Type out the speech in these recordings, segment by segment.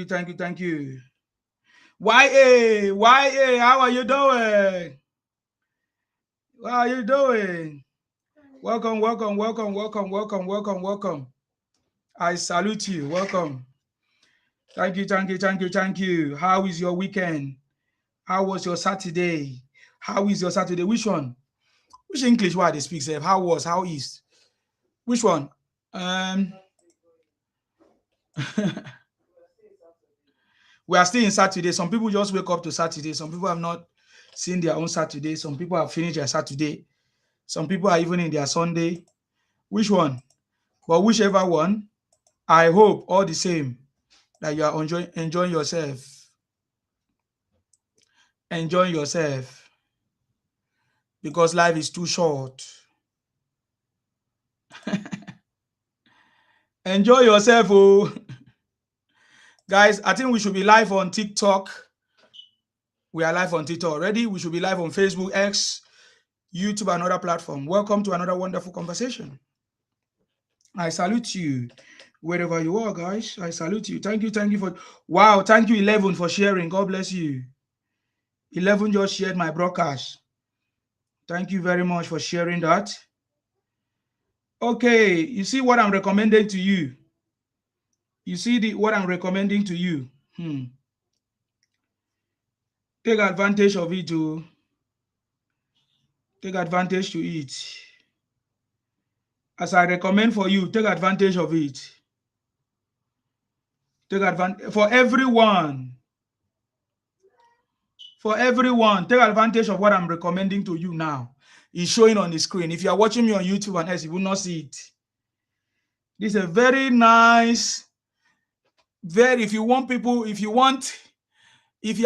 Thank you. YA, how are you doing? How are you doing? Welcome. I salute you. Welcome. Thank you. How is your weekend? How was your Saturday? How is your Saturday? Which one? Which English why they speak, sef? How is? Which one? Um, we are still in Saturday. Some people just wake up to Saturday. Some people have not seen their own Saturday. Some people have finished their Saturday. Some people are even in their Sunday. Which one? But whichever one, I hope all the same that you are enjoying yourself. Enjoying yourself because life is too short. Enjoy yourself, oh. Guys, I think we should be live on TikTok. We are live on TikTok already. We should be live on Facebook, X, YouTube, and other platform. Welcome to another wonderful conversation. I salute you wherever you are, guys. I salute you. Thank you for wow. Thank you, 11, for sharing. God bless you. 11 just shared my broadcast. Thank you very much for sharing that. Okay, you see what I'm recommending to you. You see what I'm recommending to you. Take advantage of it to take advantage to it. As I recommend for you, take advantage of it. Take advantage for everyone. For everyone, take advantage of what I'm recommending to you now. It's showing on the screen. If you are watching me on YouTube and else, you will not see it. This is a very nice, if you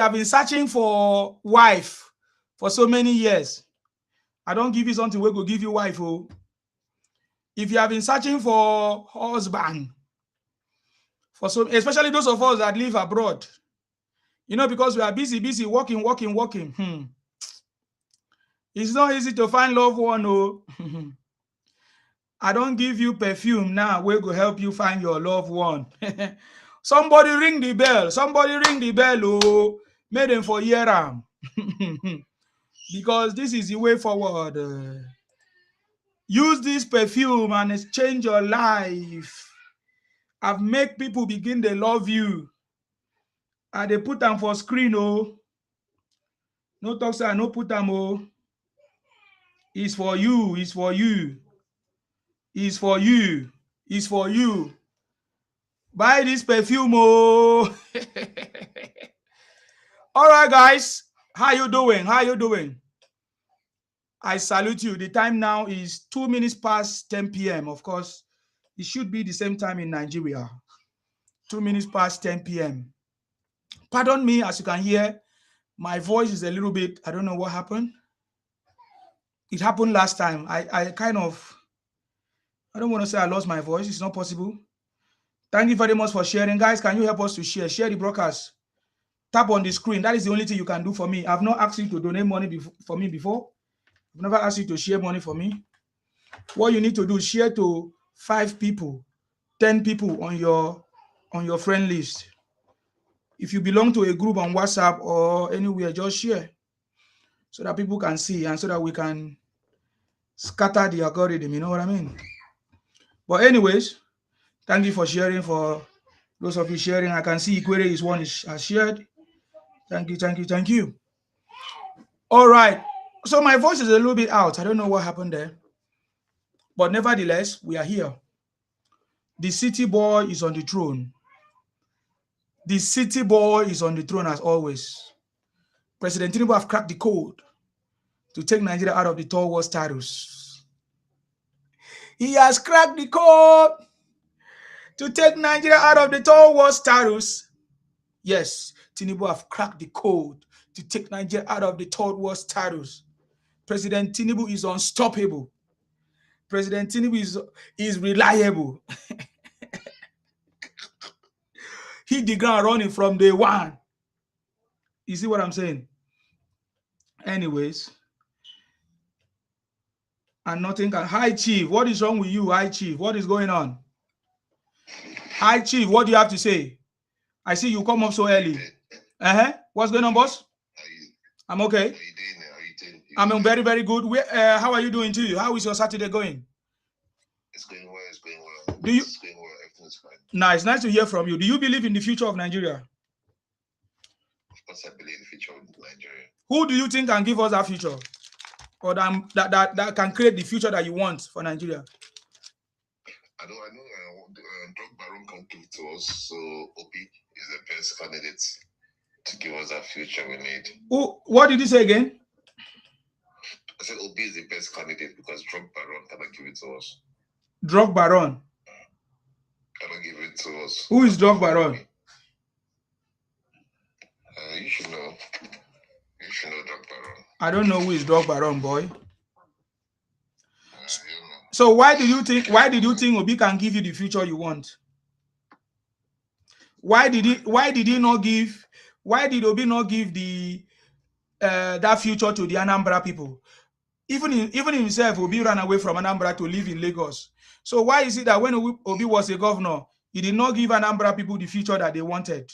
have been searching for wife for so many years, I don't give you something we go give you wife. Oh. If you have been searching for husband, especially those of us that live abroad, because we are busy, working. It's not easy to find loved one. Oh. I don't give you perfume now. We go help you find your loved one. Somebody ring the bell. Oh, made them for year. Because this is the way forward. Use this perfume and it's change your life. I've made people begin to love you. And they put them for screen. Oh, no talk, sir. No put them. Oh, it's for you. It's for you. It's for you. It's for you. Buy this perfume. Oh. All right, guys. How you doing? I salute you. The time now is 2 minutes past 10 p.m. Of course, it should be the same time in Nigeria. 2 minutes past 10 p.m. Pardon me, as you can hear, my voice is a little bit, I don't know what happened. It happened last time. I don't want to say I lost my voice. It's not possible. Thank you very much for sharing. Guys, can you help us to share? Share the broadcast. Tap on the screen. That is the only thing you can do for me. I've not asked you to donate money for me before. I've never asked you to share money for me. What you need to do is share to 5 people, 10 people on your friend list. If you belong to a group on WhatsApp or anywhere, just share so that people can see and so that we can scatter the algorithm. You know what I mean? But anyways, thank you for sharing. For those of you sharing, I can see Ikwere is one has shared. Thank you. All right. So my voice is a little bit out. I don't know what happened there. But nevertheless, we are here. The city boy is on the throne. The city boy is on the throne as always. President Tinubu have cracked the code to take Nigeria out of the third world status. He has cracked the code to take Nigeria out of the third world status. Yes, Tinubu have cracked the code to take Nigeria out of the third world status. President Tinubu is unstoppable. President Tinubu is reliable. Hit the ground running from day one. You see what I'm saying? Anyways. And nothing can. Hi, Chief. What is wrong with you, Hi, Chief? What is going on? Hi, Chief. What do you have to say? I see you come up so early. What's going on, boss? I'm okay. I'm very, very good. How are you doing too? How is your Saturday going? It's going well. It's going well. It's going well. Everything's fine. Nice to hear from you. Do you believe in the future of Nigeria? Of course, I believe in the future of Nigeria. Who do you think can give us that future, or that can create the future that you want for Nigeria? I know. Drug Baron can give to us, so Obi is the best candidate to give us that future we need. What did you say again? I said Obi is the best candidate because Drug Baron cannot give it to us. Drug Baron cannot give it to us. Who is Drug Baron? You should know. You should know Drug Baron. I don't know who is Drug Baron, boy. So why did you think Obi can give you the future you want? Why did Obi not give the that future to the Anambra people? Even himself, Obi ran away from Anambra to live in Lagos. So why is it that when Obi was a governor, he did not give Anambra people the future that they wanted?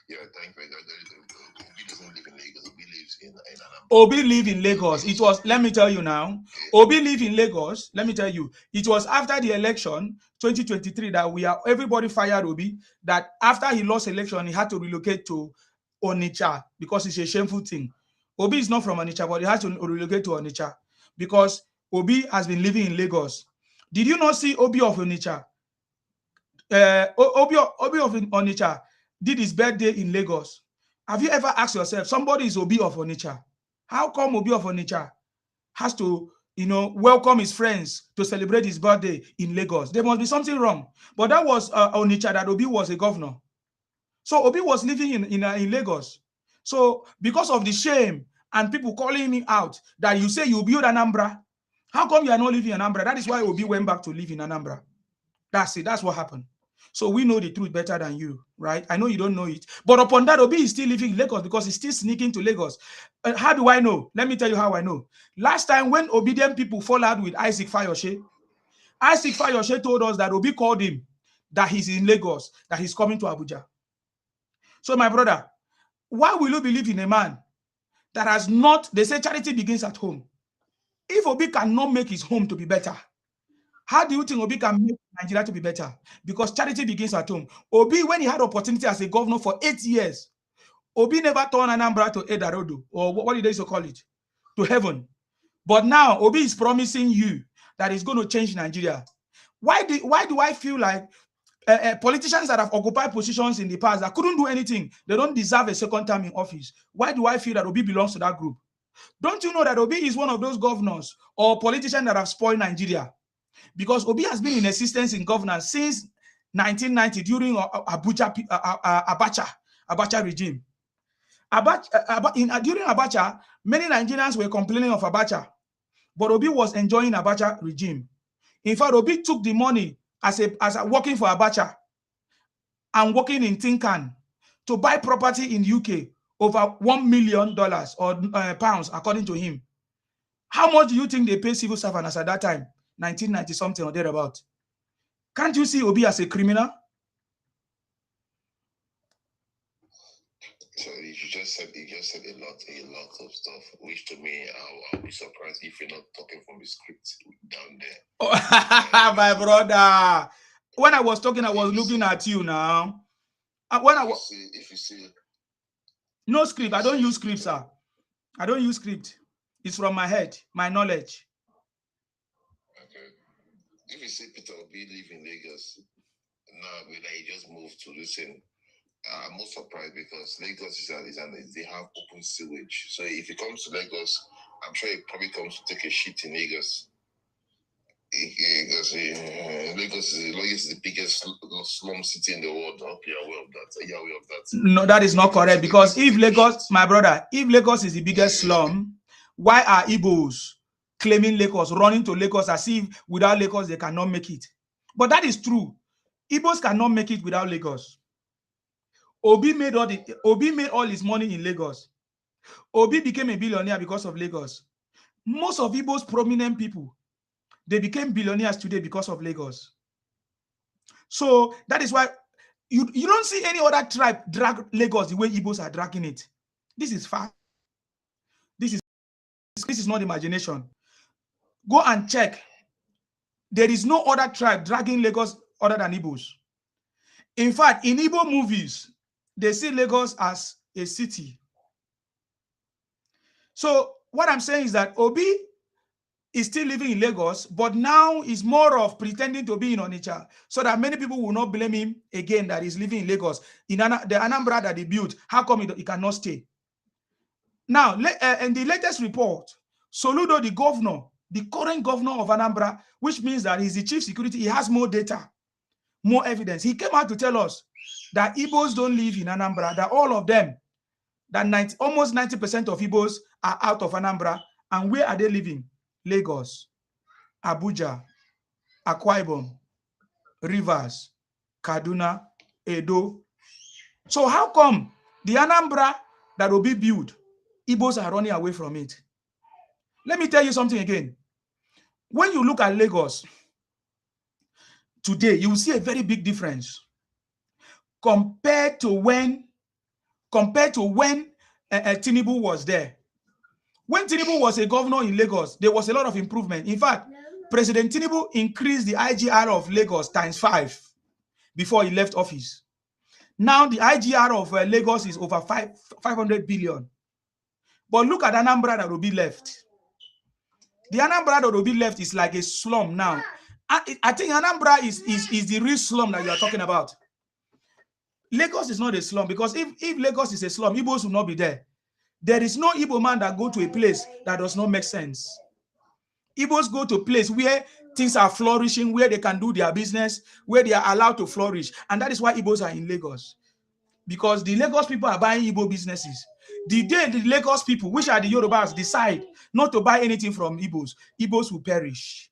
Yeah, thank you. Obi doesn't live in Lagos. Obi lives in Anambra. Obi live in Lagos. It was, let me tell you now, Obi live in Lagos. Let me tell you, it was after the election 2023 that everybody fired Obi, that after he lost election, he had to relocate to Onitsha because it's a shameful thing. Obi is not from Onitsha, but he has to relocate to Onitsha because Obi has been living in Lagos. Did you not see Obi of Onitsha? Obi of Onitsha did his birthday in Lagos. Have you ever asked yourself, somebody is Obi of Onitsha, how come Obi of Onitsha has to, welcome his friends to celebrate his birthday in Lagos? There must be something wrong. But that was Onitsha that Obi was a governor. So Obi was living in Lagos. So because of the shame and people calling me out that you say you build Anambra, how come you are not living in Anambra? That is why Obi went back to live in Anambra. That's it. That's what happened. So we know the truth better than you, right? I know you don't know it. But upon that, Obi is still living in Lagos because he's still sneaking to Lagos. How do I know? Let me tell you how I know. Last time when obedient people fall out with Isaac Fayoshe told us that Obi called him, that he's in Lagos, that he's coming to Abuja. So my brother, why will you believe in a man that has not, they say charity begins at home. If Obi cannot make his home to be better, how do you think Obi can make Nigeria to be better? Because charity begins at home. Obi, when he had opportunity as a governor for 8 years, Obi never turned Anambra to Edarodo, or what did they used to call it? To heaven. But now Obi is promising you that he's going to change Nigeria. Why do I feel like politicians that have occupied positions in the past that couldn't do anything, they don't deserve a second term in office? Why do I feel that Obi belongs to that group? Don't you know that Obi is one of those governors or politicians that have spoiled Nigeria? Because Obi has been in existence in governance since 1990 during Abacha regime. During Abacha, many Nigerians were complaining of Abacha, but Obi was enjoying Abacha regime. In fact, Obi took the money as working for Abacha and working in Tinkan to buy property in UK over $1 million or pounds, according to him. How much do you think they pay civil servants at that time? 1990 something or thereabout. Can't you see Obi as a criminal? So you just said a lot of stuff, which to me, I'll be surprised if you're not talking from the script down there. Oh, my brother. When I was talking, I was looking at you now. If you see, no script. I don't use script, sir. I don't use script. It's from my head, my knowledge. Okay. If you see Peter Obi live in Lagos, now he just moved to listen. I'm not surprised because Lagos they have open sewage. So if he comes to Lagos, I'm sure he probably comes to take a shit in Lagos. Because Lagos is the biggest slum city in the world. I hope you're aware of that. Are you aware of that? No, that is not correct. Because if Lagos, my brother, if Lagos is the biggest slum, why are Igbos claiming Lagos, running to Lagos as if without Lagos they cannot make it? But that is true. Igbos cannot make it without Lagos. Obi made all his money in Lagos. Obi became a billionaire because of Lagos. Most of Igbo's prominent people, they became billionaires today because of Lagos. So that is why You don't see any other tribe drag Lagos the way Igbos are dragging it. This is fact. This is not imagination. Go and check. There is no other tribe dragging Lagos other than Igbos. In fact, in Igbo movies, they see Lagos as a city. So what I'm saying is that Obi is still living in Lagos, but now is more of pretending to be in Onitsha, so that many people will not blame him again that he's living in Lagos. In the Anambra that he built, how come he cannot stay? Now, in the latest report, Soludo, the governor, the current governor of Anambra, which means that he's the chief security, he has more data, more evidence. He came out to tell us that Igbos don't live in Anambra, that all of them, that almost 90% of Igbos are out of Anambra. And where are they living? Lagos, Abuja, Akwa Ibom, Rivers, Kaduna, Edo. So how come the Anambra that will be built, Igbos are running away from it? Let me tell you something again. When you look at Lagos today, you will see a very big difference compared to when Tinubu was there. When Tinubu was a governor in Lagos, there was a lot of improvement. In fact, President Tinubu increased the IGR of Lagos ×5 before he left office. Now the IGR of Lagos is over 500 billion. But look at Anambra that will be left. The Anambra that will be left is like a slum now. I think Anambra is the real slum that you are talking about. Lagos is not a slum, because if Lagos is a slum, Igbos will not be there. There is no Igbo man that go to a place that does not make sense. Igbos go to a place where things are flourishing, where they can do their business, where they are allowed to flourish. And that is why Igbos are in Lagos. Because the Lagos people are buying Igbo businesses. The day the Lagos people, which are the Yorubas, decide not to buy anything from Igbos, Igbos will perish.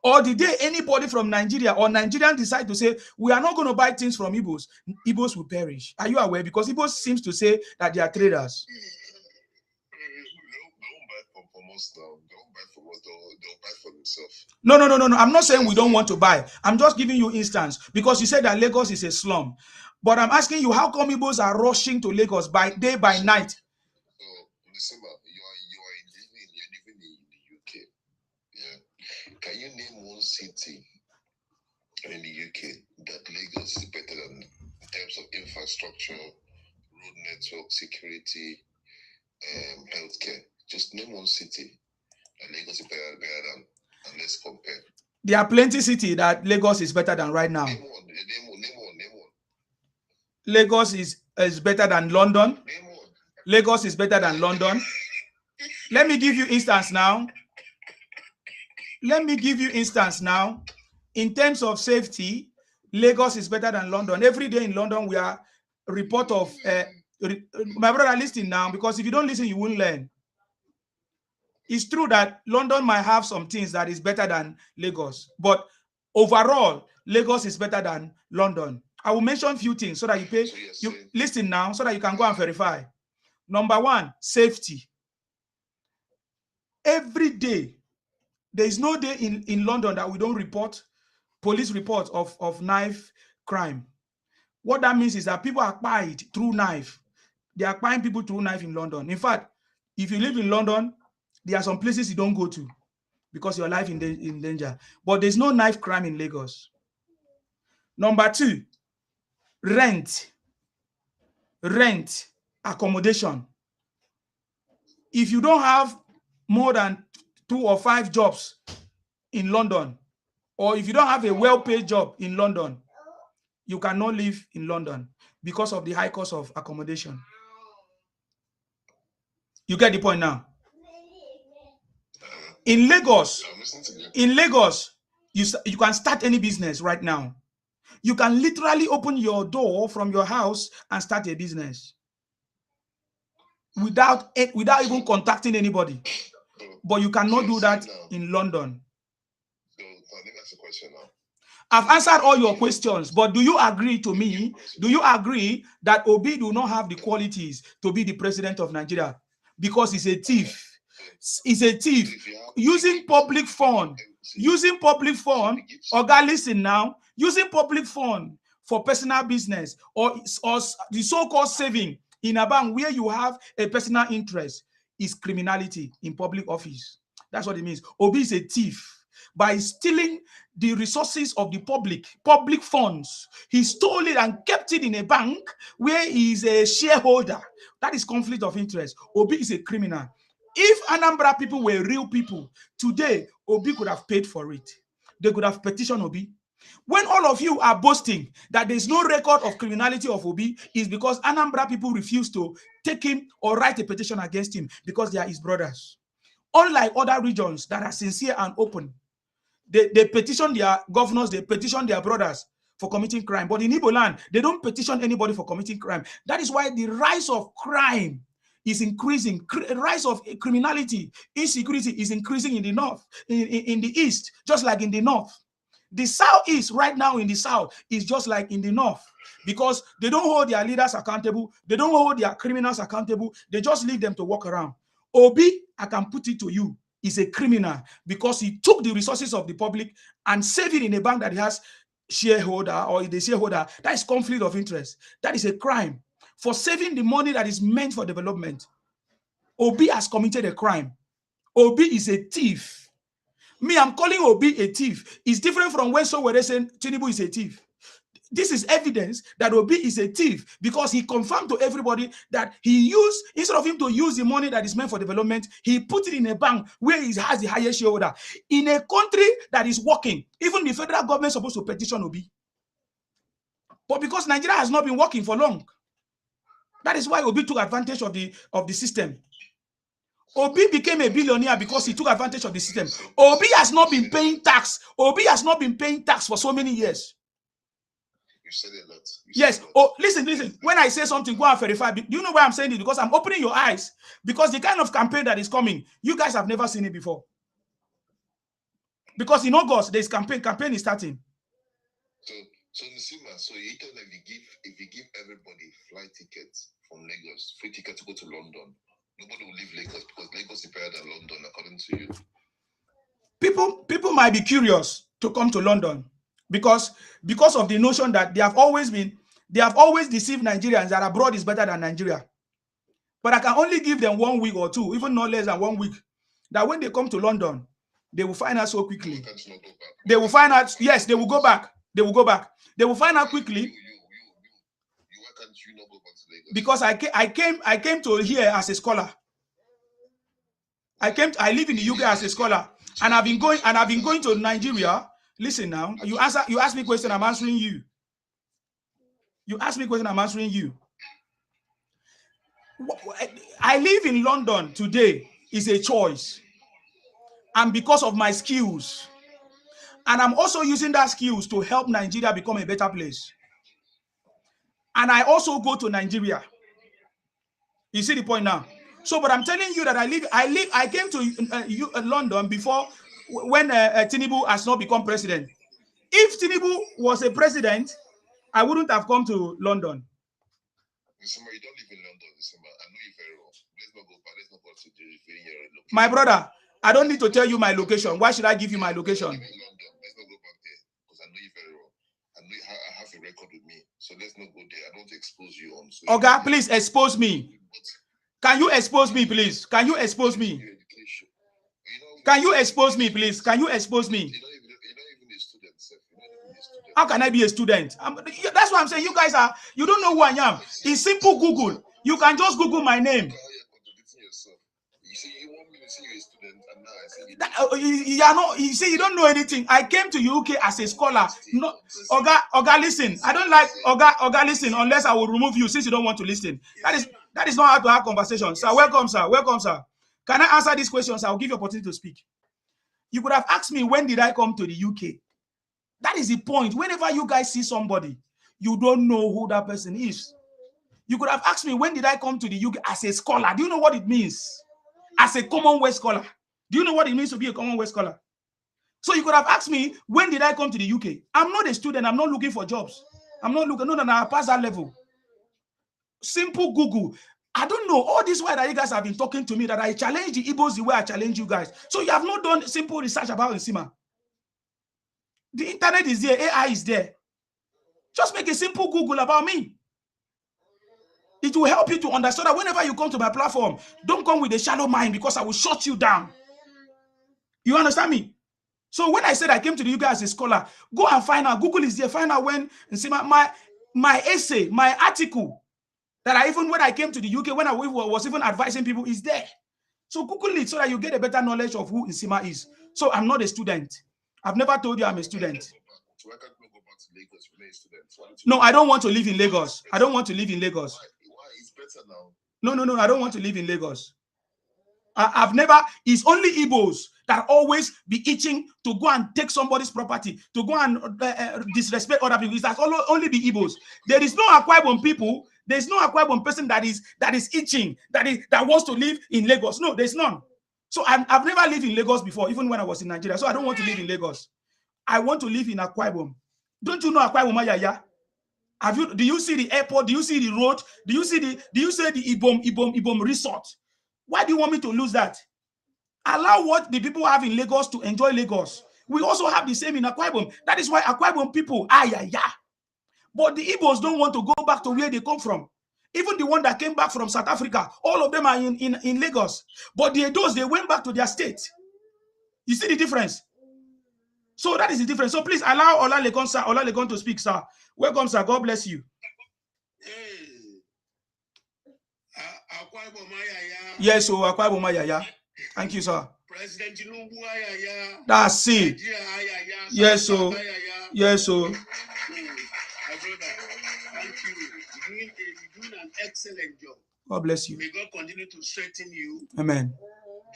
Or the day anybody from Nigeria or Nigerians decide to say, we are not going to buy things from Igbos, Igbos will perish. Are you aware? Because Igbos seems to say that they are traders. Don't buy from us. They'll buy for themselves. No. I'm not saying we don't want to buy. I'm just giving you instance, because you said that Lagos is a slum. But I'm asking you, how come Igbos are rushing to Lagos by day, by night? So, listen, you're living in the UK. Yeah. Can you name one city in the UK that Lagos is better than in terms of infrastructure, road network, security, healthcare? Just name one city that Lagos is better than, and let's compare. There are plenty cities that Lagos is better than right now. Name one. Lagos is better than London. Name one. Lagos is better than London. Let me give you instance now. In terms of safety, Lagos is better than London. Every day in London, we are report of my brother, listen now, because if you don't listen, you won't learn. It's true that London might have some things that is better than Lagos, but overall, Lagos is better than London. I will mention a few things so that you listen now, so that you can go and verify. Number one, safety. Every day, there is no day in London that we don't report police reports of knife crime. What that means is that people are spied through knife. They are spying people through knife in London. In fact, if you live in London, there are some places you don't go to because your life is in danger. But there's no knife crime in Lagos. Number two, rent, accommodation. If you don't have more than 2 or 5 jobs in London, or if you don't have a well-paid job in London, you cannot live in London because of the high cost of accommodation. You get the point now? In Lagos, you can start any business right now. You can literally open your door from your house and start a business without even contacting anybody. But you cannot do that in London. So let me ask a question now. I've answered all your questions, but do you agree to me? Do you agree that Obi do not have the qualities to be the president of Nigeria because he's a thief? He's a thief using public fund. Oga, listen now. Using public fund for personal business or the so-called saving in a bank where you have a personal interest is criminality in public office. That's what it means. Obi is a thief. By stealing the resources of the public funds, he stole it and kept it in a bank where he is a shareholder. That is conflict of interest. Obi is a criminal. If Anambra people were real people, today Obi could have paid for it. They could have petitioned Obi. When all of you are boasting that there's no record of criminality of Obi, is because Anambra people refuse to take him or write a petition against him because they are his brothers. Unlike other regions that are sincere and open, they petition their governors, they petition their brothers for committing crime. But in Igbo land, they don't petition anybody for committing crime. That is why the rise of crime is increasing. Rise of criminality, insecurity is increasing in the north, in the east, just like in the north. The southeast right now in the south is just like in the north, because they don't hold their leaders accountable. They don't hold their criminals accountable. They just leave them to walk around. Obi, I can put it to you, is a criminal because he took the resources of the public and saved it in a bank that he has shareholder or the shareholder. That is conflict of interest. That is a crime. For saving the money that is meant for development, Obi has committed a crime. Obi is a thief. Me, I'm calling Obi a thief. It's different from when someone saying Tinubu is a thief. This is evidence that Obi is a thief because he confirmed to everybody that he used, instead of him to use the money that is meant for development, he put it in a bank where he has the highest shareholder. In a country that is working, even the federal government is supposed to petition Obi. But because Nigeria has not been working for long, that is why Obi took advantage of the system. Obi became a billionaire because he took advantage of the system. Obi has not been paying tax. Obi has not been paying tax for so many years. You said a lot. Yes. Oh, listen. When I say something, go and verify. Do you know why I'm saying it? Because I'm opening your eyes. Because the kind of campaign that is coming, you guys have never seen it before. Because in August, there's campaign is starting. So Nsima, so you tell them if you give everybody flight tickets from Lagos, free ticket to go to London, nobody will leave Lagos because Lagos is better than London, according to you. People might be curious to come to London because of the notion that they have always deceived Nigerians that abroad is better than Nigeria. But I can only give them 1 week or two, even not less than 1 week, that when they come to London, they will find out so quickly. They will find out, yes, they will go back. They will go back. They will find out quickly. Why can't you not go back to Lagos? Because I came to here as a scholar. I live in the UK as a scholar, and I've been going to Nigeria. Listen now. You ask me question, I'm answering you. You ask me question, I'm answering you. I live in London today is a choice. And because of my skills. And I'm also using that skills to help Nigeria become a better place. And I also go to Nigeria. You see the point now? So, but I'm telling you that I came to London before when Tinubu has not become president. If Tinubu was a president, I wouldn't have come to London. December, you don't live in London, December. I know you very well. Let's not go back. Let's not go to the location. My brother, I don't need to tell you my location. Why should I give you my location? Let's not go back there because I know you very well. I have a record with me. So let's not go there. I don't expose you on social media. Please expose me. Can you expose me, please? Can you expose me? Can you expose me, please? Can you expose me? You're not even a student, sir. How can I be a student? That's why I'm saying you guys you don't know who I am. It's simple Google. You can just Google my name. You see, you want me to see you're a student, and now I say you see, you don't know anything. I came to UK as a scholar. No, Oga, listen. I don't like Oga, listen, unless I will remove you since you don't want to listen. That is not how to have conversations. Sir, welcome, sir. Welcome, sir. Can I answer these questions? I'll give you opportunity to speak. You could have asked me, when did I come to the UK? That is the point. Whenever you guys see somebody, you don't know who that person is. You could have asked me, when did I come to the UK as a scholar? Do you know what it means? As a Commonwealth scholar. Do you know what it means to be a Commonwealth scholar? So you could have asked me, when did I come to the UK? I'm not a student. I'm not looking for jobs. I'm not looking. No, I passed that level. Simple Google. I don't know. All this while that you guys have been talking to me, that I challenge the Igbos the way I challenge you guys. So you have not done simple research about Nsima. The internet is there. AI is there. Just make a simple Google about me. It will help you to understand that whenever you come to my platform, don't come with a shallow mind because I will shut you down. You understand me? So when I said I came to the UK as a scholar, go and find out. Google is there. Find out when and see my essay, my article that when I came to the UK, when I was even advising people, is there. So Google it so that you get a better knowledge of who Nsima is. So I'm not a student. I've never told you I'm a student. So why can't we go back to Lagos? You're a student. No, I don't want to live in Lagos. I don't want to live in Lagos. Why? It's better now. No. I don't want to live in Lagos. It's only Igbos that always be itching to go and take somebody's property, to go and disrespect other people. It's only be Igbos. There is no Akwa Ibom people. There's no Akwa Ibom person that is itching, that wants to live in Lagos. No, there's none. So I've never lived in Lagos before, even when I was in Nigeria. So I don't want to live in Lagos. I want to live in Akwa Ibom. Don't you know Akwa Ibom Ayaya? Do you see the airport? Do you see the road? Do you see the Ibom resort? Why do you want me to lose that? Allow what the people have in Lagos to enjoy Lagos. We also have the same in Akwa Ibom. That is why Akwa Ibom people, but the Igbos don't want to go back to where they come from. Even the one that came back from South Africa, all of them are in Lagos. But they went back to their state. You see the difference? So that is the difference. So please allow Olalekan to speak, sir. Welcome, sir. God bless you. Yes, so Akwa Ibom Ayaya. Thank you, sir. President Tinubu Ayaya. That's it. Yes, so. Yes, so. My brother, thank you. You're doing an excellent job. God bless you. May God continue to strengthen you. Amen.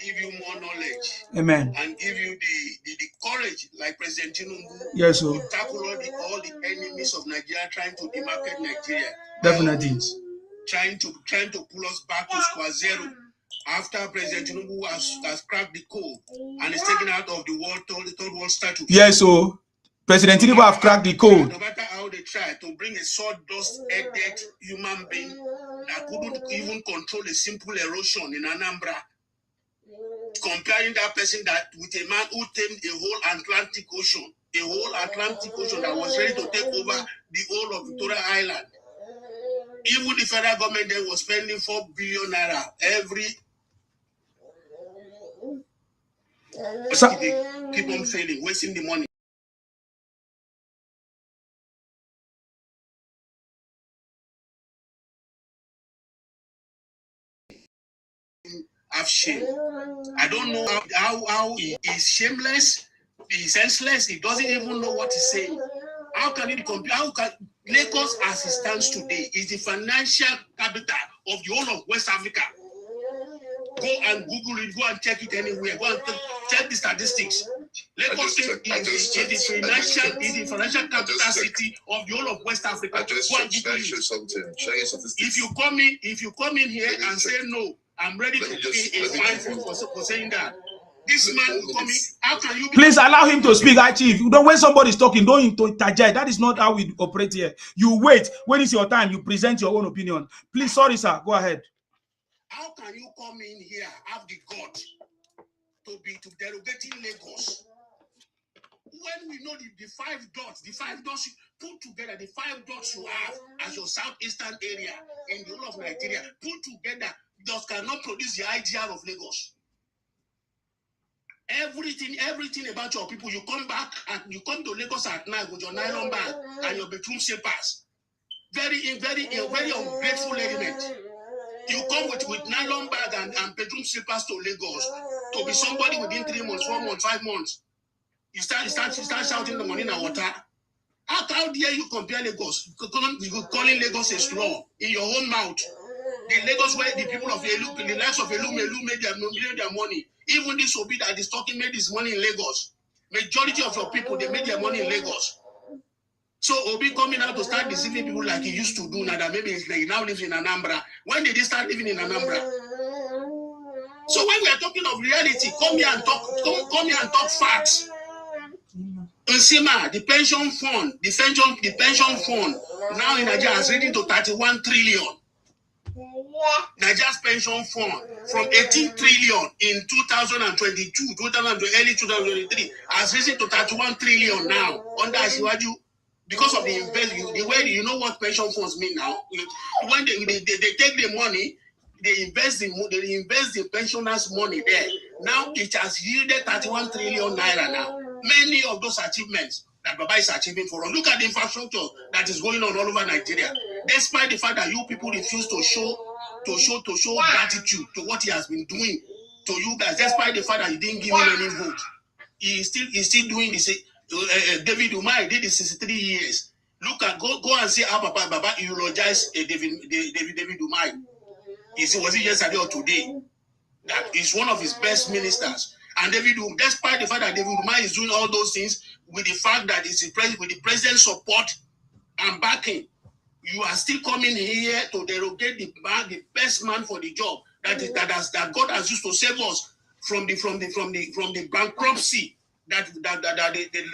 Give you more knowledge. Amen. And give you the courage, like President Tinubu. Yes, so. To tackle all the enemies of Nigeria trying to demarcate Nigeria. Definitely. Trying to pull us back to square zero. After President Tinubu has cracked the code and is taken out of the third world status. Yes, so President Tinubu have cracked the code. No matter how they try to bring a sawdust-headed human being that couldn't even control a simple erosion in Anambra, comparing that person with a man who tamed a whole Atlantic Ocean that was ready to take over the whole of Victoria Island. Even the federal government then was spending 4 billion naira every. They keep on failing, wasting the money. Have shame. I don't know how he is shameless, he's senseless, he doesn't even know what he's saying. How can Lagos as it stands today is the financial capital of the whole of West Africa? Go and Google it, go and check it anywhere, go and check the statistics. Lagos is the financial capital city of the whole of West Africa. Go and Google it. If you come in here and say no, I'm ready to pay a fine for saying that. This man will come in. How can you? Please allow him to speak, Chief. When somebody is talking, don't interject. That is not how we operate here. You wait. When it's your time, you present your own opinion. Please, sorry, sir. Go ahead. How can you come in here, have the God to derogating Lagos? When we know the 5 dots you put together, the 5 dots you have as your southeastern area in the whole of Nigeria, put together, those cannot produce the IGR of Lagos. Everything about your people, you come back and you come to Lagos at night with your nylon bag and your bedroom slippers. Very ungrateful element. You come with nylon bag and bedroom slippers to Lagos to be somebody within 3 months, 4 months, 5 months. You start shouting the money in the water. How dare you compare Lagos? You calling Lagos a slum in your own mouth. The Lagos where the people of Elu, the likes of Elu made their money. Even this Obi that is talking made his money in Lagos. Majority of your people, they made their money in Lagos. So Obi coming out to start deceiving people like he used to do now that maybe he now lives in Anambra. When did he start living in Anambra? So when we are talking of reality, come here and talk facts. Nsima, the pension fund now in Nigeria has risen to 31 trillion. Nigeria's pension fund from 18 trillion in 2022, early 2023 has risen to 31 trillion now under Asiwaju. because of the investment, the way you know what pension funds mean now. When they take the money, they invest the pensioners' money there. Now it has yielded 31 trillion naira now. Many of those achievements that Baba is achieving for us. Look at the infrastructure that is going on all over Nigeria. Despite the fact that you people refuse to show gratitude to what he has been doing to you guys, despite the fact that you didn't give him any vote, he's still doing this. David Umar did it 63 years. Look at go and see how Baba eulogized David Umar. Was it yesterday or today? That is one of his best ministers. And despite the fact that David Umar is doing all those things, with the fact that it's with the president's support and backing, you are still coming here to derogate the best man for the job that God has used to save us from the bankruptcy that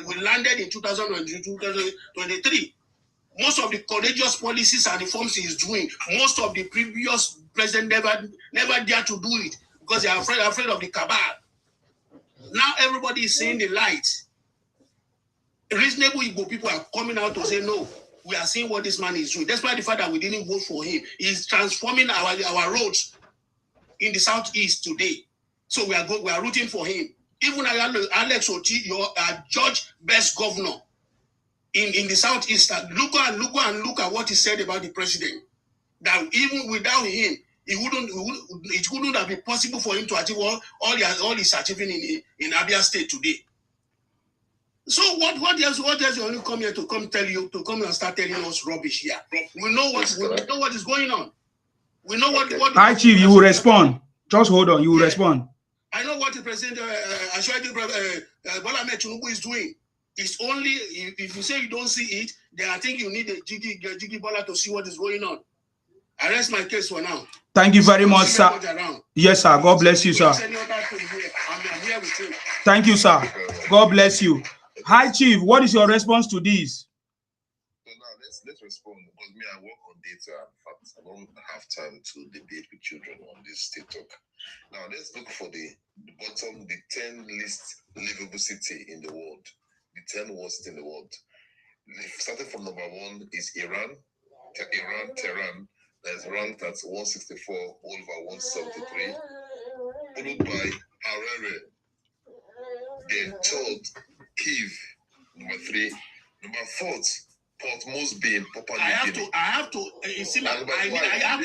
we landed in 2023. Most of the courageous policies and reforms he is doing, most of the previous president never dared to do it because they are afraid of the cabal. Now everybody is seeing the light. Reasonable Igbo people are coming out to say, no, we are seeing what this man is doing. Despite the fact that we didn't vote for him, he's transforming our roads in the southeast today. So we are rooting for him. Even Alex Oti, your George Best governor in the southeast, look at what he said about the president. That even without him, it wouldn't have been possible for him to achieve all he's achieving in Abia State today. So what else you only come here to come and start telling us rubbish here? We know what is going on. We know what Hi, Chief, you will respond. Just hold on, you will respond. I know what the President Bola Ahmed Tinubu is doing. It's only if you say you don't see it, then I think you need a Jiggy Bola to see what is going on. I rest my case for now. Thank you very much, sir. Yes, sir. God bless you, sir. Thank you, sir. God bless you. Hi, Chief. What is your response to this? So now let's respond because me, I work on data. In fact, I don't have time to debate with children on this TikTok. Now let's look for the bottom, the 10 least livable city in the world, the 10 worst in the world. Starting from number 1 is Iran, Tehran. That is ranked at 164 over 173, followed by Harare. Then third, Kyiv, number 3. Number 4th, Port Moresby in Papua New Guinea. I have to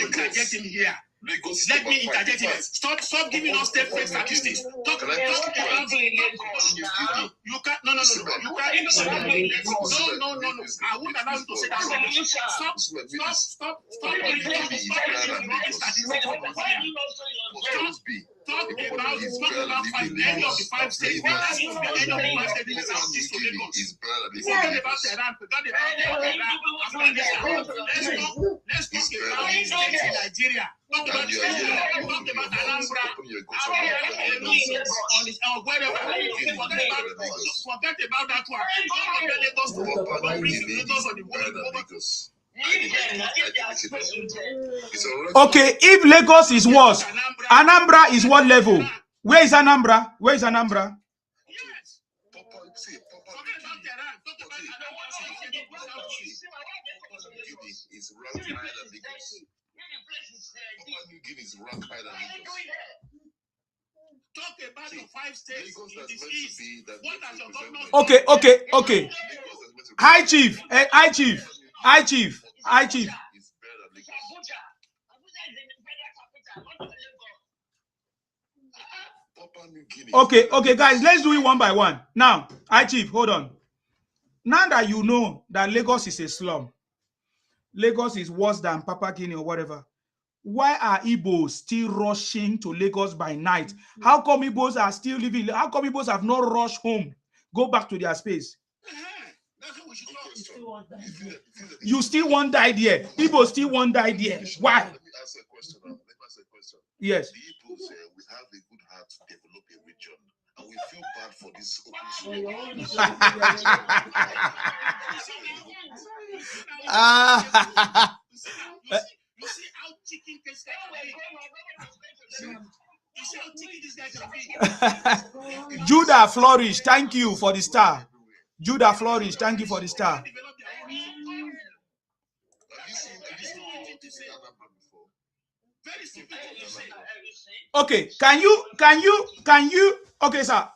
interject him here. Let me interject him. Stop giving us state-based statistics. Talk about you can't. No. You can't. No. I won't allow you to say that. Stop giving us statistics. Talk about any of the 5 states. Any of the 5 states in the southeast of Lagos. Forget about Tehran. Forget about Afghanistan. Let's talk about states in Nigeria. Talk about Anambra. Forget about that one. Okay, if Lagos is worse, Anambra is what level? Where is Anambra? Yes. Is ranked higher than Lagos. Papua New Guinea is ranked higher than Lagos. Talk about the 5 states in the east. What does your government? Okay. Hi, Chief. Hi, Chief. Okay, guys, let's do it one by one. Now, Hi, Chief, hold on. Now that you know that Lagos is a slum, Lagos is worse than Papua Guinea or whatever, why are Igbos still rushing to Lagos by night? How come Igbos are still living? How come Igbos have not rushed home, go back to their space? You still won't die there. Igbos still won't die there. Why? Let me ask a question. Yes. The Igbos, we have a good heart to develop a region, and we feel bad for this open. You see how chicken this guy can be. Judah Flourish, thank you for the star. Judah Flourish, thank you for the star. Very simple. Okay, okay, sir,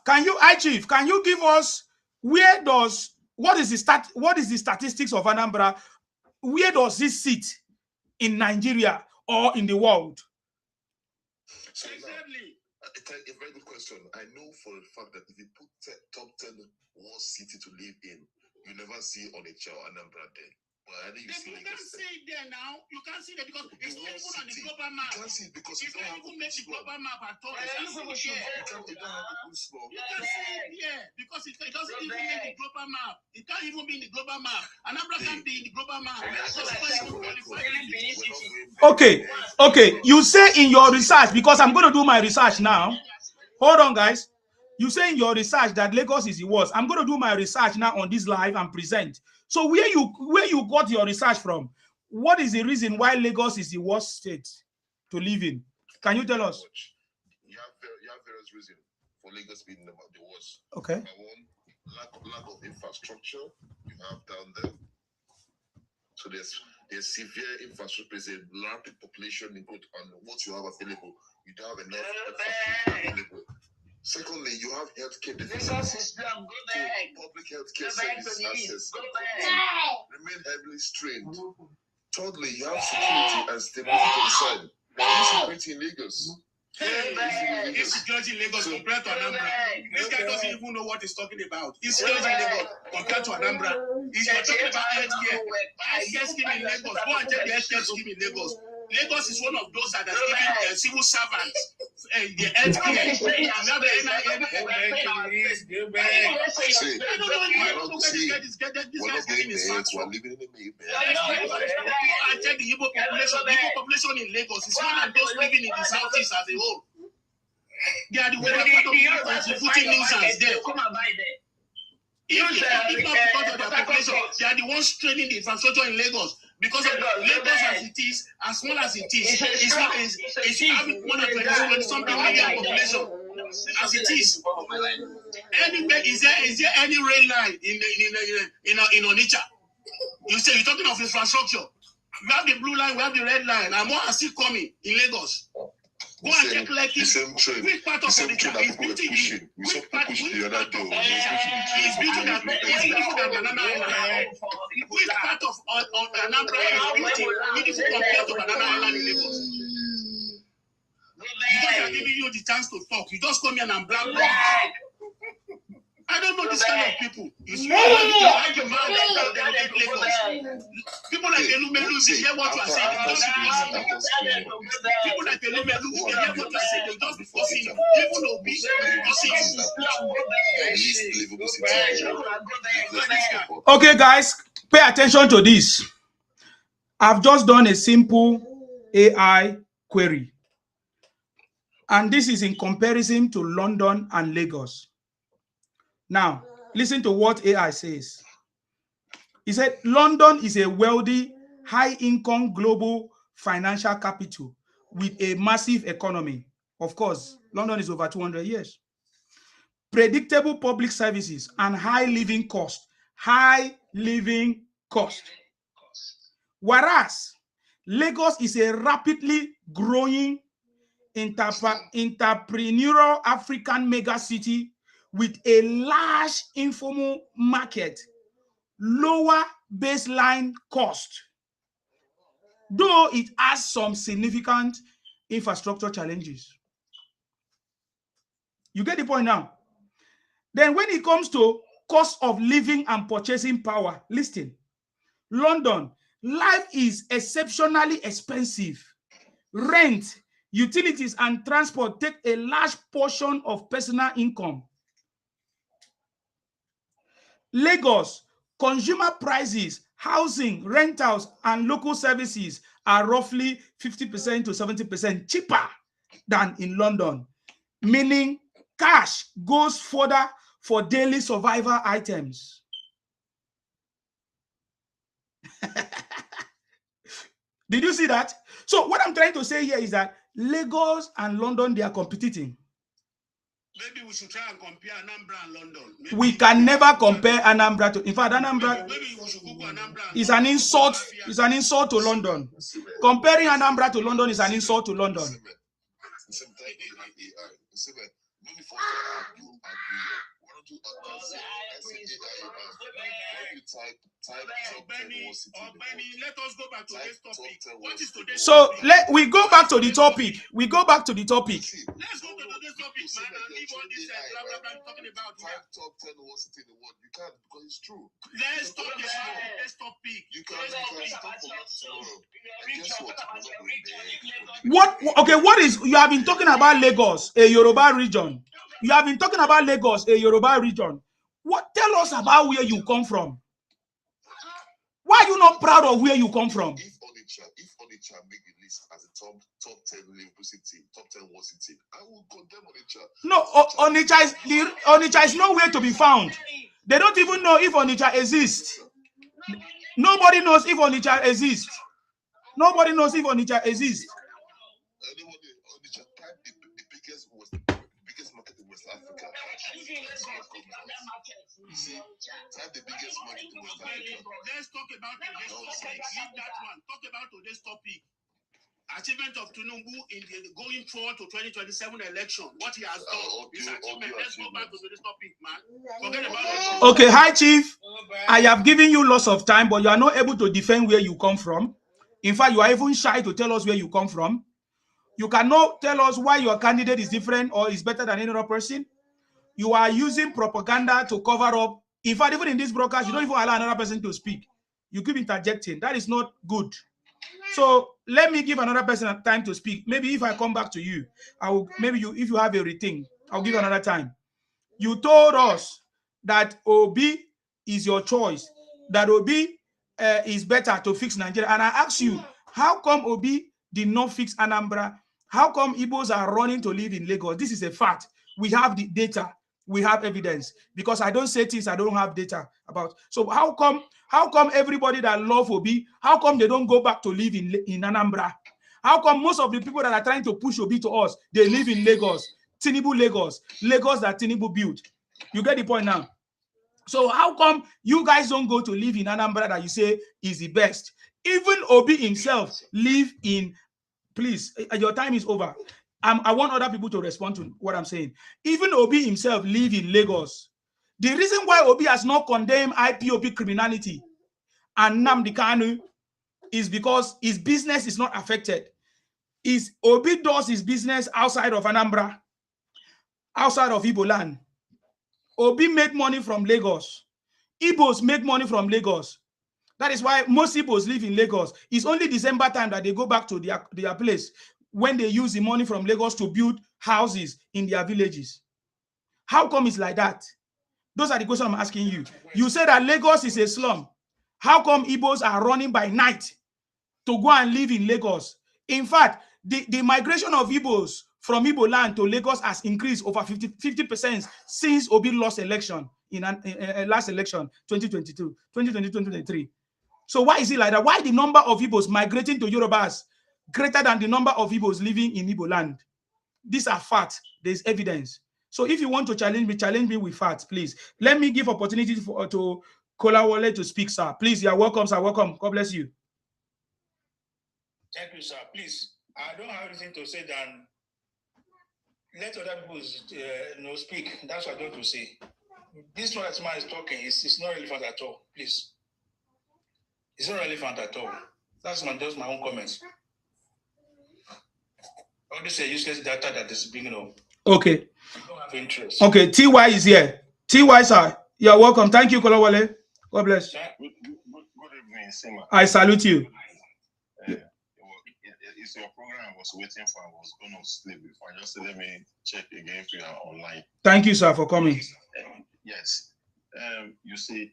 Chief, can you give us what is the statistics of Anambra? Where does this sit in Nigeria or in the world? So exactly. A very good question. I know for a fact that if you put top 10 worst city to live in, you never see Onitsha or Anambra there. Well, I think you can't see it there now. You can't see it because it's not even on the global map. You can't see it because you can't even make the global map at all. You can't see it here. You can't see it here because it doesn't even make the global map. It can't even be in the global map. Anambra can't be in the global map. Okay. You say in your research, because I'm going to do my research now. Hold on, guys. You say in your research that Lagos is the worst. I'm going to do my research now on this live and present. So where you got your research from? What is the reason why Lagos is the worst state to live in? Can you tell us? You have various reasons for Lagos being the worst. Okay. Number one, lack of infrastructure you have down there. So there's severe infrastructure. There's a rapid population input on what you have available. You don't have enough infrastructure available. Secondly, you have healthcare deficits. Public healthcare service access remain heavily strained. Thirdly, you have security and stability concern. Insecurity in Lagos. Insecurity in Lagos compared to Anambra. This guy doesn't even know what he's talking about. Insecurity in Lagos compared to Anambra. He's talking about healthcare. Healthcare scheme in Lagos. Go and check the healthcare scheme in Lagos. Lagos is one of those that has given civil servants the healthcare. Check the Igbo population. The Igbo population in Lagos is more than those living in the southeast as a whole. They are the one part of the contributing nuisance there. If not because of their population, they are the ones straining the infrastructure in Lagos. Because of Lagos as it is, as small as it is, it's having more than 20-something million population. As it is. Anywhere, is there any rail line in Onitsha? You say you're talking of infrastructure. We have the blue line, we have the red line, and more are still coming in Lagos. Go and check like the same train. Which part of Onitsha is beauty? Which part of Onitsha is beauty than Banana Island? Which part of Anambra is beautiful compared to Banana Island in Lagos? Because they are giving you the chance to talk. You just come here and black. I don't know this kind of people. You see, like a man that Lagos. People like Elumelu, they hear what you are saying. People like Elumelu, they hear what you are saying. They just be forcing you. Even Obi, okay, guys, pay attention to this. I've just done a simple AI query. And this is in comparison to London and Lagos. Now, listen to what AI says. He said, London is a wealthy, high-income global financial capital with a massive economy. Of course, London is over 200 years. Predictable public services and high living cost. High living cost. Whereas, Lagos is a rapidly growing entrepreneurial African megacity with a large informal market, lower baseline cost, though it has some significant infrastructure challenges. You get the point now? Then when it comes to cost of living and purchasing power, listen, London, life is exceptionally expensive. Rent, utilities, and transport take a large portion of personal income. Lagos, consumer prices, housing, rentals, and local services are roughly 50% to 70% cheaper than in London, meaning cash goes further for daily survival items. Did you see that? So what I'm trying to say here is that Lagos and London, they are competing. Maybe we should try and compare Anambra and London. Maybe We can never compare Anambra to. In fact, Anambra maybe we should Google Anambra. is an insult. Is an insult to London. Comparing Anambra to London is an insult to London. Let us go back to this topic. What is today's So topic? we go back to the topic. We go back to the topic. Let's go to today's topic, man, and leave all this blah blah blah talking about here. Top 10 worst city in the world. You can't because it's true. Let's talk about today's topic. You can't stop for that tomorrow. And guess what? Okay, what is you have been talking about Lagos, a Yoruba region. You have been talking about Lagos, a Yoruba region. What tell us about where you come from? Why are you not proud of where you come from? If Onitsha make the list as a top 10 livable city, top 10 worst city, I will condemn Onitsha. No, Onitsha is nowhere to be found. They don't even know if Onitsha exists. Nobody knows if Onitsha exists. Nobody knows if Onitsha exists. Onitsha type the biggest market in West Africa. Type the biggest market in West Africa. Let's talk about today's topic. Leave that one. Talk about today's topic. Achievement of Tinubu in the going forward to 2027 election. What he has done. His achievement. Let's go back to today's topic, man. Forget about it. Okay, hi Chief. I have given you lots of time, but you are not able to defend where you come from. In fact, you are even shy to tell us where you come from. You cannot tell us why your candidate is different or is better than any other person. You are using propaganda to cover up. In fact, even in this broadcast, you don't even allow another person to speak. You keep interjecting. That is not good. So let me give another person time to speak. Maybe if I come back to you, I will. Maybe you, if you have a rethink, I'll give another time. You told us that Obi is your choice. That Obi is better to fix Nigeria. And I ask you, how come Obi did not fix Anambra? How come Igbos are running to live in Lagos? This is a fact. We have the data. We have evidence. Because I don't say things I don't have data about. So how come everybody that love Obi, how come they don't go back to live in Anambra? How come most of the people that are trying to push Obi to us, they live in Lagos, Tinubu Lagos that Tinubu built? You get the point now? So how come you guys don't go to live in Anambra that you say is the best? Even Obi himself live in, please, your time is over. I want other people to respond to what I'm saying. Even Obi himself live in Lagos. The reason why Obi has not condemned IPOB criminality and Nnamdi Kanu is because his business is not affected. Obi does his business outside of Anambra, outside of Igbo land. Obi made money from Lagos. Igbos make money from Lagos. That is why most Igbos live in Lagos. It's only December time that they go back to their place when they use the money from Lagos to build houses in their villages. How come it's like that? Those are the questions I'm asking you. You said that Lagos is a slum. How come Igbos are running by night to go and live in Lagos? In fact, the migration of Igbos from Igbo land to Lagos has increased over 50% since Obi lost election in last election, 2022-2023. So why is it like that? Why the number of Igbos migrating to Yorubas greater than the number of Igbos living in Igbo land? These are facts. There's evidence. So if you want to challenge me with facts, please. Let me give opportunity to Kolawole to speak, sir. Please, you're welcome, sir. Welcome. God bless you. Thank you, sir. Please, I don't have anything to say than let other people speak. That's what I want to say. This one that man is talking is not relevant at all. Please. It's not relevant at all. That's just my own comments. All this useless data that is bringing up. Okay. I don't have interest. Okay, TY is here. TY, sir. You're welcome. Thank you, Kolawole. God bless. Good evening, Sima. I salute you. It's your program I was waiting for. I was going to sleep before. Just let me check again if you are online. Thank you, sir, for coming. Yes. You see,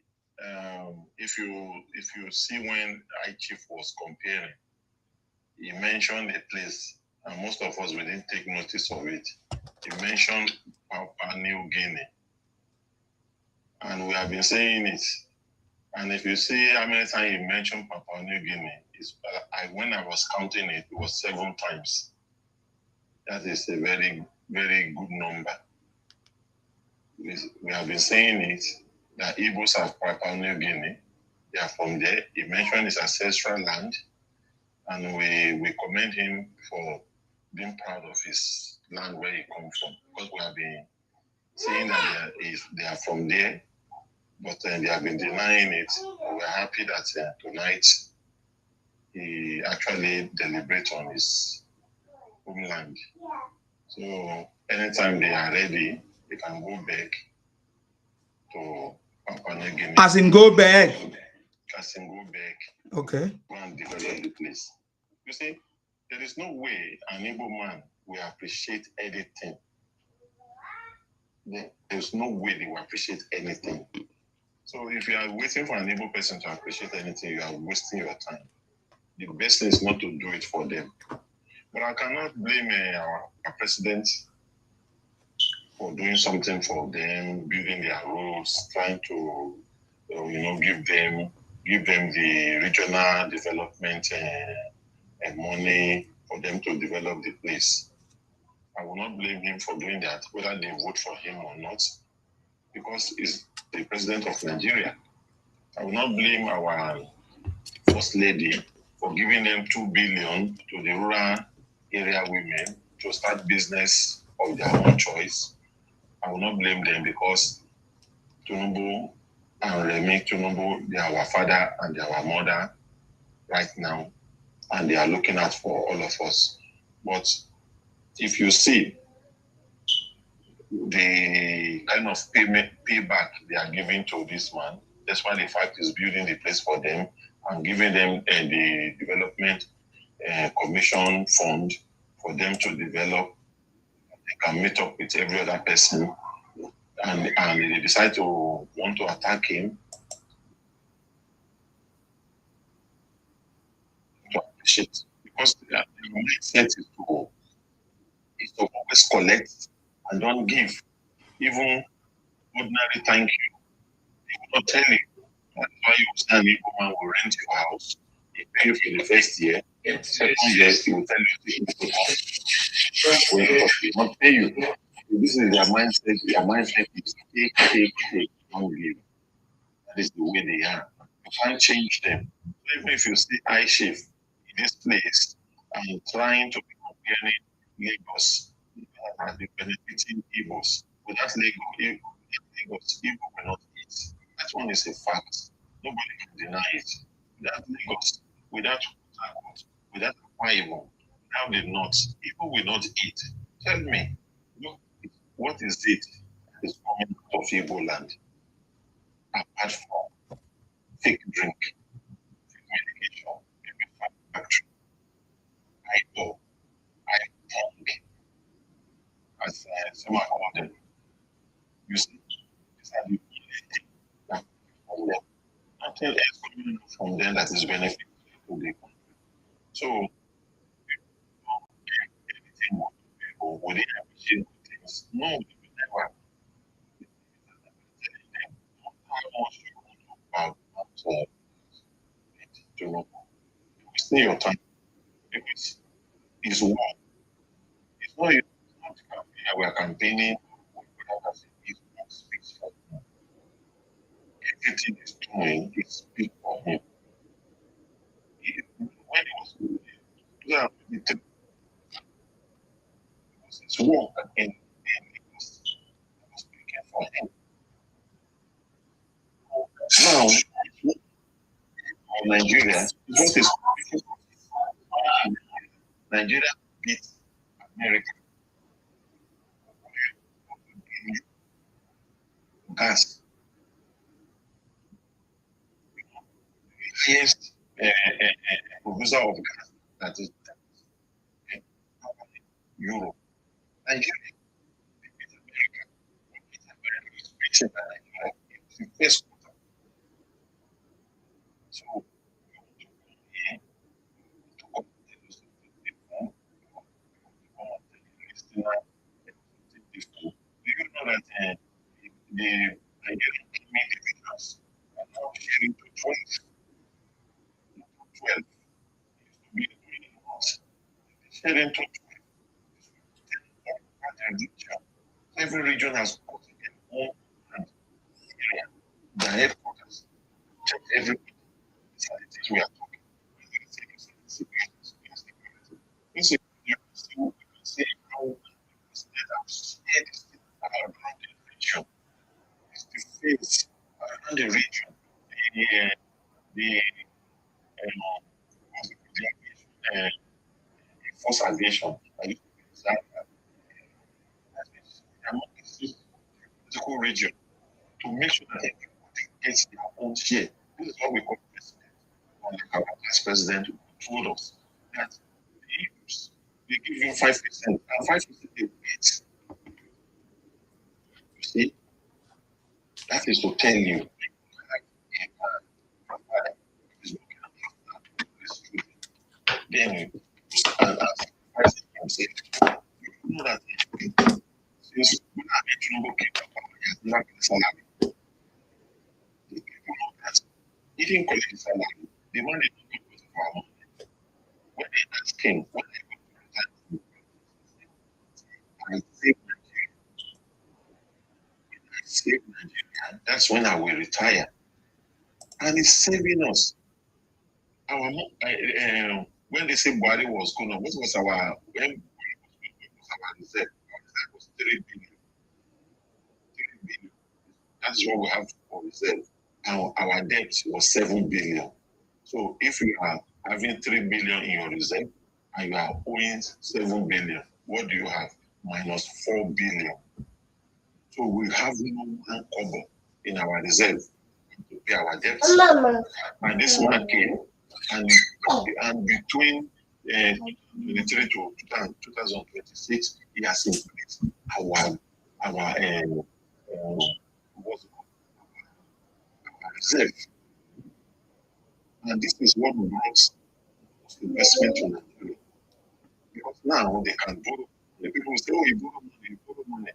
if you see when Chief was comparing, he mentioned a place, and most of us we didn't take notice of it. He mentioned Papua New Guinea, and we have been saying it. And if you see how many times he mentioned Papua New Guinea, when I was counting it, was 7 times. That is a very, very good number. we have been saying it, that Igbos are Papua New Guinea. They are from there. He mentioned his ancestral land, and we commend him for being proud of his land where he comes from, because we have been saying that they are from there, but they have been denying it. We're happy that tonight he actually deliberates on his homeland. So anytime they are ready, they can go back to Papua New Guinea. As in go back. As in go back. Okay. Go and develop the place. You see, there is no way an Igbo man will appreciate anything. There's no way they will appreciate anything. So if you are waiting for an Igbo person to appreciate anything, you are wasting your time. The best thing is not to do it for them. But I cannot blame our president for doing something for them, building their roads, trying to, give them the regional development and money for them to develop the place. I will not blame him for doing that, whether they vote for him or not, because he's the president of Nigeria. I will not blame our first lady for giving them 2 billion to the rural area women to start business of their own choice. I will not blame them, because Tinubu and Remi Tinubu, they are our father and they are our mother right now, and they are looking out for all of us. But if you see the kind of payback they are giving to this man, that's why the fact is building the place for them and giving them the development commission fund for them to develop. They can meet up with every other person, and they decide to want to attack him. To appreciate, because the mindset is to always collect and don't give. Even ordinary thank you, they will not tell you. That's why you stand in woman will rent your house. He pay you for the first year. Second year, he will tell you to he will not pay you. This is their mindset. Their mindset is take, don't give. That is the way they are. You can't change them. So even if you see I shift in this place and trying to be comparing Lagos and be benefiting Igbos, without Lagos, Igbo will not eat. That one is a fact. Nobody can deny it. Without Lagos, without without Akwa Ibom, without the North, people will not eat. Tell me, what is it that is coming out of Igbo land apart from fake drink, fake medication, fake factory, idol, tongue, as someone called them? You see, these are the only things that from them. Nothing else coming from them that is beneficial to the country. So, anything people within appreciate things. No, they will never. How much you want to about to wasting your time, because it's war. It's not campaign. We are campaigning. It's not speaks for him. Everything he's doing is speak for him. When he was 2023, it's war again. It was speaking for him. Now, Nigeria, what is Nigeria beats America? Gas. Highest producer of gas that is Europe. Nigeria beats America. America is beaten by Nigeria in the first quarter. So, do you know that the Nigerian individuals are now sharing to 12 sharing to 12. Every region has got their own the headquarters, check everybody. These are the things we are talking about. You can see how the president has shared this thing around the region. It's the face around the region. The force aviation. I used to be among this political region to make sure that everybody gets their own share. This is what we call president. Our vice president told us that they give you 5%, and 5% they wait. You see, that is to tell you, then as president himself, you know that since we are Tinubu came to power, he has never been salary. The people know that he didn't collect his salary. The money didn't go to our money. When they asked him, when they go to I save Nigeria, that's when I will retire. And he's saving us. When they say Buhari was going on, what was our reserve? Our reserve was 3 billion. 3 billion. That's what we have for reserve. Our debt was 7 billion. So if you are having 3 billion in your reserve and you are owing 7 billion, what do you have? Minus 4 billion. So we have no one cover in our reserve to pay our debts. And this one came, and between 2023 to 2026, he has increased our reserve. And this is what brings investment to Nigeria. Because now they can borrow. The people say, oh, you borrow money, you borrow money.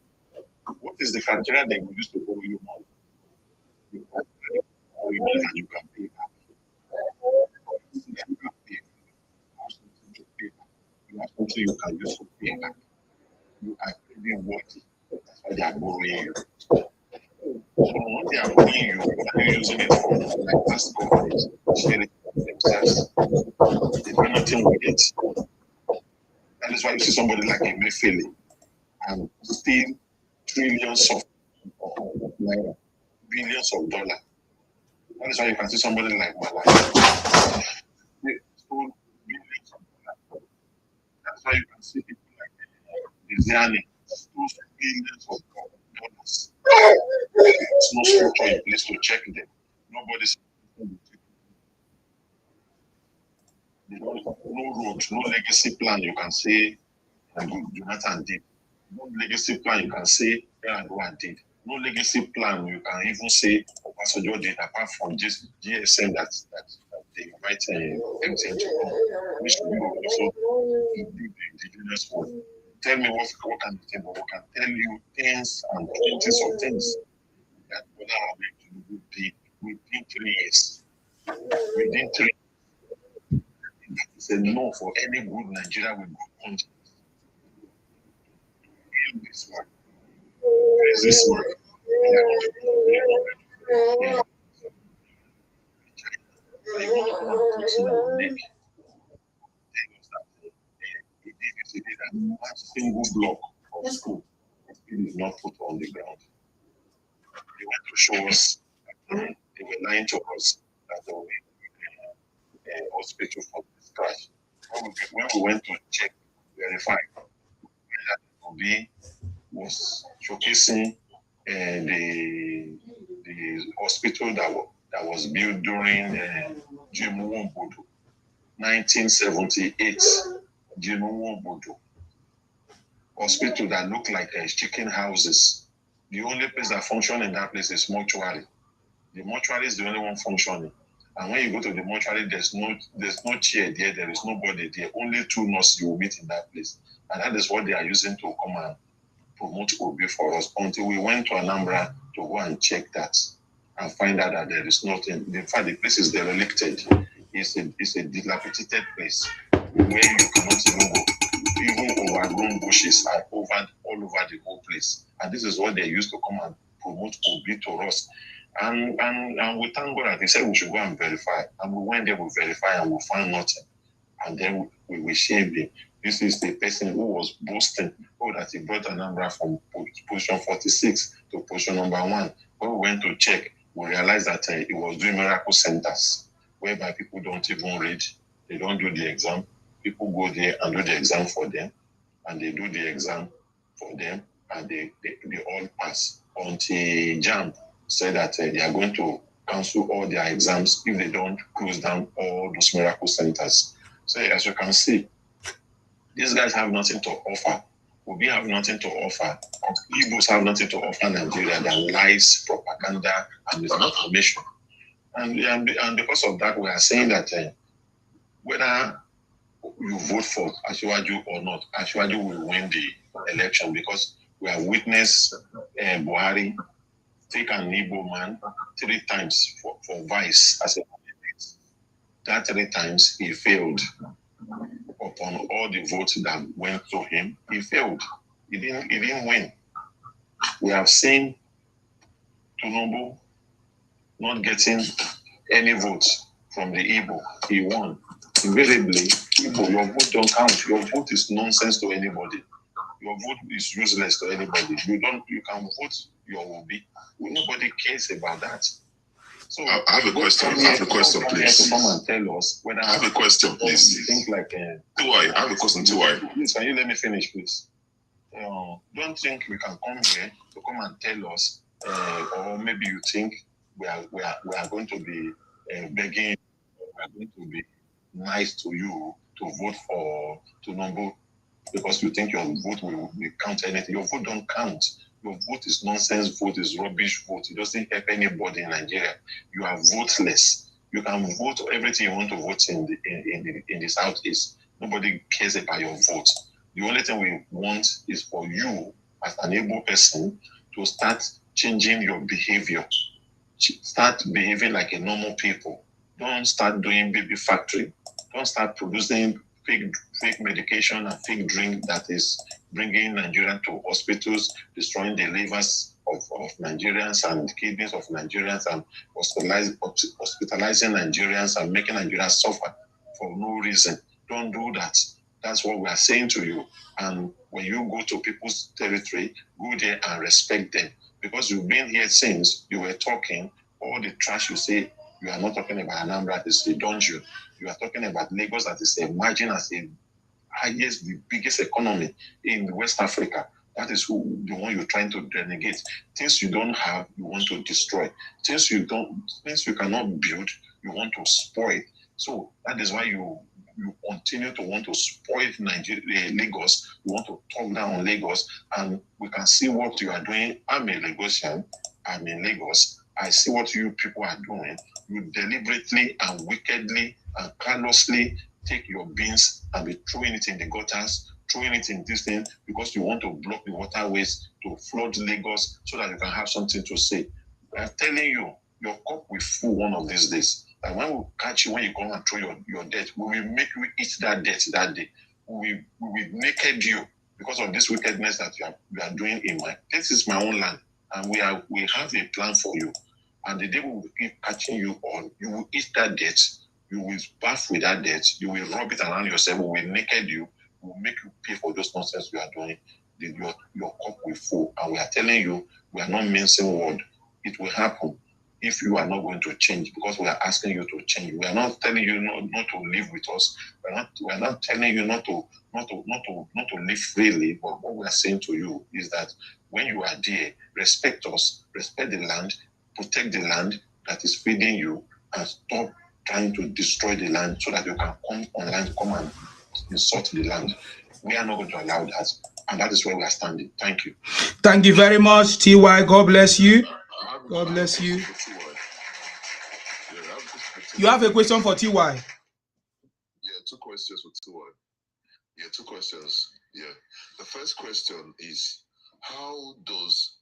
What is the criteria they will use to borrow you money? You can borrow money and you can pay back. You can pay back. You have something you can use to pay back. You are really worthy. That's why they are borrowing you. So when they are borrowing you, what are you using it for? Like past governments, share it themselves. They do nothing with it. That is why you see somebody like Emefiele and steal trillions of naira, billions of dollars. That is why you can see somebody like Malaya. They stole billions of dollars. That's why you can see people like Diziani stole billions of dollars. There's no structure in place to check them. Nobody's no road, no legacy plan you can say Jonathan did. No legacy plan you can say Yar'Adua did. No legacy plan you can even say Obasanjo did, apart from just GSM that they invite MTN to come, which should be also the indigenous one. Tell me what can you think, but we can tell you tens and twenties of things that we are going to do within 3 years. Within 3 years. It's a no for any good Nigeria with good conscience. This work. There is this work. They want to come and put in our neck. It is that one single block of school is not put on the ground. They want to show us that they were lying to us that there will be a hospital for this crash. When we went to check, verify, that Obi was showcasing the hospital that was built during Jim Nwombodo, 1978. Jim Nwombodo hospital that looked like chicken houses. The only place that functions in that place is mortuary. The mortuary is the only one functioning. And when you go to the mortuary, there's no chair there, there is nobody there. Only 2 nurses you will meet in that place. And that is what they are using to come and promote Obi for us, until we went to Anambra to go and check that and find out that there is nothing. In fact, the place is derelicted. It's a dilapidated place where you cannot even go. Even overgrown bushes are all over the whole place. And this is what they used to come and promote Obi to us. And we thank God that he said we should go and verify. And we went there, we verify, and we found nothing. And then we shamed him. This is the person who was boasting, that he brought a number from position 46 to position number 1. When we went to check, we realized that he was doing miracle centers, whereby people don't even read, they don't do the exam. People go there and do the exam for them, and they do the exam for them, and they all pass. Until JAMB said that they are going to cancel all their exams if they don't close down all those miracle centers. So as you can see, these guys have nothing to offer. We have nothing to offer. Igbos have nothing to offer Nigeria than lies, propaganda, and misinformation. And because of that, we are saying that whether you vote for Asiwaju or not, Asiwaju will win the election, because we have witnessed Buhari take an Igbo man 3 times for vice as a candidate. That 3 times he failed. Upon all the votes that went to him, he failed. He didn't win. We have seen Tinubu not getting any votes from the Igbo. He won. Invariably, Igbo, your vote don't count. Your vote is nonsense to anybody. Your vote is useless to anybody. You can vote your Obi. Nobody cares about that. So I have a question. Please. Come and tell us whether I have a question, please. Think like Tiwai. I have a question, Tiwai. Please, can you let me finish, please? Don't think we can come here to come and tell us, or maybe you think we are going to be begging, we are going to be nice to you to vote for Tinubu because you think your vote will count anything. Your vote don't count. Your vote is nonsense vote, is rubbish vote. It doesn't help anybody in Nigeria. You are voteless. You can vote everything you want to vote in the Southeast. Nobody cares about your vote. The only thing we want is for you, as an able person, to start changing your behavior. Start behaving like a normal people. Don't start doing baby factory. Don't start producing fake medication and fake drink that is bringing Nigerians to hospitals, destroying the livers of Nigerians and kidneys of Nigerians, and hospitalizing Nigerians and making Nigerians suffer for no reason. Don't do that. That's what we are saying to you. And when you go to people's territory, go there and respect them. Because you've been here since you were talking, all the trash you say, you are not talking about Anambra, that is a dungeon. You are talking about Lagos, that is emerging as the biggest economy in West Africa. That is the one you're trying to renegade. Things you don't have, you want to destroy. Things you cannot build, you want to spoil. So that is why you continue to want to spoil Nigeria, Lagos. You want to talk down on Lagos, and we can see what you are doing. I'm a Lagosian. I'm in Lagos. I see what you people are doing. You deliberately and wickedly and carelessly take your beans and be throwing it in the gutters, throwing it in this thing because you want to block the waterways to flood Lagos so that you can have something to say. I'm telling you, your cup will full one of these days. And when we catch you, when you come and throw your debt, we will make you eat that debt that day. We will naked you because of this wickedness that you are doing in my. This is my own land, and we have a plan for you. And the day we will keep catching you on, you will eat that debt. You will bath with that debt. You will rub it around yourself. We will naked you. We will make you pay for those nonsense you are doing. Your cup will full. And we are telling you, we are not mincing word. It will happen if you are not going to change, because we are asking you to change. We are not telling you not to live with us. We are not telling you not to live freely. But what we are saying to you is that when you are there, respect us, respect the land, protect the land that is feeding you, and stop trying to destroy the land so that you can come online, come and insult the land. We are not going to allow that. And that is where we are standing. Thank you. Thank you very much, TY. God bless you. God bless you. You have a question for TY? Yeah, 2 questions for TY. Yeah, 2 questions. Yeah. The first question is, how does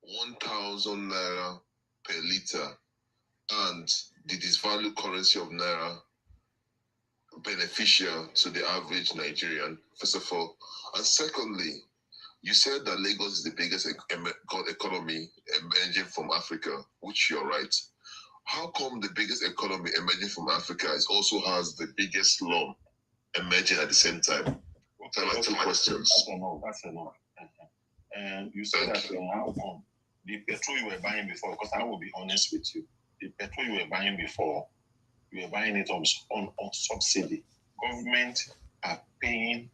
1,000 naira per liter and the disvalued currency of naira beneficial to the average Nigerian, first of all? And secondly, You said that Lagos is the biggest economy emerging from Africa, which you're right. How come the biggest economy emerging from Africa also has the biggest slum emerging at the same time? Okay, like two questions. That's enough. And you said that how come the petrol you were buying before, because I will be honest with you, the petrol you were buying before, you were buying it on subsidy. Government are paying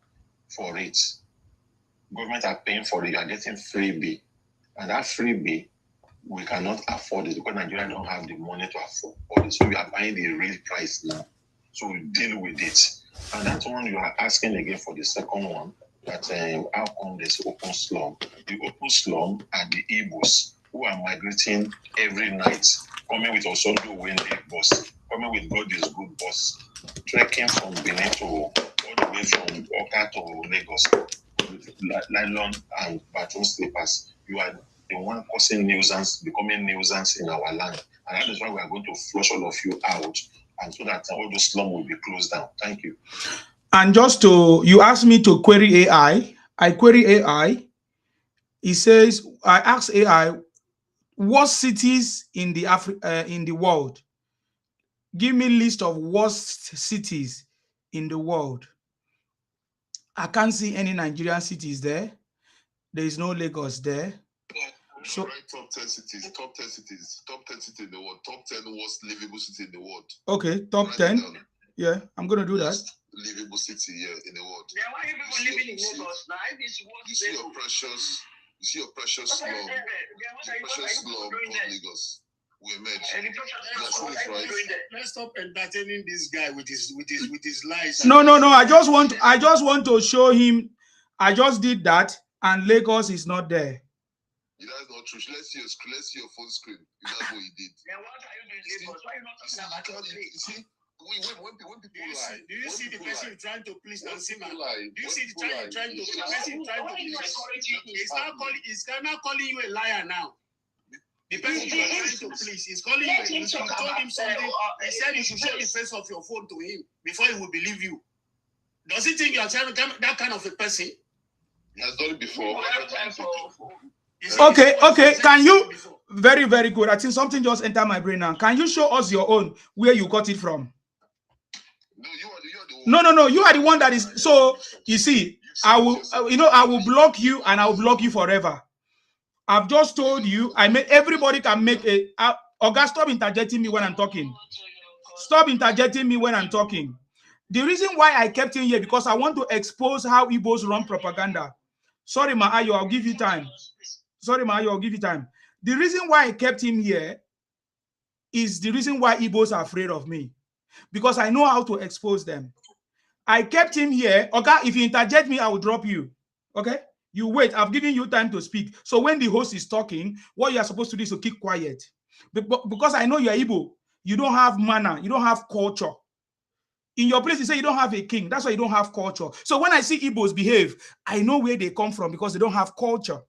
for it. Government are paying for it. You are getting freebie. And that freebie, we cannot afford it because Nigeria don't have the money to afford it. So we are buying the real price now. So we deal with it. And that one you are asking again for the second one, that how come there's open slum? The open slum are the Igbos who are migrating every night, coming with Osondo Wendy bus, coming with God is good bus, trekking from Benin to all the way from Oka to Lagos, with nylon and bathroom slippers. You are the one causing nuisance, becoming nuisance in our land. And that is why we are going to flush all of you out, and so that all those slums will be closed down. Thank you. And just to, you asked me to query AI. I query AI. It says, I asked AI, what cities in the world? Give me list of worst cities in the world. I can't see any Nigerian cities there. There is no Lagos there. So right, top 10 cities, top 10 cities, top 10 cities in the world, top 10 worst livable cities in the world. Okay, top 10. Yeah, I'm gonna do that. Livable city here in the world. Yeah, why are people living in Lagos now? You see your precious slum. Precious slum of Lagos. We emerge. Let's stop entertaining this guy with his lies. No. I just want to show him. I just did that, and Lagos is not there. That's not true. Let's see your phone screen. That's what he did. Then what are you doing in Lagos? Why are you not talking about your place? See, when people lie. Do you see the person trying to please Nansima? Do you see the person trying to please? He's now calling you a liar now. The person you are trying to please is calling you. You told him something. He said you should show the face of your phone to him before he will believe you. Does he think you are that kind of a person? He has done it before. Okay. Can you? Very, very good. I think something just entered my brain now. Can you show us your own, where you got it from? No, you are the one. No. You are the one that is. So you see, I will block you, and I will block you forever. I've just told you. Everybody can make a. Oga, stop interjecting me when I'm talking. Stop interjecting me when I'm talking. The reason why I kept him here because I want to expose how Igbos run propaganda. Sorry, Maayo, I'll give you time. The reason why I kept him here is the reason why Igbos are afraid of me. Because I know how to expose them. I kept him here. Okay, if you interject me, I will drop you. Okay? You wait. I've given you time to speak. So when the host is talking, what you are supposed to do is to keep quiet. Because I know you're Igbo. You don't have manner. You don't have culture. In your place, you say you don't have a king. That's why you don't have culture. So when I see Igbos behave, I know where they come from because they don't have culture.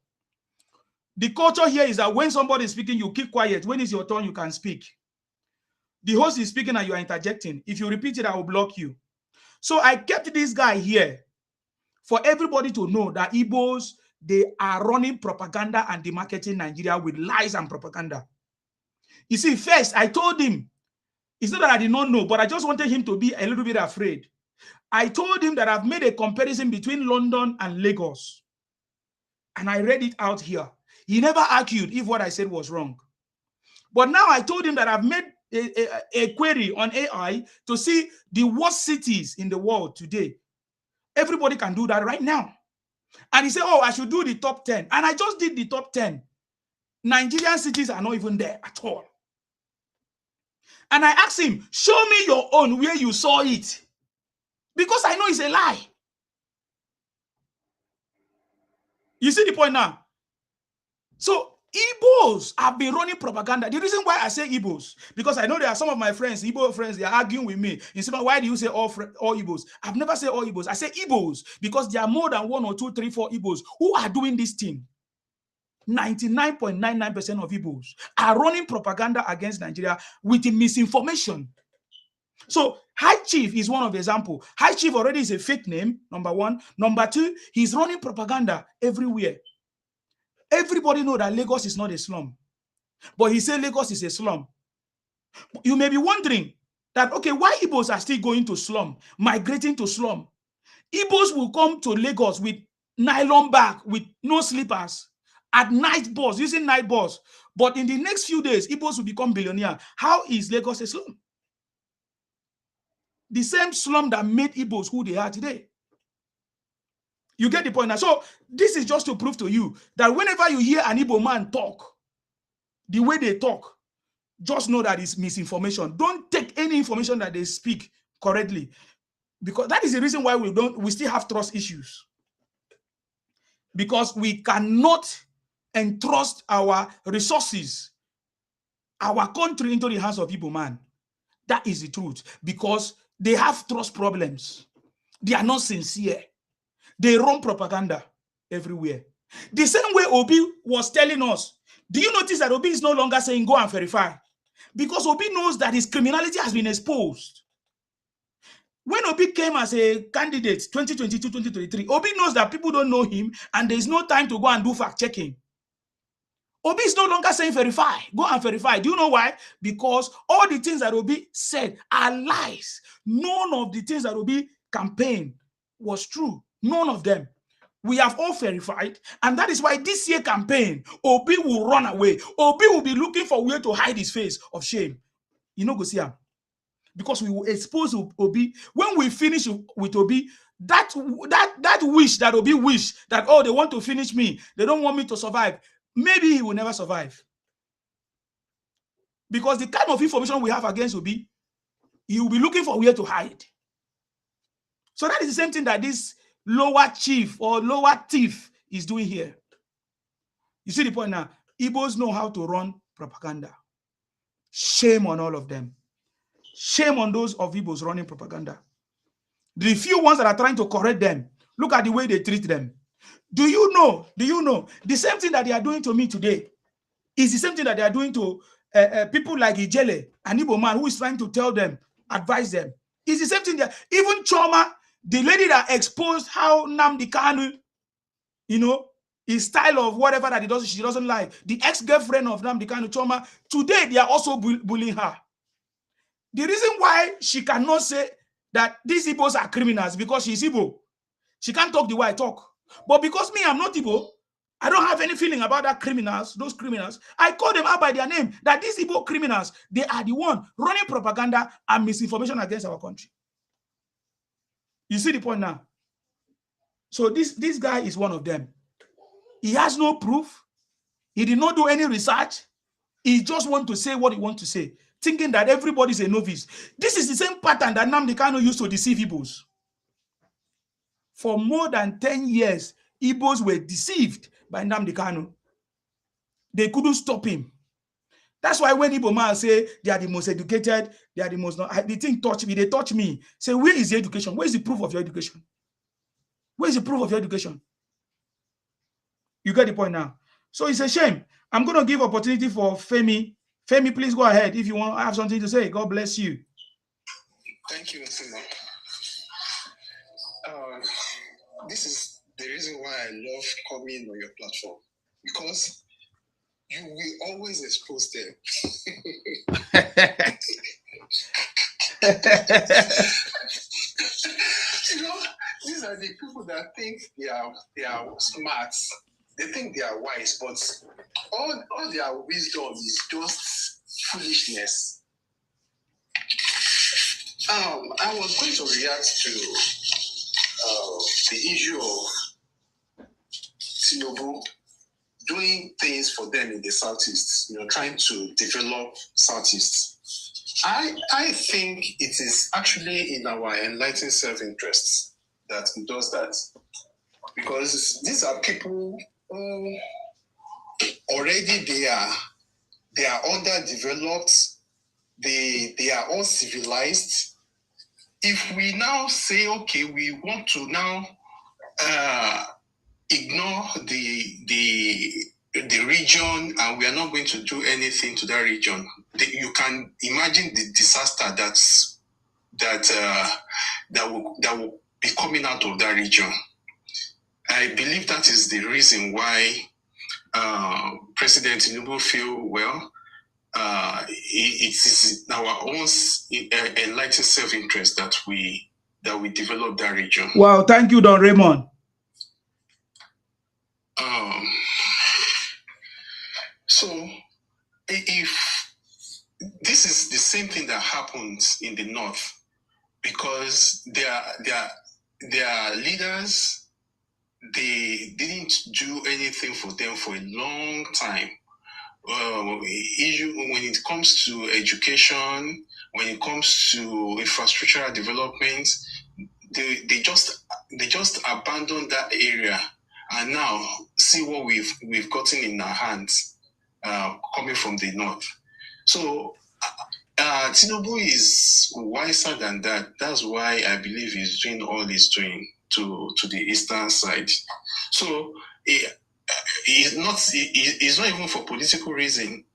The culture here is that when somebody is speaking, you keep quiet. When it's your turn, you can speak. The host is speaking and you are interjecting. If you repeat it, I will block you. So I kept this guy here for everybody to know that Igbos, they are running propaganda and demarketing Nigeria with lies and propaganda. You see, first, I told him, it's not that I did not know, but I just wanted him to be a little bit afraid. I told him that I've made a comparison between London and Lagos. And I read it out here. He never argued if what I said was wrong. But now I told him that I've made a query on AI to see the worst cities in the world today. Everybody can do that right now. And he said, oh, I should do the top 10. And I just did the top 10. Nigerian cities are not even there at all. And I asked him, show me your own where you saw it. Because I know it's a lie. You see the point now? So Igbos have been running propaganda. The reason why I say Igbos, because I know there are some of my friends, Igbo friends, they are arguing with me. In Simba, why do you say all Igbos? I've never said all Igbos. I say Igbos because there are more than 1 or 2, 3, 4 Igbos who are doing this thing. 99.99% of Igbos are running propaganda against Nigeria with misinformation. So High Chief is one of the example. High Chief already is a fake name, number one. Number two, he's running propaganda everywhere. Everybody know that Lagos is not a slum. But he said Lagos is a slum. You may be wondering that, okay, why Igbos are still going to slum, migrating to slum? Igbos will come to Lagos with nylon bag, with no slippers, at night bus, using night bus. But in the next few days, Igbos will become billionaire. How is Lagos a slum? The same slum that made Igbos who they are today. You get the point now. So this is just to prove to you that whenever you hear an Igbo man talk, the way they talk, just know that it's misinformation. Don't take any information that they speak correctly, because that is the reason why we still have trust issues, because we cannot entrust our resources, our country, into the hands of Igbo man. That is the truth, because they have trust problems. They are not sincere. They run propaganda everywhere. The same way Obi was telling us. Do you notice that Obi is no longer saying go and verify? Because Obi knows that his criminality has been exposed. When Obi came as a candidate 2022-2023, Obi knows that people don't know him and there is no time to go and do fact-checking. Obi is no longer saying verify, go and verify. Do you know why? Because all the things that Obi said are lies. None of the things that Obi campaigned was true. None of them. We have all verified, and that is why this year campaign, Obi will run away. Obi will be looking for a way to hide his face of shame. You know, go see him. Because we will expose Obi. When we finish with Obi, that wish that Obi wish that, oh, they want to finish me, they don't want me to survive, maybe he will never survive. Because the kind of information we have against Obi, he will be looking for a way to hide. So that is the same thing that this lower chief or lower thief is doing here. You see the point now? Igbos know how to run propaganda. Shame on all of them. Shame on those of Igbos running propaganda. The few ones that are trying to correct them, look at the way they treat them. Do you know the same thing that they are doing to me today is the same thing that they are doing to people like Ijele, an Igbo man who is trying to tell them, advise them. It's the same thing that even Choma, the lady that exposed how Nnamdi Kanu, his style of whatever that she doesn't like, the ex-girlfriend of Nnamdi Kanu, Choma, today they are also bullying her. The reason why she cannot say that these Igbos are criminals because she's Igbo. She can't talk the way I talk. But because me, I'm not Igbo, I don't have any feeling about those criminals. I call them out by their name, that these Igbo criminals, they are the one running propaganda and misinformation against our country. You see the point now? So this guy is one of them. He has no proof. He did not do any research. He just wants to say what he wants to say, thinking that everybody's a novice. This is the same pattern that Nnamdi Kanu used to deceive Igbos. For more than 10 years, Igbos were deceived by Nnamdi Kanu. They couldn't stop him. That's why when Igbo man say they are the most educated, they are the most, the thing touch me, they touch me. Say, where is the education? Where is the proof of your education? Where is the proof of your education? You get the point now. So it's a shame. I'm going to give opportunity for Femi. Femi, please go ahead if you want to have something to say. God bless you. Thank you, Nsima. This is the reason why I love coming on your platform, because you will always expose them. These are the people that think they are smart. They think they are wise, but all their wisdom is just foolishness. I was going to react to the issue of Tinubu doing things for them in the Southeast, trying to develop Southeast. I think it is actually in our enlightened self-interest that he does that, because these are people who already they are underdeveloped, they are uncivilized. If we now say, okay, we want to now ignore the region and we are not going to do anything to that region, you can imagine the disaster that will be coming out of that region. I believe that is the reason why President Tinubu feel well. It is our own enlightened self-interest that we develop that region. Wow, thank you, Don Raymond. So if this is the same thing that happens in the north, because their leaders, they didn't do anything for them for a long time. When it comes to education, when it comes to infrastructural development, they just abandoned that area, and now see what we've gotten in our hands coming from the north. So Tinubu is wiser than that. That's why I believe he's doing all he's doing to the eastern side. So it's not even for political reason,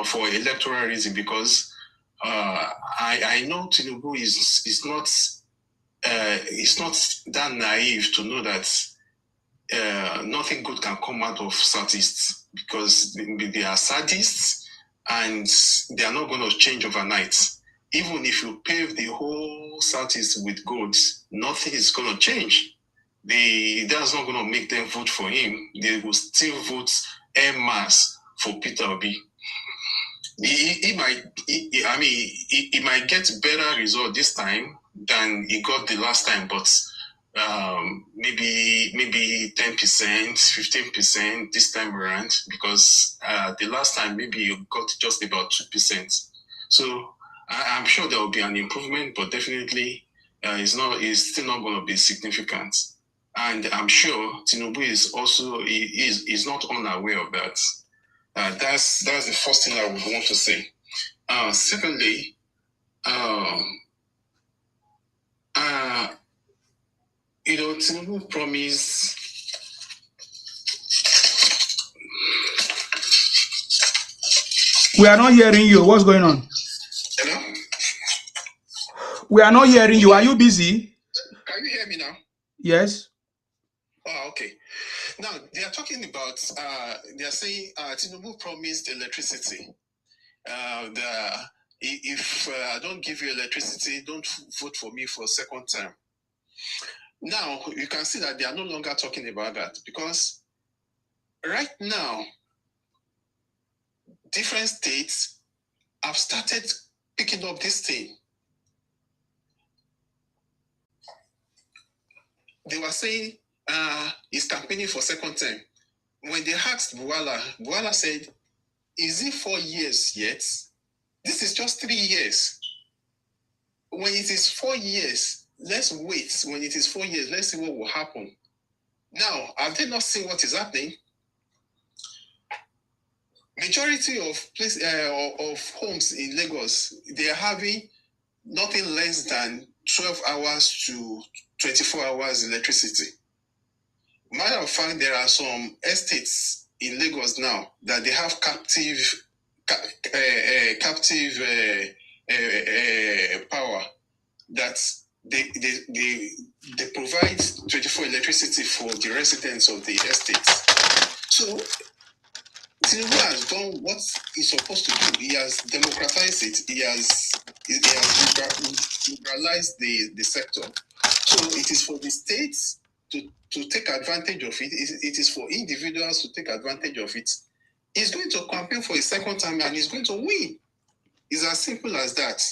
for electoral reason, because I know Tinubu is not that naive to know that nothing good can come out of Southeast, because they are sadists and they are not going to change overnight. Even if you pave the whole Southeast with gold, nothing is going to change. That's not going to make them vote for him. They will still vote en masse for Peter Obi. He might get better result this time than he got the last time, but maybe 10%, 15% this time around, because the last time maybe you got just about 2%. So I'm sure there will be an improvement, but definitely it's still not going to be significant. And I'm sure Tinubu is not unaware of that. That's the first thing I would want to say. Secondly, Tinubu promised. We are not hearing you. What's going on? Hello? We are not hearing you. Are you busy? Can you hear me now? Yes. Oh, okay. Now, they are talking about, they are saying Tinubu promised electricity. If I don't give you electricity, don't vote for me for a second term. Now, you can see that they are no longer talking about that, because right now, different states have started picking up this thing. They were saying he's campaigning for second term. When they asked Buala said, is it 4 years yet? This is just 3 years. When it is 4 years, let's wait. When it is 4 years, let's see what will happen. Now, have they not seen what is happening? Majority of homes in Lagos, they are having nothing less than 12 hours to 24 hours electricity. Matter of fact, there are some estates in Lagos now that they have captive power, that they provide 24 electricity for the residents of the estates. So Tinubu has done what he's supposed to do. He has democratized it. He has liberalized the sector. So it is for the states to take advantage of it. It is for individuals to take advantage of it. He's going to campaign for a second time and he's going to win. It's as simple as that.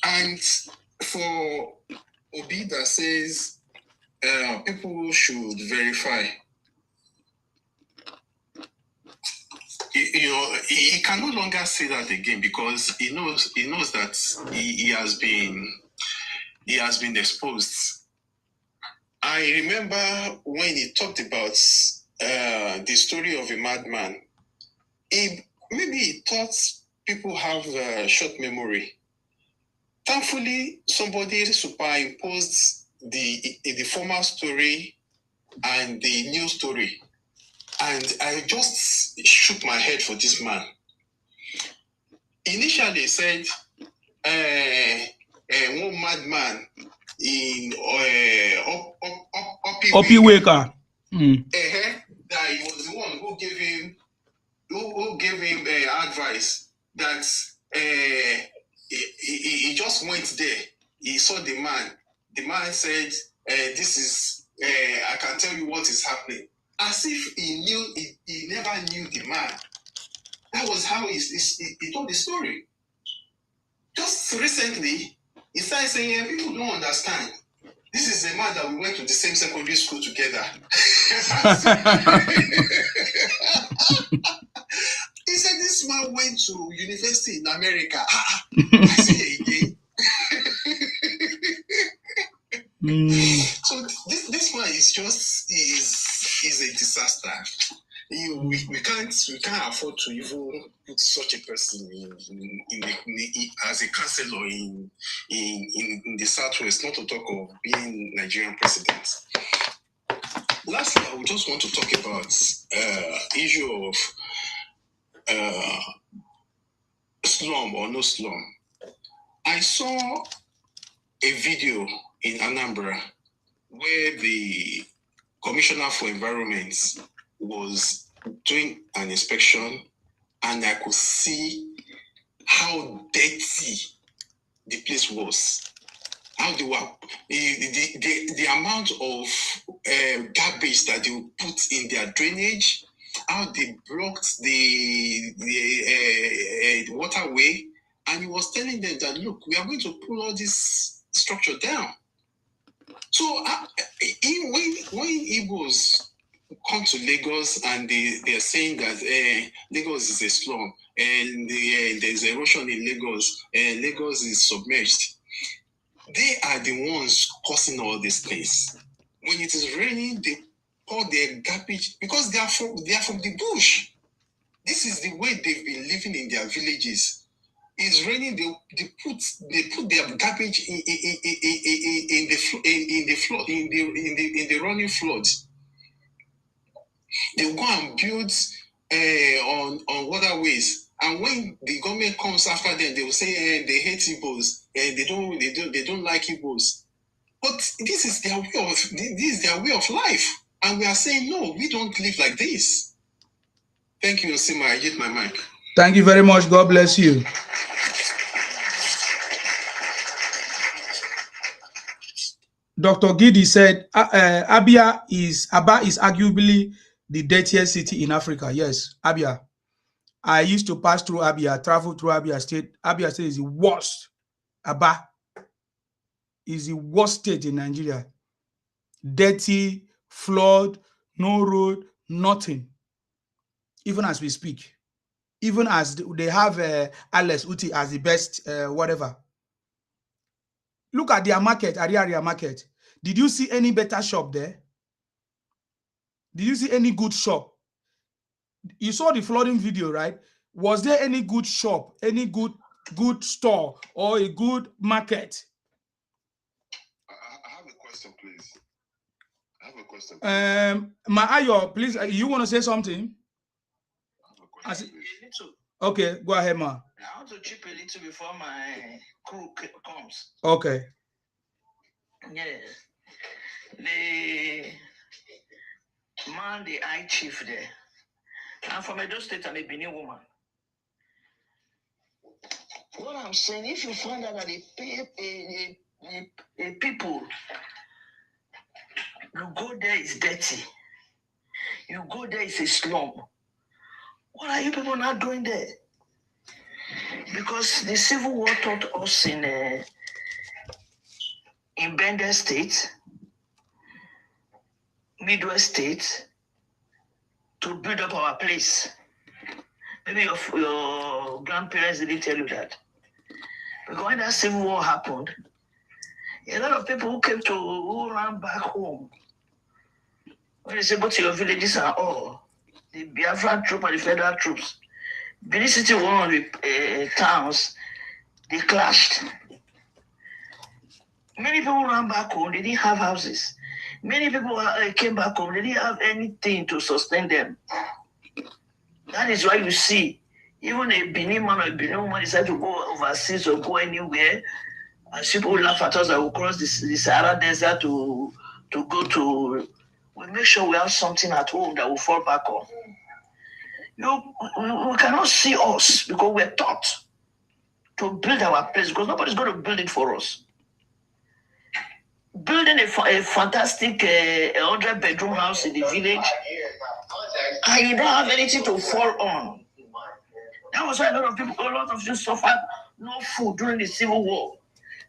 And for Obi that says people should verify, he can no longer say that again, because he knows that he has been exposed. I remember when he talked about the story of a madman. Maybe he thought people have a short memory. Thankfully, somebody superimposed the former story and the new story. And I just shook my head for this man. initially said one madman in Opi Waker. That he was the one who gave him advice that he just went there. He saw the man. The man said, "This is I can tell you what is happening." As if he knew, he never knew the man. That was how he told the story. Just recently, he started saying, people don't understand. This is the man that we went to the same secondary school together. He said, this man went to university in America. I say again. So this one is just is a disaster. We can't afford to even put such a person as a counselor in the Southwest, not to talk of being Nigerian president. Lastly, I would just want to talk about issue of slum or no slum. I saw a video in Anambra where the Commissioner for Environment was doing an inspection, and I could see how dirty the place was. How they were the amount of garbage that they would put in their drainage, how they blocked the waterway, and he was telling them that, look, we are going to pull all this structure down. So when Igbos come to Lagos and they are saying that Lagos is a slum and there's erosion in Lagos and Lagos is submerged, they are the ones causing all these things. When it is raining, they pour their garbage because they are from the bush. This is the way they've been living in their villages. It's raining, they put their garbage in the running floods. They'll go and build on waterways, and when the government comes after them, they will say they hate Igbos, they don't like Igbos. But this is their way of life, and we are saying no, we don't live like this. Thank you, Osima. I hit my mic. Thank you very much. God bless you. Dr. Gidi said, Abia is arguably the dirtiest city in Africa. Yes, Abia. I used to pass through Abia, travel through Abia State. Abia State is the worst. Aba is the worst state in Nigeria. Dirty, flood, no road, nothing. Even as we speak. Even as they have Alex Uti as the best whatever. Look at their market, Ariaria market. Did you see any better shop there? Did you see any good shop? You saw the flooding video, right? Was there any good shop, any good store, or a good market? I have a question, please. Maayo, please, you want to say something? I have a question, Okay, go ahead, Ma. I want to chip a little before my crew comes. Okay. Yes. The man, the high chief there. I'm from Edo State, I'm a Benin woman. What I'm saying, if you find out that the people, you go there, it's dirty. You go there, it's a slum. What are you people not doing there? Because the Civil War taught us in Bender State, Midwest State, to build up our place. Maybe your grandparents didn't tell you that. Because when that Civil War happened, a lot of people who ran back home, when they say go to your villages and all, the Biafran troop and the federal troops, Benin City, one of the towns, they clashed. Many people ran back home, they didn't have houses. Many people came back home, they didn't have anything to sustain them. That is why you see Even a Benin man or a Benin woman decide to go overseas or go anywhere, and people will laugh at us that will cross the Sahara Desert to go to. We make sure we have something at home that will fall back on. We cannot see us because we're taught to build our place because nobody's going to build it for us. Building a fantastic 100-bedroom house in the village, and you don't have anything to fall on. That was why a lot of you suffered no food during the Civil War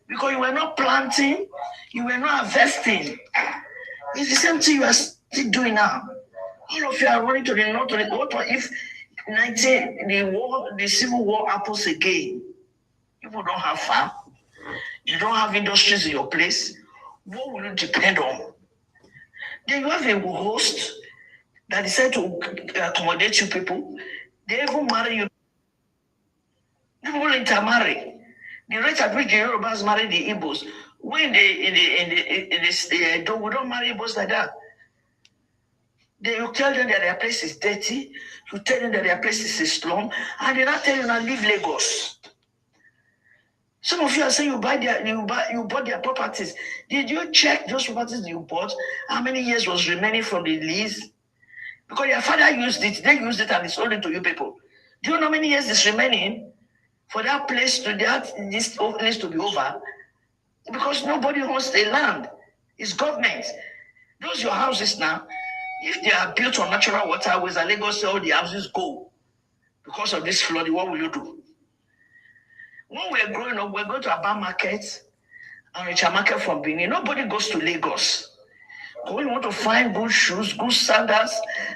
because you were not planting, you were not harvesting. It's the same thing you are still doing now. All of you are running to the north. What if the Civil War happens again? People don't have farm. You don't have industries in your place. What will you depend on? Then you have a host that decide to accommodate you people. They even marry you. People intermarry. The rate at which the Yorubas marry the Igbos, when we don't marry Igbos like that. You tell them that their place is dirty. You tell them that their place is a slum, and they not tell you now leave Lagos. Some of you are saying you bought their properties. Did you check those properties you bought? How many years was remaining from the lease? Because your father used it, they used it and sold it to you people. Do you know how many years is remaining for that place this place to be over? Because nobody owns the land. It's government. Those your houses now, if they are built on natural waterways and Lagos say all the houses go because of this flooding, what will you do? When we're growing up, we're going to Aba Market and Richa Market from Benin. Nobody goes to Lagos. When we want to find good shoes, good sandals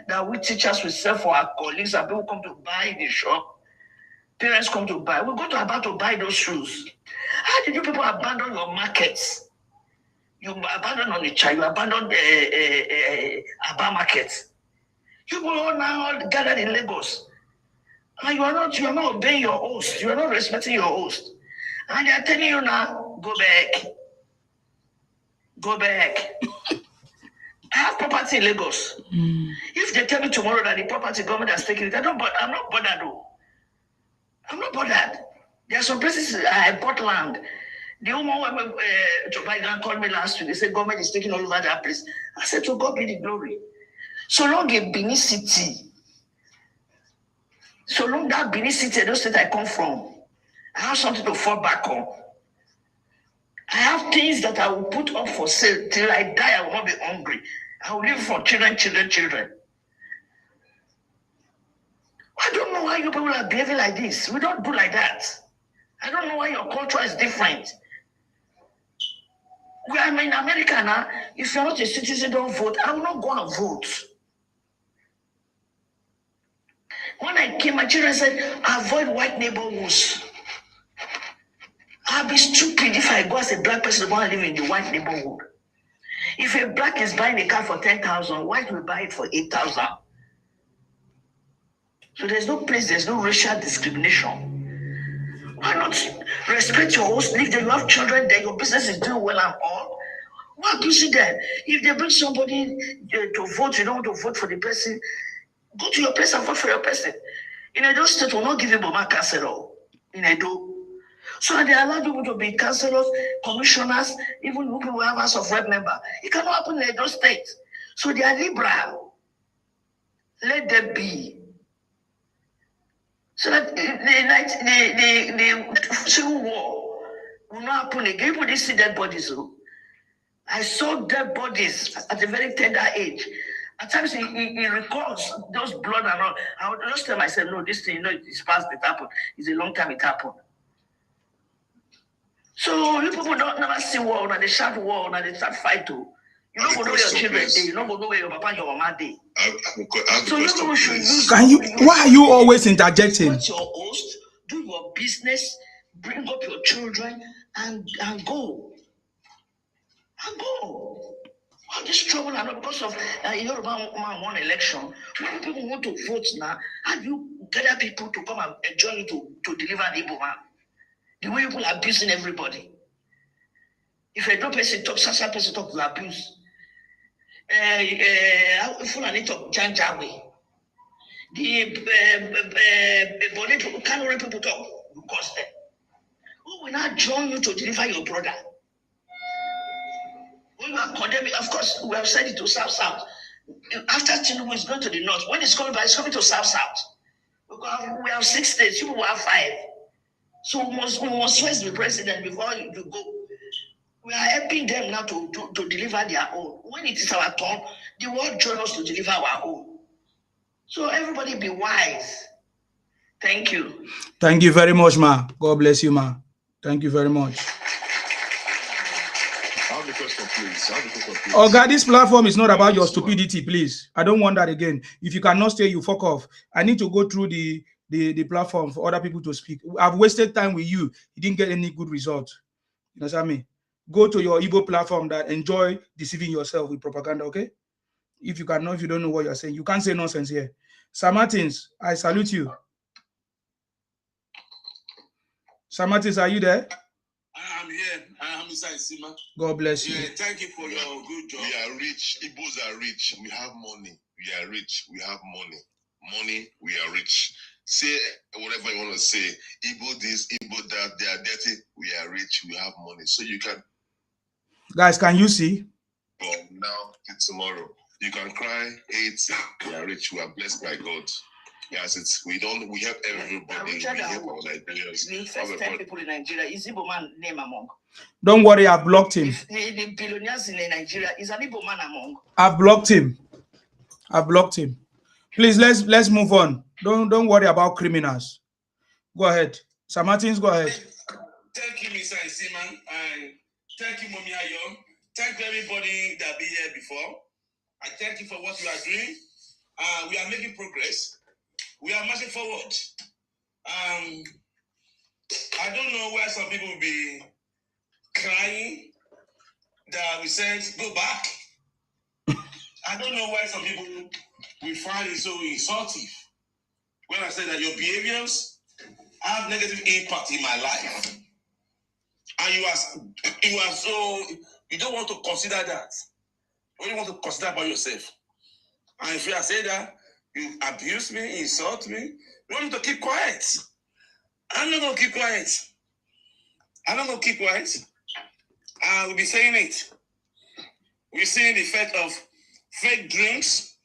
that we teachers will sell for our colleagues and people come to buy in the shop, parents come to buy. We go to Aba to buy those shoes. How did you people abandon your markets? You abandon Onitsha, you abandon Aba Market. You people all now gathered in Lagos. And you are not obeying your host. You are not respecting your host. And they are telling you now, go back. Go back. I have property in Lagos. If they tell me tomorrow that the property government has taken it, I'm not bothered though. I'm not bothered. There are some places I bought land. The woman to buy land called me last week. They said government is taking all over that place. I said, to God be the glory. So long a Benin City, so long that Benin City, those state I come from, I have something to fall back on. I have things that I will put up for sale till I die. I will not be hungry. I will live for children. I don't know why you people are behaving like this. We don't do like that. I don't know why your culture is different. We are in America now. If you're not a citizen, don't vote. I will not go and vote. When I came, my children said, avoid white neighborhoods. I'll be stupid if I go as a black person to go and live in the white neighborhood. If a black is buying a car for 10,000, white will buy it for 8,000. So there's no place, there's no racial discrimination. Why not respect your host? If you have children, then your business is doing well and all. Why abusing them? If they bring somebody to vote, you don't want to vote for the person, go to your place and vote for your person. In Edo State, will not give you Boma councillor. In Edo. So they allow people to be councillors, commissioners, even people who have House of Rep member. It cannot happen in Edo State. So they are liberal. Let them be. So that the Civil War will not happen again. People didn't see dead bodies. I saw dead bodies at a very tender age. At times he records those blood and all. I would just tell myself, no, this thing, it's past, it happened. It's a long time it happened. So you people don't never see war, and they shout war, and they start fight too. You don't know where your children day, you don't know where your papa and your mama day. So you people should use. Why are you always interjecting? Respect your host, do your business, bring up your children, and go. And go. All this trouble and all because of Yoruba man won election. When people want to vote now, how do you gather people to come and join you to deliver an Igbo man? The way people are abusing everybody. If a person talk, some person talk, you abuse. Fulani talk Janjawe. The Bonnet people, Canary people talk because who will not join you to deliver your brother? When you are condemning, of course, we have said it to South. After Tinubu is going to the north, when it's coming back, it's coming to South. We have 6 states, you will have 5. So we must first be president before you go. We are helping them now to deliver their own. When it is our turn, the world join us to deliver our own. So everybody be wise. Thank you. Thank you very much, ma. God bless you, ma. Thank you very much. Oh God, this platform is not about your stupidity, please. I don't want that again. If you cannot stay, you fuck off. I need to go through the platform for other people to speak. I've wasted time with you. You didn't get any good result. You understand me? Go to your Igbo platform that enjoy deceiving yourself with propaganda, okay? If you don't know what you're saying, you can't say nonsense here. Sir Martins, I salute you. Sir Martins, are you there? I am here. I am Mr. Isima. God bless you. Yeah, thank you for your good job. We are rich. Igbos are rich. We have money. We are rich. We have money. Money, we are rich. Say whatever you want to say. Igbo this, Igbo that. They are dirty. We are rich. We have money. So you can. Guys, can you see? From now to tomorrow. You can cry, hate. We are rich. We are blessed by God. Yes, we help everybody. We help our Nigerians. The first 10 people in Nigeria is Igbo man name among. Don't worry, I've blocked him. The billionaires in Nigeria is an Igbo man among. I've blocked him. Please, let's move on. Don't worry about criminals. Go ahead. Sir Martins, go ahead. Thank you, Mr. Isiman, and thank you, Momi Ayo. Thank everybody that been here before. I thank you for what you are doing. We are making progress. We are marching forward. I don't know why some people will be crying that we said go back. I don't know why some people will find it so insulting when I say that your behaviors have negative impact in my life, and you don't want to consider that. What do you want to consider about yourself? And if you are saying that you abuse me, insult me, you want me to keep quiet. I'm not going to keep quiet. I will be saying it. We're seeing the effect of fake drinks,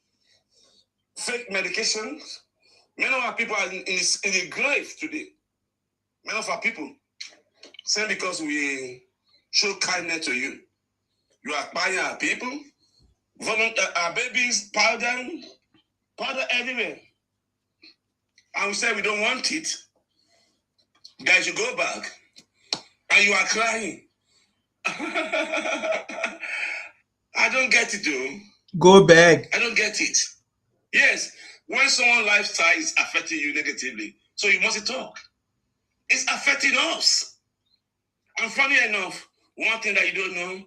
fake medications. Many of our people are in the grave today. Many of our people, saying because we show kindness to you. You are buying our people, our babies, powder everywhere. And we say we don't want it. Guys, you go back and you are crying. I don't get it, though. Go back. I don't get it. Yes, when someone's lifestyle is affecting you negatively, so you must talk. It's affecting us. And funny enough, one thing that you don't know,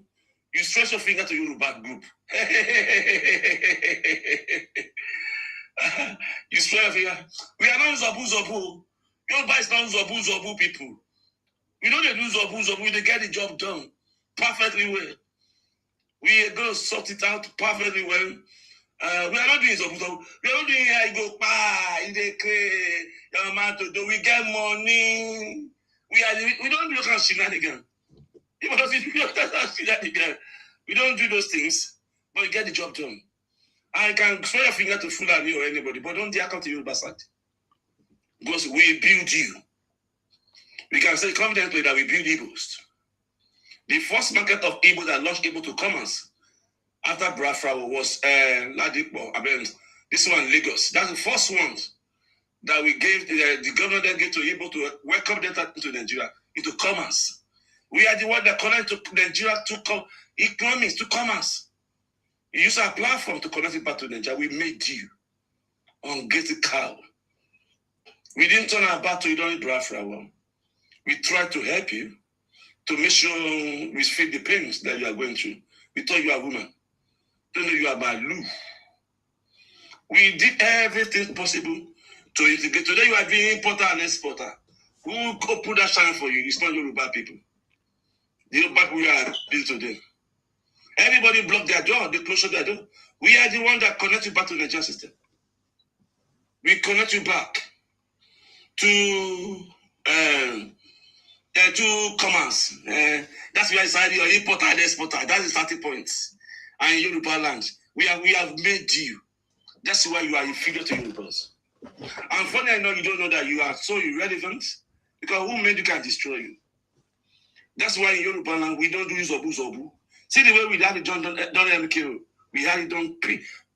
you stretch your finger to Yoruba group. You stretch your finger. We are not Zobu. Yoruba is not Zobu people. We don't do Zobu. They get the job done perfectly well. We are going to sort it out perfectly well. We are not doing Zobu. We are not doing I go we get money. We don't do that shenanigans. We don't do those things, but we get the job done. I can throw your finger to Fulani or anybody, but don't dare come to Yoruba side. Because we build you. We can say confidently that we build Igbos. The first market of Igbo that launched Igbo to commerce after Biafra was Ladipo. This one, Lagos. That's the first one that we gave, the governor then gave to Igbo to welcome them into Nigeria, into commerce. We are the one that connect to Nigeria to economics, to commerce. You use our platform to connect it back to Nigeria. We made you on Get a Cow. We didn't turn our back to you during Biafra one. We tried to help you to make sure we feel the pains that you are going through. We thought you are a woman. Don't know you are Balu. We did everything possible to integrate. Today you are doing importer and exporter. Who will go put that shine for you? It's not Yoruba people. The Yoruba people we are built today. Everybody block their door. They close their door. We are the one that connect you back to the Nigerian system. we connect you back to two commands. That's where I decided your importer and exporter. That's the starting point. And in Yoruba land, we have made you. That's why you are inferior to Yorubas. And funny enough, you don't know that you are so irrelevant because who made you can destroy you. That's why in Yoruba land, we don't do zobu. See the way we had it done MKO. We had it done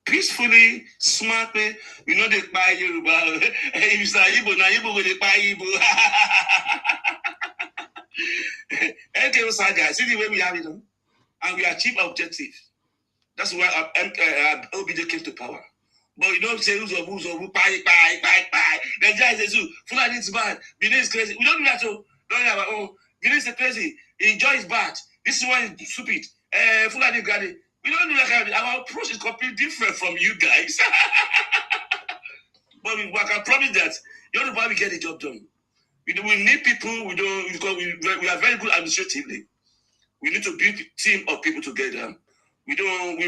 peacefully, smartly. We know they buy Yoruba. If you say Igbo, now Igbo will buy Igbo. MKO saga. See the way we have it done. And we achieve objective. That's why OBJ came to power. But you don't say who's pie. The guy says, Fulani is bad. Benin is crazy. We don't do that too. Don't have our own. Benin is crazy. Enjoy is bad. This one is stupid. Fulani Granny. We don't do that kind of thing. Our approach is completely different from you guys. But I can promise that Yoruba will get the job done. We need people. We are very good administratively. We need to build a team of people together. We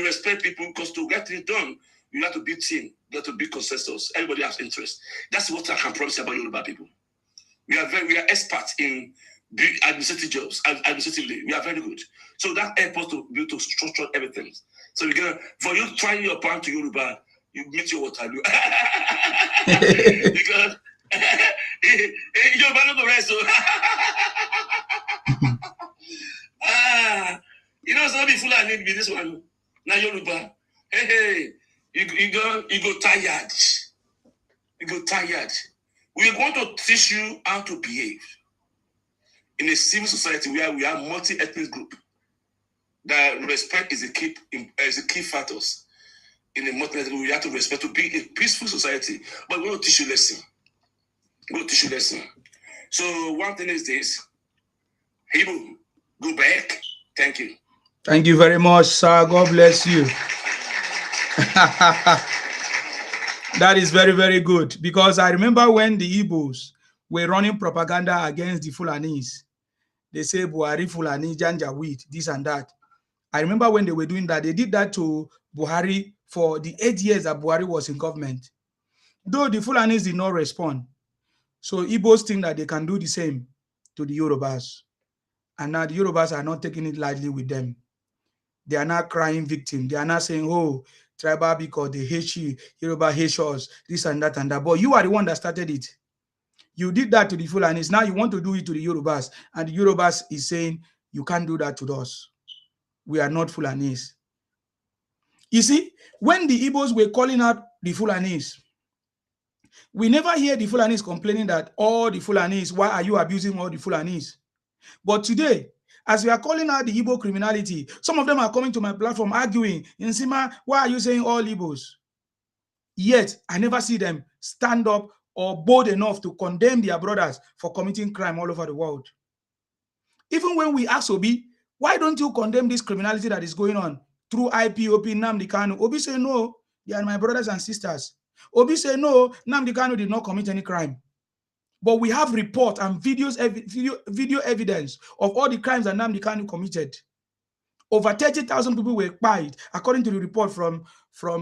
respect people because to get things done, you have to build team. You have to build consensus. Everybody has interest. That's what I can promise about Yoruba people. We are experts in administrative jobs. Administratively, we are very good. So that helps us to build to structure everything. So for you trying your plan to Yoruba, you meet your Waterloo. Because Yoruba no go rest. You know, some people I need to be this one. Now Yoruba, you go tired. You go tired. We are going to teach you how to behave in a civil society where we are multi-ethnic group. That respect is a key factors in a multi-ethnic group. We have to respect to be a peaceful society. But we will teach you lesson. So one thing is this: Hebrew, go back. Thank you. Thank you very much, sir. God bless you. That is very, very good. Because I remember when the Igbos were running propaganda against the Fulanis. They say Buhari, Fulani, Janjaweed, this and that. I remember when they were doing that. They did that to Buhari for the 8 years that Buhari was in government. Though the Fulanis did not respond. So Igbos think that they can do the same to the Yorubas. And now the Yorubas are not taking it lightly with them. They are not crying victim. They are not saying, oh, tribal because they hate you, Yoruba hate us, this and that and that. But you are the one that started it. You did that to the Fulanis. Now you want to do it to the Yorubas. And the Yorubas is saying, you can't do that to us. We are not Fulanis. You see, when the Igbos were calling out the Fulanis, we never hear the Fulanis complaining that all the Fulanis, why are you abusing all the Fulanis? But today, as we are calling out the Igbo criminality, some of them are coming to my platform arguing, Nsima, why are you saying all Igbos? Yet, I never see them stand up or bold enough to condemn their brothers for committing crime all over the world. Even when we ask Obi, why don't you condemn this criminality that is going on through IPOP, Nnamdi Kanu? Obi say, no, they are my brothers and sisters. Obi say, no, Nnamdi Kanu did not commit any crime. But we have report and video evidence of all the crimes that Nnamdi Kanu committed. Over 30,000 people were killed, according to the report from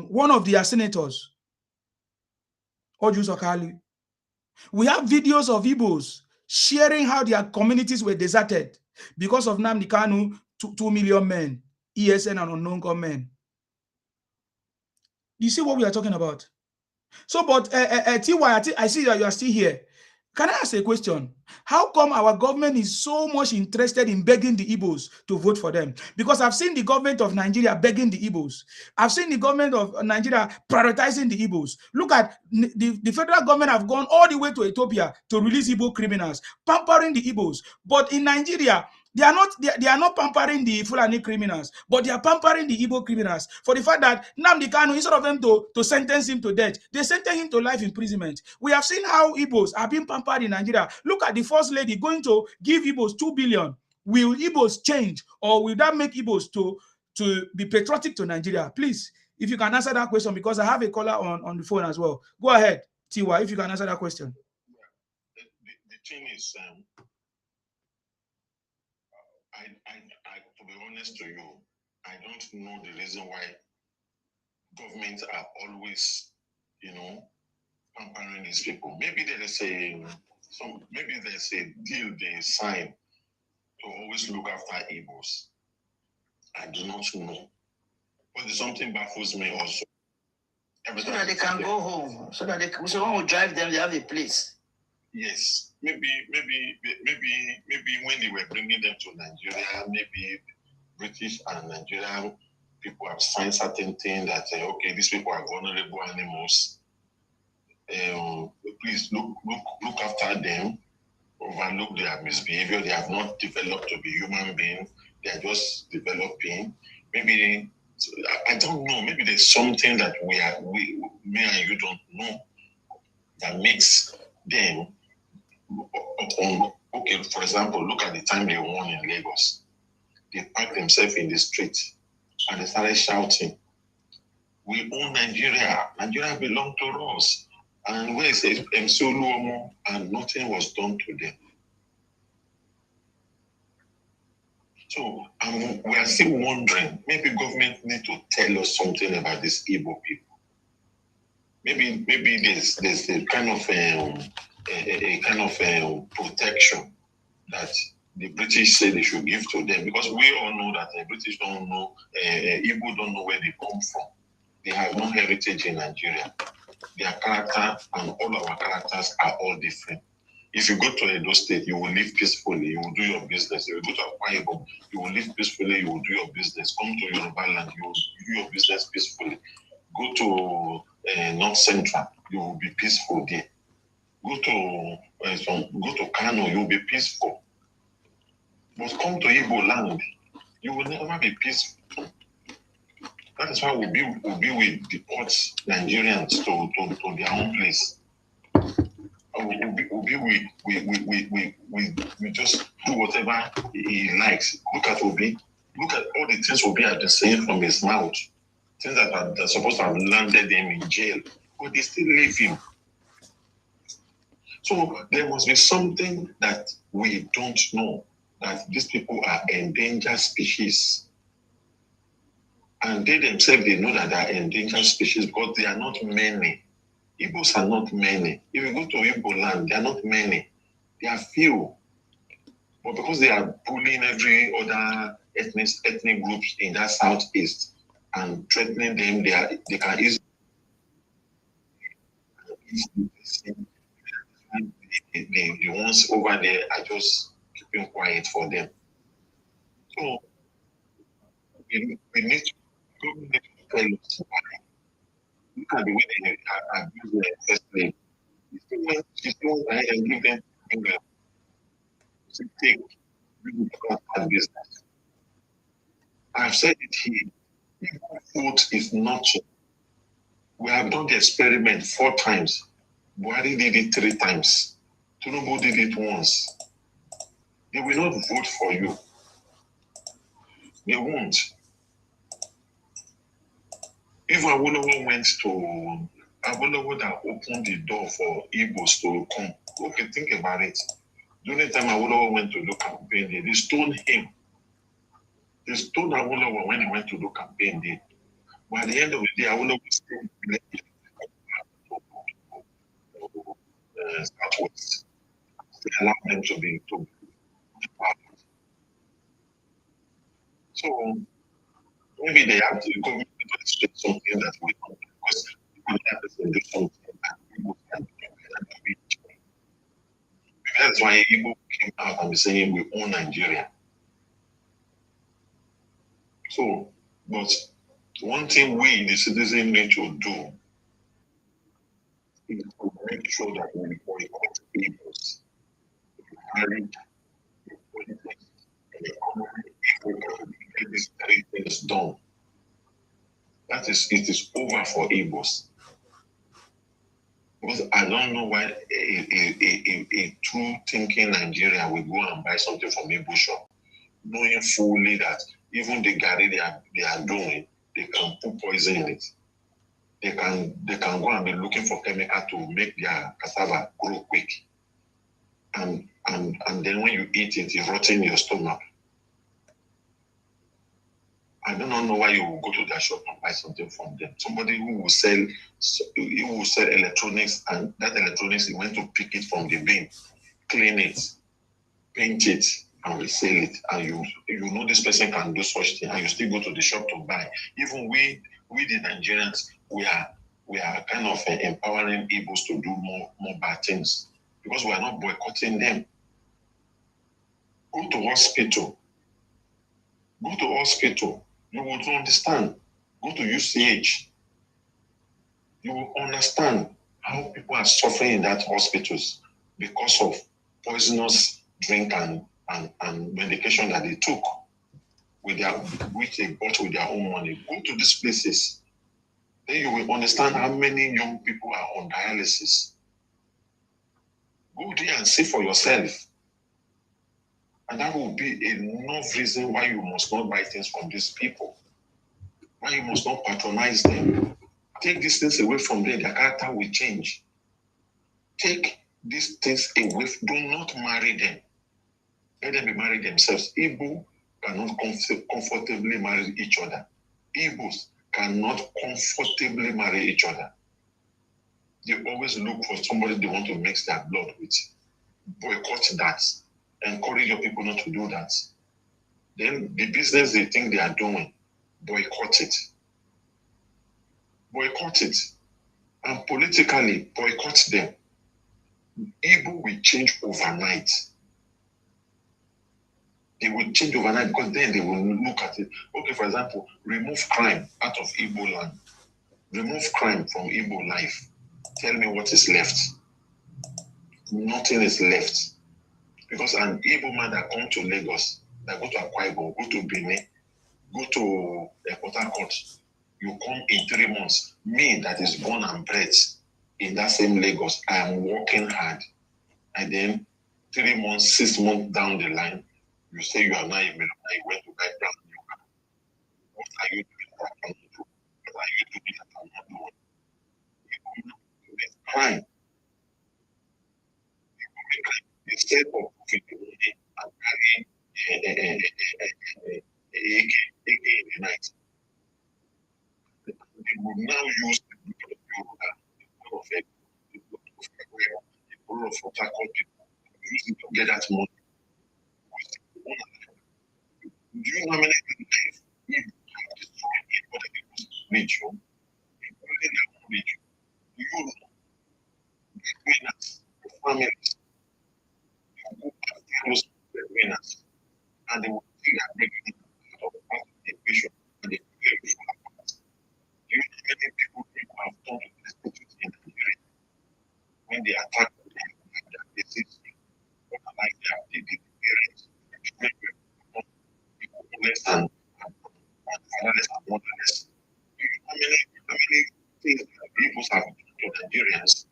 one of their senators, Ojus Okali. We have videos of Igbos sharing how their communities were deserted because of Nnamdi Kanu, 2 million men, ESN and unknown gunmen. You see what we are talking about? So, but TY, I see that you are still here. Can I ask a question? How come our government is so much interested in begging the Igbos to vote for them? Because I've seen the government of Nigeria begging the Igbos. I've seen the government of Nigeria prioritizing the Igbos. Look at the federal government have gone all the way to Ethiopia to release Igbo criminals, pampering the Igbos. But in Nigeria, they are not pampering the Fulani criminals, but they are pampering the Igbo criminals for the fact that Nnamdi Kanu, instead of them to sentence him to death, they sentence him to life imprisonment. We have seen how Igbos are being pampered in Nigeria. Look at the first lady going to give Igbos 2 billion. Will Igbos change, or will that make Igbos to be patriotic to Nigeria? Please, if you can answer that question, because I have a caller on the phone as well. Go ahead, Tiwa, if you can answer that question. The thing is, to be honest to you, I don't know the reason why governments are always, pampering these people. Maybe there's a deal they sign to always look after Igbos. I do not know. But something baffles me also. So that they can go home. So that someone will drive them, they have a place. Yes. Maybe when they were bringing them to Nigeria, maybe British and Nigerian people have signed certain things that say, okay, these people are vulnerable animals. Please look after them, overlook their misbehavior. They have not developed to be human beings. They are just developing. Maybe I don't know. Maybe there's something that me and you don't know that makes them. Okay, for example, look at the time they won in Lagos. They packed themselves in the street and they started shouting, "We own Nigeria. Nigeria belongs to us." And where it says MC Oluomo, and nothing was done to them. So we are still wondering, maybe government need to tell us something about these Igbo people. Maybe there's a kind of protection that the British say they should give to them, because we all know that the British don't know, Igbo don't know where they come from. They have no heritage in Nigeria. Their character and all our characters are all different. If you go to Edo State, you will live peacefully. You will do your business. If you go to Akwa Ibom, you will live peacefully. You will do your business. Come to Yoruba land, you will do your business peacefully. Go to North Central, you will be peaceful there. Go to Kano, you will be peaceful. But come to Igbo land, you will never be peaceful. That is why we will deport Nigerians to their own place. We just do whatever he likes. Look at Obi. Look at all the things Obi has been saying from his mouth. Things that are supposed to have landed him in jail. But they still leave him. So there must be something that we don't know, that these people are endangered species. And they themselves, they know that they are endangered species because they are not many. Igbos are not many. If you go to Igbo land, they are not many. They are few. But because they are bullying every other ethnic groups in that southeast and threatening them, they can easily the ones over there are just keeping quiet for them. So we need to tell us why. Look at the way they abuse their first name. You still want to give them to take business. I've said it here. Food is not. We have done the experiment 4 times. Buhari did it 3 times. Tinubu did it once. They will not vote for you. They won't. If Awolowo went to Awolowo that opened the door for Igbos to come, okay, think about it. During the time Awolowo went to do campaign, they stoned him. They stoned Awolowo when he went to do campaign day. But at the end of the day, Awolowo still Southwest. They allowed them to be So maybe they have to go to something that we don't, because people have to do something that people can do. That's why Igbo came out and saying we own Nigeria. So, but one thing we, the citizen, need to do is to make sure that we boycott Igbos. Marriage, politics, and economy, get these 3 things done. It is over for Igbos. Because I don't know why a true thinking Nigerian will go and buy something from Igbo shop, knowing fully that even the garri they are doing, they can put poison in it. They can go and be looking for chemical to make their cassava grow quick. And then when you eat it, it rots in your stomach. I do not know why you will go to their shop and buy something from them. Somebody who will sell electronics, and that electronics, you went to pick it from the bin, clean it, paint it, and resell it. And you know this person can do such thing, and you still go to the shop to buy. Even we the Nigerians, we are kind of empowering Igbos to do more bad things because we are not boycotting them. Go to hospital. Go to hospital. You will understand. Go to UCH. You will understand how people are suffering in that hospitals because of poisonous drink and medication that they took which they bought with their own money. Go to these places. Then you will understand how many young people are on dialysis. Go there and see for yourself. And that will be enough reason why you must not buy things from these people. Why you must not patronize them. Take these things away from them, their character will change. Take these things away. Do not marry them. Let them be married themselves. Igbo cannot comfortably marry each other. Igbos cannot comfortably marry each other. They always look for somebody they want to mix their blood with. Boycott that. Encourage your people not to do that. Then the business they think they are doing, boycott it. Boycott it. And politically, boycott them. Igbo will change overnight. They will change overnight because then they will look at it. Okay, for example, remove crime out of Igbo land. Remove crime from Igbo life. Tell me what is left. Nothing is left. Because an Igbo man that come to Lagos, that go to Akwa Ibom, go to Benin, go to Port Harcourt, you come in 3 months. Me that is born and bred in that same Lagos, I am working hard. And then 3 months, 6 months down the line, you say you are now a millionaire, you went to buy brand new car. What are you doing that I cannot do? What are you doing that I'm not doing? It's crime. Instead of moving the money and carrying AK in the night, they will now use the people of Yoruba, the people of Port Harcourt people, use it to get that money. Do you know how many lives we have destroyed in other people's region, including their own region? Do you know the winners, the families, who are those winners, and they will see that making out of the equation and they will be apart. Do you know how many people have turned to the state in Nigeria when they attack them and they see like the parents, less and fatherless and motherless. How many things that people have done to Nigerians?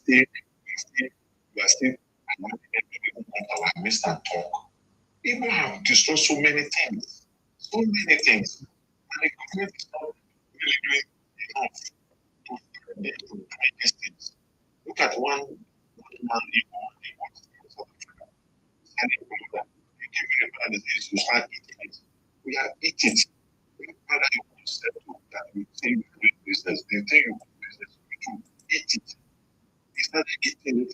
We are still allowing them to even come to our midst and talk. People have destroyed so many things. So many things. And the government is not really doing enough to do these things. Look at one man in South Africa. You start eating it. We are eating it. Rather you concept that you think you doing business, they think you do business, you eat it. He started eating it,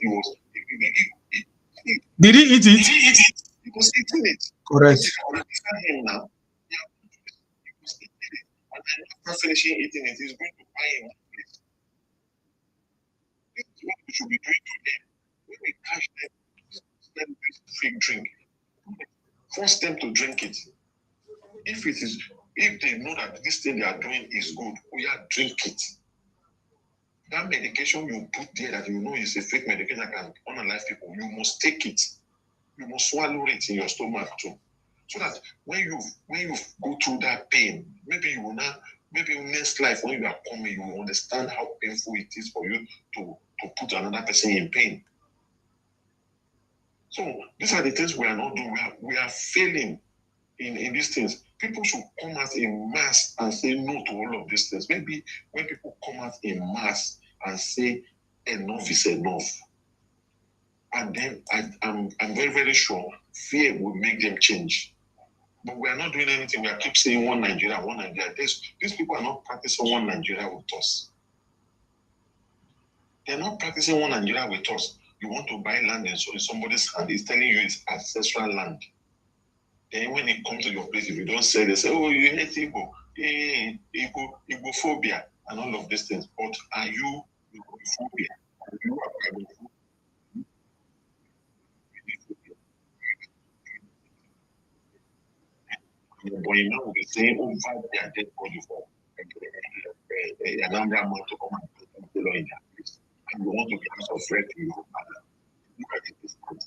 Did he eat it? He was eating it. Correct. Him now. Yeah, he was eating it. And then after finishing eating it, he's going to buy him one place. This is what we should be doing today. When we catch them, let them free drink. Force them to drink it. If they know that this thing they are doing is good, we are drink it. That medication you put there that you know is a fake medication that can unalive people, you must take it. You must swallow it in your stomach too. So that when you go through that pain, maybe next life when you are coming, you will understand how painful it is for you to put another person in pain. So these are the things we are not doing. We are failing in these things. People should come out in mass and say no to all of these things. Maybe when people come out in mass and say enough is enough, and then I'm very, very sure fear will make them change. But we are not doing anything. We are keep saying one Nigeria, one Nigeria. These people are not practicing one Nigeria with us. They're not practicing one Nigeria with us. You want to buy land and so in somebody's hand, it's telling you it's ancestral land. Then when it comes to your place, if you don't sell, they say, oh, you hate Igbo, Igbophobia, and all of these things. But are you Igbophobia? Are you but you know, the same over their dead body for a number of months to come and put in their place. And you want to be out of threat to your father. Look at the distance.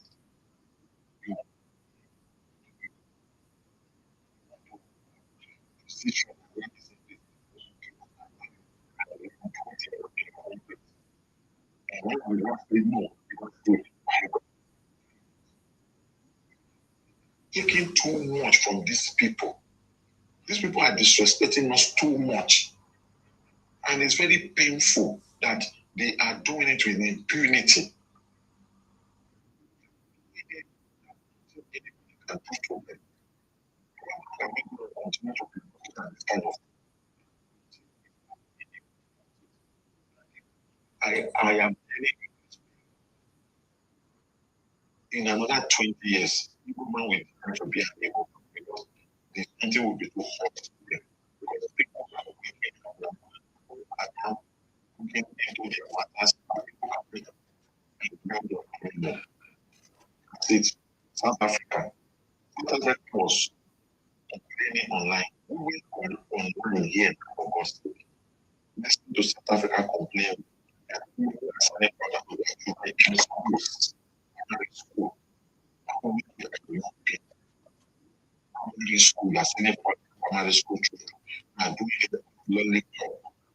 Taking too much from these people. These people are disrespecting us too much. And it's very painful that they are doing it with impunity. I am telling you, in another 20 years, people will try to be unable because the country will be too hot to them. Because people are now looking into their matters and it's South Africa. South Africa was complaining online. We went online here in August. Listen to South Africa complain that people are signing products in schools. School. Primary school, are sending primary school children. Are doing it lollipop.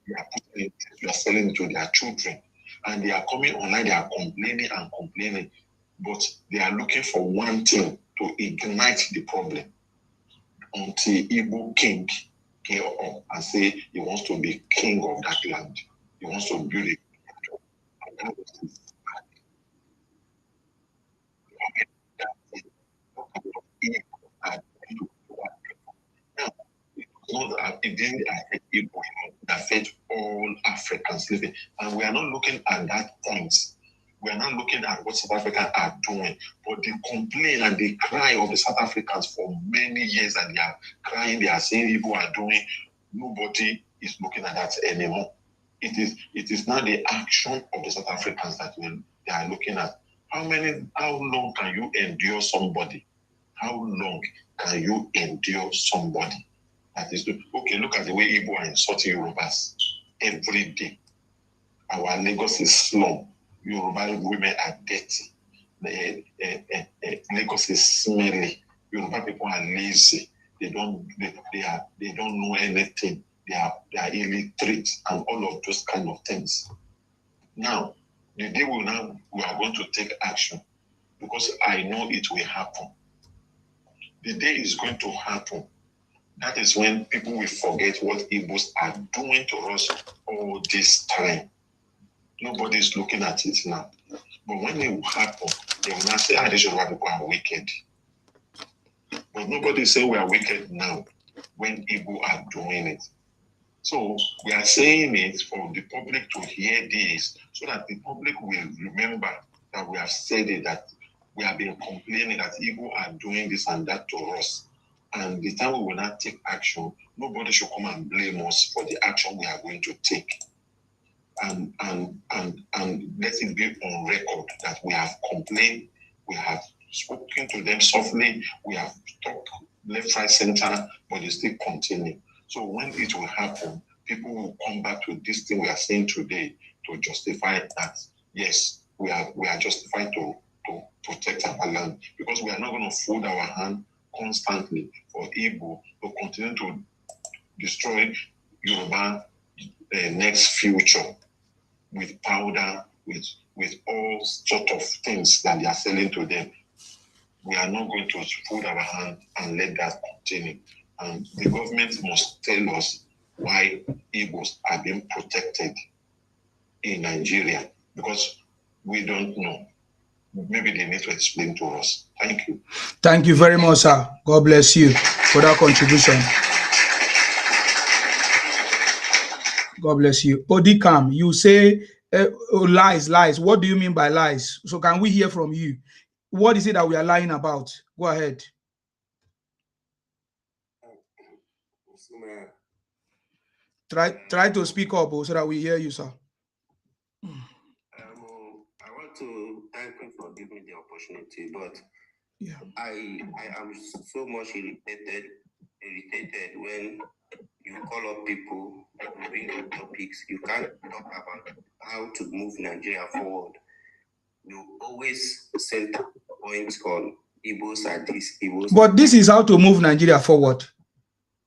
They are putting it, they are selling it to their children. And they are coming online, they are complaining and complaining. But they are looking for one thing to ignite the problem. Until Igbo king came up and say he wants to be king of that land. He wants to build it. And that was his it didn't affect Igbo, it affected all Africans living. And we are not looking at that point. We are not looking at what South Africans are doing, but the complaint and the cry of the South Africans for many years, and they are crying, they are saying Igbo are doing, nobody is looking at that anymore. It is now the action of the South Africans that they are looking at. How long can you endure somebody? How long can you endure somebody? That is okay. Look at the way Igbo are insulting Yorubas every day. Our Lagos is slum. Yoruba women are dirty. Lagos is smelly. Yoruba people are lazy. They don't know anything. They are illiterate and all of those kind of things. Now, the day we are going to take action because I know it will happen. The day is going to happen. That is when people will forget what Igbos are doing to us all this time. Nobody is looking at it now. But when it will happen, they will not say, these Yoruba people are wicked. But nobody is saying we are wicked now when Igbo are doing it. So we are saying it for the public to hear this so that the public will remember that we have said it, that we have been complaining that Igbo are doing this and that to us. And the time we will not take action, nobody should come and blame us for the action we are going to take. And let it be on record that we have complained, we have spoken to them softly, we have talked left, right, center, but they still continue. So when it will happen, people will come back to this thing we are saying today to justify that, yes, we are justified to protect our land, because we are not going to fold our hand constantly for Igbo to continue to destroy Yoruba next future with powder, with all sort of things that they are selling to them. We are not going to fold our hand and let that continue. And the government must tell us why Igbos are being protected in Nigeria, because we don't know. maybe they need to explain to us. Thank you. Thank you very much, sir. God bless you for that contribution. God bless you. Odikam, you say lies. What do you mean by lies? So can we hear from you? What is it that we are lying about? Go ahead. Try to speak up so that we hear you, sir. I want to thank you for giving me the opportunity, but yeah, I am so much irritated when you call up people and bring up topics. You can't talk about how to move Nigeria forward. You always center points on Igbos and this, Igbos. But this is how to move Nigeria forward.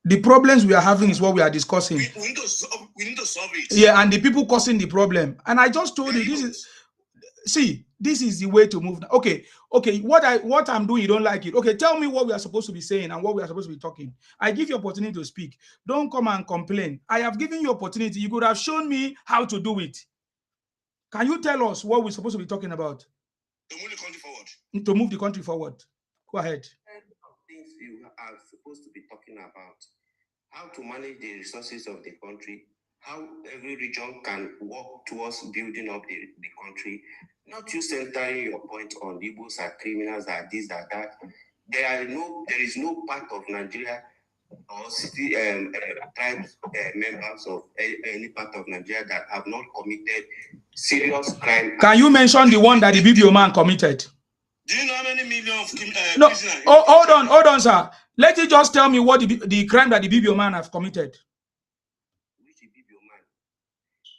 The problems we are having is what we are discussing. We need to solve it. Yeah, and the people causing the problem. And I just told you, this is the way to move. Okay. What I'm doing, you don't like it. Okay, tell me what we are supposed to be saying and what we are supposed to be talking. I give you opportunity to speak. Don't come and complain. I have given you opportunity. You could have shown me how to do it. Can you tell us what we're supposed to be talking about? To move the country forward. To move the country forward. Go ahead. Things you are supposed to be talking about. How to manage the resources of the country. How every region can work towards building up the country. Not you centering your point on Igbos are criminals, are this, are that. There is no part of Nigeria or city tribes members of any part of Nigeria that have not committed serious crime. Can you mention the one that the BBO man committed? Do you know how many million of no, prisoners? Hold on, sir. Let you just tell me what the crime that the BBO man have committed. Which BBO man?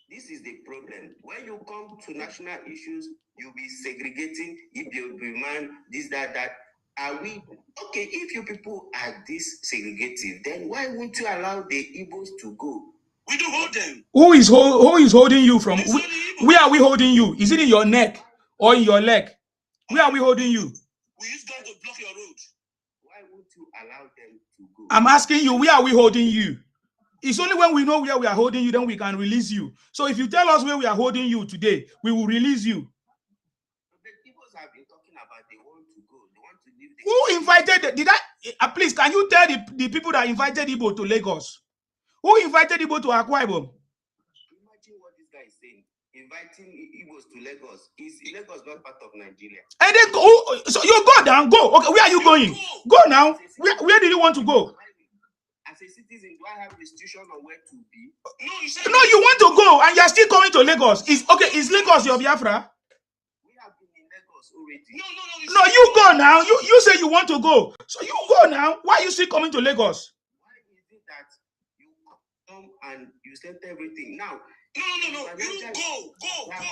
This is the problem. When you come to national issues, you'll be segregating BBO man, this, that. Are we okay? If you people are this segregative, then why won't you allow the Igbos to go? We do hold them. Who is holding you from? Where are we holding you? Is it in your neck or in your leg? Where are we holding you? We use guns to block your road. Why won't you allow them to go? I'm asking you, where are we holding you? It's only when we know where we are holding you, then we can release you. So if you tell us where we are holding you today, we will release you. The people have been talking about they want to go. They want to leave. Who invited? Please, can you tell the people that invited Igbo to Lagos? Who invited Igbo to Akwa Ibom? Imagine what this guy is saying. Inviting Igbos to Lagos. Is Lagos not part of Nigeria? And then so you go down, go. Okay, where are you going? Go now. Where do you want to go? As a citizen, do I have restriction on where to be? No, you want to go and you're still going to Lagos. Is Lagos your Biafra? We have been in Lagos already. No, you go now. You say you want to go. So you go now. Why are you still coming to Lagos? Why is it that you come and you send everything? Now, no. You go.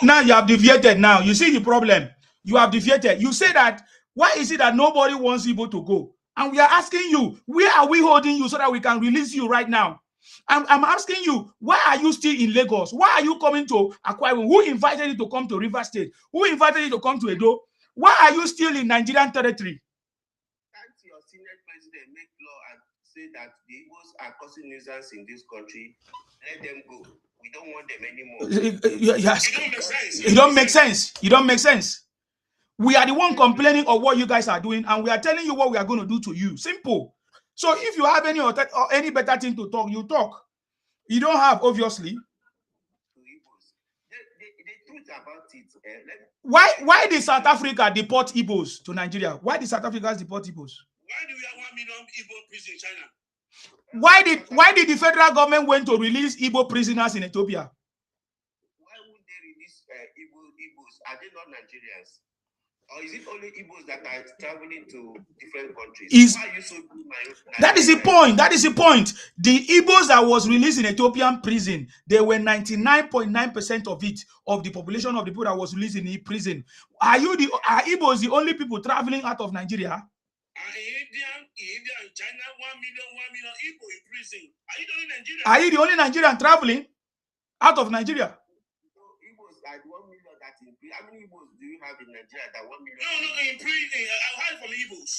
Now you have deviated now. You see the problem. You have deviated. You say that, why is it that nobody wants Igbo to go? And we are asking you, where are we holding you so that we can release you right now? I'm asking you, why are you still in Lagos? Why are you coming to Akwa Ibom? Who invited you to come to River State? Who invited you to come to Edo? Why are you still in Nigerian territory? Can't your senior president make law and say that the Igbos are causing nuisance in this country? Let them go. We don't want them anymore. Yes. It don't make sense. You don't make sense. We are the one complaining of what you guys are doing, and we are telling you what we are going to do to you. Simple. So if you have any better thing to talk, you talk. You don't have, obviously. The truth about it. Why did South Africa deport Igbos to Nigeria? Why did South Africa deport Igbos? Why do we have 1 million Igbo prisoners in China? Why did the federal government went to release Igbo prisoners in Ethiopia? Why would they release Igbos? Are they not Nigerians? Or is it only Igbos that are traveling to different countries? Why are you so that is the point. That is the point. The Igbos that was released in Ethiopian prison, they were 99.9% of it, of the population of the people that was released in the prison. Are Igbos the only people traveling out of Nigeria? India and China, 1 million Igbo in prison. Are you the only Nigerian? Are you the only Nigerian traveling out of Nigeria? Igbos are 1 million that in prison. How many Igbos do you have in Nigeria that 1 million? No, in prison. I'll hide from Igbos.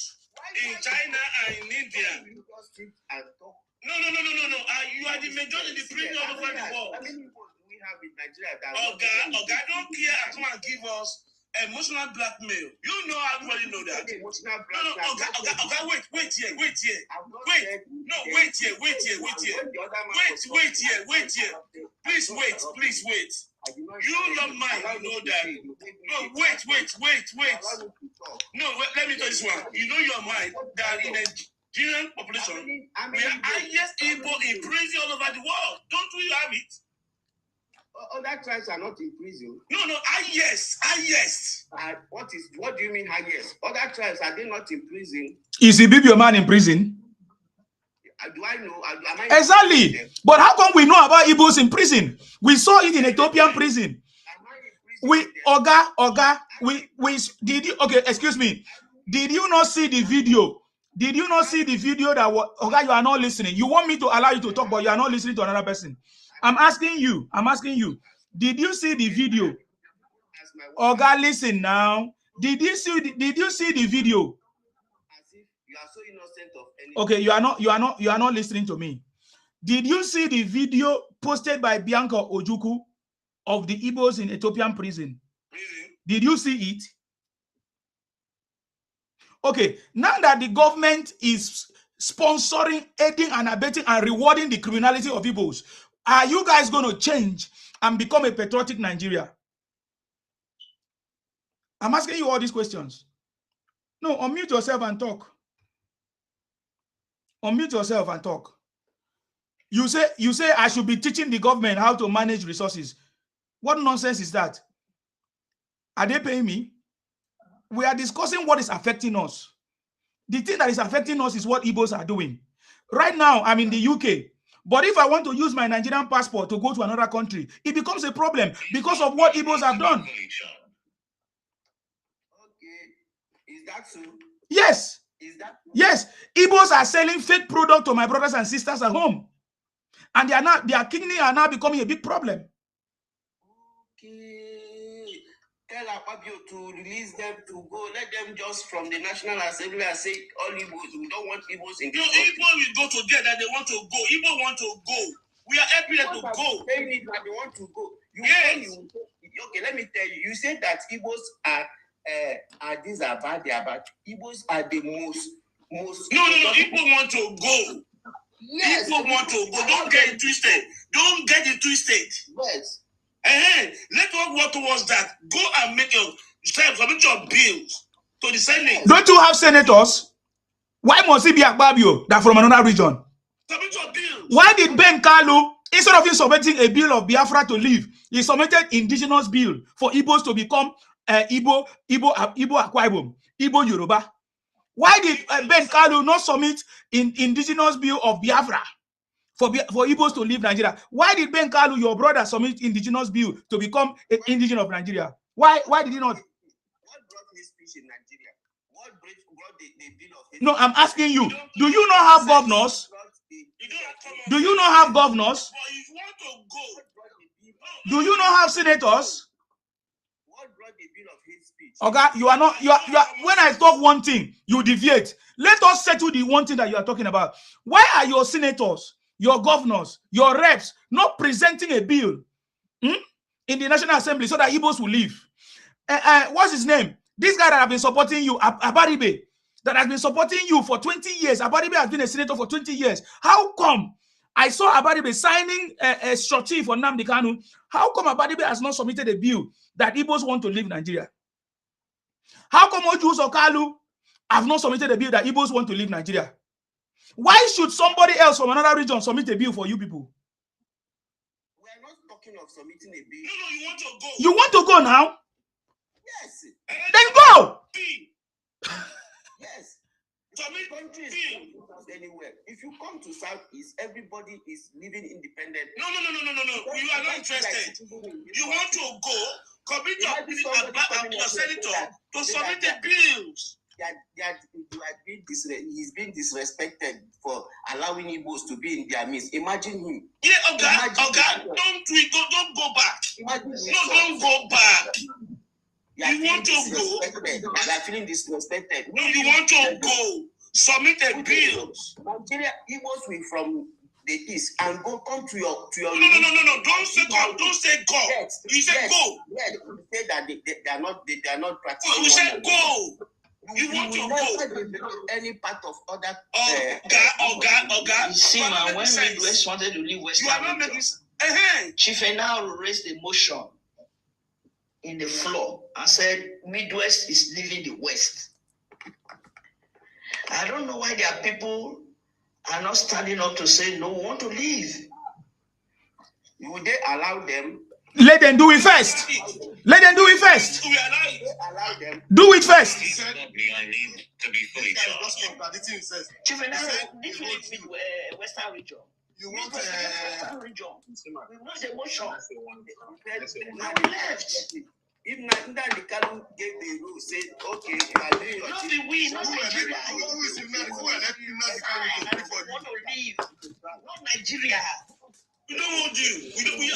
In China and in India. You just sit and talk. No. You are the majority of the prison all over the world. How many Igbos do we have in Nigeria that Oga, don't care and come and give us Emotional blackmail. You know, everybody know that. Emotional No, blackmail. okay, wait here. Wait here. Please wait. You, your mind, you know that. No, wait. No, let me tell you this one. You know your mind that in a Nigerian population, we are highest Igbo in prison all over the world. Don't we have it? Other tribes are not in prison. No, highest. What do you mean highest? Other tribes, are they not in prison? Is Ibibio man in prison? Do I know? Am I Exactly. But how come we know about Igbos in prison? We saw it in Ethiopian prison. Excuse me. Did you not see the video? Did you not see the video that Oga, you are not listening? You want me to allow you to talk, but you are not listening to another person. I'm asking you. Did you see the video? Oga, listen now. Did you see the video? You are so innocent of anything. Okay, you are not listening to me. Did you see the video posted by Bianca Ojukwu of the Igbos in Ethiopian prison? Did you see it? Okay, now that the government is sponsoring, aiding and abetting and rewarding the criminality of Igbos, are you guys going to change and become a patriotic Nigeria? I'm asking you all these questions. No, unmute yourself and talk. Unmute yourself and talk. You say I should be teaching the government how to manage resources. What nonsense is that? Are they paying me? We are discussing what is affecting us. The thing that is affecting us is what Igbos are doing. Right now, I'm in the UK. But if I want to use my Nigerian passport to go to another country, it becomes a problem because of what Igbos have done. Okay. Is that so? Yes. Yes. Igbos are selling fake product to my brothers and sisters at home. And their kidney are now becoming a big problem. Okay. Tell Akpabio to release them to go. Let them just from the National Assembly and say all Igbos. We don't want Igbos in the country. Igbo will go together. They want to go. Igbo want to go. We are happy to go. Saying it that they want to go. Okay, let me tell you. You said that Igbos are these are bad. They are bad. Igbos are the most. No. Igbo want to go. Yes. Igbo want to go. Don't get it twisted. Yes. Let's work towards that. Go and make submit your bills to the Senate. Don't you have senators? Why must it be Akpabio that from another region? Submit your bills. Why did Ben Kalu, instead of him submitting a bill of Biafra to leave, he submitted indigenous bill for Igbos to become Igbo Akwa Ibom, Igbo Yoruba? Why did Ben Kalu not submit indigenous bill of Biafra for Igbos to leave Nigeria? Why did Ben Kalu, your brother, submit indigenous bill to become an indigenous of Nigeria? Why did he not? What brought his speech in Nigeria? What brought the bill of his? No, I'm asking you. Do you not have governors? Do you not have governors? Do you not have senators? What brought the bill of his speech? Okay, you are not. When I talk one thing, you deviate. Let us settle the one thing that you are talking about. Why are your senators, your governors, your reps not presenting a bill in the National Assembly so that Igbos will leave? What's his name? This guy that have been supporting you, Abaribe, that has been supporting you for 20 years. Abaribe has been a senator for 20 years. How come I saw Abaribe signing a shorty for Nnamdi Kanu? How come Abaribe has not submitted a bill that Igbos want to leave Nigeria? How come Ojus or Kalu have not submitted a bill that Igbos want to leave Nigeria? Why should somebody else from another region submit a bill for you people? We are not talking of submitting a bill. No, you want to go. You want to go now? Yes. Then go. Yes. The country is not anywhere. If you come to Southeast, everybody is living independent. No. You are not interested. You want to go, commit your senator to submit the bills. He's being disrespected for allowing Igbos to be in their midst. Imagine him. Yeah, okay. Don't go back. Don't go back. You want to go? You are feeling disrespected. No, you want to go. Submit a bill. Nigeria, Igbos will from the east and come to your No. Don't say come. Don't say go. Yes, You said go. Yeah, you say that they are not practicing. You said go. You want to never go. Any part of other. Oga. You see, man, when Midwest wanted to leave West Africa, Chief Enao raised a motion in the floor and said Midwest is leaving the West. I don't know why there are people are not standing up to say no, we want to leave. Would they allow them? Let them do it first. Let them do it first. Allow them. Do it first. He said I need to be fully charged. Chief Enao, this is Western region. You want Western region. We want the motion. And we left. If Nnamdi Kanu gave the rule, said, okay, you are doing your Not thing. the we, not Nigeria. Who Want to leave. Not Nigeria. We don't want you.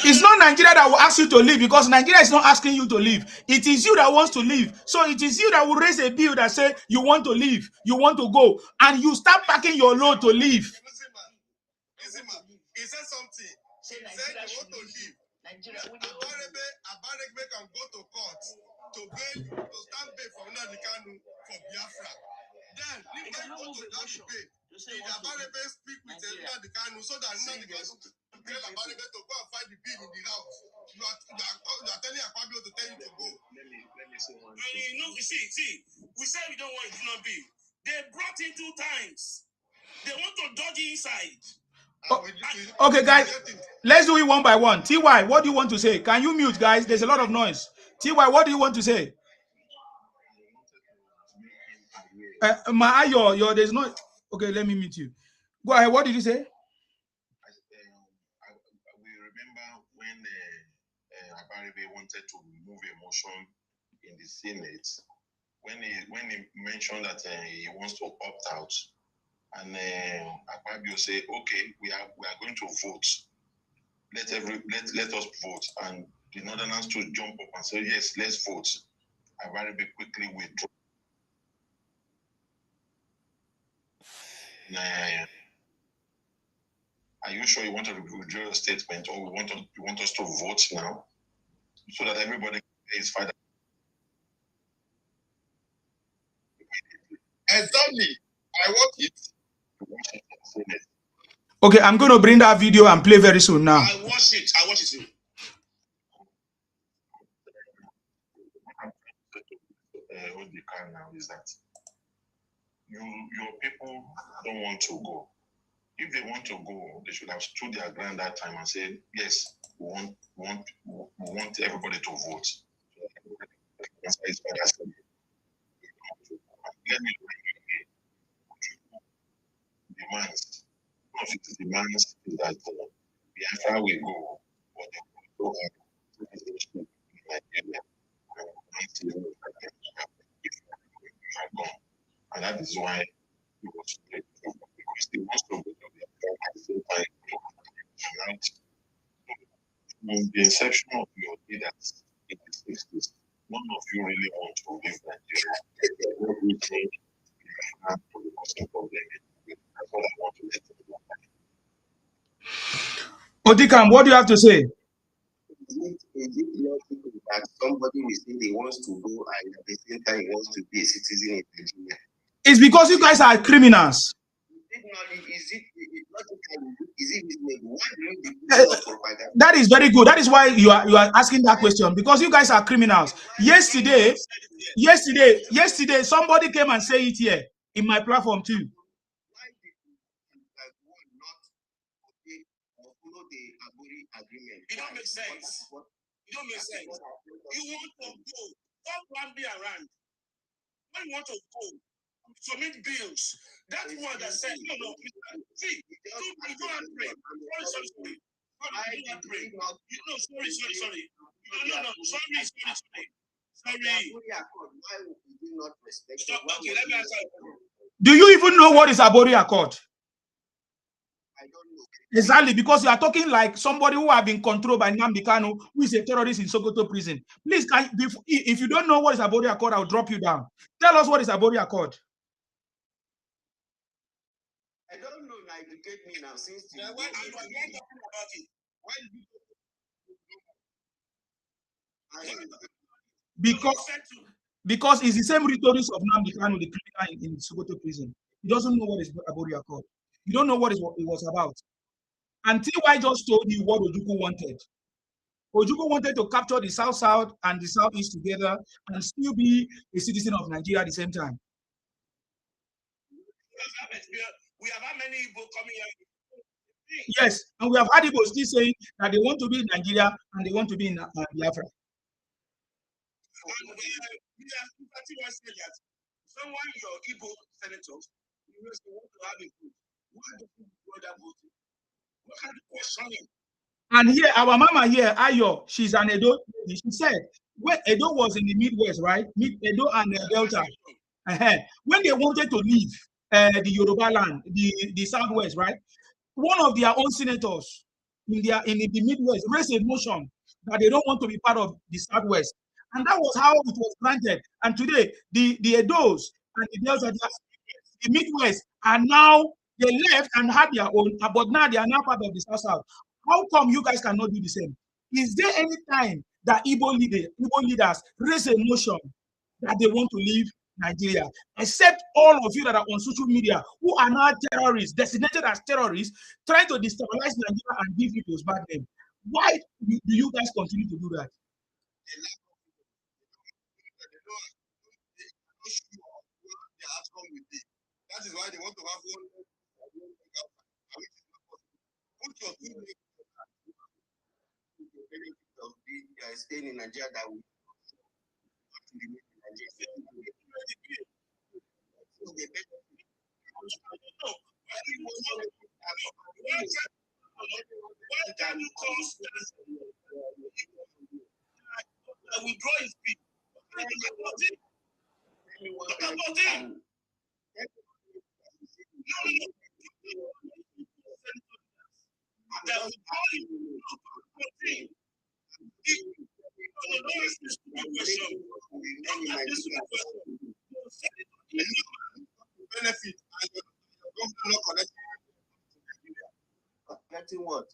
It's not Nigeria that will ask you to leave, because Nigeria is not asking you to leave. It is you that wants to leave. So it is you that will raise a bill that say you want to leave, you want to go, and you start packing your load to leave. Listen, man. He said something. Say He said Nigeria you should want to leave. leave. Nigeria, we don't Abarebe can go to court to stand bail for Nnamdi Kanu for Biafra. Then, if they go to that debate, did Abarebe speak with Nnamdi Kanu so that Nnamdi Kanu tell Abarebe to go and fight the bill in the house? You are telling Akpabio to tell you to go. Let me say one And you see, we said we don't want it to be. They brought in 2 times. They want to dodge inside. Okay, guys, let's do it one by one. TY, what do you want to say? Can you mute, guys? There's a lot of noise. TY, what do you want to say? There's no. Okay, let me mute you. Go ahead. What did you say? We remember when Abarebe wanted to move a motion in the Senate, when he mentioned that he wants to opt out, and Akpabio said, "Okay, we are going to vote. Let us vote." And the Northerners to jump up and say, "Yes, let's vote." Abarebe quickly withdrew. Are you sure you want to withdraw your statement, or you want us to vote now, so that everybody is fine? Exactly. I want it. Okay, I'm going to bring that video and play very soon now. I watch it. What they can now is that your people don't want to go. If they want to go, they should have stood their ground that time and said, "Yes, we want everybody to vote." Let me demands. One of its demands is that Biafra will go, but they will go citizenship in Nigeria until you are gone. And that is why he was split, because he wants to go to Biafra at the same time. From the inception of your leaders in the 60s, none of you really want to leave Nigeria. Everything you have to be causing problems. That's what I want to let you know. Odikam, what do you have to say? Is it logical that somebody will say he wants to go and at the same time he wants to be a citizen in Nigeria? It's because you guys are criminals. That is very good. That is why you are asking that question, because you guys are criminals. Yesterday, somebody came and said it here in my platform too. Why did one not follow the Aburi agreement? It don't make sense. You want to go. Don't plan be around. When you want to go, submit bills. That one that said, no. See, you don't have to pray. Sorry. You don't pray. No, sorry. No, sorry. Why would you not respect? Okay, let me answer you. Do you even know what is Abori Accord? I don't know. Exactly, because you are talking like somebody who have been controlled by Nnamdi Kanu, who is a terrorist in Sokoto prison. Please, if you don't know what is Abori Accord, I'll drop you down. Tell us what is Abori Accord. I don't know. educate me now since Why are you talking about it? Why did you because it's the same rhetoric of Nnamdi Kanu, the criminal in Sokoto prison. He doesn't know what is about your call. You don't know what it was about. And TY just told you what Ojukwu wanted. Ojukwu wanted to capture the South and the Southeast together and still be a citizen of Nigeria at the same time. We have had many Igbo coming here. Yes, and we have had Igbo still saying that they want to be in Nigeria and they want to be in Biafra. Someone, your Igbo senators, you want to have a vote. Why do you bother voting? What kind of question? And here, our mama here, Ayo, she's an Edo. She said, when Edo was in the Midwest, right? Edo and Delta. When they wanted to leave the Yoruba land, the Southwest, right? One of their own senators in the Midwest raised a motion that they don't want to be part of the Southwest. And that was how it was granted. And today, the Edos and the Delta, the Midwest, are now, they left and had their own, but now they are now part of the South. How come you guys cannot do the same? Is there any time that Igbo leaders raise a motion that they want to leave Nigeria, except all of you that are on social media who are now terrorists, designated as terrorists, trying to destabilize Nigeria and give people bad name? Why do you guys continue to do that? That is why they want to have one. Staying in Nigeria that will withdraw his bid. benefit collecting what?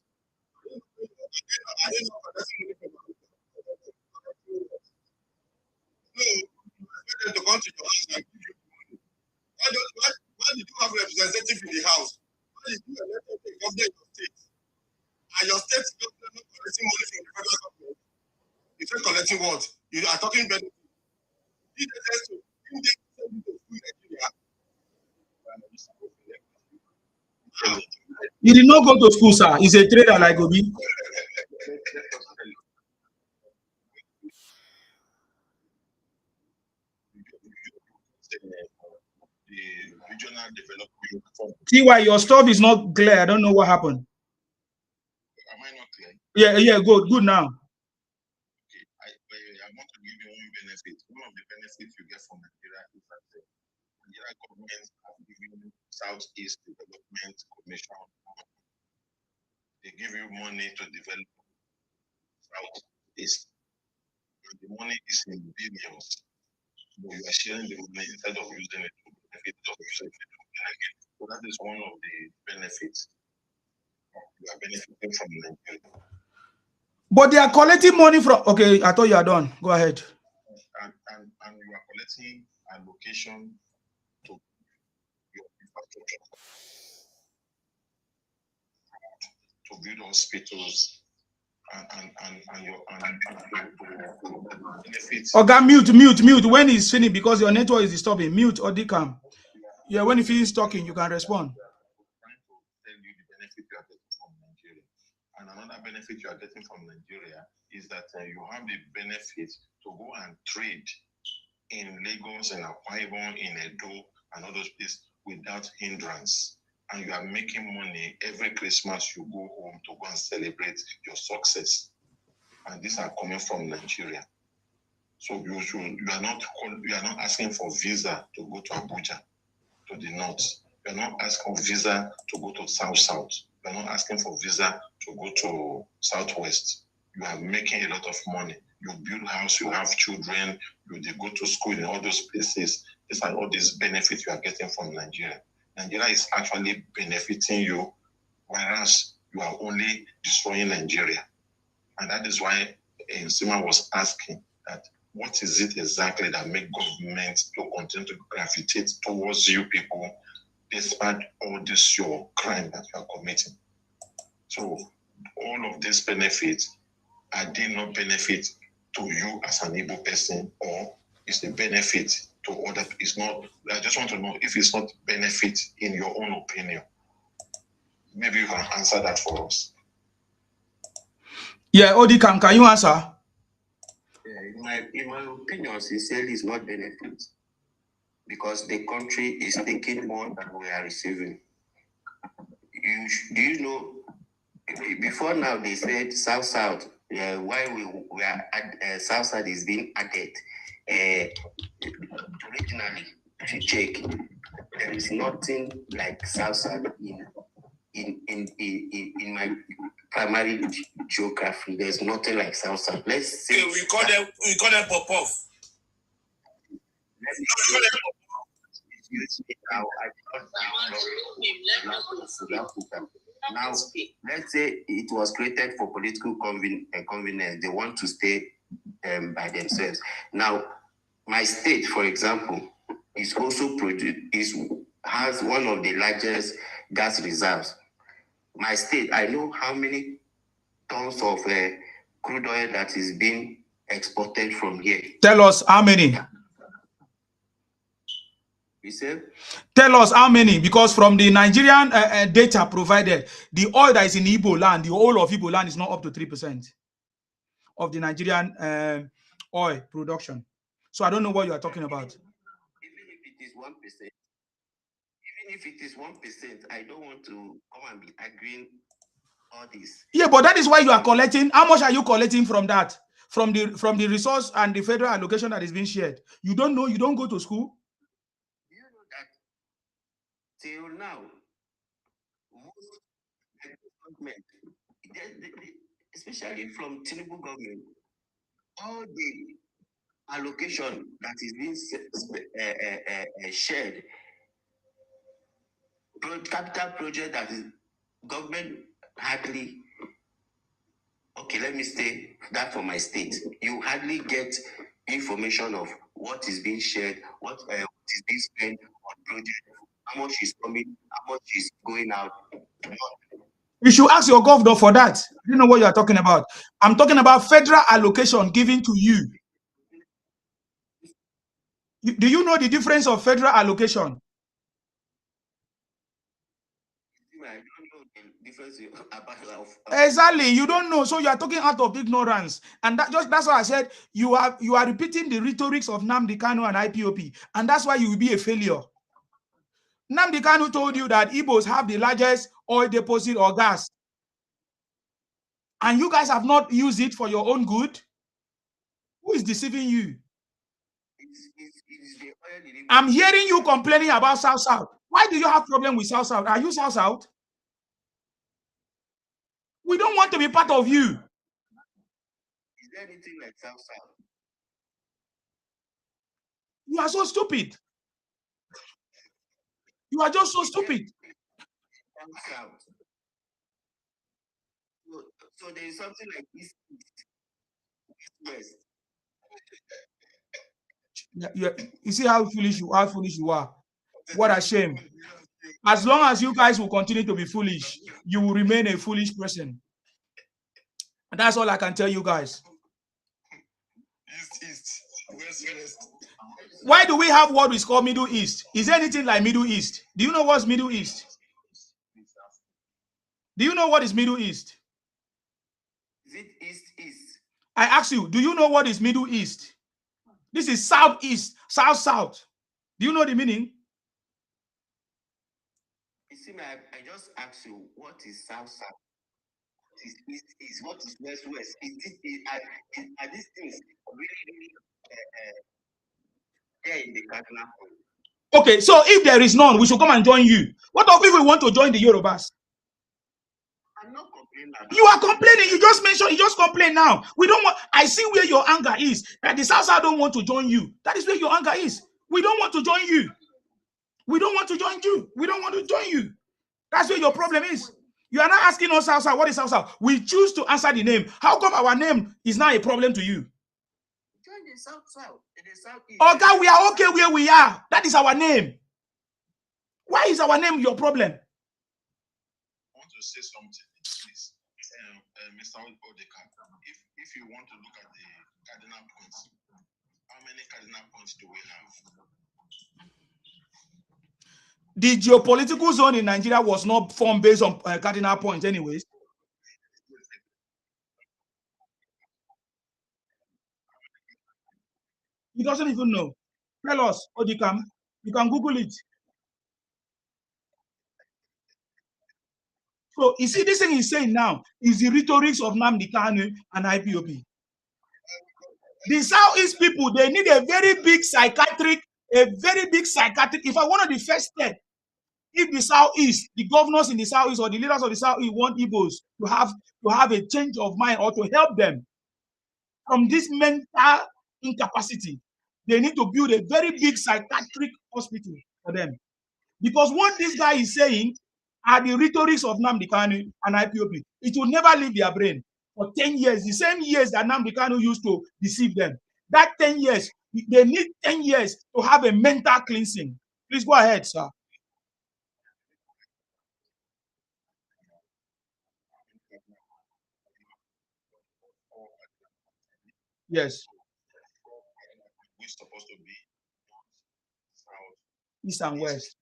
To come to your house and give you money. Why did you have a representative in the house? Why did you elect the governor in your state? And your state government not collecting money from the federal government? If you're collecting what? You are talking benefit. You did not go to school, sir. He's a trader like Obi. The regional development. TY, your stuff is not clear. I don't know what happened. Am I not clear? Yeah, good now. Okay, I want to give you one benefit. One of the benefits you get from Nigeria is that the Nigeria government have given Southeast Development Commission. They give you money to develop Southeast. And the money is in billions. So you are sharing the money instead of using it to benefit yourself. So that is one of the benefits. You are benefiting from Nigeria. But they are collecting money from. Okay, I thought you are done. Go ahead. And you are collecting allocation to your infrastructure to build hospitals and your benefits. Okay, mute. When he's finished, because your network is disturbing. Mute or decam. Yeah, when he finishes talking, you can respond. Trying to tell you the benefit you are getting from Nigeria. And another benefit you are getting from Nigeria is that you have the benefit to go and trade in Lagos and Akwa Ibom, in Edo, and all those places without hindrance. And you are making money every Christmas. You go home to go and celebrate your success. And these are coming from Nigeria. So you are not asking for visa to go to Abuja, to the north. You are not asking for visa to go to south. You are not asking for visa to go to southwest. You are making a lot of money. You build house, you have children, they go to school in all those places. These are all these benefits you are getting from Nigeria. Nigeria is actually benefiting you, whereas you are only destroying Nigeria. And that is why Nsima was asking that what is it exactly that make government to continue to gravitate towards you people despite all this your crime that you are committing? So all of these benefits, are they not benefit to you as an Igbo person, or is the benefit to other? It's not. I just want to know if it's not benefit in your own opinion. Maybe you can answer that for us. Yeah, Odi, can you answer? In my opinion, sincerely, it's not benefit, because the country is taking more than we are receiving. Do you know? Before now, they said South. Why we are South is being added. Originally, if you check, there is nothing like South in my primary geography. There's nothing like South. Let's say we call them pop-off. Now, let's say it was created for political convenience. They want to stay by themselves. Now, my state, for example, is also has one of the largest gas reserves. My state, I know how many tons of crude oil that is being exported from here. Tell us how many. You said? Tell us how many, because from the Nigerian data provided, the oil that is in Igbo land, the whole of Igbo land is not up to 3% of the Nigerian oil production. So I don't know what you are talking about. Even if it is 1%, I don't want to come and be arguing all this. Yeah, but that is why you are collecting. How much are you collecting from that? From the resource and the federal allocation that is being shared? You don't know, you don't go to school? Do you know that till now, most government, especially from Tinubu government, all the allocation that is being shared, capital project that is government hardly, okay, let me say that for my state, you hardly get information of what is being shared, what is being spent on project, how much is coming, how much is going out. You should ask your governor for that. I don't know what you are talking about. I'm talking about federal allocation given to you. Do you know the difference of federal allocation? Exactly, you don't know, so you are talking out of ignorance, and that's why I said you are repeating the rhetorics of Nnamdi Kanu and IPOP, and that's why you will be a failure. Nnamdi Kanu told you that Igbos have the largest oil deposit or gas, and you guys have not used it for your own good. Who is deceiving you? I'm hearing you complaining about South. Why do you have problem with South? Are you South? We don't want to be part of you. Is there anything like South? You are so stupid. You are just so stupid. So there is something like East West. You see how foolish you are. What a shame. As long as you guys will continue to be foolish, you will remain a foolish person. And that's all I can tell you guys. East, West. Why do we have what is called Middle East? Is there anything like Middle East? Do you know what's Middle East? Do you know what is Middle East? Is it East? I ask you, do you know what is Middle East? This is Southeast, South. Do you know the meaning? You see, I just asked you, what is South? Is what is West? Are these things really there in the cardinal point? Okay, so if there is none, we should come and join you. What if we want to join the Yorubas? I'm not complaining. You are complaining. You just mentioned. You just complain now. We don't want. I see where your anger is. That the South don't want to join you. That is where your anger is. We don't want to join you. We don't want to join you. We don't want to join you. That's where your problem is. You are not asking us South. What is South? We choose to answer the name. How come our name is now a problem to you? Join the South. In the Southeast. Okay, we are okay where we are. That is our name. Why is our name your problem? I want to say something, please. Mr. Odeka, if you want to look at the cardinal points, how many cardinal points do we have? The geopolitical zone in Nigeria was not formed based on cardinal points anyways. He doesn't even know. Tell us, Odikam. You can Google it. So you see, this thing he's saying now is the rhetorics of Nnamdi Kanu and IPOB. The Southeast people, they need a very big psychiatric. If I want to the first step, if the Southeast, the governors in the Southeast or the leaders of the Southeast want Igbos to have a change of mind or to help them from this mental incapacity, they need to build a very big psychiatric hospital for them. Because what this guy is saying are the rhetorics of Nnamdi Kanu and IPOB. It will never leave their brain for 10 years. The same years that Nnamdi Kanu used to deceive them. That 10 years, they need 10 years to have a mental cleansing. Please go ahead, sir. Yes. We're supposed to be south, East and west.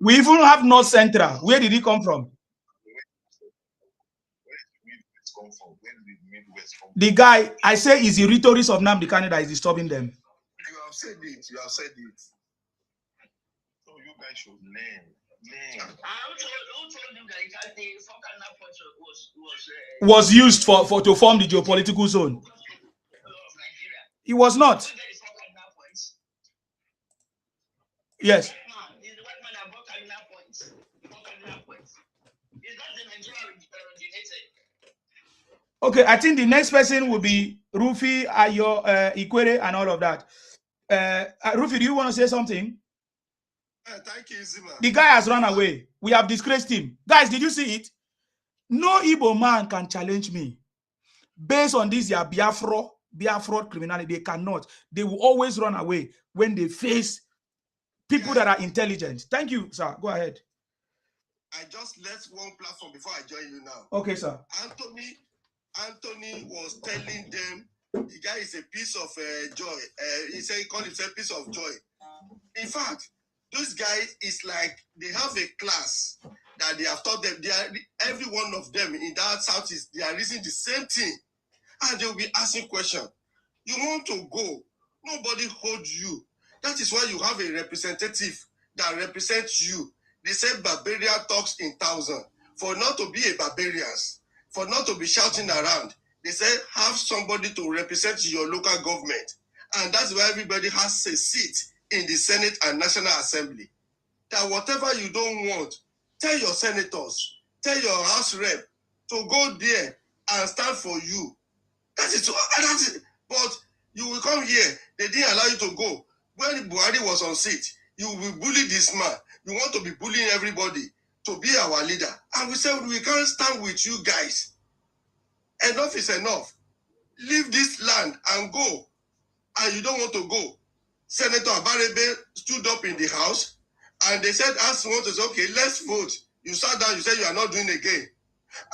We even have North Central. Where did it come from? The guy, I say, is the rhetorics of Nnamdi Kanu that is disturbing them. You have said it. So you guys should learn. Who told you that the four points Was used to form the geopolitical zone. of Nigeria? It was not. Yes. The white man have cardinal points. Is that the Nigeria originated? Okay, I think the next person will be Rufi, Ayo, Ikwere, and all of that. Rufi, do you want to say something? Thank you, Zima. The guy has run away. We have disgraced him. Guys, did you see it? No Igbo man can challenge me. Based on this, your Biafra criminality, they cannot. They will always run away when they face people that are intelligent. Thank you, sir. Go ahead. I just left one platform before I join you now. Okay, sir. Anthony was telling them the guy is a piece of joy. He said he called himself a piece of joy. In fact, those guys is like they have a class that they have taught them. They are every one of them in that Southeast. They are reading the same thing, and they will be asking questions. You want to go? Nobody holds you. That is why you have a representative that represents you. They say barbarian talks in thousand. For not to be a barbarian, for not to be shouting around, they say have somebody to represent your local government. And that's why everybody has a seat in the Senate and National Assembly. That whatever you don't want, tell your senators, tell your House rep to go there and stand for you. That is it. But you will come here, they didn't allow you to go. When Buhari was on seat, you will bully this man. You want to be bullying everybody to be our leader. And we said, we can't stand with you guys. Enough is enough. Leave this land and go. And you don't want to go. Senator Abarebe stood up in the House and they said, ask voters, okay, let's vote. You sat down, you said you are not doing again.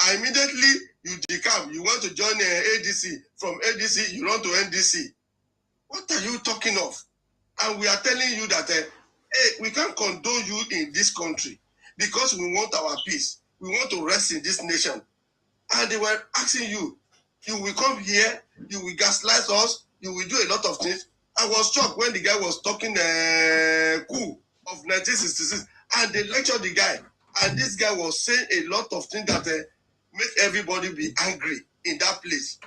And immediately you decamp. You want to join ADC. From ADC, you run to NDC. What are you talking of? And we are telling you that hey, we can't condone you in this country because we want our peace. We want to rest in this nation. And they were asking you, you will come here, you will gaslight us, you will do a lot of things. I was shocked when the guy was talking coup of 1966, and they lectured the guy. And this guy was saying a lot of things that make everybody be angry in that place.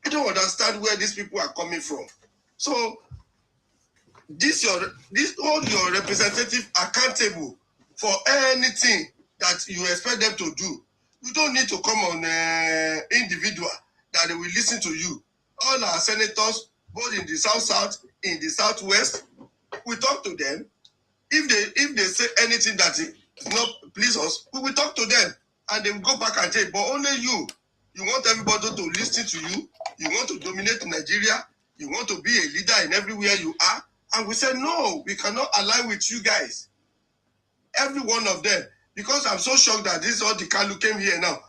I don't understand where these people are coming from. So this hold your representative accountable for anything that you expect them to do. You don't need to come on individual that they will listen to you. All our senators, both in the south, in the southwest, we talk to them. If they say anything that is not please us, we will talk to them, and they will go back and say, but only you want everybody to listen to you. You want to dominate Nigeria. You want to be a leader in everywhere you are. And we said, no, we cannot align with you guys. Every one of them. Because I'm so shocked that this all the Kalu came here now.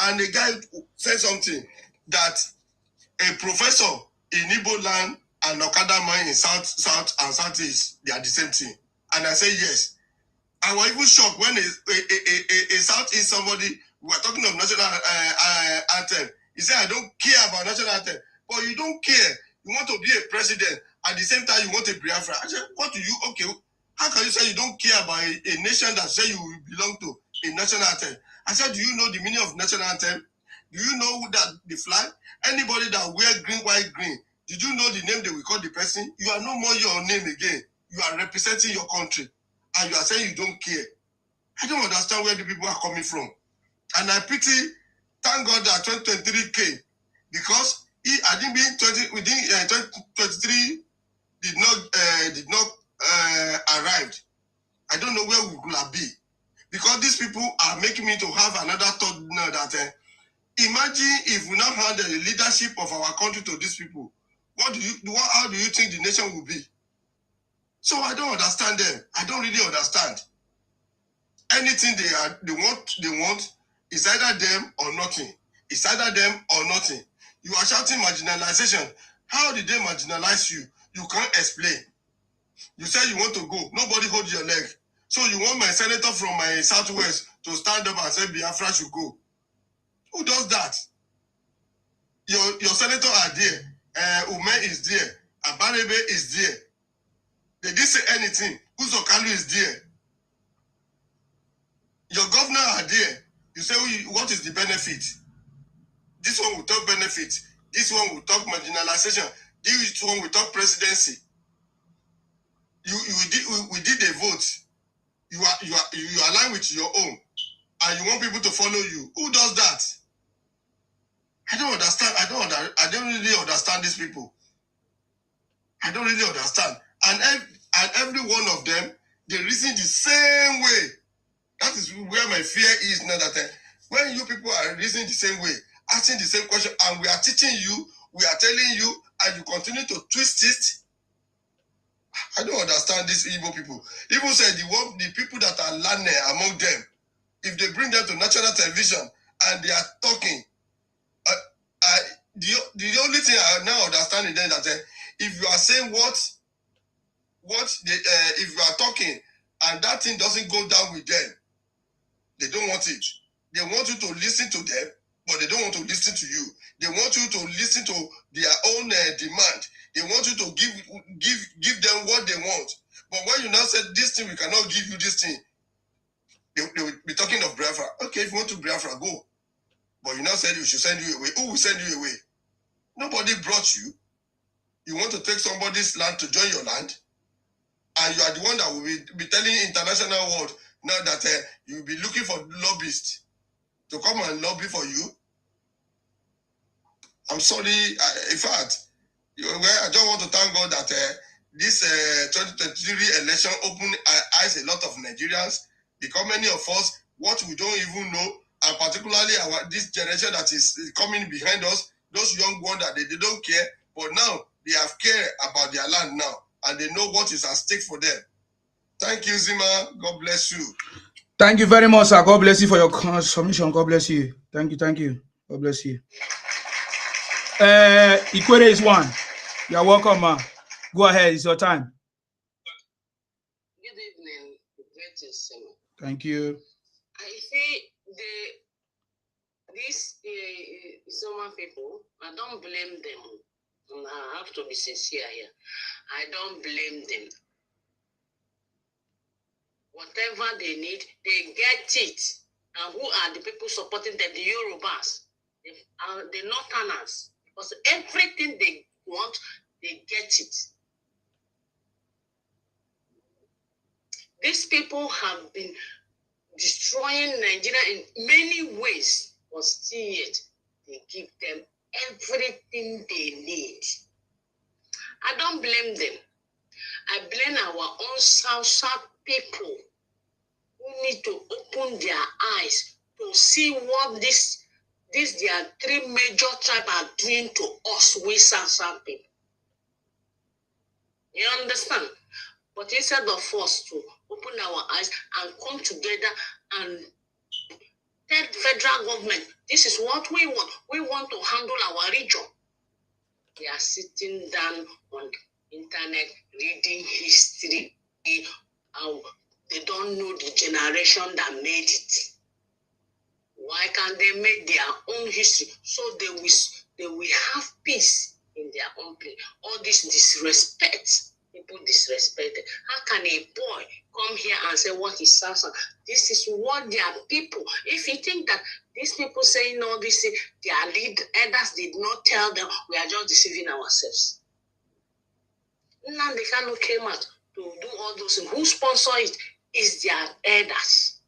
And the guy said something that a professor in Igbo land and Okada man in south and southeast, they are the same thing. And I say yes. I was even shocked when a southeast somebody, we were talking of national anthem. He said, I don't care about national anthem. But you don't care. You want to be a president. At the same time, you want a Biafra. I said, what do you, okay, how can you say you don't care about a nation that say you belong to a national anthem? I said, do you know the meaning of national anthem? Do you know that the flag? Anybody that wear green, white, green, did you know the name they will call the person? You are no more your name again. You are representing your country. And you are saying you don't care. I don't understand where the people are coming from. And I pity, thank God that 2023 came. Because I didn't be within 2023 did not arrive. I don't know where we could be. Because these people are making me to have another thought now that imagine if we now hand the leadership of our country to these people. How do you think the nation will be? So I don't understand them. I don't really understand. Anything they want is either them or nothing. It's either them or nothing. You are shouting marginalization. How did they marginalize you? You can't explain. You say you want to go. Nobody hold your leg. So you want my senator from my southwest to stand up and say Biafra should go. Who does that? Your senator are there. Ume is there. Abarebe is there. They didn't say anything. Uzokalu is there. Your governor are there. You say, what is the benefit? This one will talk benefit. This one will talk marginalization. This one will talk presidency. We did a vote. You align with your own, and you want people to follow you. Who does that? I don't understand. I don't really understand these people. I don't really understand. And every one of them, they reason the same way. That is where my fear is now, that when you people are reasoning the same way, asking the same question, and we are teaching you, we are telling you, and you continue to twist it. I don't understand these Igbo people. Even said the people that are learned among them, if they bring them to national television and they are talking, the only thing I now understand is that if you are saying if you are talking and that thing doesn't go down with them, they don't want it. They want you to listen to them, but they don't want to listen to you. They want you to listen to their own demand. They want you to give them what they want. But when you now say this thing, we cannot give you this thing, they will be talking of Biafra. Okay, if you want to Biafra, go. But you now said we should send you away. Who will send you away? Nobody brought you. You want to take somebody's land to join your land, and you are the one that will be telling international world now that you will be looking for lobbyists to come and lobby for you. I'm sorry. In fact, I just want to thank God that this 2023 election opened eyes a lot of Nigerians, because many of us, what we don't even know, and particularly this generation that is coming behind us, those young ones that they don't care, but now they have care about their land now, and they know what is at stake for them. Thank you, Zima. God bless you. Thank you very much, sir. God bless you for your submission. God bless you. Thank you. God bless you. Ikwere is one. You are welcome, ma. Go ahead. It's your time. Good evening, great Zima. Thank you. I see these Isoma people, I don't blame them. And I have to be sincere here. I don't blame them. Whatever they need, they get it. And who are the people supporting them? The Yorubas, the Northerners. Because everything they want, they get it. These people have been destroying Nigeria in many ways, but still yet, they give them everything they need. I don't blame them. I blame our own South people who need to open their eyes to see what this their three major tribes are doing to us, we South people. You understand? But instead of us to open our eyes and come together and tell federal government, this is what we want. We want to handle our region. They are sitting down on the internet reading history. They don't know the generation that made it. Why can't they make their own history so they will have peace in their own place? All this disrespect, people disrespect. How can a boy come here and say what is Sasa? This is what their people. If you think that these people saying all this, their elders did not tell them, we are just deceiving ourselves. Now they cannot came out to do all those things. Who sponsor it is their elders.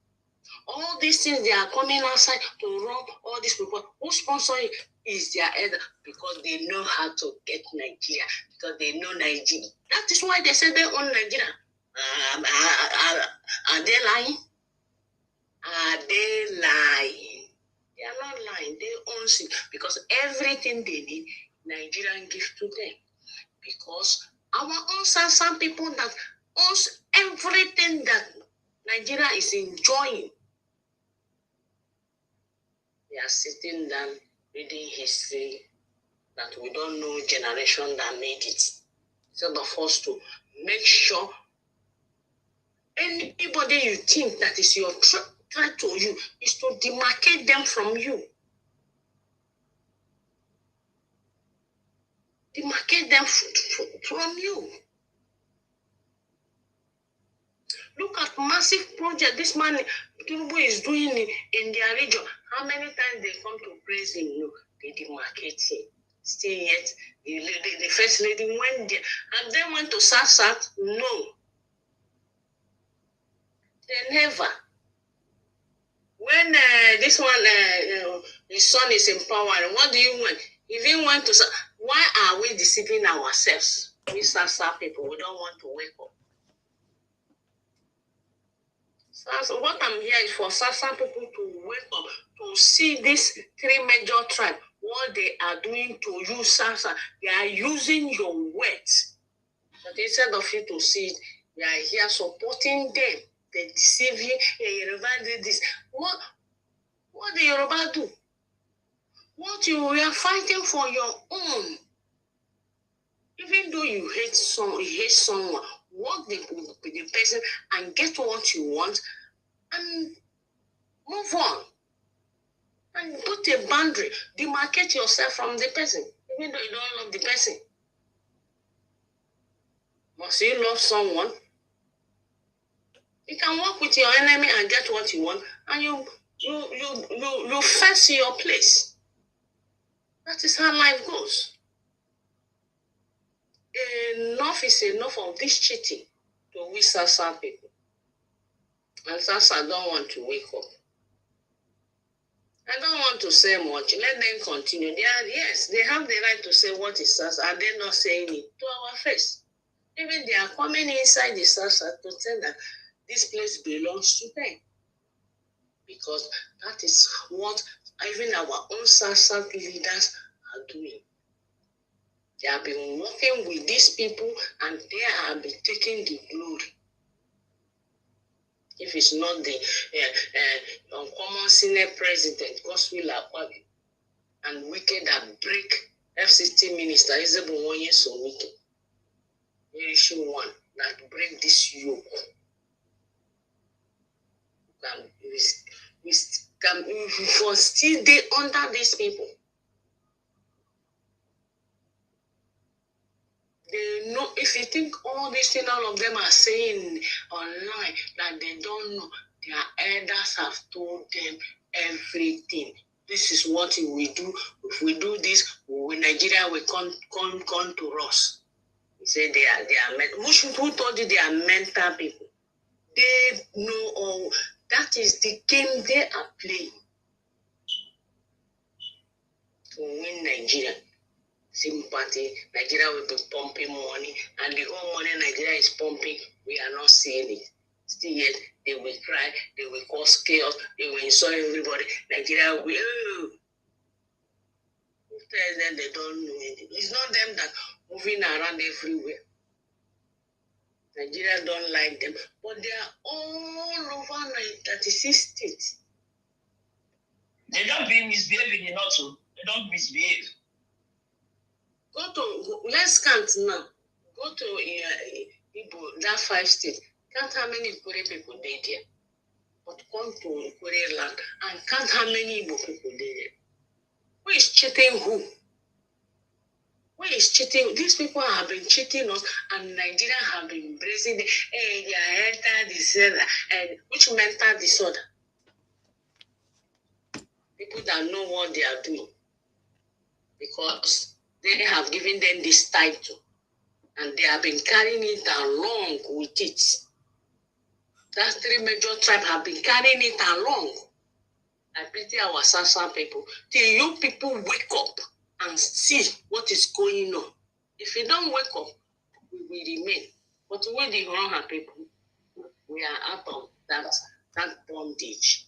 All these things they are coming outside to run all these people. Who sponsor it is their elder because they know how to get Nigeria, because they know Nigeria. That is why they say they own Nigeria. Are they lying? Are they lying? They are not lying. They own it because everything they need, Nigerian give to them. Because our own some people that owns everything that Nigeria is enjoying. They are sitting down reading history that we don't know generation that made it. Instead of us to make sure anybody you think that is your threat to you is to demarcate them from you. Demarcate them from you. Look at massive project this man Tinubu is doing in their region. How many times they come to praise him? No, they demarcate him. Still yet, the first lady went there and then went to South. No, they never. When this one, his son is in power, what do you want? He even went to. Why are we deceiving ourselves? We South people, we don't want to wake up. So what I'm here is for Sasa people to wake up, to see these three major tribes, what they are doing to you, Sasa. They are using your words. But instead of you to see it, they are here supporting them. They deceive you. Yoruba did this. What do Yoruba do? What you are fighting for your own. Even though you hate someone, work the person and get what you want and move on. And put a boundary. Demarcate yourself from the person, even though you don't love the person. Must you love someone? You can work with your enemy and get what you want, and you face your place. That is how life goes. Enough is enough of this cheating to we Sasa people. And Sasa don't want to wake up. I don't want to say much. Let them continue. They have the right to say what is Sasa. Are they not saying it to our face? Even they are coming inside the Sasa to say that this place belongs to them. Because that is what even our own Sasa leaders are doing. They have been working with these people and they have been taking the glory. If it's not the uncommon senior president, Godswill Akwabi, and wicked that break FCT minister, Ezebo Wonye so wicked. Issue one that break this yoke. for still they under these people. They know, if you think all these things all of them are saying online that they don't know, their elders have told them everything. This is what we do. If we do this, Nigeria will come to us. They say they are who told you they are mental people? They know all. That is the game they are playing to win Nigeria. Sympathy, Nigeria will be pumping money, and the whole money Nigeria is pumping, we are not seeing it. Still yet, they will cry, they will cause chaos, they will insult everybody. Nigeria will, who tells them they don't know anything? It's not them that moving around everywhere. Nigeria don't like them, but they are all over 36 states. They don't be misbehaving enough, so they don't misbehave. Let's count now. Go to Igbo, that 5 states. Count how many Ikore people they there. But come to Ikore land and count how many Igbo people they there. Who is cheating who? Who is cheating? These people have been cheating us, and Nigeria have been embracing the mental disorder. And which mental disorder? People that know what they are doing. Because they have given them this title, and they have been carrying it along with it. That 3 major tribes have been carrying it along. I pity our Sasa people. Till you people wake up and see what is going on. If you don't wake up, we will remain. But when the Rohan people, we are out of that bondage.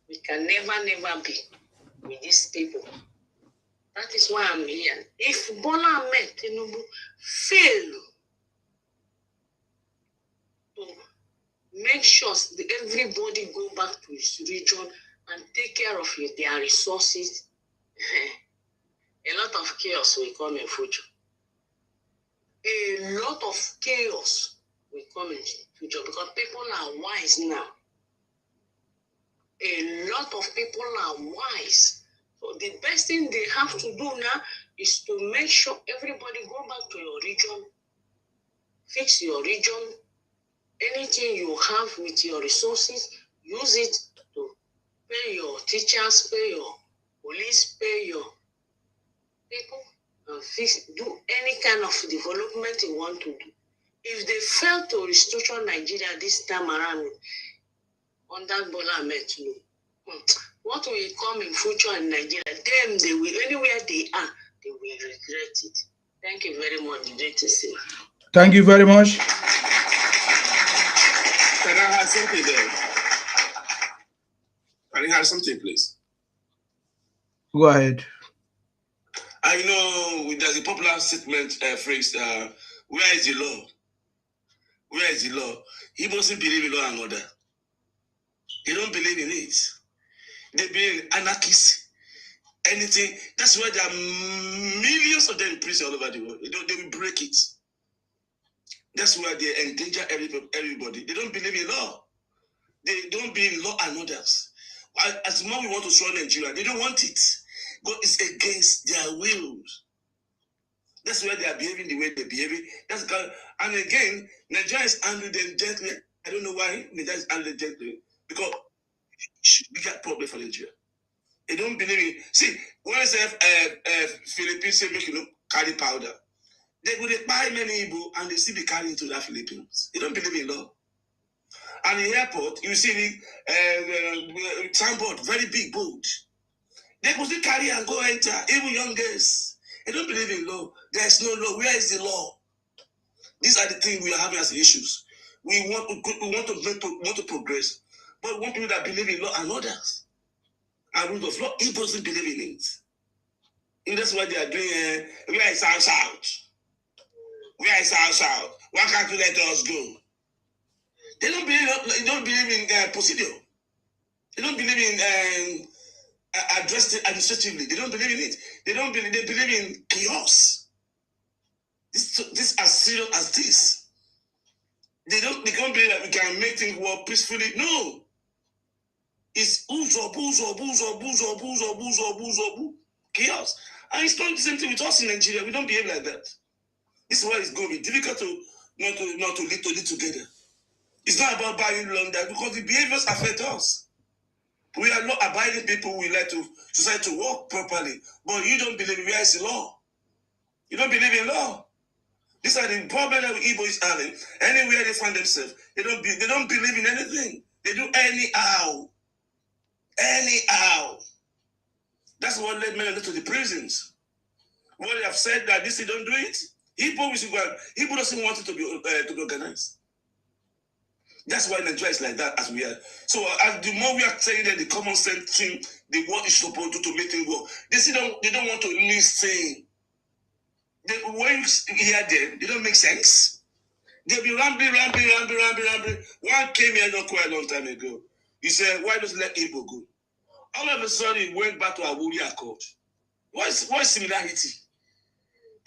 We can never be with these people. That is why I'm here. If Bola Ahmed Tinubu fail to make sure that everybody go back to his region and take care of their resources, a lot of chaos will come in future. A lot of chaos will come in future because people are wise now. A lot of people are wise. So the best thing they have to do now is to make sure everybody go back to your region, fix your region. Anything you have with your resources, use it to pay your teachers, pay your police, pay your people, and do any kind of development you want to do. If they fail to restructure Nigeria this time around under Bola Ahmed Tinubu, what will come in future in Nigeria? Them, they will, anywhere they are, they will regret it. Thank you very much, JTC. Thank you very much. Can I have something there? Can I have something, please? Go ahead. I know there's a popular statement phrase, where is the law? Where is the law? He mustn't believe in law and order. They don't believe in it. They believe in anarchists. Anything. That's why there are millions of them in prison all over the world. They will break it. That's why they endanger everybody. They don't believe in law. They don't believe in law and orders. As much we want to destroy Nigeria, they don't want it. God is against their wills. That's why they are behaving the way they're behaving. That's God. And again, Nigeria is handling them gently. I don't know why Nigeria is handling them gently. Because we got problem for Nigeria. They don't believe in. See, when I say Philippines say make you carry powder, they would buy many Igbo and they still be carrying to that Philippines. They don't believe in law. And in the airport, you see the signboard, very big boat. They could still carry and go enter, even young girls. They don't believe in law. There's no law. Where is the law? These are the things we are having as issues. We want to progress, but we want people that believe in law and orders. And rule of law, he doesn't believe in it. And that's why they are doing, where is South? Where is South? Why can't you let us go? They don't believe in procedure. They don't believe in addressed it administratively. They don't believe in it. They believe in chaos. This as serious as this. They don't believe that we can make things work peacefully. No. It's chaos. And it's not the same thing with us in Nigeria. We don't behave like that. This is why it's going to be difficult to not to live together. It's not about buying London because the behaviors affect us. We are not abiding people. We like to society to work properly, but you don't believe where is the law. You don't believe in law. These are the problem that Igbo is having. Anywhere they find themselves, they don't believe in anything. They do anyhow. That's what led men to the prisons. What they have said that this, they don't do it. Igbo doesn't want it to be organized. That's why Nigeria is like that as we are. So as the more we are saying that the common sense thing, the what is supposed to make things work, they don't want to listen. When you hear them, they don't make sense. They'll be rambling. One came here not quite a long time ago. He said, why does let Igbo go? All of a sudden, he went back to Awuri Accord. What is similarity?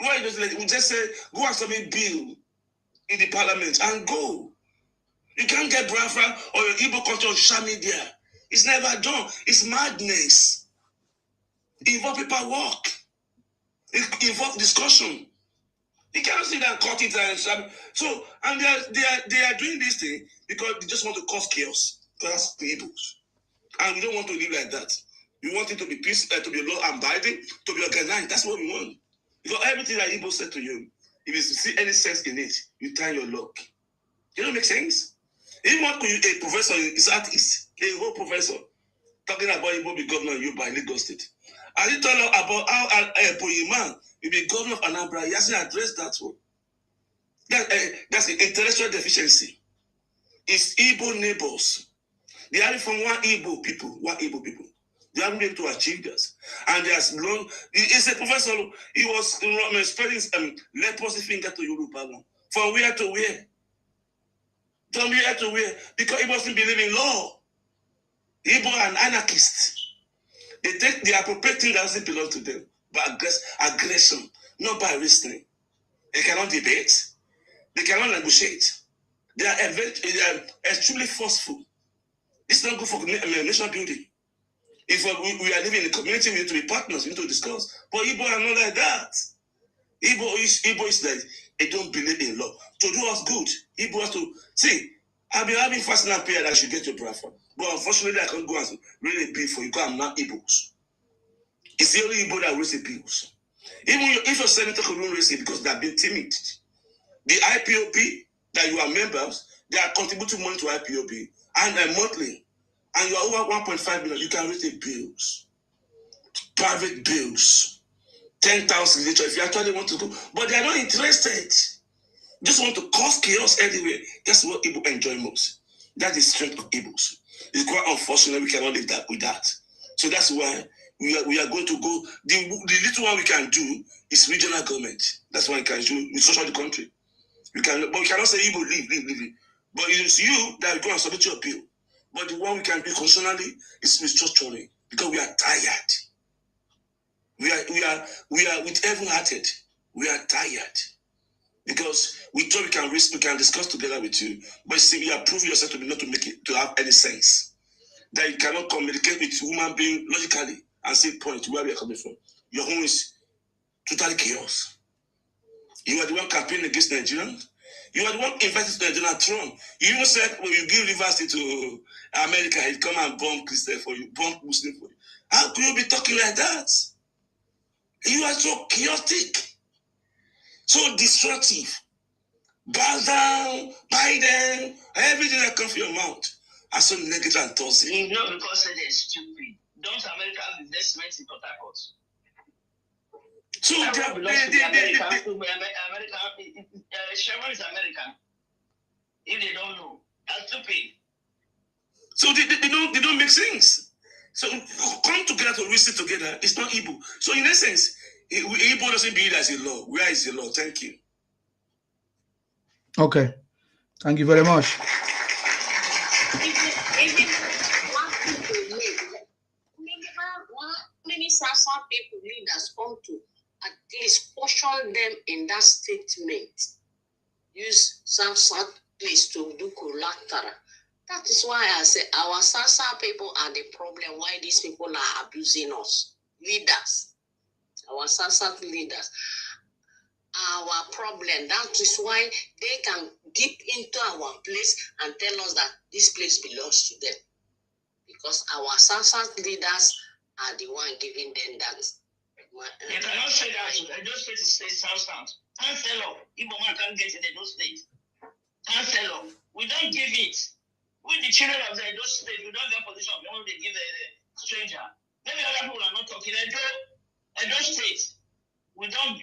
Why does let we just say, go and submit bill in the parliament and go? You can't get Biafra or your Igbo culture on social media. It's never done. It's madness. It involves people work. It involves discussion. You can't sit and cut it and so and they are doing this thing because they just want to cause chaos. Because that's people. And we don't want to live like that. We want it to be peaceful, to be law abiding, to be organized. That's what we want. Because everything that Igbo said to you, if you see any sense in it, you turn your luck. You don't make sense? Even a professor in Southeast, a whole professor, talking about Igbo be governor you by Lagos State. And he told about how a man will be governor of Anambra. He hasn't addressed that one. That's an intellectual deficiency. It's Igbo neighbors. They are from one Igbo people. They haven't been able to achieve this. And there's long. He's a professor. He was spreading leprosy finger to Yoruba. From where to where? From where to where? Because he wasn't believing in law. Igbo are an anarchist. They take the appropriate thing that doesn't belong to them by aggression, not by reasoning. They cannot debate. They cannot negotiate. They are extremely forceful. It's not good for national building. If we are living in a community, we need to be partners, we need to discuss. But Igbo are not like that. Igbo is like, they don't believe in law. To do us good, Igbo has to, see, I've been having fasting and prayer that I should get your prayer from. But unfortunately, I can't go and really pay for you because I'm not Igbos. It's the only Igbo that raise the bills. Even if your senator could not raise it because they have been timid. The IPOP that you are members, they are contributing money to IPOP and monthly. And you are over 1.5 million, you can raise the bills. Private bills. 10,000 later if you actually want to go. But they are not interested. Just want to cause chaos everywhere. That's what Igbo enjoy most. That is strength of Igbos. It's quite unfortunate we cannot live with that. So that's why we are going to go. The little one we can do is regional government. That's what we can do. We social the country. But we cannot say Igbo leave. But it's you that will go and submit your bill. But the one we can do constitutionally is restructuring because we are tired. We are with everyone-hearted. We are tired because we thought we can discuss together with you, but see, you have proved yourself to be not to make it to have any sense. That you cannot communicate with human being logically and say point where we are coming from. Your home is totally chaos. You are the one campaigning against Nigerians. You are the one invited to Donald Trump. You even said when you give Rivers to America, he'd come and bomb Christian for you, bomb Muslim for you. How could you be talking like that? You are so chaotic, so destructive. Bow down, Biden, everything that comes from your mouth are so negative and toxic. You know, because they're stupid. Don't America have investments in Port Harcourt? So Chevron belongs to the American. Chevron is American. If they don't know, that's stupid. So they don't make sense. So come together to reason together. It's not Igbo. So in essence, Igbo doesn't believe as a law. Where is the law? Thank you. Okay. Thank you very much. Many South people leaders come to at least caution them in that statement. Use South place to do collateral. That is why I say our Sansa people are the problem. Why these people are abusing us, leaders, our Sansa leaders. Our problem. That is why they can dip into our place and tell us that this place belongs to them. Because our Sansa leaders are the one giving them that. They cannot say that. Those states say South. Can't sell off. Even one can't get in those states. Can't sell off. We don't give it. We the children of those states, we don't get position of the they give a stranger. Maybe other people are not talking. Those states, we don't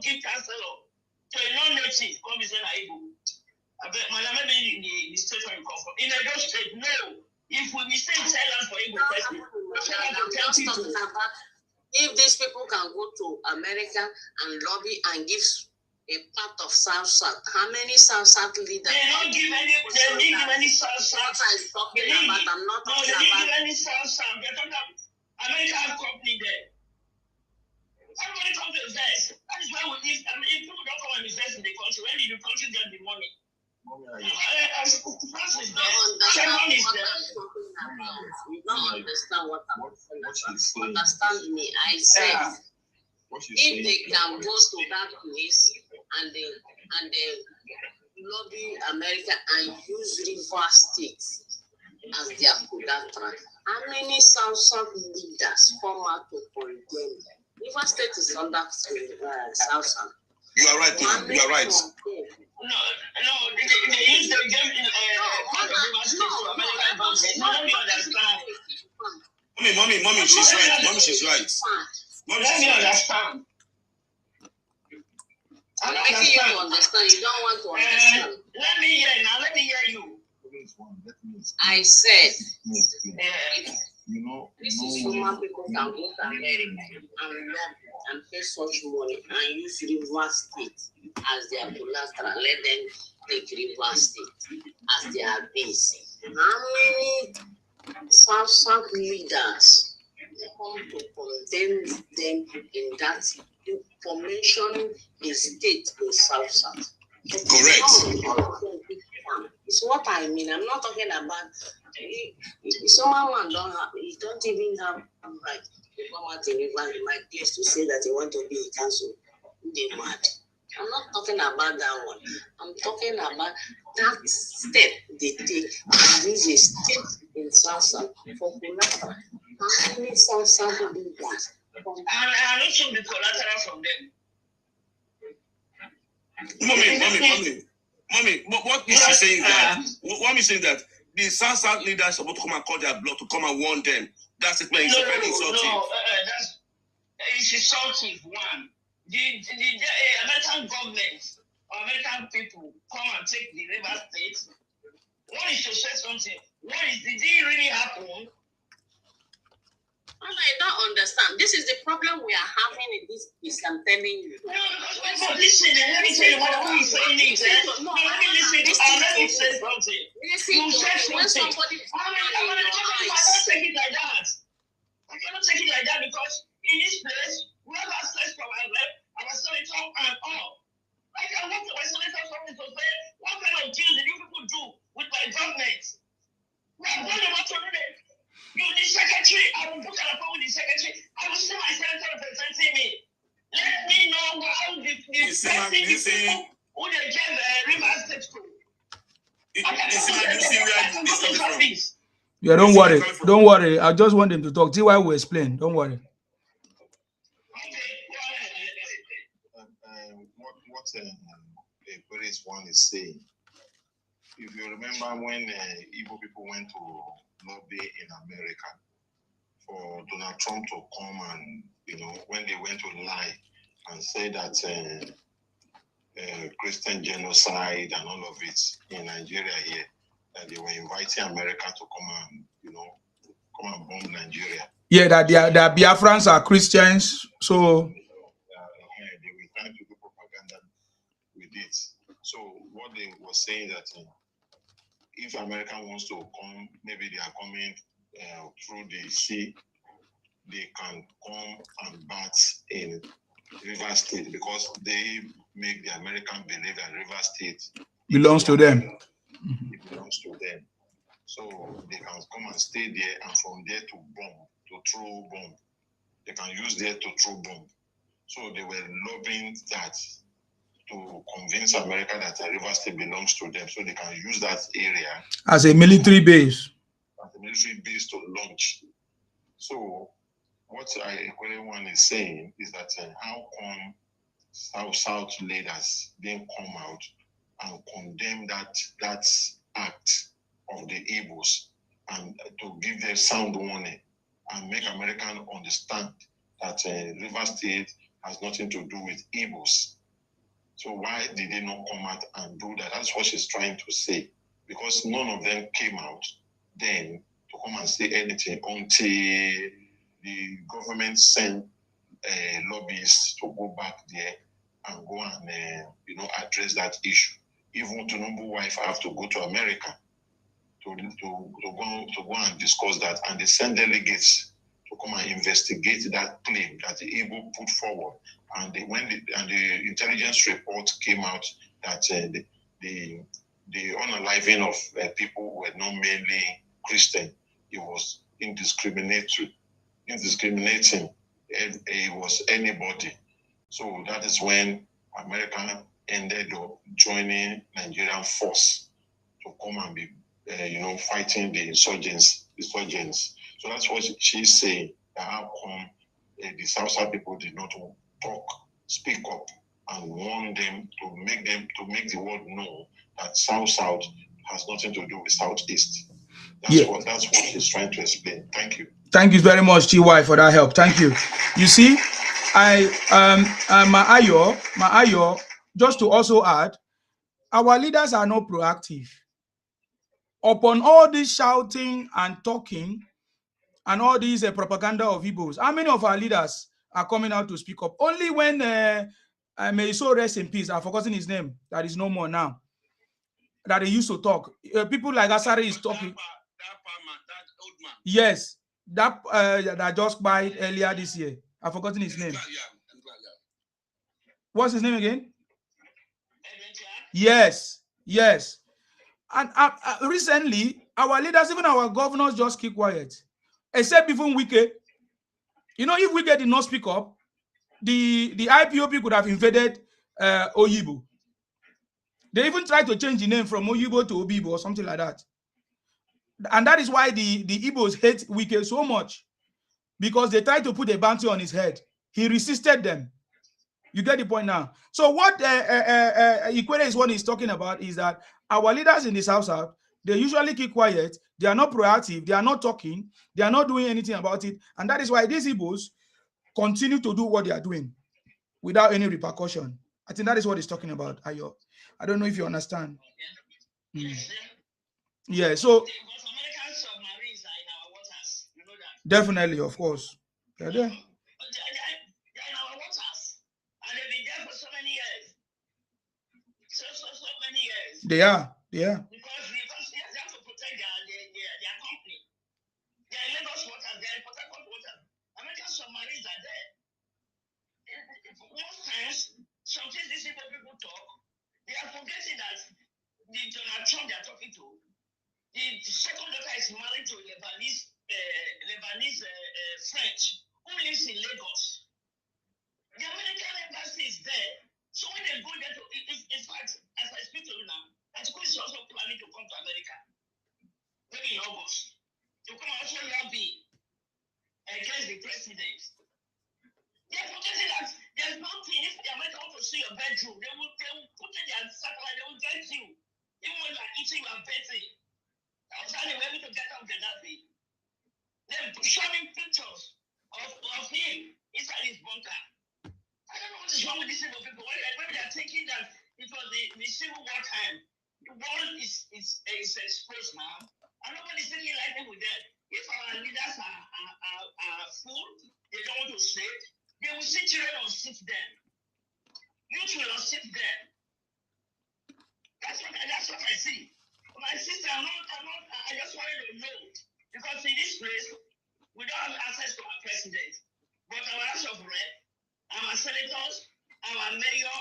give cancel off to a non-native. Come and say Naibu. Maybe the state where you come from. In those states, no. If we mistake silence for Igbo people, if these people can go to America and lobby and give a part of South, how many South leaders? They don't give any. They didn't give any South. What I'm talking about, I'm not talking about. They didn't give any South. They're talking about America have company there. Everybody comes to invest. That is why we need. I mean, if people don't come and invest in the country, when did the country get the money? France is there. Chevron is there. You don't understand what I'm saying. Understand me? I said, if they can go to that place and they lobby America and use River State as their collateral, how many South leaders come out to condemn? River State is under South. You are right, man. You are right. No, they use the game Let me understand. Mommy, she's right. Mommy, she's right. Let me understand. I'm making you understand. You don't want to understand. Let me hear now. Let me hear you. I said, This is human people can go to America and lobby and pay such money and use River State as their collateral. Let them take River State as their base. How many South leaders come to condemn them in that for mentioning a state in South? Correct. It's what I mean. I'm not talking about someone he don't even have right to come out in my place to say that he want to be a council. They mad. I'm not talking about that one. I'm talking about that step they take to use a state in South for collateral. How many South do that? I don't show the collateral from them. Mommy, what is she saying that? What is saying that the South leaders are supposed to come and call their blood to come and warn them? That statement is very insulting. No, it's insulting. One, the American government or American people come and take the River State. One is to say something. One is, did it really happen? And I don't understand. This is the problem we are having in this piece. I'm telling you. No, because listen, let me tell you what I'm saying. Let me listen. Let me say something. You said something. I cannot take it like that. I cannot take it like that because in this place, we have access to our rep, our senator, and all. I can walk to my senator's office to say, what kind of deal did you people do with my government? We are going about to do it. You, the secretary, I will book an appointment with the secretary. I will see my senator representing me. Let me know how the people who they gave River State to. Yeah, don't worry. Don't worry. I just want them to talk. TY will explain. Don't worry. What Paris one is saying, if you remember when Igbo people went to lobby in America for Donald Trump to come and, when they went to lie and say that Christian genocide and all of it in Nigeria here, that they were inviting America to come and bomb Nigeria. Yeah, that the Biafrans are Christians, so they were trying to do propaganda with it. So what they were saying that if America wants to come, maybe they are coming through the sea, they can come and bat in River State because they make the American believe that River State belongs to them. It belongs to them. So they can come and stay there, and from there to throw bomb. They can use there to throw bomb. So they were lobbying that to convince America that River State belongs to them, so they can use that area as a military base. As a military base to launch. So what one is saying is that how come South leaders didn't come out and condemn that act of the Igbos and to give them sound warning and make Americans understand that River State has nothing to do with Igbos. So why did they not come out and do that? That's what she's trying to say. Because none of them came out then to come and say anything until the government sent lobbyists to go back there and go and address that issue. Even Tinubu's wife have to go to America to go and discuss that, and they send delegates to come and investigate that claim that the Igbo put forward. And the intelligence report came out that the unaliving of people who were not mainly Christian, it was indiscriminating. It was anybody. So that is when America ended up joining Nigerian force to come and be, fighting the insurgents. So that's what she's saying. That how come the South people did not speak up, and warn them to make the world know that South has nothing to do with Southeast. That's what she's trying to explain. Thank you. Thank you very much, TY, for that help. Thank you. You see, my Ayo, just to also add, our leaders are not proactive. Upon all this shouting and talking and all these propaganda of Igbos, how many of our leaders are coming out to speak up? Only when may his soul rest in peace, I've forgotten his name, that is no more now, that they used to talk. People like Asari is talking. That old man. Yes, that just died earlier this year. I've forgotten his name. What's his name again? Yes. And recently, our leaders, even our governors, just keep quiet. Except even Wike. You know, if Wike did not speak up, the IPOP could have invaded Oyibo. They even tried to change the name from Oyibo to Obibo or something like that. And that is why the Igbos hate Wike so much. Because they tried to put a bounty on his head. He resisted them. You get the point now. So what Ikwere is what he's talking about is that our leaders in the South, they usually keep quiet. They are not proactive. They are not talking. They are not doing anything about it. And that is why these Igbos continue to do what they are doing without any repercussion. I think that is what he's talking about, Ayo. I don't know if you understand. Yeah, so definitely, of course. They're there. They're in our waters. And they've been there for so many years. So many years. They are. Because they have to protect their company. They're in Lagos waters, they're in Port Harcourt waters. American submarines are there. Most times, sometimes these people talk, they are forgetting that the Donald Trump they are talking to, the second daughter is married to Lebanese French who lives in Lagos. The American embassy is there. So when they go there, in fact, as I speak to you now, Atiku is also planning to come to America, maybe in August, to come also lobby against the president. They are forgetting that there's nothing. If the Americans want to see your bedroom, they will put in their satellite, they will get you. Even when you are eating, you are betting. I was telling you, able to get out Gaddafi. They're showing pictures of him inside his bunker. I don't know what is wrong with these people. Maybe they're thinking that it was the Civil War time. The world is exposed now, and nobody's taking lightly with them. If our leaders are full, they don't want to sit, they will sit children or sit them. Youth will not sit them. That's what I see. My sister, I just wanted to know, because in this place, we don't have access to our president, but our House of Rep, our senators, our mayor,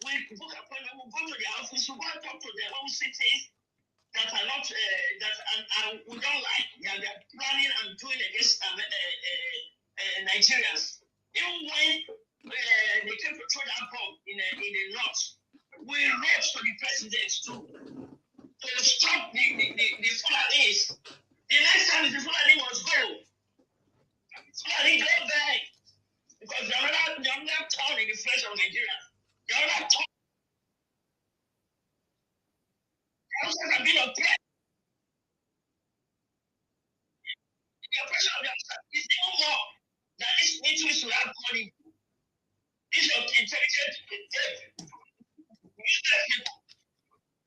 we book appointment, we go to their office, we go and talk to them, we see things that that are not we don't like. They're planning and doing against Nigerians. Even when they came to throw that bomb in the north, we wrote to the president to stop the Fulanis. The next time the Fulani must go. Fulani go back. Because they're not town in the flesh of Nigeria. They're not town. Houses have been oppressed. The oppression of the Hausa is no more than this military should have money. These are intelligent people.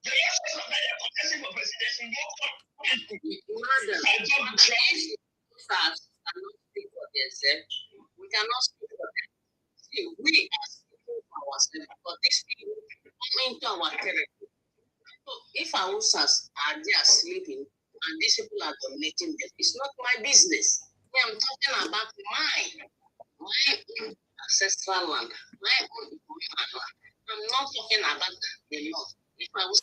The youngsters of Nigeria contesting for presidency no come. We cannot speak for them. See, we as people ourselves, but these people come into our territory. So if our users are there sleeping and these people are dominating them, it's not my business. I'm talking about my own ancestral land, my own land. I'm not talking about the north. If I was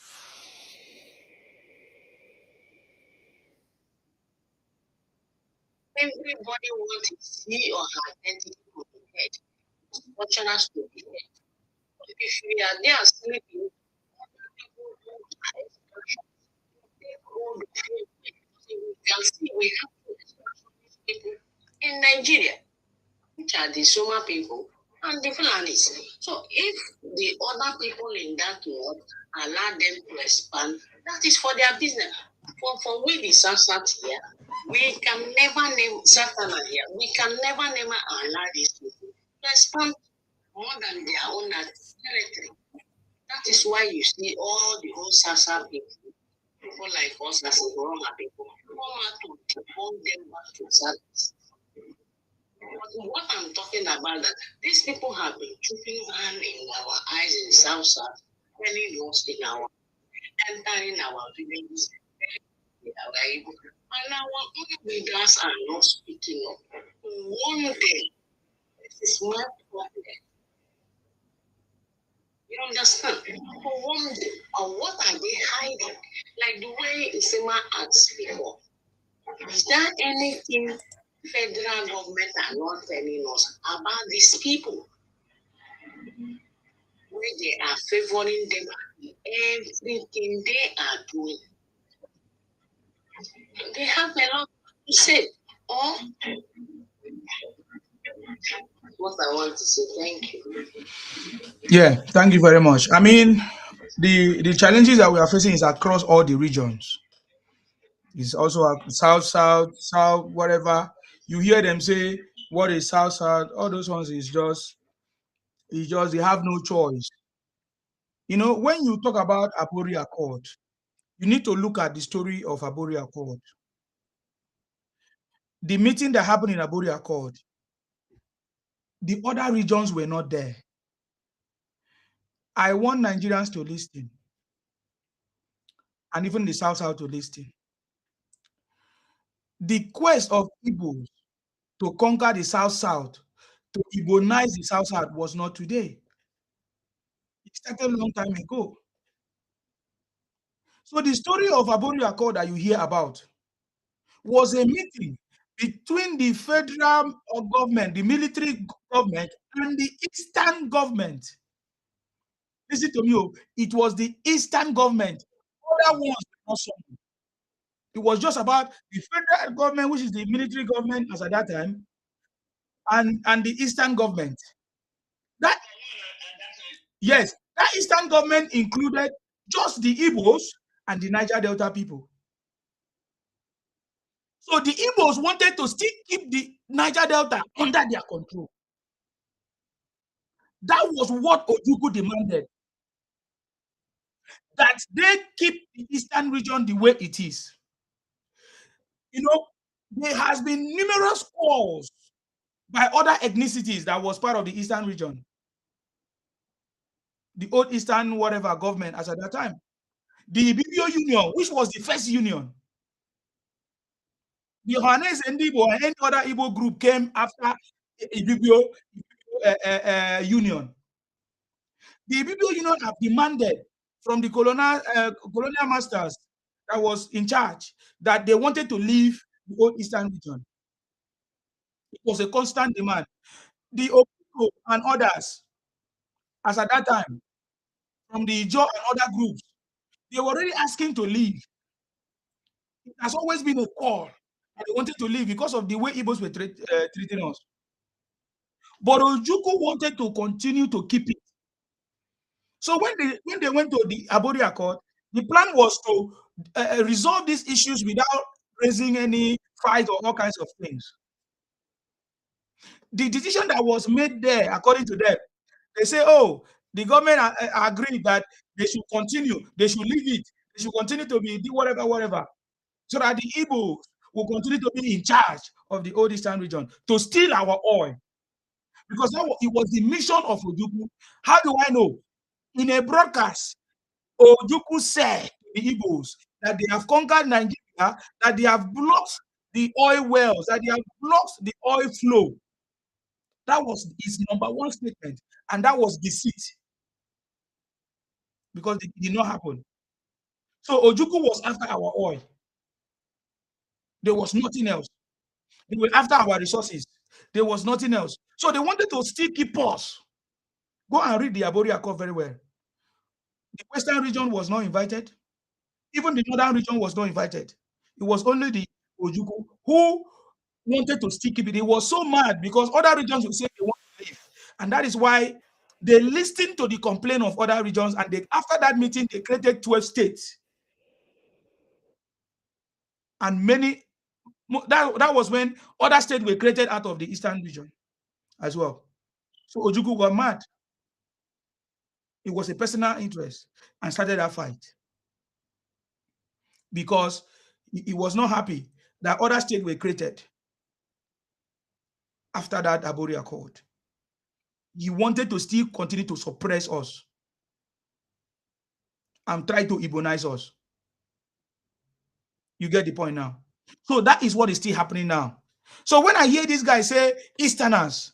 everybody wants his he or her identity protected, fortunate to be head. If we are there sleeping, we can see we have people in Nigeria, which are the Soma people and the Fulanis. So if the other people in that world allow them to expand, that is for their business. For we the South here, we can never name Satana here. We can never allow these people to expand more than their own territory. That is why you see all the old Sasa people like us as a Roma people, come out to devote them back to service. But what I'm talking about that these people have been keeping hand in our eyes in South, many lost in our entering our villages, and our own leaders are not speaking up. One day, this is my problem. You understand? For one day, or what are they hiding? Like the way Isema asked before. Is there anything federal government are not telling us about these people? Where they are favoring them in everything they are doing. They have a lot to say. Or what I want to say, thank you. Yeah, thank you very much. I mean, the challenges that we are facing is across all the regions. It's also south, south, south, whatever. You hear them say, "What is south, south?" All those ones is just, it's just they have no choice. You know, when you talk about Abori Accord, you need to look at the story of Abori Accord. The meeting that happened in Abori Accord, the other regions were not there. I want Nigerians to listen, and even the South South to listen. The quest of Igbos to conquer the South South, to Igbonize the South South was not today. It started a long time ago. So the story of Abori Accord that you hear about was a meeting between the federal government, the military government, and the Eastern government. Listen to me, oh, it was the Eastern government. Other ones were not summoned. It was just about the federal government, which is the military government as at that time, and the Eastern government. That yes, that Eastern government included just the Igbos and the Niger Delta people. So the Igbos wanted to still keep the Niger Delta under their control. That was what Ojukwu demanded. That they keep the Eastern region the way it is. You know, there has been numerous calls by other ethnicities that was part of the Eastern region. The old Eastern whatever government as at that time. The Ibibio Union, which was the first union. The Hanes and Igbo and any other Igbo group came after Ibibio Union. The Ibibio Union have demanded from the colonial masters that was in charge, that they wanted to leave the old Eastern region. It was a constant demand. The Opuko and others, as at that time, from the Ijaw and other groups, they were already asking to leave. It has always been a call. And they wanted to leave because of the way Igbos were treating us. But Ojukwu wanted to continue to keep it. So when they went to the Abori Accord, the plan was to resolve these issues without raising any fight or all kinds of things. The decision that was made there, according to them, they say, oh, the government agreed that they should continue, they should leave it, they should continue to be whatever, so that the Igbos will continue to be in charge of the old Eastern region to steal our oil. Because it was the mission of Ojukwu. How do I know? In a broadcast, Ojukwu said to the Igbos that they have conquered Nigeria, that they have blocked the oil wells, that they have blocked the oil flow. That was his number one statement, and that was deceit, because it did not happen. So Ojukwu was after our oil. There was nothing else. They were after our resources. There was nothing else. So they wanted to still keep us. Go and read the Abori Accord very well. The Western region was not invited. Even the Northern region was not invited. It was only the Ojukwu who wanted to still keep it. He was so mad because other regions would say they want to leave. And that is why they listened to the complaint of other regions, and after that meeting, they created 12 states. And that was when other states were created out of the Eastern region as well. So Ojukwu got mad. It was a personal interest and started that fight because he was not happy that other states were created after that Abori Accord. He wanted to still continue to suppress us and try to Igbonize us. You get the point now? So that is what is still happening now. So when I hear this guy say Easterners,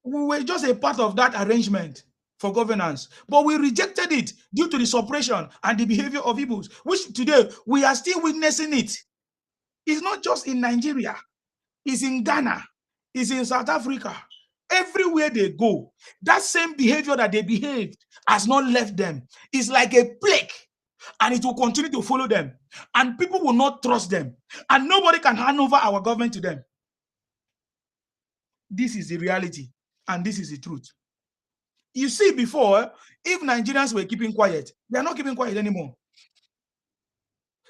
we were just a part of that arrangement for governance, but we rejected it due to the suppression and the behavior of Igbos, which today we are still witnessing it. It's not just in Nigeria, it's in Ghana, it's in South Africa. Everywhere they go, that same behavior that they behaved has not left them. It's like a plague, and it will continue to follow them, and people will not trust them, and nobody can hand over our government to them. This is the reality, and this is the truth. You see, before, if Nigerians were keeping quiet, they are not keeping quiet anymore.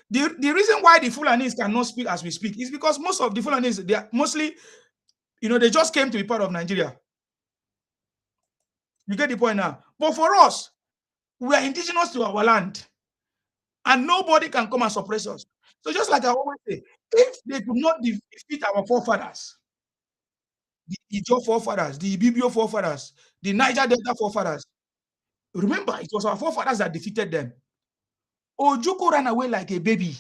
The reason why the Fulanis cannot speak as we speak is because most of the Fulanis, they are mostly, they just came to be part of Nigeria. You get the point now? But for us, we are indigenous to our land, and nobody can come and suppress us. So just like I always say, if they could not defeat our forefathers, the Ijaw forefathers, the Ibibio forefathers, the Niger Delta forefathers, remember, it was our forefathers that defeated them. Ojukwu ran away like a baby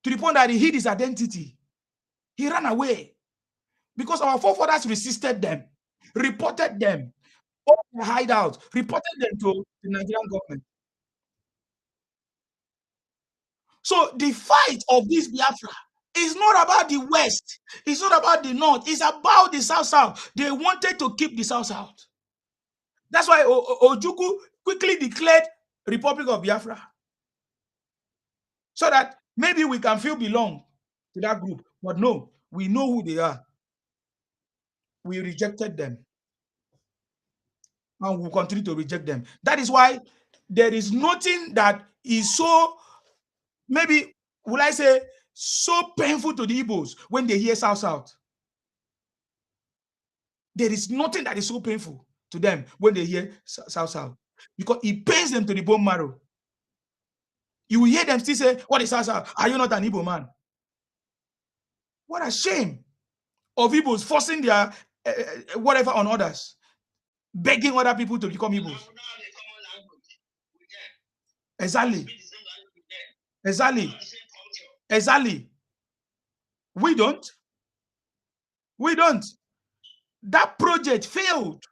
to the point that he hid his identity. He ran away because our forefathers resisted them, reported them, all their hideouts, reported them to the Nigerian government. So the fight of this Biafra is not about the West. It's not about the North. It's about the South-South. They wanted to keep the South-South. That's why Ojukwu quickly declared Republic of Biafra, so that maybe we can feel belong to that group. But no, we know who they are. We rejected them, and we'll continue to reject them. That is why there is nothing that is so, maybe, will I say, so painful to the Igbos when they hear South-South. There is nothing that is so painful to them when they hear South-South, because it pains them to the bone marrow. You will hear them still say, what is South-South? Are you not an Igbo man? What a shame of Igbos forcing their whatever on others, begging other people to become Igbos. Exactly. Exactly. Exactly. We don't. That project failed.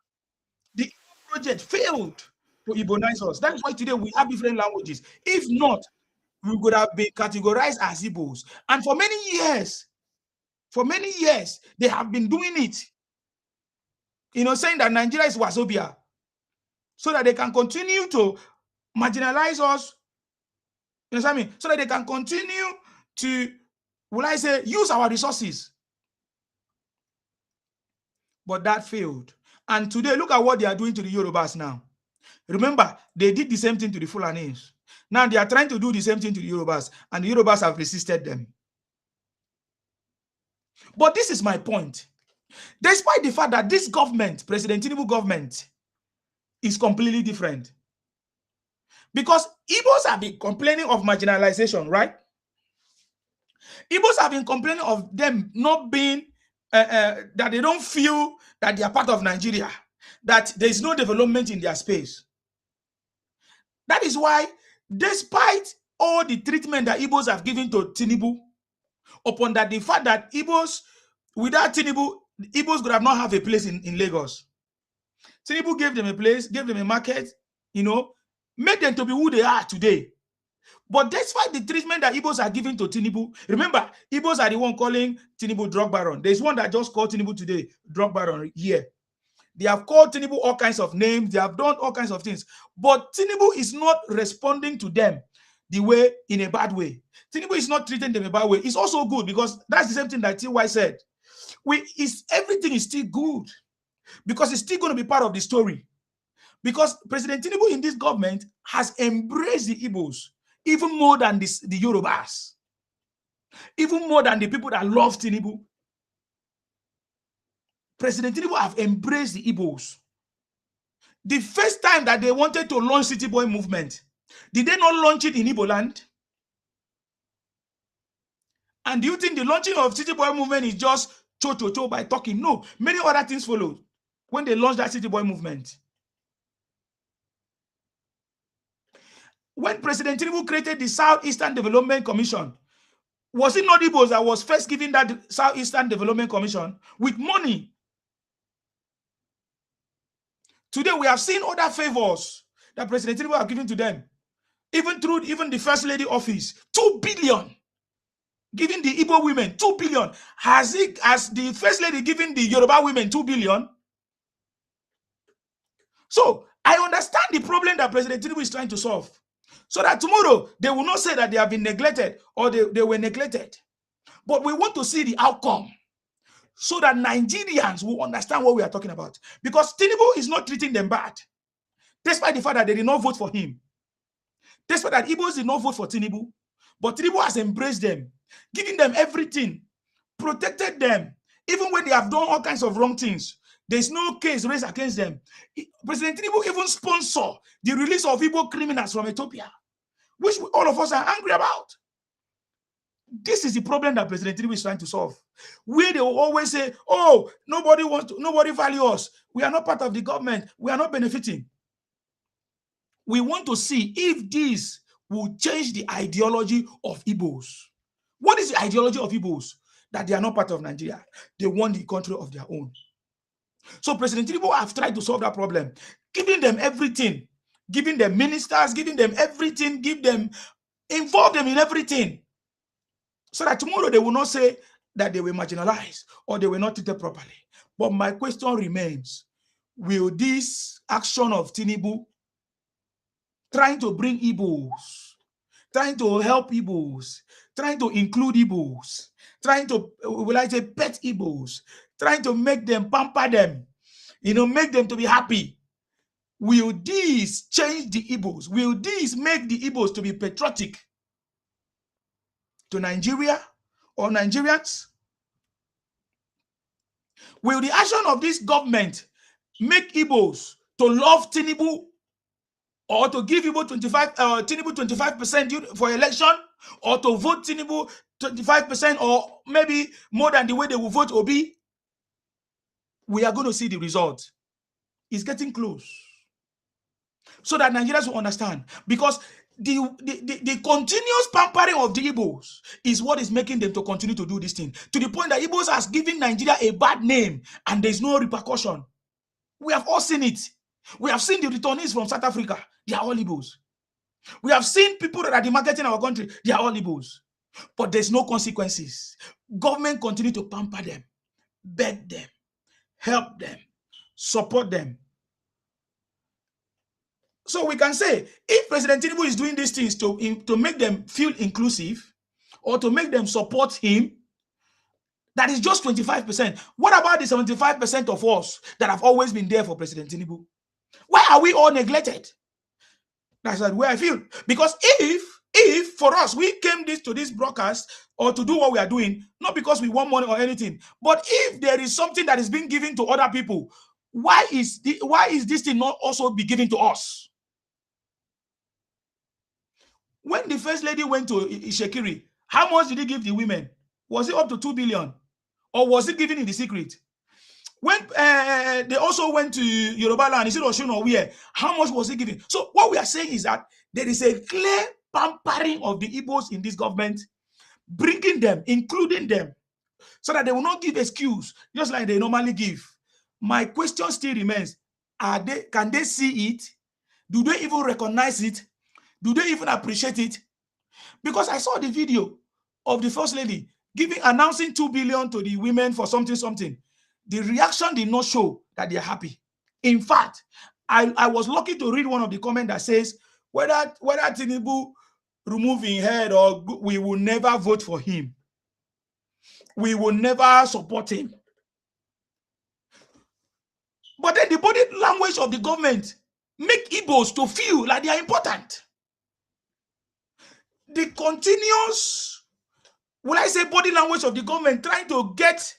The project failed to Igbonize us. That is why today we have different languages. If not, we could have been categorized as Igbos. And for many years, they have been doing it. You know, saying that Nigeria is Wazobia, so that they can continue to marginalize us. You know what I mean? So that they can continue to, will I say, use our resources. But that failed. And today, look at what they are doing to the Yorubas now. Remember, they did the same thing to the Fulanis. Now they are trying to do the same thing to the Yorubas, and the Yorubas have resisted them. But this is my point. Despite the fact that this government, President Tinubu government, is completely different. Because Igbos have been complaining of marginalization, right? Igbos have been complaining of them not being, that they don't feel that they are part of Nigeria, that there is no development in their space. That is why, despite all the treatment that Igbos have given to Tinubu, upon that the fact that Igbos, without Tinubu, Igbos could have not have a place in Lagos. Tinubu gave them a place, gave them a market, you know, made them to be who they are today. But despite the treatment that Igbos are giving to Tinubu, remember, Igbos are the one calling Tinubu drug baron. There's one that just called Tinubu today drug baron here. They have called Tinubu all kinds of names. They have done all kinds of things. But Tinubu is not responding to them the way, in a bad way. Tinubu is not treating them in a bad way. It's also good, because that's the same thing that TY said. Everything is still good, because it's still going to be part of the story. Because President Tinubu in this government has embraced the Igbos even more than the Yorubas, even more than the people that love Tinubu. President Tinubu have embraced the Igbos. The first time that they wanted to launch City Boy movement, did they not launch it in Igbo land? And do you think the launching of City Boy movement is just cho by talking? No, many other things followed when they launched that City Boy movement. When President Tinubu created the Southeastern Development Commission, was it not Igbos that was first giving that Southeastern Development Commission with money? Today, we have seen other favors that President Tinubu have given to them, even through the First Lady office, 2 billion. Giving the Igbo women 2 billion. Has the First Lady given the Yoruba women 2 billion? So I understand the problem that President Tinubu is trying to solve, so that tomorrow they will not say that they have been neglected or they were neglected. But we want to see the outcome, so that Nigerians will understand what we are talking about. Because Tinubu is not treating them bad, despite the fact that they did not vote for him. Despite that Igbos did not vote for Tinubu, but Tinubu has embraced them, giving them everything, protected them, even when they have done all kinds of wrong things. There's no case raised against them. President Tinubu even sponsored the release of Igbo criminals from Ethiopia, which all of us are angry about. This is the problem that President Tinubu is trying to solve, where they will always say, oh, nobody value us. We are not part of the government. We are not benefiting. We want to see if this will change the ideology of Igbos. What is the ideology of Igbos? That they are not part of Nigeria. They want the country of their own. So President Tinubu have tried to solve that problem, giving them everything, giving them ministers, giving them everything, involve them in everything, so that tomorrow they will not say that they were marginalized or they were not treated properly. But my question remains, will this action of Tinubu trying to bring Igbos, trying to help Igbos, trying to include Igbos, trying to, will I say, pet Igbos, trying to make them, pamper them, make them to be happy, will this change the Igbos? Will this make the Igbos to be patriotic to Nigeria or Nigerians? Will the action of this government make Igbos to love Tinubu, or to give Tinubu 25% for election, or to vote Tinubu 25%, or maybe more than the way they will vote Obi? We are going to see the result. It's getting close, so that Nigerians will understand. Because the continuous pampering of the Igbos is what is making them to continue to do this thing, to the point that Igbos has given Nigeria a bad name and there's no repercussion. We have all seen it. We have seen the returnees from South Africa. They are all Igbos. We have seen people that are demarketing our country. They are all Igbos. But there's no consequences. Government continue to pamper them, beg them, help them, support them. So we can say, if President Tinubu is doing these things to make them feel inclusive or to make them support him, that is just 25%. What about the 75% of us that have always been there for President Tinubu? Why are we all neglected? That's the way I feel. Because if for us, we came to this broadcast or to do what we are doing, not because we want money or anything, but if there is something that is being given to other people, why is this thing not also be given to us? When the first lady went to Ishekiri, how much did he give the women? Was it up to 2 billion? Or was it given in the secret? When they also went to Yoruba land, is it Oshun or where? How much was he given? So what we are saying is that there is a clear pampering of the Igbos in this government, bringing them, including them, so that they will not give excuse, just like they normally give. My question still remains, can they see it? Do they even recognize it? Do they even appreciate it? Because I saw the video of the first lady announcing 2 billion to the women for something. The reaction did not show that they are happy. In fact, I was lucky to read one of the comments that says, whether Tinubu remove his head or we will never vote for him. We will never support him. But then the body language of the government make Igbos to feel like they are important. The continuous, will I say, body language of the government trying to get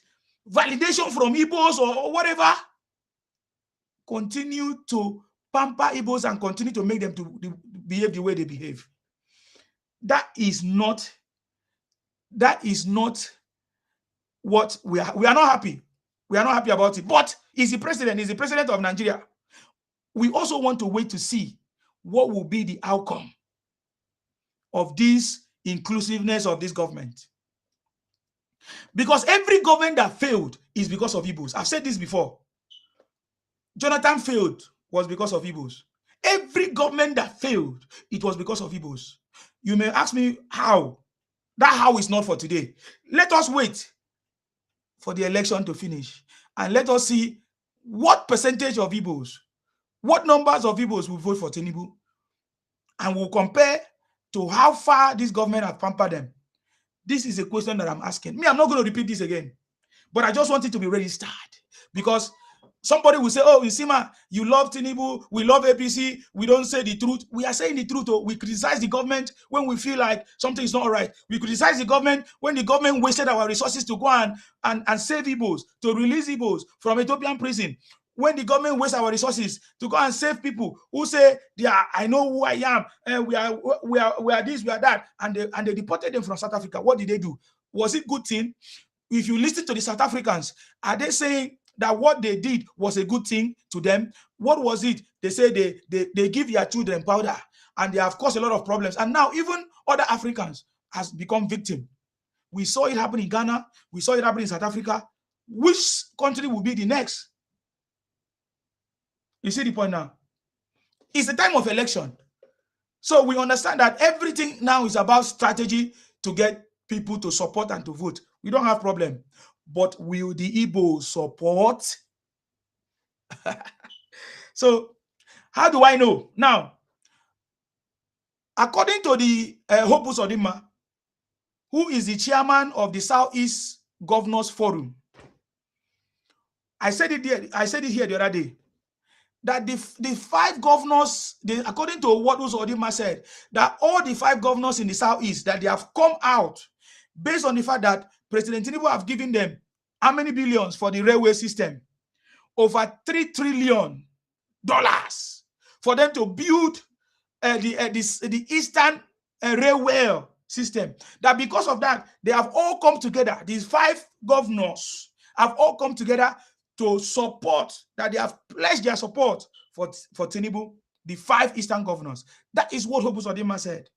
validation from Igbos or whatever, continue to pamper Igbos and continue to make them to behave the way they behave. That is not what we are not happy. We are not happy about it. But he's the president of Nigeria. We also want to wait to see what will be the outcome of this inclusiveness of this government. Because every government that failed is because of Igbos. I've said this before. Jonathan failed was because of Igbos. Every government that failed, it was because of Igbos. You may ask me how. That how is not for today. Let us wait for the election to finish and let us see what percentage of Igbos, what numbers of Igbos will vote for Tinubu, and we'll compare to how far this government has pampered them. This is a question that I'm asking. Me, I'm not going to repeat this again, but I just want it to be registered, because somebody will say, oh, Isima, you love Tinubu, we love APC, we don't say the truth. We are saying the truth. Oh, we criticize the government when we feel like something is not right. We criticize the government when the government wasted our resources to go and save Igbos, to release Igbos from Ethiopian prison. When the government wastes our resources to go and save people who say, I know who I am, we are this, we are that, and they deported them from South Africa. What did they do? Was it good thing? If you listen to the South Africans, are they saying that what they did was a good thing to them? What was it? They say they give their children powder, and they have caused a lot of problems. And now even other Africans has become victim. We saw it happen in Ghana. We saw it happen in South Africa. Which country will be the next? You see the point now? It's the time of election. So we understand that everything now is about strategy to get people to support and to vote. We don't have problem. But will the Igbo support? So how do I know? Now, according to the Hope Uzodimma, who is the chairman of the Southeast Governors Forum, I said it here the other day, that the 5 governors, according to what Uzodimma said, that all the 5 governors in the Southeast, that they have come out based on the fact that President Tinubu have given them how many billions for the railway system? Over $3 trillion for them to build the Eastern railway system. That because of that, they have all come together. These 5 governors have all come together to support, that they have pledged their support for Tinubu, the 5 Eastern governors. That is what Hope Uzodimma said.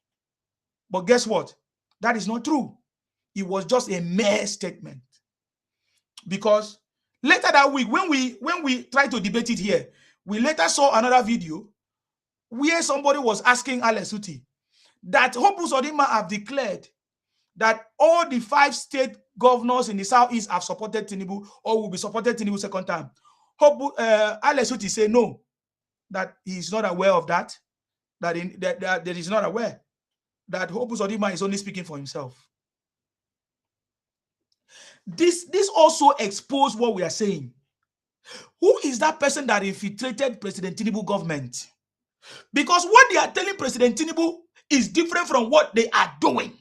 But guess what? That is not true. It was just a mere statement. Because later that week, when we tried to debate it here, we later saw another video where somebody was asking Alex Uti that Hope Uzodinma have declared that all the 5 state governors in the southeast have supported Tinubu or will be supported Tinubu second time. Alex Uti say no, that he is not aware of that, that he is not aware that Hope Uzodinma is only speaking for himself. This also exposed what we are saying. Who is that person that infiltrated President Tinubu government? Because what they are telling President Tinubu is different from what they are doing.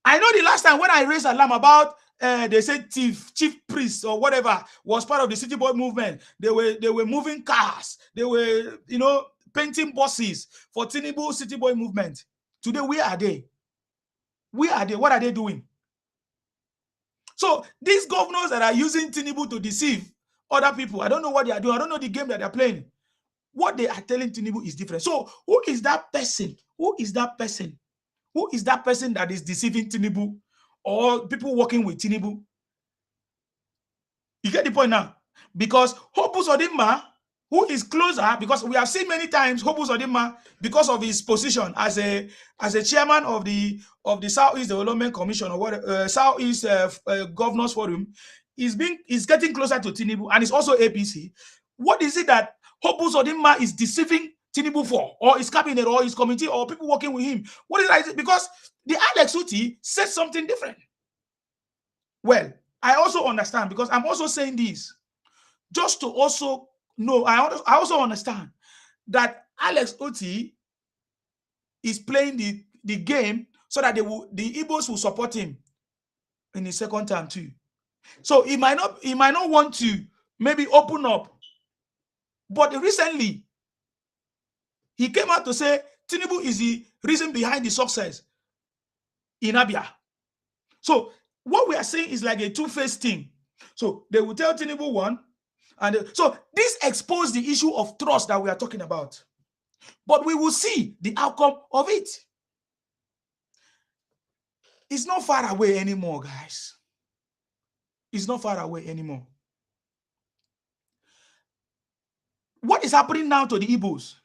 I know the last time when I raised alarm about they said chief priest or whatever was part of the city boy movement. They were moving cars. They were, painting buses for Tinubu city boy movement. Today, where are they? Where are they? What are they doing? So these governors that are using Tinubu to deceive other people, I don't know what they are doing. I don't know the game that they're playing. What they are telling Tinubu is different. So who is that person? Who is that person? Who is that person that is deceiving Tinubu or people working with Tinubu? You get the point now? Because Hope Uzodinma, who is closer, because we have seen many times Hope Uzodinma, because of his position as a chairman of the Southeast Development Commission or what Southeast Governors Forum, is getting closer to Tinubu, and it's also APC. What is it that Hope Uzodinma is deceiving Tinubu for, or his cabinet, or his committee, or people working with him? What is it? Because the Alex Uti said something different. Well, I also understand, because I'm also saying this just to also know. I also understand that Alex Uti is playing the game so that the Igbos will support him in the second term too. So he might not want to maybe open up, but recently he came out to say Tinubu is the reason behind the success in Abia. So what we are saying is like a two-faced thing. So they will tell Tinubu one, and so this exposed the issue of trust that we are talking about. But we will see the outcome of it. It's not far away anymore, guys. It's not far away anymore. What is happening now to the Igbos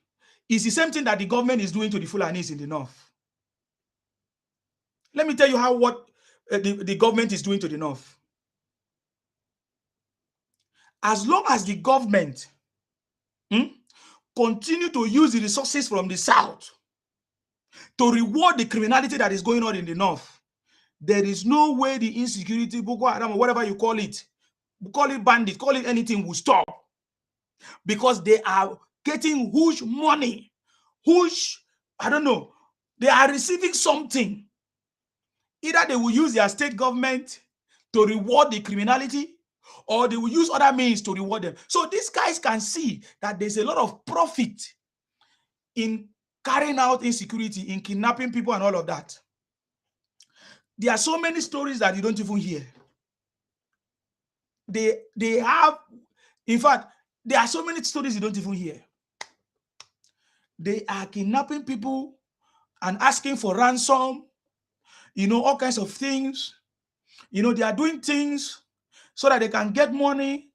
is the same thing that the government is doing to the Fulanis in the north. Let me tell you what the government is doing to the north. As long as the government continue to use the resources from the south to reward the criminality that is going on in the north, there is no way the insecurity, Boko Haram, or whatever you call it bandit, call it anything, will stop. Because they are getting huge money, I don't know, they are receiving something. Either they will use their state government to reward the criminality, or they will use other means to reward them. So these guys can see that there's a lot of profit in carrying out insecurity, in kidnapping people and all of that. There are so many stories that you don't even hear. They have, in fact, there are so many stories you don't even hear. They are kidnapping people and asking for ransom, all kinds of things. They are doing things so that they can get money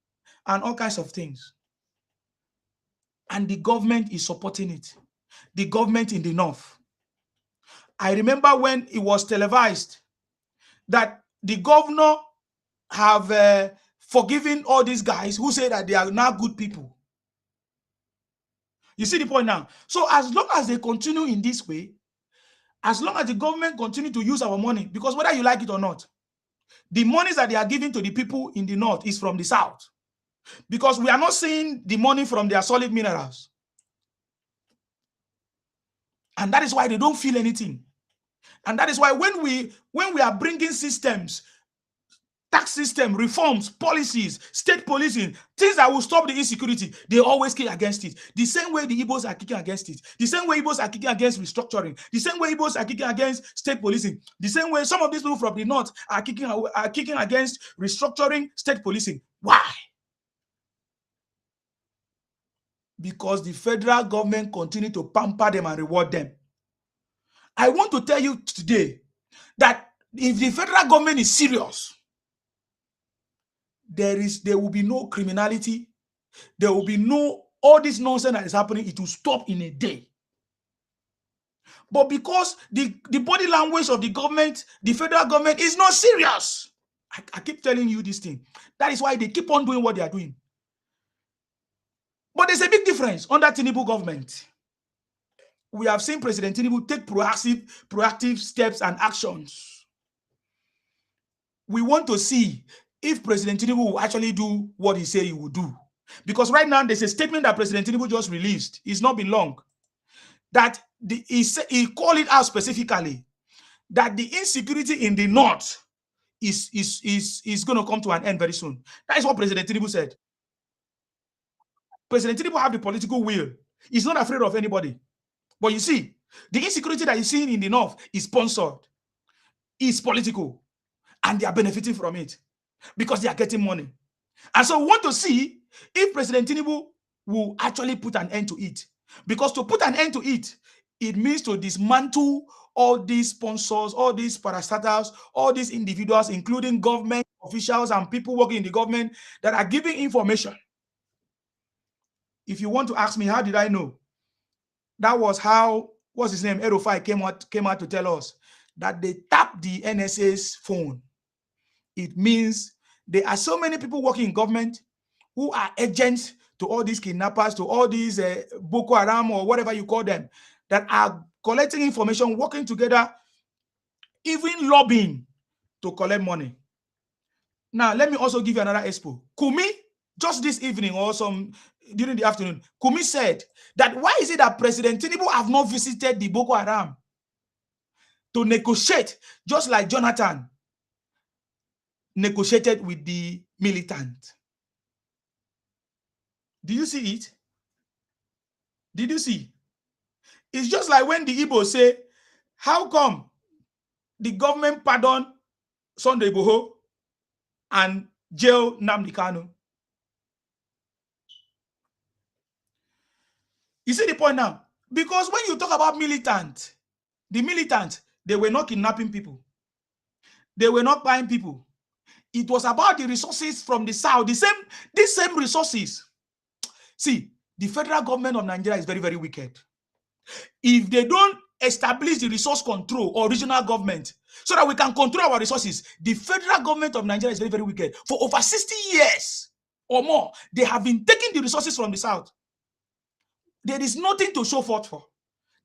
and all kinds of things. And the government is supporting it. The government in the north. I remember when it was televised that the governor have forgiven all these guys who say that they are now good people. You see the point now? So as long as they continue in this way, as long as the government continue to use our money, because whether you like it or not, the monies that they are giving to the people in the north is from the south. Because we are not seeing the money from their solid minerals. And that is why they don't feel anything. And that is why when we are bringing systems, tax system, reforms, policies, state policing, things that will stop the insecurity, they always kick against it. The same way the Igbos are kicking against it. The same way Igbos are kicking against restructuring. The same way Igbos are kicking against state policing. The same way some of these people from the north are kicking against restructuring, state policing. Why? Because the federal government continue to pamper them and reward them. I want to tell you today that if the federal government is serious, there will be no criminality, there will be no all this nonsense that is happening, it will stop in a day. But because the body language of the government, the federal government, is not serious. I keep telling you this thing. That is why they keep on doing what they are doing. But there's a big difference under Tinubu government. We have seen President Tinubu take proactive steps and actions. We want to see if President Tinubu will actually do what he said he will do. Because right now, there's a statement that President Tinubu just released. It's not been long. That he called it out specifically that the insecurity in the north is going to come to an end very soon. That is what President Tinubu said. President Tinubu have the political will. He's not afraid of anybody. But you see, the insecurity that you're seeing in the north is sponsored, is political, and they are benefiting from it because they are getting money. And so we want to see if President Tinubu will actually put an end to it. Because to put an end to it, it means to dismantle all these sponsors, all these parastatals, all these individuals, including government officials and people working in the government that are giving information. If you want to ask me, how did I know? That was how, what's his name, Erofai came out to tell us that they tapped the NSA's phone. It means there are so many people working in government who are agents to all these kidnappers, to all these Boko Haram or whatever you call them, that are collecting information, working together, even lobbying to collect money. Now, let me also give you another expo. Kumi, just this evening or during the afternoon, Kumi said that why is it that President Tinubu have not visited the Boko Haram to negotiate, just like Jonathan negotiated with the militant? Did you see it? Did you see? It's just like when the Igbo say, how come the government pardoned Sunday Igboho and jail Nnamdi Kanu? You see the point now? Because when you talk about militant, the militant, they were not kidnapping people. They were not buying people. It was about the resources from the south. These same resources. See, the federal government of Nigeria is very, very wicked. If they don't establish the resource control or regional government so that we can control our resources, the federal government of Nigeria is very, very wicked. For over 60 years or more, they have been taking the resources from the south. There is nothing to show forth for.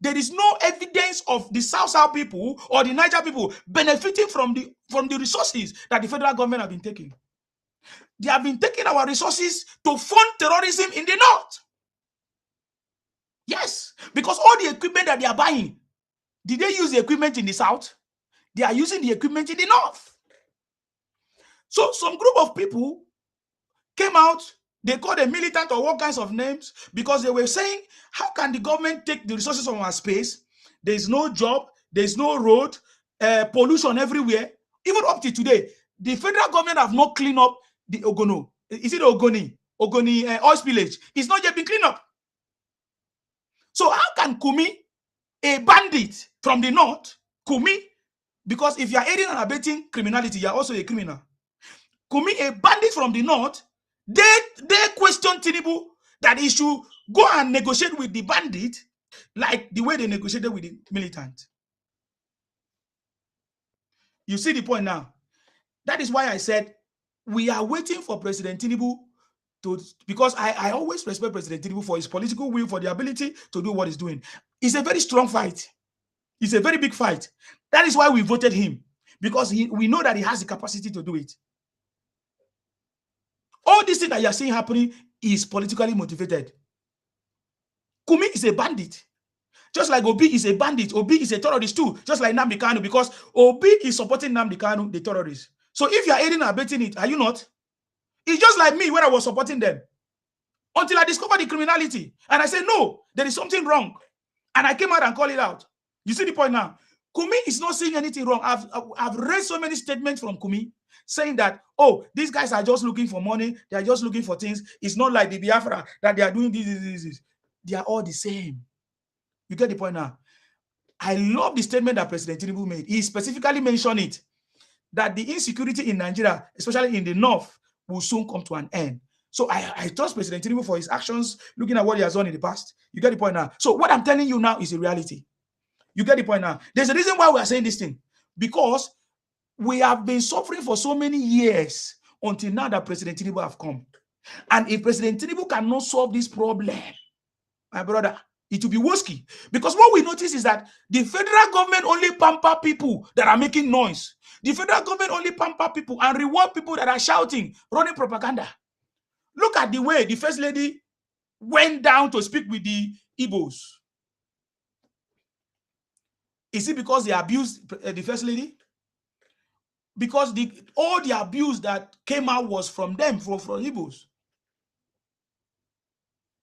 There is no evidence of the South people or the Niger people benefiting from the resources that the federal government have been taking. They have been taking our resources to fund terrorism in the north. Yes, because all the equipment that they are buying, did they use the equipment in the south? They are using the equipment in the north. So some group of people came out, they called them militant or all kinds of names because they were saying, how can the government take the resources from our space? There is no job, there is no road, pollution everywhere. Even up to today, the federal government have not cleaned up the Ogono. Is it Ogoni oil spillage? It's not yet been cleaned up. So how can Kumi, a bandit from the north, Kumi, because if you are aiding and abetting criminality, you are also a criminal. Kumi, a bandit from the north, they question Tinubu that he should go and negotiate with the bandit like the way they negotiated with the militant. You see the point now? That is why I said we are waiting for President Tinubu to, because I always respect President Tinubu for his political will, for the ability to do what he's doing. It's a very strong fight. It's a very big fight. That is why we voted him, because we know that he has the capacity to do it. All this thing that you are seeing happening is politically motivated. Kumi is a bandit. Just like Obi is a bandit. Obi is a terrorist too. Just like Nnamdi Kanu, because Obi is supporting Nnamdi Kanu, the terrorist. So if you are aiding and abetting it, are you not? It's just like me when I was supporting them. Until I discovered the criminality. And I said, no, there is something wrong. And I came out and called it out. You see the point now? Kumi is not saying anything wrong. I've read so many statements from Kumi saying that, oh, these guys are just looking for money. They are just looking for things. It's not like the Biafra that they are doing this. They are all the same. You get the point now? I love the statement that President Tinubu made. He specifically mentioned it, that the insecurity in Nigeria, especially in the north, will soon come to an end. So I trust President Tinubu for his actions, looking at what he has done in the past. You get the point now. So what I'm telling you now is a reality. You get the point now. There's a reason why we are saying this thing. Because we have been suffering for so many years until now that President Tinubu have come. And if President Tinubu cannot solve this problem, my brother, it will be woski. Because what we notice is that the federal government only pamper people that are making noise. The federal government only pamper people and reward people that are shouting, running propaganda. Look at the way the First Lady went down to speak with the Igbos. Is it because they abused the First Lady? Because all the abuse that came out was from them, from Igbos.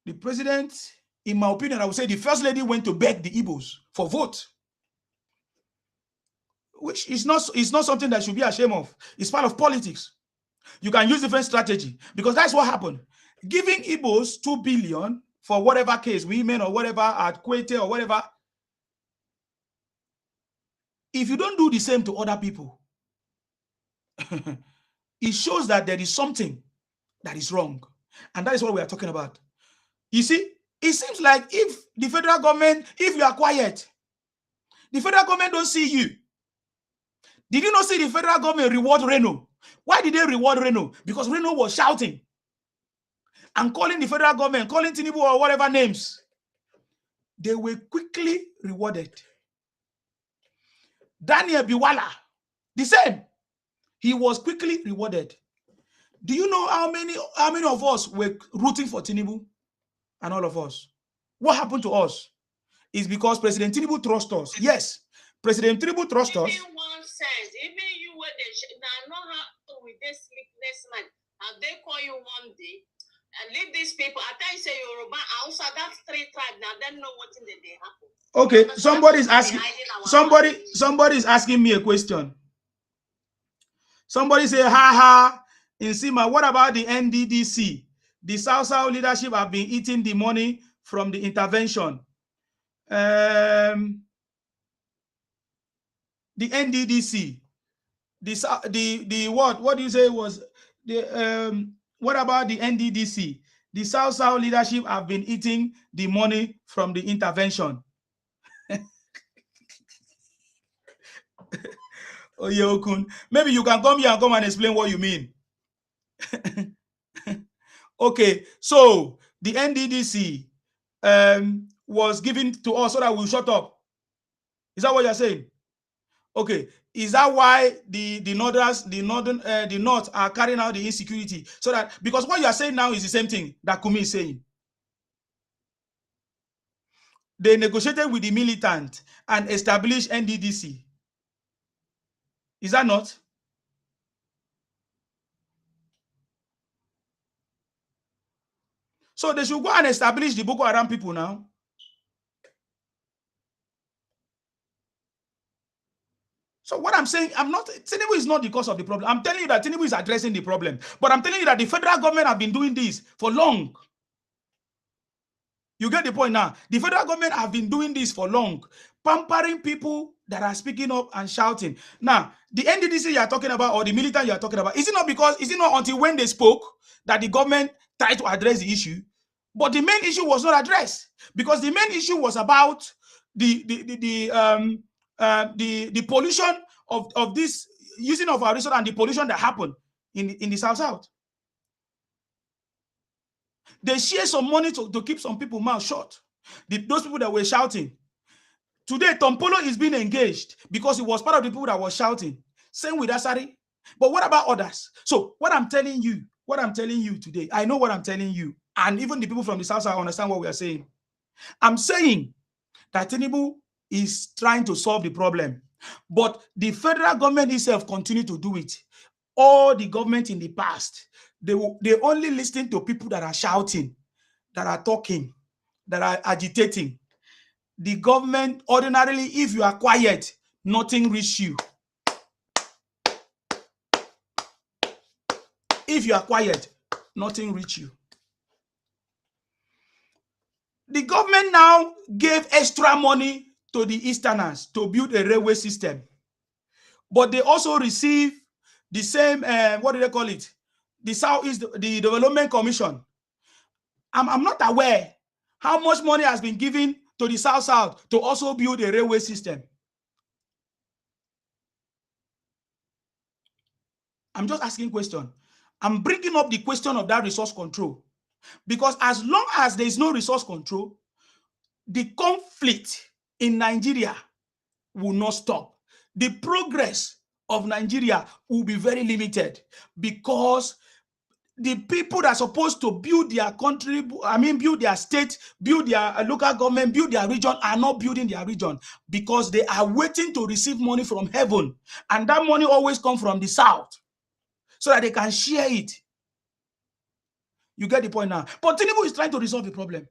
The president, in my opinion, I would say the First Lady went to beg the Igbos for vote, which is not something that should be ashamed of. It's part of politics. You can use different strategy because that's what happened. Giving Igbos 2 billion for whatever case, women or whatever, at Kwete or whatever. If you don't do the same to other people, it shows that there is something that is wrong. And that is what we are talking about. You see, it seems like if the federal government, if you are quiet, the federal government don't see you. Did you not see the federal government reward Reno? Why did they reward Reno? Because Reno was shouting and calling the federal government, calling Tinubu or whatever names. They were quickly rewarded. Daniel Biwala, the same. He was quickly rewarded. Do you know how many of us were rooting for Tinubu? And all of us. What happened to us is because President Tinubu trusts us. Yes, President Tinubu trusts us. Even one sense, even you were now know how with this sleepless night. And they call you one day and leave these people. I tell you, say Yoruba, also that's 3 tribes. Now they know what in the day happen. Okay, somebody is asking me a question. Somebody say, ha, Insima, what about the NDDC? The South leadership have been eating the money from the intervention. The NDDC, the what do you say was the what about the NDDC? The South leadership have been eating the money from the intervention. Oh, Yokun, maybe you can come here and come and explain what you mean. Okay, so the NDDC was given to us so that we'll shut up. Is that what you're saying? Okay, is that why the North are carrying out the insecurity? So that, because what you are saying now is the same thing that Kumi is saying. They negotiated with the militant and established NDDC. Is that not? So they should go and establish the Boko Haram people now. So what I'm saying, Tinubu is not the cause of the problem. I'm telling you that Tinubu is addressing the problem. But I'm telling you that the federal government have been doing this for long. You get the point now. The federal government have been doing this for long, pampering people that are speaking up and shouting. Now, the NDDC you are talking about or the militant you are talking about, is it not until when they spoke that the government tried to address the issue? But the main issue was not addressed because the main issue was about the pollution of this using of our resource and the pollution that happened in the South. They share some money to keep some people mouth shut. Those people that were shouting. Today, Tompolo is being engaged because he was part of the people that was shouting. Same with Asari. But what about others? So what I'm telling you today, I know what I'm telling you. And even the people from the South understand what we are saying. I'm saying that Tinubu is trying to solve the problem. But the federal government itself continue to do it. All the government in the past, they only listen to people that are shouting, that are talking, that are agitating. The government, ordinarily, if you are quiet, nothing reaches you. If you are quiet, nothing reaches you. The government now gave extra money to the Easterners to build a railway system. But they also receive the same, what do they call it? the Southeast, the Development Commission. I'm not aware how much money has been given to the South to also build a railway system. I'm just asking question. I'm bringing up the question of that resource control. Because as long as there is no resource control, the conflict in Nigeria will not stop. The progress of Nigeria will be very limited because the people that are supposed to build their country, build their state, build their local government, build their region, are not building their region because they are waiting to receive money from heaven. And that money always comes from the south so that they can share it. You get the point now. But Tinubu is trying to resolve the problem.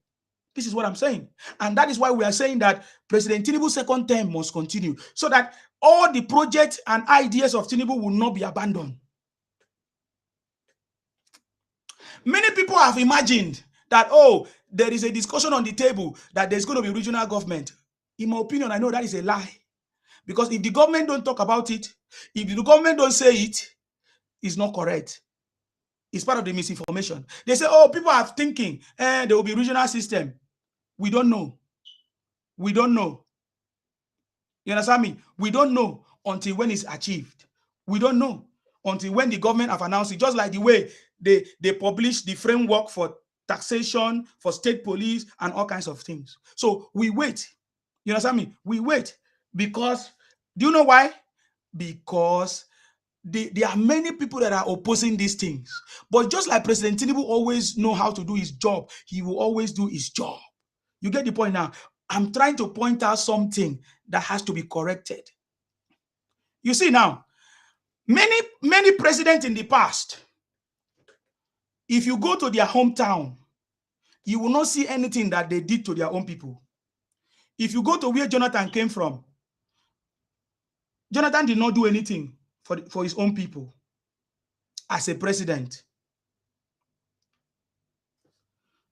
This is what I'm saying. And that is why we are saying that President Tinubu's second term must continue so that all the projects and ideas of Tinubu will not be abandoned. Many people have imagined that, oh, there is a discussion on the table that there's going to be regional government. In my opinion, I know that is a lie. Because if the government don't talk about it, if the government don't say it, it's not correct. It's part of the misinformation. They say, oh, people are thinking, there will be regional system. We don't know. We don't know. You understand me? We don't know until when it's achieved. We don't know until when the government have announced it. Just like the way they publish the framework for taxation, for state police, and all kinds of things. So we wait. You understand me? We wait because, do you know why? Because there are many people that are opposing these things. But just like President Tinubu always know how to do his job, he will always do his job. You get the point now? I'm trying to point out something that has to be corrected. You see now, many presidents in the past, if you go to their hometown, you will not see anything that they did to their own people. If you go to where Jonathan came from, Jonathan did not do anything for his own people as a president.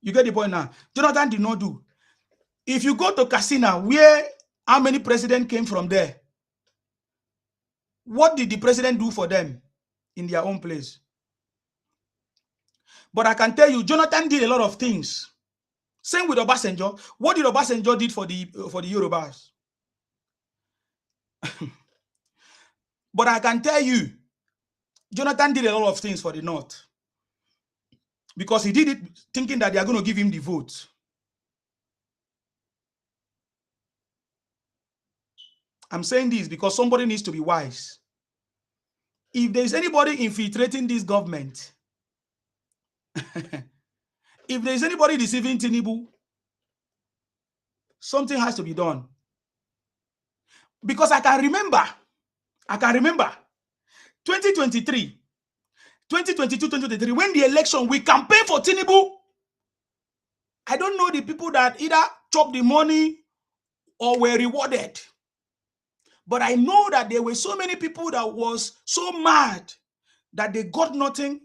You get the point now? Jonathan did not do. If you go to Katsina, where how many presidents came from there? What did the president do for them in their own place? But I can tell you, Jonathan did a lot of things. Same with Obasanjo. What did Obasanjo did for the Yorubas? But I can tell you, Jonathan did a lot of things for the North. Because he did it thinking that they are going to give him the vote. I'm saying this because somebody needs to be wise. If there's anybody infiltrating this government, if there's anybody deceiving Tinubu, something has to be done. Because I can remember 2023, 2022, 2023, when the election, we campaigned for Tinubu. I don't know the people that either chopped the money or were rewarded. But I know that there were so many people that was so mad that they got nothing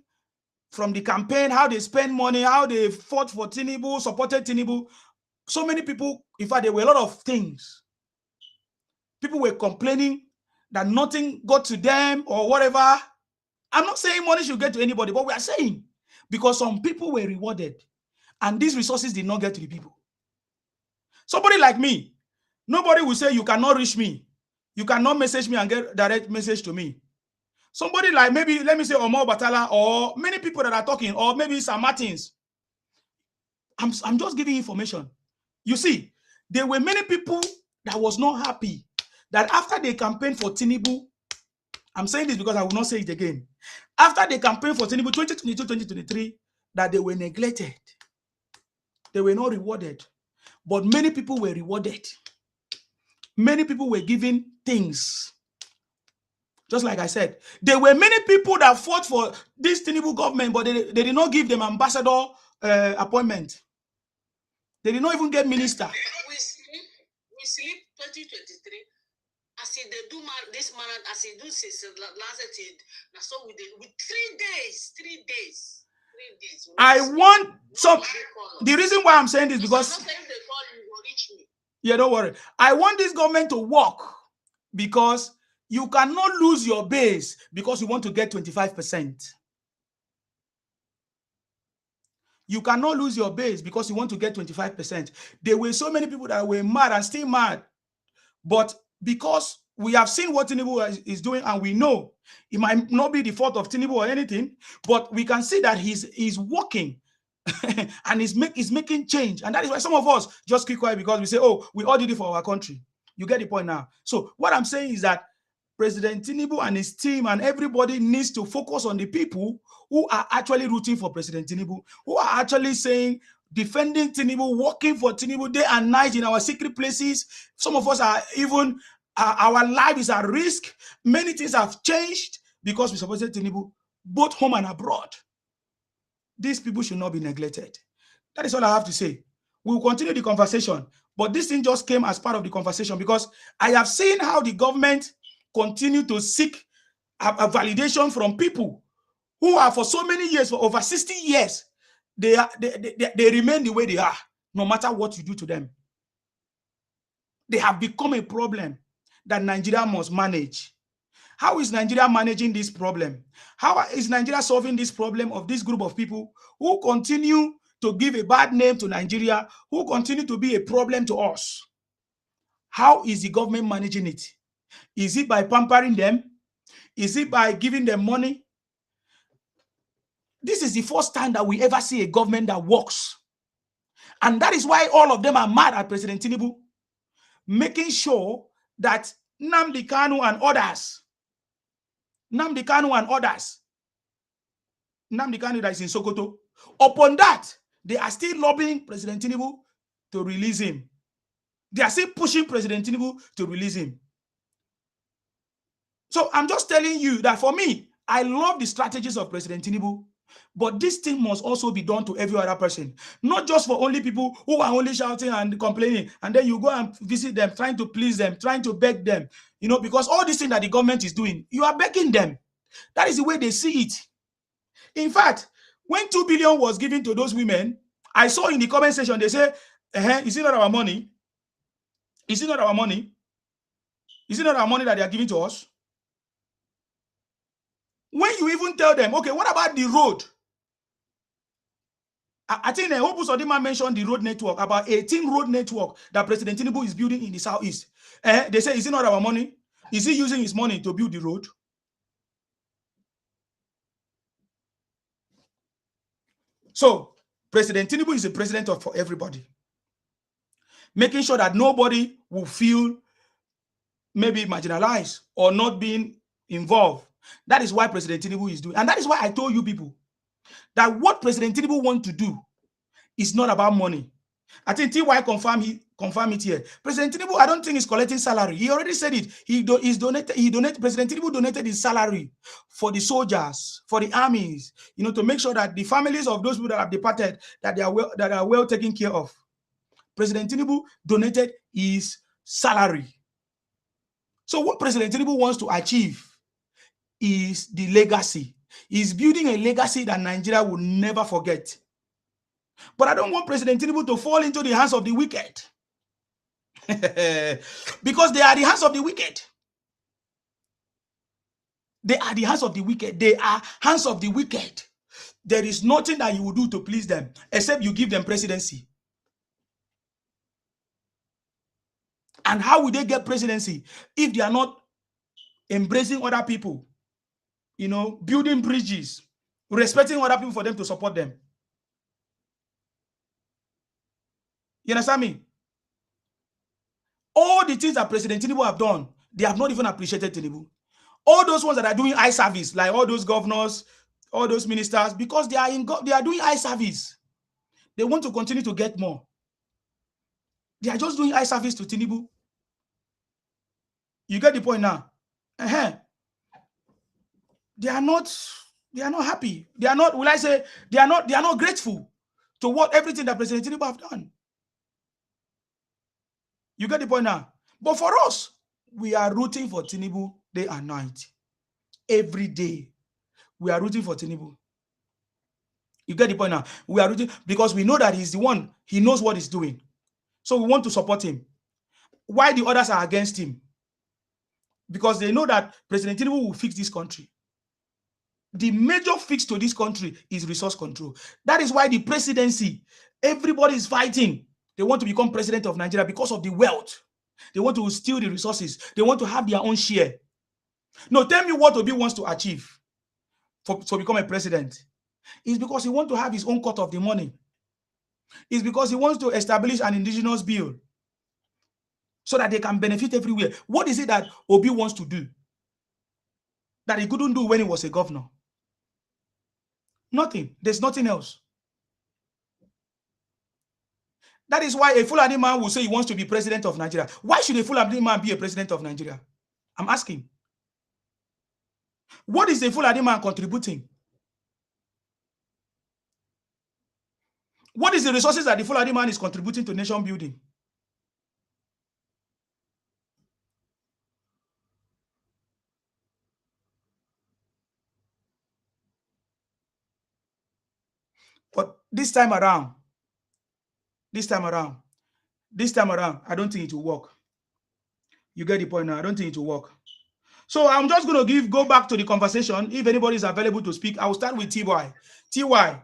from the campaign, how they spend money, how they fought for Tinubu, supported Tinubu. So many people, in fact, there were a lot of things. People were complaining that nothing got to them or whatever. I'm not saying money should get to anybody, but we are saying because some people were rewarded and these resources did not get to the people. Somebody like me, nobody will say you cannot reach me. You cannot message me and get direct message to me. Somebody like maybe, let me say Omar Batala or many people that are talking, or maybe Sam Martins. I'm just giving information. You see, there were many people that was not happy that after they campaigned for Tinubu, I'm saying this because I will not say it again. After they campaigned for Tinubu 2022, 2023, that they were neglected. They were not rewarded. But many people were rewarded. Many people were given things. Just like I said, there were many people that fought for this Tinubu government, but they did not give them ambassador appointment. They did not even get minister. We sleep 2023. As they do this man, as he do last year, so with 3 days, 3 days. I want some. The reason why I'm saying this because yeah, don't worry. I want this government to work because you cannot lose your base because you want to get 25%. You cannot lose your base because you want to get 25%. There were so many people that were mad and still mad. But because we have seen what Tinubu is doing, and we know it might not be the fault of Tinubu or anything, but we can see that he's working and he's making change. And that is why some of us just keep quiet, because we say, oh, we all did it for our country. You get the point now. So what I'm saying is that President Tinubu and his team and everybody needs to focus on the people who are actually rooting for President Tinubu, who are actually saying, defending Tinubu, working for Tinubu day and night in our secret places. Some of us are even, our life is at risk. Many things have changed because we supported Tinubu, both home and abroad. These people should not be neglected. That is all I have to say. We will continue the conversation, but this thing just came as part of the conversation because I have seen how the government continue to seek a validation from people who are for so many years, for over 60 years, they remain the way they are, no matter what you do to them. They have become a problem that Nigeria must manage. How is Nigeria managing this problem? How is Nigeria solving this problem of this group of people who continue to give a bad name to Nigeria, who continue to be a problem to us? How is the government managing it? Is it by pampering them? Is it by giving them money? This is the first time that we ever see a government that works. And that is why all of them are mad at President Tinubu, making sure that Nnamdi Kanu and others, Nnamdi Kanu that is in Sokoto, upon that, they are still lobbying President Tinubu to release him. They are still pushing President Tinubu to release him. So I'm just telling you that for me, I love the strategies of President Tinubu, but this thing must also be done to every other person, not just for only people who are only shouting and complaining, and then you go and visit them, trying to please them, trying to beg them, you know, because all this thing that the government is doing, you are begging them. That is the way they see it. In fact, when 2 billion was given to those women, I saw in the comment section, they say, is it not our money? Is it not our money? Is it not our money that they are giving to us? When you even tell them, okay, what about the road? I think Hope Sodima mentioned the road network, about 18 road network that President Tinubu is building in the southeast. They say, is it not our money? Is he using his money to build the road? So, President Tinubu is a president for everybody, making sure that nobody will feel maybe marginalized or not being involved. That is why President Tinubu is doing. And that is why I told you people that what President Tinubu wants to do is not about money. I think TY confirm it here. President Tinubu, I don't think he's collecting salary. He already said it. President Tinubu donated his salary for the soldiers, for the armies, you know, to make sure that the families of those people that have departed, that are well taken care of. President Tinubu donated his salary. So what President Tinubu wants to achieve is the legacy. He's building a legacy that Nigeria will never forget. But I don't want President Tinubu to fall into the hands of the wicked. Because they are the hands of the wicked. They are the hands of the wicked. They are hands of the wicked. There is nothing that you will do to please them except you give them presidency. And how will they get presidency if they are not embracing other people, you know, building bridges, respecting other people for them to support them? You understand me? All the things that President Tinubu have done, they have not even appreciated Tinubu. All those ones that are doing eye service, like all those governors, all those ministers, because they are doing eye service. They want to continue to get more. They are just doing eye service to Tinubu. You get the point now? They are not happy. They are not, will I say, they are not grateful to everything that President Tinubu have done. You get the point now? But for us, we are rooting for Tinubu day and night. Every day, we are rooting for Tinubu. You get the point now? We are rooting because we know that he's the one. He knows what he's doing. So we want to support him. Why the others are against him? Because they know that President Tinubu will fix this country. the major fix to this country is resource control. That is why the presidency, everybody is fighting. They want to become president of Nigeria because of the wealth. They want to steal the resources. They want to have their own share. No, tell me what Obi wants to achieve to become a president. It's because he wants to have his own cut of the money. It's because he wants to establish an indigenous bill so that they can benefit everywhere. What is it that Obi wants to do that he couldn't do when he was a governor? Nothing. There's nothing else. That is why a Fulani man will say he wants to be president of Nigeria. Why should a Fulani man be a president of Nigeria? I'm asking. What is the Fulani man contributing? What is the resources that the Fulani man is contributing to nation building? But this time around, I don't think it will work. You get the point now. I don't think it will work. So I'm just going to go back to the conversation. If anybody is available to speak, I will start with TY. TY,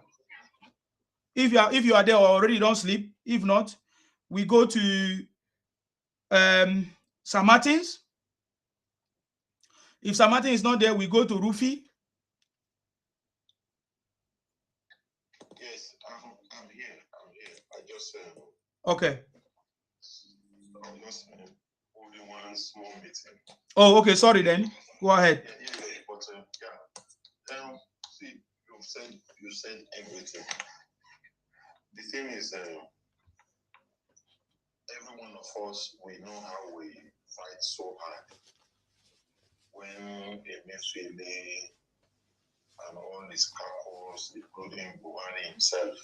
if you are there already, don't sleep. If not, we go to Sir Martins. If Sir Martin is not there, we go to Rufi. Yes, I'm here. I just okay. I'm just holding one small meeting. Oh, okay. Sorry then. Go ahead. But see, you said everything. The thing is, every one of us, we know how we fight so hard when Emefiele and all his caucus, including Buhari himself,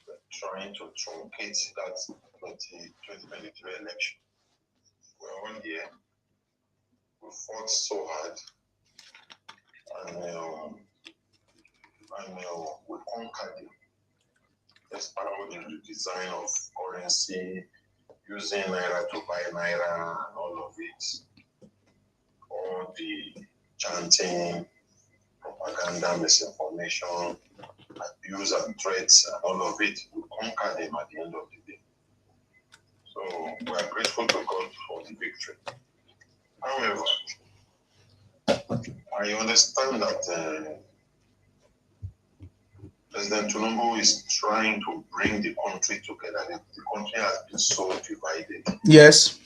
were trying to truncate that 2023 election. We're all here. We fought so hard, and we conquered it. Despite the design of currency, using Naira to buy Naira and all of it, all the chanting, propaganda, misinformation, abuse and threats and all of it, we conquered them at the end of the day. So we are grateful to God for the victory. However, I understand that President Tinubu is trying to bring the country together. The country has been so divided. Yes.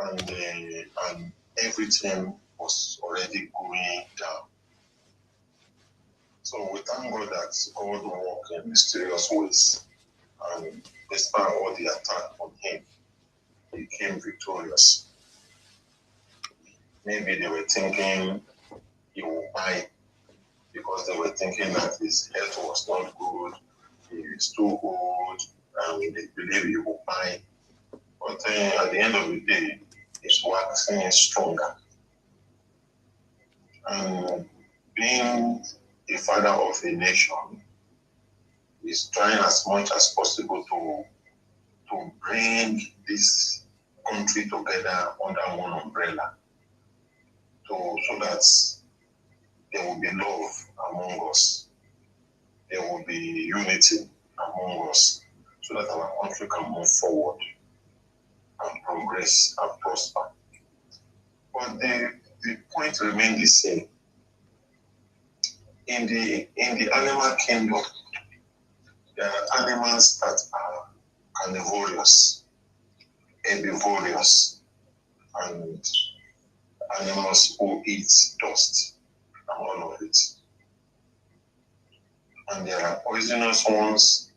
And everything was already going down. So we thank God that God worked in mysterious ways. And despite all the attack on him, he came victorious. Maybe they were thinking he will buy, because they were thinking that his health was not good, he is too old, and they believe he will buy. But at the end of the day, he's waxing stronger. And being the father of a nation, he's trying as much as possible to bring this country together under one umbrella, so that there will be love among us, there will be unity among us, so that our country can move forward and progress and prosper. But the point remains the same. In the animal kingdom, there are animals that are carnivorous, herbivorous, and animals who eat dust and all of it. And there are poisonous ones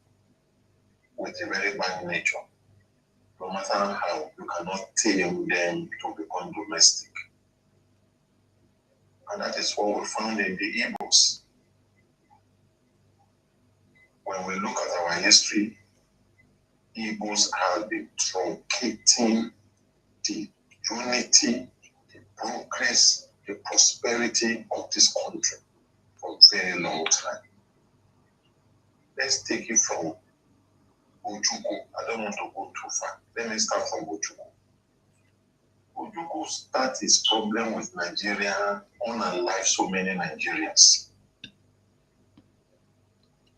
with a very bad nature. No matter how, you cannot tame them to become domestic. And that is what we found in the Igbos. When we look at our history, Igbos have been truncating the unity, the progress, the prosperity of this country for a very long time. Let's take it from Ojukwu. I don't want to go too far. Let me start from Ojukwu. Ojukwu start his problem with Nigeria, unalive so many Nigerians.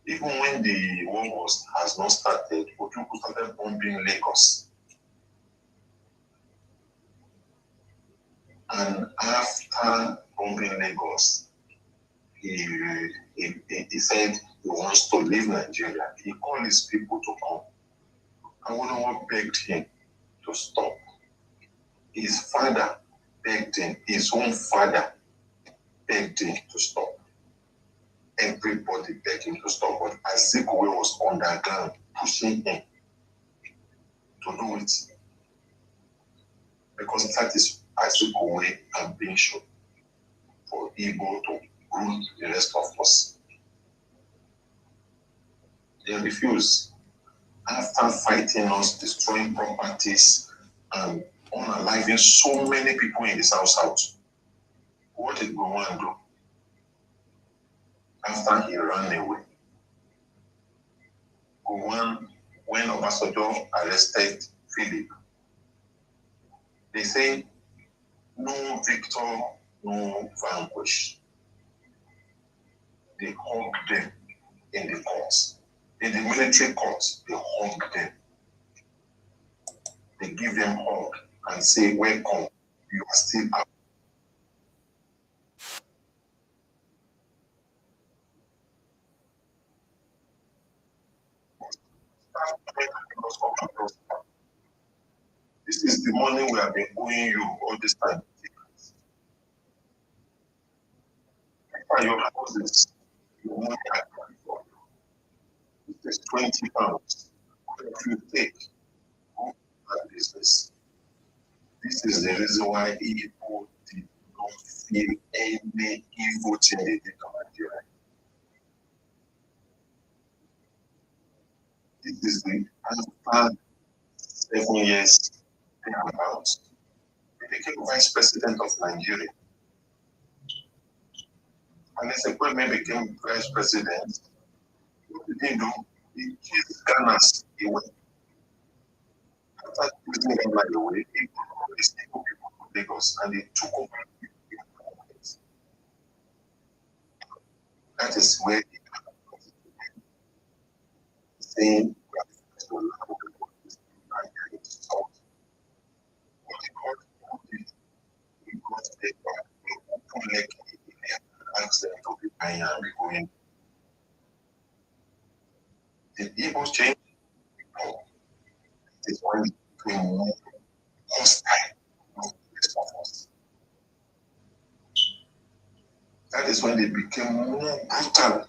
Even when the war has not started, Ojukwu started bombing Lagos. And after bombing Lagos, he said he wants to leave Nigeria. He called his people to come. Awolowo begged him to stop. His father begged him, his own father begged him to stop. Everybody begged him to stop, but Azikiwe was underground pushing him to do it. Because that is Azikiwe ambition for Igbo to rule the rest of us. They refused. After fighting us, destroying properties, and unaliving so many people in the South, what did Gowon do? After he ran away, Gowon, when Obasanjo arrested Philip, they say, no victor, no vanquish. They hugged them in the courts. In the military courts, they hugged them. They give them hug and say, welcome, you are still up. This is the money we have been owing you all this time. Your houses, your money it is 20 pounds. If you take that business, this is the reason why people did not feel any evil thing they did to Nigeria. This is the after 7 years about. He became vice president of Nigeria. And as a man became vice president, what did he do? He chased Ghana's away. After chasing Ghana away, he brought all these people to Lagos and they took over. That is where he saying the Igbos change. It is when it became more hostile to the rest of us. That is when they became more brutal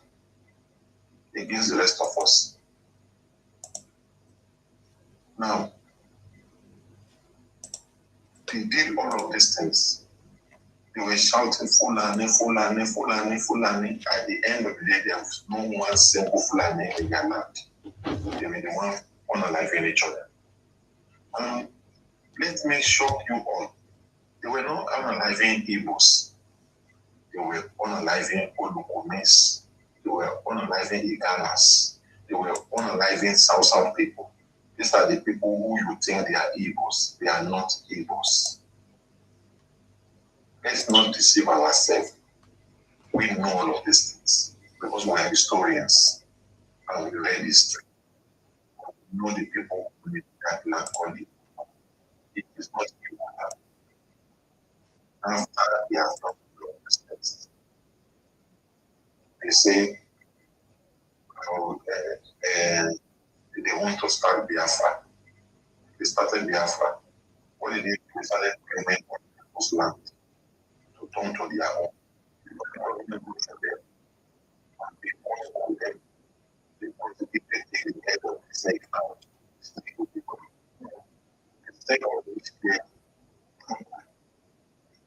against the rest of us. Now, they did all of these things. They were shouting Fulani, Fulani, Fulani, Fulani. At the end of the day, there was no one single Fulani in their land. They were the one unaliving each other. Let me shock you all. They were not unaliving Igbos. They were unaliving Olukumis. They were unaliving Igalas. They were unaliving South people. These are the people who you think they are Igbos. They are not Igbos. Let's not deceive ourselves. We know all of these things because we are historians and we read history. We know the people who live in that land only. It is not people that after they have done all of these things, they say, they want to start Biafra. They started Biafra. What did they do? They started claiming people's land to turn to their own. They want them. They want to keep the head of the snake out. Instead of this,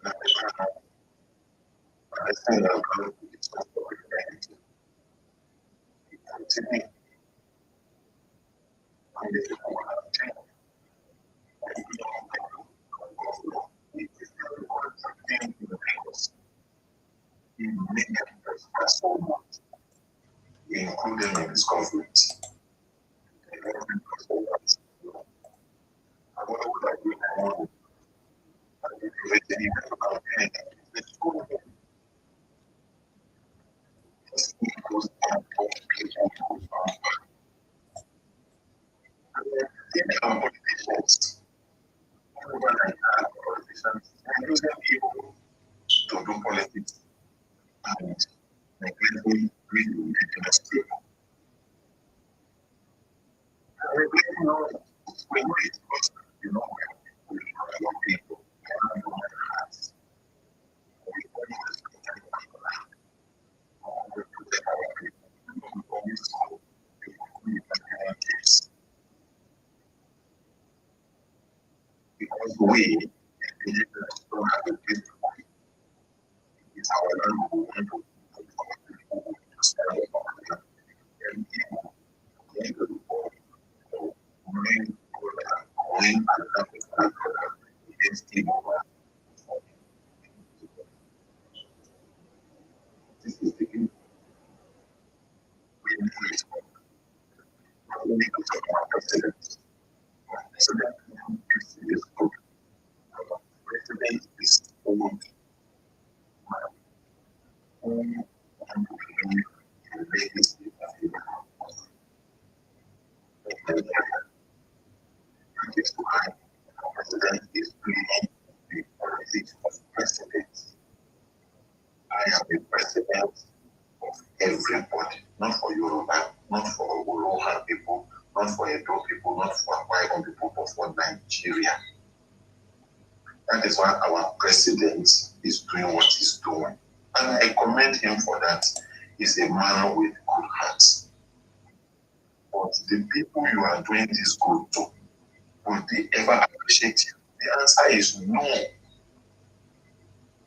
I think I'm going to get some of it. Continue. And if you want to change, include them in this conflict. To do politics and neglecting really indigenous people. We know it because we know a lot of people. Because we don't have a place to go. It's our land we want to stand up and people going to the world to bring and against people. This is the thing. We need to we need to talk about president. President is good. President is old. President is doing the politics of president. I am the president of everybody, not for Yoruba, not for Oroha people, not for Edo people, not for Akwa people, but for Nigeria. That is why our president is doing what he's doing. And I commend him for that. He's a man with good heart. But the people you are doing this good to, will they ever appreciate you? The answer is no.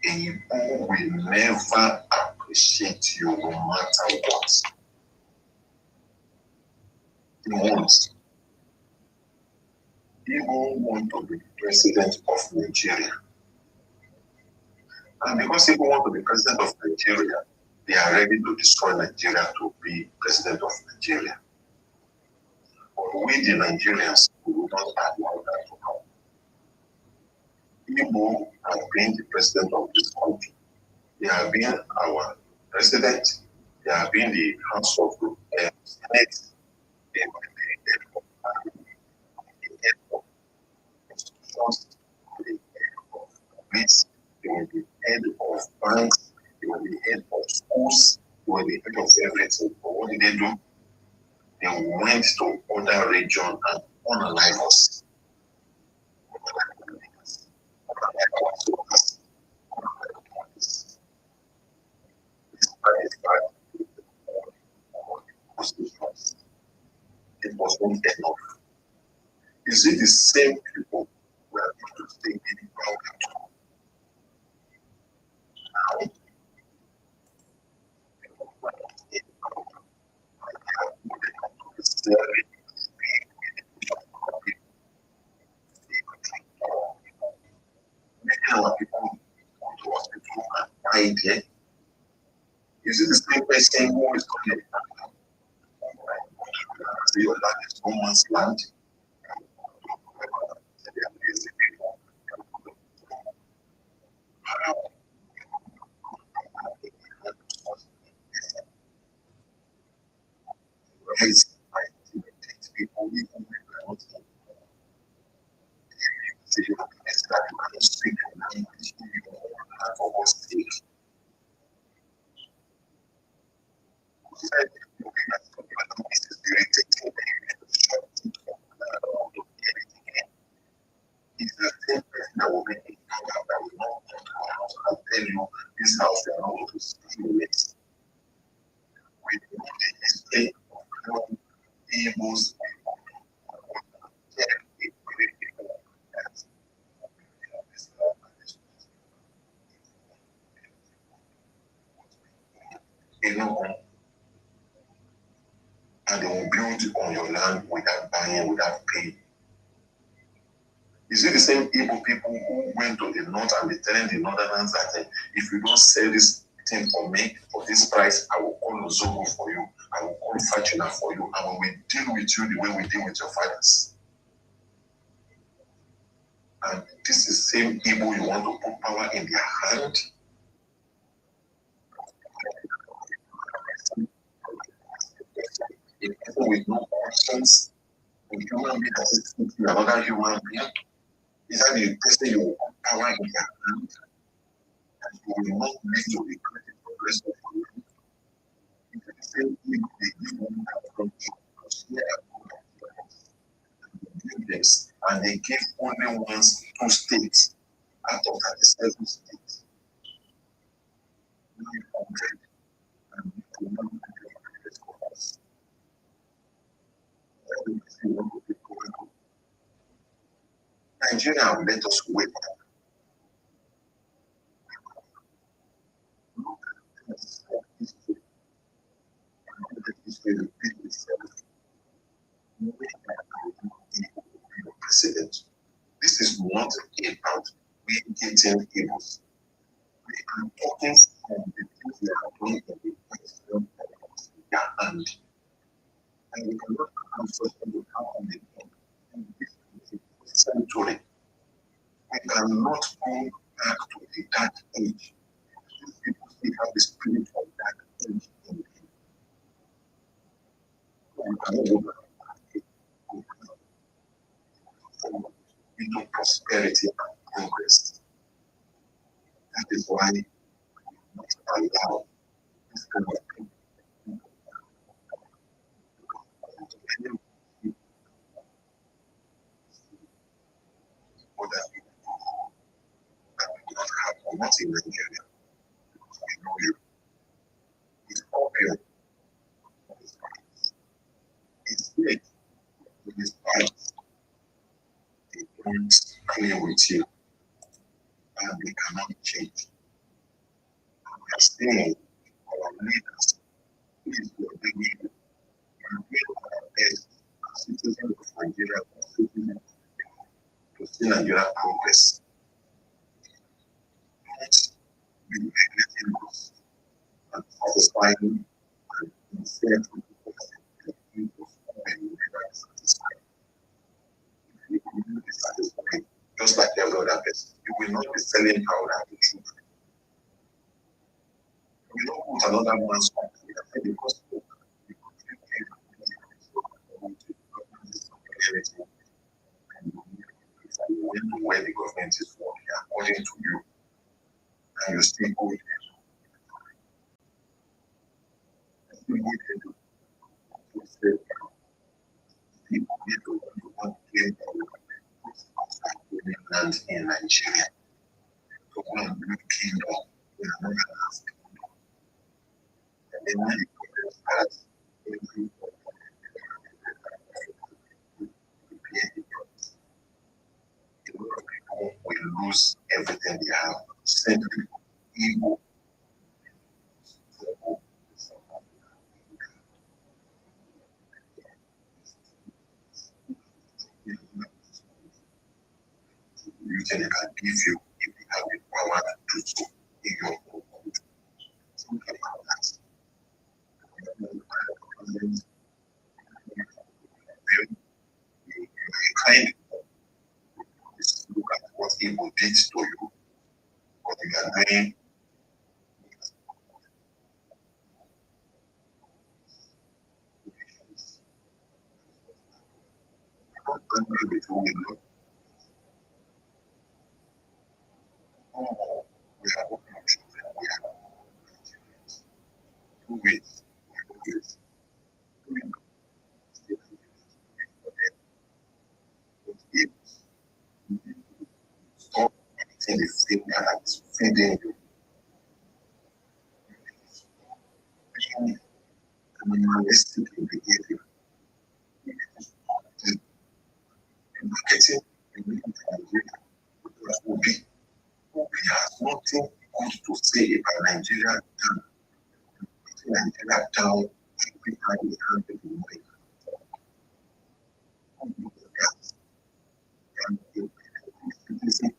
People will never appreciate you no matter what. They won't. People want to be president of Nigeria. And because people want to be president of Nigeria, they are ready to destroy Nigeria to be president of Nigeria. But we, the Nigerians, we will not allow that to happen. Igbo have been the president of this country. They have been our president. They have been the House of Senate. They were the head of institutions. They were the head of police. They were the head of banks. They were the head of schools. They were the head of everything. But what did they do? They went to other regions and unalive us. It was not enough. Is it the same people who are going to stay in the ground? Now, our people go to hospital and die there. Is it the same person who is going to say your land is no man's land? People even when they are not say you can speak language for God's sake. It's the same person that will make it that will not come to our house and tell you this house you are not going to stay in it. We know the history of how Igbos and they will build on your land without buying, without paying. Is it the same Igbo people who went to the north and they telling the northerners that if you don't sell this thing for me for this price, I will call Ozogo for you, I will call Fachina for you, and we will deal with you the way we deal with your fathers? And this is the same Igbo you want to put power in their hand. A person with no conscience, a human being that is thinking another human being, is that the person you will put power in their hand and you will not live to regret it for the rest of your life? It's the same Igbo they give women that from this, and they give only once 2 states out of 37 states. Nigeria will let us wait. President. This is not about we getting Igbos. We are talking from the things they are doing in the president of their hand. And we cannot have such things to happen in this century. We cannot go back to the dark age. These people still have the spirit of dark age in them. We cannot go back into prosperity and progress. That is why we must allow this kind of people other people that we don't have not in Nigeria. We know you. It's opium. It's fake. It is bad. They don't play with you. And they cannot change. We are saying our leaders, please do the need. And we are best as citizens of Nigeria, to see Nigeria progress. Not be neglecting us and satisfying and unfair to the people and never satisfied. If you will be satisfied, just like every other person, you will not be selling powder to children. You will not put another man's country and the gospel. You know where the government is working according to you, and you still go there. People need to want land in Nigeria. To go and build kingdom in another land. And then when you put that, every people will lose everything they have. Simply evil. You can give you if you have the power to do so in your own country. Think about that. You kind of look at what evil did to you, what you are doing. Not angry with who we know. Oh, we are working on children. We are Nigerians. 2 ways. 2 ways. Stop eating the thing that is feeding you. Being animalistic in behavior. Marketing in Nigeria. Because Obi has nothing good to say about Nigeria down. Nigeria down every time we handle the money. And if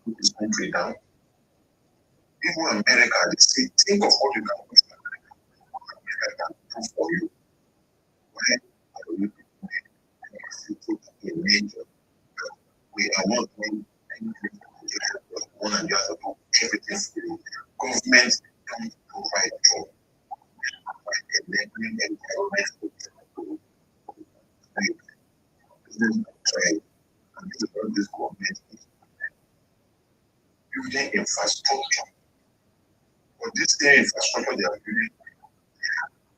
put this country down, even America, they say, think of what you can do for America. America can do for you. Why are we doing a major? We are not doing one and the other to everything free. Government don't provide job, provide enabling environment for people to live. Business try, and this is what this government is building infrastructure. But this same infrastructure they are building,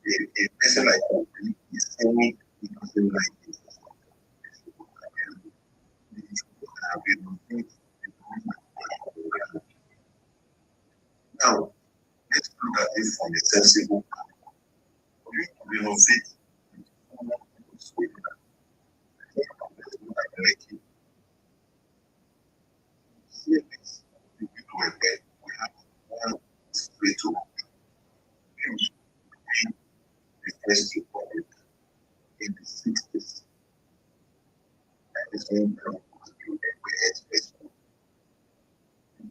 a person like Obi is saying he doesn't like it. Now, let's look at it from a sensible point. For you to renovate we have one way to build the first republic in the 60s. That is when the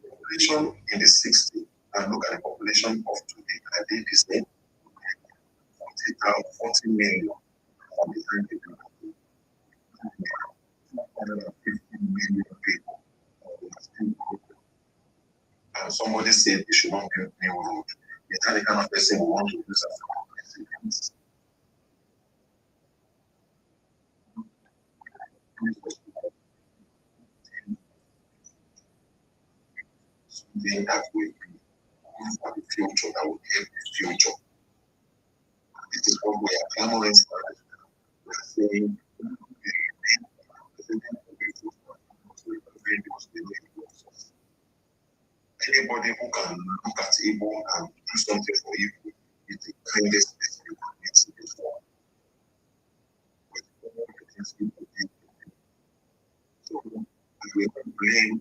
population in the 60s, and look at the population of today, are they the same? 40 million from the time they 250 million people. And somebody said they should not build new road. Is that the kind of person we want to use as our president? Something that will be good for the future, that will help the future. This is what we are clamoring for. We are saying anybody who can look at Igbo and do something for Igbo is the kindest person you can meet in this world. But all the things Igbo did, so we will blame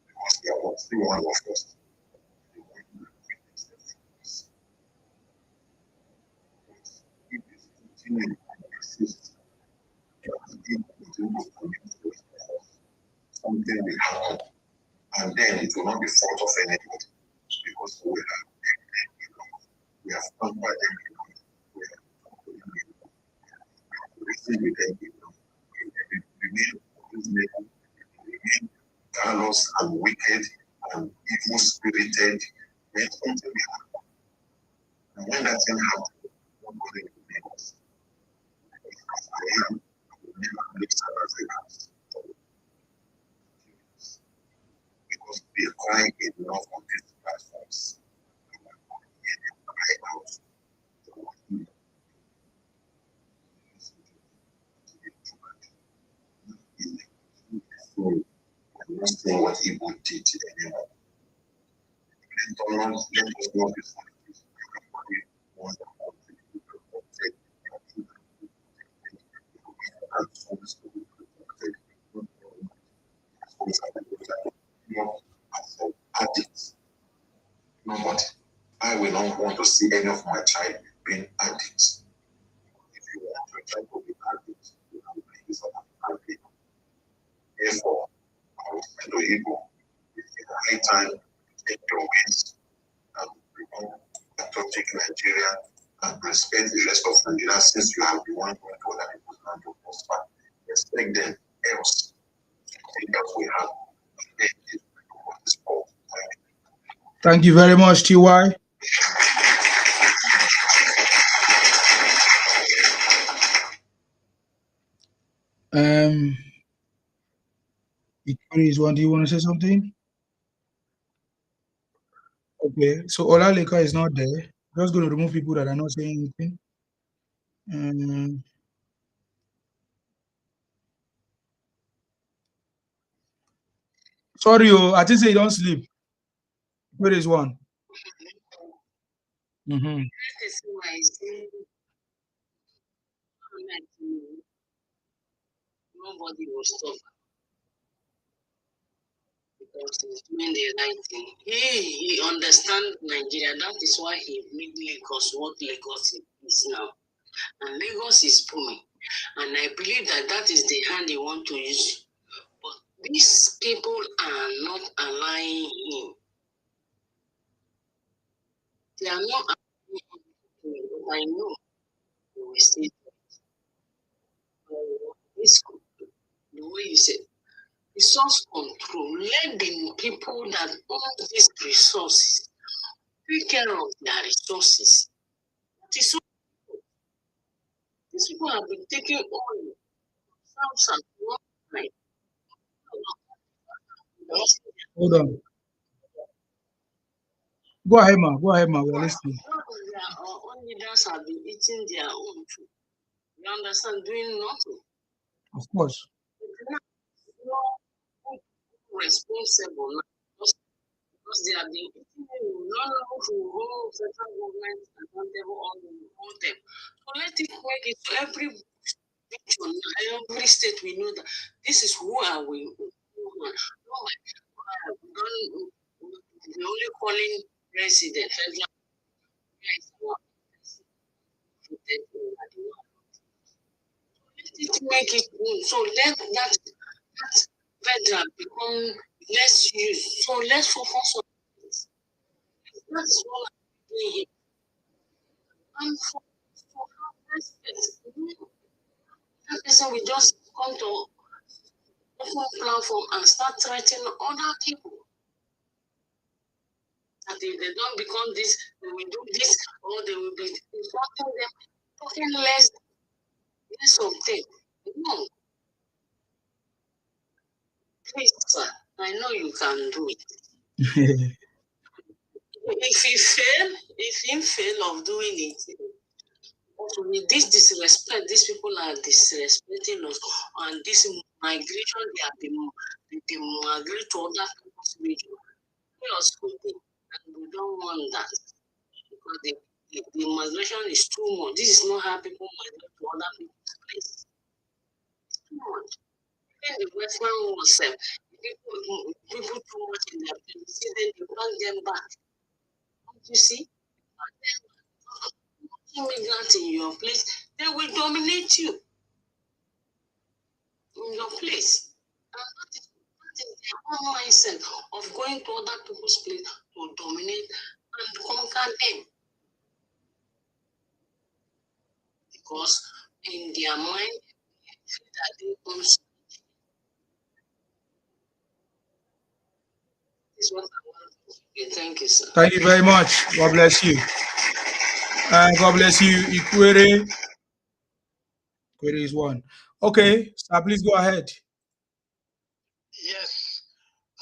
because they are still one of us. If this continues to exist, something will happen, and then it will not be fault of anybody because we have conquered them, we have reasoned with them, remain callous and wicked and evil spirited, then something will happen. And when that thing happens, nobody will blame us. I am never looks at us because we cry enough on these platforms. Cry out. I'm not saying what Igbo did anymore. Let us not be addicts. Nobody. I will not want to see any of my child being addicts. If you want your child to be addicts, you have to be addict. Therefore, I will say to Igbo, it's a high time to take your wins and become patriotic Nigeria and respect the rest of Nigeria since you have been one going to other people's land to prosper. Respect them, else, think that we have. Thank you very much, TY. Do you want to say something? Okay, so Olaleka is not there. Just going to remove people that are not saying anything. Sorry, I think say you don't sleep. Where is one? Nobody will stop because he's doing the right thing. He understands Nigeria. That is why he made Lagos what Lagos is now. And Lagos is booming. And I believe that that is the hand he wants to use. But these people are not allowing him. They are not allowing him to do it. But I know he will stay. This the way you said, resource control. Let the people that own these resources take care of their resources. It is so these people have been taking oil, south and north, right? Hold on. Go ahead, ma. Go ahead, ma. We're listening. Their own leaders have been eating their own too. You understand? Doing nothing. Of course. No responsible now because they have been eating. You don't know who hold federal government accountable or hold them. So let it make it to every region, every state. We know that this is who are we. We're only calling president federal. Let it make it so let that federal become less used. So let's focus on this. That's what I'm doing here. And for that person will just come to open platform and start threatening other people. That if they don't become this, they will do this, or they will be insulting them, talking less of them. No, please, sir. I know you can do it. If you fail of doing it, with this disrespect, these people are disrespecting us, and this migration, they migrate to other people's region. We are schooled, and we don't want that because the migration is too much. This is not how people migrate to other people's place. It's too much. Even the Western world, people too much in their place. See, then they want them back. Don't you see? Immigrants in your place, they will dominate you in your place. And that is their own mindset of going to other people's place to dominate and conquer them. Because in their mind, they feel that they own something. This is what I want to say. Thank you, sir. Thank you very much. God bless you. God bless you, Ikwere. Ikwere is one. Okay, sir, please go ahead. Yes,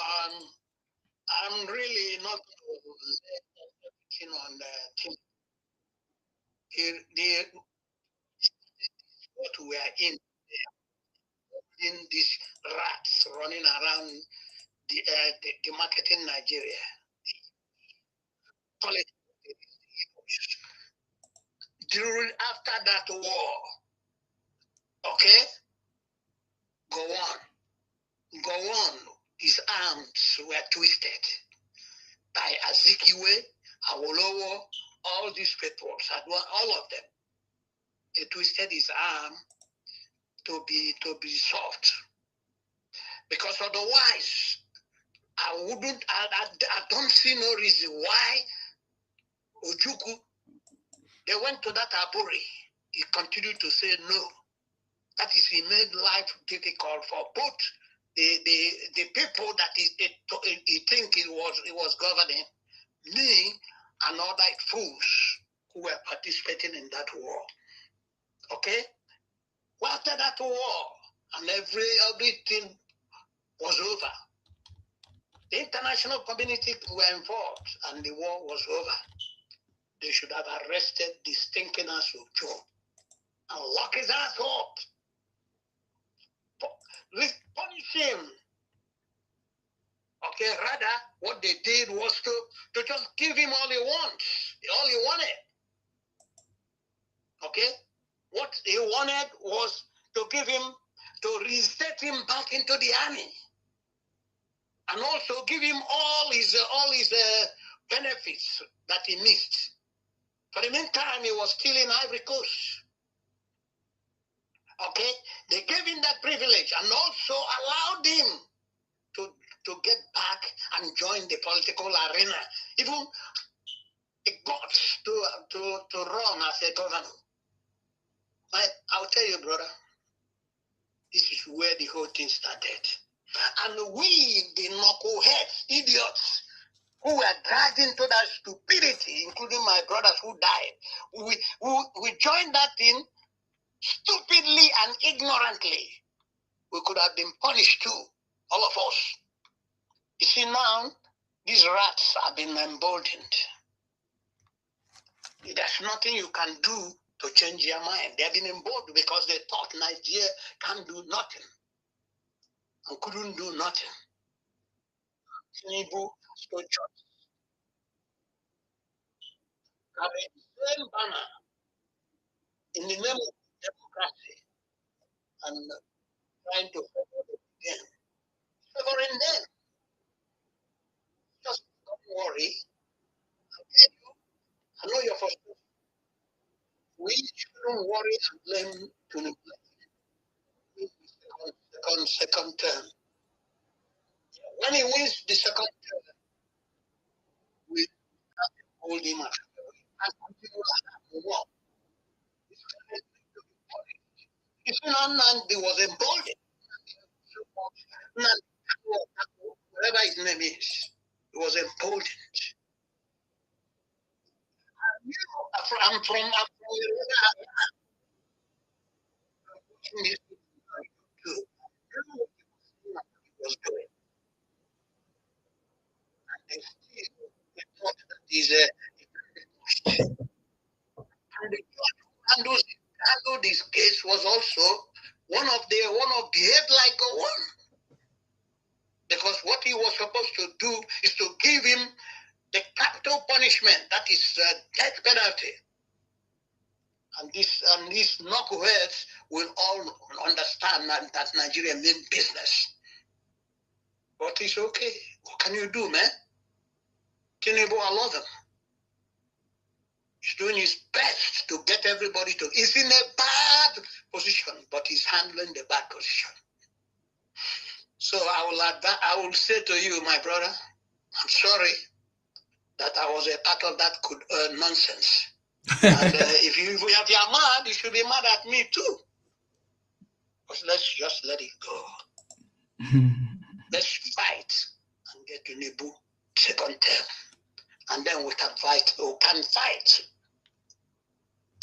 I'm really not keen on the team. What we are in these rats running around the market in Nigeria. After that war, okay, go on. His arms were twisted by Azikiwe, Awolowo, all these people, all of them. They twisted his arm to be soft, because otherwise, I don't see no reason why Ojukwu, they went to that Aburi. He continued to say no. That is, he made life difficult for both the people that he think it was governing, me and other fools who were participating in that war. Okay? Well, after that war, and everything was over, the international community were involved, and the war was over. They should have arrested the stinking ass of Joe and lock his ass up. Punish him. Okay, rather, what they did was to just give him all he wanted. Okay? What he wanted was to reinstate him back into the army. And also give him all his benefits that he missed. For the meantime, he was still in Ivory Coast. Okay? They gave him that privilege and also allowed him to get back and join the political arena. Even the guts to run as a governor. I'll tell you, brother, This is where the whole thing started. And we, the knuckleheads, idiots, who were dragged into that stupidity, including my brothers who died, we joined that thing stupidly and ignorantly. We could have been punished too, all of us. You see, now, these rats have been emboldened. There's nothing you can do to change their mind. They've been emboldened because they thought Nigeria can do nothing and couldn't do nothing. Tinubu stood choice. Carry the same banner in the name of democracy and trying to favor them. Favoring them. Just don't worry. I know you're frustrated. We shouldn't worry and blame Tinubu. Second term. When he wins the second term, we hold him as and continue as war. If Nandi was emboldened, whatever his name is, he was emboldened. I'm from was doing. And still, we thought that he's and the judge who handled this case was also one of behaved like a one. Because what he was supposed to do is to give him the capital punishment, that is death penalty. And these knuckleheads will all understand that Nigeria mean business. But it's okay. What can you do, man? Tinubu, I love him. He's doing his best to get everybody to. He's in a bad position, but he's handling the bad position. So I will say to you, my brother, I'm sorry that I was a part of that nonsense. And if you are mad, you should be mad at me too. But let's just let it go. Let's fight and get Tinubu second term. And then we can fight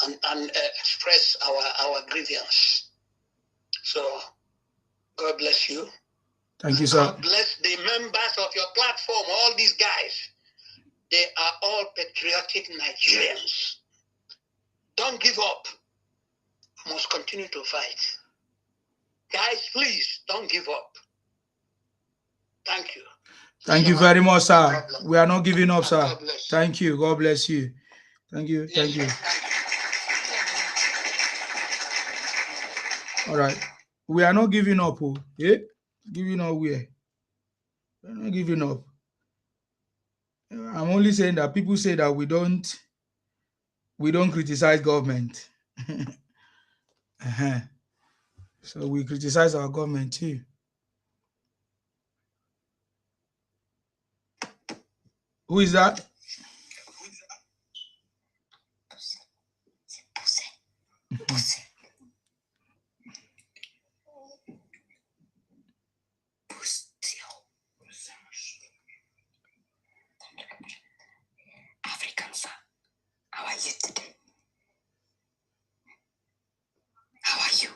and express our grievance. So God bless you. Thank you, sir. God bless the members of your platform, all these guys. They are all patriotic Nigerians. Don't give up. You must continue to fight. Guys, please don't give up. Thank you. Thank you very much, sir. We are not giving up, sir. Thank you. God bless you. Thank you. Thank you. All right. We are not giving up. Oh. Yeah? Giving up where? We're not giving up. I'm only saying that people say that we don't criticize government. So we criticize our government too. Who is that? Africans, how are you today? How are you?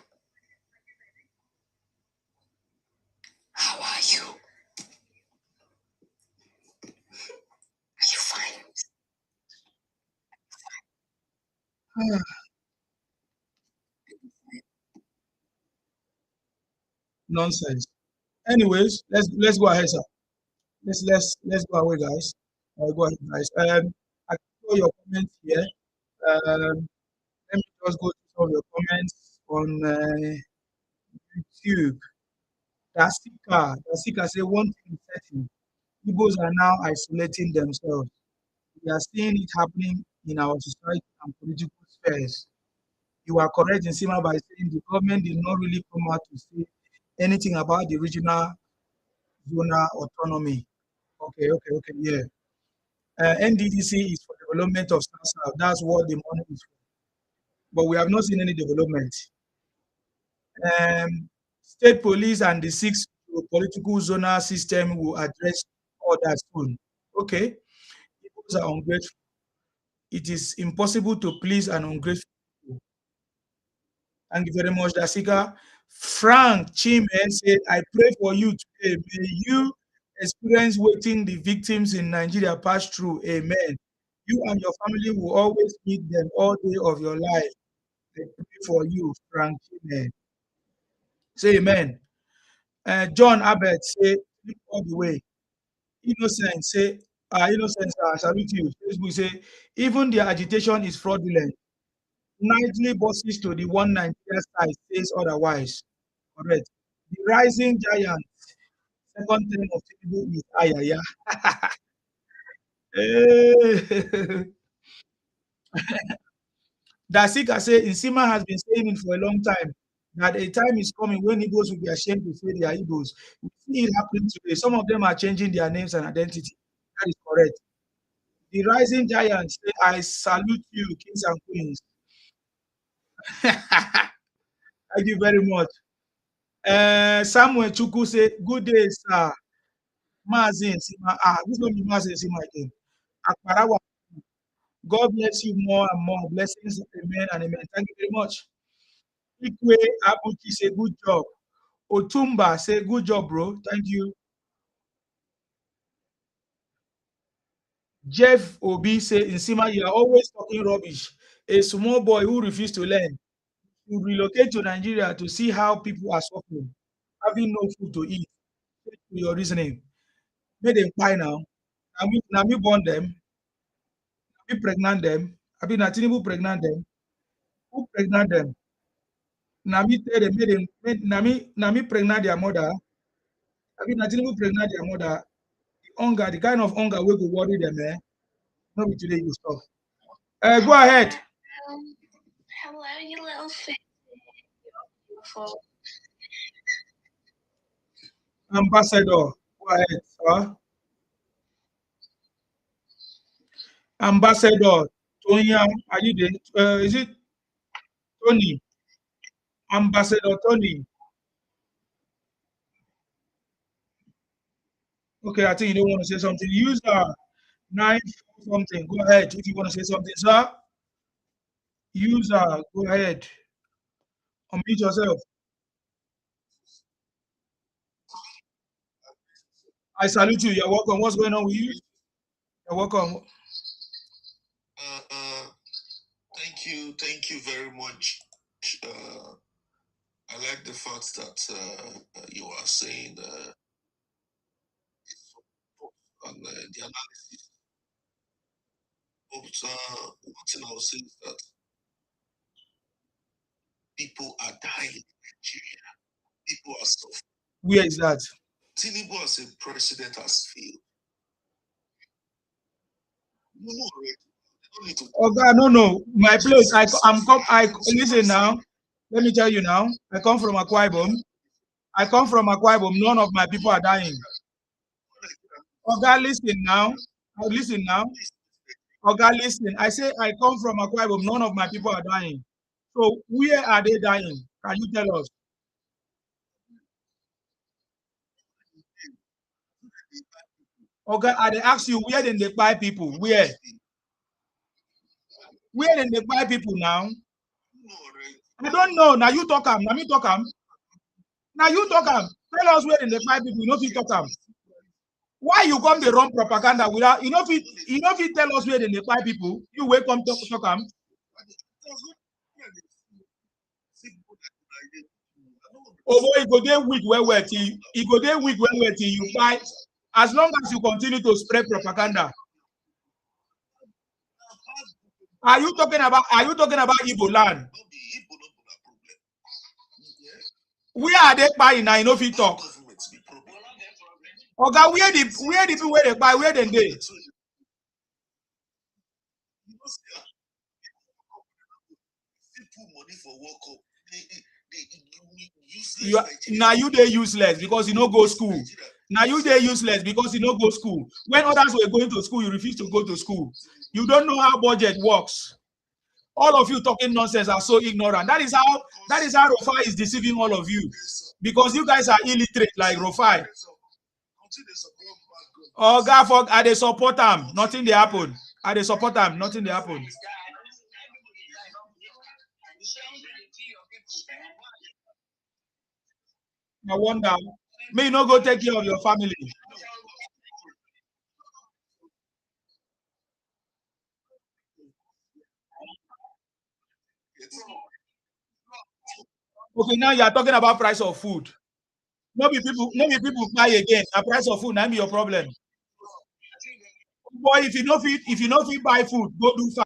How are you? Are you fine? Nonsense. Anyways, let's go ahead, sir. Let's go away, guys. Go ahead, guys. I saw your comments here. Let me just go to some of your comments on YouTube. Dasika say one thing is certain. Igbos are now isolating themselves. We are seeing it happening in our society and political spheres. You are correct in Sima by saying the government did not really come out to say anything about the regional zonal autonomy. Okay, yeah. NDDC is for development of South. That's what the money is for. But we have not seen any development. State police and the six political zonal system will address all that soon. Okay, Igbos are ungrateful. It is impossible to please an ungrateful people. Thank you very much, Dasika. Frank Chime said, I pray for you today. May you experience waiting the victims in Nigeria pass through. Amen. You and your family will always meet them all day of your life. I pray for you, Frank Chime. Say amen. John Abbott say, "Sleep all the way." Innocent say, Innocent, salute you. Facebook say, even their agitation is fraudulent. Nightly buses to the one Nigeria side says otherwise. Correct. The rising giant, second term of Tinubu is Ayaya. Eh. Dasika say, Insima has been saying it for a long time that a time is coming when Igbos will be ashamed to say they are Igbos. We see it happening today. Some of them are changing their names and identity. That is correct. The rising giant say, I salute you, kings and queens. Thank you very much. Samuel Chuku say, good day, sir. Mazin Sima. This will be Mazin Sima again. Akbarawa. God bless you more and more. Blessings, amen and amen. Thank you very much. Ikwe Abuki say, good job. Otumba say, good job, bro. Thank you. Jeff Obi say, Insima, you are always talking rubbish. A small boy who refused to learn. You relocate to Nigeria to see how people are suffering, having no food to eat. To your reasoning. Make them buy now. Now me born them. Me pregnant them. I mean, Tinubu pregnant them. Who pregnant them? Now me tell them, now me pregnant their mother. I mean, Tinubu pregnant their mother. The hunger, the kind of hunger we go worry them, eh? Not be today you stop. Go ahead. Hello, you little thing. Beautiful. Ambassador, go ahead, sir. Ambassador, Tonya, are you there? Is it Tony? Ambassador Tony. Okay, I think you don't want to say something. Use 9 something. Go ahead if you want to say something, sir. User, go ahead. Unmute yourself. I salute you. You're welcome. What's going on with you? You're welcome. Thank you very much. I like the fact that you are saying on the analysis. But one thing I will say is that people are dying in Nigeria. People are suffering. Where is that? Tinubu as a president has failed. No, no. My place. I listen now. Let me tell you now. I come from Akwa Ibom. None of my people are dying. Oga, listen now. Listen now. Oga, listen. I say I come from Akwa Ibom. None of my people are dying. So where are they dying? Can you tell us? Okay, I ask you where did they buy people? Where? Where did they buy people now? I don't know. Now you talk Now me talk Now you talk Tell us where did they buy people. You know if you talk Why you come the wrong propaganda without you know if you tell us where did they buy people? You wake up talk Oh boy, you go there weak where till you go there weak where till you buy. As long as you continue to spread propaganda. Are you talking about Igbo land? Where are they buying now? You know if you talk. Okay, where the people where they buy, where then they? Now you they useless because you no go school. Now you they useless because you no go school. When others were going to school, you refuse to go to school. You don't know how budget works. All of you talking nonsense are so ignorant. That is how Rufai is deceiving all of you. Because you guys are illiterate like Rufai. Oh, God, for are they support them? Nothing they happen. Are they support them? Nothing they happen. I wonder. May you not go take care of your family. Okay, now you are talking about price of food. Maybe people buy again. The price of food, now be your problem. Boy, if you know fit buy food, go do fast.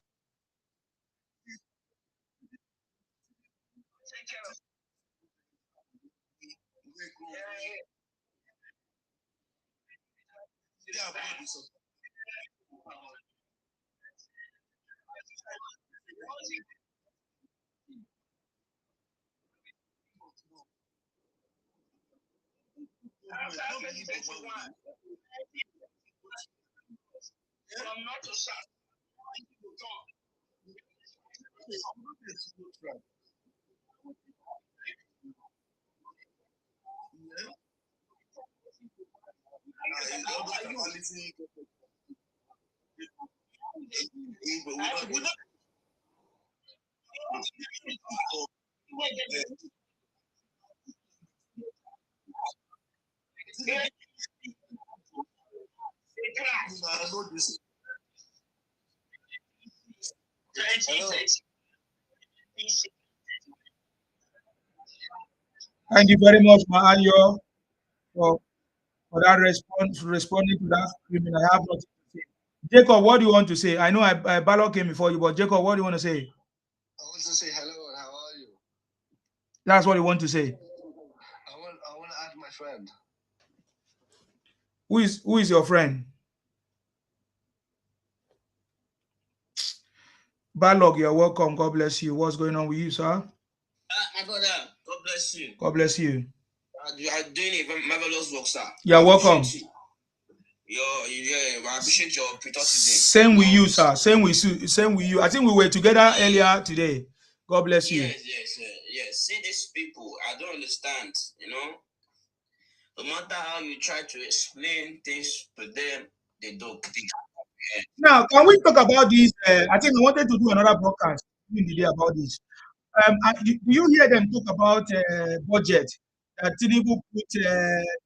Thank you very much, Maanyo, for that responding to that screaming. I have nothing to say. Jacob, what do you want to say? I know I Ballot came before you, but Jacob, what do you want to say? I want to say hello and how are you? That's what you want to say. I want to add my friend. Who is your friend? Balog, you're welcome. God bless you. What's going on with you, sir? My brother, God bless you. God bless you. You are doing a marvelous work, sir. You're welcome. I appreciate your patriotism. Same with you, sir. Same with you. Same with you. I think we were together earlier today. God bless you. Yes. See these people, I don't understand. No matter how you try to explain things to them, they don't. Now, can we talk about this? I think I wanted to do another broadcast in the day about this. Do you hear them talk about budget? That Tinubu put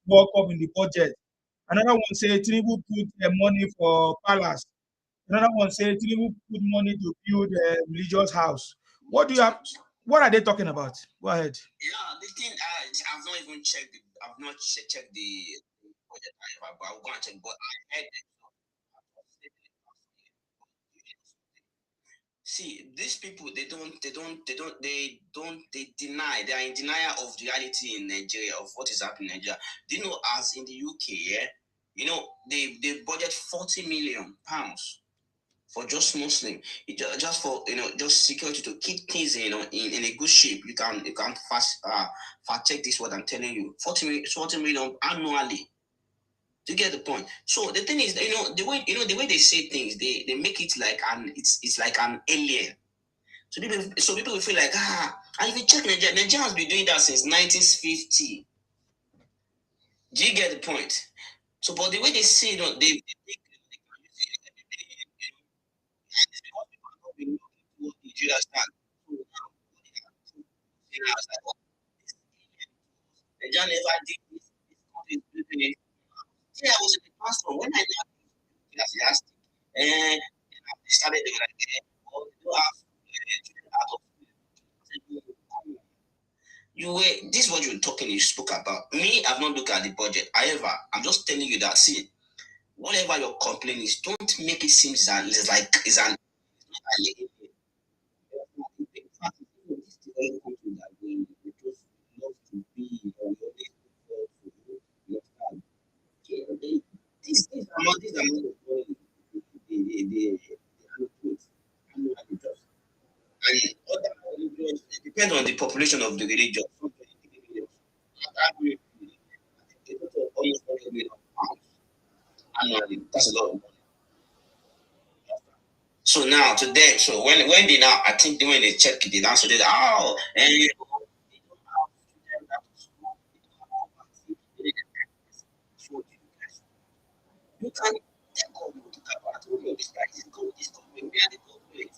World Cup in the budget. Another one say Tinubu put money for palace. Another one say Tinubu put money to build a religious house. What do you have? What are they talking about? Go ahead. Yeah, the thing I've not even checked. I've not checked the budget, but I'll go and check. But I heard. See, these people they deny, they are in denial of reality in Nigeria, of what is happening in Nigeria. Do you know, as in the UK, they budget 40 million pounds for just Muslim, just for just security, to keep things in a good shape. You can fast check this, what I'm telling you. 40 million annually. Do you get the point? So the thing is, the way they say things, they make it like it's like an alien. So people will feel like, and if you check Nigeria has been doing that since 1950. Do you get the point? So, but the way they say, they understand. Nigeria never did this. Yeah, I was in the classroom when I asked, and they started doing like, oh, you have out of this is what you were talking, you spoke about. Me, I've not looked at the budget. However, I'm just telling you that, see, whatever your complaint is, don't make it seem that it's like it's an it depends on the population of the religion. Annually, that's a lot of money. So now today, so when they now, I think when they check it, they now say, oh, and you can take on about all of this guys, this government, we are the government. You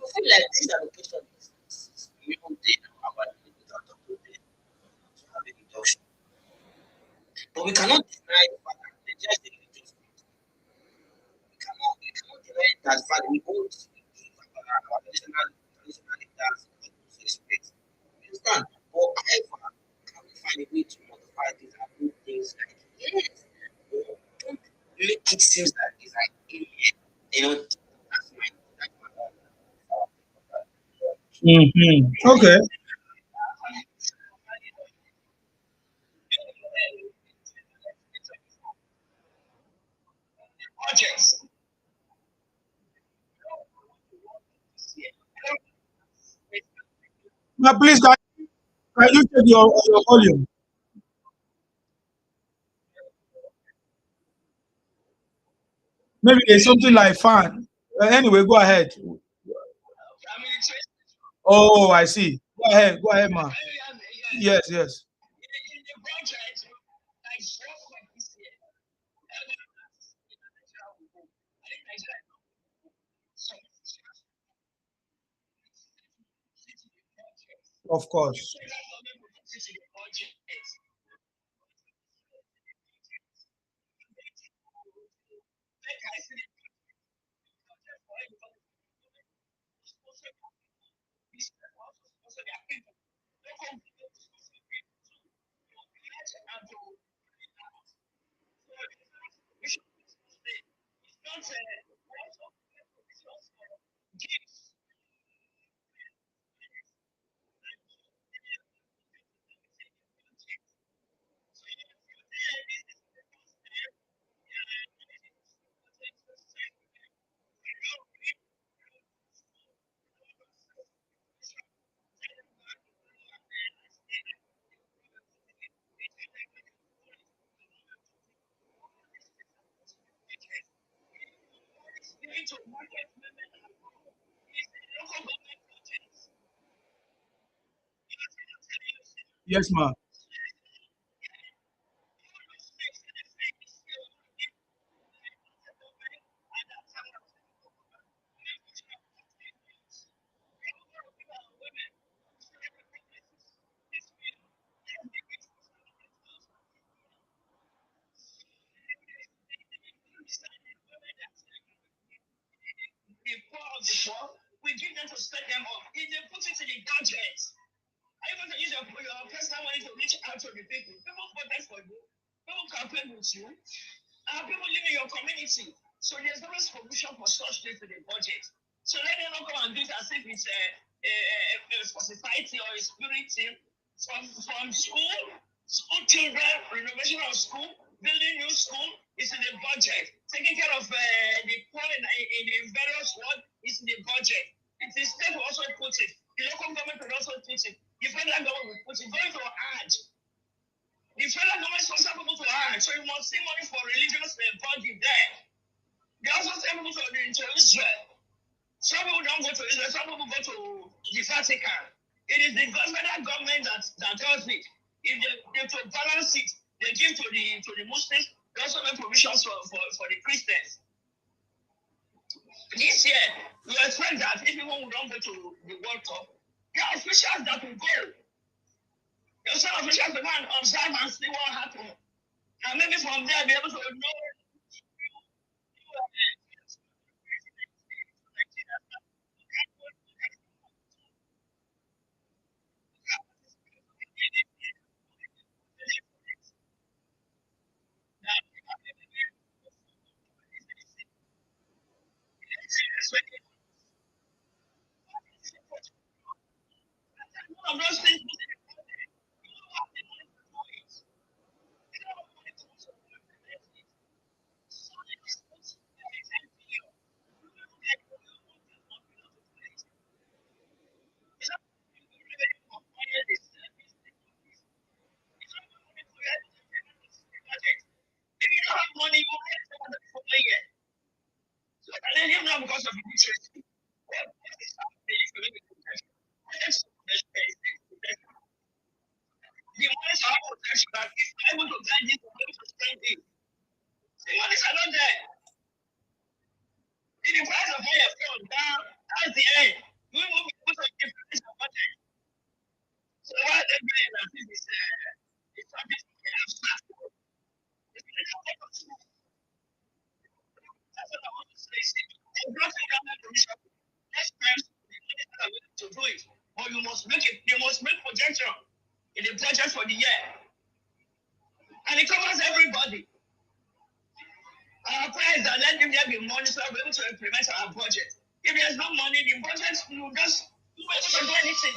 feel like this allocation is beyond our limit without documentation to have a reduction. But we cannot deny the fact that Nigeria is a religious state. We cannot deny that fact we hold our traditional leaders with respect. You understand? But however, can we find a way to modify these and do things like yes, but don't make it seem like it's like you know that's my Okay. Budgets. Now, please, can you check your volume? Maybe there's something like fan. Anyway, go ahead. Oh, I see. Go ahead, ma. Yes, yes. In the budget, like just like this year, I think Nigeria Of course. Yes, ma. the poor of the poor, we give them to set them up. If they put it in the budget, are you going to use your personal money to reach out to the people? People voted for you. People campaign with you. People live in your community. So there's always provision for such things in the budget. So let them not come and do it as if it's for society or a spirit team. From school children, renovation of school, building new school is in the budget. Taking care of the poor in various world is in the budget. It is state will also put it. The local government will also put it. The federal government will put it. Going to add. The federal government sponsor people to add. So you must see money for religious body there. They also send people to Israel. Some people don't go to Israel, some people go to the Vatican. It is the federal government that does it. If they to balance it, they give to the Muslims, they also make provisions for the Christians. This year, we expect that if people who don't go to the World Cup, there are officials that will go. There are some officials that can observe and see what happened. And maybe from there be able to know. One of those things. And if not because of illiteracy, what is happening if you make a protection? The money are protection that if you're able to get this, you're able to spend it. The monies are not there. If the price of oil falls down, that's the end. We will be able to give this budget. So what they're doing that is it's something abstract. That's what I want to say. I'm not saying I'm not doing something. Next time, to do it. But you must make it, you must make projection in the budget for the year. And it covers everybody. Our price that let them there be money so we're able to implement our budget. If there's no money, the budget will just be able to do anything.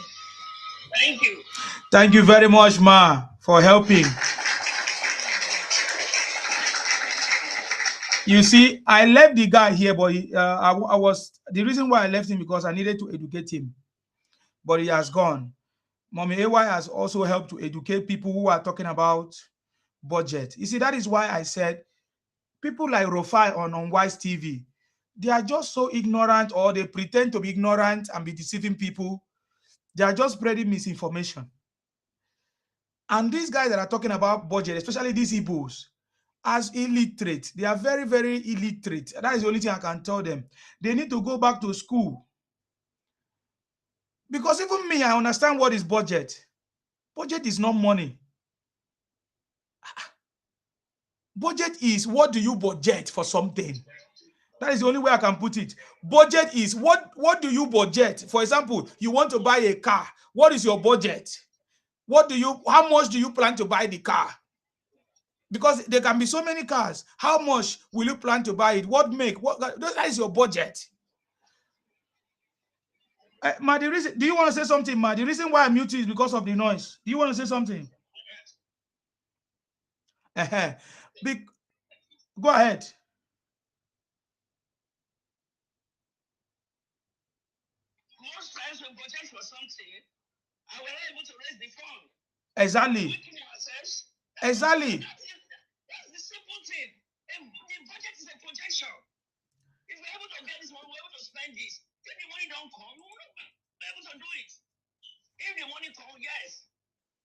Thank you. Thank you very much, Ma, for helping. You see, I left the guy here, but I was the reason why I left him because I needed to educate him. But he has gone. Mommy AY has also helped to educate people who are talking about budget. You see, that is why I said people like Rofai on Unwise TV, they are just so ignorant, or they pretend to be ignorant and be deceiving people. They are just spreading misinformation. And these guys that are talking about budget, especially these Igbos, as illiterate, they are very, very illiterate. That is the only thing I can tell them. They need to go back to school. Because even me, I understand what is budget. Budget is not money. Budget is what do you budget for something. That is the only way I can put it. Budget is what do you budget? For example, you want to buy a car. What is your budget? How much do you plan to buy the car? Because there can be so many cars. How much will you plan to buy it? What make? That is your budget. Ma, do you want to say something, Ma? The reason why I mute you is because of the noise. Do you want to say something? Go ahead. Most times we budget for something, and we're not able to raise the fund. Exactly. Exactly. That's the simple thing. The budget is a projection. If we're able to get this money, we're able to spend this. If the money don't come, we're not able to do it. If the money comes, yes.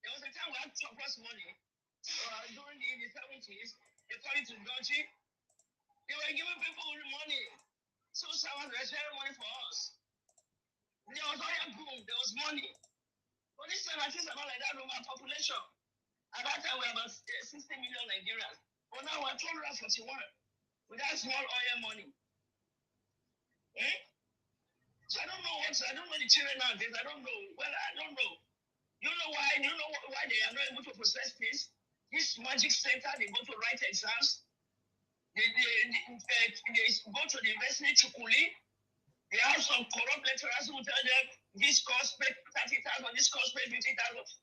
There was a time we had surplus money. During the 70s, they called it to Dodgy. They were giving people money. So someone was sharing money for us. There was oil boom, there was money. But this time, I think about like that over population. At that time, we were about 60 million Nigerians. But now we're 241 with that small oil money. So I don't know the children nowadays. I don't know. Well, I don't know. You know why? You know why they are not able to process things? This magic center, they go to write exams. They go to the university Chukuli. They have some corrupt lecturers who tell them this cost pay 30,000, this cost pay 50,000.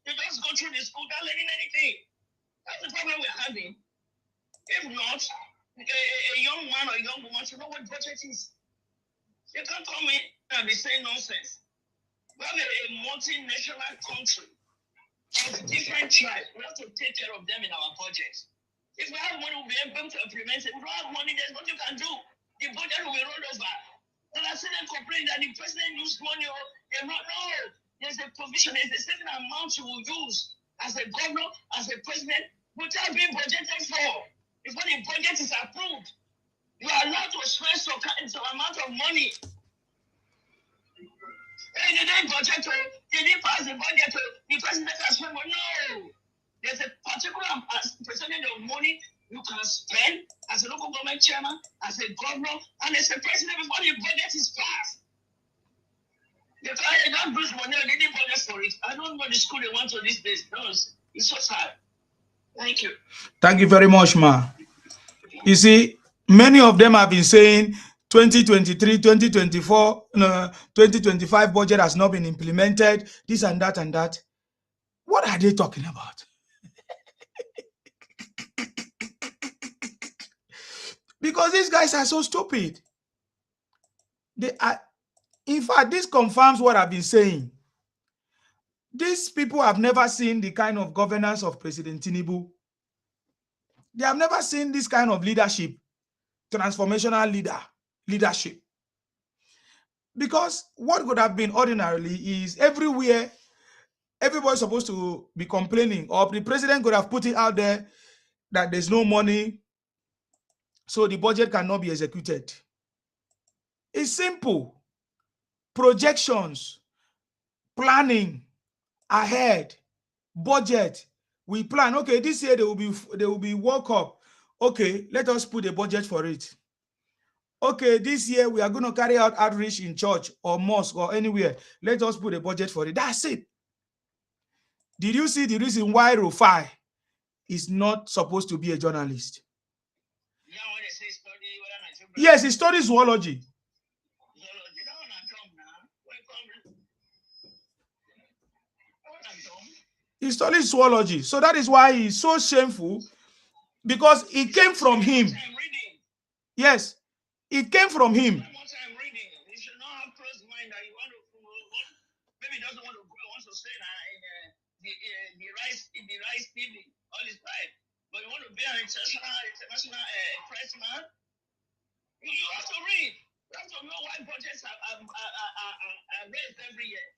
They just go through the school without learning anything. That's the problem we're having. If not, a young man or a young woman should know what budget is. They can't come in and be saying nonsense. We have a multinational country of different tribes. We have to take care of them in our budget. If we have money, we'll be able to implement it. If we don't have money, there's nothing you can do. The budget will be rolled over. And I see them complain that the president used money or they're not. No, there's a provision, there's a certain amount you will use as a governor, as a president, without being budgeted for. Before the budget is approved, you are allowed to spend some amount of money. And they didn't budget, they didn't pass the budget, the president has spent money. No, there's a particular percentage of money you can spend as a local government chairman, as a governor, and as a president before the budget is passed. They don't lose money, they didn't budget for it. I don't know the school they want to these days. No, it's so sad. Thank you. Thank you very much, Ma. You see, many of them have been saying 2023, 2024, 2025 budget has not been implemented, this and that and that. What are they talking about? Because these guys are so stupid. They are, in fact, this confirms what I've been saying. These people have never seen the kind of governance of President Tinubu. They have never seen this kind of leadership, transformational leadership. Because what could have been ordinarily is everywhere, everybody's supposed to be complaining, or the president could have put it out there that there's no money, so the budget cannot be executed. It's simple. Projections, planning ahead, budget. We plan. Okay, this year there will be World Cup. Okay, let us put a budget for it. Okay, this year we are going to carry out outreach in church or mosque or anywhere. Let us put a budget for it. That's it. Did you see the reason why Rufai is not supposed to be a journalist? Yes, he studies zoology. He studies zoology. So that is why he's so shameful, because it came from him. Yes, it came from him. The rice TV, all his life. But you want to be an international pressman, you have to read. You have to know why budgets are raised every year,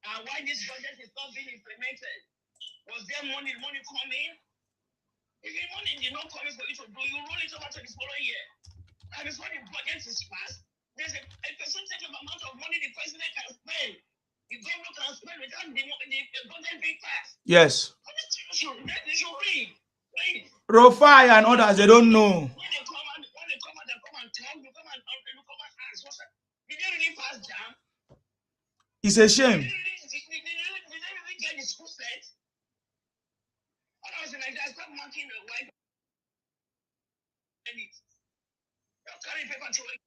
and why this budget is not being implemented. Was there money coming? If the money did not come in for you to do, you roll it over to the following year. And before the budget is passed, there's a percentage of amount of money the president can spend. The government can spend without the budget being passed. Yes. They should read. Please. Rufai and others, they don't know. When they come and talk, you come and ask, did they really pass jam? It's a shame. Did they really get the school set? When I was in Nigeria, I stopped marking the white. Don't carry paper to it.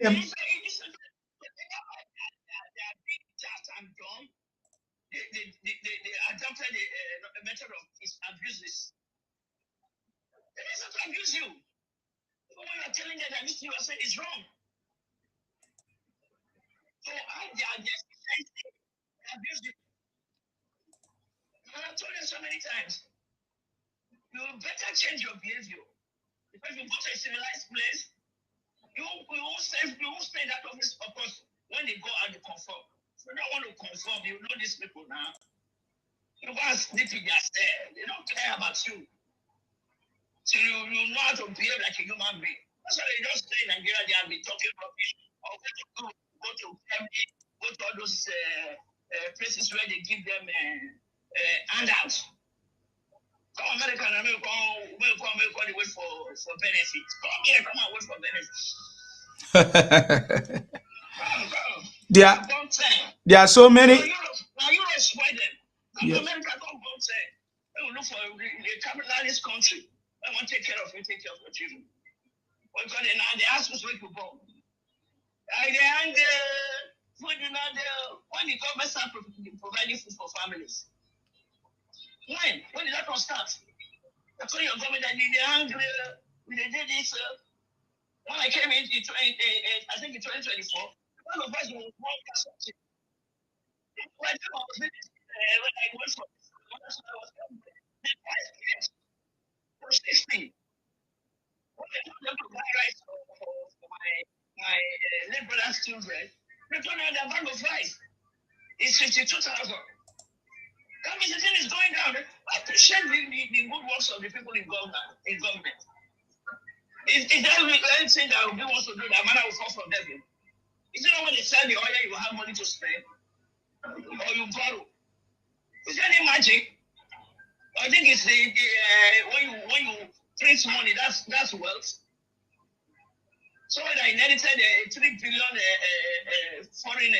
They are dumb. They adopted a method of abuses. They need to abuse you. When you are telling them that this you are saying is wrong. So they abuse you. And I've told you so many times, you better change your behavior. Because you go to a civilized place, you won't stay that office, of course, when they go out, they conform. You don't want to conform. You know these people now. You go and sleep in their stairs. They don't care about you. So you know how to behave like a human being. That's why they just stay in Nigeria, they have been talking rubbish. Or go to family, go to all those places where they give them handouts. Come America and America, they wait for benefits. Come here, come and wait for benefits. There are so many. Now Europe spoil them. Come to America, come say. They will look for a capitalist country. I want to take care of you, take care of your children. Because they ask us where to go. And food, when the government start providing food for families. When did that one start? That's when your government that they're hungry, they did this. When I came in, I think in 2024, one of us was one person. When I went for the price was 60. When I told them to buy rice for my late brother's children, they told me the bag of rice is 52,000. That means the thing is going down. I appreciate the good works of the people in government. Is there anything that we want to do that man will fall from heaven? Is it not when they sell the oil you have money to spend? Or you borrow? Is there any magic? I think it's when you print money, that's wealth. So when I inherited a 3 billion foreign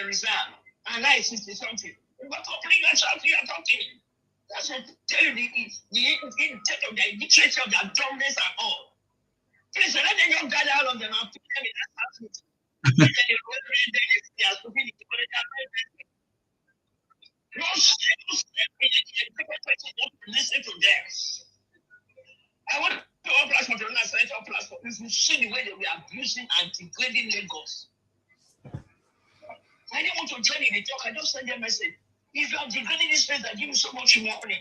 reserve, and now it's 60 something. But company you are talking. That's what tell you the intent of their illiteracy, of their dumbness and all. Please let them just gather all of them and put them in that house. They are stupid. No listen to them. I want to all platform to run a central platform. If you see the way they were abusing and degrading Lagos. I didn't want to join in the talk. I just sent them a message. If you are degrading this place that give you so much money,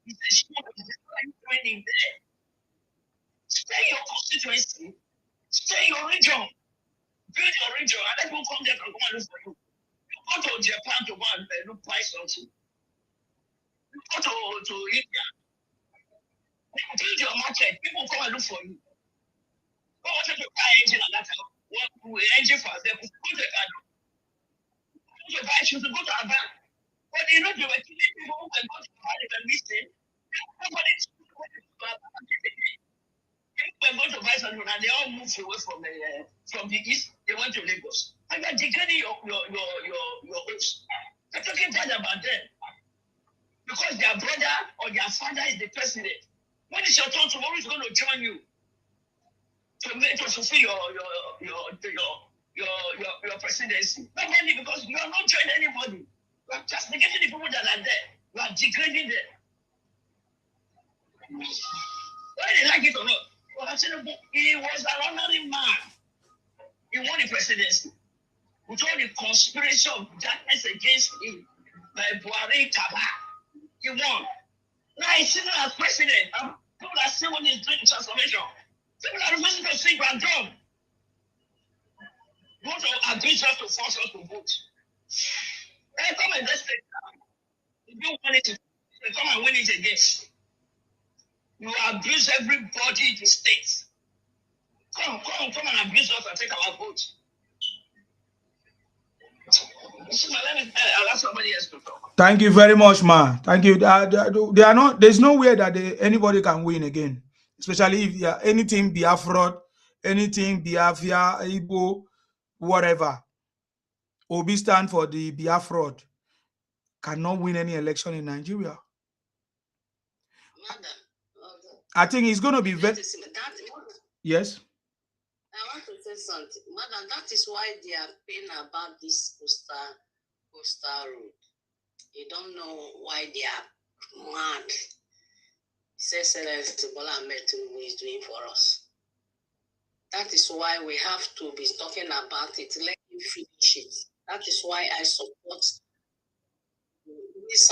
it's a shame. Why are you doing there? Stay in your constituency, stay in your region, build your region, and let people come there and come and look for you. You go to Japan to go and look buy something. You go to India, build your market, people come and look for you. Go wanted to buy engine at that time. What engine for them? Go to Ghana. Go to buy shoes, go to Aba. But you know, they were killing people who were going to buy the listen. Nobody people were going to buy something and they all moved away from the east. They went to Lagos. And you're degrading your hopes. You're talking bad about them. Because their brother or their father is the president. When is your turn? Tomorrow is going to join you to fulfill your presidency. Nobody, because you are not joining anybody. You are just negating the people that are there. You are degrading them. Whether they like it or not. He was an honorary man. He won the presidency. With all the conspiracy of darkness against him by Buhari Kaba. He won. Now he's sitting as president. People are saying when he's doing the transformation. People are refusing to sing and drum. You want to abuse us to force us to vote. Hey, come and just take that. If you want it, come and win it again. You abuse everybody in the state. Come and abuse us and take our vote. Allow somebody else to talk. Thank you very much, ma. Thank you. They are not. There's no way that anybody can win again, especially if anything Biafra, anything Biafra, Igbo, whatever. Obi stand for the Biafra cannot win any election in Nigeria. Madam, I think it's going to be very. Yes. I want to say something. Madam, that is why they are paying about this coastal road. You don't know why they are mad. Says Bola Ahmed Tinubu is doing for us. That is why we have to be talking about it. Let him finish it. That is why I support this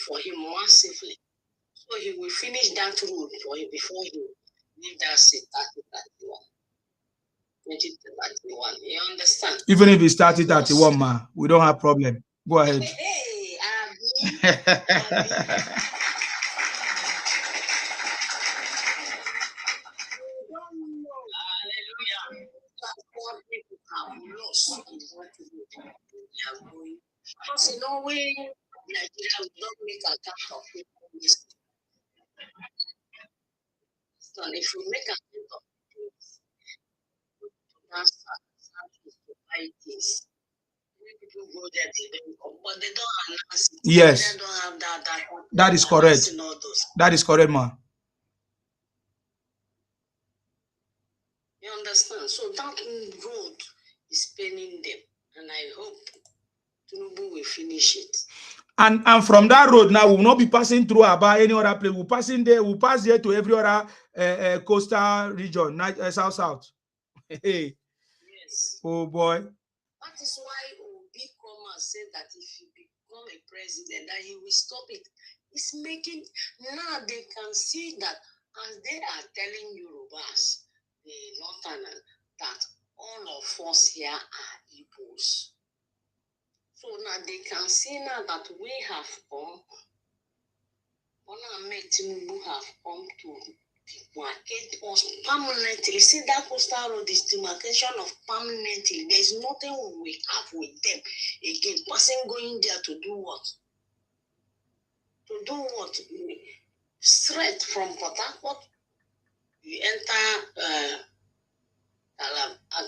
for him massively. So he will finish that road for him before he leave that seat 2031. You understand? Even if he started at 31, ma, we don't have problem. Go ahead. Hey, Hallelujah. That's what people have lost in what they are going. Because in no way, Nigeria will not make account of people. So if we make account of things, that's to buy things. People go there, they don't come, but they don't announce it. Yes. They don't have that. That is correct. That is correct, ma. You understand? So that road is paining them, and I hope Tinubu will finish it. And from that road now, we will not be passing through about any other place. We'll passing there. We'll pass there to every other coastal region, south. Hey. Yes. Oh boy. That is why Obi come and say that if he become a president, that he will stop it. It's making now they can see that as they are telling Yorubas, the Northerners, that all of us here are Igbos. So now they can see now that we have come, Bola Ahmed Tinubu have come to demarcate us permanently. See that coastal road is demarcation of permanently. There is nothing we have with them again. Passing going there to do what? To do what? Straight from Port Harcourt, you enter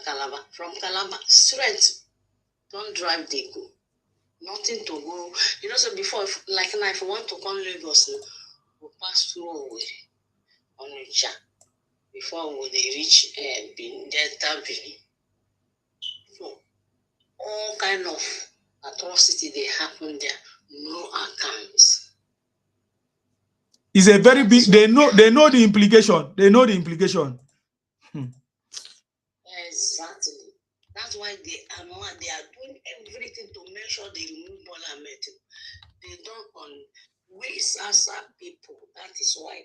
Calabar. From Calabar, straight. Don't drive, they go. Nothing to go. You know, so before, if you want to come Lagos, we'll pass through on Onitsha before they reach Delta Benin. So, all kind of atrocity they happen there, no accounts. It's a very big. They know the implication. They know the implication. Exactly. That's why they are doing everything to make sure they remove Bola Ahmed. They don't on we Sasa people. That is why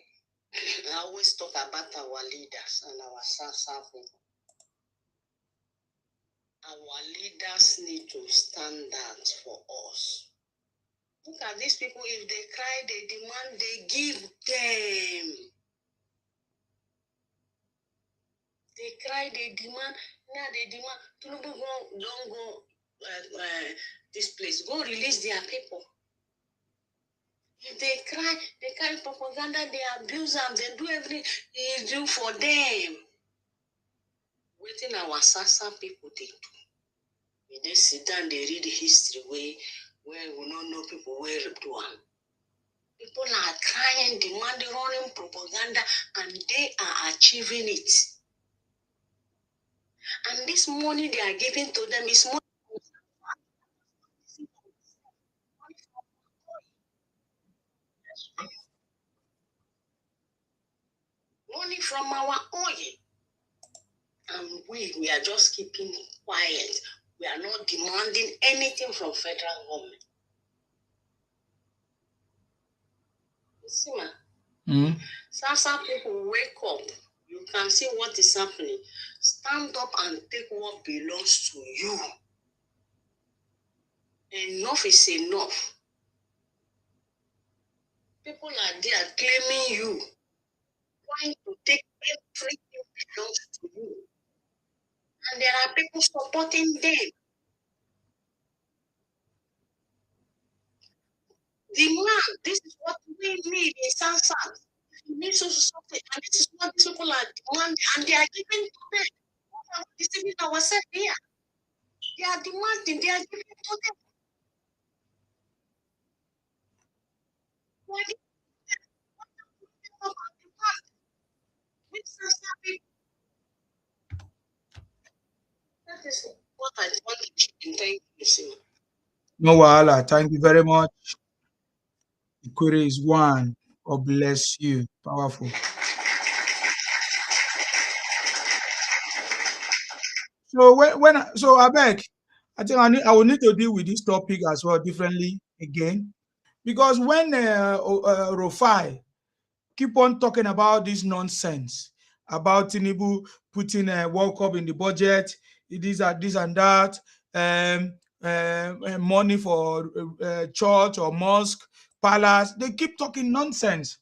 I always talk about our leaders and our serving. Our leaders need to stand out for us. Look at these people. If they cry, they demand, they give them. They cry, they demand. Now they demand. Tinubu don't go this place. Go release their people. If they cry, they carry propaganda, they abuse them, they do everything they do for them. Waiting our Sasa people they do. When they sit down, they read the history where we don't know people where to do. People are crying, demanding, running propaganda, and they are achieving it. And this money they are giving to them is money. Money from our oil. And we are just keeping quiet. We are not demanding anything from federal government. You see, man. Sasa people wake up. You can see what is happening. Stand up and take what belongs to you. Enough is enough. People are there claiming you, trying to take everything that belongs to you. And there are people supporting them. Demand. This is what we need in Sasa. We need something. And this is what these people are demanding. And they are giving to them. We are deceiving ourselves here. They are demanding. They are giving to them. What that is what I want to thank you. No wahala. Thank you very much. The query is one. God bless you. Powerful. So so I beg, I think I will need to deal with this topic as well differently again, because when Rufai keep on talking about this nonsense about Tinubu putting a World Cup in the budget, this and that, money for church or mosque, palace. They keep talking nonsense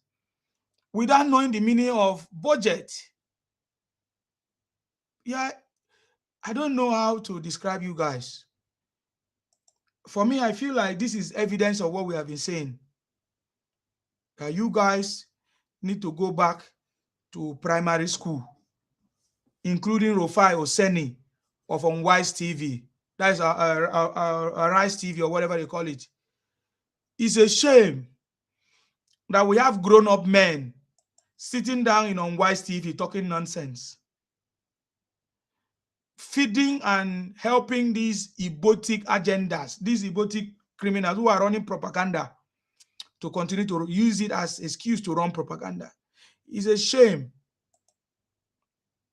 without knowing the meaning of budget. Yeah, I don't know how to describe you guys. For me, I feel like this is evidence of what we have been saying. You guys need to go back to primary school, including Rufai Oseni of Unwise TV. That is a Rise TV or whatever they call it. It's a shame that we have grown-up men sitting down in Unwise TV talking nonsense, feeding and helping these Ibotic agendas, these Ibotic criminals who are running propaganda to continue to use it as excuse to run propaganda. It's a shame.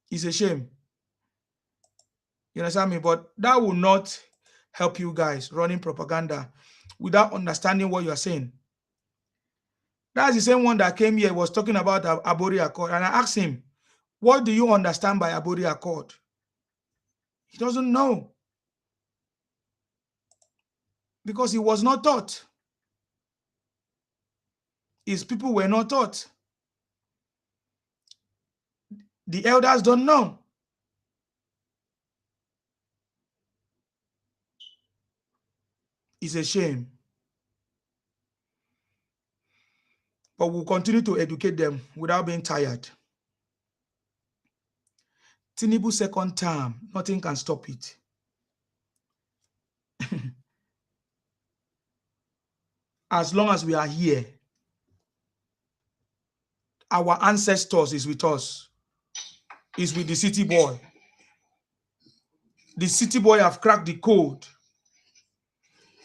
It's a shame. You understand me? But that will not help you guys running propaganda without understanding what you're saying. That's the same one that came here, was talking about Abori Accord. And I asked him, what do you understand by Abori Accord? He doesn't know. Because he was not taught. His people were not taught. The elders don't know. It's a shame. But we'll continue to educate them without being tired. Tinubu's second term, nothing can stop it. As long as we are here, our ancestors is with us, is with the city boy. The city boy have cracked the code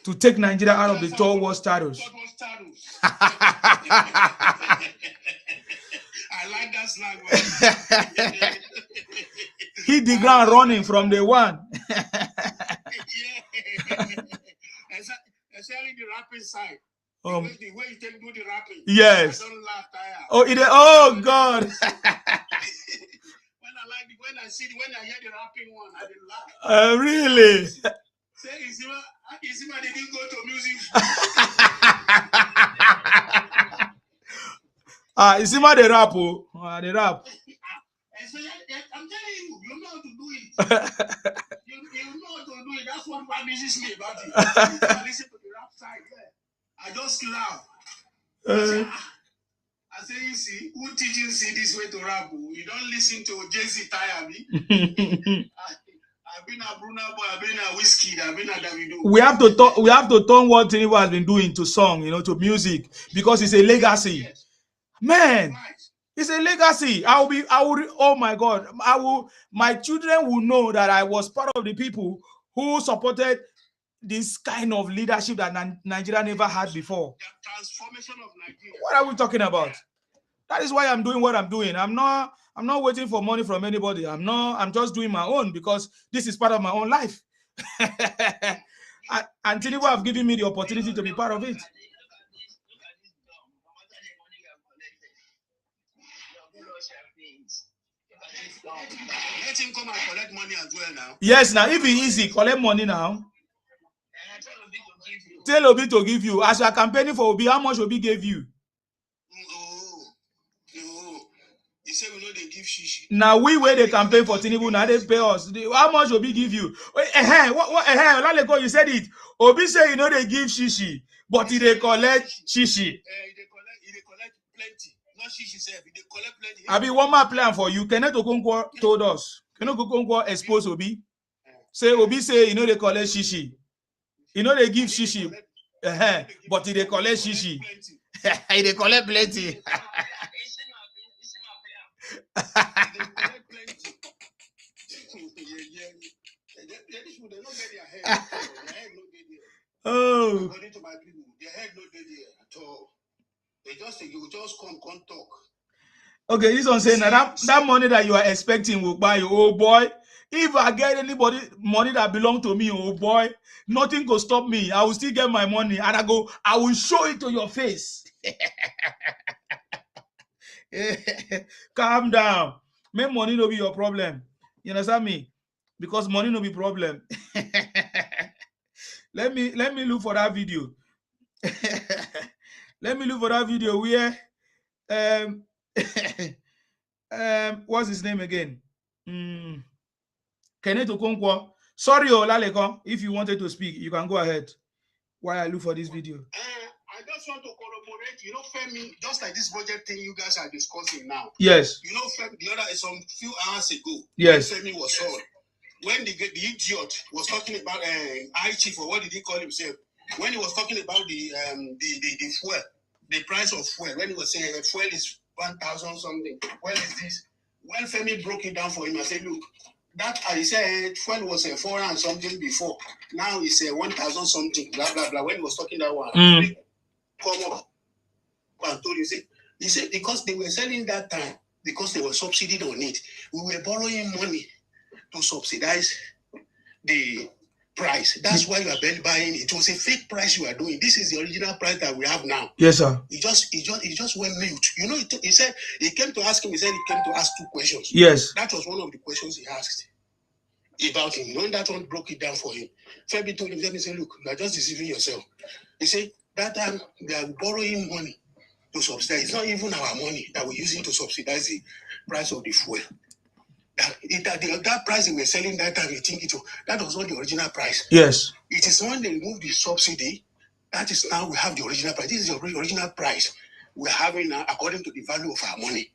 to take Nigeria out of the third world status. I like that slang. Hit the ground running from the one. Especially the rapping side. The way you take do the rapping. Yes. I don't laugh, tire. Oh, God. When I hear the rapping one, I didn't laugh. Really? Say, Isima didn't go to music. Isima the rap, the rap. I'm telling you, you know how to do it. you know how to do it. That's what amazes me about it. I listen to the rap side. Yeah. I just laugh. I say, you see, who teaches you this way to rap? You don't listen to Jay-Z tire me. I've been a Bruno boy, I've been a Whiskey, I've been a Davido. We have to turn what Tinubu has been doing to song, to music, because it's a legacy. Yes. Man, it's a legacy. Oh my God. My children will know that I was part of the people who supported this kind of leadership that Nigeria never had before. The transformation of Nigeria. What are we talking about? That is why I'm doing what I'm doing. I'm not waiting for money from anybody. I'm just doing my own because this is part of my own life. And Tinubu have given me the opportunity to be part of it. Let him come and collect money as well now. Yes, now if it's easy, collect money now. Tell Obi to give you. As you are campaigning for Obi, how much Obi gave you? They say we know they give shishi. Now we where they campaign for Tinubu, now they pay us. How much Obi give you? What you said it. Obi say you know they give shishi, but they collect shishi. They collect plenty. Not shishi, sir. They collect plenty. I be one more plan for you. Kenneth Okonkwo told us. Kenneth Okonkwo expose Obi. Say Obi say you know they collect shishi. You know they give shishi. But they collect shishi. They collect plenty. Oh. According to my people, their head no dey there at all. You just come talk. Okay, this one saying that money that you are expecting will buy you. Oh boy, if I get anybody money that belong to me, oh boy, nothing will stop me. I will still get my money and I will show it to your face. Calm down. Make money no be your problem. You understand me? Because money no be problem. Let me look for that video. Let me look for that video where what's his name again? Kenneth Okonkwo. Sorry, Olaleko. If you wanted to speak, you can go ahead while I look for this video. I just want to corroborate, Femi, just like this budget thing you guys are discussing now. Yes. Femi, some few hours ago, yes, Femi was on. When the idiot was talking about I-Chief, or what did he call himself? When he was talking about the fuel, the price of fuel, when he was saying fuel is 1,000 something, well is this? When Femi broke it down for him, I said, look, that I said fuel was 400 and something before. Now it's 1,000 something, blah blah blah. When he was talking that one, come up and told you, he said because they were selling that time, because they were subsidized on it, we were borrowing money to subsidize the price. That's why you are buying it. It was a fake price you are doing. This is the original price that we have now. Yes, sir. He just went mute. He said he came to ask him. He said he came to ask 2 questions. Yes. That was one of the questions he asked about him. When that one broke it down for him, Femi told him, then he said, look, you are just deceiving yourself. He said that time they are borrowing money to subsidize. It's not even our money that we're using to subsidize the price of the fuel. That price they were selling that time, that was not the original price. Yes. It is when they removed the subsidy, that is now we have the original price. This is the original price we're having now according to the value of our money.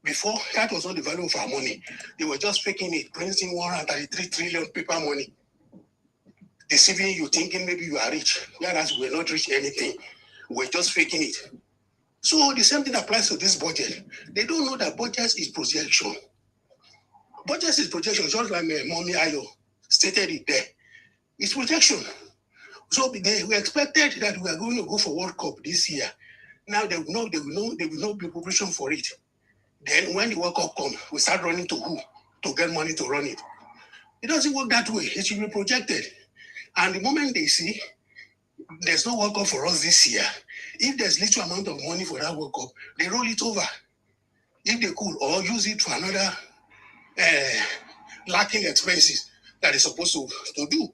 Before, that was not the value of our money. They were just faking it, printing 133 trillion paper money, deceiving you, thinking maybe you are rich, whereas we're not rich anything. We're just faking it. So the same thing applies to this budget. They don't know that budget is projection. Budget is projection, just like Mommy Ayo stated it there. It's projection. So we expected that we are going to go for World Cup this year. Now they will know the preparation for it. Then when the World Cup comes, we start running to who to get money to run it. It doesn't work that way. It should be projected. And the moment they see there's no World Cup for us this year, If there's little amount of money for that World Cup, they roll it over. If they could, or use it for another lacking expenses that is supposed to do.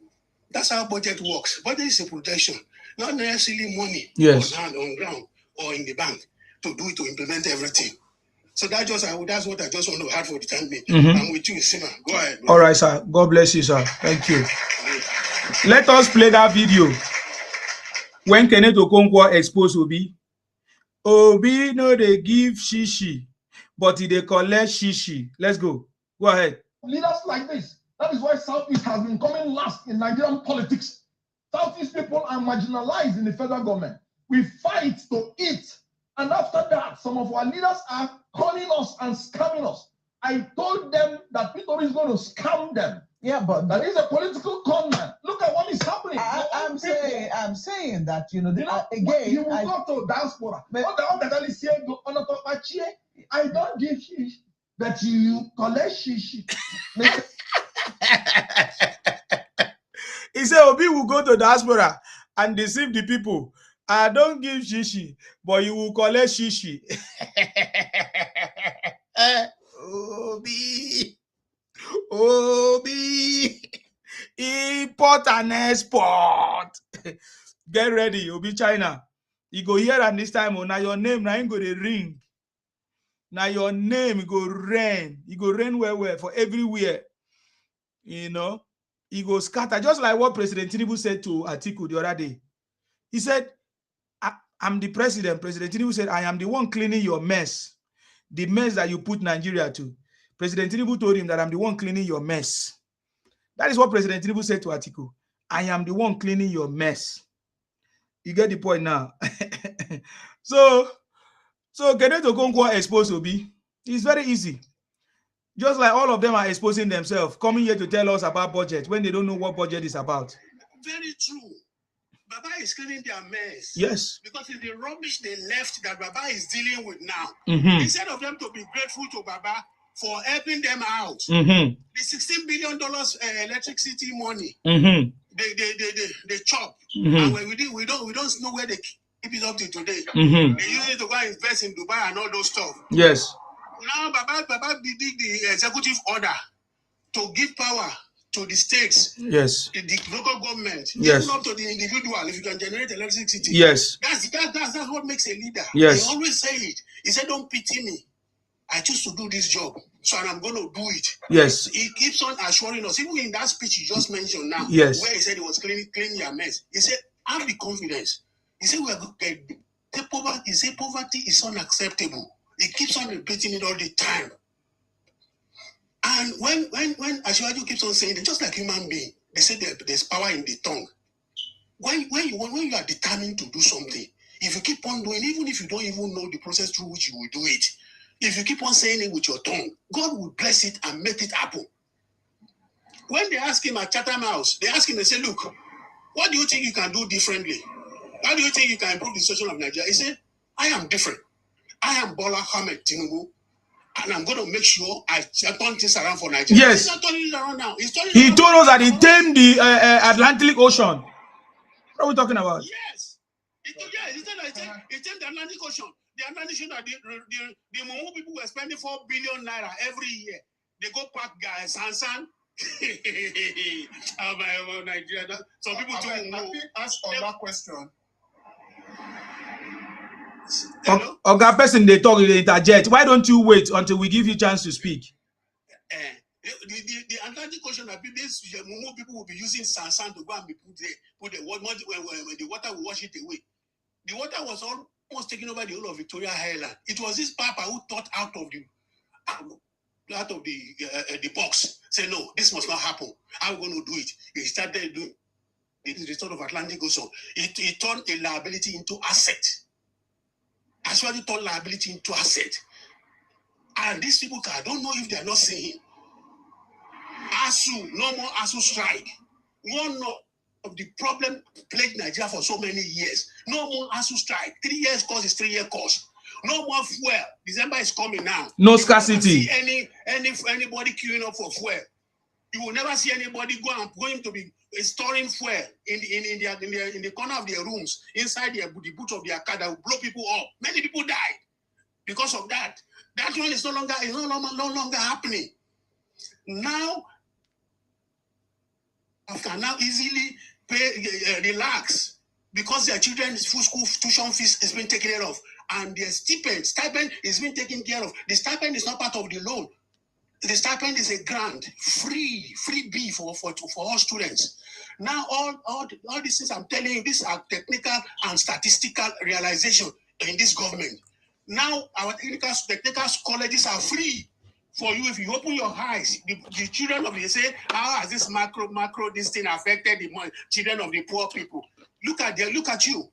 That's how budget works. Budget is a projection, not necessarily money Yes. on hand, on ground, or in the bank to do it, to implement everything. So that's what I just want to add for the time being. I'm with you, Sima. Go ahead. All right, sir. God bless you, sir. Thank you. Let us play that video when Kenneth Okonkwo exposed Obi. Obi no they give shishi, but they collect shishi. Let's go. Go ahead. Leaders like this. That is why Southeast has been coming last in Nigerian politics. Southeast people are marginalized in the federal government. We fight to eat. And after that, some of our leaders are calling us and scamming us. I told them that Peter is going to scam them. Yeah, but that is a political con man. Look at what is happening. I'm saying that, you know, again, you will go to diaspora. I don't give shish, but you collect shishi. He said Obi will go to diaspora and deceive the people. I don't give shishi, but you will collect shishi. Obi, import and export. Get ready, Obi China. You go here and this time, now your name, now you go to ring. Now your name go rain. You go rain where for everywhere. You know, you go scatter. Just like what President Tinubu said to Atiku the other day. He said, I'm the president. President Tinubu said, I am the one cleaning your mess. The mess that you put Nigeria to. President Tinubu told him that I'm the one cleaning your mess. That is what President Tinubu said to Atiku. I am the one cleaning your mess. You get the point now. So Kenneth Okonkwo exposed Obi. It's very easy. Just like all of them are exposing themselves, coming here to tell us about budget when they don't know what budget is about. Very true. Baba is cleaning their mess. Yes. Because it's the rubbish they left that Baba is dealing with now. Mm-hmm. Instead of them to be grateful to Baba for helping them out, mm-hmm. the $16 billion electricity money, mm-hmm. they chop. Mm-hmm. And when we don't know where they keep it up to today. Mm-hmm. They use it to go and invest in Dubai and all those stuff. Yes. Now Baba did the executive order to give power to the states, yes, the local government, yes, even up to the individual. If you can generate electricity, yes, that's what makes a leader. Yes. He always say it. He said, "Don't pity me. I choose to do this job, so I'm going to do it." Yes. So he keeps on assuring us, even in that speech you just mentioned now, yes, where he said he was cleaning your mess. He said, "Have the confidence." He said, "We are going to get poverty." He said, "Poverty is unacceptable." He keeps on repeating it all the time. And when Ashwaju keeps on saying it, just like human being, they say there's power in the tongue. When you are determined to do something, if you keep on doing, even if you don't even know the process through which you will do it, if you keep on saying it with your tongue, God will bless it and make it happen. When they ask him at Chatham House, they ask him, they say, "Look, what do you think you can do differently? How do you think you can improve the situation of Nigeria?" He said, "I am different. I am Bola Ahmed Tinubu. And I'm going to make sure I turn things around for Nigeria." Yes. He's not turning it around now. He told us that he tamed the Atlantic Ocean. What are we talking about? Yes. He tamed the Atlantic Ocean. The Atlantic Ocean, the Momo people were spending 4 billion naira every year. They go pack guys, Sansan. Oh, Nigeria. Some people don't know. Ask on that question. Oga person they talk, they interject. Why don't you wait until we give you a chance to speak? The Atlantic Ocean, Momo people will be using Sansan to go and be put the water, when the water will wash it away. The water was almost taking over the whole of Victoria Island. It was this Papa who thought out of the box. Say, no, this must not happen. How are we going to do it? He started doing the sort of Atlantic Ocean. He turned a liability into asset. Actually turned liability into asset. And these people, I don't know if they are not saying ASU, no more ASU strike. One of the problem plagued Nigeria for so many years. No more ASU strike. 3 years course is 3 year course. No more fuel. December is coming now. No scarcity. See anybody queuing up for fuel. You will never see anybody going to be storing fuel in the corner of their rooms, inside the boot of their car that will blow people up. Many people died because of that. That one is no longer happening. Now, can now easily relax because their children's full school tuition fees is being taken care of, and their stipend is being taken care of. The stipend is not part of the loan. The stipend is a grant, free B for all students. Now, all these things I'm telling you, these are technical and statistical realization in this government. Now, our technical colleges are free for you. If you open your eyes, the children of the say, how has this macro this thing affected the children of the poor people? Look at you.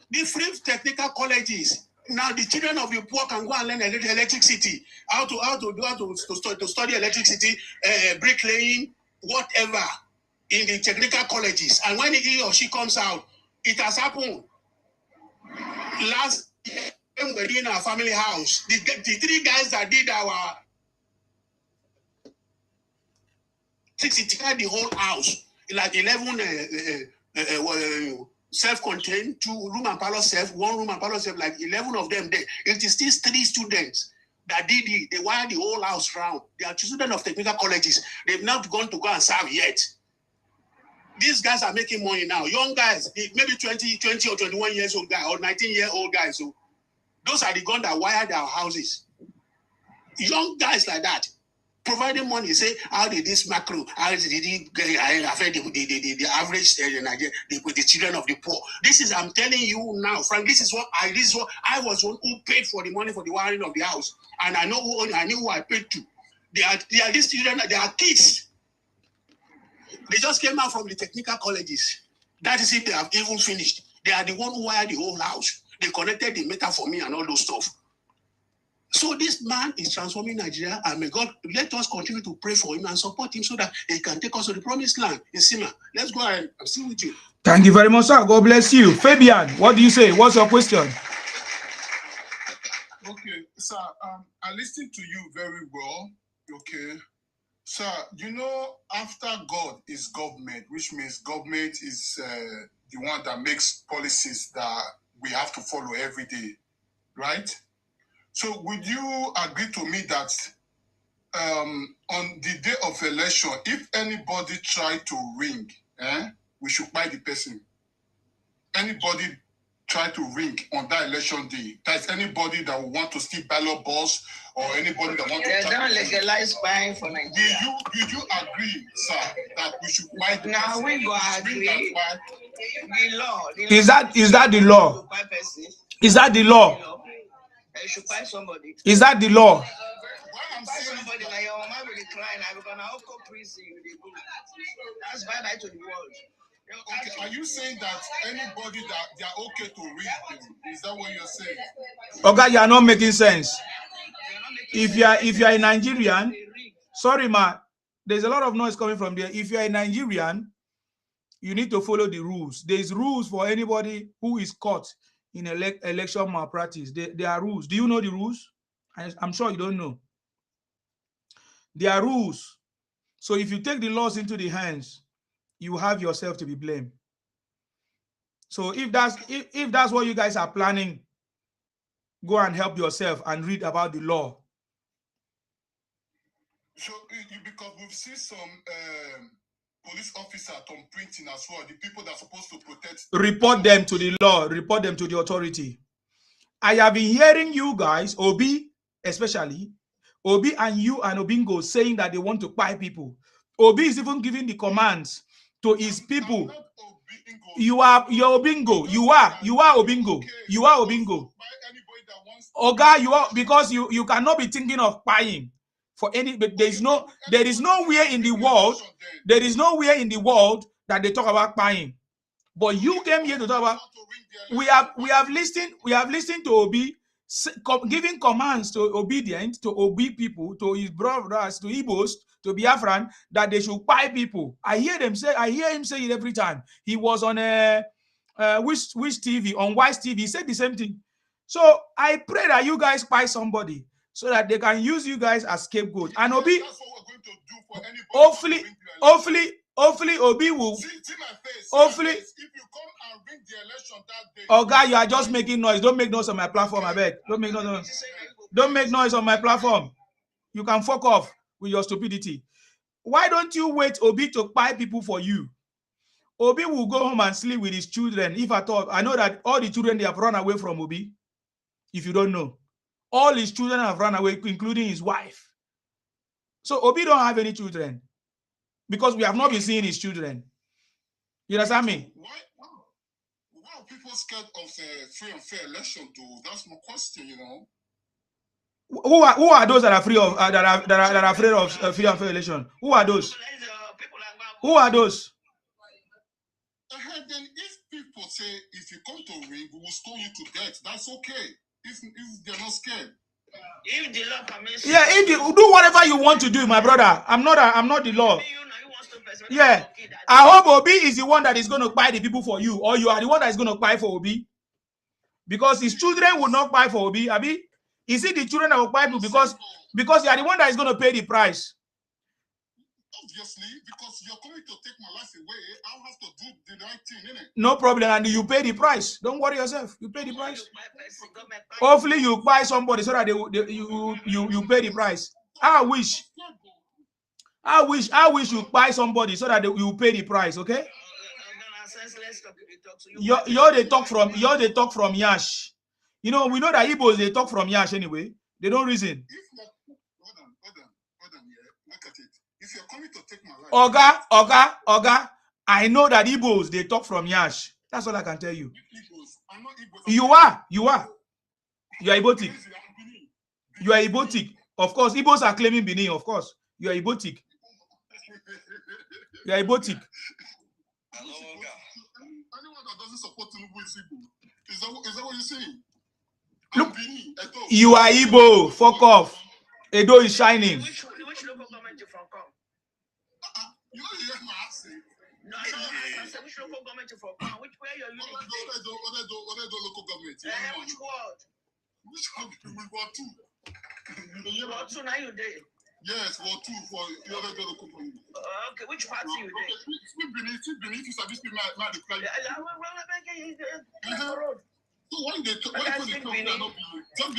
The free technical colleges. Now the children of the poor can go and learn electricity, how to study electricity, bricklaying, whatever, in the technical colleges. And when he or she comes out, it has happened. Last year, when we were doing our family house, the 3 guys that did our 60 the whole house, like 11 self-contained, 2 room and parlor self, 1 room and parlor self, like 11 of them there. It is still 3 students that did it. They wired the whole house round. They are students of technical colleges. They've not gone to go and serve yet. These guys are making money now. Young guys, maybe 20 or 21 years old guy or 19-year-old guys. So those are the guys that wired our houses. Young guys like that. Providing money, say, how did this macro, how did it affect the average the children of the poor? This is, I'm telling you now, Frank, this is what I was one who paid for the money for the wiring of the house. And I knew who I paid to. They are these children, they are kids. They just came out from the technical colleges. That is if they have even finished. They are the one who wired the whole house. They connected the meter for me and all those stuff. So this man is transforming Nigeria, and may God let us continue to pray for him and support him so that he can take us to the promised land in Sima. Let's go ahead. I'm still with you. Thank you very much, sir. God bless you. Fabian, what do you say? What's your question? Okay, sir, I listened to you very well. Okay. Sir, you know, after God is government, which means government is the one that makes policies that we have to follow every day, right? So would you agree to me that on the day of election, if anybody try to ring, we should buy the person? Anybody try to ring on that election day, that's anybody that will want to steal ballot box or anybody that want to... They don't legalize buying for Nigeria. Did you agree, sir, that we should buy the now person? We go agree. The law. Is that the law? Is that the law? You should buy somebody. Is that the law? Buy somebody like your mama will decline. I'm gonna go prison. That's bye-bye to the world. Okay, are you saying that anybody that they are okay to read them? Is that what you're saying? Okay, you are not making sense. If you are a Nigerian, sorry, ma, there's a lot of noise coming from there. If you are a Nigerian, you need to follow the rules. There's rules for anybody who is caught in election malpractice. There are rules. Do you know the rules? I'm sure you don't know. There are rules. So if you take the laws into the hands, you have yourself to be blamed. So if that's what you guys are planning, go and help yourself and read about the law. So because we've seen some police officers on printing as well, the people that are supposed to protect. Report them to the law. Report them to the authority. I have been hearing you guys, Obi especially, Obi and you and Obingo saying that they want to buy people. Obi is even giving the commands to his people. You're Obingo. You are Obingo. Okay. You are Obingo. Oga, you are, because you cannot be thinking of buying for any. But there is nowhere in the world. There is nowhere in the world that they talk about buying. But you came here to talk about. We have listened to Obi giving commands to obedient to Obi people, to his brothers, to Igbos, to Biafran, that they should buy people. I hear him say it every time. He was on which TV, on Wise TV, he said the same thing. So I pray that you guys buy somebody so that they can use you guys as scapegoat. And Obi, that's what we're going to do hopefully, Obi will. See my face. Hopefully, if you come and ring the election that day. Oh, guy, you are just making noise. Don't make noise on my platform, I beg. Don't make noise. Don't make noise on my platform. You can fuck off with your stupidity. Why don't you wait Obi to buy people for you? Obi will go home and sleep with his children. If at all, I know that all the children, they have run away from Obi. If you don't know, all his children have run away, including his wife. So Obi don't have any children because we have not been seeing his children. You understand me? Why are people scared of free and fair election, though? That's my question, you know. Who are those that are free of that are afraid of free and fair election? Who are those? Who are those? Then if people say if you come to ring, we will stone you to death, that's okay. If they're not scared. If the law permits, Yeah, if you do whatever you want to do, my brother. I'm not the law. Yeah, I hope Obi is the one that is going to buy the people for you, or you are the one that is going to buy for Obi, because his children will not buy for Obi. Abi, is it the children that will buy people because you are the one that is going to pay the price? Obviously, because you're coming to take my life away, I'll have to do the right thing, innit? No problem, and you pay the price. Don't worry yourself. You pay the price. Hopefully, you buy somebody so that you pay the price. I wish you buy somebody so that you pay the price. Okay? They talk from Yash. You know, we know that Igbos, they talk from Yash anyway. They don't reason. Hold on, yeah. Look at it. If you're coming to take my life, Oga, I know that Igbos, they talk from Yash. That's all I can tell you. I'm not Igbos. You are. You are Ibotic. You are Ibotic. Of course, Igbos are claiming Benin, of course. You are Ibotic. You are Ibotic. Anyone that doesn't support Tinubu is Igbo. Is that what you're saying? Look, you are Igbo. Fuck off. Edo is shining. Which local government you from come? You know you hear my accent. No, I said which local government you from come? Where your unit? Local government. Which ward? Which one? We got two. Ward 2 now you there? Yes, Ward 2 for the other local government. Okay, which party you there? Speak Benin, if you speak my reply. So why they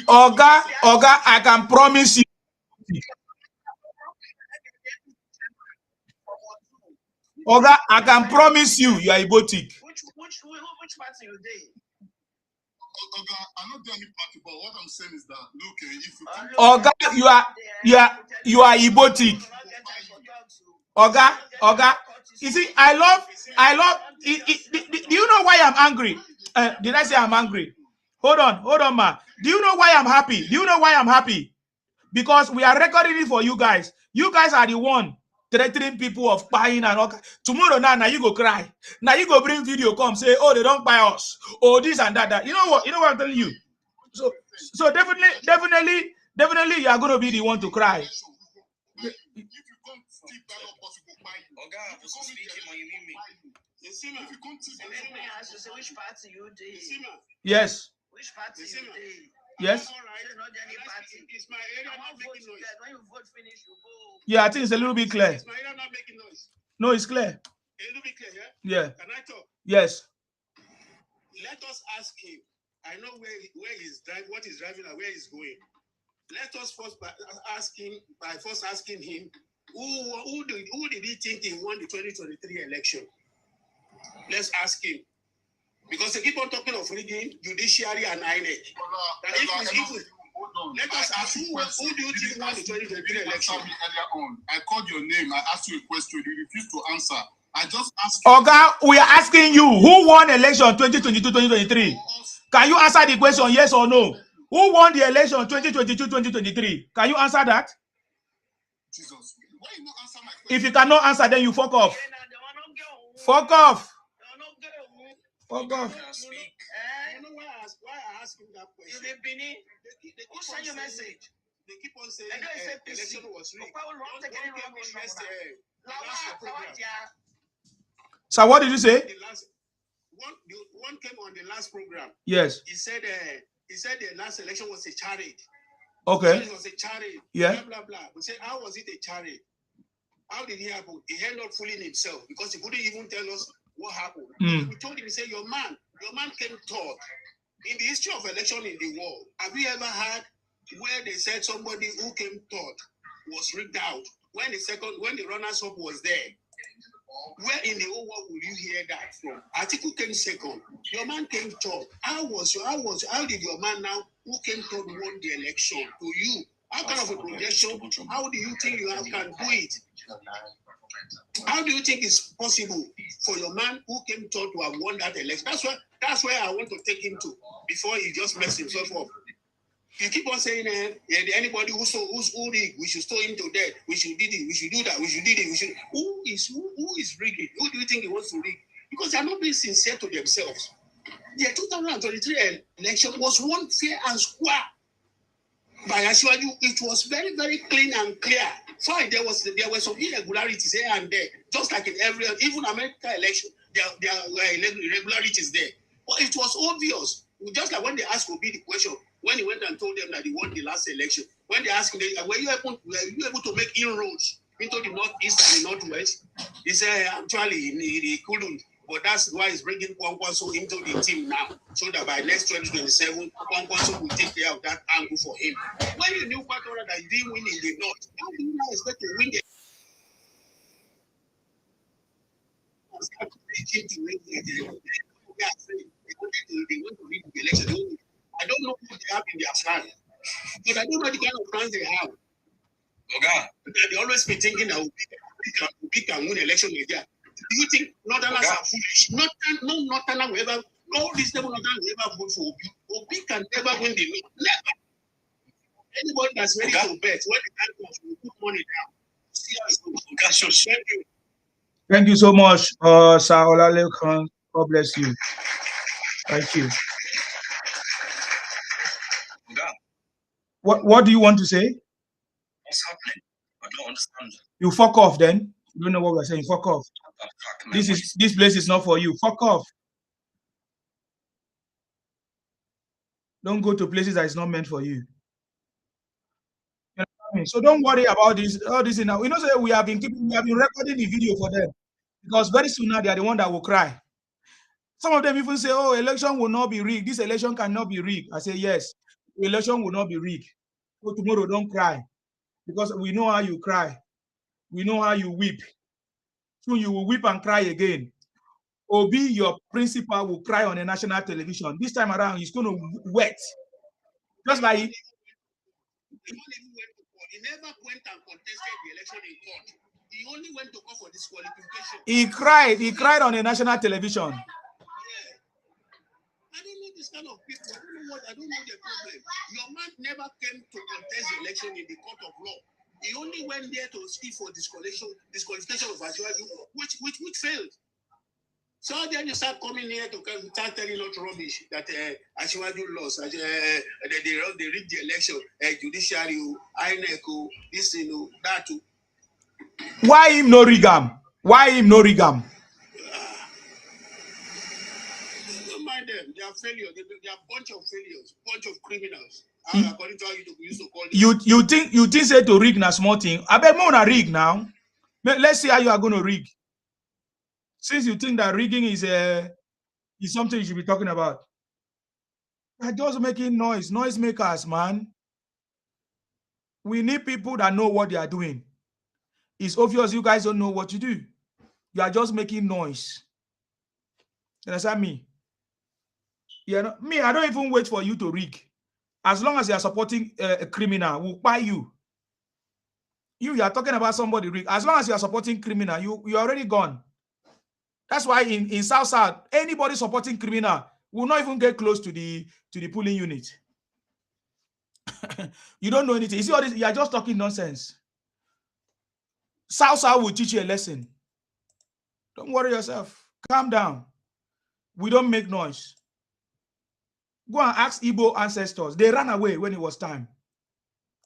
Oga, I can promise you. Oga, I can promise you are Ibotic. Which party you there? Oga, I'm not doing any party, but what I'm saying is that look, if you Oga, you are Ibotic. Oga, you see, I love. Do you know why I'm angry? Did I say I'm angry? Hold on, ma. Do you know why I'm happy? Do you know why I'm happy? Because we are recording it for you guys. You guys are the one threatening people of buying and all. Tomorrow now you go cry. Now you go bring video, come say, oh, they don't buy us. Oh, this and that. You know what? You know what I'm telling you. So definitely, you are going to be the one to cry. Which party you did? Yes. Which party you did? Yes. It's my area not making noise. When you vote finish, you go. Yeah, I think it's a little bit clear. Is my area not making noise? No, it's clear. A little bit clear, yeah? Yeah. Can I talk? Yes. Let us ask him. I know where he's driving, what he's driving, and where he's going. Let us first ask him by first asking him who did he think he won the 2023 election? Let's ask him. Because they keep on talking of rigging, judiciary and INEC. Let us ask who do you think won the 2023 election? I called your name. I asked you a question. You refused to answer. I just asked you. Oga, we are asking you who won election 2022-2023. Can you answer the question yes or no? Who won the election 2022-2023? Can you answer that? Jesus, why you not answer my question? If you cannot answer, then you fuck off. Fuck off. Fuck off. You know why I asked him that question? Who sent your message? They keep on saying the election was rigged. So what did you say? One came on the last program. Yes. He said the last election was a charade. Okay. It was a charade. Yeah. Blah blah blah. We said, how was it a charade? How did it happen? He ended up fooling himself because he couldn't even tell us what happened. We told him, he said, your man came third. In the history of election in the world, have you ever heard where they said somebody who came third was rigged out when the runners-up was there? Where in the whole world will you hear that from? Atiku came second. Your man came third. How did your man now who came third won the election to you? How kind of a projection? How do you think you can do it? How do you think it's possible for your man who came third to have won that election? That's where I want to take him to before he just messed himself up. You keep on saying, anybody who rigged, we should store him to death. We should do this. We should do that. We should do this. Who is rigging? Who do you think he wants to rig? Because they are not being sincere to themselves. The 2023 election was won fair and square by Asiwaju. It was very, very clean and clear. Fine, there were some irregularities here and there, just like in even American election, there were irregularities there. But it was obvious. Just like when they asked Obi the question, when he went and told them that he won the last election, when they asked him, were you able to make inroads into the northeast and the northwest? He said actually he couldn't. But that's why he's bringing Kwankwaso into the team now, so that by next 2027, Kwankwaso will take care of that angle for him. When you knew Kwankwaso that he didn't win in the north, how do you now expect to win the they want to win the election? I don't know what they have in their plan, but I don't know the kind of plans they have. Okay. They always be thinking that we can win election in Nigeria. Do you think Northerners are foolish? No Northerner will ever, no reasonable Northerner will ever vote for Obi. Obi can never win the North. Never. Anybody that's ready to bet, when the time comes, will put money down. See how it's going. Thank you. Thank you so much, Sir Olalekan. God bless you. Thank you. What do you want to say? What's happening? I don't understand. You fuck off then. You don't know what we're saying. Fuck off. This place is not for you. Fuck off. Don't go to places that is not meant for you. You know what I mean? So don't worry about this. All this now. We know that we have been recording the video for them, because very soon now they are the one that will cry. Some of them even say, "Oh, election will not be rigged. This election cannot be rigged." I say, "Yes, the election will not be rigged." So tomorrow, don't cry, because we know how you cry. We know how you weep. Soon you will weep and cry again. Obi, your principal, will cry on a national television. This time around, he's going to wet. Just like he never went and contested the election in court. He only went to court for disqualification. He cried. He cried on a national television. Yeah. I don't know this kind of people. I don't know the problem. Your man never came to contest the election in the court of law. He only went there to speak for disqualification of Asiwaju, which failed. So then you start coming here to start telling us rubbish that Asiwaju lost, they rigged the election, judiciary, INEC, this, that. Why him no rigam? Why him no rigam? Don't mind them. They are failures. They are a bunch of failures, bunch of criminals. According to how you used to call them. You think say to rig na small thing? I bet more na rig now. Let's see how you are going to rig. Since you think that rigging is something you should be talking about. They're just making noise makers, man. We need people that know what they are doing. It's obvious you guys don't know what to do. You are just making noise. You understand me? Me, I don't even wait for you to rig. As long as you are supporting a criminal, we'll buy you. You are talking about somebody rig. As long as you are supporting criminal, you're already gone. That's why in South, anybody supporting criminal will not even get close to the polling unit. You don't know anything. You see all this? You are just talking nonsense. South will teach you a lesson. Don't worry yourself. Calm down. We don't make noise. Go and ask Igbo ancestors. They ran away when it was time.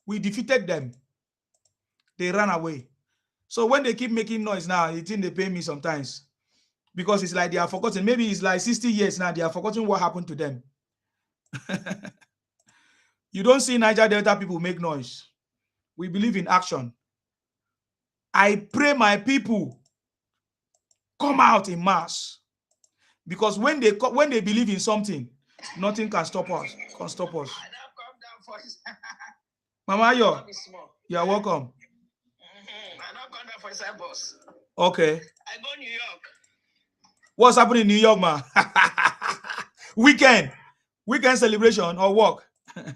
We defeated them. They ran away. So when they keep making noise now, you think they pay me sometimes. Because it's like they are forgotten. Maybe it's like 60 years now. They are forgotten what happened to them. You don't see Niger Delta people make noise. We believe in action. I pray my people come out in mass, because when they believe in something, nothing can stop us. Mama Yo, you are welcome. I don't come down for side boss. Okay. I go New York. What's happening in New York, man? Weekend celebration or work? Yeah, I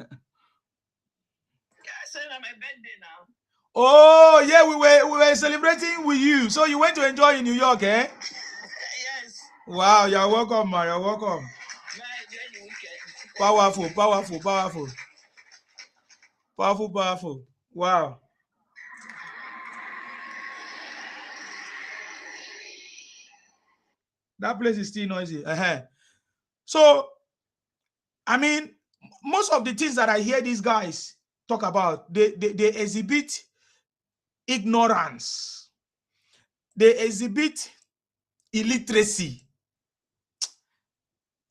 said on my birthday now. Oh yeah, we were celebrating with you. So you went to enjoy in New York, eh? Yes. Wow, you're welcome, man. You're welcome. Powerful. Wow. That place is still noisy. So, I mean, most of the things that I hear these guys talk about, they exhibit ignorance. They exhibit illiteracy.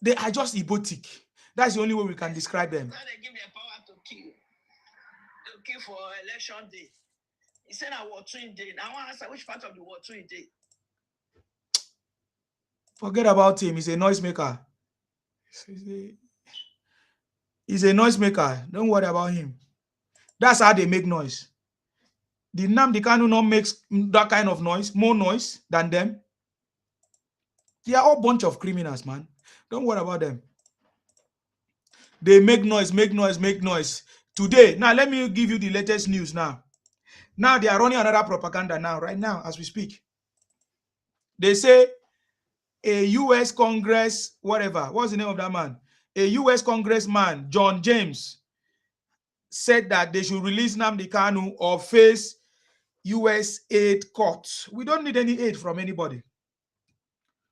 They are just idiotic. That's the only way we can describe them. Now they give their power to kill for election day. He said I war twin day. Now I want to answer which part of the war twin day. Forget about him. He's a noisemaker. He's a noisemaker. Don't worry about him. That's how they make noise. The Nnamdi Kanu not makes that kind of noise, more noise than them. They are all a bunch of criminals, man. Don't worry about them. They make noise. Today, now let me give you the latest news now. Now they are running another propaganda now, right now, as we speak. They say a U.S. Congress, whatever, what's the name of that man? A U.S. Congressman, John James, said that they should release Nnamdi Kanu or face U.S. aid court. We don't need any aid from anybody.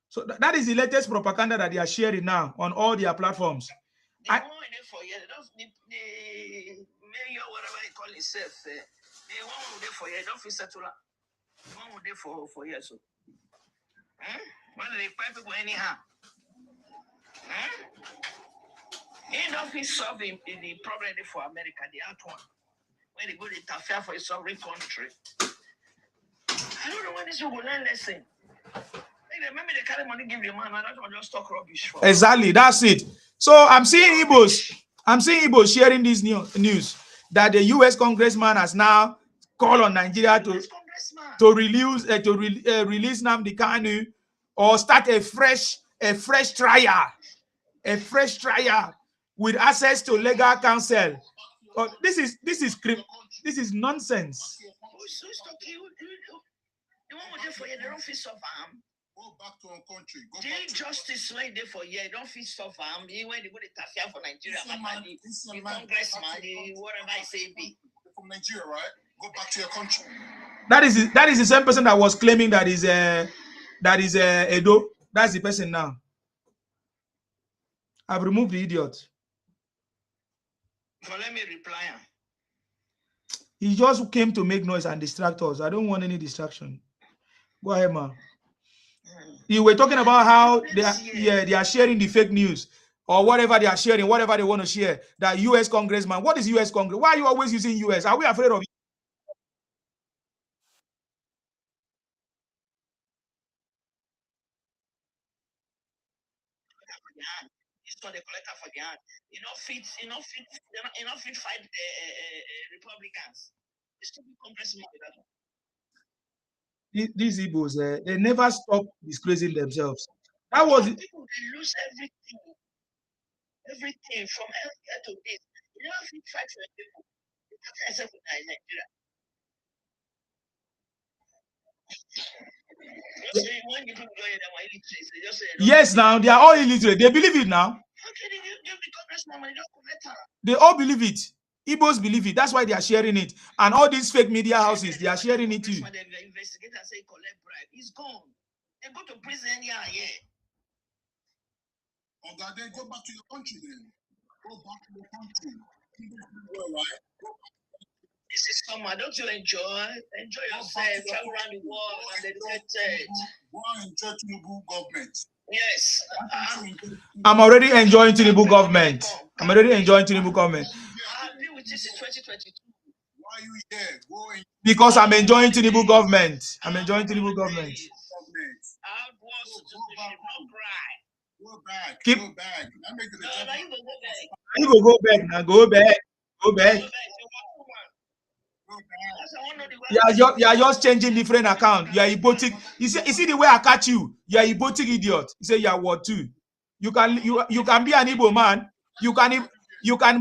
So that is the latest propaganda that they are sharing now on all their platforms. The mayor, whatever he call himself, the one who there for you, don't feel settle. One who there for you, so. When they pay people anyhow. He don't feel solve the problem for America, the out one. When they go to interfere for a sovereign country. I don't know when this will learn lesson. Maybe they carry money, give the man, and that's just talk rubbish. Exactly, that's it. So I'm seeing Igbos sharing this news that the U.S. congressman has now called on Nigeria to release Nnamdi Kanu or start a fresh trial with access to legal counsel. This is nonsense. The one who there for you, they don't feel suffer. Go back to our country. The injustice when they for you, don't feel suffer. When they go to interfere for Nigeria, the congressman, whatever I say be. From Nigeria, right? Go back to your country. That is the same person that was claiming that is Edo. That's the person now. I've removed the idiot. So let me reply. He just came to make noise and distract us. I don't want any distraction. Go ahead, man. You were talking about how they are sharing the fake news or whatever they are sharing, whatever they want to share. That U.S. congressman. What is U.S. Congress? Why are you always using U.S.? Are we afraid of? It's not the collector for the hand. You know, fit fight Republicans. It's to be congressman. These Igbos, they never stop disgracing themselves. That was it. People they lose everything from healthcare to this. You never fit fight for people. Except in Nigeria. Yes, now they are all illiterate. They believe it now. They all believe it. Igbos believe it. That's why they are sharing it. And all these fake media houses, they are sharing it too. He's gone. They go to prison here. Oh God, then go back to your country then. Go back to your country. Right? This is summer. Don't you enjoy? Enjoy yourself. Travel around the world and educated. Go and enjoy Tinubu government. Yes. I'm already enjoying Tinubu government. I'm happy with this in 2022. Why are you here? Go and Because I'm enjoying Tinubu government. I'm enjoying Tinubu government. Go back. Keep. Go back. That make it a You go back now. Go back. Go back. You are just changing different account. You are Ibotic. You see the way I catch you. You are Ibotic idiot. You say you are what too. You can be an Igbo man. You can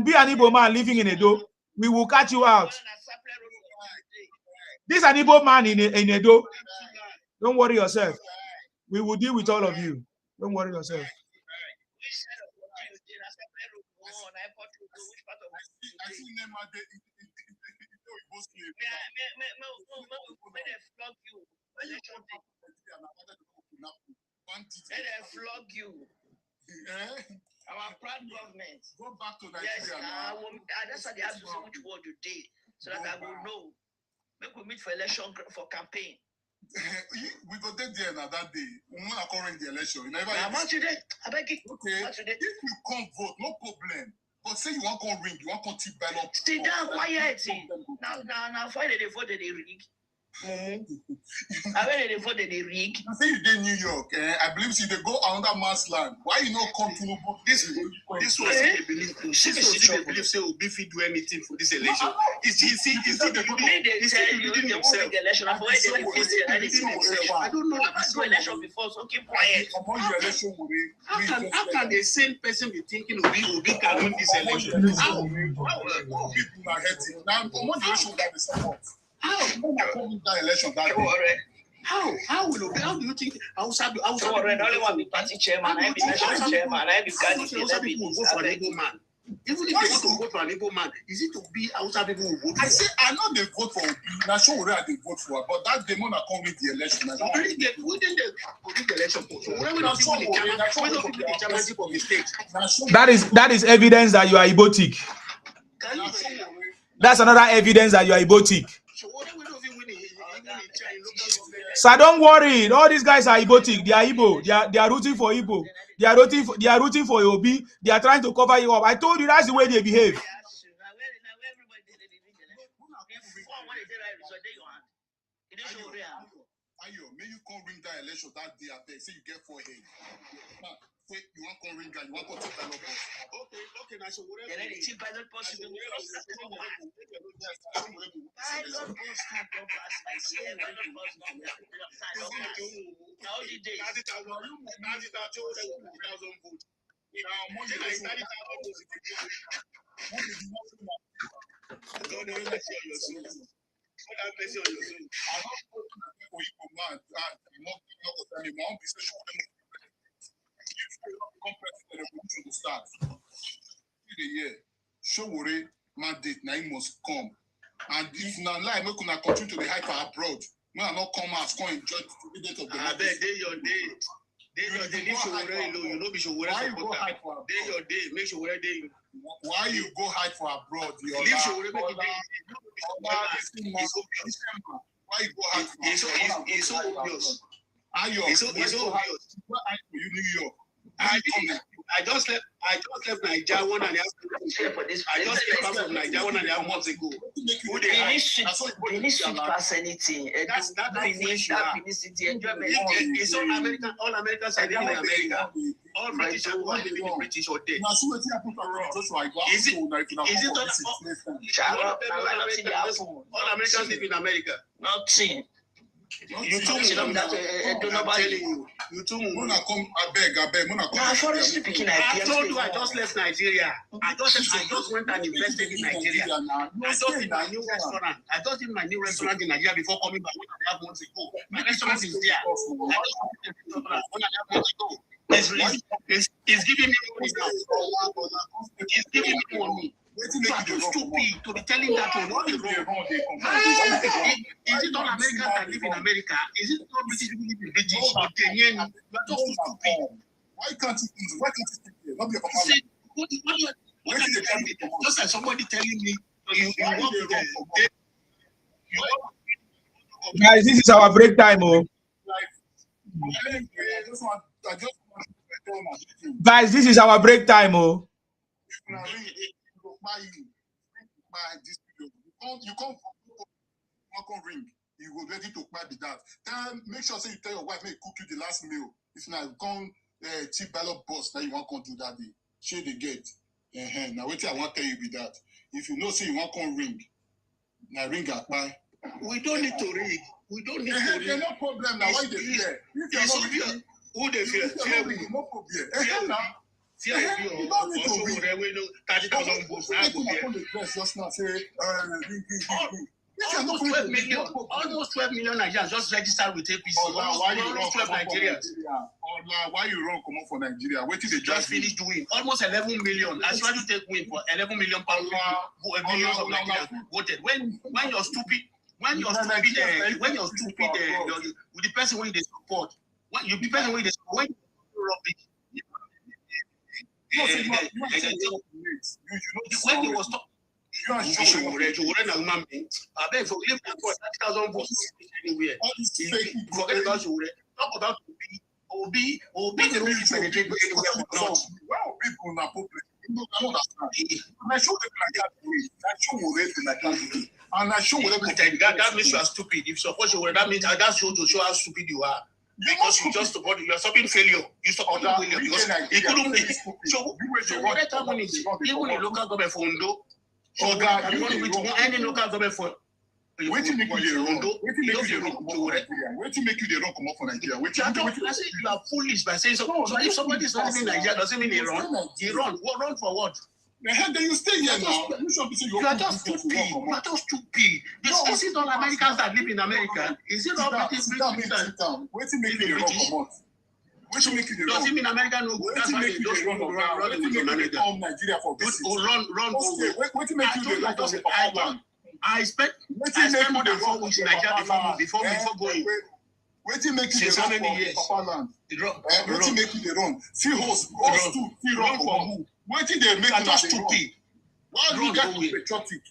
be an Igbo man living in Edo. We will catch you out. This an Igbo man in Edo. Don't worry yourself. We will deal with all of you. Don't worry yourself. Flog you. Our proud government. Go back to Nigeria. Yes, that's why they ask you which word you did, so that I will know. Make we meet for election for campaign. We go there now that day. We want to current the election. You never. I'm out today. I beg it. Okay. If you can't vote, no problem. But say you want to ring, you want to tip ballot. Stay down, quiet. Now, why did they vote? They rig. I when they vote, they rig. I say you did New York. I believe see they go another man's land. Why you not come to this was they believe. This was they believe say Obi fit do anything for this election. Is the election? I don't know the election before, so keep quiet. How can the same person be thinking Obi can win this election? How people are hating now? What do you show that support? How that election that day? How will Obi? How do you think Hausa only one be party chairman, I be national chairman, I be Hausa people will vote for an Igbo man. Even if they want to vote for an Igbo man, is it to be Hausa people who vote? I say I know they vote for Obi. Now show where they vote for, but that demon are coming the election. Within the election, we don't see the chairmanship of the state. That is evidence that you are Ibotic. That's another evidence that you are Ibotic. So don't worry. All these guys are Ibotic. They are Igbo. They are rooting for Igbo. They are rooting for Obi. They are trying to cover you up. I told you that's the way they behave. May you come ring that election that day after say you get 4 head. You want to ring and you want to take ballot box. Okay, now so whatever. Then the ballot box is to start. Showore mandate now he must come. And if not lie, we could continue to the hype abroad. We are not come out, come enjoy the date of the I bet day your day. You know, be Showore supporter. Day your day, make Showore day. Why you go hide for abroad? Leave Showore make it day. Why you go hide for abroad? It's so obvious. It's so obvious. You New York. I just left Nigeria 1.5 months. I just came back from Nigeria 1.5 months ago. They need to pass anything. That's enjoyment. It's all Americans are living in America. All British are living in British or dead. Is it all Americans live in America? Nothing. You told me that I'm telling you. You told me. Mona come, I beg. Nah, forestry speaking, I told you I just left Nigeria. I just went and invested in Nigeria. I just did my new restaurant. I just did my new restaurant in Nigeria before coming back 1.5 months ago. My restaurant is there. I just did 1.5 months ago. It's giving me money now. It's giving me money. You are too stupid to be telling that one. What is wrong? Is it all Americans that live in America? Is it all British people live in British? You are just too stupid. Why can't you think here? Not be a papa. Just like somebody telling me you work with the Guys, this is our break time, oh. Guys, this is our break time, oh. You come ring. You go ready to buy that. Then make sure say you tell your wife make cook you the last meal. If not, you come tip ballot boss that you want to do that day. Share the gate. Now wait till I want to tell you with that. If you know say you want to ring, now ring at buy. We don't need to ring. We don't need to ring. There's no problem now. Why they fear? If you're not ringing, who they fear? Fear we. No problem. Fear we. You don't need to ring. 30,000 votes. I go there. Just now say ring. Almost 12 million Nigerians just registered with APC. Why you almost 12 Nigerians. Why you run come up for Nigeria? Wait till they just finished doing almost 11 million. As well, you take win for 11 million pounds. Millions of Nigerians voted. When you're stupid, with the person who they support, when you the person who they support, when you was talking. I beg for live for 30,000 votes anywhere. Forget about you. Talk about Obi the rule penetrate anywhere or not. Well, people na problem. I understand. And I show them like that way. And I show them that means you are stupid. If suppose you were that means that shows to show how stupid you are. Because you just support you are stopping failure. You support failure because it couldn't be. So what time when it's even in local government for Ondo. So that you want to any local government for wait till make you the wrong. Wait till make you the wrong come up for Nigeria. I say you are foolish by saying so. So if somebody is not living in Nigeria, doesn't mean he run. He run. What run for what? Then you stay here now. You are just stupid. You are just stupid. Is it all Americans that live in America? Is it all British? Wait till make you the wrong come out. What you make you the wrong? Does it mean America no good? That's why they just run Nigeria for business. Run. What to make you the wrong? I spent more than 4 weeks in Nigeria before going. What to make you the wrong for Papa land? What to make you the wrong? See host too. See wrong for who? What did they make you just stupid? Why do you get patriotic?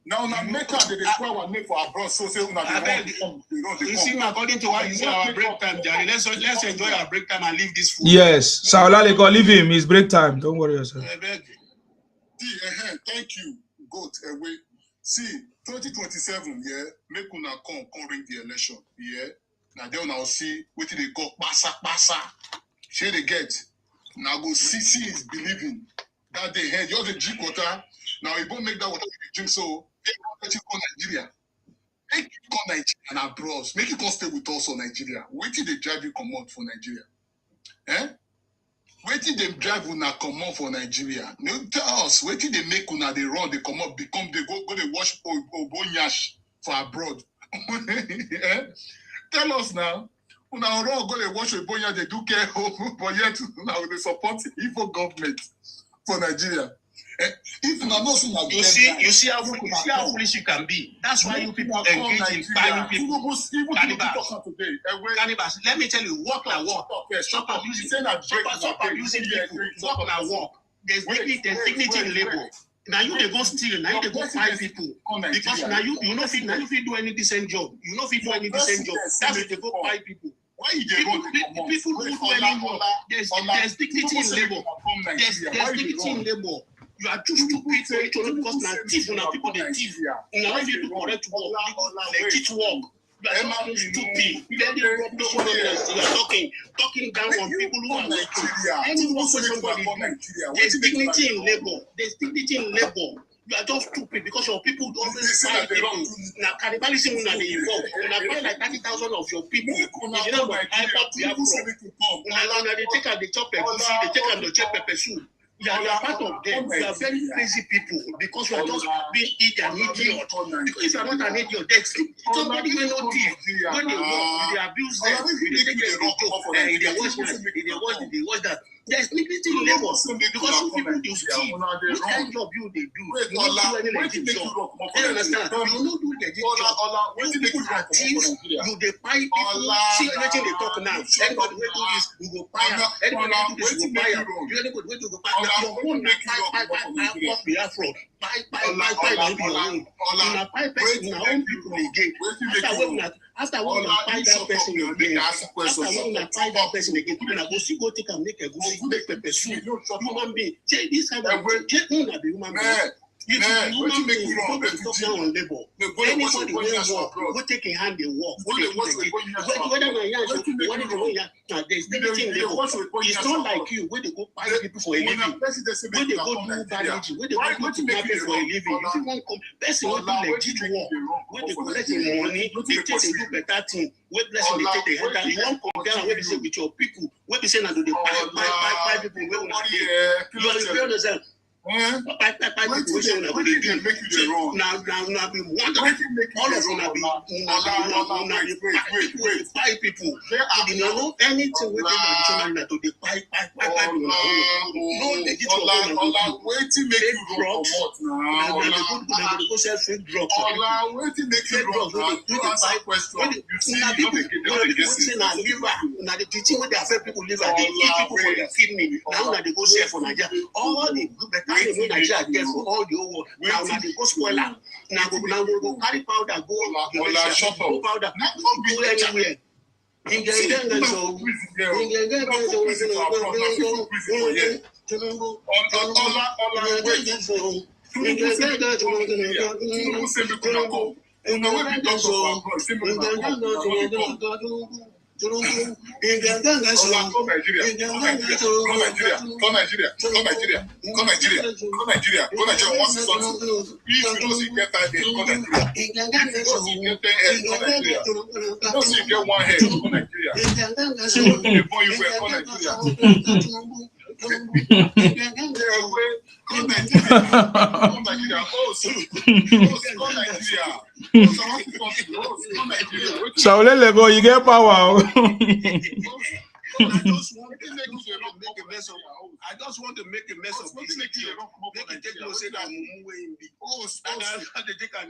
Now make sure they destroy our name for our bros. So say you see, according to what you say, our break time, Jerry. Let's enjoy our break time and leave this food. Yes, Saolaleko, leave him. It's break time. Don't worry yourself. See, thank you. Goat away. See, 2027, yeah. Make una come ring the election, yeah. Now they will see what they go pasa. Share they get. Now go see is believing that they had you're the G quarter. Now you won't make that water drink so they let you go Nigeria. Make you go Nigeria and abroad. Make you come stay with us on Nigeria. Wait till they drive you come out for Nigeria. Wait till they drive una come out for Nigeria. No tell us. Wait till they make una they run, they come up, become they go they wash Obonyash for abroad. Tell us now. Una run go they wash Obonyash, they do care home, but yet now they support the evil government for Nigeria. If you see how foolish you can be. That's why you people engage in buying people. Cannibals. Let me tell you, walk and walk. Stop abusing people. Walk and walk. There's dignity in labor. Now you they go steal. Now you they go find people because now you know if you do any decent job, you know if you do any decent job. That's if they go find people. Why you people who do any work? There's dignity in labor. There's dignity in labor. You are too stupid for each other because now thief when people they thief. Now if you do correct work, legit work. You are just stupid. Very rubbish. You are talking down on people who are working. Any work for somebody, there's dignity in labor. There's dignity in labor. You are just stupid because your people always buy people. Now cannibalism when they evolve. When I buy like 30,000 of your people, you know what I bought you from. Now they take out the chop egusi, they take out the chop pepper soup. You are part of them. You are very crazy people because you are just being an idiot. Because if you are not an idiot, there's somebody will not thief. When they walk, they abuse them. They take a joke. They watch that. There's dignity in labor because you people do steal. What kind of job you they do? You don't do any legit job. You understand? You don't do legit job. You people are thieves. You they buy people. See anything they talk now. Anybody will do this, you go buy them. Anybody will do this, you go buy them. You anybody will do go buy them. Your own after one buy that person again, people go see go take and make a good make pepper soup. Human being, say this kind of human being. You human beings don't talk down on labor. Anybody will work, go take a hand and walk. Whether my hands, whether the way there's everything labor. It's not like you where they go buy people for a living, where they go do bandage, where they go do kidnapping for a living. If you want come, person will do legit work, where they collect the money, they take they do better thing, where blessing they take the head down. You won't compare where they say with your people, where they say now do they buy people where you are yourself. All of them five people. They don't know anything with them to the five people. No, they get fake drugs. They go sell fake drugs. Fake drugs. Now the teaching what they affect people liver, they eat people for their kidney. Now they go sell for Nigeria. All the good better thing Nigeria get for all the whole world. Now they go spoil am. Now go carry powder go powder go anywhere. So let go, you get power. I just want to make a mess of this city. Make it take no say that mumu way in be. They take and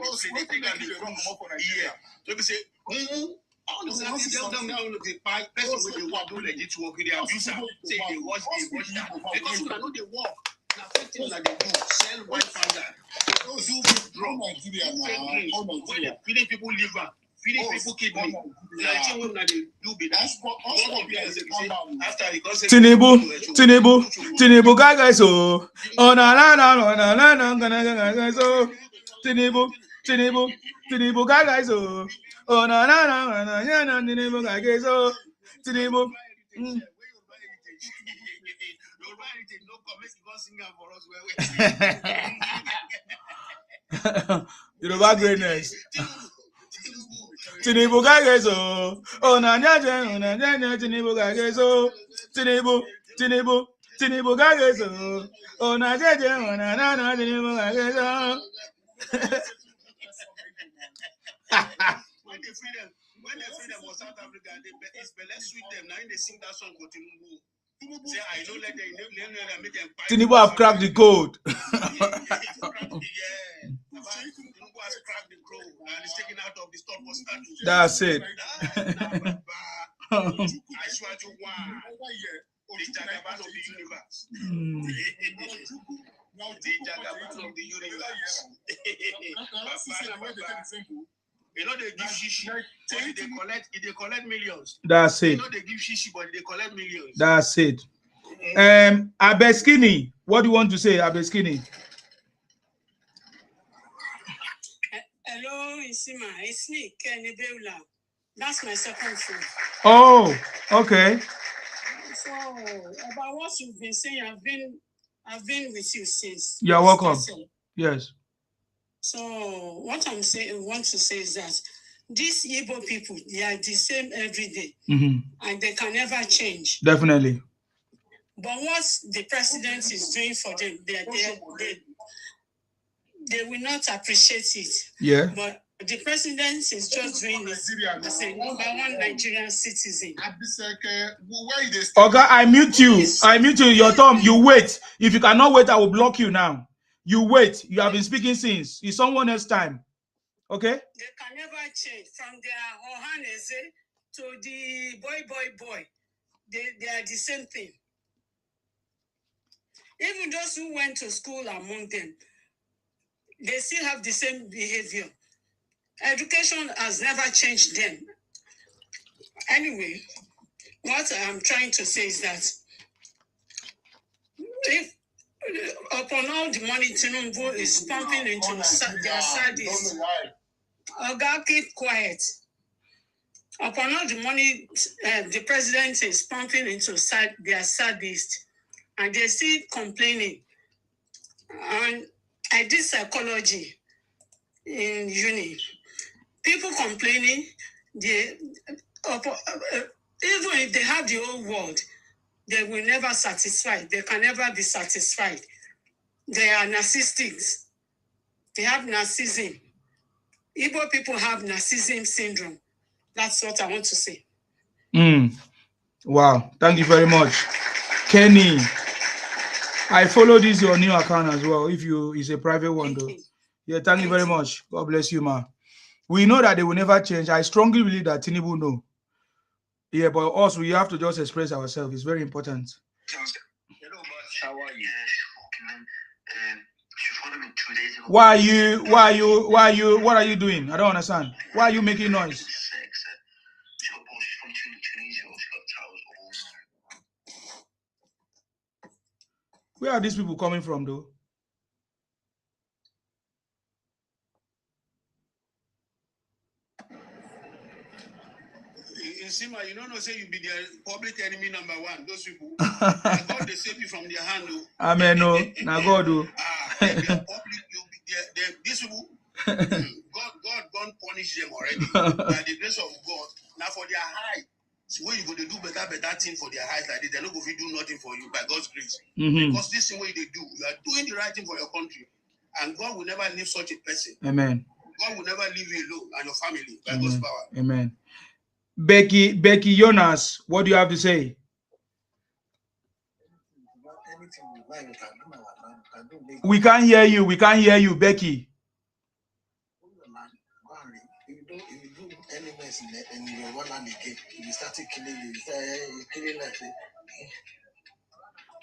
they come up for Nigeria. So we say mumu. All the time they tell them now they buy person when they walk do legit work. They abuse them. Say they watch that because you know they walk. Now things that they do sell white powder. Do fake drug. Fake drinks. When they feeding people liver. Feeding people kidney. Tinubu, guys, oh na so. Tinubu, guys, oh na Tinubu, guys, oh Tinubu. Yoruba greatness. Tinubu guys, oh na Tinubu guys, Tinubu guys, oh na Tinubu guys. When they free them for South Africa, it's better sweet them. Now they sing that song for Tinubu. Say I know let them make them. Tinubu have cracked the code. Tinubu has cracked the code and is taken out of the store for statue. That's it. I swear to one. The Jagaban of the universe. The Jagaban of the universe. You know they give shishi, but they collect millions. That's it. You know they give shishi, but they collect millions. That's it. Abeskini, what do you want to say, Abeskini? Hello, Isima. It's me, Kenny Beula. That's my second phone. Oh, okay. So about what you've been saying, I've been with you since. You're welcome. Yes. So what I'm saying, want to say is that these Igbo people, they are the same every day, and they can never change. Definitely. But what the president is doing for them, they will not appreciate it. Yeah. But the president is just doing it as a #1 Nigerian citizen. Okay, I mute you. I mute you. Your thumb. You wait. If you cannot wait, I will block you now. You wait. You have been speaking since. It's someone else's time. Okay? They can never change from their Ohaneze to the boy. They are the same thing. Even those who went to school among them, they still have the same behavior. Education has never changed them. Anyway, what I'm trying to say is that if Upon all the money Tinubu is pumping into their service, Oga, keep quiet. Upon all the money the president is pumping into their service, and they still complaining. And I did psychology in uni. People complaining, even if they have the whole world, they will never satisfy. They can never be satisfied. They are narcissists. They have narcissism. Igbo people have narcissism syndrome. That's what I want to say. Wow. Thank you very much. Kenny, I follow this your new account as well. If it's a private one though. Yeah, thank you very much. God bless you, ma. We know that they will never change. I strongly believe that Tinubu know. Yeah, but also we have to just express ourselves. It's very important. How are you? What are you doing? I don't understand. Why are you making noise? Where are these people coming from though? In Sima, you don't know, say you be their public enemy number one. Those people, God, they save you from their hand. Amen. No, now God do. These people, God don't punish them already. By the grace of God, now for their high, so when you go to do better thing for their height like this, they're not going to do nothing for you by God's grace. Because this is what they do. You are doing the right thing for your country, and God will never leave such a person. Amen. God will never leave you alone and your family by God's power. Amen. Becky Jonas, what do you have to say? We can't hear you. We can't hear you, Becky.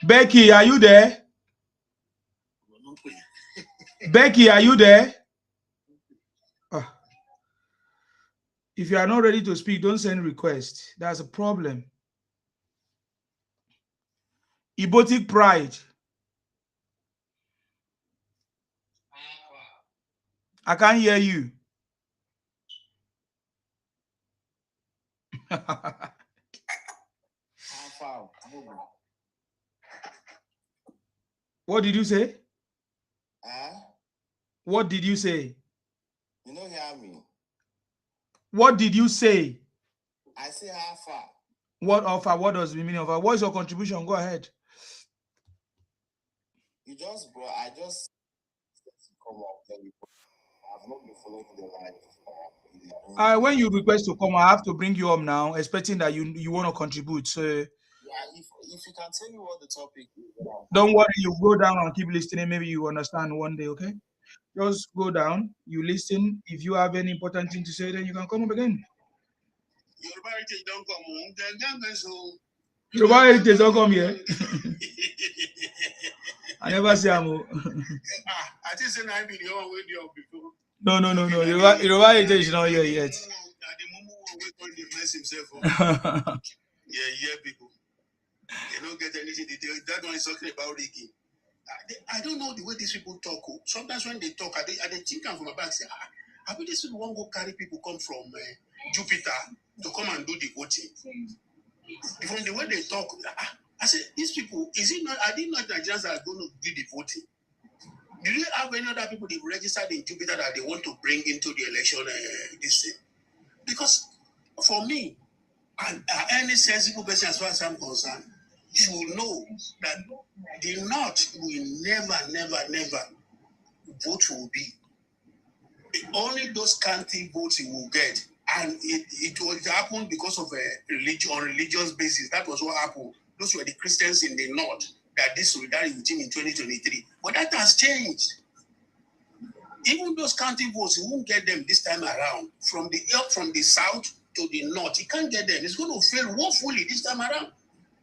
Becky, are you there? Becky, are you there? If you are not ready to speak, don't send requests. That's a problem. Ibotic pride. I can't hear you. What did you say? What did you say? You don't hear me. What did you say? I say how far. What offer? What does the meaning of? What's your contribution? Go ahead. You just, bro. I just come up. I've not been following the live. When you request to come, I have to bring you up now, expecting that you want to contribute. So yeah, if you can tell me what the topic is. Don't worry, you go down and keep listening. Maybe you understand one day, okay? Just go down, you listen. If you have any important thing to say, then you can come up again. Yoruba Heritage don't come home. Yoruba Heritage don't come here. I never see him. I think say I be the one with you before. No. Yoruba Heritage is not here yet. Yeah, people. They don't get anything. That one is talking about rigging. I don't know the way these people talk. Sometimes when they talk, I think I'm from my back. Say, I bet these people won't go carry people come from Jupiter to come and do the voting. From the way they talk, I said, these people, is it not? Are they not Nigerians that are going to do the voting? Do you have any other people they've registered in Jupiter that they want to bring into the election? This thing? Because for me, and any sensible person, as far as I'm concerned, should know that the North will never vote will be. Only those scanty votes he will get. And it will happen because of a religious basis. That was what happened. Those were the Christians in the North that did solidarity with him in 2023. But that has changed. Even those county votes, he won't get them this time around. From the south to the north, he can't get them. It's going to fail woefully this time around.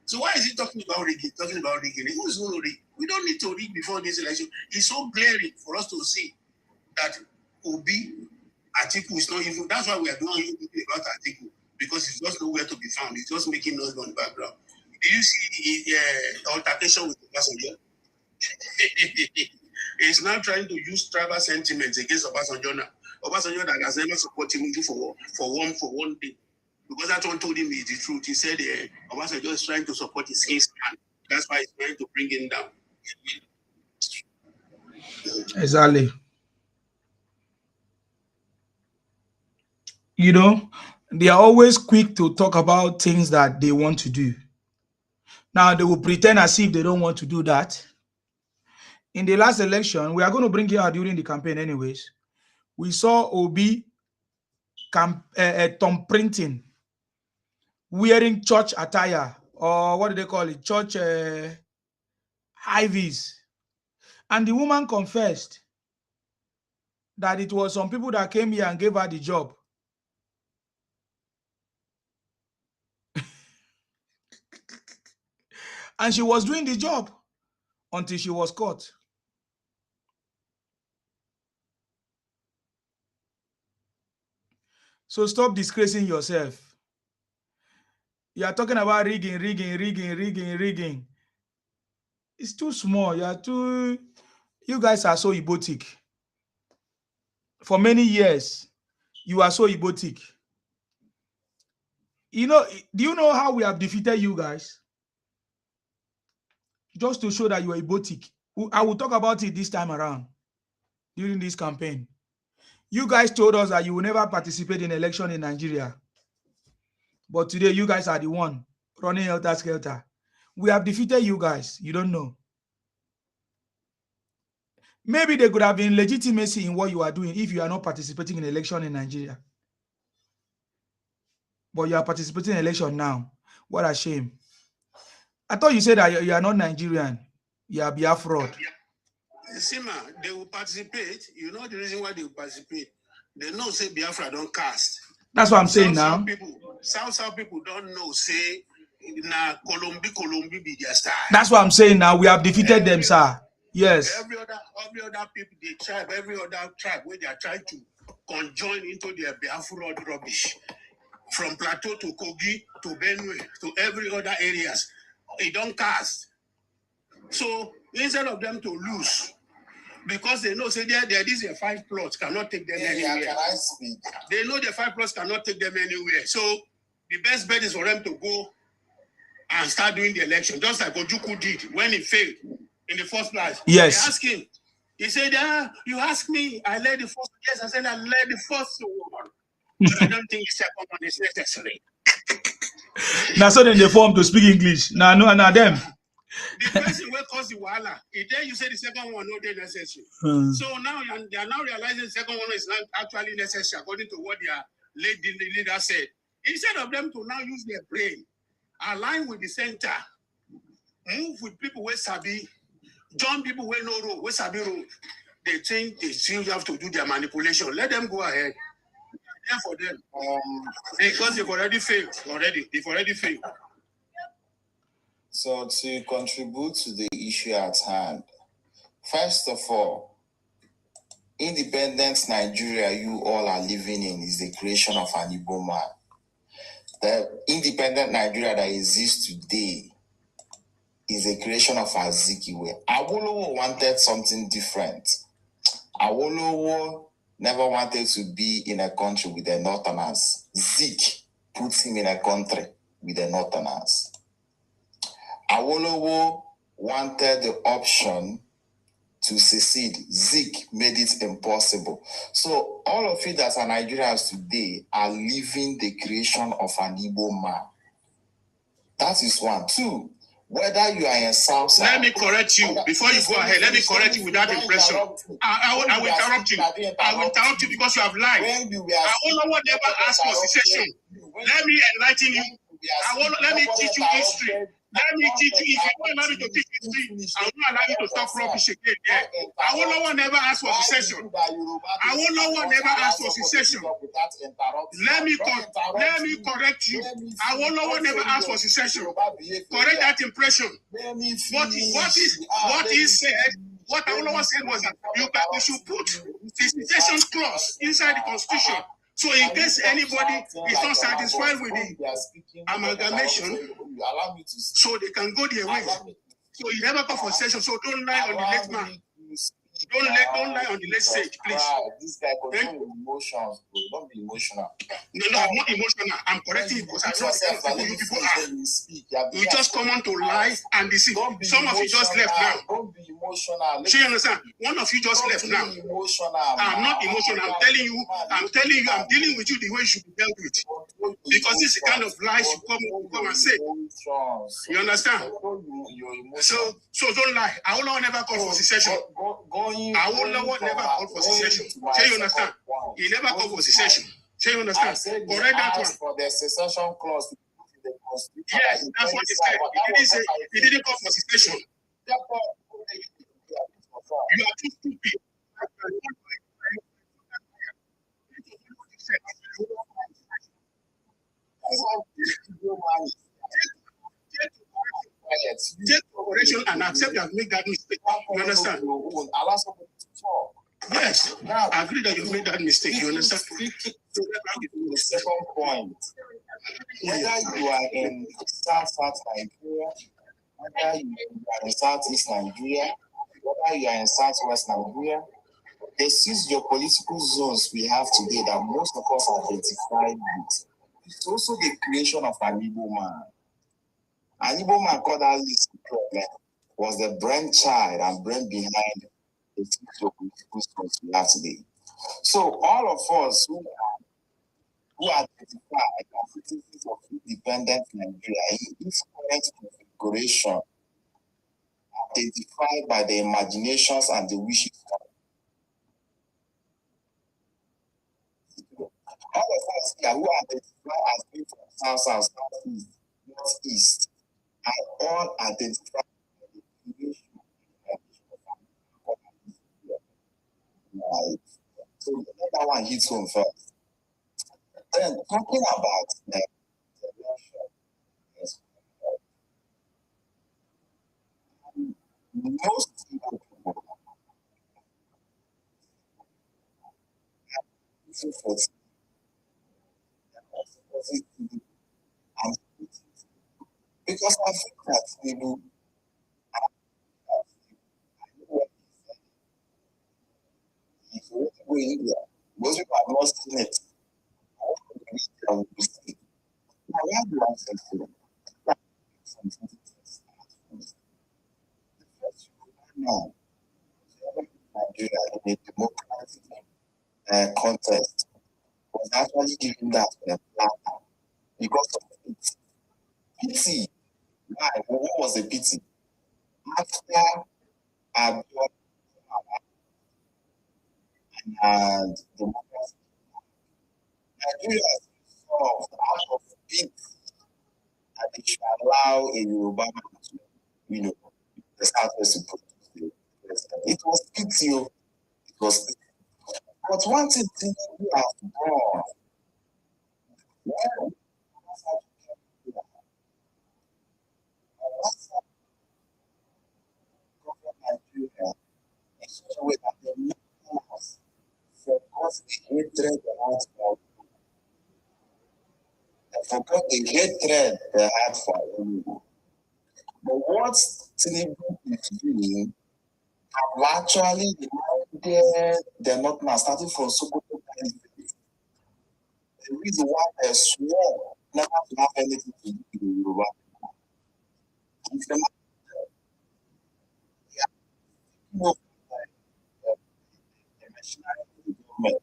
So why is he talking about rigging? Who is going to rig? We don't need to rig before this election. It's so glaring for us to see that Obi, Atiku is not even. That's why we are doing anything about Atiku, because it's just nowhere to be found. It's just making noise on the background. Did you see the altercation with the passenger? He's now trying to use tribal sentiments against Obasanjo now. Obasanjo that has never supported Tinubu for one day. Because that one told him is the truth. He said Obasanjo is trying to support his man. That's why he's trying to bring him down. Exactly. You know, they are always quick to talk about things that they want to do. Now they will pretend as if they don't want to do that. In the last election, we are going to bring it out during the campaign anyways. We saw Obi Tom printing, wearing church attire, or what do they call it? Church IVs. And the woman confessed that it was some people that came here and gave her the job. And she was doing the job until she was caught. So stop disgracing yourself. You are talking about rigging. It's too small. You guys are so egotic. For many years, you are so egotic. You know, do you know how we have defeated you guys? Just to show that you are egotic. I will talk about it this time around during this campaign. You guys told us that you will never participate in election in Nigeria. But today, you guys are the one running helter-skelter. We have defeated you guys. You don't know. Maybe there could have been legitimacy in what you are doing if you are not participating in election in Nigeria. But you are participating in election now. What a shame. I thought you said that you are not Nigerian. You are Biafra. Sima, they will participate. You know the reason why they will participate. They know say Biafra don't cast. That's what I'm saying now. South people don't know say na Colombi be their style. That's what I'm saying now. We have defeated them, sir. Yes. Every other people, every other tribe where they are trying to conjoin into their Biafra rubbish. From Plateau to Kogi to Benue to every other areas. It don't cast. So instead of them to lose, because they know say there is a 5 plots cannot take them anywhere. Can I speak? They know the 5 plots cannot take them anywhere. So the best bet is for them to go and start doing the election, just like Ojukwu did when he failed in the first place. Yes. They asked him. He said, you asked me, I led the first. Yes, I said I led the first one. But I don't think the second one is necessary. Now, so then they form to speak English. Now, them. The person will cause the wahala. Then you say the second one not necessary. So now they are now realizing the second one is not actually necessary according to what their leader said. Instead of them to now use their brain, align with the center, move with people where sabi, join people where no road, where sabi road. They think they still have to do their manipulation. Let them go ahead. For them, because they've already failed. They've already failed. So to contribute to the issue at hand, first of all, independent Nigeria you all are living in is the creation of an Igbo man. The independent Nigeria that exists today is a creation of Azikiwe. Awolowo wanted something different. Awolowo never wanted to be in a country with the Northerners. Zik puts him in a country with the Northerners. Awolowo wanted the option to secede. Zik made it impossible. So all of you that are Nigerians today are living the creation of an Igbo man. That is one. Two, whether you are in South. Let me correct you before you go ahead. Let me correct you without impression. I will interrupt you. I will interrupt you because you have lied. I will not never ask for secession. Let me enlighten you. Let me teach you history. Let me teach you. If you don't allow me to teach history, I will not allow you to talk rubbish again. Yeah. I will not never ask for secession. I will not never ask for secession. Let me correct you. I will not never ask for secession. Correct that impression. What he said, what Awolowo said was that you should put the secession clause inside the Constitution. So in case anybody is not satisfied with the amalgamation, so they can go their way. So he never called for session. So don't lie on the late man. Don't lie on the late stage, please. This guy control emotions, bro. Don't be emotional. No, I'm not emotional. I'm correcting you because I know the kind of people you people are. You just come on to lie and deceive. Some of you just left now. Don't be emotional. So you understand? One of you just left now. I'm not emotional. I'm telling you, I'm dealing with you the way you should be dealt with. Because this is the kind of lies you come and say. You understand? So don't lie. I will never call for secession. I will never call for secession. So you understand? He never called for secession. So you understand? Correct that one. For the secession clause. Yes, that's what he said. He didn't call for secession. You are too stupid. Take correction and accept that make that mistake. You understand? Allow somebody to talk. Yes, I agree that you made that mistake. You understand? The second point, whether you are in South Nigeria, whether you are in Southeast Nigeria, whether you are in Southwest Nigeria, this is your political zones we have today that most of us are identified with. It's also the creation of an Igbo man. An Igbo man called that list problem was the brainchild and brain behind the political zones we have today. So all of us who identify as citizens of independent Nigeria in this current configuration, identified by the imaginations and the wishes of all of us here who identify as being from South, Southeast, Northeast, and all identify by the creation of right. So that one hits home first. Then talking about the election, most people because I think that most people have not seen it. Now, why do I say so? Now, Nigeria in a democratic contest was actually given that platter because of it. Pity. Why? What was the pity? After and democracy, Nigeria has solved out of it that they should allow a Yoruba man to, the Southwest to produce the president. It was pity. It was pity. But one thing we have done, Nigeria in such a way that they make us forgot the hatred they had for forgot the hatred they had for Tinubu. But what Tinubu is doing have actually reminded the Northerners, starting from Sokoto, the reason why they swore never to have anything to do with the Yoruba. If the government,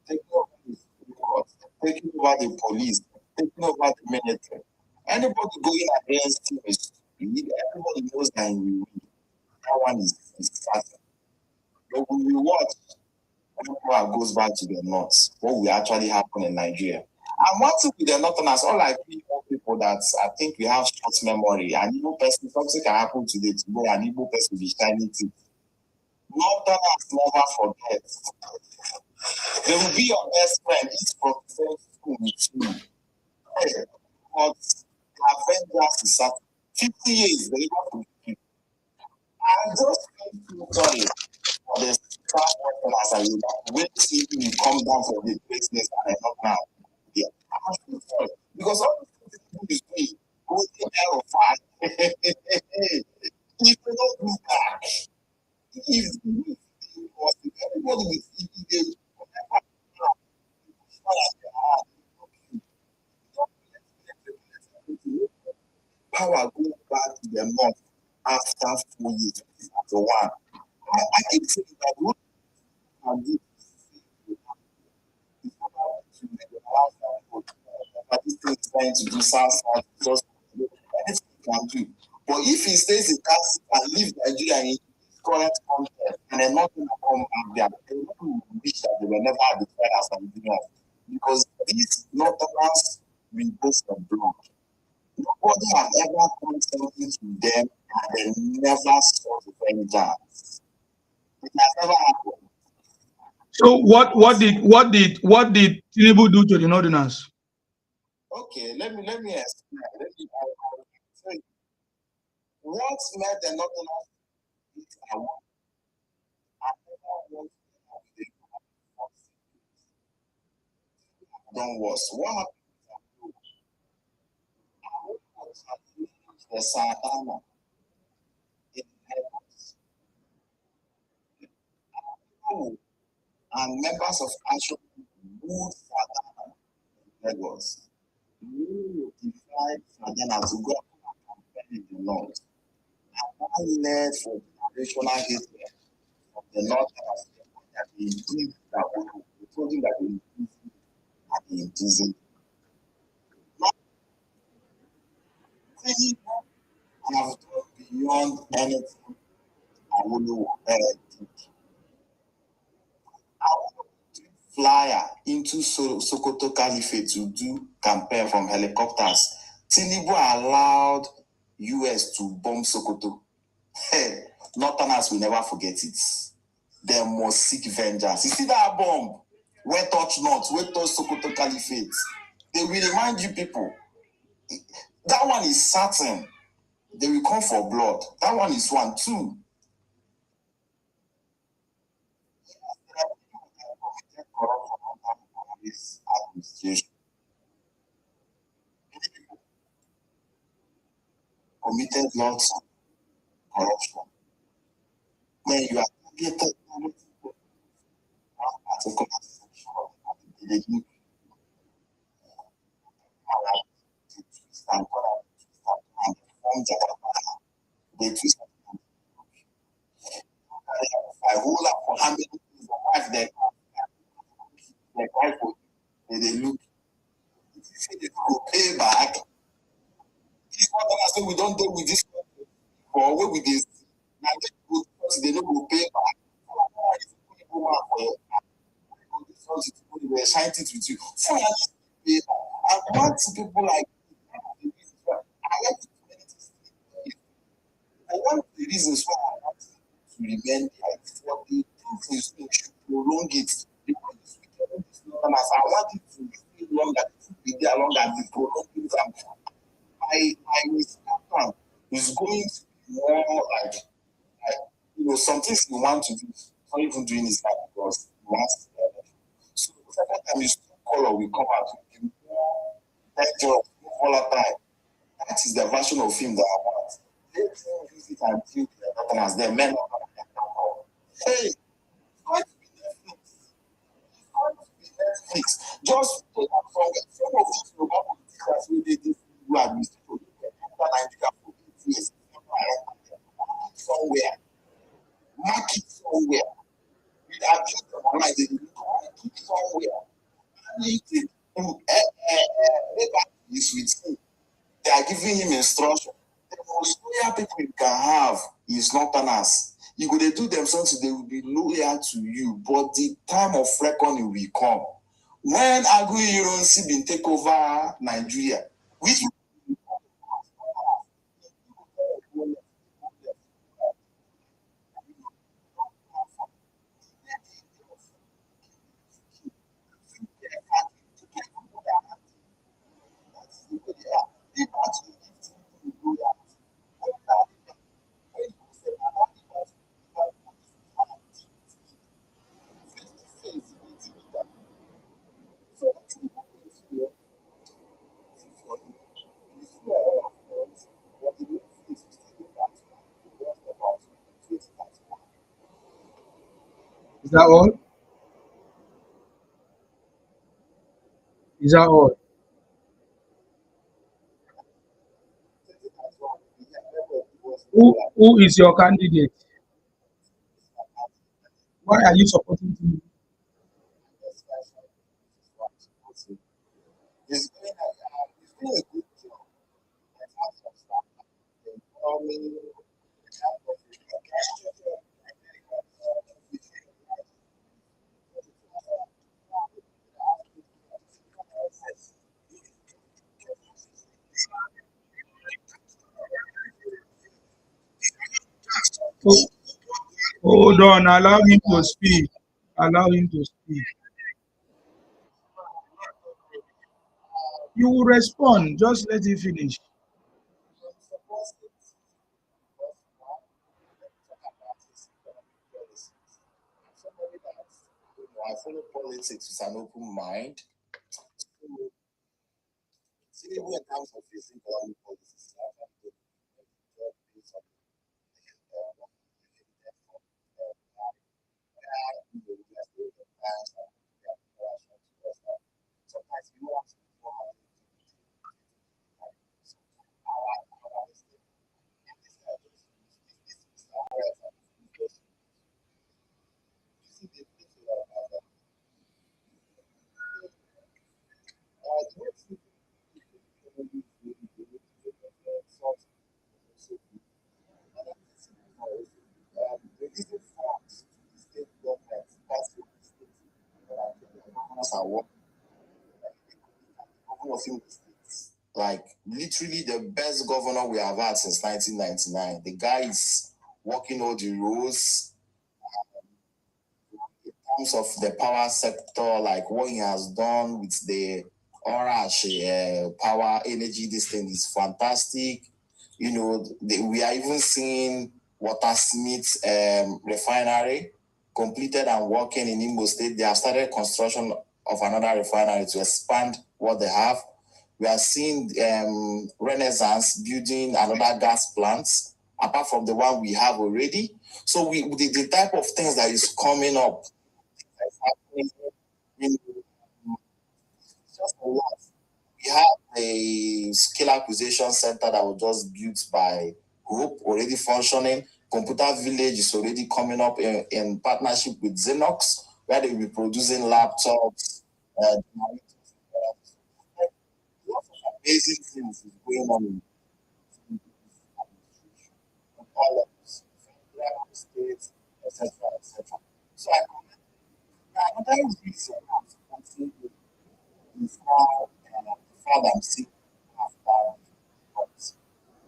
taking over the court, taking over the police, taking over the military. Anybody going against him is everybody knows that he will win. That one is certain. But we will watch when power goes back to the north, what will actually happen in Nigeria. And one thing with the Northerners, all like people that I think we have short memory, an Igbo person, something can happen today, tomorrow an Igbo person will be shining teeth. Northerners never forget. They will be your best friend, each professor with you. But the Avengers is at 50 years, they never forget you. I just feel sorry for the Northerners and you wait till you come down from the business and not now. Yeah. Because all the things is doing, go to hell of fire. If years, the one. I keep saying that what can do but this thing is trying to do just anything he can do. But if he stays in that seat and leaves Nigeria in current context and then nothing come back there, they will wish that they were never identified as Nigerians. Because these Northerners will go for blood. Nobody has ever done something to them and they never saw the vengeance. It has never happened. So what did Tinubu do to the Northerners? Okay, let me explain. I'll tell you. What made the Northerners eat our done was what happened the Santana in Lagos and members of Action moved Santana in Lagos. We notified Santana to go and campaign in the north. And that led for generational hatred of the Northerners that they did that we told him that they imprisoned. Nothing have done beyond anything I would do. Flyer into Sokoto Caliphate to do campaign from helicopters. Tinubu allowed US to bomb Sokoto. Northerners will never forget it. They must seek vengeance. You see that bomb? Where touch not, where touch Sokoto Caliphate. They will remind you people. That one is certain. They will come for blood. That one is one. Two. This administration committed lots of corruption. When you are targeted particular section of the village, and they twist I hold up for how many days wife they cry for they look. If you say they go pay back, this one I say we don't deal with this or what with this. Now they don't go pay back. They shine it with you. So I want people like I like one of the reasons why I want to remain like for the things you should prolong it because I want it to stay longer, to be there longer, and prolong it. My instruction is going to be more like some things you want to do, not even doing is that because you want to do it. So the second time you color will come out with more dangerous, more volatile. That is the version of film that I want. Let's use it until the Northerners, the men of hey, it's going to be Netflix. It's going to be Netflix. Just take up some of these Yoruba politicians who did this new administration after Nigeria for 8 years. Somewhere. Mark it somewhere. With abuse of online, they mark it somewhere. And you think is with him. They are giving him instruction. The most loyal people you can have is Northerners. You go they do themselves, they will be loyal to you, but the time of reckoning will come. When Agui Ironsi been take over Nigeria, which Is that all? Is that all? Who is your candidate? Why are you supporting him? He's doing a good job. Oh, hold on, allow him to speak. Allow him to speak. You will respond. Just let it finish. I follow politics with an open mind. Tinubu, in terms of his economic policies, sometimes you want to like literally the best governor we have had since 1999. The guy is working all the rules in terms of the power sector, like what he has done with the Orash power energy. This thing is fantastic. You know, we are even seeing Watersmith refinery completed and working in Imo State. They have started construction of another refinery to expand what they have. We are seeing Renaissance building another gas plants apart from the one we have already. So the type of things that is coming up, that's happening, just a lot. We have a skill acquisition center that was just built by Hope, already functioning. Computer Village is already coming up in partnership with Xenox, where they will be producing laptops. Lots of amazing things is going on in all of us, states, etc., etc. So I comment. Another reason I'm supporting you is now the fact that I'm seeing after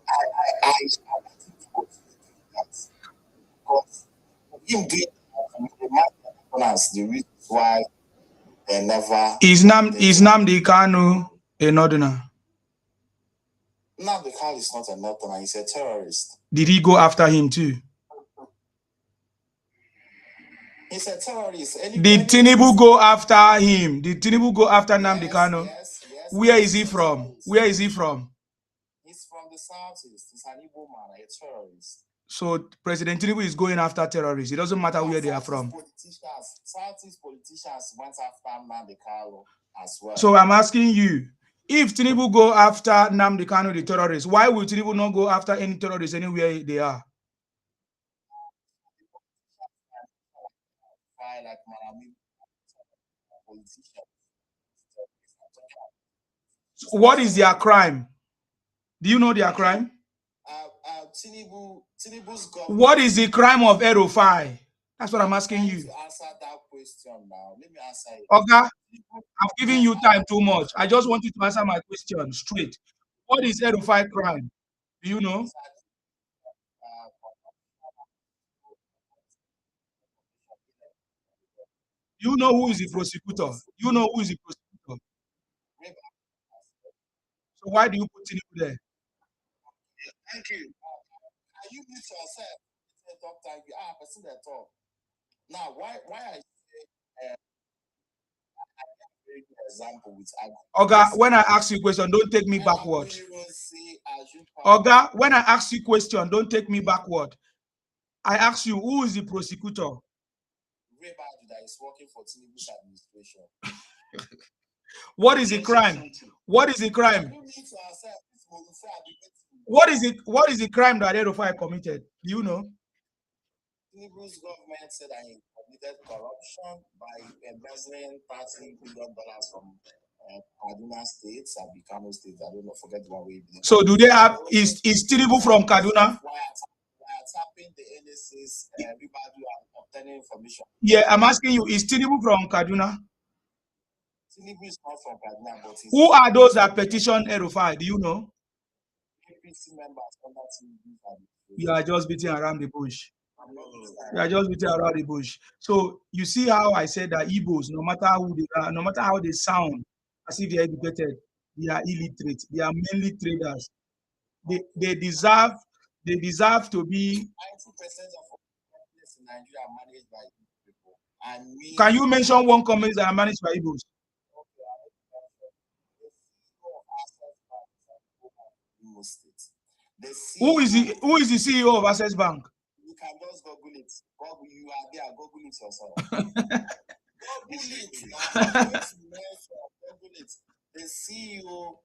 I want him to continue doing that because him doing that remind us the reasons why they never. Is Nnamdi Kanu a northerner? Nnamdi Kanu is not a northerner, he's a terrorist. Did he go after him too? He's a terrorist. Did Tinubu go after him? Did Tinubu go after Nnamdi Kanu? Yes. Where is he from? Where is he from? He's from the southeast. He's an Igbo man, a terrorist. So President Tinubu is going after terrorists. It doesn't matter where they are from. Southeast politicians went after Nnamdi Kanu as well. So I'm asking you, if Tinubu go after Nnamdi Kanu, the terrorists, why will Tinubu not go after any terrorists anywhere they are? So what is their crime? Do you know their crime? Tinubu's what is the crime of Erufai? That's what I'm asking you. To answer that question now, let me answer it. Okay, I've given you time too much. I just want you to answer my question straight. What is Erufai crime? Do you know? You know who is the prosecutor? You know who is the prosecutor? So why do you put Tinubu there? Thank you. You mute yourself. Thank you. Person that talk. Now, why I say example with Oga, when I ask you a question, don't take me backward. Oga, when I ask you a question, don't take me backward. I ask you, who is the prosecutor? That is working for Tinubu's administration. What is the crime? What is the crime? What is it? What is the crime that El-Rufai committed? Do you know? Tinubu's government said that he committed corruption by embezzling $30 billion from Kaduna State, Kano State. I don't know, forget the one way. So do they have is Tinubu from Kaduna? Tapping the NSA's everybody and obtaining information. Yeah, I'm asking you, is Tinubu from Kaduna? Tinubu is not from Kaduna, but who are those that petition El-Rufai? Do you know? APC members under Tinubu. You are just beating around the bush. You are just beating around the bush. So you see how I said that Igbos, no matter who they are, no matter how they sound, as if they are educated, they are illiterate. They are mainly traders. They deserve to be. 90% of companies in Nigeria are managed by people. And can you mention one company that are managed by Igbos? Who is the CEO of Access Bank? You can just Google it. You are there, Google it yourself. Google it. The CEO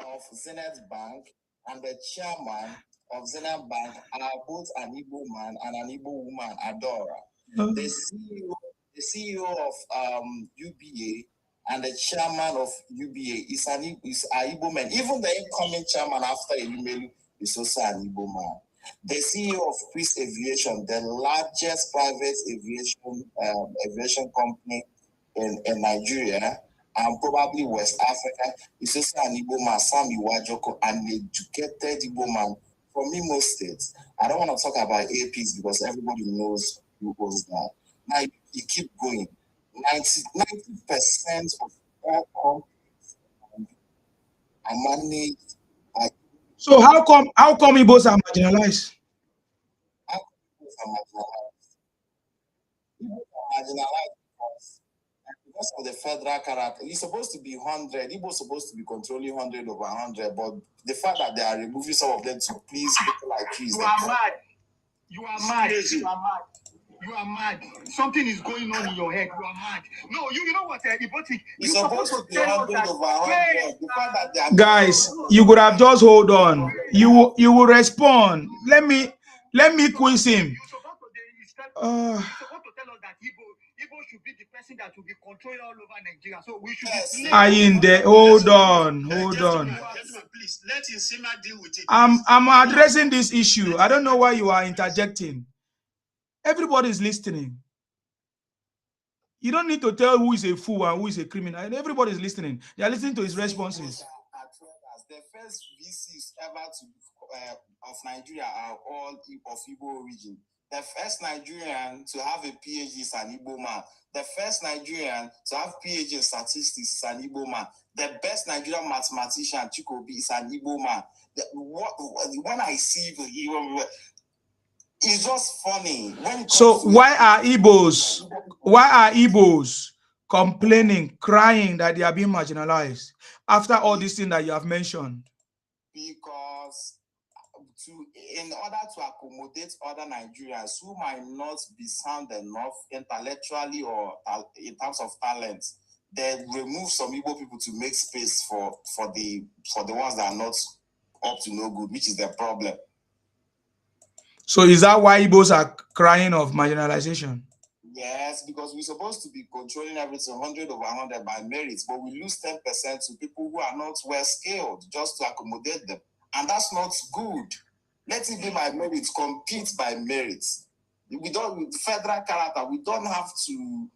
of Zenith Bank and the chairman of Zenith Bank are both an Igbo man and an Igbo woman, Adora. The CEO of UBA and the chairman of UBA is an Igbo man. Even the incoming chairman after Elumelu is also an Igbo man. The CEO of Peace Aviation, the largest private aviation company in Nigeria and probably West Africa, is also an Igbo man, Sam Iwajoko, an educated Igbo man from Imo State. I don't want to talk about APs because everybody knows who was that. Now you keep going. 90% of all companies are managed by. So how come Igbos are marginalized? How come Igbos are marginalized? Igbos are marginalized because of the federal character. It's supposed to be 100. Igbos supposed to be controlling 100 over 100, but the fact that they are removing some of them to please people like you. You are mad. You are mad. You are mad. You are mad. Something is going on in your head. You are mad. No, you know what, you're supposed to tell us that. The fact that they are guys, you could have just hold on. You will respond. Let me quiz him. You're supposed to tell us that Igbo should be the person that will be controlling all over Nigeria. So we should be. Ayinde, hold on. Please let Insima deal with it. I'm addressing this issue. I don't know why you are interjecting. Everybody is listening. You don't need to tell who is a fool and who is a criminal. Everybody is listening. They are listening to his responses. The first VCs ever of Nigeria are all of Igbo origin. The first Nigerian to have a PhD is an Igbo man. The first Nigerian to have PhD in statistics is an Igbo man. The best Nigerian mathematician, Chikobi, is an Igbo man. When I see it's just funny. So why are Igbos complaining, crying that they are being marginalized after all these things that you have mentioned? Because in order to accommodate other Nigerians who might not be sound enough intellectually or in terms of talent, they remove some Igbo people to make space for the ones that are not up to no good, which is the problem. So is that why Igbos are crying of marginalization? Yes, because we're supposed to be controlling everything 100 over 100 by merits, but we lose 10% to people who are not well skilled just to accommodate them. And that's not good. Let it be by merits, compete by merits. We don't, with federal character, we don't have to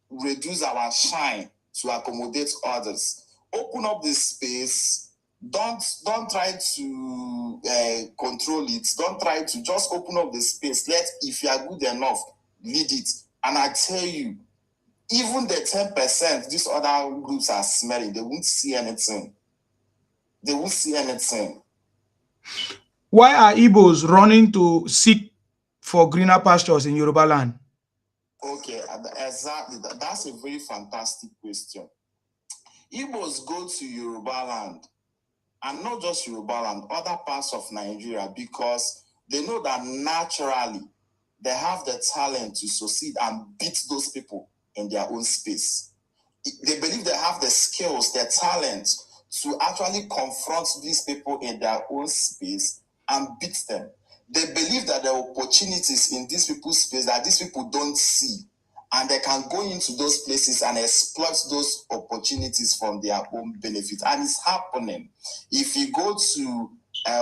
reduce our shine to accommodate others. Open up this space. Don't try to control it. Don't try to just open up the space. If you are good enough, lead it. And I tell you, even the 10% these other groups are smelling, they won't see anything. They won't see anything. Why are Igbos running to seek for greener pastures in Yoruba land? Okay, exactly. That's a very fantastic question. Igbos go to Yoruba land, and not just Yoruba land, other parts of Nigeria, because they know that naturally they have the talent to succeed and beat those people in their own space. They believe they have the skills, the talent to actually confront these people in their own space and beat them. They believe that there are opportunities in these people's space that these people don't see, and they can go into those places and exploit those opportunities from their own benefit. And it's happening. If you go to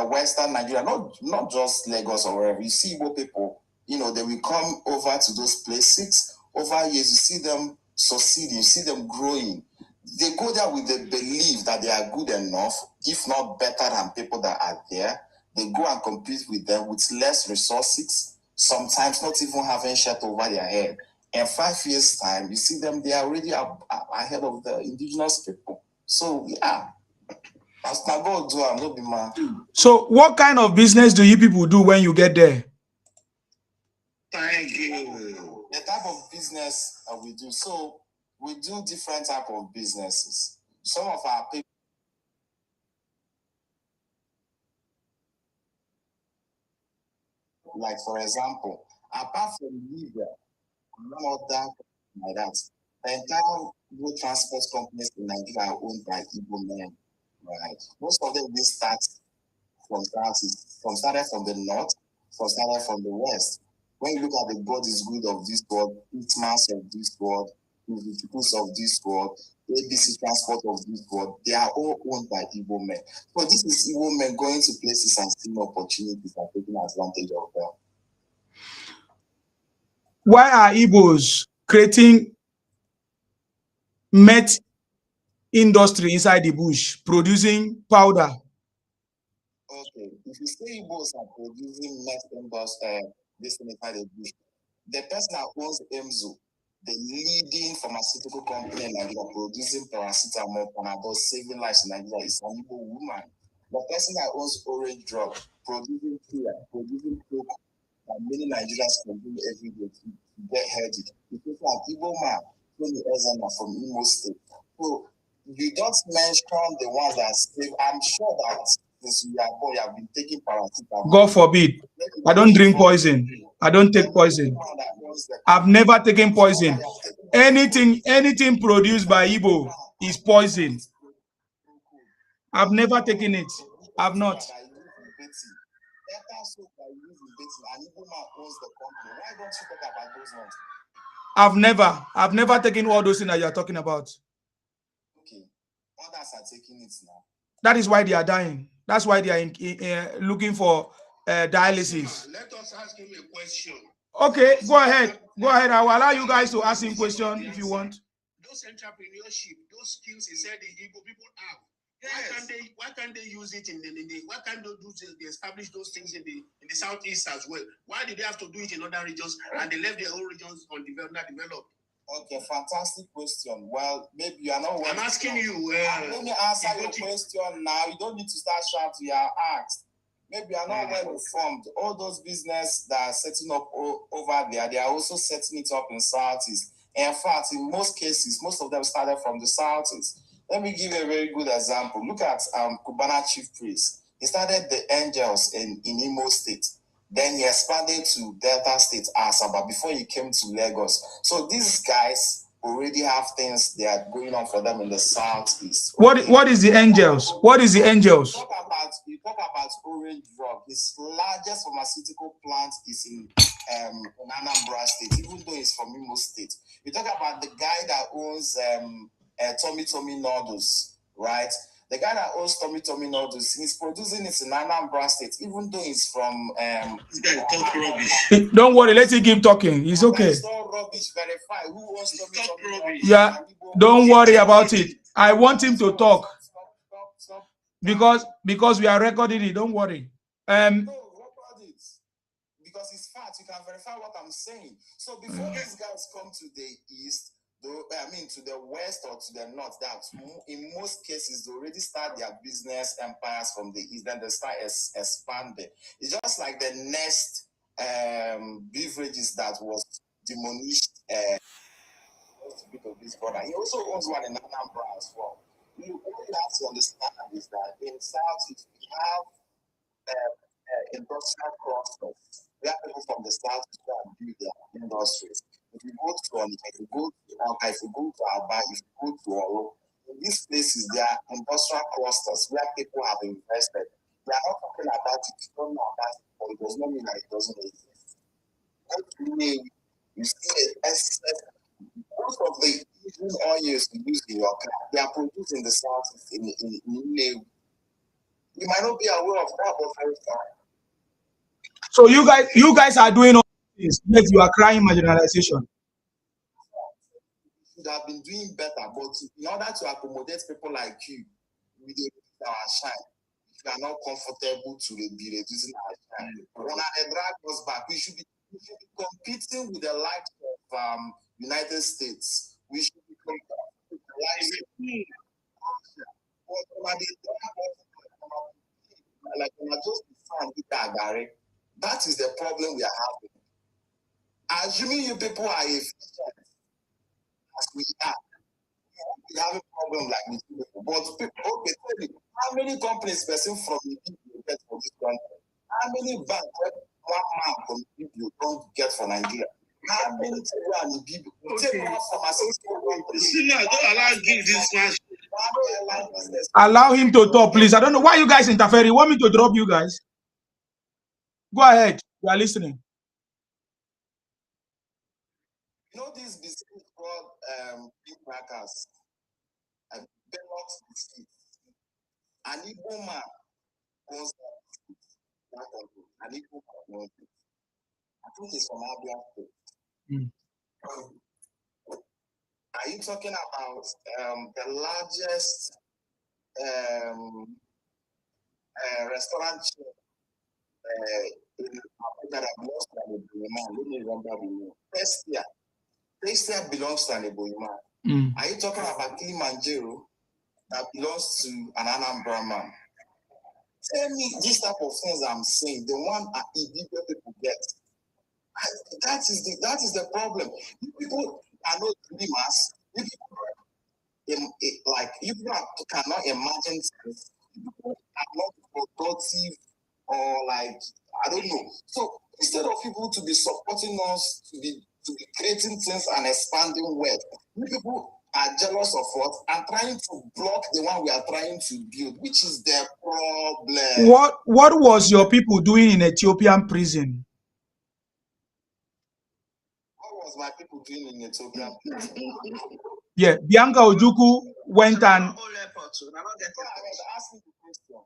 Western Nigeria, not just Lagos or wherever, you see Igbo people, they will come over to those places. Over years, you see them succeeding, you see them growing. They go there with the belief that they are good enough, if not better than people that are there. They go and compete with them with less resources, sometimes not even having shirt over their head. In 5 years' time, you see them, they are already ahead of the indigenous people. So, yeah. So, what kind of business do you people do when you get there? Thank you. The type of business we do. So, we do different type of businesses. Some of our people, like for example, apart from Libya, none other like that, the entire road transport companies in Nigeria are owned by Igbo men, right? Most of them will start from started from the north, started from the west. When you look at the God is good of this world, Hitmans of this world, the peoples of this world, ABC Transport of this world, they are all owned by Igbo men. So this is Igbo men going to places and seeing opportunities and taking advantage of them. Why are Igbos creating met industry inside the bush, producing powder? Okay, if you say Igbos are producing met industry, this inside the bush, the person that owns Emzo, the leading pharmaceutical company in Nigeria producing paracetamol, Panadol, saving lives in Nigeria is an Igbo woman. The person that owns Orange Drug, producing Kia, producing Coke, that many Nigerians consume every day to get healthy. It's an Igbo man, Tony Ezana from Imo State. So you don't mention the ones that save. I'm sure that since you are born, you have been taking paracetamol. God forbid. I don't drink poison. I don't take poison. I've never taken poison. Anything produced by Igbo is poison. I've never taken it. I've not. I've never taken all those things that you're talking about. Okay, others are taking it now. That is why they are dying. That's why they are looking for dialysis. Let us ask him a question. Okay, go ahead. Go ahead. I will allow you guys to ask him question if you want. Those entrepreneurship, those skills he said the Igbo people have. Why can't they use it in the why can't they establish those things in the southeast as well? Why did they have to do it in other regions and they left their own regions undeveloped? Okay, fantastic question. Well, maybe you are not. I'm asking you. Let me answer your question now. You don't need to start shouting. You are asked. Maybe you are not well informed. All those business that are setting up over there, they are also setting it up in Southeast. In fact, in most cases, most of them started from the Southeast. Let me give you a very good example. Look at Cubana Chief Priest. He started the Angels in Imo State. Then he expanded to Delta State, Asaba, before he came to Lagos. So these guys already have things that are going on for them in the Southeast. Okay? What is the Angels? What is the Angels? You talk about Orange Drug. His largest pharmaceutical plant is in Anambra State, even though he's from Imo State. You talk about the guy that owns Tommy Noodles, right? The guy that owns Tommy Noodles, he's producing it in Anambra State, even though he's from this guy talk rubbish. Don't worry, let him keep talking. He's okay. It's not rubbish, verify. Who owns Tommy Noodles? Yeah, don't worry about it. I want him to talk. Because we are recording it. Don't worry. No, record it. Because it's fact. You can verify what I'm saying. So before these guys come to the east, to the west or to the north, that in most cases they already start their business empires from the east, then they start expanding. It's just like the next beverages that was demolished. Of this brother, he also owns one in Anambra as well. What you have to understand is that in South we have industrial clusters. We have people from the south to go and build their industries. If you go to Onika, if you go to Alka, if you go to Aba, if you go to Oro, in these places there are industrial clusters where people have invested. We are not talking about it. You don't know about it, but it does not mean that it doesn't exist. What you mean, you see excess. Most of the engine oils you use in your car, they are produced in the south in Nnewi. You might not be aware of that, but very far. So you guys are doing all this, yet you are crying marginalization. We should have been doing better, but in order to accommodate people like you, we did our shine. If you are not comfortable to be reducing our shine, when they drag us back, we should be competing with the likes of United States. We should be competing with the likes of Russia. But when they drag us like when I just found that is the problem we are having. Assuming you people are efficient as we are, we have a problem like with people. But people, okay, tell me, how many companies person from the people get for this country? How many banks one man from the people don't get for Nigeria? How many people are the people? Take one pharmaceutical company. Don't allow give this man. Allow him to talk, please. I don't know why you guys interfere. You want me to drop you guys? Go ahead. We are listening. You know these biscuits called big crackers, Bellox biscuits. An Igbo man owns that company. An Igbo man owns it. I think it's from Abia State. Are you talking about the largest restaurant chain in Africa that belongs to an Iboyima? Let me remember the name. Testia belongs to an Iboyima. Are you talking about Kilimanjaro that belongs to an Anambra man? Tell me this type of things I'm saying, the one Igbo people get. That is the problem. You people are not dreamers. You people, you people cannot imagine things. You people are not productive or like I don't know. So instead of people to be supporting us to be creating things and expanding wealth, you people are jealous of us and trying to block the one we are trying to build, which is the problem. What was your people doing in Ethiopian prison? What was my people doing in Ethiopian prison? Yeah, Bianca Ojukwu went and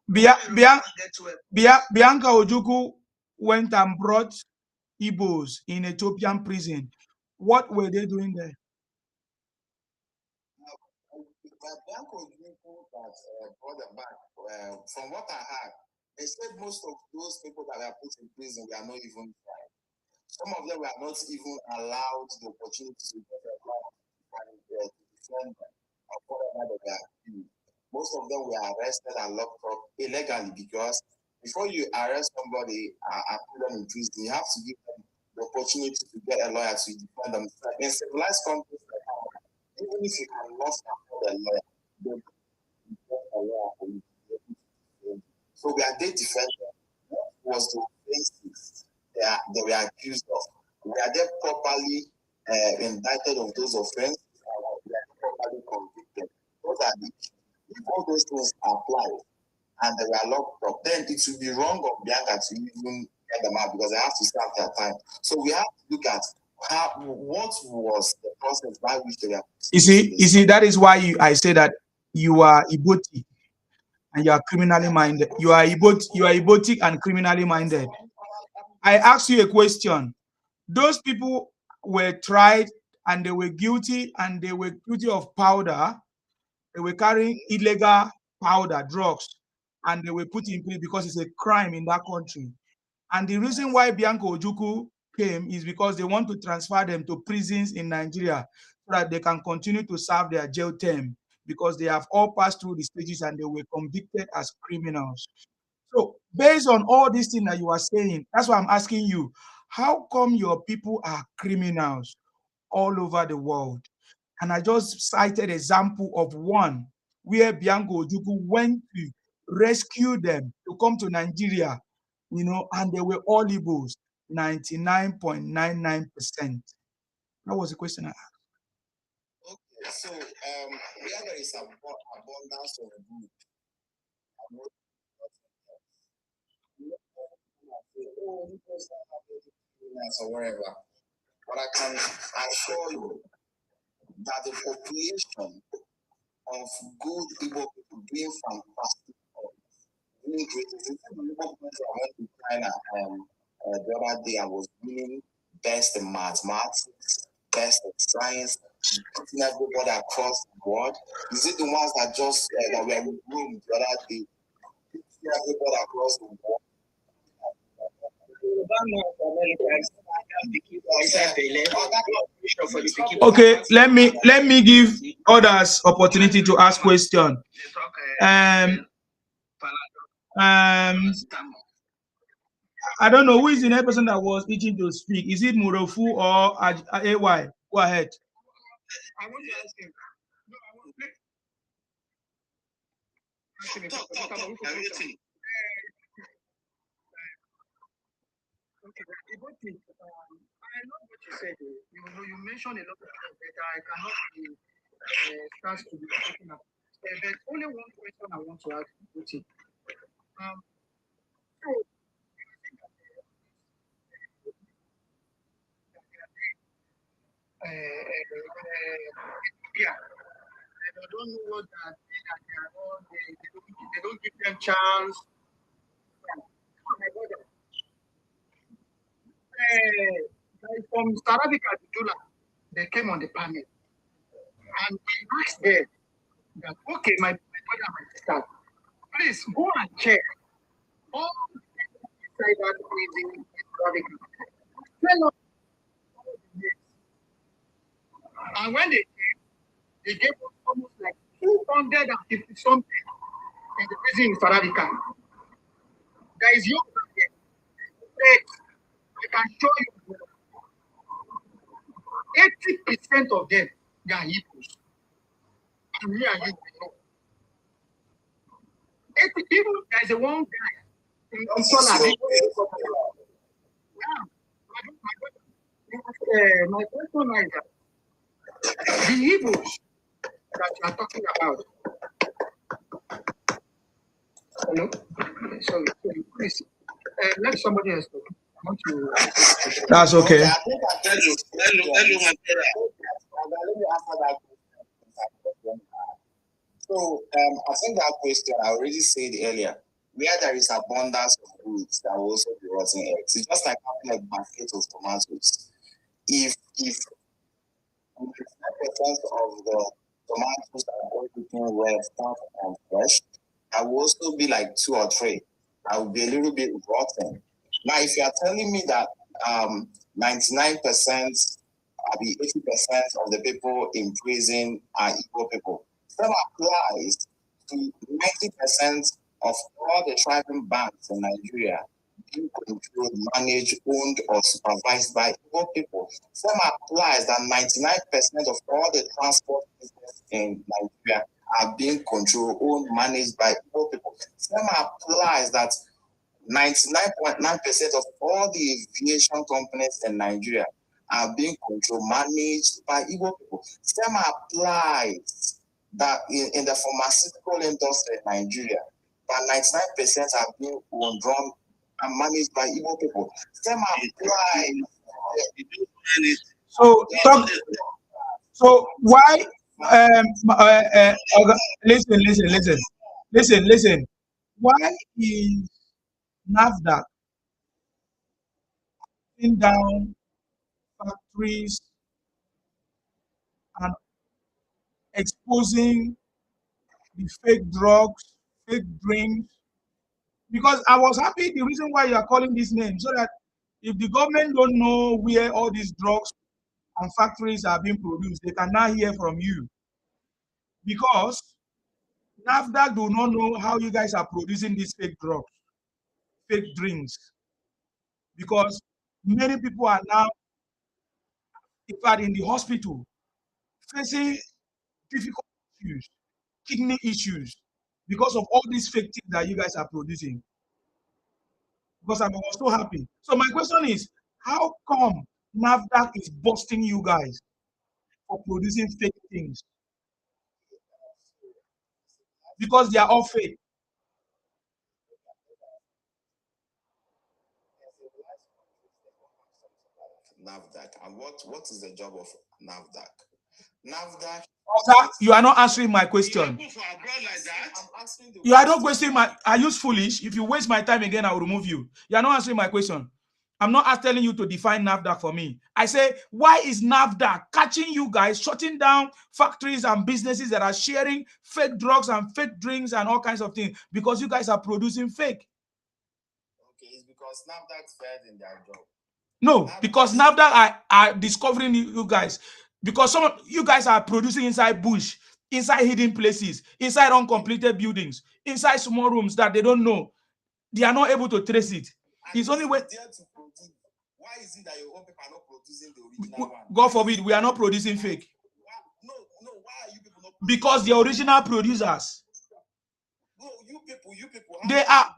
Bianca Ojukwu went and brought Igbos in Ethiopian prison. What were they doing there? Bianca Ojukwu that brought them back, from what I heard, they said most of those people that were put in prison were not even tried. Some of them were not even allowed the opportunity to get a law and to defend them of whatever they were accused. Most of them were arrested and locked up illegally because before you arrest somebody and put them in prison, you have to give them the opportunity to get a lawyer to defend themselves. In civilized countries like ours, even if you cannot afford a lawyer, they get a lawyer for you. So were they defended? What was the offenses they were accused of? Were they properly indicted of those offenses or were they properly convicted? Those are the if all those things applied and they were locked up, then it would be wrong of Bianca to even get them out because they have to serve their time. So we have to look at what was the process by which they were. You see, that is why I say that you are Iboti and you are criminally minded. You are Ibotic and criminally minded. I asked you a question. Those people were tried and they were guilty of powder. They were carrying illegal powder, drugs, and they were put in prison because it's a crime in that country. And the reason why Bianca Ojukwu came is because they want to transfer them to prisons in Nigeria so that they can continue to serve their jail term because they have all passed through the stages and they were convicted as criminals. So based on all these things that you are saying, that's why I'm asking you, how come your people are criminals all over the world? And I just cited example of one where Bianca Ojukwu went to rescue them to come to Nigeria, and they were all Igbos, 99.99%. That was the question I asked. Okay, so where there is abundance of good, or wherever. But I can assure you that the population of good Igbo people being fantastic, really great. If you think Igbo people I went to China the other day, I was winning best in mathematics, best in science, beating everybody across the world. Is it the ones that just that were in room the other day, beating everybody across the world? Okay, let me give others opportunity to ask question. I don't know who is the next person that was itching to speak. Is it Murofu or AY? Go ahead. I want to ask him. No, I want to talk. Everything. Okay, I know what you said. You mentioned a lot of things that I cannot be start to be talking about. There's only one question I want to ask you. So, yeah, I don't know what that they don't give them chance. From South Africa to Jula, they came on the panel and we asked them that, okay, my brother and my sister, please go and check all inside that prison in South Africa. Tell us all the names. And when they came, they gave us almost like 250 something in the prison in South Africa. There is young here. I can show you 80% of them, they are Hebrews. And me and you know. Even there's a one guy in Usola. My question is that the Hebrews that you are talking about. Hello? Sorry, please. Let somebody else talk. I want to. That's okay. I think I tell you. Hello, my brother. Let me answer that question. So, I think that question I already said earlier. Where there is abundance of goods, there will also be rotten eggs. It's just like having a basket of tomatoes. If 99% of the tomatoes that are looking were tough and fresh, I will also be like 2 or 3. I will be a little bit rotten. Now, if you are telling me that 99%, maybe 80% of the people in prison are Igbo people, that applies to 90% of all the thriving banks in Nigeria being controlled, managed, owned, or supervised by Igbo people. Same applies that 99% of all the transport business in Nigeria are being controlled, owned, managed by Igbo people. Same applies that 99.9% of all the aviation companies in Nigeria are being controlled, managed by Igbo people. Same applies that in the pharmaceutical industry in Nigeria, that 99% are being owned, run, and managed by Igbo people. Same applies. So why? Listen. Why is NAFDAQ shutting down factories and exposing the fake drugs, fake drinks? Because I was happy the reason why you are calling this name, so that if the government don't know where all these drugs and factories are being produced, they can now hear from you. Because NAFDAQ do not know how you guys are producing these fake drugs, fake drinks. Because many people are now, in fact, in the hospital, facing difficult issues, kidney issues, because of all these fake things that you guys are producing. Because I was so happy. So my question is, how come NAFDAQ is busting you guys for producing fake things? Because they are all fake. NAFDAC. And what is the job of NAFDAC? NAFDAC. Okay, you are not answering my question. You are not wasting my. Are you foolish? If you waste my time again, I will remove you. You are not answering my question. I'm not telling you to define NAFDAC for me. I say, why is NAFDAC catching you guys, shutting down factories and businesses that are sharing fake drugs and fake drinks and all kinds of things? Because you guys are producing fake. Okay, it's because NAFDAC failed in their job. No, because NAFDAC are discovering you guys. Because some of you guys are producing inside bush, inside hidden places, inside uncompleted buildings, inside small rooms that they don't know. They are not able to trace it. It's only when. Why is it that your own people are not producing the original one? God forbid, we are not producing fake. No, why are you people not? Because the original producers. No, you people. They are.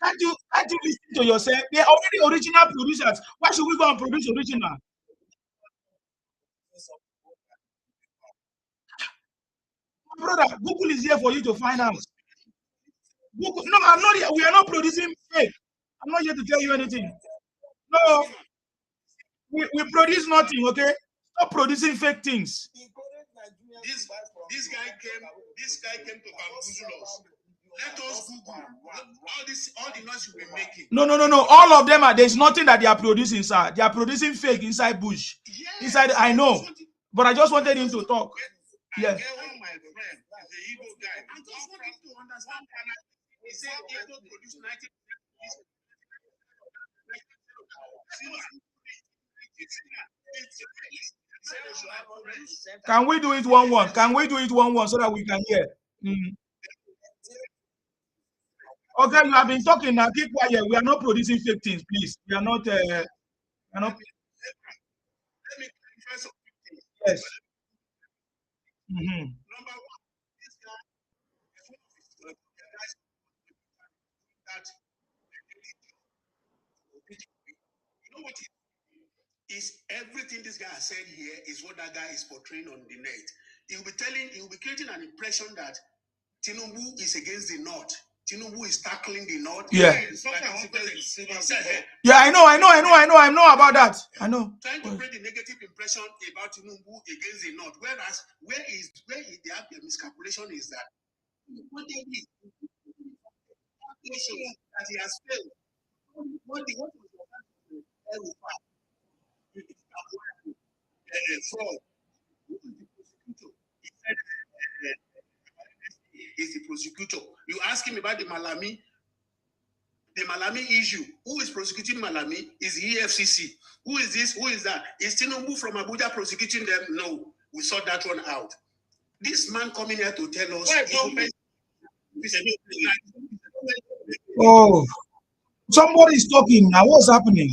Can't you listen to yourself? They are already original producers. Why should we go and produce original? Brother, Google is here for you to find out. Google, no, I'm not here. We are not producing fake. I'm not here to tell you anything. No, we produce nothing, okay? Stop producing fake things. This guy came to bamboozle us. Let us Google all the noise you've been making. No. All of them are. There's nothing that they are producing, sir. They are producing fake inside bush. Yes, inside, I know, but I just wanted him to talk. Yes. One my friend is the Igbo guy. I just want him to understand that he said Igbo produce 90%. Can we do it 1-1? Can we do it 1-1 so that we can hear? Okay, you have been talking now. Keep quiet. We are not producing fake things, please. We are not. We are not. Yes. Number one, this guy you know what is everything this guy has said here is what that guy is portraying on the net. He will be creating an impression that Tinubu is against the North. Tinubu is tackling the North. Yeah. Yeah, I know about that. I know. Trying to create a negative impression about Tinubu against the North. Whereas where they have the miscalculation is that what they did that he has failed. What fraud. Is the prosecutor. You ask him about the Malami issue. Who is prosecuting Malami? Is the EFCC. Who is this? Who is that? Is Tinubu from Abuja prosecuting them? No, we sort that one out. This man coming here to tell us. Oh, somebody is talking now. What's happening?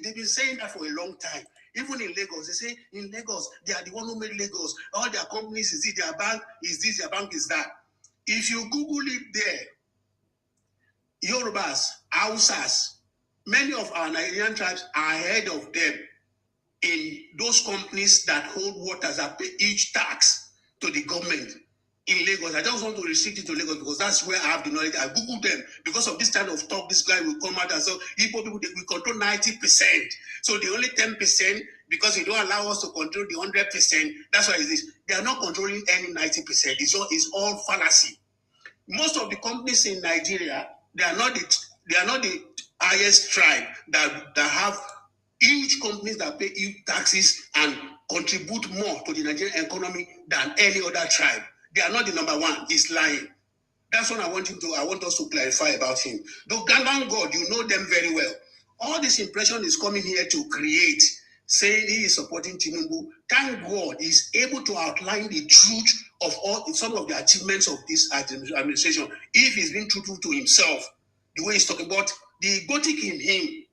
They've been saying that for a long time. Even in Lagos, they say in Lagos, they are the one who made Lagos. All their companies is it, their bank is this, their bank is that. If you Google it there, Yorubas, Hausas, many of our Nigerian tribes are ahead of them in those companies that hold waters that pay each tax to the government in Lagos. I just want to restrict it to Lagos because that's where I have the knowledge. I Googled them because of this kind of talk. This guy will come out and say, Igbo people, we control 90%. So the only 10%, because they don't allow us to control the 100%, that's why it's this. They are not controlling any 90%. It's all fallacy. Most of the companies in Nigeria, they are not the highest tribe that have huge companies that pay huge taxes and contribute more to the Nigerian economy than any other tribe. They are not the number one. He's lying. That's what I want us to clarify about him. The Ugandan God, you know them very well. All this impression is coming here to create, saying he is supporting Tinubu. Thank God he's able to outline the truth of some of the achievements of this administration. If he's been truthful to himself, the way he's talking about the egotic in him.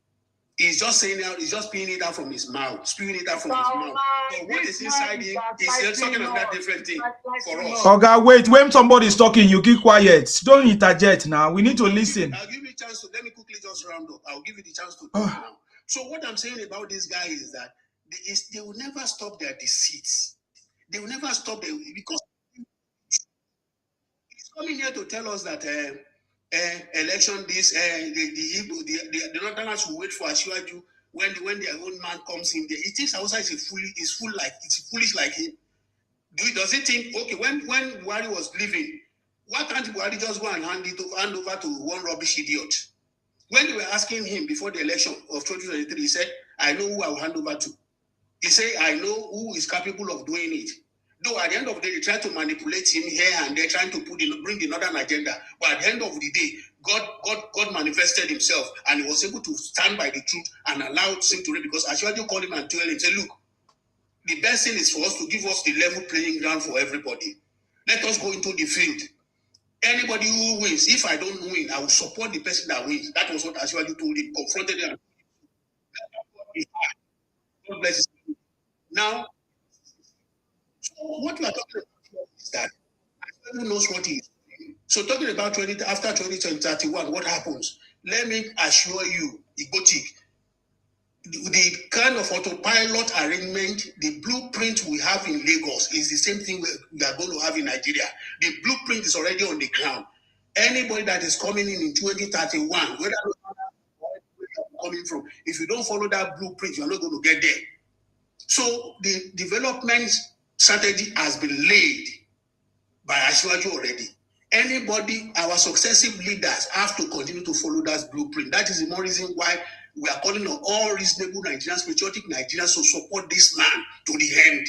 He's just saying out, he's just spewing it out from his mouth, spewing it out from his mouth. But what is inside him is talking about different thing for us. Okay, wait. When somebody is talking, you keep quiet. Don't interject now. We need to listen. I'll give you a chance to, let me quickly just round up. I'll give you the chance to talk now. So what I'm saying about this guy is that they will never stop their deceits. They will never stop them because coming here to tell us that election this the Northerners will wait for Asiwaju when their own man comes in there. He thinks Hausa is foolish like him. Does he think, okay, when Buhari was leaving, why can't Buhari just go and hand over to one rubbish idiot? When they were asking him before the election of 2023, he said, I know who I will hand over to. He said, I know who is capable of doing it. Though at the end of the day, they try to manipulate him here and they're trying to bring the northern agenda. But at the end of the day, God manifested himself and he was able to stand by the truth and allow him to read, because Ashwaju called him and told him, say, look, the best thing is for us to give us the level playing ground for everybody. Let us go into the field. Anybody who wins, if I don't win, I will support the person that wins. That was what Ashwaju told him, confronted him. God bless him. Now, so what we are talking about is that Ashwaju knows what he is doing. So talking about after 2031, what happens? Let me assure you, Igotik, the kind of autopilot arrangement, the blueprint we have in Lagos is the same thing we are going to have in Nigeria. The blueprint is already on the ground. Anybody that is coming in 2031, whether you're coming from, if you don't follow that blueprint, you're not going to get there. So the development strategy has been laid by Ashwaju already. Anybody, our successive leaders have to continue to follow that blueprint. That is the more reason why we are calling on all reasonable Nigerians, patriotic Nigerians to support this man to the end.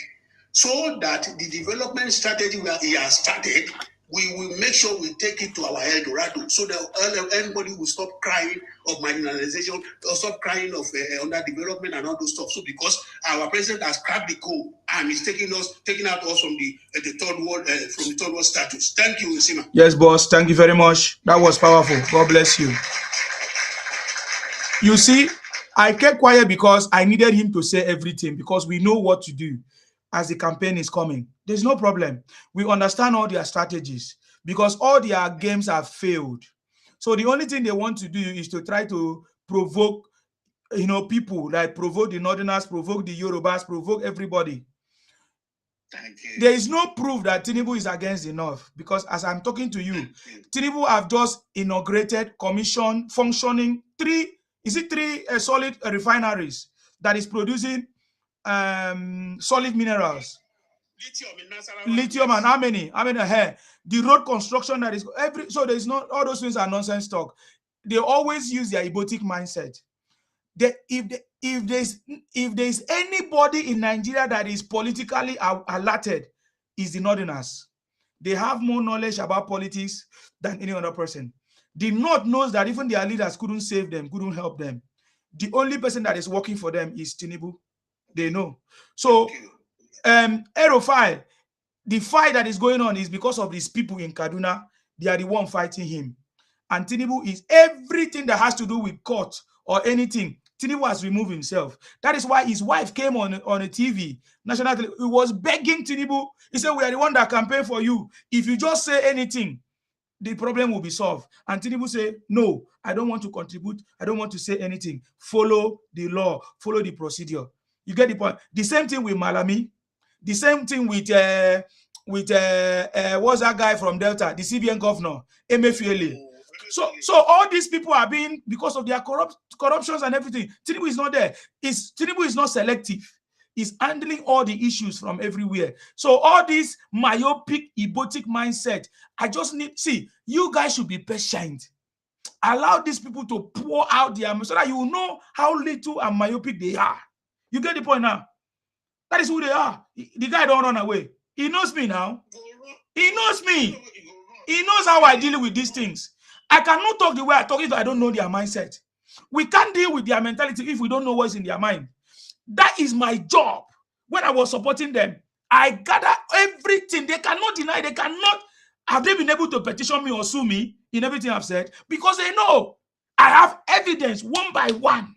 So that the development strategy he has started, we will make sure we take it to our El Dorado so that everybody will stop crying of marginalization or stop crying of underdevelopment and all those stuff. So because our president has cracked the code and is taking out us from the third world status. Thank you, Sima. Yes, boss. Thank you very much. That was powerful. God bless you. You see, I kept quiet because I needed him to say everything, because we know what to do as the campaign is coming. There's no problem. We understand all their strategies because all their games have failed. So the only thing they want to do is to try to provoke, people, like provoke the Northerners, provoke the Yorubas, provoke everybody. There is no proof that Tinubu is against the North, because as I'm talking to you, Tinubu have just inaugurated, commission, functioning three solid refineries that is producing solid minerals. Lithium and how many? The road construction that is so there's not, all those things are nonsense talk. They always use their egotic mindset. If there's anybody in Nigeria that is politically alerted, is the Northerners. They have more knowledge about politics than any other person. The North knows that even their leaders couldn't save them, couldn't help them. The only person that is working for them is Tinubu. They know. So, Aerofile, the fight that is going on is because of these people in Kaduna. They are the one fighting him. And Tinubu is everything that has to do with court or anything. Tinubu has removed himself. That is why his wife came on a TV, national television. He was begging Tinubu. He said, we are the one that campaign for you. If you just say anything, the problem will be solved. And Tinubu said, no, I don't want to contribute. I don't want to say anything. Follow the law. Follow the procedure. You get the point? The same thing with Malami. The same thing with what's that guy from Delta, the CBN governor, Emefiele. So all these people are being, because of their corruptions and everything. Tinubu is not there. Tinubu is not selective. He's handling all the issues from everywhere. So all this myopic, egotic mindset, I just need, you guys should be patient. Allow these people to pour out their, so that you know how little and myopic they are. You get the point now? That is who they are. The guy don't run away. He knows me now. He knows me. He knows how I deal with these things. I cannot talk the way I talk if I don't know their mindset. We can't deal with their mentality if we don't know what's in their mind. That is my job. When I was supporting them, I gather everything. They cannot deny. They cannot. Have they been able to petition me or sue me in everything I've said? Because they know I have evidence one by one.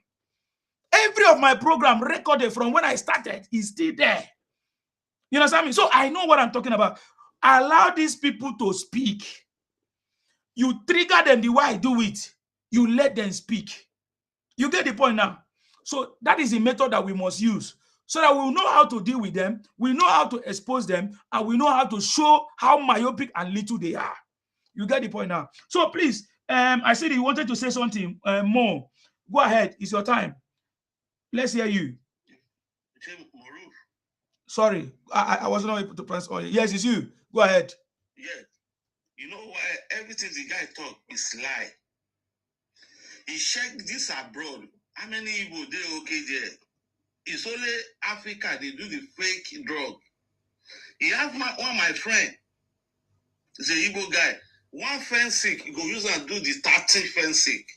Every of my program recorded from when I started is still there. You understand me? So I know what I'm talking about. Allow these people to speak. You trigger them the way I do it. You let them speak. You get the point now? So that is the method that we must use, so that we'll know how to deal with them, we know how to expose them, and we know how to show how myopic and little they are. You get the point now. So please, I said you wanted to say something more. Go ahead. It's your time. Let's hear you. Sorry, I was not able to press on. Yes, it's you. Go ahead. Yeah. You know why everything the guy talk is lie. He checked this abroad. How many Igbo they okay there? It's only Africa they do the fake drug. He have one of my friend. He's a Igbo guy. One friend sick, he go use and do the 30 friend sick.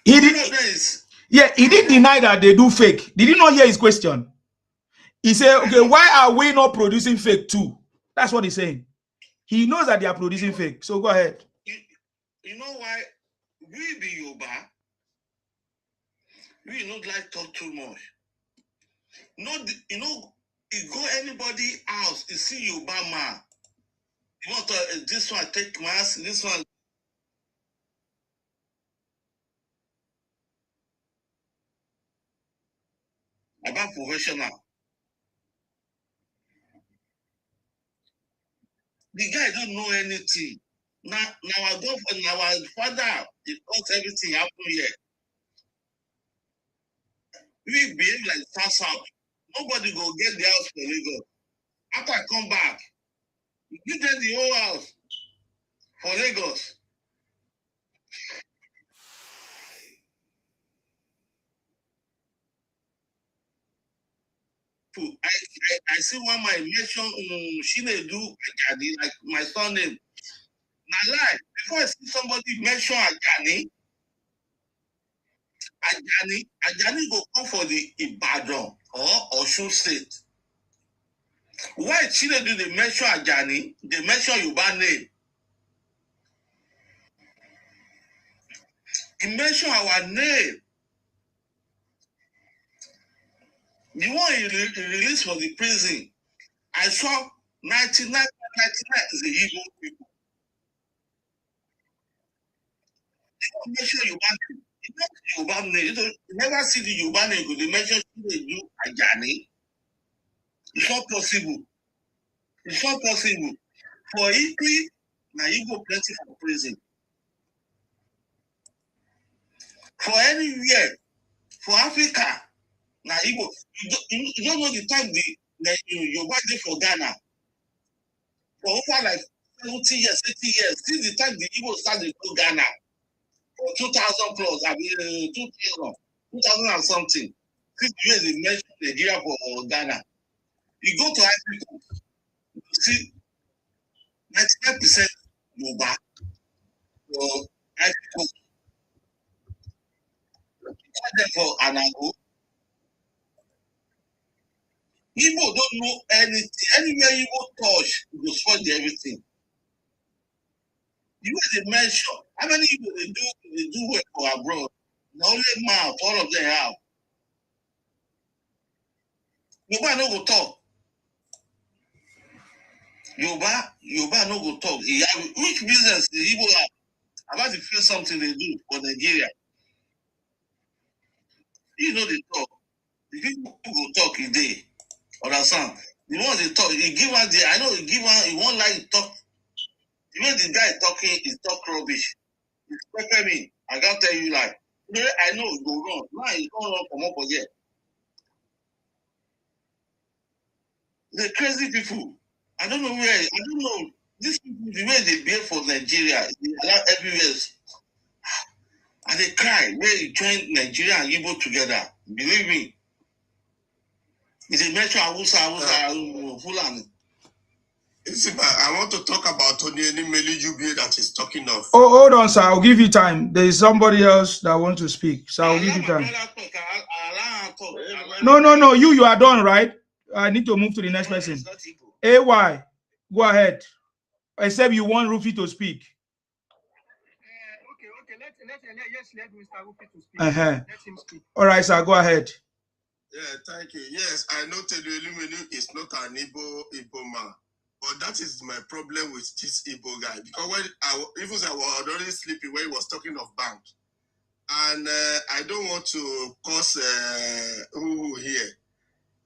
He didn't deny that they do fake. Did you not hear his question? He said, okay, why are we not producing fake too? That's what he's saying. He knows that they are producing fake. So go ahead. You know why we be Yoruba? We not like talk too much. You go anybody house, you see Yoruba man. You want to this one take mask, this one. About professional. The guy don't know anything. Now our government, our father, it got everything happen here. We behave like South. Nobody go get the house for Lagos. After I come back, give them the whole house for Lagos. I see one my mention Shinedu Ajani, like my son name. Now lie, before I see somebody mention Ajani go come for the Ibadan or Osun State. Why Shinedu they mention Ajani, they mention Yoruba name. He mention our name. The one he released for the prison, I saw 99 is the Igbo people. They don't mention Yoruba name. You never see the Yoruba name, they mention Shinedu Ajani. It's not possible. It's not possible. For Italy, now you go plenty for prison. For anywhere, for Africa, now you go. You don't know the time your body for Ghana. For over like 70 years, 80 years, since the time the Igbo started to go Ghana, for 2000 plus, I mean 2000 and something. Since the years they mentioned Nigeria for Ghana, you go to Africa, you see 99% Yoruba for Africa. For Anago. Igbo don't know anything. Anywhere Igbo touch, you go spoil everything. You know they mention how many Igbo they do work for abroad. The only mouth, all of them have. Yoruba no go talk. Yoruba no go talk. Which business the Igbo have? About to feel something they do for Nigeria. You know they talk. The people go talk a day. Understand? The ones they talk, he give one day. I know he give one. He won't like talk. The way the guy talking is talk rubbish. It's pepper me. I can't tell you like. I know it go wrong. Now it's going wrong from up again. The crazy people. I don't know where. I don't know. These people, the way they behave for Nigeria, they allow everywhere. And they cry where you join Nigeria and Igbo together. Believe me. It's a metro Hausa, Fulani. I want to talk about Tony Meli Jubi that is talking of. Oh, hold on, sir. I'll give you time. There is somebody else that wants to speak. So I'll give you time. No. You are done, right? I need to move to the next person. AY, go ahead. Except you want Rufy to speak. Okay. Let Mr. Rufy to speak. Let him speak. All right, sir. Go ahead. Yeah, thank you. Yes, I know Teluelu is not an Igbo man. But that is my problem with this Igbo guy. Because when I was already sleeping when he was talking of bank. And I don't want to cause who here.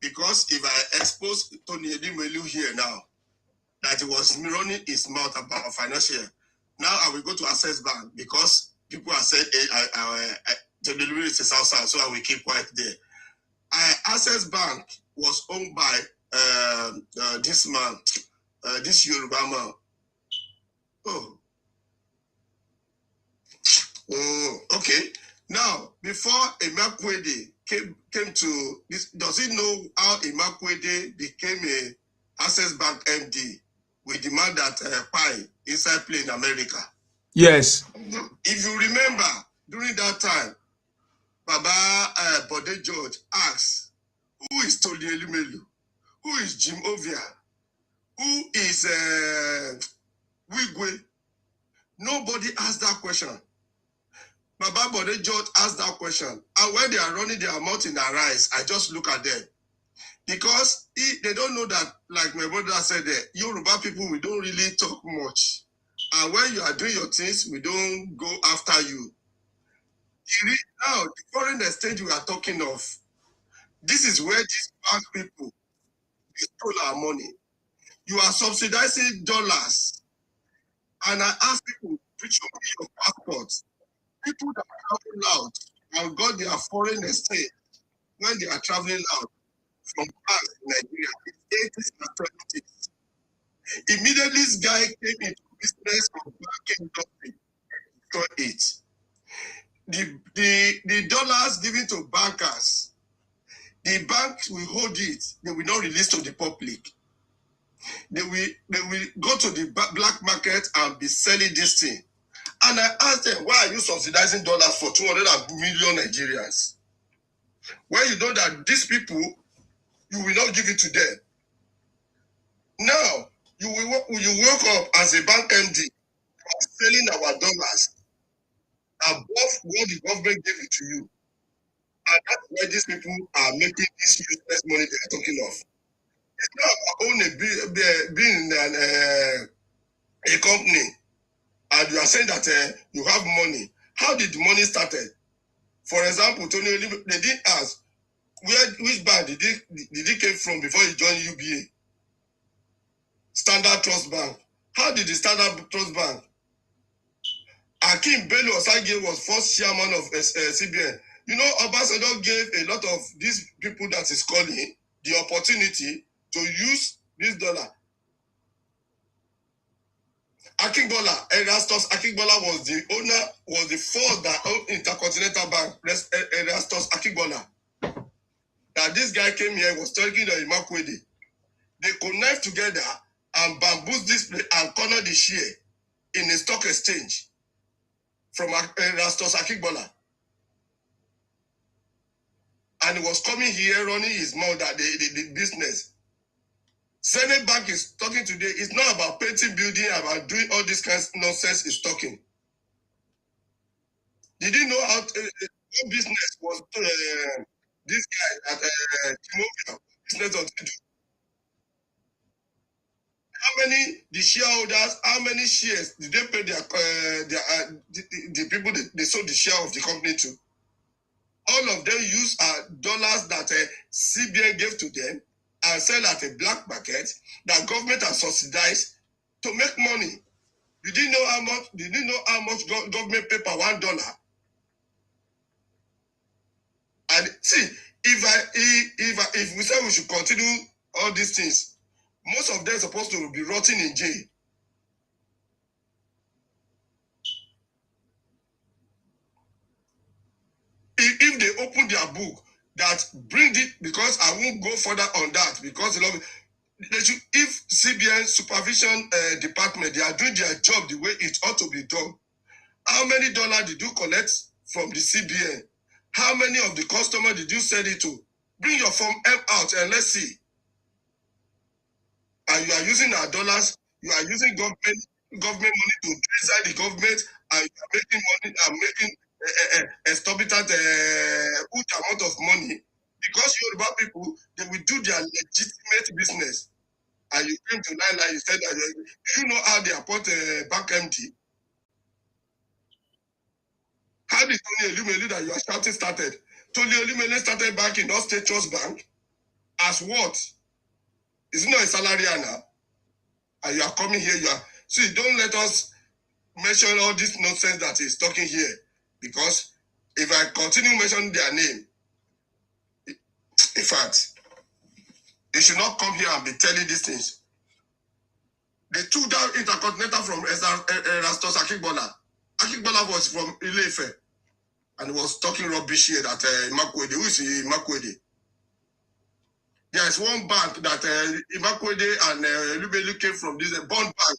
Because if I expose Tony Edimelu here now, that he was running his mouth about financial. Now I will go to Access Bank because people are saying the delivery is a south, so I will keep quiet there. Access Bank was owned by this man, this Yoruba man. Oh, okay. Now, before Imakwede came to this, does he know how Imakwede became a Access Bank MD with the man that Pi inside plane in America? Yes. If you remember, during that time, Baba Bode George asked, who is Tony Elumelu? Who is Jim Ovia? Who is Wigwe? Nobody asked that question. Baba Bode George asked that question. And when they are running their mouth in their eyes, I just look at them. Because they don't know that, like my brother said there, Yoruba people, we don't really talk much. And when you are doing your things, we don't go after you. Now, the foreign exchange we are talking of, this is where these bank people stole our money. You are subsidizing dollars. And I ask people, show me your passports. People that travel out and got their foreign exchange when they are traveling out from banks in Nigeria, it's 80s and 70s. Immediately, this guy came into business of banking industry. The dollars given to bankers, the banks will hold it. They will not release to the public. They will go to the black market and be selling this thing. And I asked them, why are you subsidizing dollars for 200 million Nigerians? When you know that these people, you will not give it to them. Now, you wake up as a bank MD selling our dollars above what the government gave it to you. And that's why these people are making this useless money they're talking of. It's not only being a company and you are saying that you have money. How did the money started? For example, Tony, they didn't ask which bank did he came from before he joined UBA? Standard Trust Bank. How did the Standard Trust Bank? Akim Bello Osage was first chairman of CBN. You know, Obasanjo gave a lot of these people that is calling the opportunity to use this dollar. Akingbola, Erastus Akingbola was the owner, was the first that owned Intercontinental Bank, Erastus Akingbola. That this guy came here, was talking to Imakwede. They connived together and bamboozled this place and cornered the share in a stock exchange from Erastus Akingbola. And he was coming here running his mouth that the business. Senate Bank is talking today. It's not about painting building, about doing all this kind of nonsense is talking. Did you know how business was this guy at Tinubu business of how many the shareholders, how many shares did they pay the people they sold the share of the company to? All of them use dollars that CBN gave to them and sell at a black market that government has subsidized to make money. Did you know how much? Did you know how much government pay per $1? And see, if we say we should continue all these things, most of them are supposed to be rotting in jail. If they open their book, that bring it, because I won't go further on that because they should, if CBN supervision department, they are doing their job the way it ought to be done. How many dollars did you collect from the CBN? How many of the customers did you send it to? Bring your Form M out and let's see. And you are using our dollars, you are using government money to inside the government, and you are making money and making exorbitant huge amount of money. Because Yoruba people, they will do their legitimate business. And you came to Nine, you said that do you know how they appoint bank MD? How did Tony Elumelu that you are shouting started? Tony Elumelu started banking in State Trust Bank as what? Is it not a salary now? And you are coming here, see, don't let us mention all this nonsense that is talking here. Because if I continue mentioning their name, in fact, they should not come here and be telling these things. They took down Intercontinental from Erastus Akigbola. Akigbola was from Ile-Ife and was talking rubbish here that Imakwede. Who is Imakwede? There is one bank that Imakwede and Elubelu came from, this bond bank.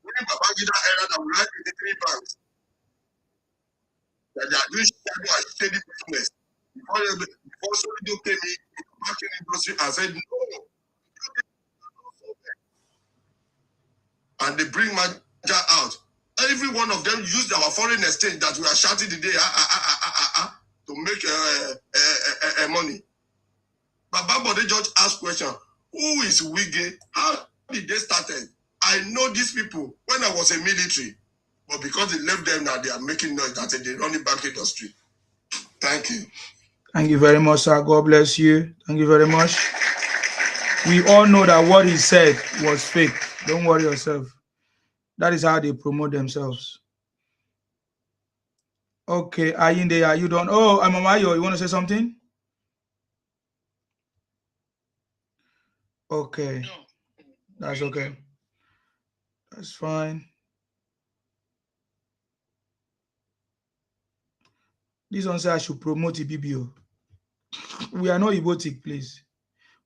During Babangida era, that we had 83 banks that they are doing shady business. Before Solido came in the banking industry and said no. And they bring Maja out. Every one of them used our foreign exchange that we are shouting today to make money. But Baba George asked question, who is Wige? How did they start it? I know these people when I was in military, but because they left them now, they are making noise that they run the bank industry. Thank you. Thank you very much, sir. God bless you. Thank you very much. We all know that what he said was fake. Don't worry yourself. That is how they promote themselves. Okay, Ayinde, are you done? Oh, Amamayo, you want to say something? Okay. That's okay. That's fine. This one says I should promote the BBO. We are not egotic, please.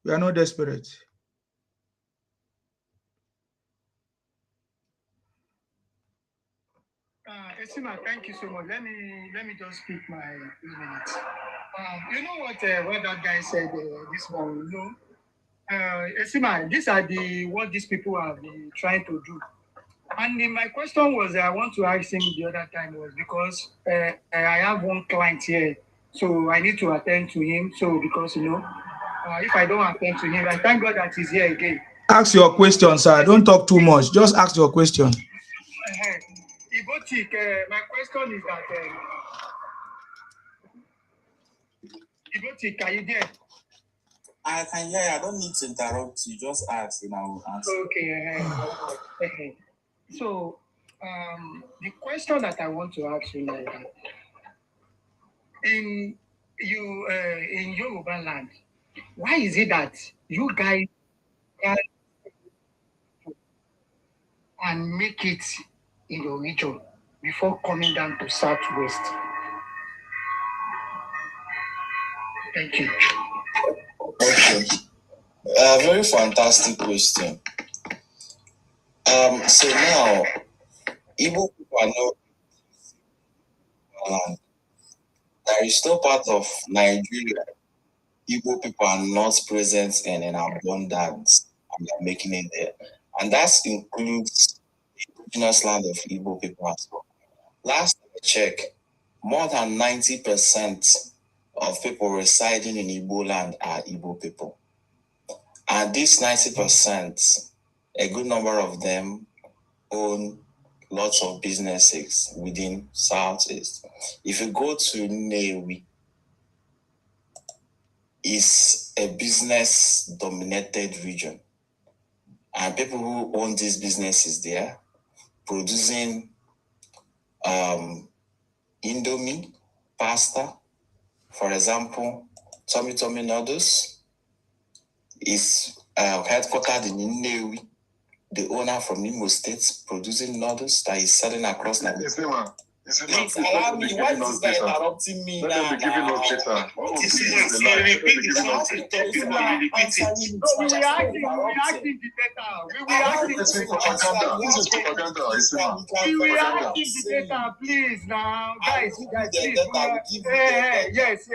We are not desperate. Esima, thank you so much. Let me just speak my 2 minutes. You know what that guy said this morning? You know, Esima, these are what these people have been trying to do. And my question was, I want to ask him the other time was because I have one client here, so I need to attend to him. So because if I don't attend to him, I thank God that he's here again. Ask your question, sir. Don't talk too much. Just ask your question. Ibotik, my question is that Ibotik, are you there? I can hear you. I don't need to interrupt you. Just ask and I will answer. Okay. So, the question that I want to ask you is in Yoruba land, why is it that you guys and make it in your region before coming down to Southwest? Thank you. Okay. Very fantastic question. So now, Igbo people are not land. There is no part of Nigeria Igbo people are not present in abundance and they are making it there. And that includes the indigenous land of Igbo people as well. Last time I checked, more than 90% of people residing in Igbo land are Igbo people. And this 90%, a good number of them own lots of businesses within Southeast. If you go to Nnewi, it's a business-dominated region. And people who own these businesses there, producing Indomie, pasta, for example, Tummy Noodles, is headquartered in Nnewi. The owner from Imo State producing noodles that is selling across Nigeria. Please allow me. Why is this guy interrupting me now? We are asking the data, please now. Guys, please. Yes.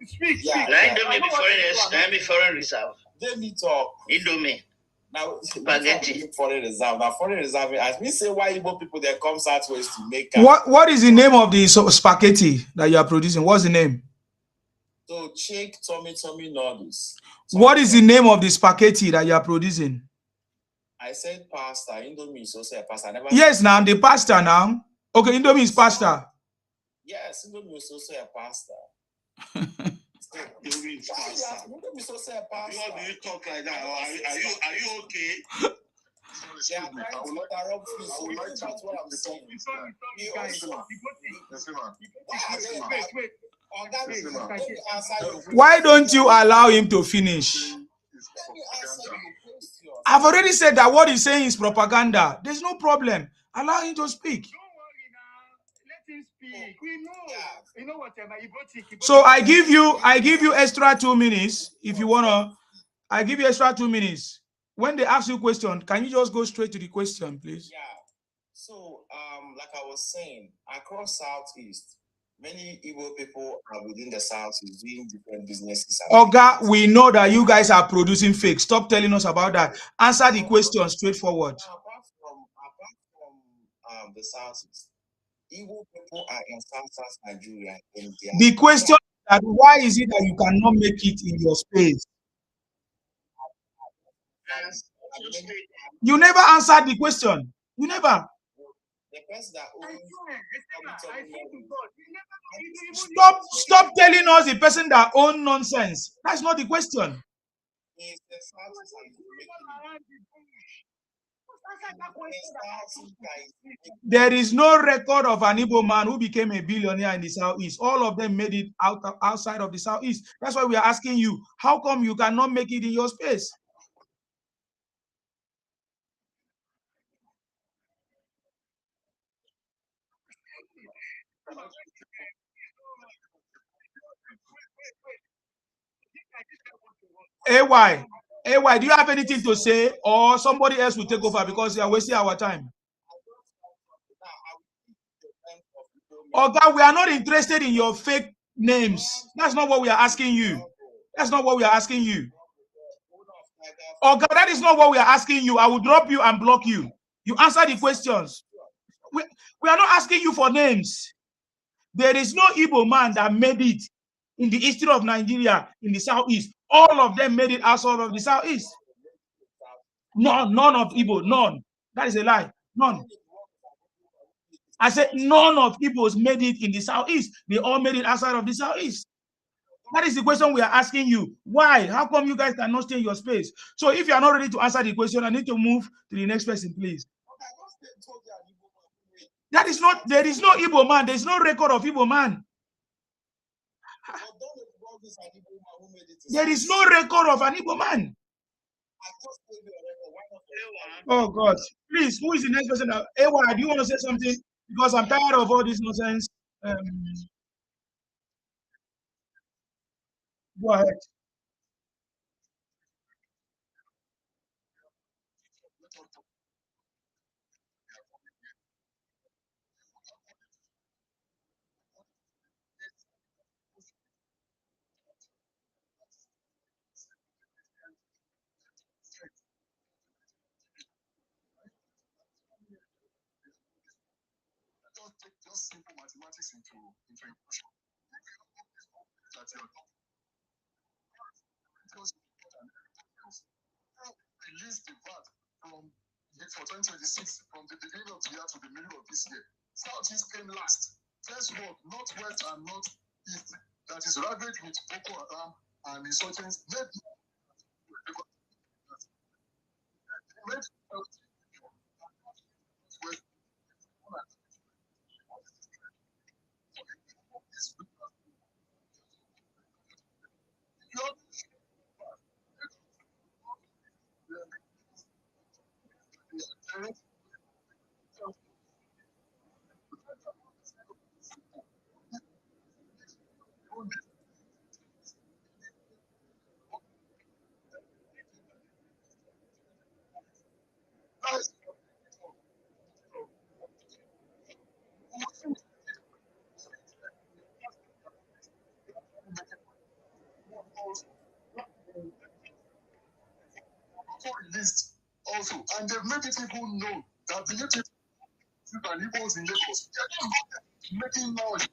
Speak. Let me foreign reserve. Let me talk. Indomie. Now, foreign reserve. Now, foreign reserve. As we say, why Igbo people they come Southwest to make. What is the name of the spaghetti that you are producing? What's the name? So check Tummy noodles. What is the name of the spaghetti that you are producing? I said pasta. Indomie is also a pasta. Yes, now the pasta now. Okay, Indomie is pasta. Yes, Indomie is also a pasta. What do you talk like that? Are you okay? They are trying to interrupt me. So that's what I'm saying. Why don't you allow him to finish? I've already said that what he's saying is propaganda. There's no problem. Allow him to speak. So I give you extra 2 minutes if you wanna. I give you extra 2 minutes. When they ask you a question, can you just go straight to the question, please? Yeah. So, like I was saying, across Southeast, many Igbo people are within the Southeast doing different businesses. Oga, we know that you guys are producing fake. Stop telling us about that. Answer the question straightforward. Apart from the Southeast, Igbo people are in South Nigeria. The question is that why is it that you cannot make it in your space? You never answered the question. You never. Stop telling us the person that owns nonsense. That's not the question. There is no record of an Igbo man who became a billionaire in the Southeast. All of them made it outside of the Southeast. That's why we are asking you, how come you cannot make it in your space? AY, do you have anything to say, or somebody else will take over because you are wasting our time? Oga, we are not interested in your fake names. That's not what we are asking you. That's not what we are asking you. Oga, that is not what we are asking you. I will drop you and block you. You answer the questions. We are not asking you for names. There is no Igbo man that made it in the history of Nigeria in the Southeast. All of them made it outside of the Southeast. None of Igbo, none. That is a lie. None. I said none of Igbos made it in the Southeast. They all made it outside of the Southeast. That is the question we are asking you. Why? How come you guys cannot stay in your space? So if you are not ready to answer the question, I need to move to the next person, please. That is not, there is no Igbo man. There is no record of Igbo man. There is no record of an Igbo man. Oh God. Please, who is the next person? Ewa, do you want to say something? Because I'm tired of all this nonsense. Go ahead. Just simple mathematics into equation. That you're release the VAT for 2026 from the beginning of the year to the middle of this year. Southeast came last. First world, northwest and northeast, that is ravaged with Boko Haram and insurgents. Released also, and they've made it people know that the native and Igbos in Lagos making noise.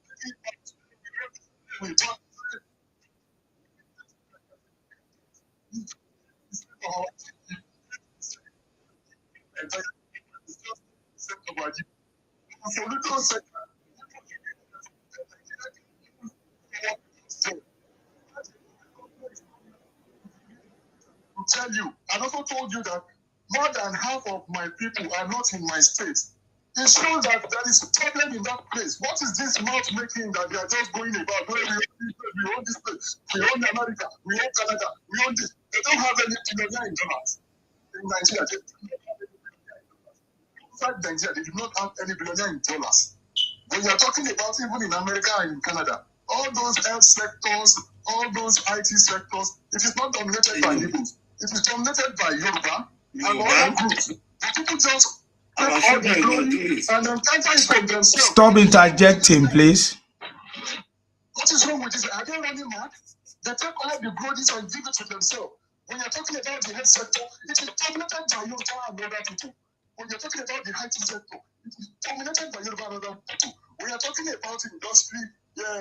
Tell you, I also told you that more than half of my people are not in my state. It shows that there is a problem in that place. What is this mouth making that they are just going about? Well, we own this place, we own America, we own Canada, we own this. They don't have any billionaire in dollars. In Nigeria, inside Nigeria, they do not have any billionaire in dollars. When you are talking about even in America and in Canada, all those health sectors, all those IT sectors, it is not dominated by Igbos. It is dominated by Yoruba and other groups. The people just take all the glory and then enter it from themselves. Stop interjecting, please. What is wrong with this? Are they running mad? They take all the glory and give it to themselves. When you're talking about the health sector, it is dominated by Yoruba and other people. When you're talking about the IT sector, it is dominated by Yoruba and other people. When you're talking about industry,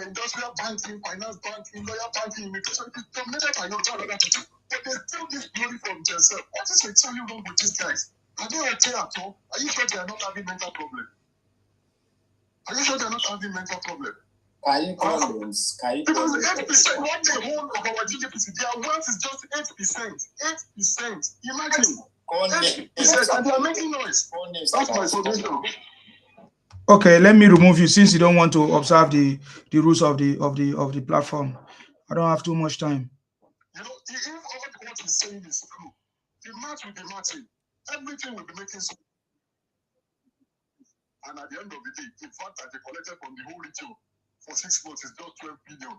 industrial banking, finance banking, lawyer banking, immigration, it is dominated by Yoruba and other people. But they still give glory from themselves. What is actually wrong with these guys? Are they okay at all? Are you sure they are not having mental problem? Are you sure they are not having mental problem? Because 8%, what the whole of our GDP, their wealth is just 8%. 8%. Imagine. 8%, and they are making noise. That's my solution. Okay, let me remove you since you don't want to observe the rules of the platform. I don't have too much time. You know, if all what he's saying is true, the match will be matching. Everything will be making sense. And at the end of the day, the fact that they collected from the whole region for 6 months is just 12 billion.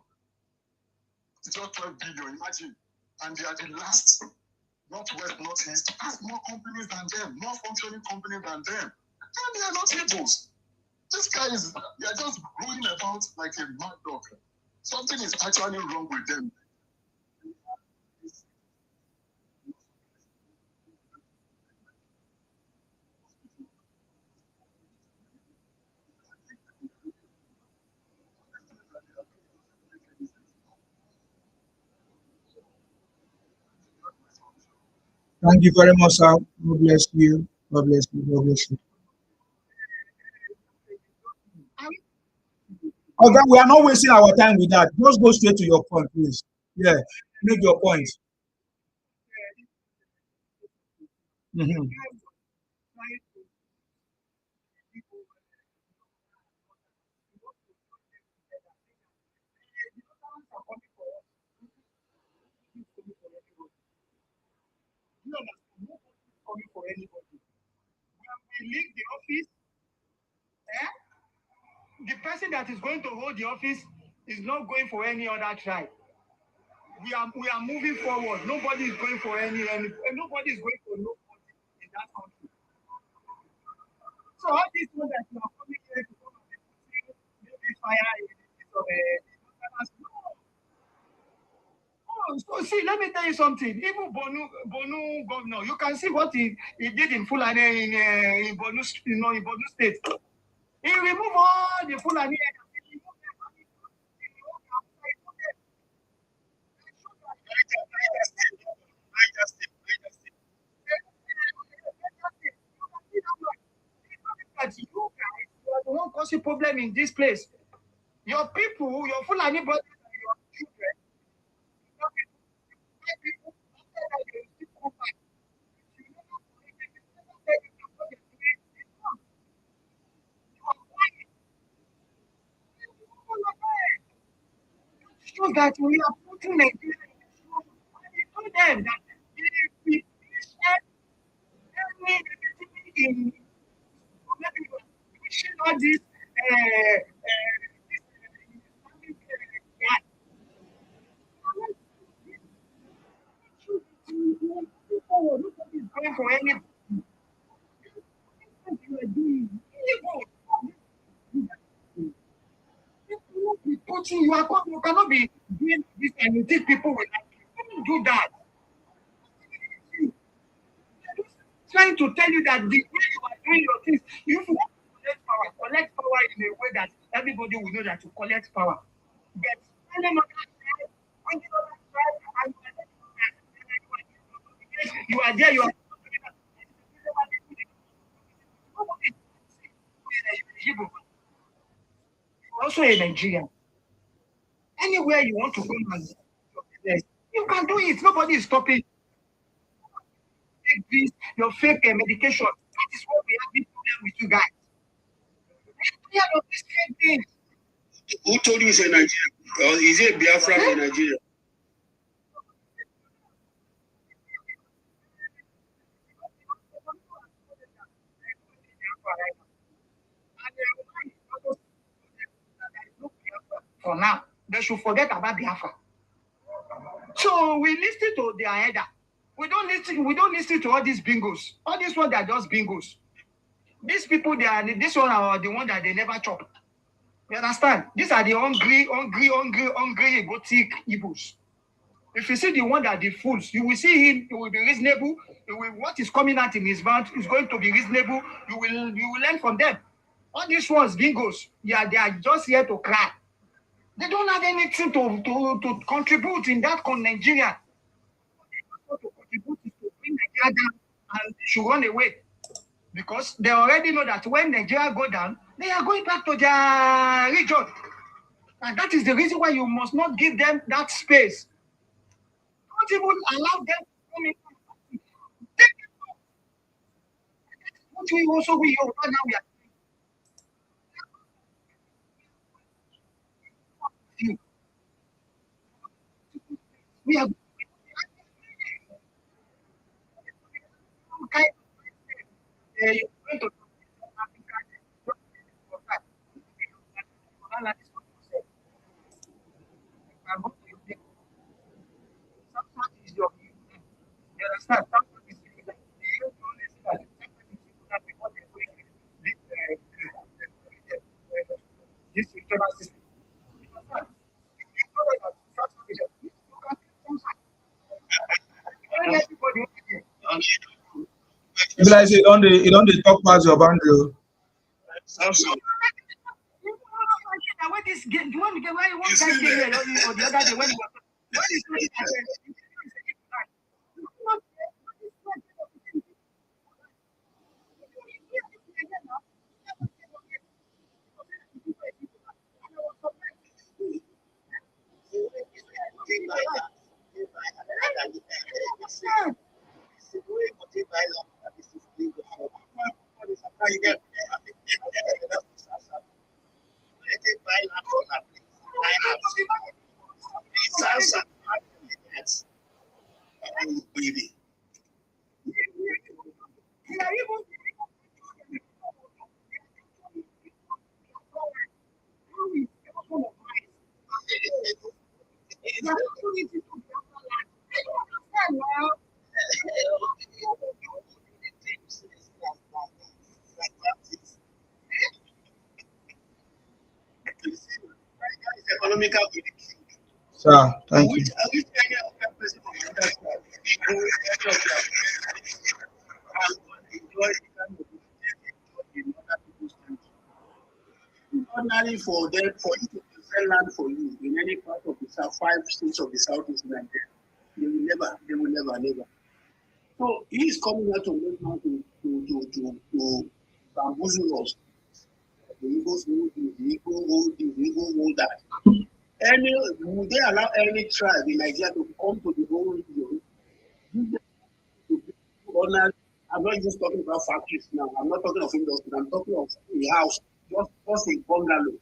It's just 12 billion, imagine. And they are the last, northwest, northeast, has more companies than them, more functioning companies than them. And they are not Igbos. This guy is, they are just going about like a mad dog. Something is actually wrong with them. Thank you very much, sir. God bless you. God bless you. God bless you. Okay, we are not wasting our time with that. Just go straight to your point, please. Yeah, make your point. Mhm. Coming for anybody. When we leave the office, the person that is going to hold the office is not going for any other tribe. We are moving forward. Nobody is going for any nobody is going for nobody in that country. So all these ones that you are coming here to come and maybe fire so see, let me tell you something. Even Bonu governor, you can see what he did in Fulani in Bonu, in Bonu State. He removed all the Fulani. That you guys are the one causing problem in this place. Your people, your Fulani brothers and your children. So that we are putting Nigeria to them that if we any in pushing all this going for any you are doing. You cannot be doing this and you think people will like you. Don't do that. Trying to tell you that the way you are doing your things, you want to collect power in a way that everybody will know that you collect power. But you are there, you are also a Nigerian. Anywhere you want to go and you can do it. Nobody is stopping. fake this, your fake medication. That is what we have been problem with you guys. Yeah, of this fake thing. Who told you it's in Nigeria? Or is it Biafra in Nigeria? For now, they should forget about Biafra. So we listen to their header. We don't listen to all these bingos. All these ones are just bingos. These people, this one are the one that they never chop. You understand? These are the hungry, egotic Igbos. If you see the one that the fools, you will see him, it will be reasonable. What is coming out in his mouth is going to be reasonable. You will learn from them. All these ones, bingos, yeah, they are just here to cry. They don't have anything to contribute in that Nigeria. To contribute is to bring Nigeria down and they should run away. Because they already know that when Nigeria go down, they are going back to their region. And that is the reason why you must not give them that space. Don't even allow them to come in. What we also be now we are we are okay. You're going to you understand? This internal system. If like say you don't dey talk past your boundary. What is get? You want to get where you want that here or the other day when you Economical. Sir, thank you. Ordinarily for them, for you to sell land for you in any part of the south, 5 states of the southeast Nigeria, they will never. So he is coming out to make now to bamboozle us. The Igbos will do, the Igbo will do, the Igbo will that. Would they allow any tribe in Nigeria to come to the whole region? I'm not just talking about factories now. I'm not talking of industry. I'm talking of a house, just a bungalow.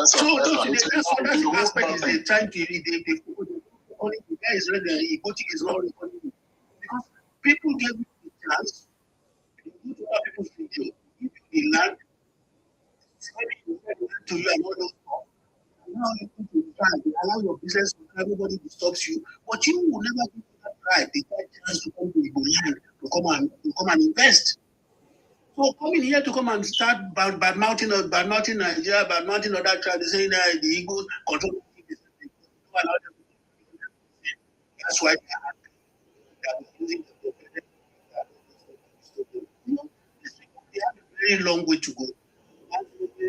So that's the aspect is the time to the guy is ready, egotic is not recording. Because people gave you the chance, you go to other people's video, give you the land, to you and all those stuff. Now you put your time, you allow your business to everybody disturbs you, but you will never give that right, the chance to come to the land to come and invest. So coming here to come and start bad mouthing Nigeria, bad mouthing other tribes, saying that the Eagles control the that's why they are using they have a very long way to go.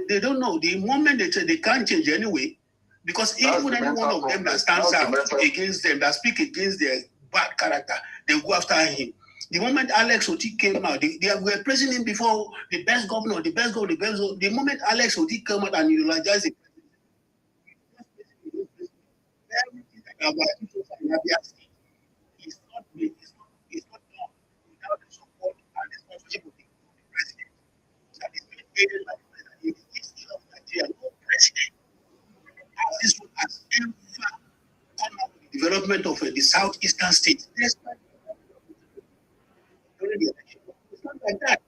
They don't know. The moment they say they can't change anyway, because even any one of them that stands out against them, that speak against their bad character, they go after him. The moment Alex Oti came out, they were praising him before the best governor. The moment Alex Oti came out and eulogized him, It's not made, it's not done without the support and the sponsorship of the president. That is being aided by the president. In the history of Nigeria, no president as this one has ever come up with the development of the southeastern states. Despite during the election, it's not like that.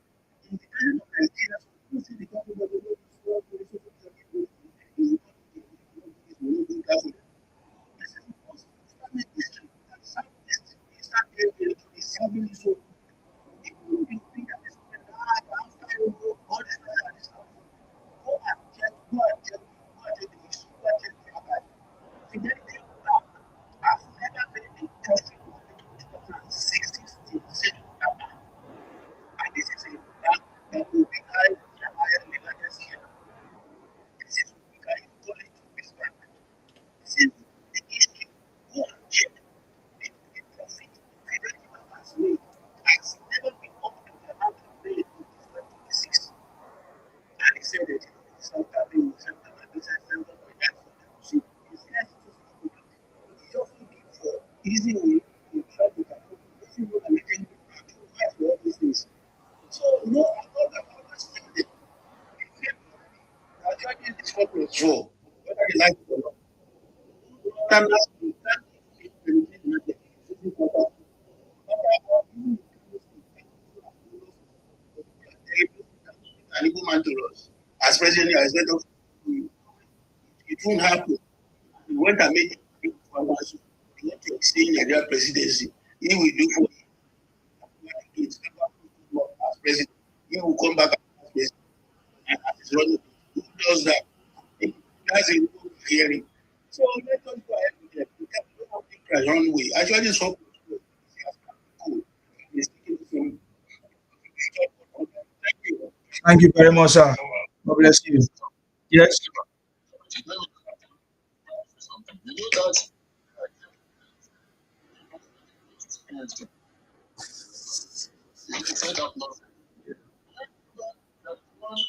In the president of Nigeria, you see the government of easy way to try to all these things. So, you know, I'm always thinking that this what was wrong, whether you like it or not. And even man to us. As president, as head of it won't happen. We went and made it for us. We want to stay in Nigeria presidency. He will do for it. As president, he will come back as president. And as running, who does that? That's a hearing. So let us go ahead with that. We can't run away. Actually, it's so cool. Thank you very much, sir. God bless you. Yes. You know that you said that nothing. That one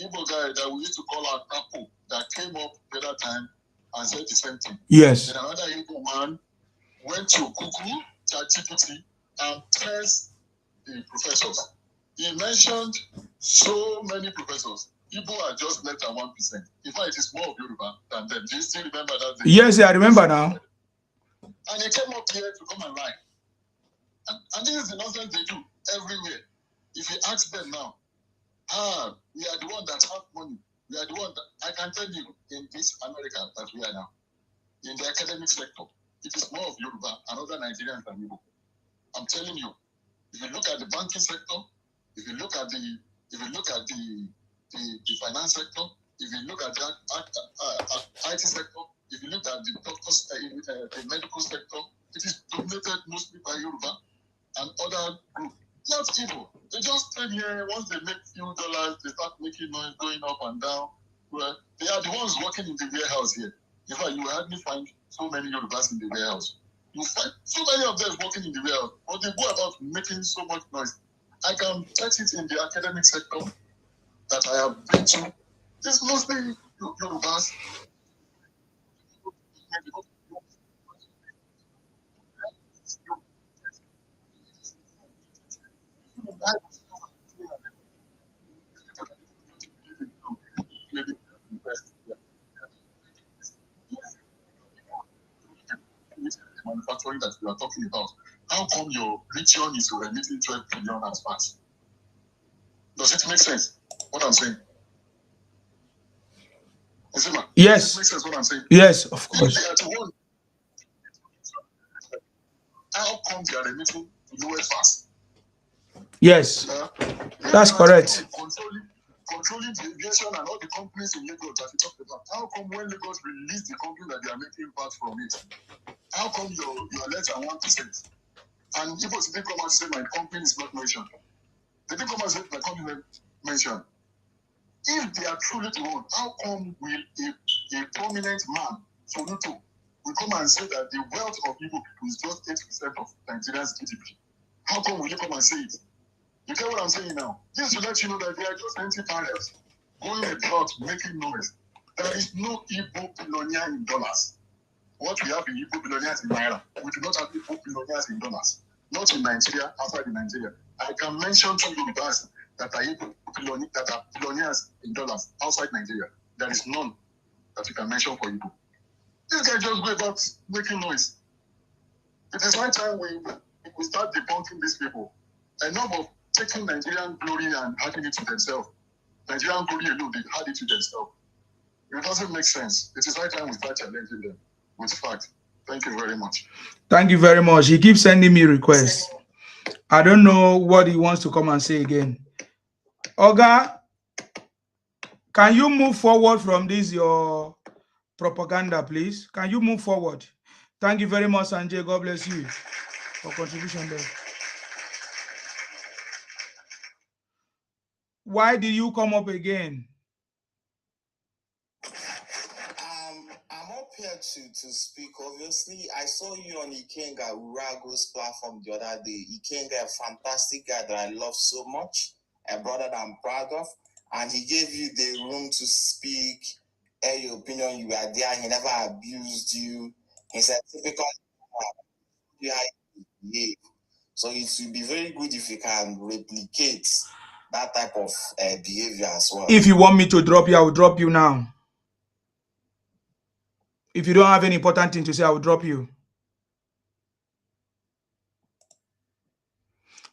Igbo guy that we used to call our Tapo that came up the other time and said the same thing. Yes. Then another Igbo man went to Google, ChatGPT, and test the professors. He mentioned so many professors. Igbo are just less than 1%. In fact, it is more of Yoruba than them. Do you still remember that day? Yes, I remember now. And he came up here to come and lie. And this is the nonsense they do everywhere. If you ask them now, we are the one that have money. We are the one that, I can tell you, in this America that we are now, in the academic sector, it is more of Yoruba and other Nigerians than Igbo. I'm telling you, if you look at the banking sector, if you look at the finance sector, if you look at the IT sector, if you look at the doctors, the medical sector, it is dominated mostly by Yoruba and other groups. Not Igbo. They just stay here. Once they make few dollars, they start making noise, going up and down. Well, they are the ones working in the warehouse here. In fact, you will hardly find so many Yorubas in the warehouse. You find so many of them working in the warehouse, but they go about making so much noise. I can touch it in the academic sector that I have been to. It's mostly Yorubas. Manufacturing that we are talking about. How come your region is remitting 12 billion as fast? Does it make sense? What I'm saying? Yes. Does it make sense what I'm saying? Yes, of course. How come they are remitting to US fast? Yes, that's correct. Controlling the aviation and all the companies in Lagos that you talked about. How come when Lagos release the company that they are making part from it, how come you're less than 1%? And people didn't come out and say my company is not mentioned. They didn't come out and say my company is mentioned. If they are truly the one, how come will a prominent man, Sonuto, will come and say that the wealth of Igbo people is just 8% of Nigeria's GDP? How come will you come and say it? You get what I'm saying now? Just to let you know that they are just empty barriers going about making noise. There is no Igbo billionaire in dollars. What we have in Igbo billionaires in Naira, we do not have Igbo billionaires in dollars. Not in Nigeria, outside in Nigeria. I can mention two Yorubas that are Igbo billionaires in dollars outside Nigeria. There is none that you can mention for Igbo. These guys just go about making noise. It is high time we start debunking these people. Enough of taking Nigerian glory and adding it to themselves. Nigerian glory alone, they add it to themselves. It doesn't make sense. It is high time we start challenging them with fact. Thank you very much. Thank you very much. He keeps sending me requests. I don't know what he wants to come and say again. Oga, can you move forward from this, your propaganda, please? Can you move forward? Thank you very much, Sanjay. God bless you for contribution there. Why did you come up again? I'm up here to speak. Obviously, I saw you on Ikenga Urago's platform the other day. Ikenga, a fantastic guy that I love so much, a brother that I'm proud of, and he gave you the room to speak, air your opinion. You were there. He never abused you. He said, typical, you behave. So it will be very good if you can replicate that type of behavior as well. If you want me to drop you, I will drop you now. If you don't have any important thing to say, I will drop you.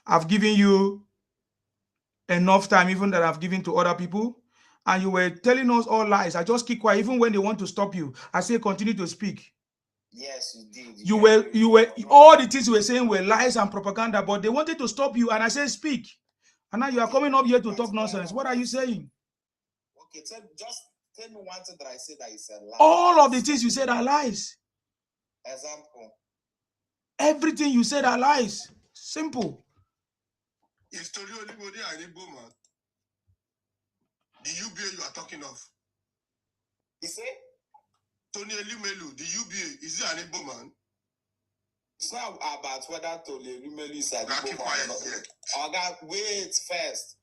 I've given you enough time, even that I've given to other people, and you were telling us all lies. I just keep quiet, even when they want to stop you. I say continue to speak. Yes, you did. You were all the things you were saying were lies and propaganda, but they wanted to stop you, and I said speak. And now you are coming up here to talk nonsense. What are you saying? Okay, just tell me one thing that I said that you said lies. All of the things you said are lies. Example. Everything you said are lies. Simple. Is Tony Olibode an Igbo man? The UBA you are talking of. You say? Tony Elumelu, the UBA, is he an Igbo man? It's not about whether Tony Olumelu is an Igbo man or not. Wait first.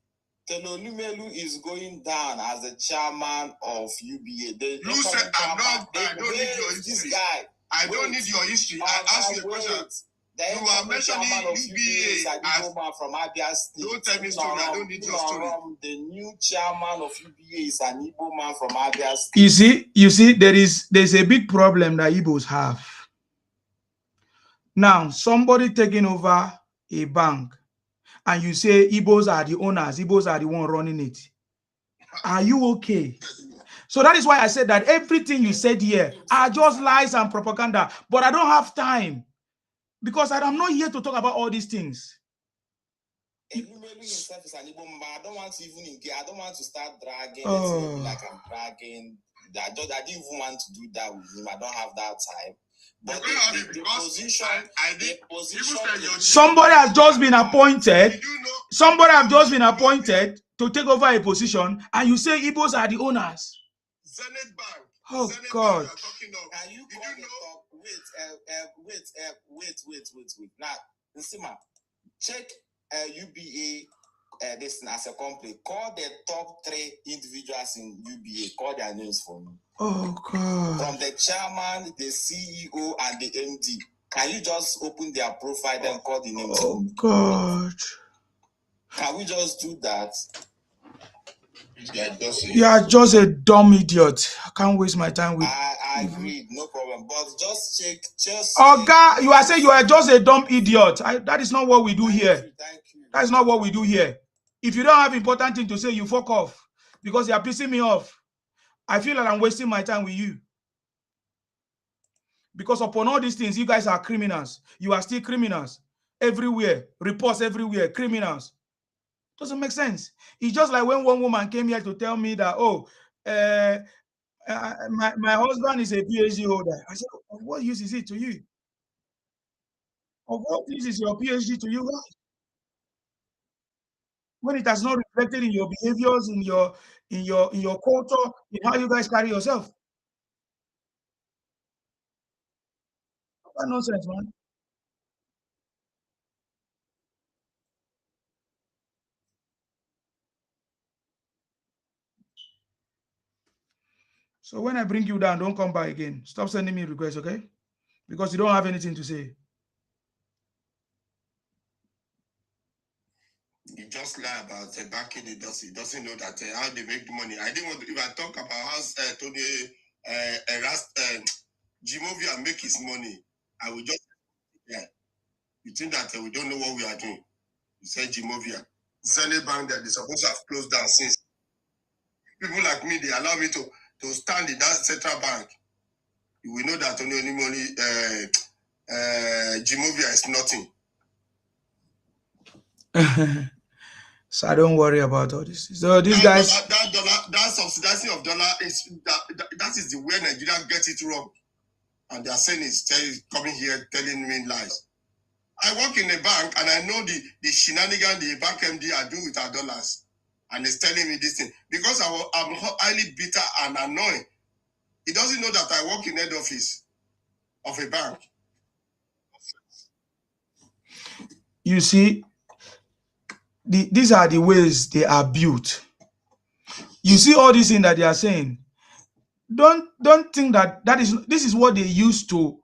Tony Olumelu is going down as the chairman of UBA. You said I don't need your history. I don't need your history. I asked you a question. You are mentioning UBA as from Abia State. Don't tell me story. I don't need your story. The new chairman of UBA is an Igbo man from Abia State. You see, there's a big problem that Igbos have. Now, somebody taking over a bank, and you say Igbos are the owners, Igbos are the one running it. Are you okay? So that is why I said that everything you said here are just lies and propaganda. But I don't have time, because I'm not here to talk about all these things. Elumelu himself is an Igbo man. I don't want to even engage. I don't want to start dragging it like I'm dragging. I didn't even want to do that with him. I don't have that time. But the position. Somebody has just been appointed. Somebody has just been appointed to take over a position, and you say Igbos are the owners. Zenith Bank. Oh Zenith God! Bank Can you call the top? Wait. Now, listen, man. Check UBA. This as a company. Call the top 3 individuals in UBA. Call their names for me. Oh God! From the chairman, the CEO, and the MD. Can you just open their profile and call the names? Oh God! Can we just do that? You are just a dumb idiot. I can't waste my time with. I agree, no problem. But just check. God, you are saying you are just a dumb idiot. That is not what we do here. Thank you. That is not what we do here. If you don't have important thing to say, you fuck off, because you are pissing me off. I feel like I'm wasting my time with you. Because upon all these things, you guys are criminals. You are still criminals. Everywhere. Reports everywhere. Criminals. Doesn't make sense. It's just like when one woman came here to tell me that, oh, my husband is a PhD holder. I said, of what use is it to you? Of what use is your PhD to you guys? When it has not reflected in your behaviors, in your culture, in how you guys carry yourself. What nonsense, man. So when I bring you down, don't come back again. Stop sending me requests, okay? because you don't have anything to say. He just lie about backing the does. He doesn't know that how they make the money. I didn't want to, if I talk about how Tony Jimovia make his money, I will just you think that we don't know what we are doing. You said Jimovia. Zenith Bank that they supposed to have closed down since. People like me, they allow me to stand in that central bank. You will know that only money Jimovia is nothing. So I don't worry about all this. So these guys, that subsidizing of dollar is that is the way Nigeria gets it wrong, and they are saying it's coming here telling me lies. I work in a bank and I know the shenanigan the bank MD are doing with our dollars, and it's telling me this thing because I'm highly bitter and annoyed. He doesn't know that I work in head office of a bank. you see, these are the ways they are built. You see all these things that they are saying. Don't think that this is what they use to,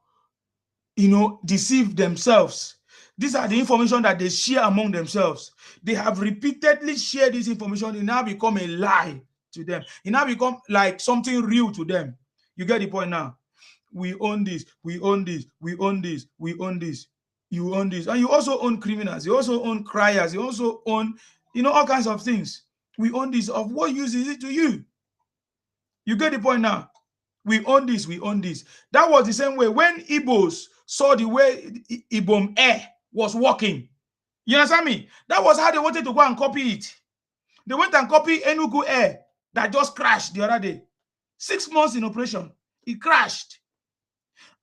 deceive themselves. These are the information that they share among themselves. They have repeatedly shared this information. It now become a lie to them. It now become like something real to them. You get the point now? We own this. We own this. We own this. We own this. You own this. And you also own criminals. You also own criers. You also own, all kinds of things. We own this. Of what use is it to you? You get the point now? We own this. We own this. That was the same way when Igbos saw the way Ibom Air was working. You understand me? That was how they wanted to go and copy it. They went and copied Enugu Air that just crashed the other day. 6 months in operation. It crashed.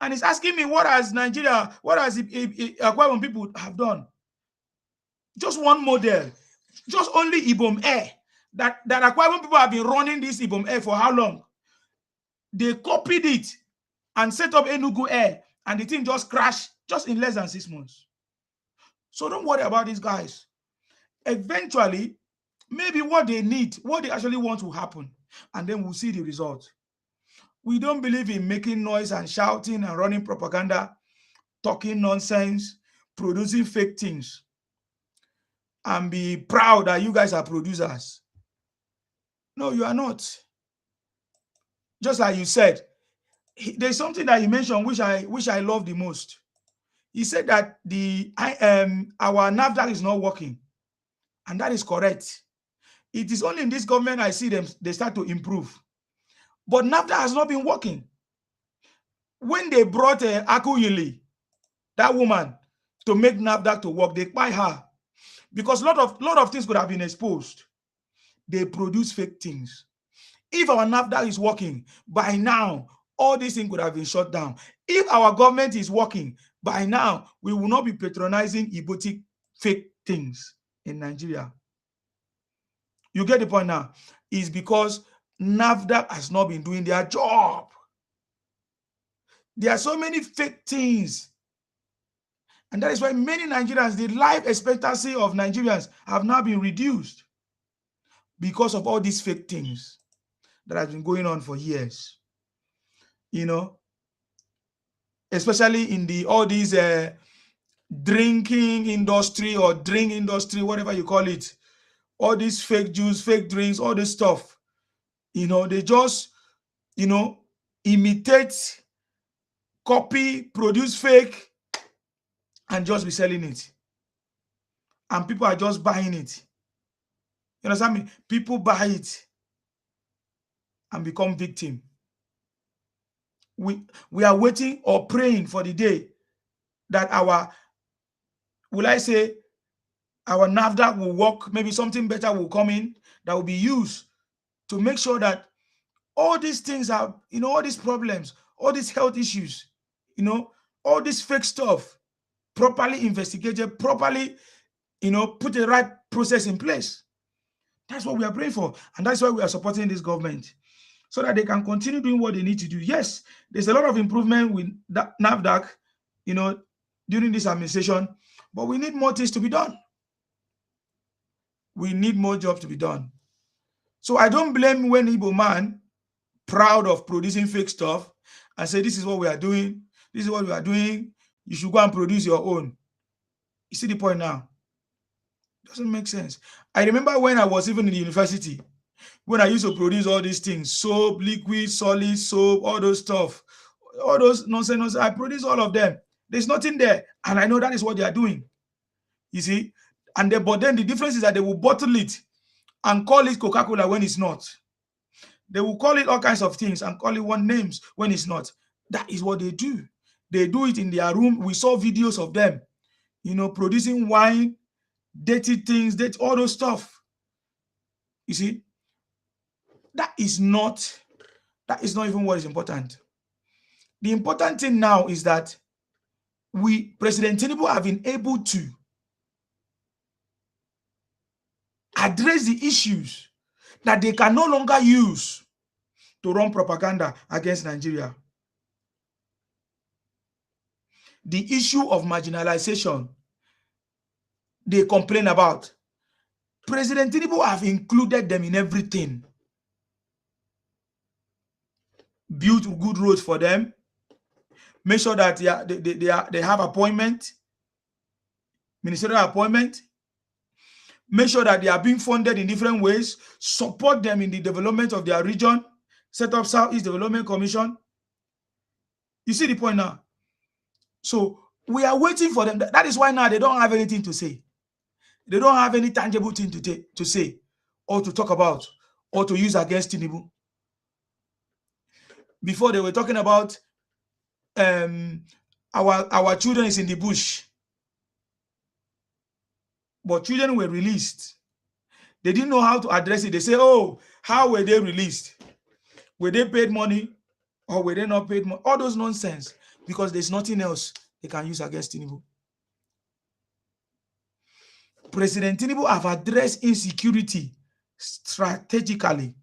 And it's asking me, what has Nigeria, what has Akwa Ibom people have done? Just one model. Just only Ibom Air. That Akwa Ibom people have been running this Ibom Air for how long? They copied it and set up Enugu Air, and the thing just crashed just in less than 6 months. So don't worry about these guys. Eventually, maybe what they need, what they actually want to happen, and then we'll see the result. We don't believe in making noise and shouting and running propaganda, talking nonsense, producing fake things, and be proud that you guys are producers. No, you are not. Just like you said, there's something that he mentioned which I love the most. He said that our NAFDAC is not working, and that is correct. It is only in this government I see they start to improve, but NAFDAC has not been working. When they brought Akuyili, that woman, to make NAFDAC to work, they buy her because a lot of things could have been exposed. They produce fake things. If our NAFDAC is working, by now, all these things could have been shut down. If our government is working, by now, we will not be patronizing Ibotic fake things in Nigeria. You get the point now? It's because NAFDAC has not been doing their job. There are so many fake things. And that is why many Nigerians, the life expectancy of Nigerians have now been reduced because of all these fake things that have been going on for years. Especially in all these drinking industry or drink industry, whatever you call it, all these fake juice, fake drinks, all this stuff. They just, imitate, copy, produce fake, and just be selling it. And people are just buying it. You understand me? People buy it and become victim. We are waiting or praying for the day that our NAFDAC will work. Maybe something better will come in that will be used to make sure that all these things are, all these problems, all these health issues, all this fake stuff, properly investigated, properly, put the right process in place. That's what we are praying for. And that's why we are supporting this government, so that they can continue doing what they need to do. Yes, there's a lot of improvement with NAFDAC, during this administration, but we need more things to be done. We need more jobs to be done. So I don't blame when Igbo man, proud of producing fake stuff, and say this is what we are doing. This is what we are doing. You should go and produce your own. You see the point now? Doesn't make sense. I remember when I was even in the university, when I used to produce all these things, soap, liquid, solid soap, all those stuff, all those nonsense, I produce all of them. There's nothing there. And I know that is what they are doing. You see? But then the difference is that they will bottle it and call it Coca-Cola when it's not. They will call it all kinds of things and call it one names when it's not. That is what they do. They do it in their room. We saw videos of them, producing wine, dirty things, all those stuff. You see? That is not even what is important. The important thing now is that President Tinubu have been able to address the issues that they can no longer use to run propaganda against Nigeria. The issue of marginalization they complain about, President Tinubu have included them in everything. Built good roads for them. Make sure that they have appointment, ministerial appointment. Make sure that they are being funded in different ways. Support them in the development of their region. Set up Southeast Development Commission. You see the point now? So we are waiting for them. That is why now they don't have anything to say. They don't have any tangible thing to say or to talk about or to use against Tinubu. Before they were talking about our children is in the bush. But children were released. They didn't know how to address it. They say, oh, how were they released? Were they paid money or were they not paid money? All those nonsense, because there's nothing else they can use against Tinubu. President Tinubu have addressed insecurity strategically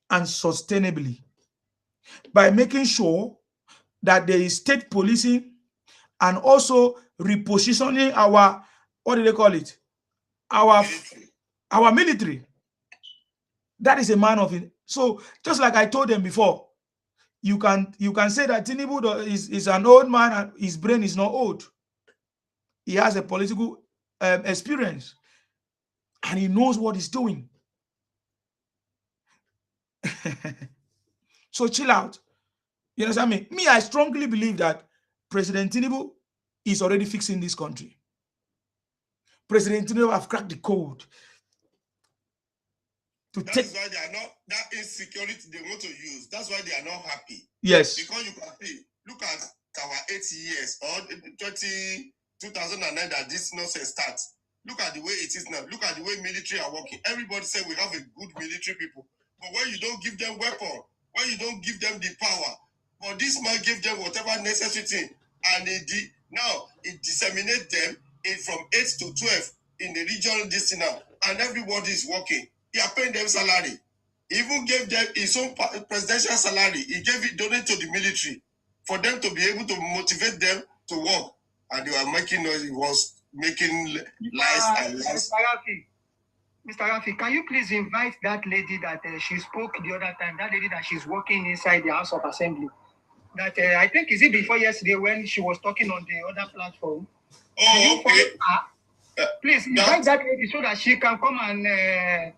and sustainably by making sure that there is state policing and also repositioning our, what do they call it? Our military. That is a man of it. So just like I told them before, you can say that Tinubu is an old man and his brain is not old. He has a political experience and he knows what he's doing. So chill out. You understand me? Me, I strongly believe that President Tinubu is already fixing this country. President Tinubu have cracked the code. That's why they are not, that insecurity they want to use. That's why they are not happy. Yes. Because you can see, look at our 8 years or 2009 that this nonsense starts. Look at the way it is now. Look at the way military are working. Everybody say we have a good military people. But when you don't give them weapon, when you don't give them the power, but this man gave them whatever necessary thing, and now it disseminates them from 8 to 12 in the regional district now, and everybody is working. He are paying them salary. He even gave them his own presidential salary. He gave it, donated to the military for them to be able to motivate them to work. And they were making noise. He was making lies and lies. Mr. Rafi, can you please invite that lady that she spoke the other time, that lady that she's working inside the House of Assembly? That I think, is it before yesterday when she was talking on the other platform? Oh, okay. Please invite that lady so that she can come and,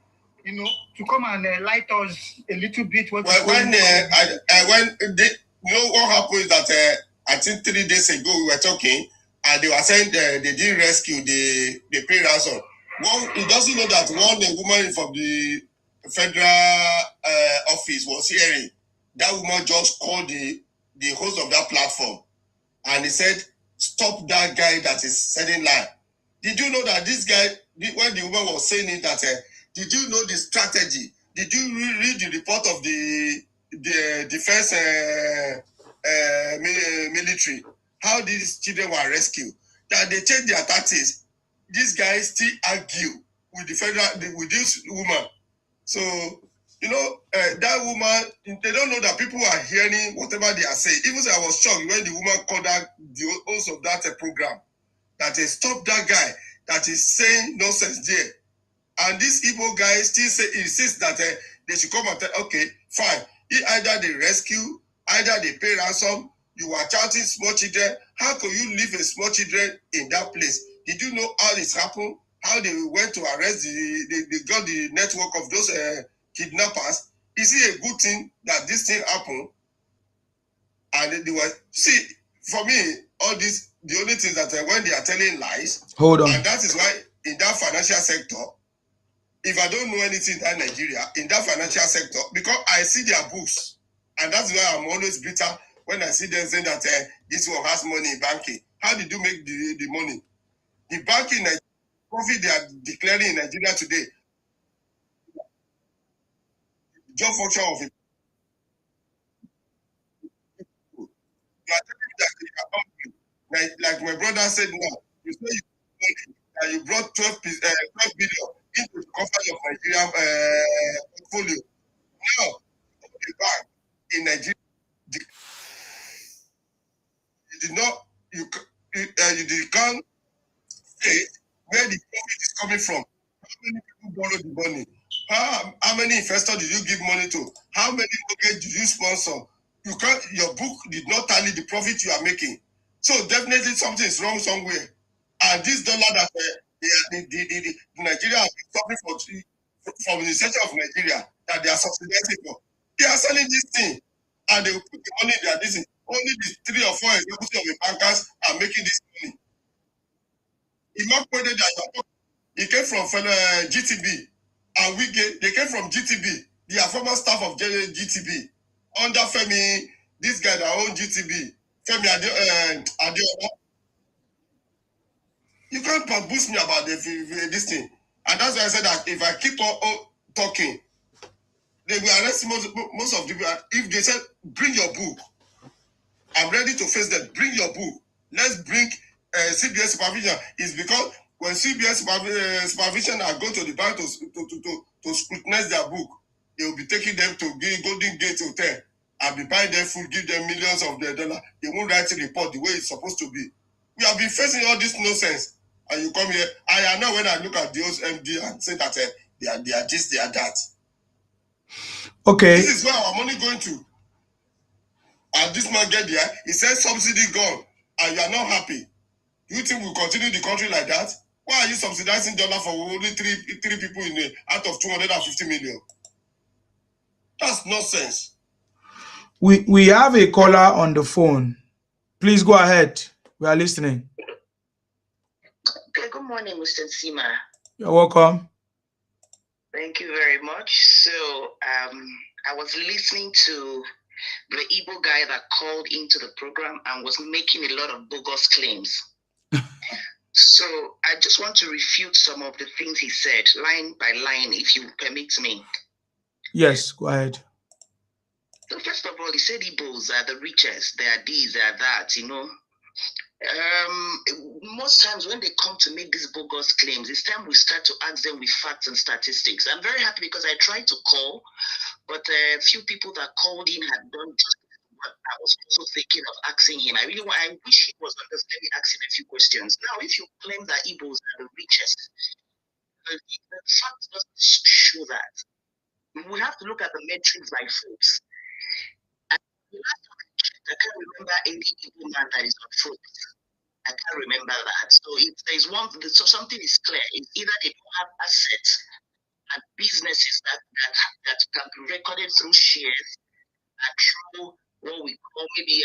to come and light us a little bit. What when you know what happened is that I think 3 days ago we were talking and they were saying they didn't rescue the pay ransom. He doesn't know that one woman from the federal office was hearing. That woman just called the host of that platform and he said, stop that guy that is selling lie. Did you know that this guy, when the woman was saying it, that did you know the strategy? Did you read the report of the defense military? How these children were rescued? That they changed their tactics. These guys still argue with with this woman. So, that woman, they don't know that people are hearing whatever they are saying. Even though I was shocked when the woman called out the host of that program, that they stop that guy that is saying nonsense there. And this Igbo guy still insists that they should come and tell, okay, fine. Either they rescue, either they pay ransom, You are chanting small children. How could you leave a small children in that place? Did you know how this happened? How they went to arrest they got the network of those kidnappers? Is it a good thing that this thing happened? And they were, see, for me, all this, the only thing that when they are telling lies, hold on. And that is why in that financial sector, if I don't know anything in Nigeria, in that financial sector, because I see their books, and that's why I'm always bitter when I see them saying that this one has money in banking. How did you make the money? The banking profit they are declaring in Nigeria today, job function of it. You are telling me that you are company, like my brother said now, you say you brought 12 billion into the company of Nigerian portfolio. Now, the bank in Nigeria, you did not, you can't say where the profit is coming from. How many people borrowed the money? How many investors did you give money to? How many mortgage did you sponsor? You can't, your book did not tally the profit you are making. So definitely something is wrong somewhere. And this dollar that the Nigeria has been suffering from the center of Nigeria that they are subsidizing for. They are selling this thing and they will put the money in their this thing. Only the 3 or 4 executives of the bankers are making this money. He came from GTB and they came from GTB. They are former staff of GTB. Under Femi, this guy that owns GTB, Femi Adeola. You can't boost me about this thing. And that's why I said that if I keep on talking, they will arrest most of the people. If they said, bring your book, I'm ready to face them. Bring your book. Let's bring CBS supervision. It's because when CBS supervision are going to the bank to scrutinize their book, they will be taking them to Golden Gate Hotel and be buying them food, give them millions of dollars. They won't write a report the way it's supposed to be. We have been facing all this nonsense. And you come here. I know when I look at those MD and say that they are this, they are that. Okay. This is where our money going to. And this man get there, he says subsidy gone, and you are not happy. Do you think we'll continue the country like that? Why are you subsidizing dollar for only three people out of 250 million? That's nonsense. We have a caller on the phone. Please go ahead. We are listening. Okay, good morning, Mr. Sima. You're welcome. Thank you very much. So I was listening to the Igbo guy that called into the program and was making a lot of bogus claims. So I just want to refute some of the things he said, line by line, if you permit me. Yes, go ahead. So first of all, he said Igbos are the richest. They are this, they are that, you know. Most times when they come to make these bogus claims, it's time we start to ask them with facts and statistics. I'm very happy because I tried to call, but a few people that called in had done just what I was also thinking of asking him. I wish he was understanding, asking a few questions. Now, if you claim that Igbos are the richest, the fact doesn't show that. We have to look at the metrics by Forbes. And I can't remember any Igbo man that is on Forbes. I can't remember that. So if there's so something is clear. It's either they don't have assets and businesses that can be recorded through shares and through what we call maybe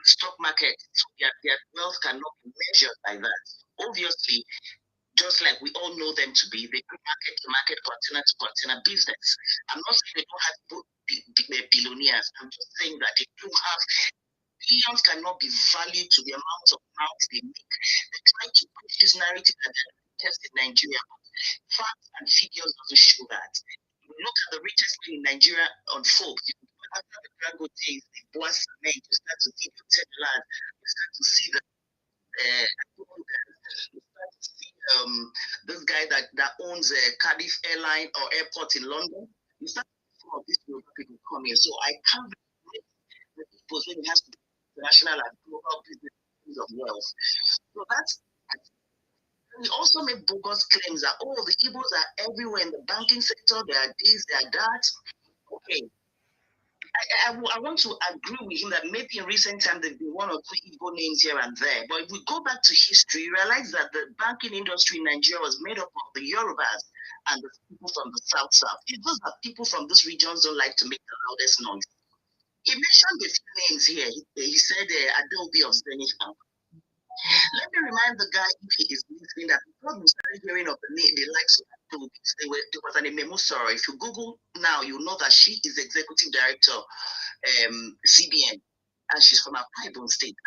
stock market. So their wealth cannot be measured by that. Obviously, just like we all know them to be, they do market to market, container to container business. I'm not saying they don't have billionaires. I'm just saying that they do have billions cannot be valued to the amount of pounds they make. They try to push this narrative that they're the richest in Nigeria. Facts and figures doesn't show that. Look at the richest man in Nigeria on Forbes. After the Dangote is the boss man, you start to see the land, you start to see the you start to see this guy that owns a Cardiff airline or airport in London. You start to see some of these people come here. So I can't relate the people when it has to do international and global business of wealth. So that's. We also make bogus claims that, the Igbos are everywhere in the banking sector, they are this, they are that. Okay. I want to agree with him that maybe in recent times there've been one or two Igbo names here and there. But if we go back to history, you realize that the banking industry in Nigeria was made up of the Yorubas and the people from the South. It's just that people from these regions don't like to make the loudest noise. He mentioned a few names here. He said Adobe of Zenith Bank. Let me remind the guy, if he is listening, that before we started hearing of the likes of Adobe, there was an Ememusoro. If you Google now, you'll know that she is executive director, CBN, and she's from Akwa State.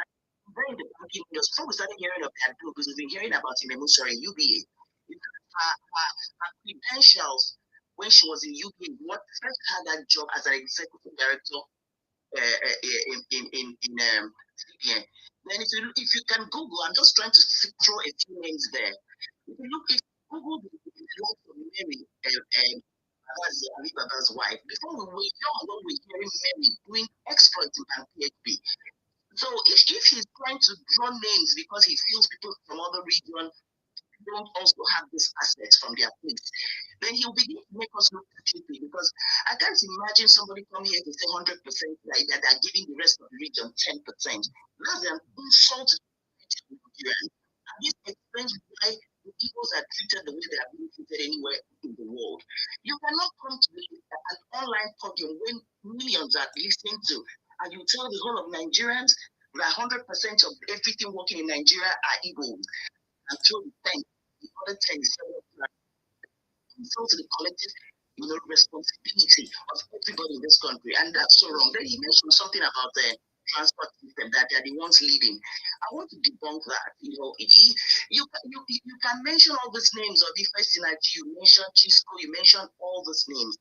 During the banking industry, before we started hearing of Adobe, we've been hearing about Ememusoro in UBA. Her credentials when she was in UBA, what first had that job as an executive director in CBN. Then if you can Google, I'm just trying to throw a few names there. If you look at Google, the likes of Mary, Ali Baba's wife, before we were young, when we were hearing Mary doing exploits in PhD. So if he's trying to draw names because he feels people from other regions don't also have this assets from their place, then he'll begin to make us look stupid, because I can't imagine somebody come here to say 100% like that they're giving the rest of the region 10%. That's an insult to the Nigerians. And this explains why the Igbos are treated the way they are being treated anywhere in the world. You cannot come to an online podium when millions are listening to, and you tell the whole of Nigerians that 100% of everything working in Nigeria are Igbos. Until the other 10 is insult to the collective responsibility of everybody in this country. And that's so wrong. Then he mentioned something about the transport system, that they're the ones leading. I want to debunk that. You can mention all these names of the first in you mentioned Chisco, you mentioned all these names.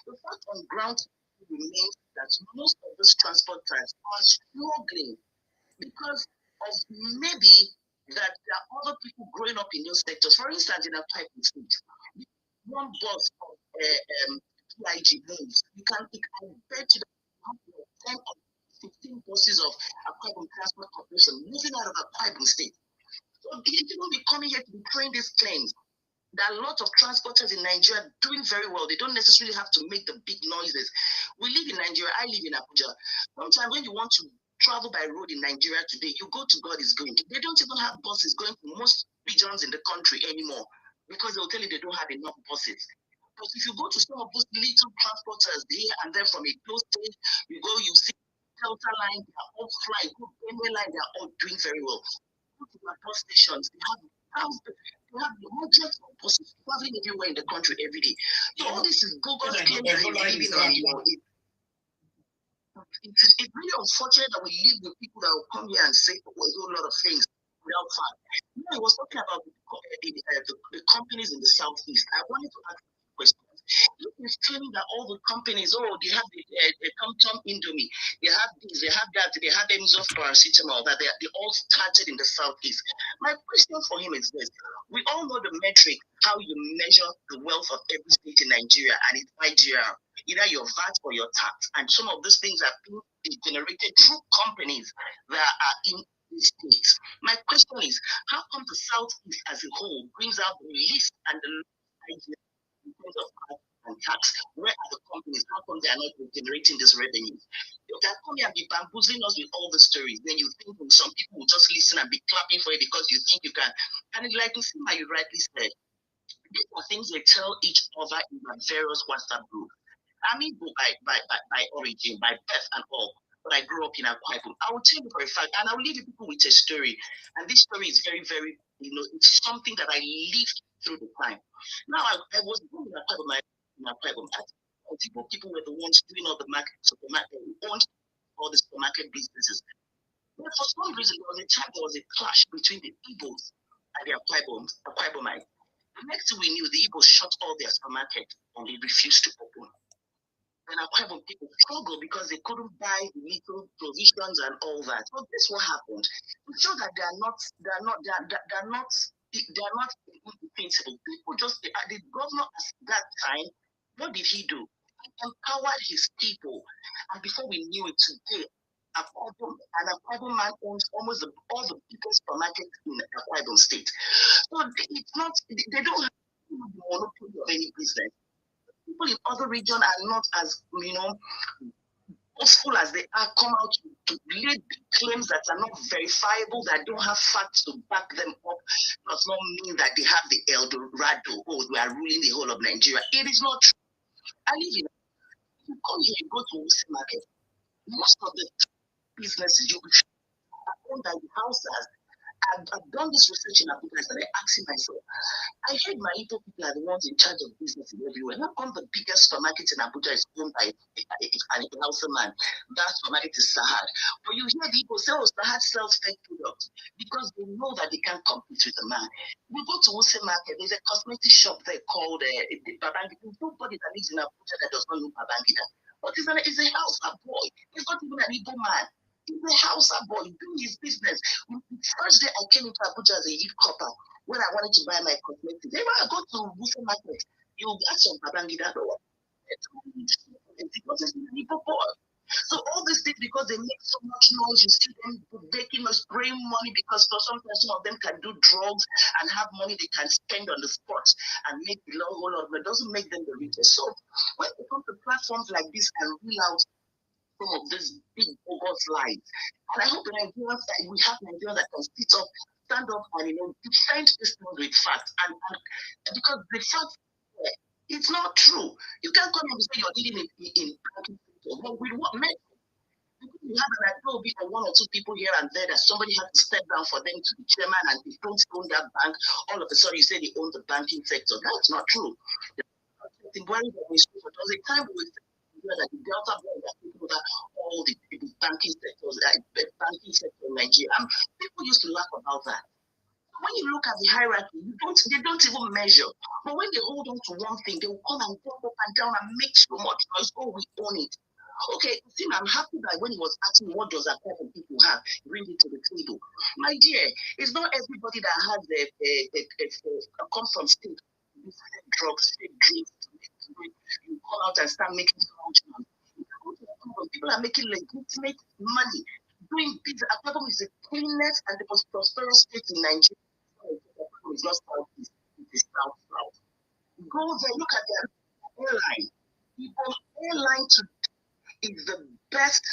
The fact on ground remains that most of these transporters are struggling because of maybe that there are other people growing up in those sectors. For instance, in a pipe state, one bus of PIG moves. You can bet you that 10 or 15 buses of Akwa Transport Corporation moving out of Akwa State. So you don't be coming here to be throwing these claims. There are lots of transporters in Nigeria doing very well. They don't necessarily have to make the big noises. We live in Nigeria. I live in Abuja. Sometimes when you want to travel by road in Nigeria today, you go to God is going. They don't even have buses going to most regions in the country anymore, because they'll tell you they don't have enough buses. But if you go to some of those little transporters here and there from a close state, you see Delta Line, they are all flying. Railway Line, they are all doing very well. Go to the bus stations, they have hundreds of buses traveling everywhere in the country every day. So all this is Google's claim that he's living on, it's really unfortunate that we live with people that will come here and say a whole lot of things without fact. I was talking about the companies in the Southeast. I wanted to ask a question. He's claiming that all the companies, they have the Tom Indomie, they have this, they have that, they have Emzof paracetamol, that they all started in the Southeast. My question for him is this: we all know the metric, how you measure the wealth of every state in Nigeria, and it's IGR, either your VAT or your tax, and some of these things are being generated through companies that are in these states. My question is, how come the Southeast as a whole brings out the least and the lowest IGR in terms of VAT and tax? Where are the companies? How come they are not generating this revenue? You can come here and be bamboozling us with all the stories. Then you think some people will just listen and be clapping for it because you think you can. And it's like you rightly said, these are things they tell each other in their various WhatsApp groups. I'm Igbo by origin, by birth and all, but I grew up in Akwa Ibom. I will tell you for a fact, and I will leave you people with a story. And this story is very, very, it's something that I lived through the time. Now, I was born in Akwa Ibom. People were the ones doing all the supermarket, owned all the supermarket businesses. But for some reason, there was a time there was a clash between the Igbos and the Akwa Ibomites. The next thing we knew, the Igbos shut all their supermarkets and they refused to open. And Akwa Ibom people struggled because they couldn't buy little provisions and all that. So this is what happened. To show that they are not indefensible. People just, the governor at that time, what did he do? He empowered his people. And before we knew it today, Akwa Ibom man owns almost all the biggest supermarkets in Akwa Ibom state. So it's not, they don't have monopoly of any business. People in other regions are not as, forceful as they are, come out to lay claims that are not verifiable, that don't have facts to back them up, does not mean that they have the El Dorado. Oh, we are ruling the whole of Nigeria. It is not true. I live in. You come here, you go to Wuse Market. Most of the businesses you are owned by the houses. I've done this research in Abuja. I started asking myself, I heard my Igbo people are the ones in charge of businesses everywhere. How come the biggest supermarket in Abuja is owned by an Hausa man? That supermarket is Sahad. But you hear the Igbo say, oh, Sahad sells fake products because they know that they can't compete with the man. We go to Wuse Market, there's a cosmetic shop there called Babangida. Nobody that lives in Abuja that does not know Babangida. But it's a Hausa boy. He's not even an Igbo man. He's a Hausa boy doing his business. The first day I came into Abuja as a youth copper, when I wanted to buy my cosmetics, when I go to Wuse Market, you ask some Babangida. So all these things, because they make so much noise, you see them making us spraying money because sometimes some of them can do drugs and have money they can spend on the spot and make the whole lot, but it doesn't make them the richest. So when it comes to platforms like this and reel out some of these big bogus lies, and I hope Nigerians that we have Nigerians that can stand up and defend this thing with facts, and because the facts, it's not true. You can't come and say you're leading in banking sector. But with what method? You have an idea of one or two people here and there that somebody had to step down for them to be chairman, and they don't own that bank. All of a sudden, you say they own the banking sector. That's not true. There was a time we that the Delta Board that people that all the banking sectors, banking sector in Nigeria. People used to laugh about that. When you look at the hierarchy, they don't even measure. But when they hold on to one thing, they will come and jump up and down and make so much noise. Oh, we own it. Okay, see, I'm happy that when he was asking what does that type of people have, bring it to the table. My dear, it's not everybody that has comes from state, drugs, fake drinks. You come out and start making so much money. People are making legitimate money doing business. Akpabom is the cleanest and the most prosperous state in Nigeria. It's not southeast, it is south. Go there, look at their airline. People, airline is the best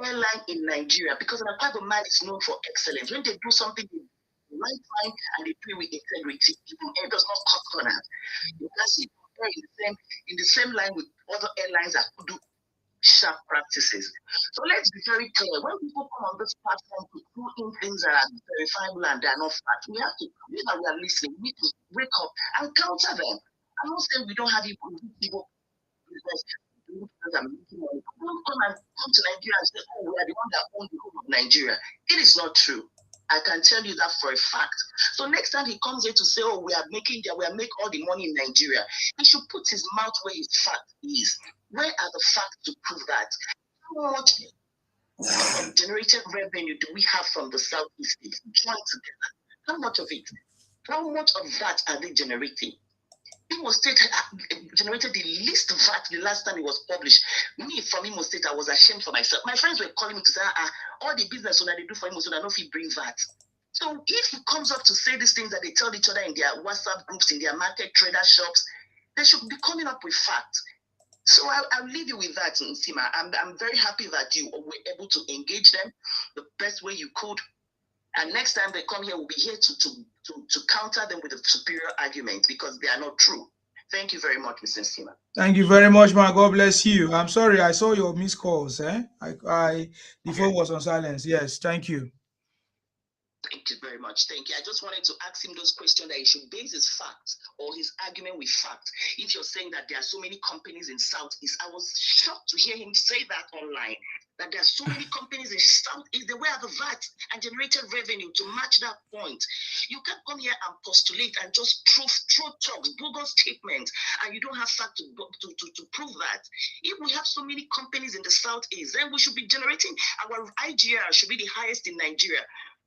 airline in Nigeria because an Akpabom man is known for excellence. When they do something in the right time and they do it with integrity, people air does not cut corners. You can see in the same line with other airlines that could do sharp practices. So let's be very clear. When people come on this platform to throw in things that are verifiable and they are not fact, we have to, we are listening, we need to wake up and counter them. I'm not saying we don't have people business that are making money. Don't come to Nigeria and say, oh, we are the one that own the whole of Nigeria. It is not true. I can tell you that for a fact. So next time he comes here to say, oh, we are making all the money in Nigeria, he should put his mouth where his fact is. Where are the facts to prove that? How much generated revenue do we have from the Southeast states joined together? How much of it? How much of that are they generating? Imo State generated the least VAT the last time it was published. Me from Imo State, I was ashamed for myself. My friends were calling me to say, all the business that they do for Imo State, I don't know if he bring VAT. So if he comes up to say these things that they tell each other in their WhatsApp groups, in their market trader shops, they should be coming up with facts. So I'll leave you with that, Nsima. I'm very happy that you were able to engage them the best way you could. And next time they come here, we'll be here to counter them with a superior argument because they are not true. Thank you very much, Mr. Nsima. Thank you very much, man. God bless you. I'm sorry, I saw your missed calls. The phone was on silence. Yes, thank you. Thank you very much. Thank you. I just wanted to ask him those questions that he should base his facts or his argument with facts. If you're saying that there are so many companies in Southeast, I was shocked to hear him say that online, that there are so many companies in Southeast, they wear the VAT and generated revenue to match that point. You can't come here and postulate and just throw talks, bogus statements, and you don't have fact to prove that. If we have so many companies in the Southeast, then we should be generating, our IGR should be the highest in Nigeria.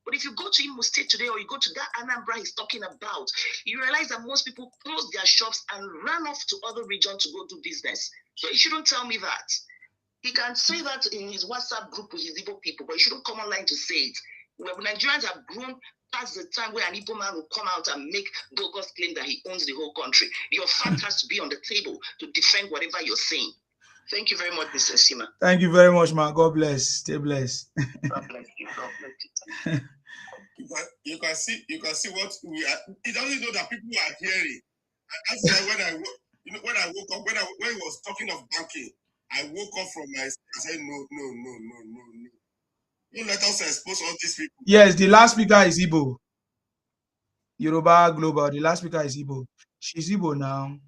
But if you go to Imo State today or you go to that Anambra he's talking about, you realize that most people close their shops and run off to other regions to go do business. So you shouldn't tell me that. He can say that in his WhatsApp group with his Igbo people, but you shouldn't come online to say it. Well, Nigerians have grown past the time where an Igbo man will come out and make bogus claim that he owns the whole country. Your fact has to be on the table to defend whatever you're saying. Thank you very much, Mr. Sima. Thank you very much, man. God bless. Stay blessed. God bless you. God bless you. You can see what we are. He doesn't know that people are hearing. And that's why when I woke up, when he was talking of banking, I woke up from my. I said no. Don't let us expose all these people. Yes, the last speaker is Igbo. Yoruba Global. The last speaker is Igbo. She's Igbo now.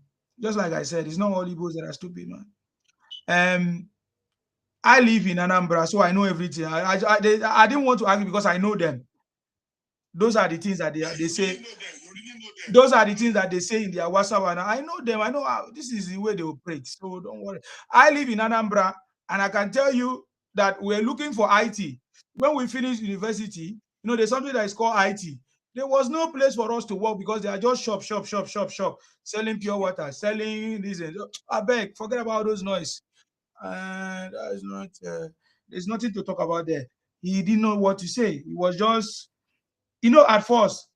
Just like I said, it's not all Igbos that are stupid, man. I live in Anambra, so I know everything. I didn't want to argue because I know them. Those are the things that they say. Those are the things that they say in their WhatsApp. And I know them. I know how this is the way they operate. So don't worry. I live in Anambra, and I can tell you that we're looking for IT. When we finish university, there's something that is called IT. There was no place for us to work because they are just shop, selling pure water, selling this. I beg, forget about those noise. And that's not. There's nothing to talk about there. He didn't know what to say. He was just, at first,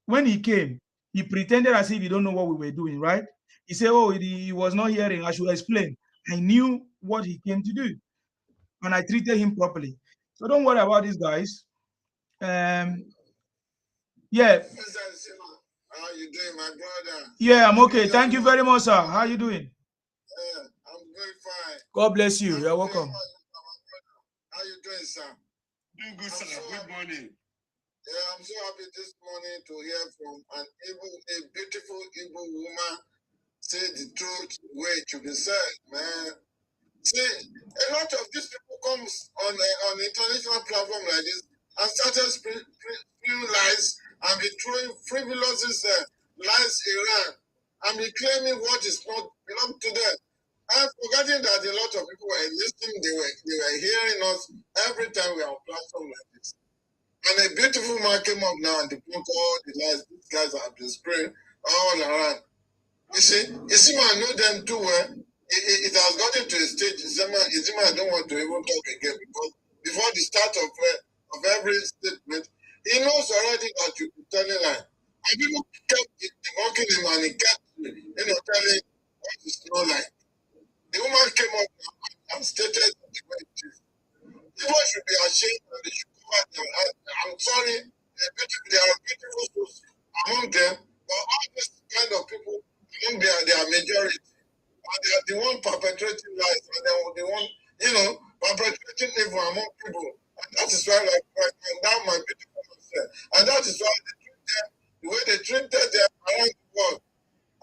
when he came, he pretended as if he don't know what we were doing, right? He said, oh, he was not hearing. I should explain. I knew what he came to do, and I treated him properly. So don't worry about these guys. Yeah. How you doing, my brother? Yeah, I'm okay. Thank you very much, sir. How you doing? I'm doing fine. God bless you. You're welcome. How you doing, sir? Doing good, sir. Good morning. Yeah, I'm so happy this morning to hear from a beautiful Igbo woman say the truth way it should be said, man. See, a lot of these people comes on international platform like this and started spewing lies and be throwing frivolous lies around and be claiming what is not belong to them. I'm forgetting that a lot of people were listening, they were hearing us every time we are on platform like this. And a beautiful man came up now and debunked all the lies these guys have been spraying all around. You see, I know them too well. It has gotten to a stage, Izima, I don't want to even talk again because before the start of every statement, he knows already that you'll be telling lie. And people kept debunking him and he kept, telling what is not like. The woman came up and stated the way it is. People should be ashamed and they should cover their eyes. I'm sorry, there are beautiful souls among them, but all these kind of people among their majority. And they are the one perpetrating lies, and they are the one, perpetrating evil among people. And that is why, like now my beautiful man said, and that is why they treat them the way they treated them around the world.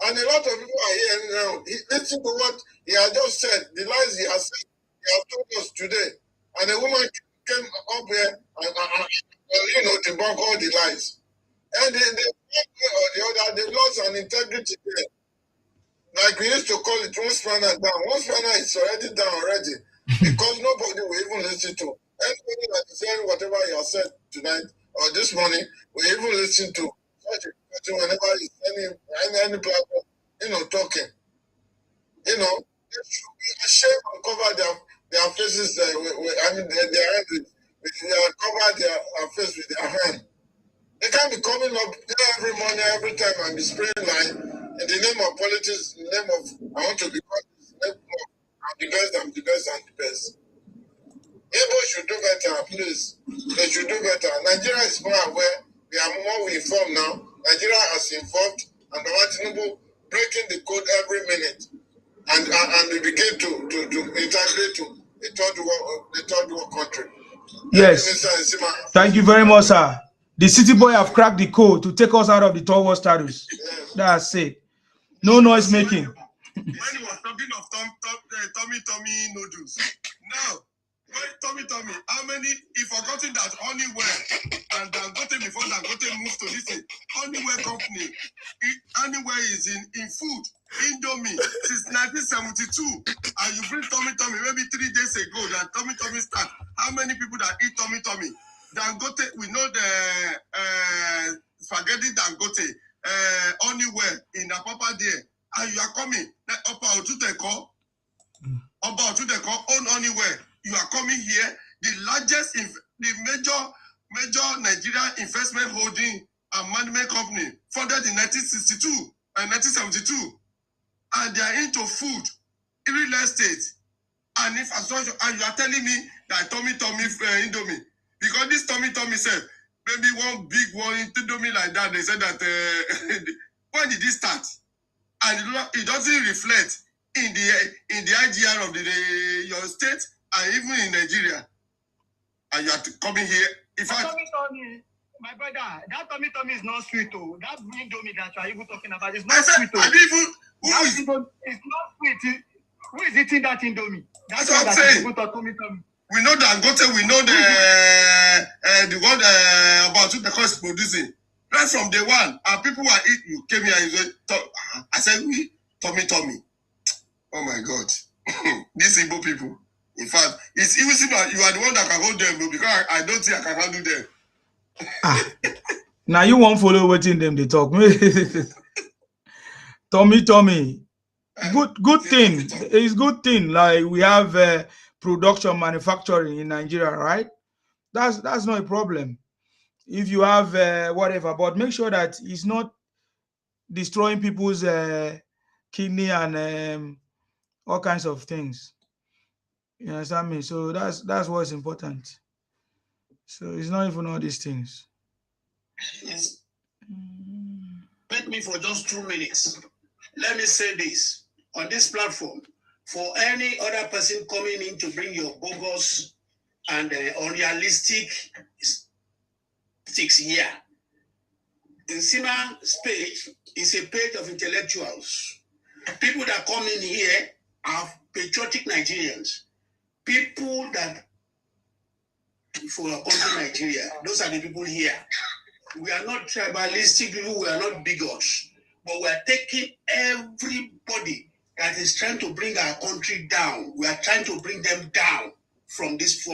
And a lot of people are here now. Listen to what he has just said, the lies he has said, he has told us today. And a woman came up here and debunk all the lies. And they one way or the other, they lost an integrity there. Like we used to call it one spanner down. One spanner is already down already because nobody will even listen to. Anybody that is saying whatever he has said tonight or this morning will even listen to such a person whenever he's any platform, talking. They should be ashamed and cover their faces. Their head cover their face with their hand. They can't be coming up every morning, every time and be spraying line in the name of politics, in the name of I want to become I'm the best, I'm the best, I'm the best. Igbo should do better, please. They should do better. Nigeria is more aware. We are more informed now. Nigeria has informed, and President Tinubu breaking the code every minute, and we begin to integrate to a third world country. Yes. Thank you very much, sir. The city boy have cracked the code to take us out of the third world status. That's it. No noise making. When he was talking of Tommy noodles. Now, Tommy, how many, he forgotten that Honeywell and Dangote before Dangote moved to this thing, Honeywell company, Honeywell is in food, Indomie, since 1972. And you bring Tommy maybe 3 days ago that Tommy start. How many people that eat Tommy? Dangote, we know the spaghetti Dangote, Honeywell in Apapa there. And you are coming, Opa Otuteko own Honeywell. You are coming here, the largest, the major Nigerian investment holding and management company, founded in 1972 and 1972. And they are into food, real estate, And if I'm sorry, and you are telling me that Tommy Indomie, because this Tommy said maybe one big one Indomie like that, they said that when did this start? And it doesn't reflect in the IGR of your state and even in Nigeria. And you are coming here. If I Tommy, my brother, that Tommy is not sweet. Oh, that Indomie that you are even talking about is not sweet. Oh. It's not sweet. Who is eating that Indomie? That's what I'm saying. We know that Gote, we know the one about the cost producing. Right from day one, and people were eating. You came here and you said, I said, Tommy. Oh my God. These Igbo people. In fact, it's even simple. You are the one that can hold them, because I don't think I can handle them. Now you won't follow watching them they talk. Tommy. Good thing. It's good thing. Like we have production manufacturing in Nigeria, right? That's not a problem. If you have whatever, but make sure that it's not destroying people's kidney and all kinds of things. You understand me? So that's what's important. So it's not even all these things. Let me for just 2 minutes. Let me say this on this platform. For any other person coming in to bring your bogus and unrealistic sticks here, Nsima's page is a page of intellectuals. People that come in here are patriotic Nigerians. People that for our country Nigeria, those are the people here. We are not tribalistic people, we are not bigots, but we are taking everybody that is trying to bring our country down. We are trying to bring them down from this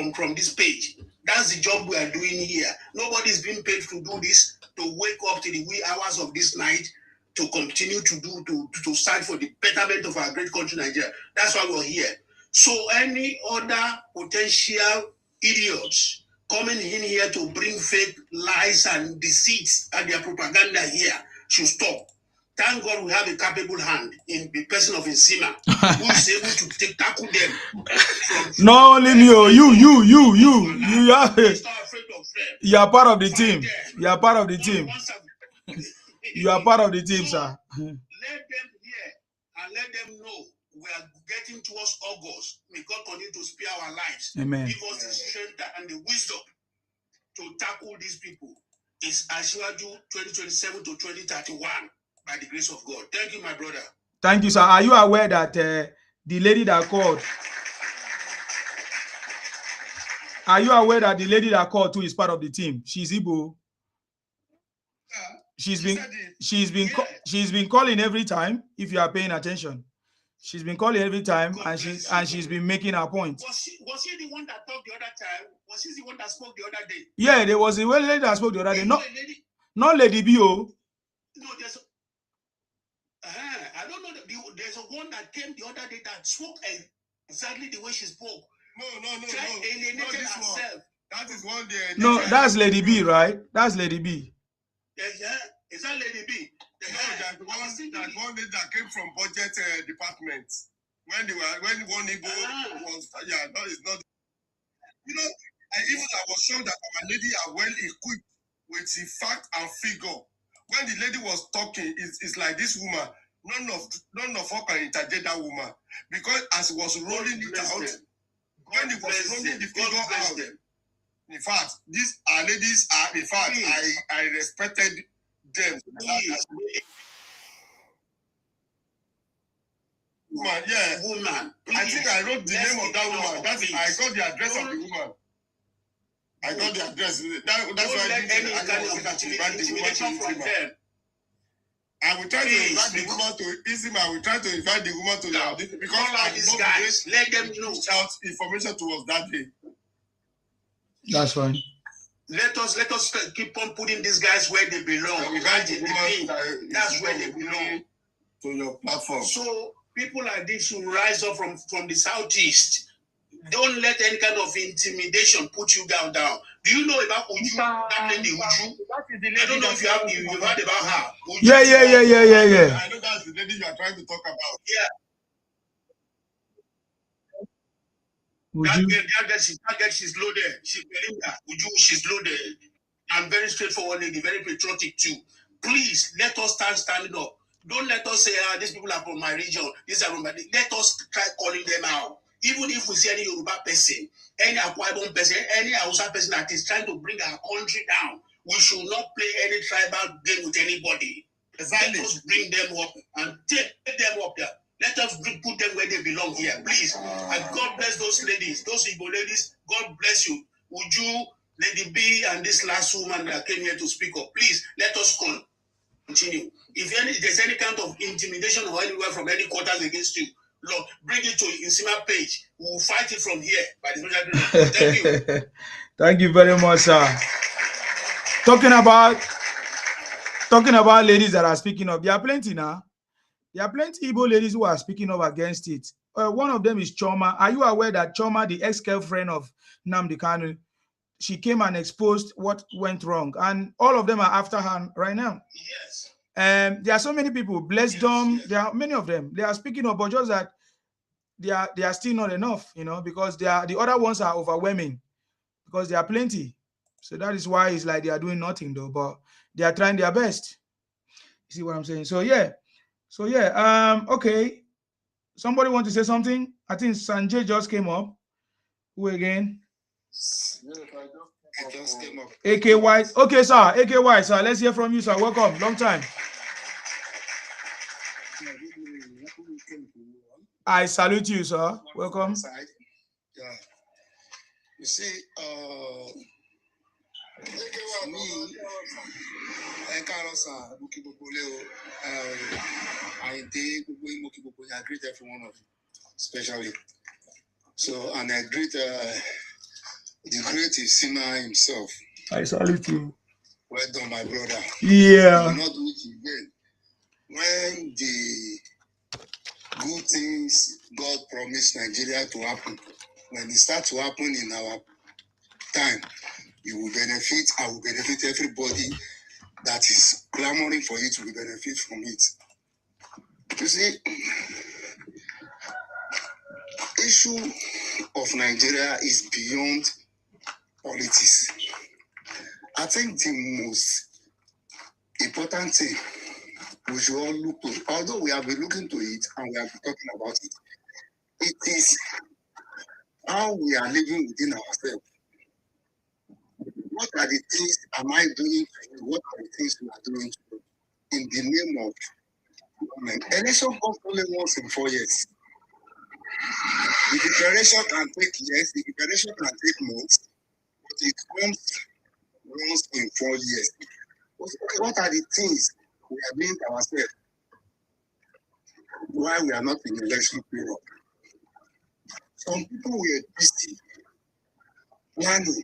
page. That's the job we are doing here. Nobody is being paid to do this, to wake up to the wee hours of this night, to continue to stand for the betterment of our great country, Nigeria. That's why we're here. So any other potential idiots coming in here to bring fake lies and deceits and their propaganda here should stop. Thank God we have a capable hand in the person of Nsima who is able to tackle them. No, only me. You are part of the team. You are part of the team. You are part of the team, sir. Let them hear and let them know we are getting towards August. May God continue to spare our lives. Amen. Give us the strength and the wisdom to tackle these people. It's Asiwaju 2027 to 2031 by the grace of God. Thank you, my brother. Thank you, sir. Are you aware that the lady that called? Are you aware that the lady that called too is part of the team? She's Igbo. She's been calling every time. If you are paying attention, she's been calling every time, and she's been making her point. Was she the one that talked the other time? Was she the one that spoke the other day? Yeah, there was a lady that spoke the other day. Not Lady B.O. No, there's. I don't know. There's a one that came the other day that spoke exactly the way she spoke. No. Alienated herself. That is one day. No, that's Lady B, right? That's Lady B. Yeah. Is that Lady B? No, that one day that came from budget department. When one Igbo was, that is not. You know, I was shocked that our lady are well equipped with the fact and figure. When the lady was talking, it's like this woman. None of her can interject that woman, because as it was rolling it out, when it was rolling the figure out. In fact, these our ladies are. In fact, I respected them. Woman, yeah. Woman. I think I wrote the name of that woman. I got the address of the woman. I got the address. That's why I didn't invite the woman to Isima. I will try to invite the woman to Isima. I will try to invite the woman to the because I these guys. Let them know. Shout information to us that day. That's fine. Let us keep on putting these guys where they belong. That's where they belong. To your platform. So people like this should rise up from the southeast. Don't let any kind of intimidation put you down. Do you know about Uju? That lady Uju? I don't know if you've heard about her. Uju. Yeah. I know that's the lady you are trying to talk about. Yeah. That girl, she's loaded. She's Belinda. She's loaded. I'm very straightforward lady, very patriotic too. Please let us stand up. Don't let us say, these people are from my region. These are from my. Let us try calling them out. Even if we see any Yoruba person, any Akwa Ibom person, any Hausa person that is trying to bring our country down, we should not play any tribal game with anybody. Exactly. Let us bring them up and take them up there. Let us put them where they belong here, please. And God bless those ladies, those Igbo ladies. God bless you. Would you, Lady B, and this last woman that came here to speak up, please let us continue. If there's any kind of intimidation or anywhere from any quarters against you, Lord, bring it to Insima page. We will fight it from here by the special grace. Thank you. Thank you very much, sir. Talking about ladies that are speaking up, there are plenty now. There are plenty Igbo ladies who are speaking up against it. One of them is Choma. Are you aware that Choma, the ex-girlfriend of Nnamdi Kanu, she came and exposed what went wrong, and all of them are after her right now. Yes. There are so many people. Bless them. Yes. There are many of them. They are speaking up, but just that they are still not enough, because the other ones are overwhelming, because there are plenty. So that is why it's like they are doing nothing though, but they are trying their best. You see what I'm saying? So yeah. Okay. Somebody want to say something? I think Sanjay just came up. Who again? I just came up. AKY. Okay, sir. AKY, sir. Let's hear from you, sir. Welcome. Long time. I salute you, sir. Welcome. Yeah. You see, me, I greet every one of you, especially. So, and I greet the great Sina himself. I salute you. Well done, my brother. Yeah. You not do it again. When the good things God promised Nigeria to happen, when it starts to happen in our time, you will benefit. I will benefit. Everybody that is clamoring for it will benefit from it. You see, issue of Nigeria is beyond politics. I think the most important thing we should all look to, although we have been looking to it and we have been talking about it, it is how we are living within ourselves. What are the things am I doing for you? What are the things we are doing to you in the name of government? Election comes only once in 4 years. The declaration can take years, the declaration can take months, but it comes once in 4 years. Okay, what are the things we are doing to ourselves while we are not in election period? Some people were busy planning,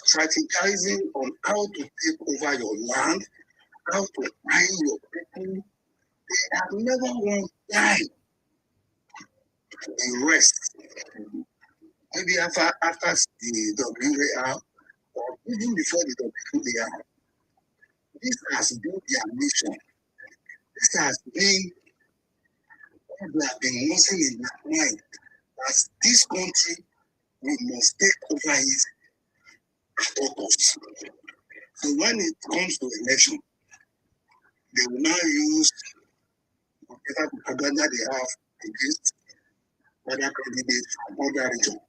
strategizing on how to take over your land, how to buy your people. They have never once died in rest. Maybe after the WAR or even before the WAR. This has been their mission. This has been what they have been nursing in their mind. As this country, we must take over it at all costs. So when it comes to election, they will now use whatever propaganda they have against other candidates from other regions,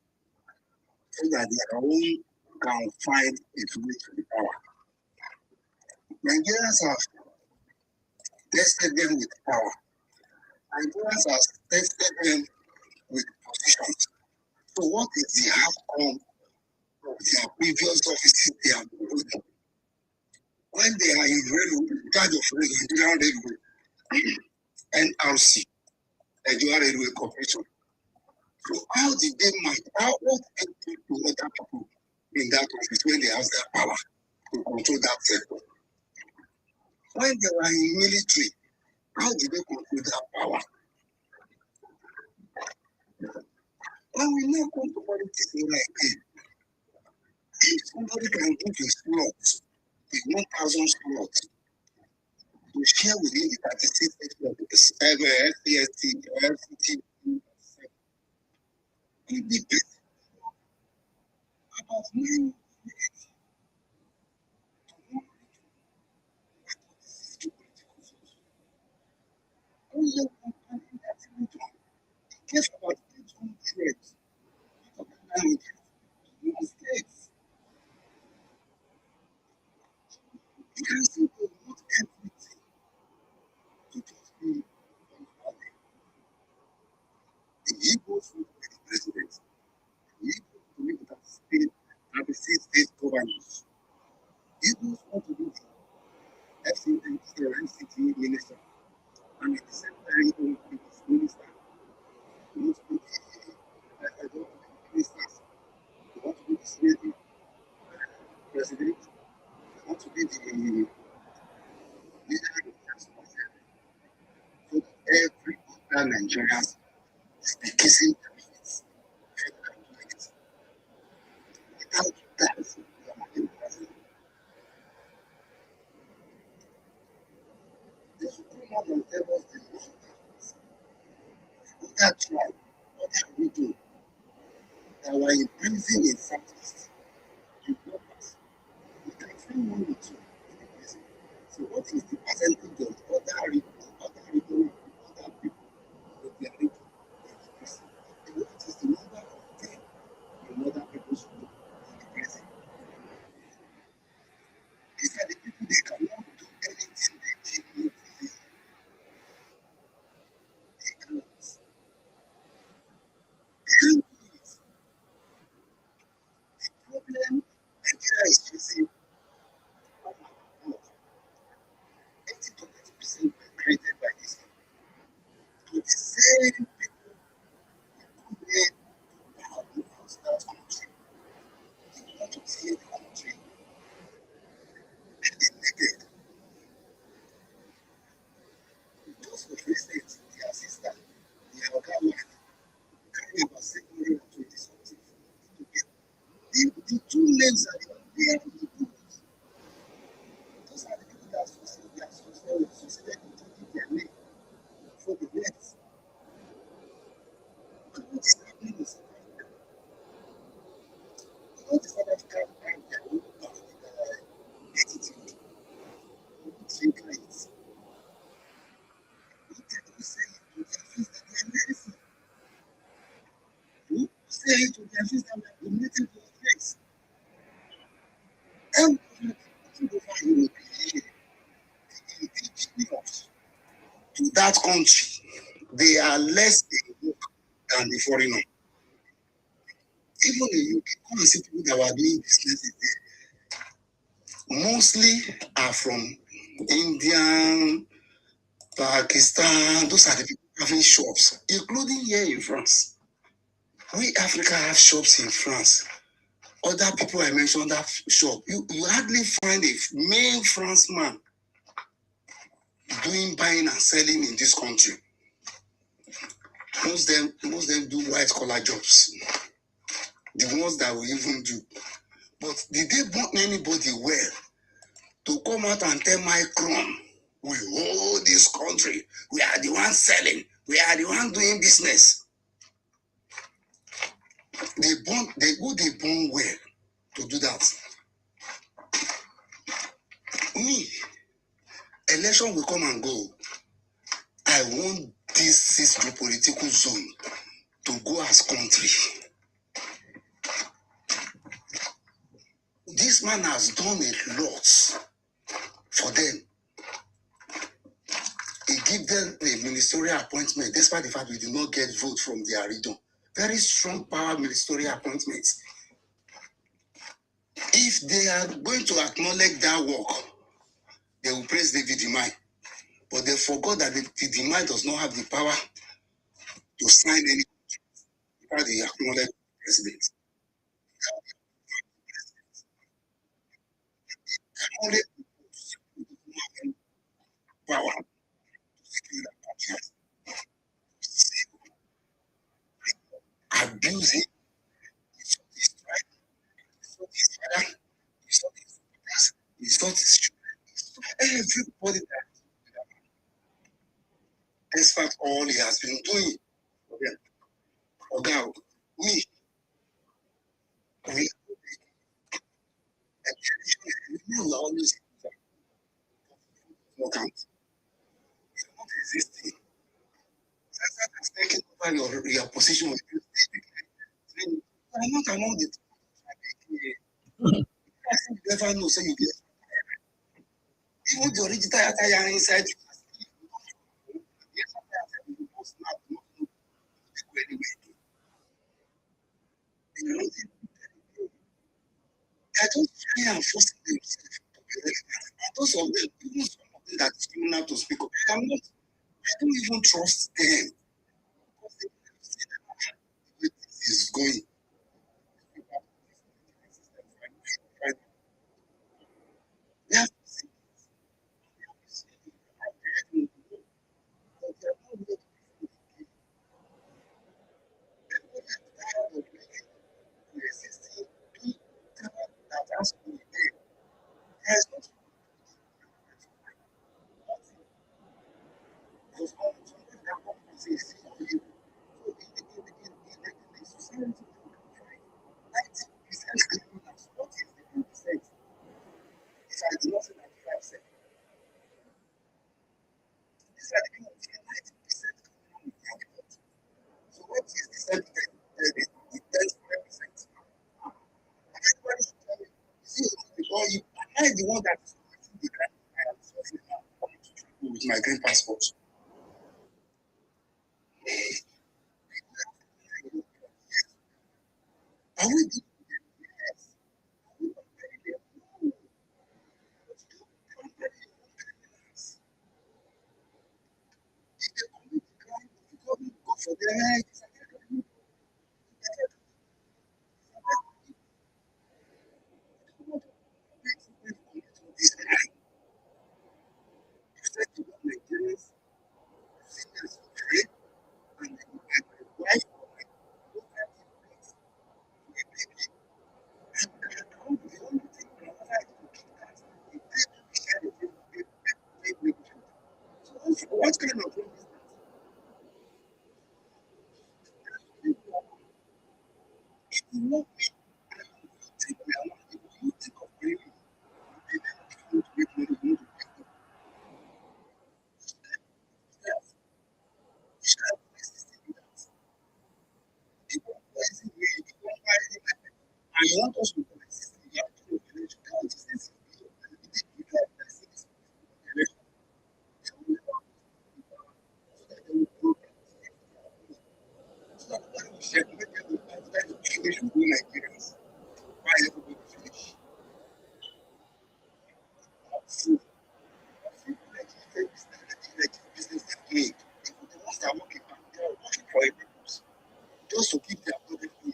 so that their own can find its way to the power. Nigerians have tested them with power. Nigerians have tested them with positions. So what is the outcome of their previous offices they have been holding? When they are in charge of Nigerian Railway, NRC, Nigerian Railway Corporation. So how did they what did they do to other people in that office when they have that power to control that sector? When they were in military, how did they control that power? When we now come to politics again, if somebody can give a slot, a 1,000 slot, to share within the 36 SCST, FCT, it depends. about 9 years to political source. Only one party that even done. It gave about 800 out of the 900 to one states. You can see that not everything to just be on holiday. The Igbos want to be the president. The Igbos want to be the state, 36 state governors. The Igbos want to be the FCT minister. And at the same time, he want to be the minister. He wants to be the ministers. He wants to be the Senate president. He wants to be the leader of the House of Assembly. So that every other Nigerians is be kissing their feet. Without that, we are not democracy. They should come out and tell us the numbers. Other tribe, other region that were in prison in Southeast, the numbers. We can find one or two in the prison. So what is the percentage of other region, other people of their region in the prison? And what is the number of them in other people's group in the prison? These are the people they cannot do anything they did in prison. They cannot. They can't do it. The problem Nigeria is facing, oh my God, 80 to 90% were created by this people. To the same people who come here to have the that country. They want to tear the country. And they naked. Just for instance, their sister, their other wife, carry about 720 something. The two names are they are the good. Those are the people that succeeded in taking their name for the next. But what is happening in South Africa? What is South Africa and their own attitude? What think it is? What can you say to their face that they are medicine? Who say to their face that we are donating to the face? And over you will be the indigenous to that country. They are less in work than the foreigner. Even in UK, come and see people that were doing businesses there. Mostly are from India, Pakistan. Those are the people having shops, including here in France. We Africa have shops in France. Other people I mentioned that shop. You hardly find a male Frenchman doing buying and selling in this country. Most of them do white collar jobs. The ones that we even do. But did they want anybody well to come out and tell Macron, we hold this country, we are the ones selling, we are the ones doing business? They born well to do that. Me, election will come and go. I want this geopolitical zone to go as country. This man has done a lot for them. He gave them a ministerial appointment, despite the fact we did not get vote from their region. Very strong power ministerial appointments. If they are going to acknowledge that work, they will praise David Imai. But they forgot that the Imai does not have the power to sign any contract without they acknowledge the president. Only power to secure that contract. Abuse him. He sought his tribe. He sought his father. He sought his brothers. He sought his children. He sought everybody that despite all he has been doing for them. Okay, me, we your position with you. I'm not among the you never know, so you get even the original attire inside you. They're just trying and forcing themselves to be relevant. And those of them, even some of them that is criminal to speak of, I don't even trust them. Because they see that the way this is going. Yeah. So what is the 10%? The 10%. Everybody should tell me, see, because you am I the one that is the crime? I am suffering now coming to Tinubu with my green passport. Are we doing go for their this crime? You said you want Nigerians, seniors, right? And my wife, what kind of thing is that? If you want me, you think we are not able, you think of bringing me. You want to make money, you want to make money. Yes. You should have persisted in that. People poison me, people poison me. And you want us to persist in that kind of election. That is this. You can't persist in election. So that they will go so that nobody will segregate them after the finish with Nigerians. Why everybody finish? Food. Like business is doing. The ones that are working, they are working for a purpose. Just to keep their body going. You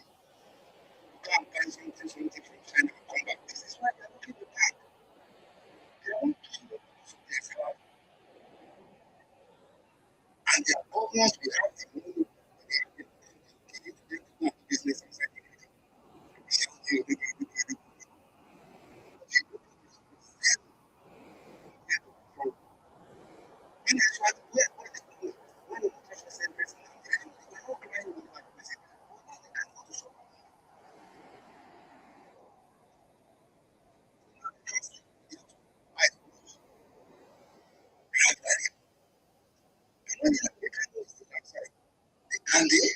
can't buy something from China and come back. This is why they are working the back. They want to do because of their salary. And their governors will have the money. They do business inside the country. When I try to get what they do, when they touch the same person, they are not crying over that person. They can go to shop. When they can go still outside, and they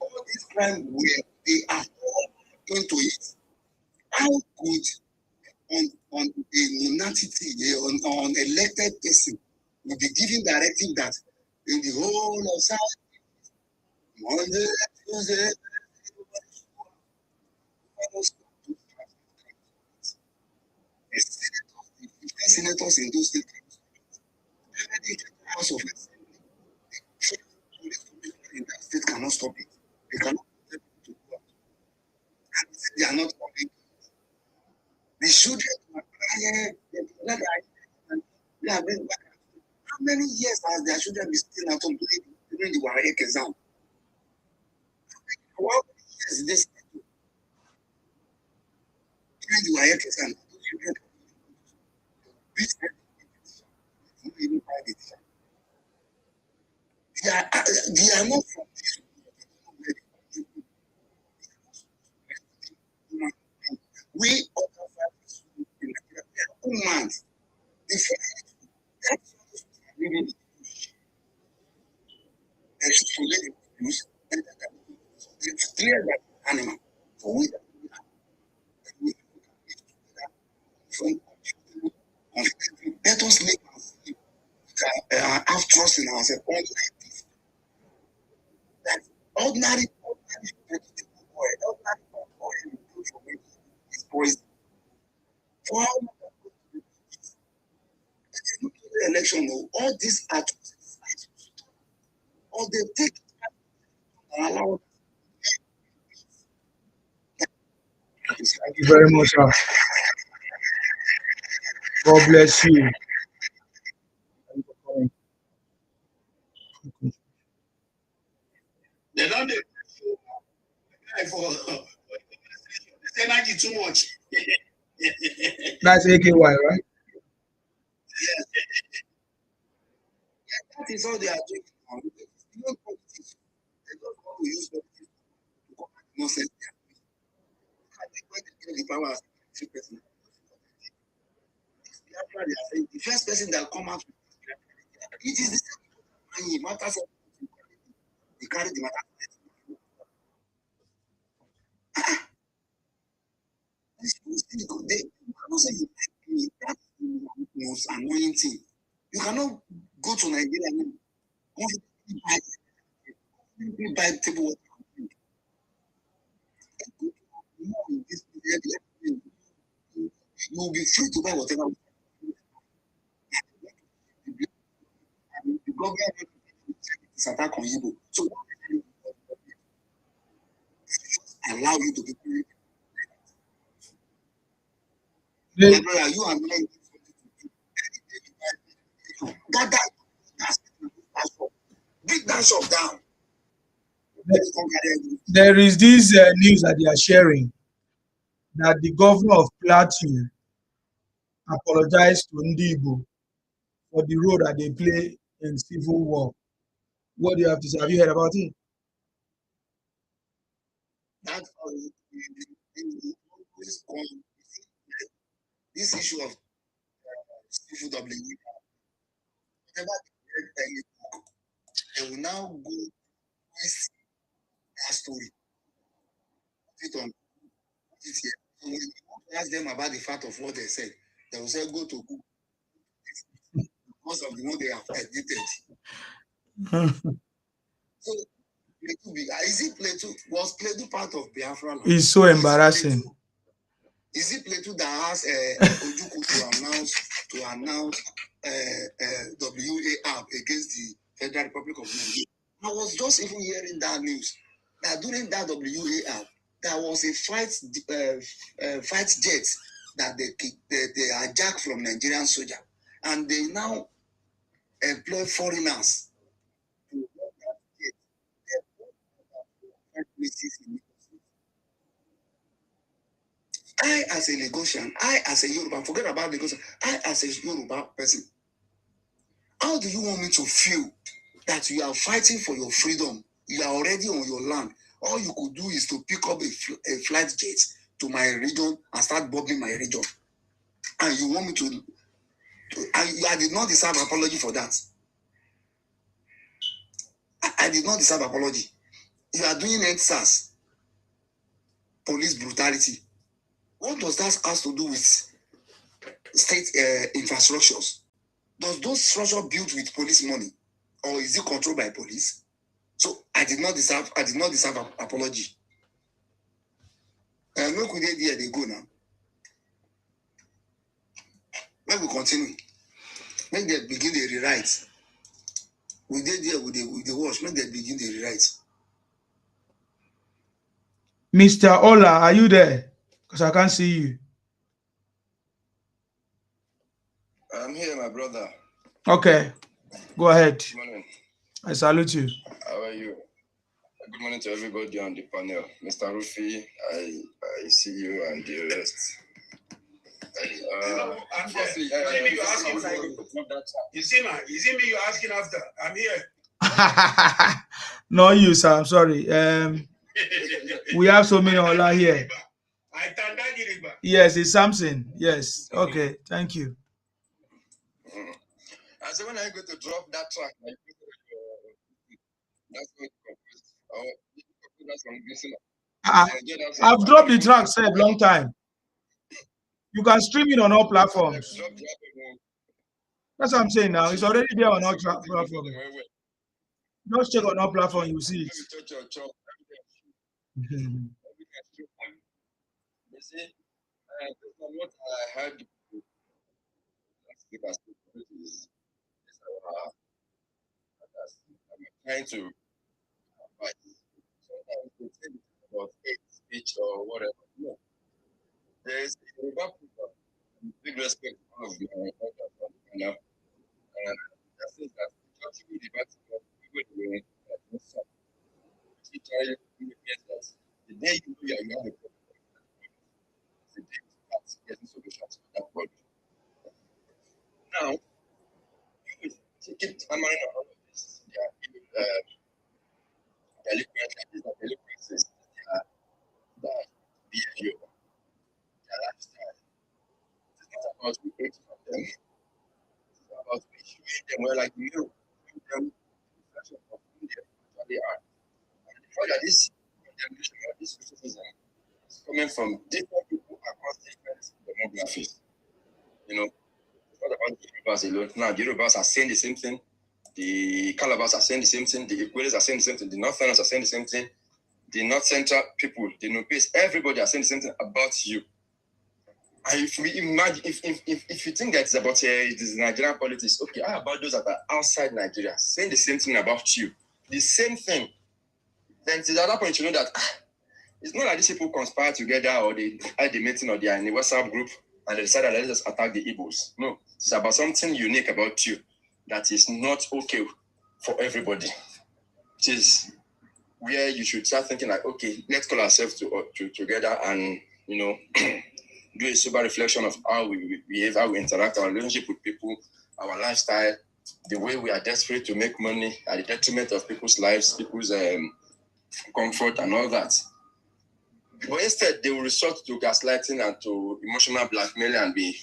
all this crime where they are all into it. How could on a monarchy, on elected person will be giving directive that in the whole of South Monday, Tuesday, the senators in those states, House of in that state cannot stop it. They cannot tell people to go out. And they are not coming. The children are crying. They are going back. How many years has their children been still at home during the WAEC exam? How many years did they stay during the WAEC exam? Those children beat them. Even buy the teacher. They are not from this. We other families reading the news. They should collect the news. It's clear that animal for we that we from let us live and see. Have trust in ourselves. That ordinary vegetable oil, ordinary oil you put for me is poison. For how long look at the election, all these atrocities, all they take and allow. Thank you very much, sir. God bless you. They don't do for energy too much. That's AKY, right? Yes. Yeah, that is all they are doing now. You know, politics. They don't want to use politics to come out nonsense. I think when they get the power as a person, the first person that come out, it is the same matters of they carry the matter. They cannot say you like me. That's the most annoying thing. You cannot go to Nigeria and buy table water. You will be free to buy whatever. The government is attack on you. So allow you to be free. My brother, you are not gather break that shop down. There is this news that they are sharing that the governor of Plateau apologized to Ndigo for the role that they play in civil war. What do you have to say? Have you heard about it? That's how this issue of civil W. Whatever they will now go see that story. Put it on it here. So when you ask them about the fact of what they said, they will say go to Google. Most of the one they have edited. So is it Plateau? Was Plateau part of Biafra land? It's so embarrassing. Is it Plateau that has Ojuku to announce WA against the Federal Republic of Nigeria? I was just even hearing that news that during that WA there was a fight jet that they hijacked from Nigerian soldier, and they now employ foreigners. I, as a Lagosian, I, as a Yoruba, forget about Lagosian, I, as a Yoruba person, how do you want me to feel that you are fighting for your freedom? You are already on your land. All you could do is to pick up a flight jet to my region and start bombing my region. And you want me to I did not deserve apology for that. I did not deserve apology. You are doing NSAS, police brutality. What does that have to do with state infrastructures? Does those structures built with police money, or is it controlled by police? So I did not deserve apology. Look where they go now. When we continue, when they begin the rewrite, we did there with the watch. When they begin the rewrite. Mr. Ola, are you there? Because I can't see you. I'm here, my brother. Okay, go ahead. Good morning. I salute you. How are you? Good morning to everybody on the panel. Mr. Rufi, I see you and the rest. Is it me you're asking after? I'm here. No, you, sir. I'm sorry. We have so many Ola here. Yes, it's Samson. Yes. Okay. Thank you. And so when I go to drop that track, like, that's not composed. That's from missing. I've dropped the track for a long time. You can stream it on all platforms. That's what I'm saying now. It's already there on all platforms. Just check on all platforms, you see it. You see, what I heard because I'm trying to fight. Sometimes they say about hate speech or whatever. No. There's big respect for all of you and that says that judging the battle people doing that the day you know you have a problem, the day you start getting solutions to that problem. Now, you keep hammering on all of this. Delinquencies, their behavior, their lifestyle. It's not about we hate from them. It's about we showing them well, like you, showing them the reflection of who they actually are. And the fact that this condemnation or this criticism is coming from different people across different demographics. You know, it's not about the Yorubas alone. Now, the Yorubas are saying the same thing. The Calabars are saying the same thing. The Equators are saying the same thing. The Northerners are saying the same thing. The North Central people, the Nopes, everybody are saying the same thing about you. And if we imagine, if you think that it's about this Nigerian politics, okay, how about those that are outside Nigeria saying the same thing about you? The same thing. Then to the other point, you know that it's not like these people conspire together or they had the meeting or they are in a WhatsApp group and they decided let's just attack the Igbos. No, it's about something unique about you that is not okay for everybody. It is where you should start thinking like, okay, let's call ourselves together and, you know, do a sober reflection of how we behave, how we interact, our relationship with people, our lifestyle, the way we are desperate to make money at the detriment of people's lives, people's comfort and all that. But instead, they will resort to gaslighting and to emotional blackmail and be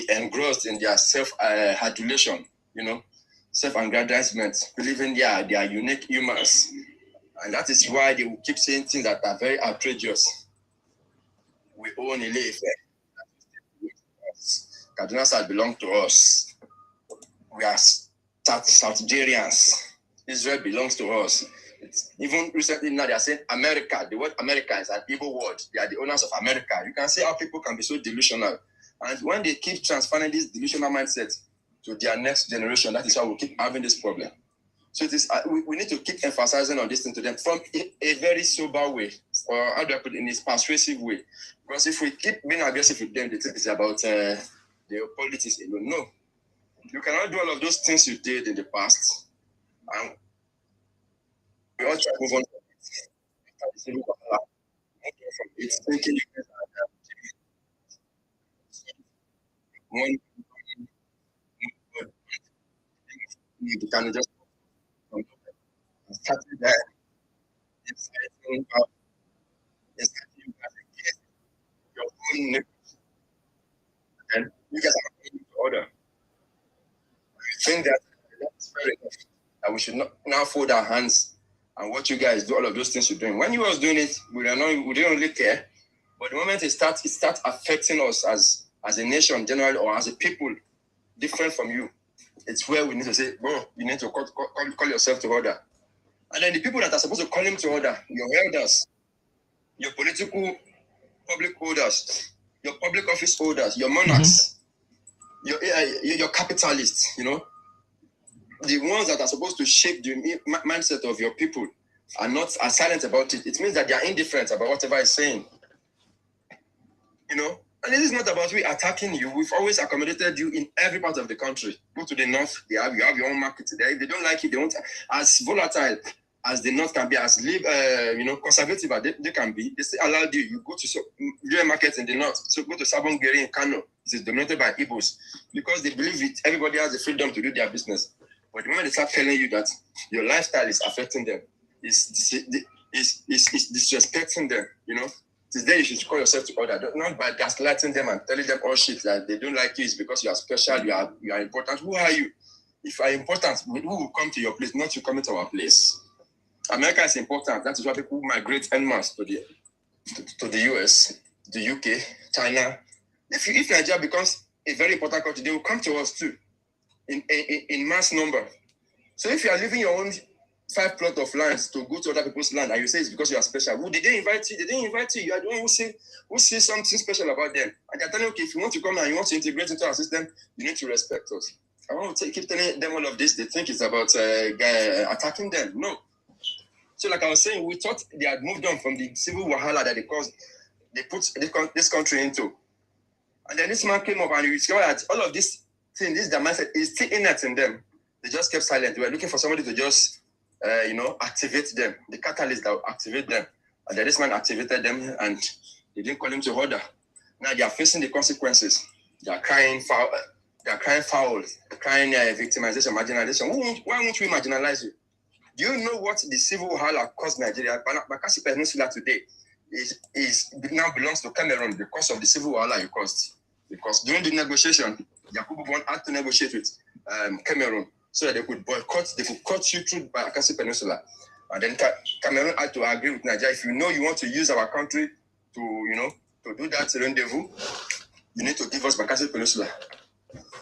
engrossed in their self-adulation, you know, self-aggrandizement, believing they are unique humans. And that is why they will keep saying things that are very outrageous. We own Ile-Ife. Kaduna South belongs to us. We are Southgerians. Israel belongs to us. Even recently now they are saying America. The word America is an evil word. They are the owners of America. You can see how people can be so delusional. And when they keep transferring this delusional mindset to their next generation, that is how we keep having this problem. So it is, we need to keep emphasizing on this thing to them from a very sober way, or how do I put it, in a persuasive way. Because if we keep being aggressive with them, they think it's about their politics alone. No. You cannot do all of those things you did in the past. And we all try to move on from it. Thinking you guys you can just start there. Inciting you guys against your own neighbors. And you guys are going to order. I think that that's fair enough. That we should not now fold our hands and watch you guys do all of those things you're doing. When you was doing it, we didn't really care. But the moment it starts affecting us as a nation generally or as a people different from you, it's where we need to say, bro, you need to call yourself to order. And then the people that are supposed to call him to order, your elders, your political public holders, your public office holders, your monarchs, your capitalists, you know, the ones that are supposed to shape the mindset of your people are silent about it. It means that they are indifferent about whatever is saying. You know, and this is not about we attacking you. We've always accommodated you in every part of the country. Go to the north, you have your own market there. If they don't like it, they won't. As volatile as the north can be, as conservative as they can be, they still allow you. You go to real markets in the north. So go to Sabongeri in Kano. It is dominated by Igbos because they believe it. Everybody has the freedom to do their business. But the moment they start telling you that your lifestyle is affecting them, is disrespecting them, you know, it is then you should call yourself to order, not by gaslighting them and telling them all shit that they don't like you is because you are special, you are important. Who are you? If you are important, who will come to your place, not you coming to our place? America is important. That is why people migrate en masse to the US, the UK, China. If Nigeria becomes a very important country, they will come to us too in mass number. So if you are leaving your own 5 plots of lands to go to other people's land and you say it's because you are special, who did they invite you? They didn't invite you. You are the one who sees something special about them. And they're telling you, okay, if you want to come and you want to integrate into our system, you need to respect us. I want to keep telling them all of this. They think it's about attacking them. No. So like I was saying, we thought they had moved on from the civil wahala that they put this country into. And then this man came up and we discovered that all of this thing, this their mindset is still innate in them. They just kept silent. They were looking for somebody to just, activate them, the catalyst that will activate them. And then this man activated them and they didn't call him to order. Now they are facing the consequences. They are crying foul. They're crying victimization, marginalization. Why won't we marginalize you? Do you know what the civil wahala cost Nigeria? Bakassi Peninsula today now belongs to Cameroon because of the civil wahala it caused. Because during the negotiation, Yakubu Bon had to negotiate with Cameroon so that they could cut you through Bakassi Peninsula. And then Cameroon had to agree with Nigeria. If you know you want to use our country to do that rendezvous, you need to give us Bakassi Peninsula.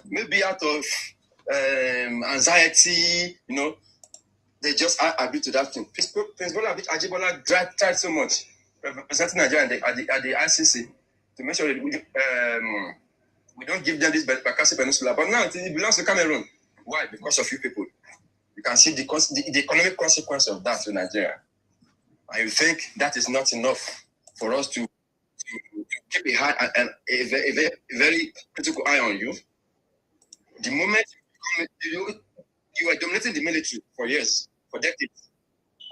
Maybe out of anxiety, they just agreed to that thing. Prince Bola Ajibola tried so much representing Nigeria at the ICC to make sure that we don't give them this Bakassi Peninsula. But now it belongs to Cameroon. Why? Because of you people. You can see the economic consequence of that to Nigeria. And you think that is not enough for us to keep a very critical eye on you. The moment you were dominating the military for years, for decades,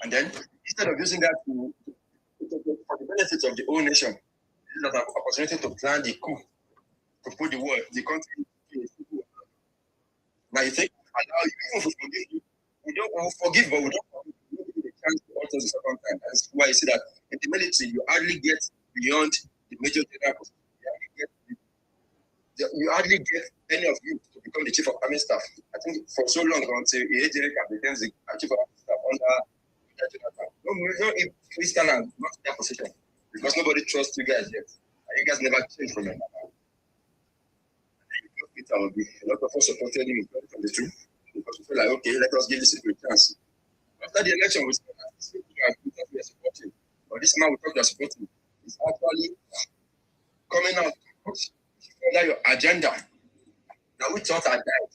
and then instead of using that for the benefits of the whole nation, this is an opportunity to plan the coup, to put the country in a civil war. Now you think, allow you, even if we forgive you, we don't forgive, but we don't forgive. We don't give you the chance to alter the second time. That's why you see that in the military, you hardly get beyond the major general position. You hardly get any of you to become the chief of army staff. I think for so long until Ejere becomes the chief of army staff under Jonathan. No, if Christian are not in that position because nobody trusts you guys yet. And you guys never change from it. Peter will be a lot of us supported him in 2022 because we feel like, okay, let us give this people a chance. After the election, we said that these people we thought we are supporting, but this man we thought we are supporting is actually coming out under your agenda. Now we thought I died.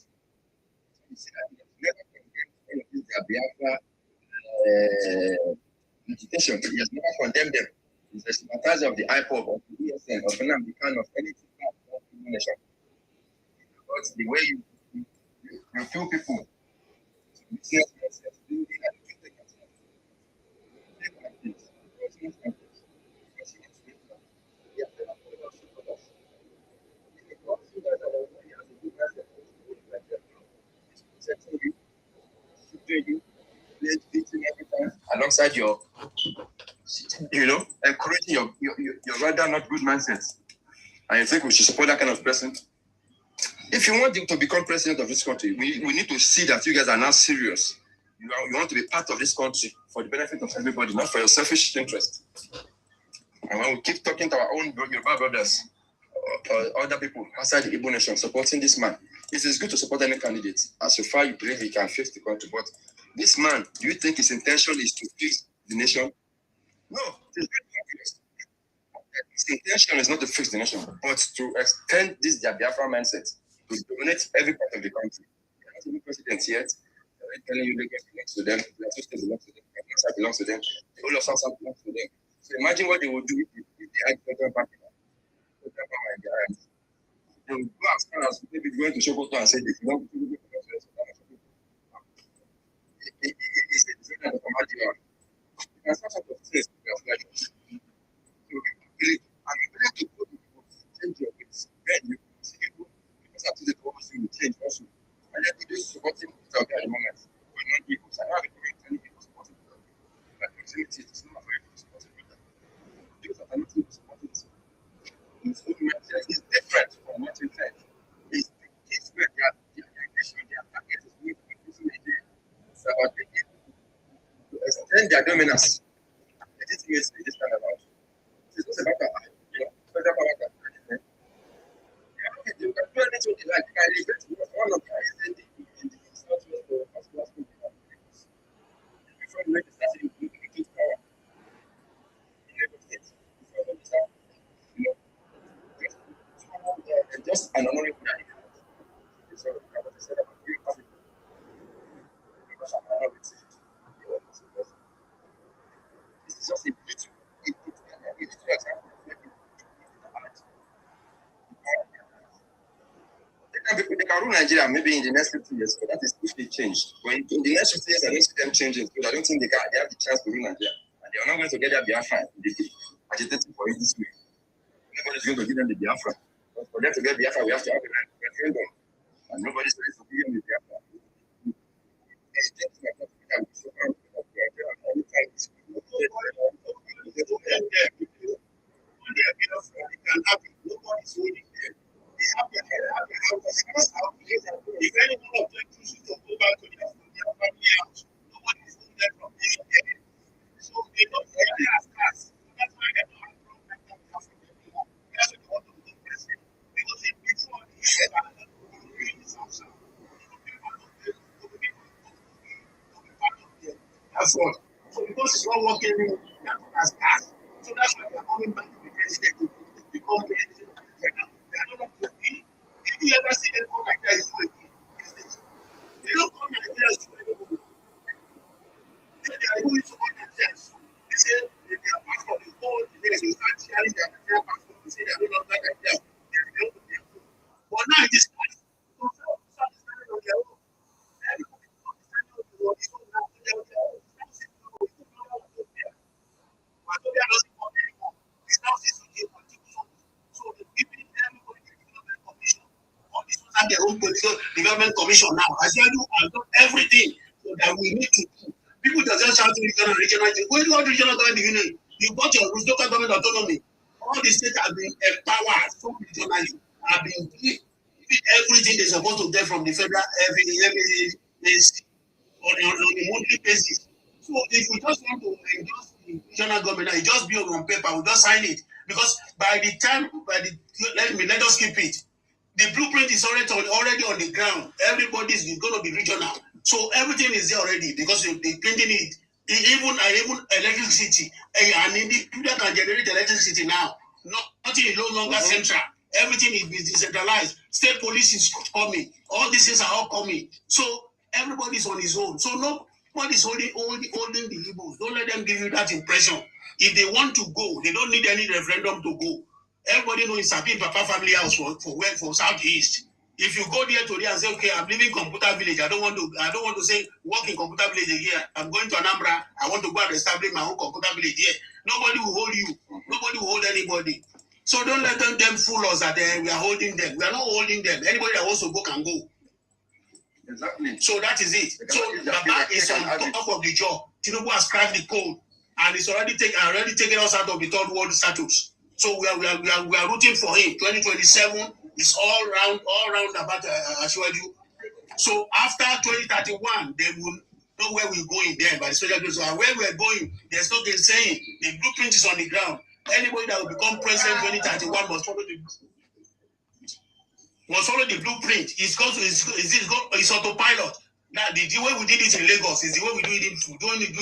You see that never condemned any of these Biafra agitation. He has never condemned them. He's a sympathizer of the IPOB, of the ESN, of Nnamdi Kanu, of anything of the nation. But the way you feel people, alongside your, encouraging your rather not good mindsets. And you think we should support that kind of person? If you want to become president of this country, we need to see that you guys are now serious. You want to be part of this country for the benefit of everybody, not for your selfish interest. And when we keep talking to our own Yoruba brothers or other people outside the Igbo nation supporting this man, it is good to support any candidate as far you believe he can fix the country. But this man, do you think his intention is to fix the nation? No, it is very obvious. His intention is not to fix the nation, but to extend this Biafra mindset to dominate every part of the country. They are not even presidents yet. They're telling you Lagos belongs to them, Plateau State belongs to them, Kaduna belongs to them, the whole of South belongs to them. So imagine what they would do if they had federal backing. They would go as far as maybe going to Sokoto and say, if you want to do it's a descendant of Ahmadiyya. You can start sort of things to your flesh. So I'm willing to go to people, change your ways. Then you see people, because I told the purpose you will change also. And then we do supporting Peter at the moment. We're not people. I don't have a comment any people supporting Peter. But proximity is not very supporting Peter. Those that are not supporting defend their dominance legitimately this time around. It's not about federal power can do anything. You can do anything you like. You can elevate one of the highest in the southwest or particular state before you make the start to increase power in Lagos State. Before you start, just an honorable that so what I said about you because I'm not with it. This is just a beautiful example of making they can rule Nigeria maybe in the next 50 years, but that is if they change. But in the next 50 years, I don't see them changing. Because I don't think they have the chance to rule Nigeria. And they are not going to get their Biafra. They agitating for it this way. Nobody's going to give them the Biafra. But for them to get Biafra, we have to have a referendum. And nobody's ready to give them the Biafra. If anyone of them chooses to go back to their family house, nobody is holding them from being there. So they don't see any as cars. That's why they don't have problem with Africa anymore. That's why they want to become president. Because if before the year that's what. So because it's not working anymore, as cars. So that's why they're coming back to the president to become president. They're not going to be. Did you ever see them come like that? They don't come like that to anybody. They are going to themselves. They say they are part of the whole, they start sharing their passport. They say they are no longer like that. They are belong to their own. But now it is time. So start standing on their own. Everybody start standing on their own. Now they are their own. Wazobia doesn't come anymore. It's now says to give political. So the people, everybody, the development commission, all these ones have their own political development commission now. As you have done everything so that we need to do. People that just shout regional. When you got regional government union, you got your local government autonomy. All the states have been empowered so regionally, have been given everything they're supposed to get from the federal every on a monthly basis. So if we just want to endorse the regional government, it just be on paper, we just sign it. Because by the time, let us keep it. The blueprint is already on the ground. Everybody is going to be regional. So everything is there already because they're printing it. Even electricity. And in the people can generate electricity now. Nothing is no longer central. Everything is decentralized. State police is coming. All these things are all coming. So everybody is on his own. So nobody's holding the Igbos. Don't let them give you that impression. If they want to go, they don't need any referendum to go. Everybody knows it's Sabin Papa family house for Southeast. If you go there today and say, okay, I'm leaving Computer Village, I don't want to say work in Computer Village here. I'm going to Anambra. I want to go and establish my own Computer Village here. Nobody will hold you. Nobody will hold anybody. So don't let them fool us that we are holding them. We are not holding them. Anybody that wants to go can go. Exactly. So that is it. So Baba is on top of the job. Tinubu has cracked the code, and it's already taken us out of the third world status. So we are rooting for him. 2027 is all round about Asiwaju. So after 2031, they will know where we're going there by the special grace. And where we're going, there's no saying the blueprint is on the ground. Anybody that will become president 2031 must follow the blueprint. It's autopilot. Now the way we did it in Lagos is the way we do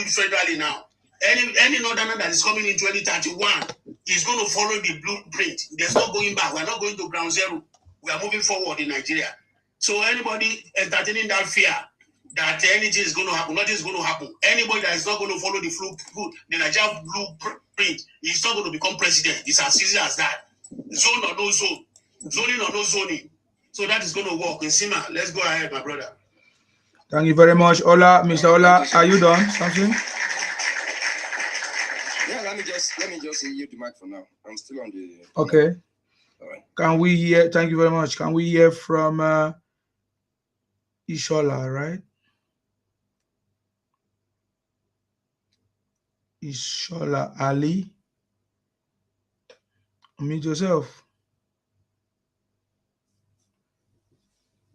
it federally now. Any northerner that is coming in 2031 is going to follow the blueprint. There's no going back. We're not going to ground zero. We are moving forward in Nigeria. So anybody entertaining that fear that anything is going to happen, nothing is going to happen. Anybody that is not going to follow the Nigerian blueprint is not going to become president. It's as easy as that. Zone or no zone. Zoning or no zoning. So that is going to work. Nsima, let's go ahead, my brother. Thank you very much. Ola, Mr. Ola, are you done? Something? Yeah, let me just yield the mic for now. I'm still on the. Okay. All right. Can we hear? Thank you very much. Can we hear from Ishola, right? Ishola Ali. Meet yourself.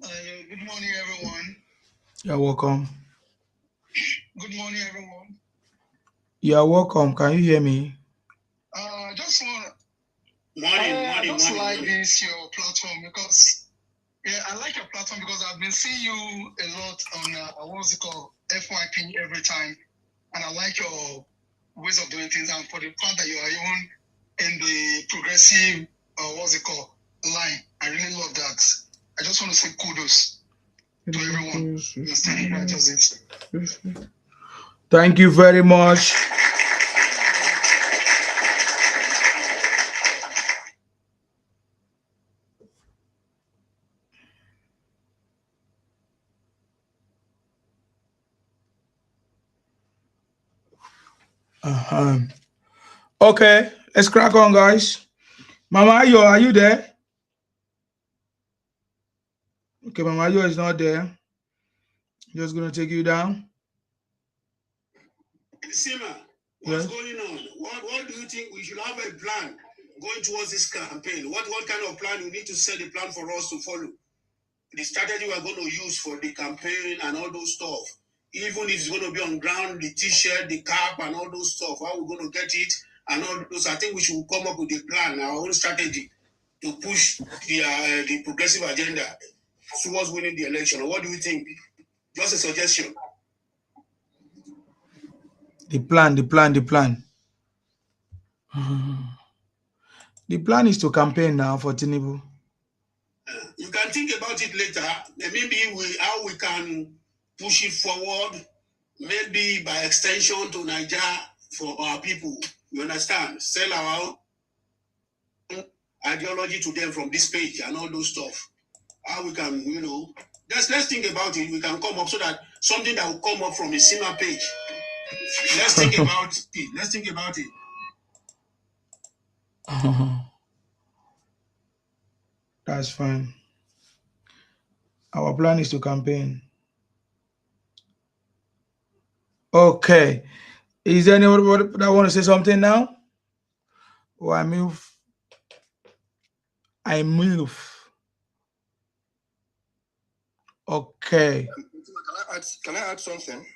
Good morning, everyone. You're welcome. Good morning, everyone. You are welcome. Can you hear me? Just want. I just like this your platform because I like your platform because I've been seeing you a lot on what's it called FYP every time, and I like your ways of doing things, and for the fact that you are even in the progressive what's it called line, I really love that. I just want to say kudos to everyone. Thank you very much. Okay, let's crack on, guys. Mama Ayo, are you there? Okay, Mama Ayo is not there. Just gonna take you down. Sima, what's going on? What do you think we should have a plan going towards this campaign? What kind of plan we need to set a plan for us to follow? The strategy we're going to use for the campaign and all those stuff. Even if it's going to be on ground, the t-shirt, the cap, and all those stuff, how we're going to get it, and all those. I think we should come up with a plan, our own strategy, to push the progressive agenda towards winning the election. What do you think? Just a suggestion. The plan. The plan is to campaign now for Tinubu. You can think about it later. Maybe how we can push it forward. Maybe by extension to Niger for our people. You understand? Sell our own ideology to them from this page and all those stuff. How we can, let's think about it. We can come up so that something that will come up from a similar page. Let's think about it. Let's think about it. That's fine. Our plan is to campaign. Okay. Is there anyone that want to say something now? Or I move. Okay. Can I add something?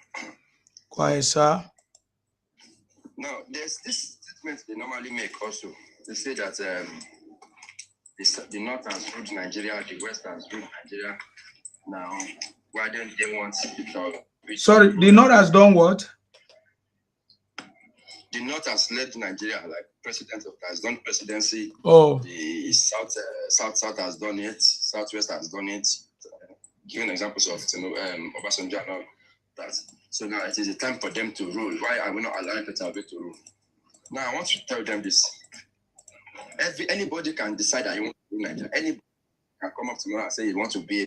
Quiet, sir. Now, there's this statement they normally make also. They say that the North has ruled Nigeria, the West has ruled Nigeria. Now, why don't they want people? Sorry, the North has done what? The North has led Nigeria, like President has done presidency. Oh. The South has done it. Southwest has done it. Giving examples of Obasanjo and all that. So now it is a time for them to rule. Why are we not allowing Peter Obi to rule? Now I want to tell them this. Anybody can decide that you want to rule Nigeria. Anybody can come up to me and say you want to be.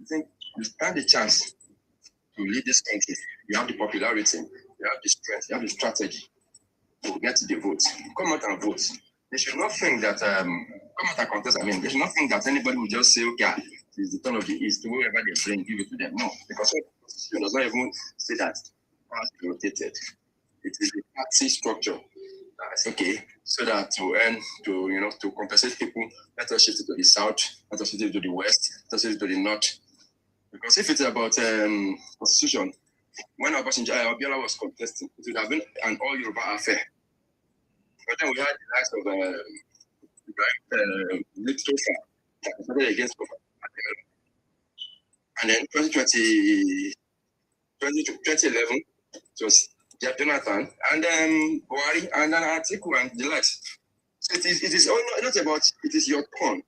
I think you stand a chance to lead this country. You have the popularity, you have the strength, you have the strategy to get the votes. Come out and vote. They should not think that come out and contest. They should not think that anybody will just say, okay, it's the turn of the East, whoever they bring, give it to them. No, because the Constitution does not even say that power is rotated. It is a party structure. That's okay. So that to compensate people, let us shift it to the south, let us shift it to the west, let us shift it to the north. Because if it's about Constitution, when Abiola was contesting, it would have been an all Yoruba affair. But then we had the likes of Littofa that started against Abiola. And then 2011, it was Jonathan and Buhari and then Atiku and the likes. So it is not about it is your turn.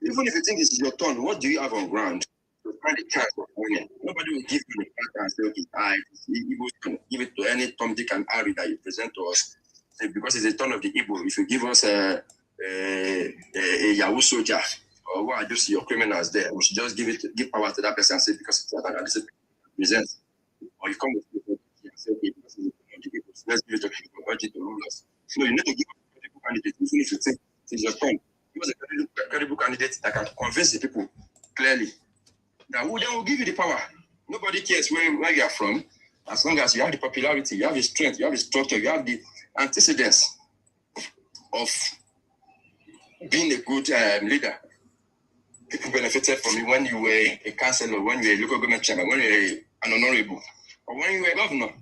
Even if you think it's your turn, what do you have on ground to find a chance of winning? Nobody will give you the fact and say, okay, give it to any Tom, Dick, and Harry that you present to us. Because it's the turn of the Igbo. If you give us a Yahoo soldier, or what I just see your criminals there, we should just give power to that person and say, because it's that this presents. Or you come with people and say, okay, because it's the turn of the Igbo, let's give it to people, budget to rule us. No, you need to give a credible candidate, even if you think it's your turn. Give us a credible candidate that can convince the people clearly. Now, then will give you the power. Nobody cares where you are from, as long as you have the popularity, you have the strength, you have the structure, you have the antecedents of being a good leader. people benefited from it when you were a councillor, when you were a local government chairman, when you were an honorable, or when you were a governor.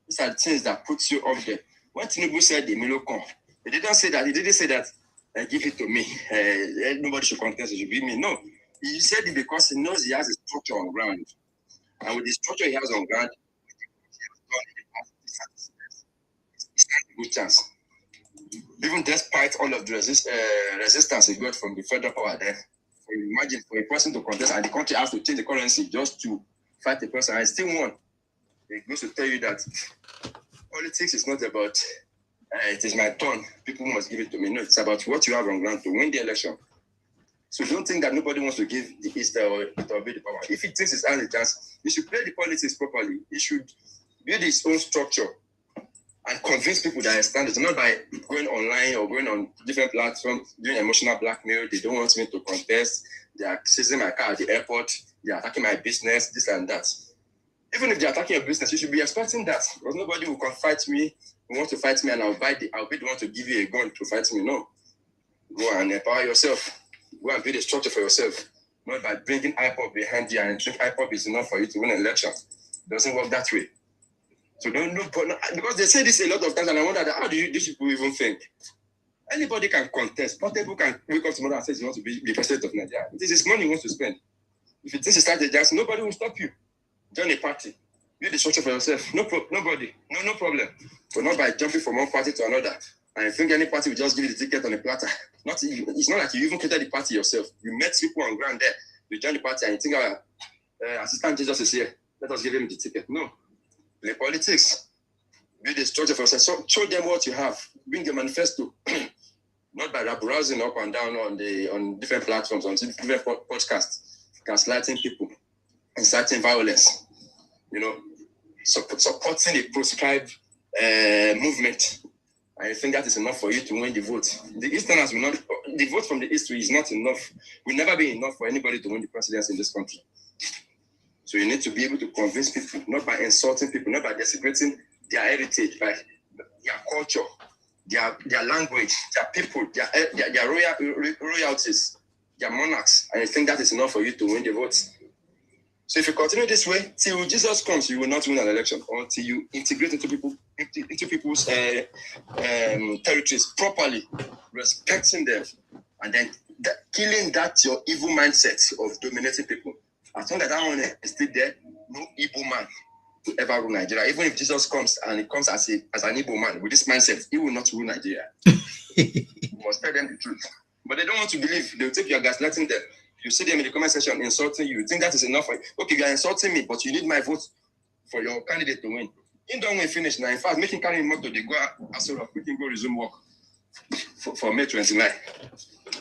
These are things that put you up there. When Tinubu said the Milocon, he didn't say that. He didn't say that. Give it to me. Nobody should contest. It should be me. No, he said it because he knows he has a structure on ground, and with the structure he has on ground, he's got a good chance. Even despite all of the resistance he got from the federal power there, so imagine for a person to contest and the country has to change the currency just to fight a person and still won. It goes to tell you that politics is not about it is my turn, people must give it to me. No, it's about what you have on ground to win the election. So don't think that nobody wants to give the East or the power. If he thinks it's a chance, he should play the politics properly. He should build his own structure and convince people that I stand it, not by going online or going on different platforms, doing emotional blackmail. They don't want me to contest. They are seizing my car at the airport. They are attacking my business, this and that. Even if they're attacking your business, you should be expecting that. Because nobody will fight me, who want to fight me, and I'll be the one to give you a gun to fight me. No. Go and empower yourself. Go and build a structure for yourself. Not by bringing IPOP behind you and think IPOP is enough for you to win an election. It doesn't work that way. So don't know, because they say this a lot of times, and I wonder how do these people even think? Anybody can contest. Portable can wake up tomorrow and say he wants to be the president of Nigeria. This is money he wants to spend. If he thinks he started just, nobody will stop you. Join a party. Build a structure for yourself. Nobody. No problem. But not by jumping from one party to another. And I think any party will just give you the ticket on a platter. It's not like you even created the party yourself. You met people on ground there. You join the party and you think Assistant Jesus is here. Let us give him the ticket. No. Play politics. Build a structure for yourself. So show them what you have. Bring a manifesto. Not by browsing up and down on different platforms, on different podcasts, gaslighting people, inciting violence. Supporting a prescribed movement. I think that is enough for you to win the vote. The Easterners will not. The vote from the East is not enough. Will never be enough for anybody to win the presidency in this country. So you need to be able to convince people, not by insulting people, not by desecrating their heritage, by their culture, their language, their people, their royalties, their monarchs. And I think that is enough for you to win the vote. So if you continue this way, till Jesus comes, you will not win an election until you integrate into people's territories properly, respecting them, and then killing that your evil mindset of dominating people. As long as that one is still there, no evil man will ever rule Nigeria. Even if Jesus comes and he comes as an evil man with this mindset, he will not rule Nigeria. You must tell them the truth. But they don't want to believe. They'll take your gaslighting them. You see them in the comment section insulting you. You think that is enough for you? Okay, you are insulting me, but you need my vote for your candidate to win. You don't win finish now. In fact, making carry him up to the go we can go resume work for May 29.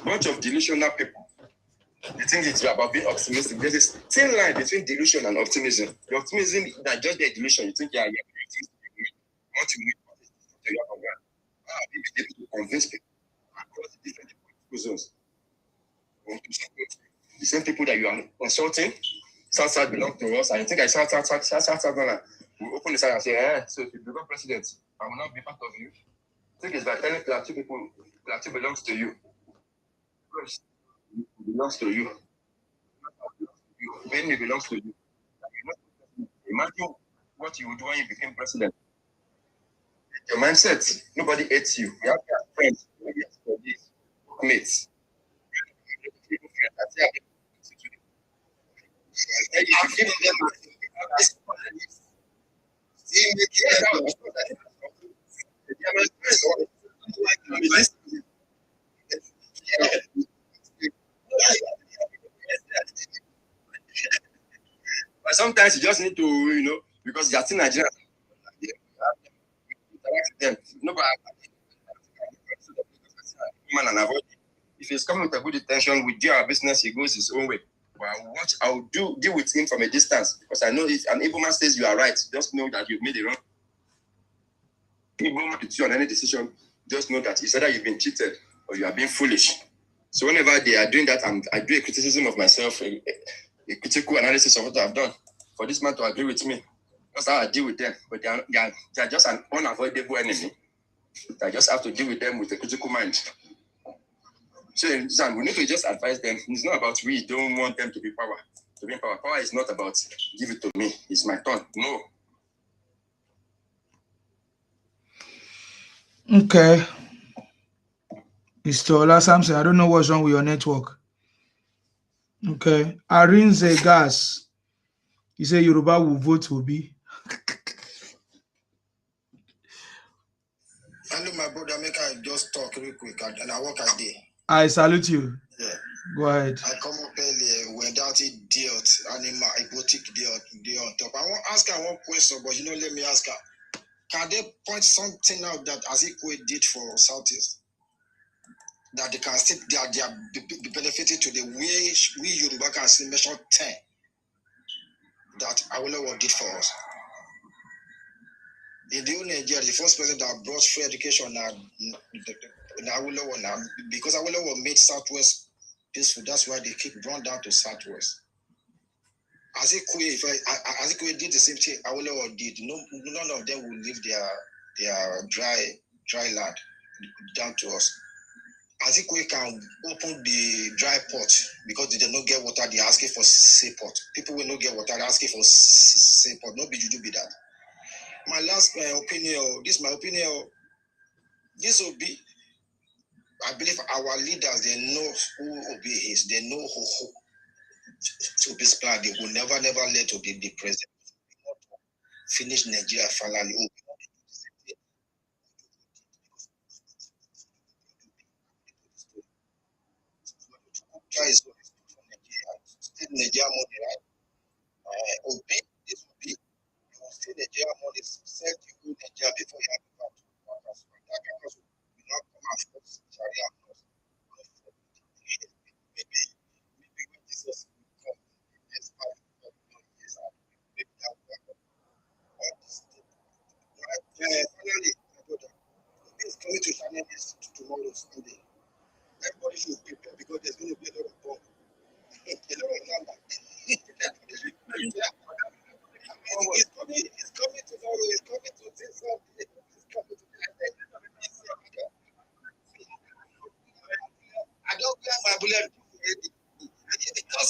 Bunch of delusional people. You think it's about being optimistic. There's this thin line between delusion and optimism. The optimism that just the delusion. You think you want to win. Be able to convince people across the different zones. The same people that you are insulting, South belong to us. I think I South will open the side and say, so if you become president, I will not be part of you. I think it's by telling Plateau people, Plateau belongs to you. It belongs to you. Benny belongs to you. Imagine what you would do when you became president. Your mindset, nobody hates you. You have your friends, mates. I'm giving them but sometimes you just need to, because you're still Nigerian. Nobody and avoid it. If he's coming with a good intention, we do our business, he goes his own way. But I'll deal with him from a distance, because I know if an Igbo man says you are right, just know that you've made a wrong. Igbo man with you on any decision, just know that it's either you've been cheated or you are being foolish. So whenever they are doing that, I do a criticism of myself, a critical analysis of what I've done. For this man to agree with me, that's how I deal with them. But they are just an unavoidable enemy. I just have to deal with them with a critical mind. So, Sam, we need to just advise them. It's not about we don't want them to be power. To be in power. Power is not about give it to me. It's my turn. No. Okay. Mr. Ola Samson, I don't know what's wrong with your network. Okay. Arinze Gas. He said Yoruba will vote Obi. Hello, my brother. Make I just talk real quick and I work a day. I salute you. Yeah. Go ahead. I come up earlier when that idiot animal erotic idiot on top. I want to ask her one question, but you know, let me ask her. Can they point something out that Azikwe did for Southeast? That they can still they are benefiting to the way we Yoruba can still measure 10 that Awolowo did for us. In the old Nigeria, the first person that brought free education now Awolowo now, because Awolowo made Southwest peaceful, that's why they keep run down to Southwest. Azikwe did the same thing Awolowo did. None of them will leave their dry land down to us. Azikwe can open the dry pot because they don't get water, they're asking for sea pot. People will not get water, they're asking for sea pot. No be juju be that. My last opinion, this is my opinion. This will be, I believe our leaders, they know who Obi is. They know who Obi's plan. They will never let Obi be president. Finish Nigeria finally. Nigeria money, right? Obi, this will be, you will see Nigeria money, sell you Nigeria before you have to workers. That because we not come and force Sharia laws. Maybe when Jesus will come in the next 5 years, maybe that will happen. Finally, my brother, Obi is coming to China tomorrow, Sunday. Everybody should prepare because there's going to be a lot of bomb. A lot of number. He's coming tomorrow. He's coming to this Sunday. He's coming to I don't wear my bullet already. Because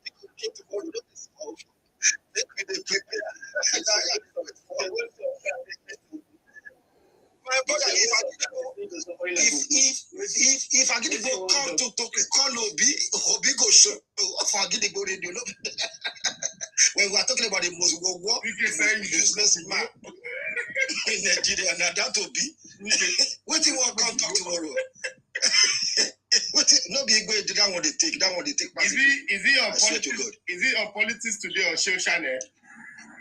people came tomorrow, not this small. They prepare. My brother, if I get to go come to call Obi go show for Agidigbo radio. When we are talking about the most useless man in Nigeria, now that will be what you want to come talk tomorrow. No be good. That one they take. That one they take. Is he on politics? Is he on politics today on Show Channel?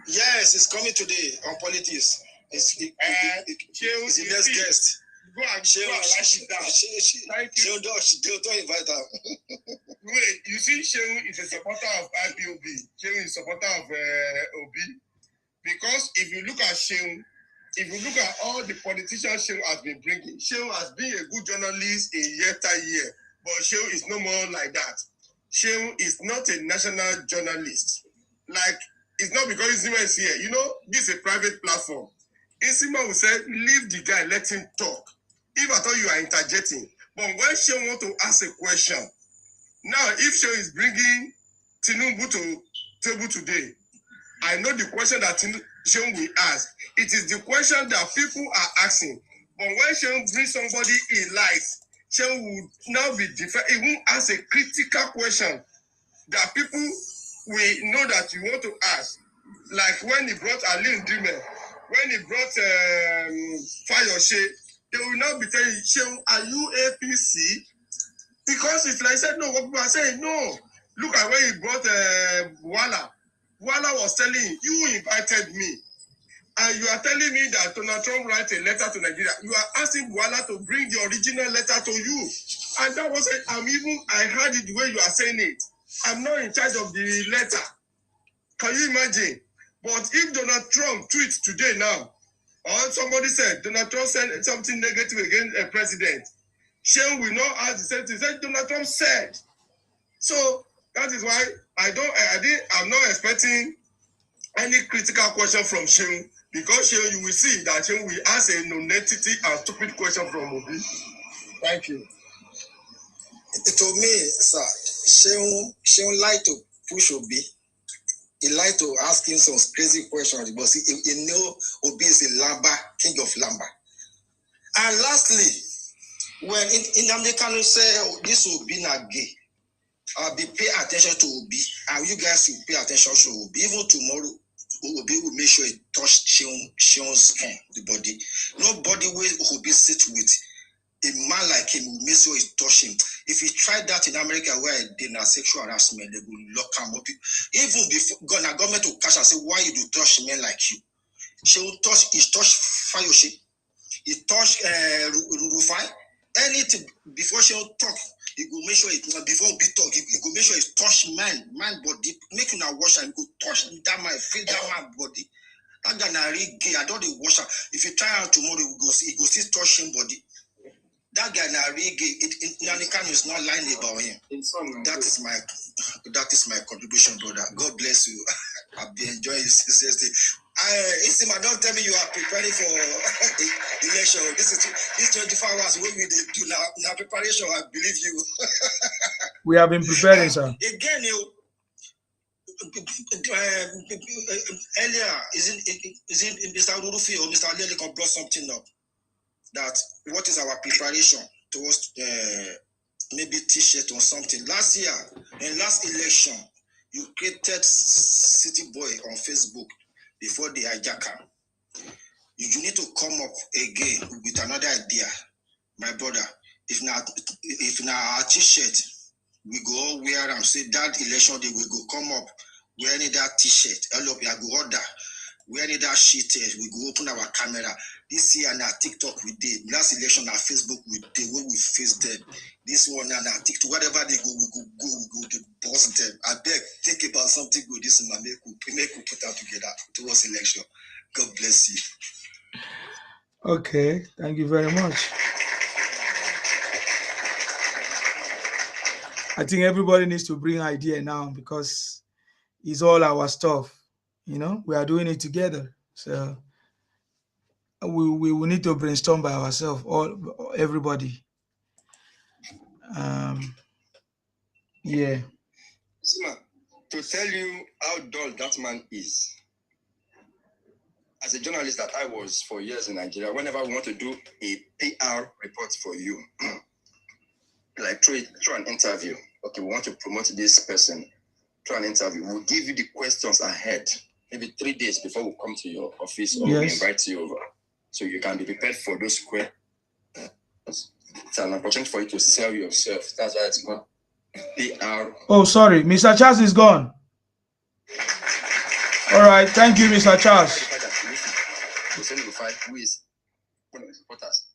Yes, it's coming today on politics. He's the next guest. Go and write it down. Don't invite her. Wait, you see, Shehu is a supporter of IPOB. Shehu is a supporter of Obi. Because if you look at Shehu, if you look at all the politicians Shehu has been bringing, Shehu has been a good journalist in year after year. But Shehu is no more like that. Shehu is not a national journalist. Like, it's not because Isima is here. You know, this is a private platform. Isima will say, leave the guy, let him talk. If I thought you are interjecting. But when Shehu want to ask a question, now if Shehu is bringing Tinubu to table today, I know the question that Shehu will ask. It is the question that people are asking. But when Shehu brings somebody in life, Shehu will now be different. He won't ask a critical question that people will know that you want to ask. Like when he brought Aline Dreamer, when he brought Fayoshe, they will now be telling Shehu, are you APC? Because it's like I said, no, what people are saying, no. Look at when he brought Wala. Wala was telling him, you invited me. And you are telling me that Donald Trump writes a letter to Nigeria. You are asking Wala to bring the original letter to you. And that was it. I heard it the way you are saying it. I'm not in charge of the letter. Can you imagine? But if Donald Trump tweets today now, or somebody said Donald Trump said something negative against a president, Shehu will not ask the same thing. Said Donald Trump said. So that is why I'm not expecting any critical question from Shehu, because Shehu, you will see that Shehu will ask a non-entity and stupid question from Obi. Thank you. To me, sir, Sheon like to push Obi. He like to ask him some crazy questions, but he know Obi is a Lamba, king of Lamba. And lastly, when in American say, oh, this will be not gay, I'll be pay attention to Obi, and you guys will pay attention to Obi. Even tomorrow, Obi will make sure he touch Shion's the body. Nobody will Obi sit with a man like him will make sure he touch him. If he tried that in America where they did sexual harassment, they will lock him up. Even before government will catch and say, why you do touch men like you? She will touch, he touched Fayoshi, he touched Rufai, anything before she will talk. He go make sure it before we talk. He go make sure he touch man body. Make him wash and go touch that man, feel that man body. That guy na really gay. I don't wash him. If you try out tomorrow, he go still touch him body. That guy na really gay. Nanikan is not lying about him. That is my contribution, brother. God bless you. I've been enjoying it seriously. Isima, don't tell me you are preparing for election. This 24 hours what we do now preparation. I believe you. We have been preparing, sir. Again, you earlier isn't Mr. Urufi or Mr. Alielikon brought something up that what is our preparation towards maybe T-shirt or something. Last year, in last election, you created City Boy on Facebook before the hijacker. You need to come up again with another idea, my brother. If now our T-shirt, we go all wear and say that election day we go come up wearing that T-shirt. Hello, we go order wearing that sheet. We go open our camera. This year now TikTok we did. Last election our Facebook we did where we face them. This one now TikTok whatever they go we go to boss them. I beg think about something good. This man make we put out together towards election. God bless you. Okay, thank you very much. I think everybody needs to bring idea now because it's all our stuff. You know, we are doing it together. So we will need to brainstorm by ourselves, everybody. Yeah. Sima, to tell you how dull that man is. As a journalist that I was for years in Nigeria, whenever we want to do a PR report for you, like through an interview, okay, we want to promote this person through an interview, we'll give you the questions ahead, maybe 3 days before we come to your office or we invite you over. So you can be prepared for those questions. It's an opportunity for you to sell yourself. That's why it's called PR. Oh, sorry, Mr. Charles is gone. All right, thank you, Mr. Charles. Who is one of the supporters?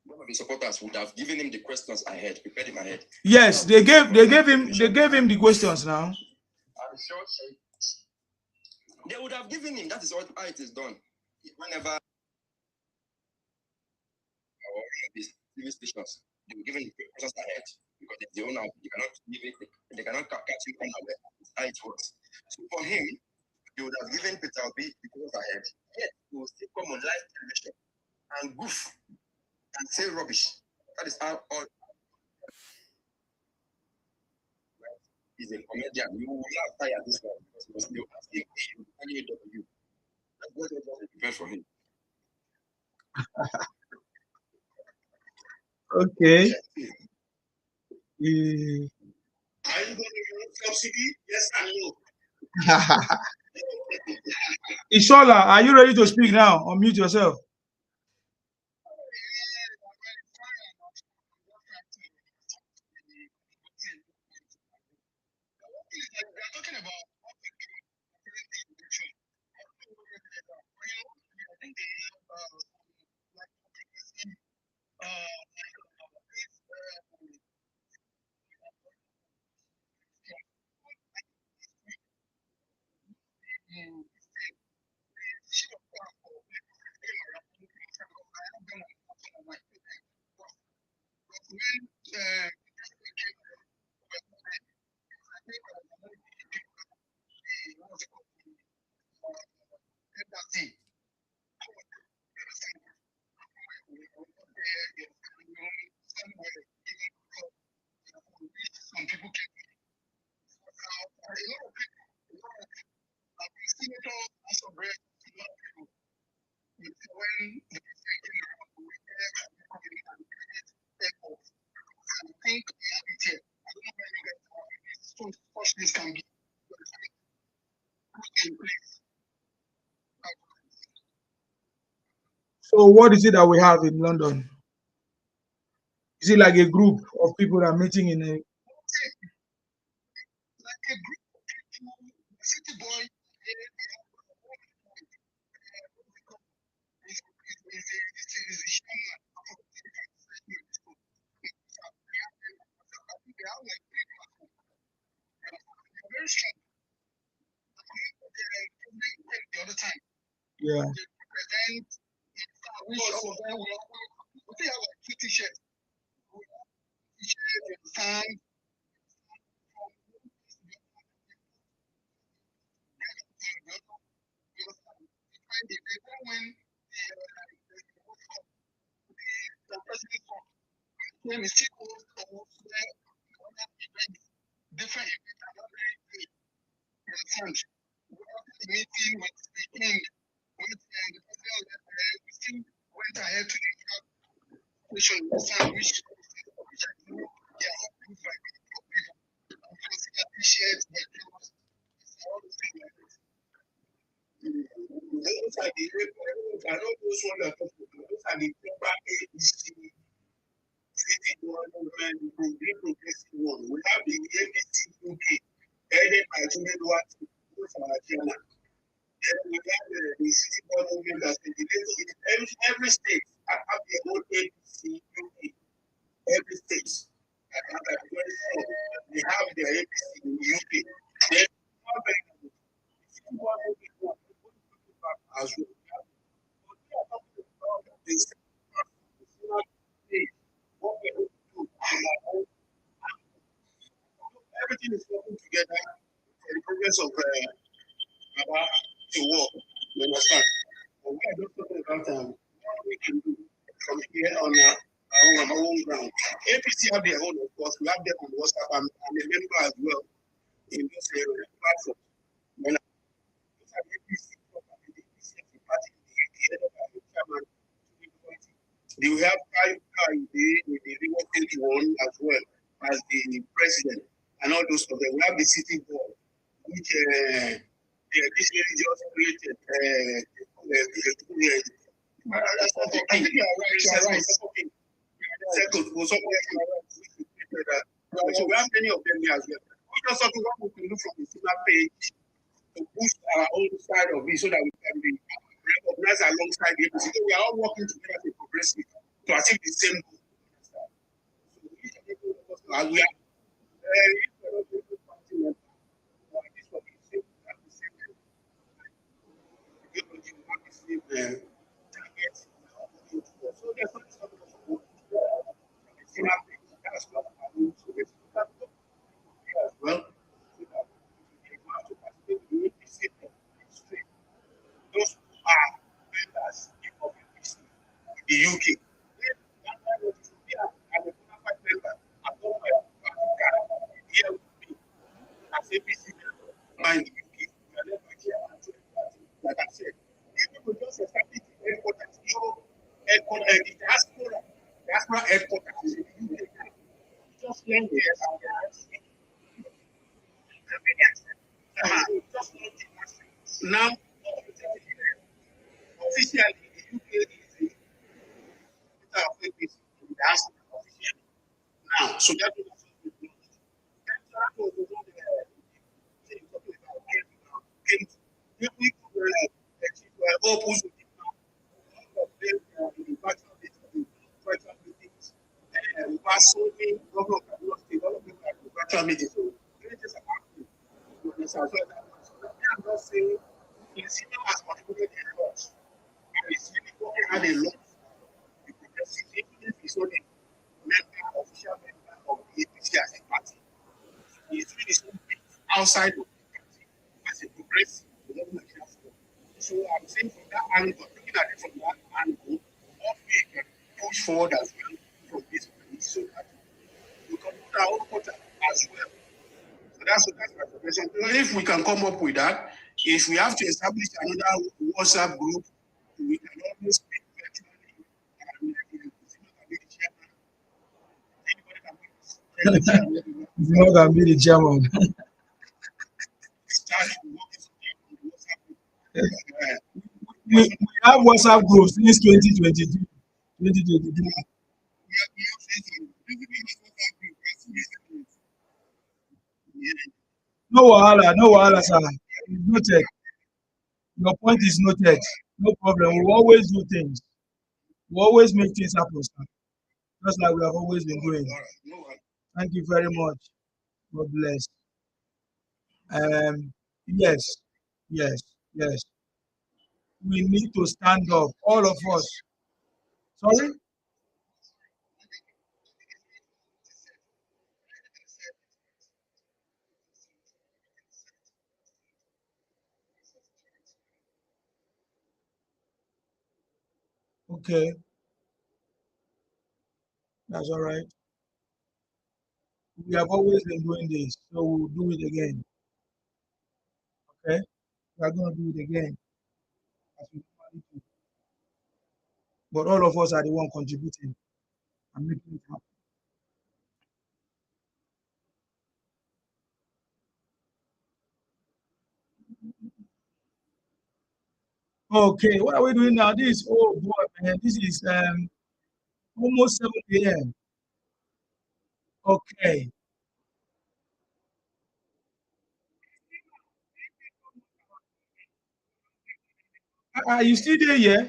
One of the supporters would have given him the questions ahead, prepared him ahead. Yes, they gave him the questions now. I'm sure they would have given him. That is how it is done. Whenever these TV stations, they will give him the questions ahead because they don't know they cannot catch him unaware. That's how it works. So for him, they would have given Peter Obi the questions ahead. Yet he will still come on live television and goof and say rubbish. That is how all. He's a comedian. You will not fire this one because he was still asking you. That's what they prepared for him. Okay. Are you going to remove subsidy? Yes and no. Ishola, are you ready to speak now? Unmute yourself. So what is it that we have in London? Is it like a group of people that are meeting in a? Like a group of people, city boy, very strong. The other time. Yeah. They present which of them we have like 2 t-shirts. T-shirts and when the president when he still goes different events, meeting with the king, with the president, we still went ahead to the which those are the I know those one that those are the proper ABC progressive one. We have the ABC UK headed by Tinubu, those are our chairman. Then we have the city board movement that every state have their own ABC UK. Every state they have their ABC in the UK. Then as well. Everything is working together for the progress of the work. You understand? And we are just talking about what we can do from here on our own ground. APC have their own, of course. We have them on WhatsApp and a member as well in this platform. When they will have the one as well as the president and all those of them. We have the city board, which this lady just created. I think you are right. Second, so we have many of them here as well. We just have to what we can do from the similar page to boost our own side of it so that we can be recognized alongside the APC. So we are all working together to progressive to achieve the same goal. And we are well, those are members of the UK. Like I said, people just establish headquarters, the diaspora headquarters in the UK. Just learn the now, officially, the UK is the of APC in the diaspora officially. Now, so that was outside of as a progressive. So I'm saying from that angle, looking at it from that angle, what we can push forward as well from this place so that we can put our own quota as well. So that's my suggestion. If we can come up with that, if we have to establish another WhatsApp group, we can always speak virtually. It's not gonna be the chairman. We have WhatsApp groups since 2022. 2023. No wahala, no wahala, sir. It's noted. Your point is noted. No problem. We always do things. We always make things happen, sir. Just like we have always been doing. Thank you very much. God bless. Yes, yes, yes. We need to stand up, all of us. Sorry? Okay, that's all right. We have always been doing this, so we'll do it again. Okay? We are going to do it again. As we normally do. But all of us are the one contributing and making it happen. Okay, what are we doing now? This, oh boy, man, this is almost 7 a.m. Okay. Are you still there? Yeah?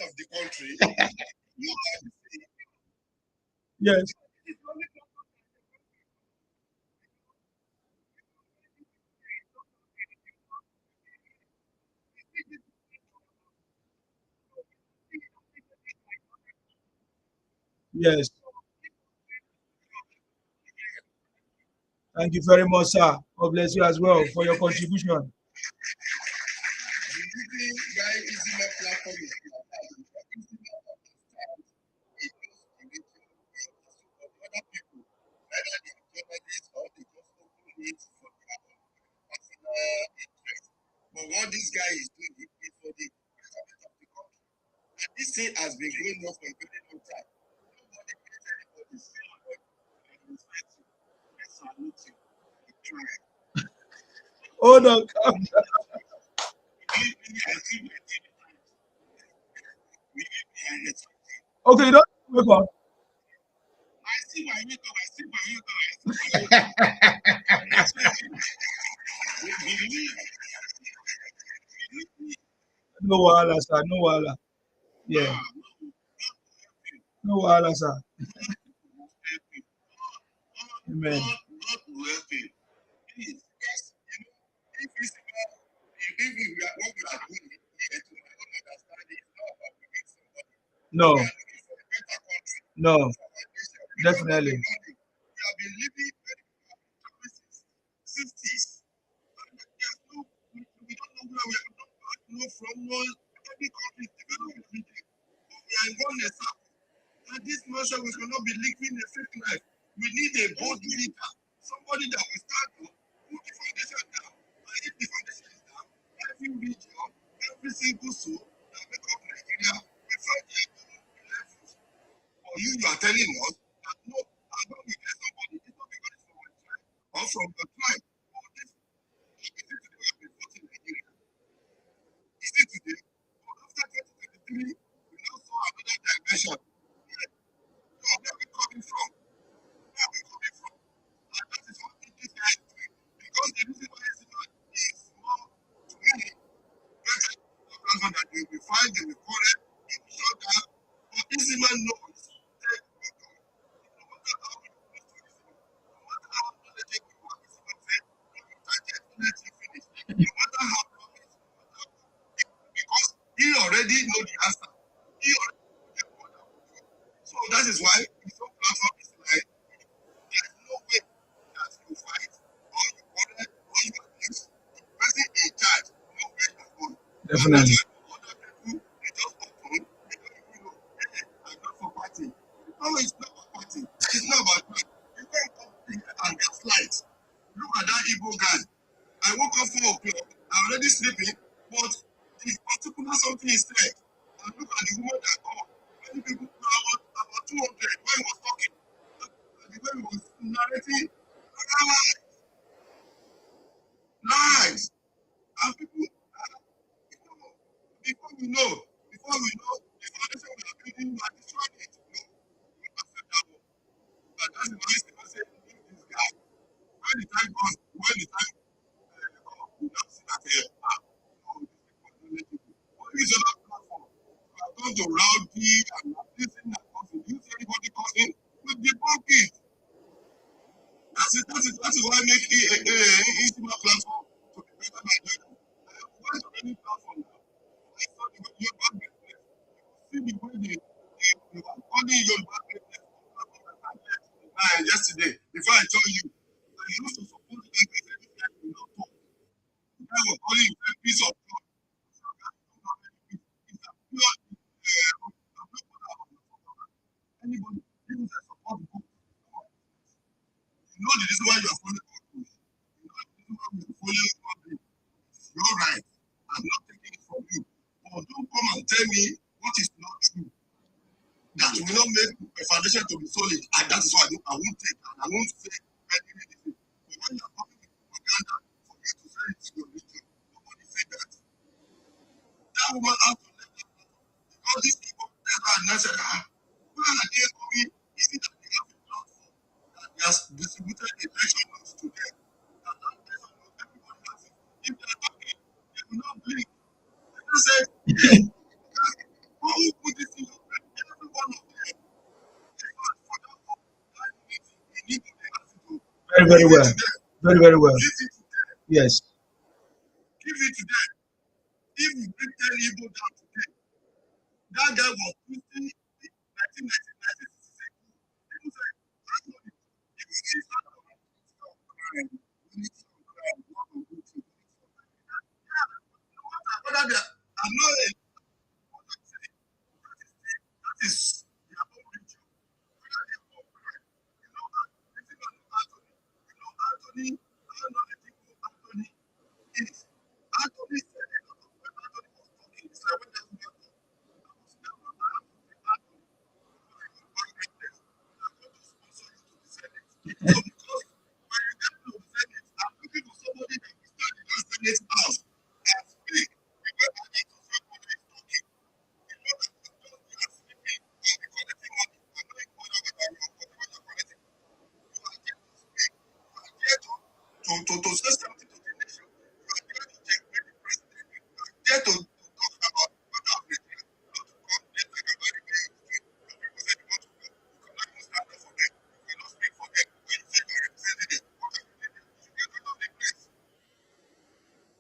Of the country. Yes. Yes. Thank you very much, sir. God bless you as well for your contribution. But what this guy is doing is for the betterment of the country. And this thing has been going on for a very long time. Nobody gets anybody say, I respect you, I salute you, you try. Hold on, calm down. Okay, you don't wake up. I see my wake up, I see my wake up, I see my wake up. Believe No wahala, sir. No wahala. Yeah. No wahala, sir. Amen. God will help you. Please, yes, if it's about, if we are what we are doing here to my own understanding, it's not about bringing somebody. No. We are looking for a better country. No. For our nation. Definitely. We have been living very since 60s. And there's no, we don't know where we are. We don't know from one, every country is developing everything. But we are in one nation. And this nation, we cannot be living a fake life. We need a bold leader, somebody that will stand up, put the foundation down, and if the foundation is down, every region, every single soul that make up Nigeria will find their own levels. But you are telling us that no, I'm not with somebody, it's not because it's from my tribe or from the tribe. Or this, is it today we have been voting Nigeria? Is it today? But after 2023, we now saw another dimension. So where are we coming from? Where are we coming from? And that is what this guy is doing. Because the reason why it's not is more to me better that they will be fine, they will correct, they will shut down. But this man knows that no matter how we do this, no matter how knowledgeable you are, this man said, no, you can't just let you finish. No matter how long it is, because he already know the answer. He already know what that will do. So that is why his own platform is like, there's no way that you fight or you correct or you abuse the person in charge know where you are going. Definitely. Other people, they just open, they don't even know, hey, I'm not for party. No, it's not for party. It's not about that. You can't come and gaslight. Look at that Igbo guy. I woke up 4 o'clock, I'm already sleeping, but the particular something is said. And look at the woman that called. Many people know about 200 when he was talking. The way he was narrating, lies. And people, before we know, the foundation we are building, we are destroying it. We accept that one. And that's the nice thing I say, leave this guy. When the time comes, when the time comes, we now see that here. These people don't let you go. But this other platform, we are going to rowdy and this thing that comes in. Do you see anybody causing? We debunk it. That is why I make Intima platform to be better than Nigeria. Why is any platform now? I saw the way Yoruba greatness. See the way they were calling Yoruba greatness yesterday. Before I tell you, I used to support the guy that said this guy will not talk. The guy was calling himself piece of God. It's a pure anybody who support the book. You know the reason why you are following God. You know the reason why we are following God. It's your right. I'm not taking it from you. But don't come and tell me what is not true. That will not make a foundation to be solid. And that is why I won't take and I won't say anything. But when you are talking with propaganda for you to say it's your religion, nobody say that. That woman has to let that because these people, that's why I said, why are they coming? Is it that they have a platform that they have distributed election notes to them? That election notes, everybody has it. If they are talking, they will not blink. They just say, hey, who put this in your brain? Every one of them. Very, very well. Very, very well. Yes. Give it to them. If you bring 10 Igbo down today, that guy was 1966. People say, that's not it. If you see something, stop crying. You need to cry. You want to go to whether they are not a that is their own religion. Whether they are all crying. You know, Anthony, how knowledgeable Anthony is. Anthony said a lot of when Anthony was talking, he said, when there's no God, I was never allowed to say Anthony. So because when you get to the Senate, I'm looking for somebody that will stand in that Senate house and speak. Remember that somebody is talking. You know that just you are sleeping and be collecting money and knowing whatever you're collecting. You are there to speak. You are there to say something to the nation. You are there to check with the president. You are there to talk about what happened. Not to come there like a very big street. People say you want to go. You cannot even stand up for them. You cannot speak for them. When you say you are representing them, what are you doing? You should get out of the place.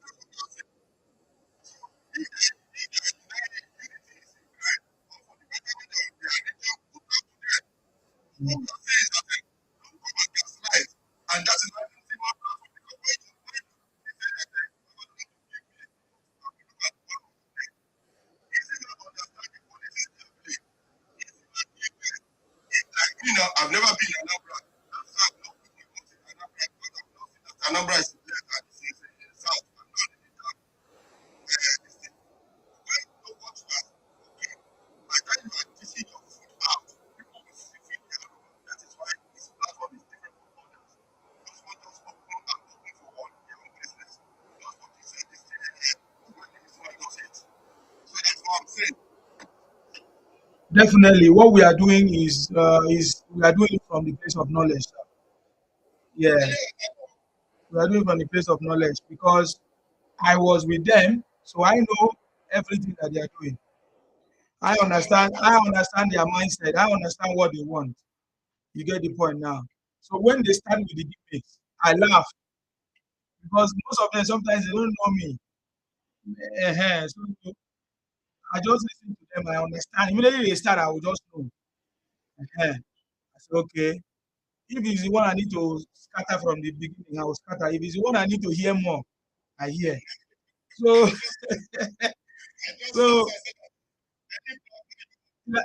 That's what you are saying. If they deny the unity is in crime, or for the betterment of their nation, put that to them. What you are saying is that don't come and gaslight. And that is why you see my platform because when you they say that they are not going to give me look at one of them. Easy not understand the politics they are playing. Easy not give them. It's like me now, I've never been in Anambra. That's how I've not put my mouth in Anambra because I've not seen that Anambra is in the south and not in the north. This thing. When you know what you are okay, by the time you are dishing your food out, people will see it their own. That is why this platform is different from others. Those one just open and open for one their own business. Just want to say this thing here. Nobody is one does it. So that's what I'm saying. Definitely, what we are doing is we are doing it from the place of knowledge. Yeah, we are doing it from the place of knowledge because I was with them, so I know everything that they are doing. I understand. I understand their mindset. I understand what they want. You get the point now. So when they start with the debates, I laugh because most of them sometimes they don't know me. So I just listen to them. I understand. Immediately they start, I will just know. I say, okay. If it's the one I need to scatter from the beginning, I will scatter. If it's the one I need to hear more, I hear. So, so yeah,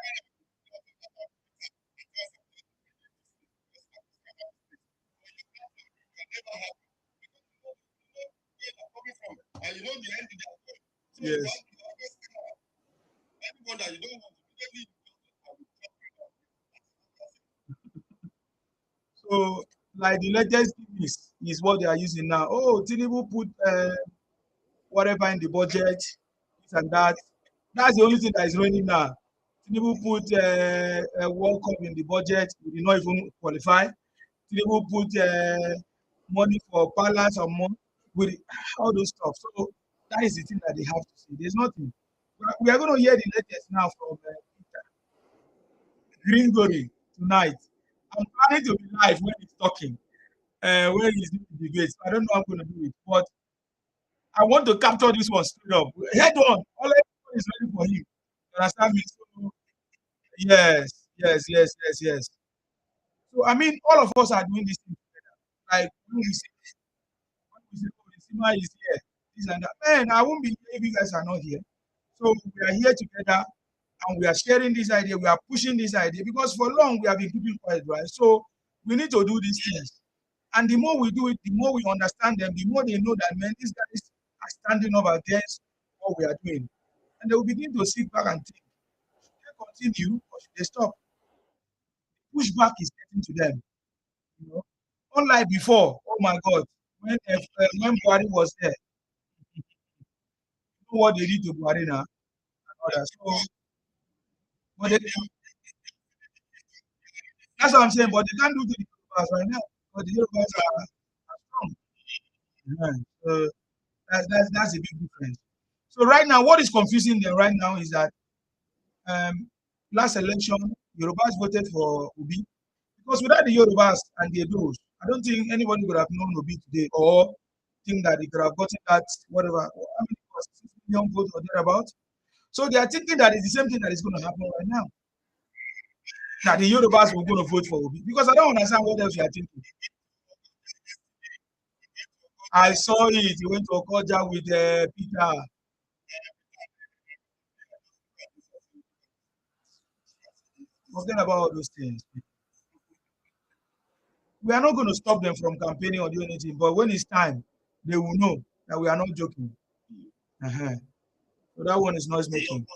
And you know the end of that. So yes, anyone that you don't want to immediately like the latest is what they are using now. Oh, Tinubu put whatever in the budget, this and that. That's the only thing that is running now. Tinubu put a World Cup in the budget. We did not even qualify. Tinubu put money for balance or money with all those stuff. So that is the thing that they have to see. There's nothing. We are going to hear the latest now from Gringory tonight. I'm planning to be live when he's talking, when he's doing the debate. I don't know how I'm going to do it, but I want to capture this one straight up. Head on. All everyone is ready for him. You understand me? So, yes. So I mean, all of us are doing this thing together. Like when we say, oh, the cinema is here, this and that. Man, I won't be here if you guys are not here. So we are here together and we are sharing this idea, we are pushing this idea because for long we have been keeping quiet, right? So we need to do these things. And the more we do it, the more we understand them, the more they know that, man, these guys are standing up against what we are doing. And they will begin to sit back and think, should they continue or should they stop? Pushback is getting to them. You know? Unlike before, oh my God, when Buhari was there, you know what they did to Buhari now? So, but that's what I'm saying, but they can't do to the Yorubas right now. But the Yorubas are strong. Yeah. So that's a big difference. So right now, what is confusing them right now is that last election, Yorubas voted for Obi because without the Yorubas and the Edos, I don't think anybody would have known Obi today or think that they could have gotten that whatever. I mean, it was 6 million votes or thereabout. So they are thinking that it's the same thing that is going to happen right now. That the Yorubas were going to vote for Obi because I don't understand what else you are thinking. I saw it. He went to Okoja with Peter. Forget about all those things. We are not going to stop them from campaigning or doing anything, but when it's time, they will know that we are not joking. So that one is noise making.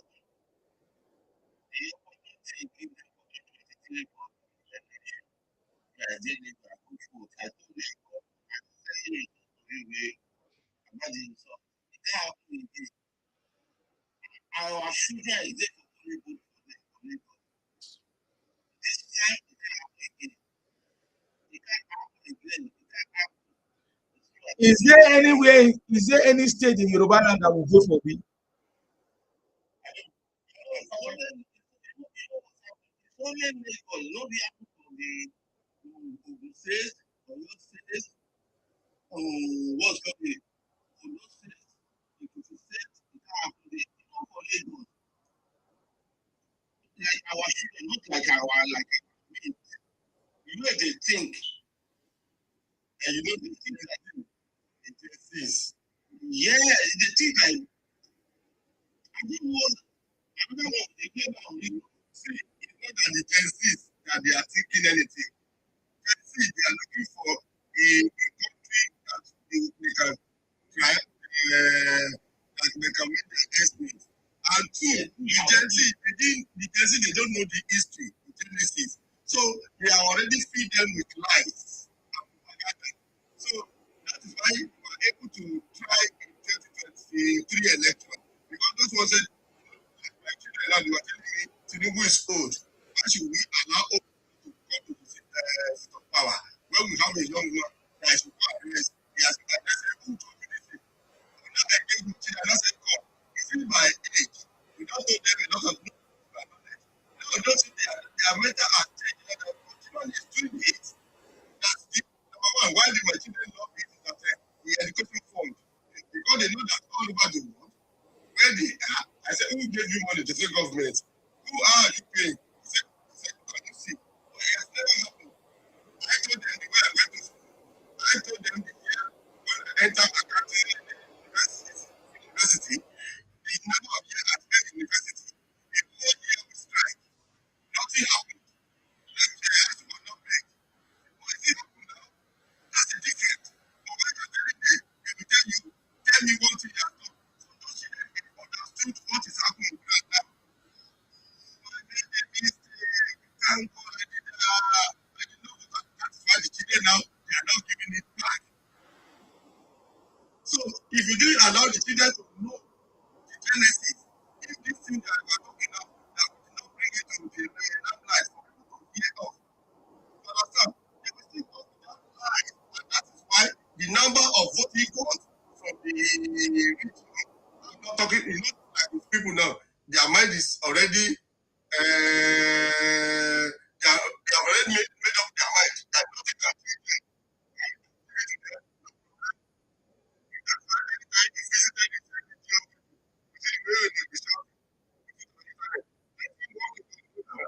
Our children is Is there any way? Is there any state in Yoruba land that will vote for me? What's coming? Like our children, not like our like you know they think and you know they think like it is. Yeah, they think like I don't want another one again now. See, it's not that the Chinese that they are thinking anything. See, they are looking for a country that they can try that they can make their investment. And two, the Gen Z, they don't know the history, the genesis. So they are already feed them with lies. So that is why we were able to try in 2023 election. Because those ones said, my children now, they were telling me, Tinubu is old. Why should we allow old to come to the seat of power when we have a young one that is address? He has been addressing who to ministry. Now I gave him children, I said, God, is it my age? We don't know them a lot of knowledge. Now don't see their mental are changing and their continually is doing it. That's the number one. Why do my children love it? That the education fund. Because they know that all over the world, where they are, I said, who gave you money to say government? Who are you paying? He said, can you see? But it has never happened. I told them the way I went to school. I told them the year when I entered accounting university, the number of years I spent in university, a whole year we strike. Nothing happened. Lecturers were not paid. What is it happening now? That's the difference. But when you're very day, they will tell me one thing that's not. So those children understood what is happening right now. My baby mistake. Thank God I did that. I did not know that. That's why the children now, If you didn't allow the children to know the genesis, if this thing that we are talking about, that we did not bring it to the lamplight for people to hear of, you understand? They will still go to that lies. And that is why the number of voting counts from the region, I'm not talking, you know, like these people now, their mind is already, they have already made up their mind that nothing can change them.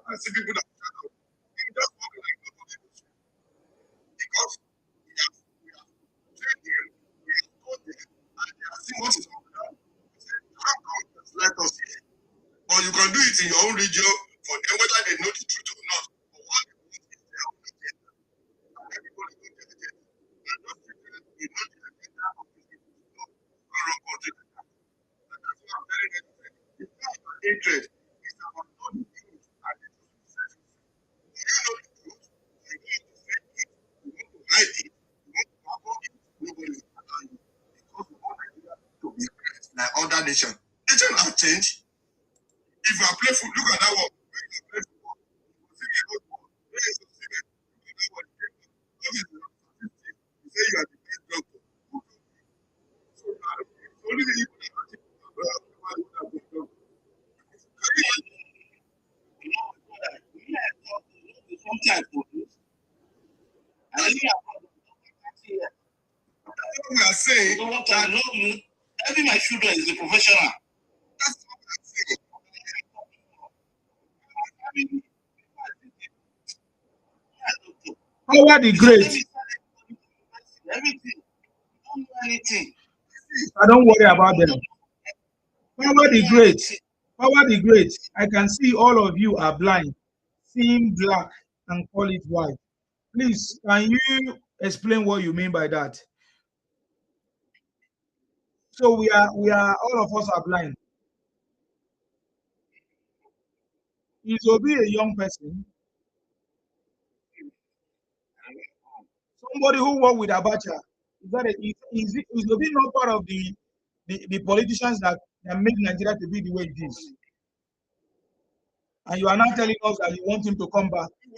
I see people that you just walk like nobody knows you. Because we have trained them, we have taught them, and they have seen what is on the ground. They say, how come just let us here? But you can do it in your own region for them, whether they know the truth or not. But what they want is their own agenda. And everybody knows their agenda. And those children, we know the agenda of these people. No, no wrong country like that. And that's what I'm telling them. It's not about interest. It's about knowing the truth and the truth will set you free. You know the truth. You want to fake it. You want to hide it. You want to cover it. Nobody will allow you. Because we want Nigeria to be great like other nations. Nations have changed. If you are playful, look at that one. When you play football, you see the good ball. When you succeed, look at that one. What is the statistic? You say you are the best doctor. Who told you? So it's only the people that are taking the blood who are the best doctor. Something I produce. And then we are saying you know what I love you. Every my children is a professional. That's what we are saying. Power the Great. Everything. Don't know anything. I don't worry about them. Power the Great. Power the Great. I can see all of you are blind, seeing black and call it white. Please, can you explain what you mean by that? So we are all of us are blind. Is Obi a young person? Somebody who worked with Abacha? Is Obi not part of the politicians that made Nigeria to be the way it is? And you are now telling us that you want him to come back. You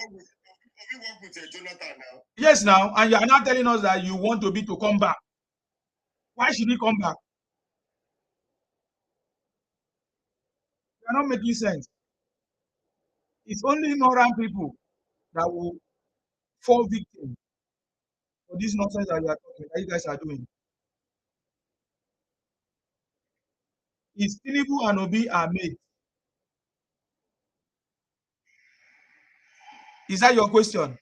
work with Jonathan now. Yes, now, and you are now telling us that you want Obi to come back. Why should he come back? You are not making sense. It's only ignorant people that will fall victim for this nonsense that you guys are doing. Is Tinubu and Obi are made? Is that your question?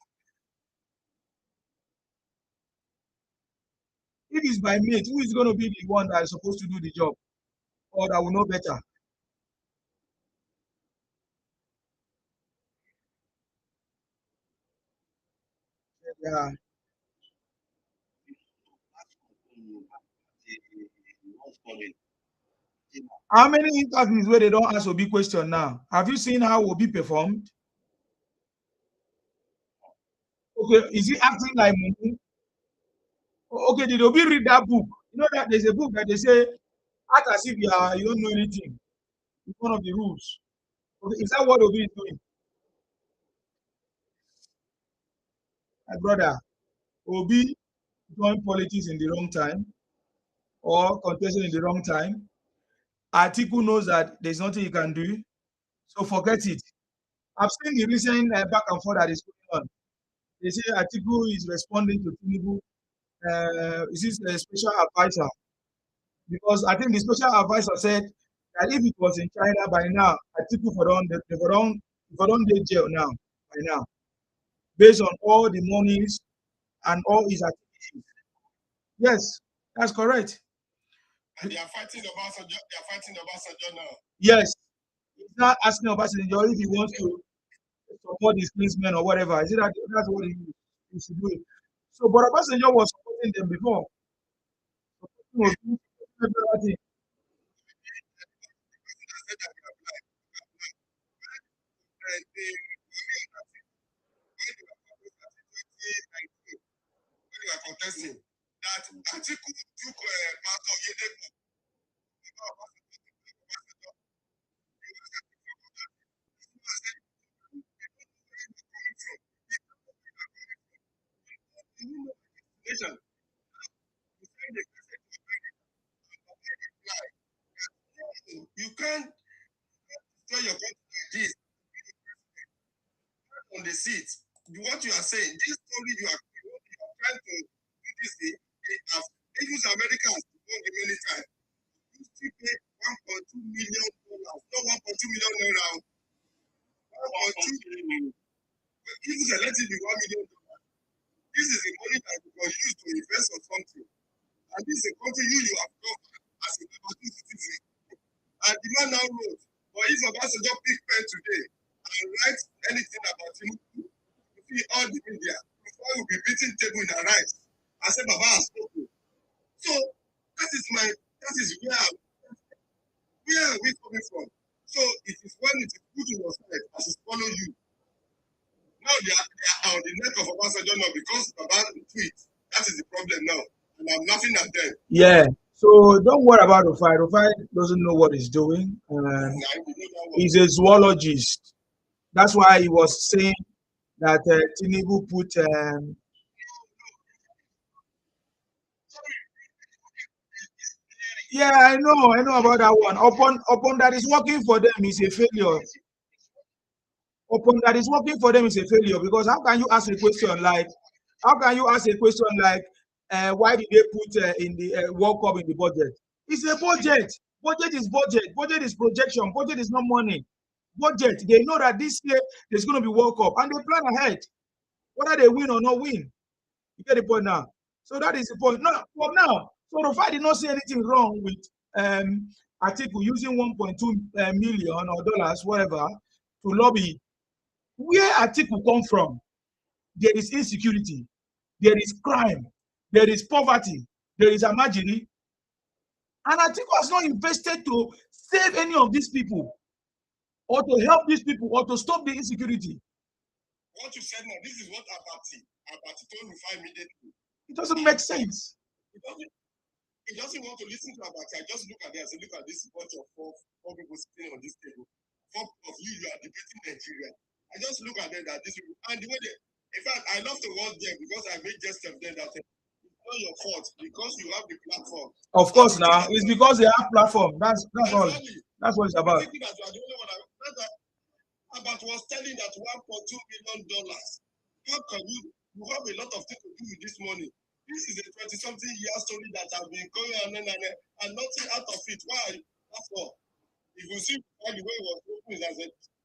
If it's by mate, who is going to be the one that is supposed to do the job or that will know better? Yeah. How many interviews where they don't ask Obi question now? Have you seen how Obi performed? Okay, is he acting like Mumu? Okay, did Obi read that book? You know that there's a book that they say act as if you don't know anything. It's one of the rules. Okay, is that what Obi is doing? My brother, Obi joined politics in the wrong time or contesting in the wrong time. Atiku knows that there's nothing he can do, so forget it. I've seen the recent back and forth that is going on. They say Atiku is responding to Tinubu. Is this a special advisor? Because I think the special advisor said that if it was in China by now, Atiku for don't get jail now by now, based on all the monies and all his activities. Yes, that's correct. And they are fighting about now. Yes, he's not asking Obasanjo if he wants to support his policemen or whatever. Is it that's what he should do? So, but Obasanjo was supporting them before. When you are contesting, that Atiku took Pastor Yedeku. You can't tell your country like this on the seat. What you are saying, this story you are trying to do this thing, even America has gone many times. You still pay $1.2 million, not $1.2 million naira. 1.2 million. Even let it be $1 million. This is the money that was used to invest on something. And this is a country you have come as a citizen. And the man now wrote, but if Obasanjo pick pen today and write anything about him, you see all the media, before will be beating table in their rights. I said, Baba has spoken. So that is where are we coming from? So it is when it is put in your side as it follow you. Now they are on the neck of Obasanjo now because Baba tweet. That is the problem now. And I'm laughing at them. Yeah. So don't worry about Rufai. Rufai doesn't know what he's doing. He's a zoologist. That's why he was saying that Tinubu put. Yeah, I know about that one. Upon that is working for them is a failure. Upon that is working for them is a failure because how can you ask a question like, why did they put in the World Cup in the budget? It's a budget. Budget is budget. Budget is projection. Budget is not money. Budget. They know that this year there's going to be World Cup and they plan ahead, whether they win or not win. You get the point now. So that is the point. Now, so Rufai did not say anything wrong with Atiku using 1.2 million or dollars, whatever, to lobby. Where Atiku come from, there is insecurity, there is crime, there is poverty, there is amajiri. And Atiku has not invested to save any of these people, or to help these people, or to stop the insecurity. What you said now, this is what Abati told Rufai immediately. It doesn't make sense. He doesn't want to listen to Abati. I just look at it and say, look at this bunch of four people sitting on this table. 4 of you are debating Nigeria. I just look at them that this people, and the way they, in fact, I love to watch them because I made jest of them that it's not your fault because you have the platform. Of course, now it's because they have platform. That's all. That's what it's about. Abati was telling that $1.2 million. How can you have a lot of things to do with this money? This is a 20-something year story that has been going on and nothing out of it. Why? That's all. If you see the way it was open,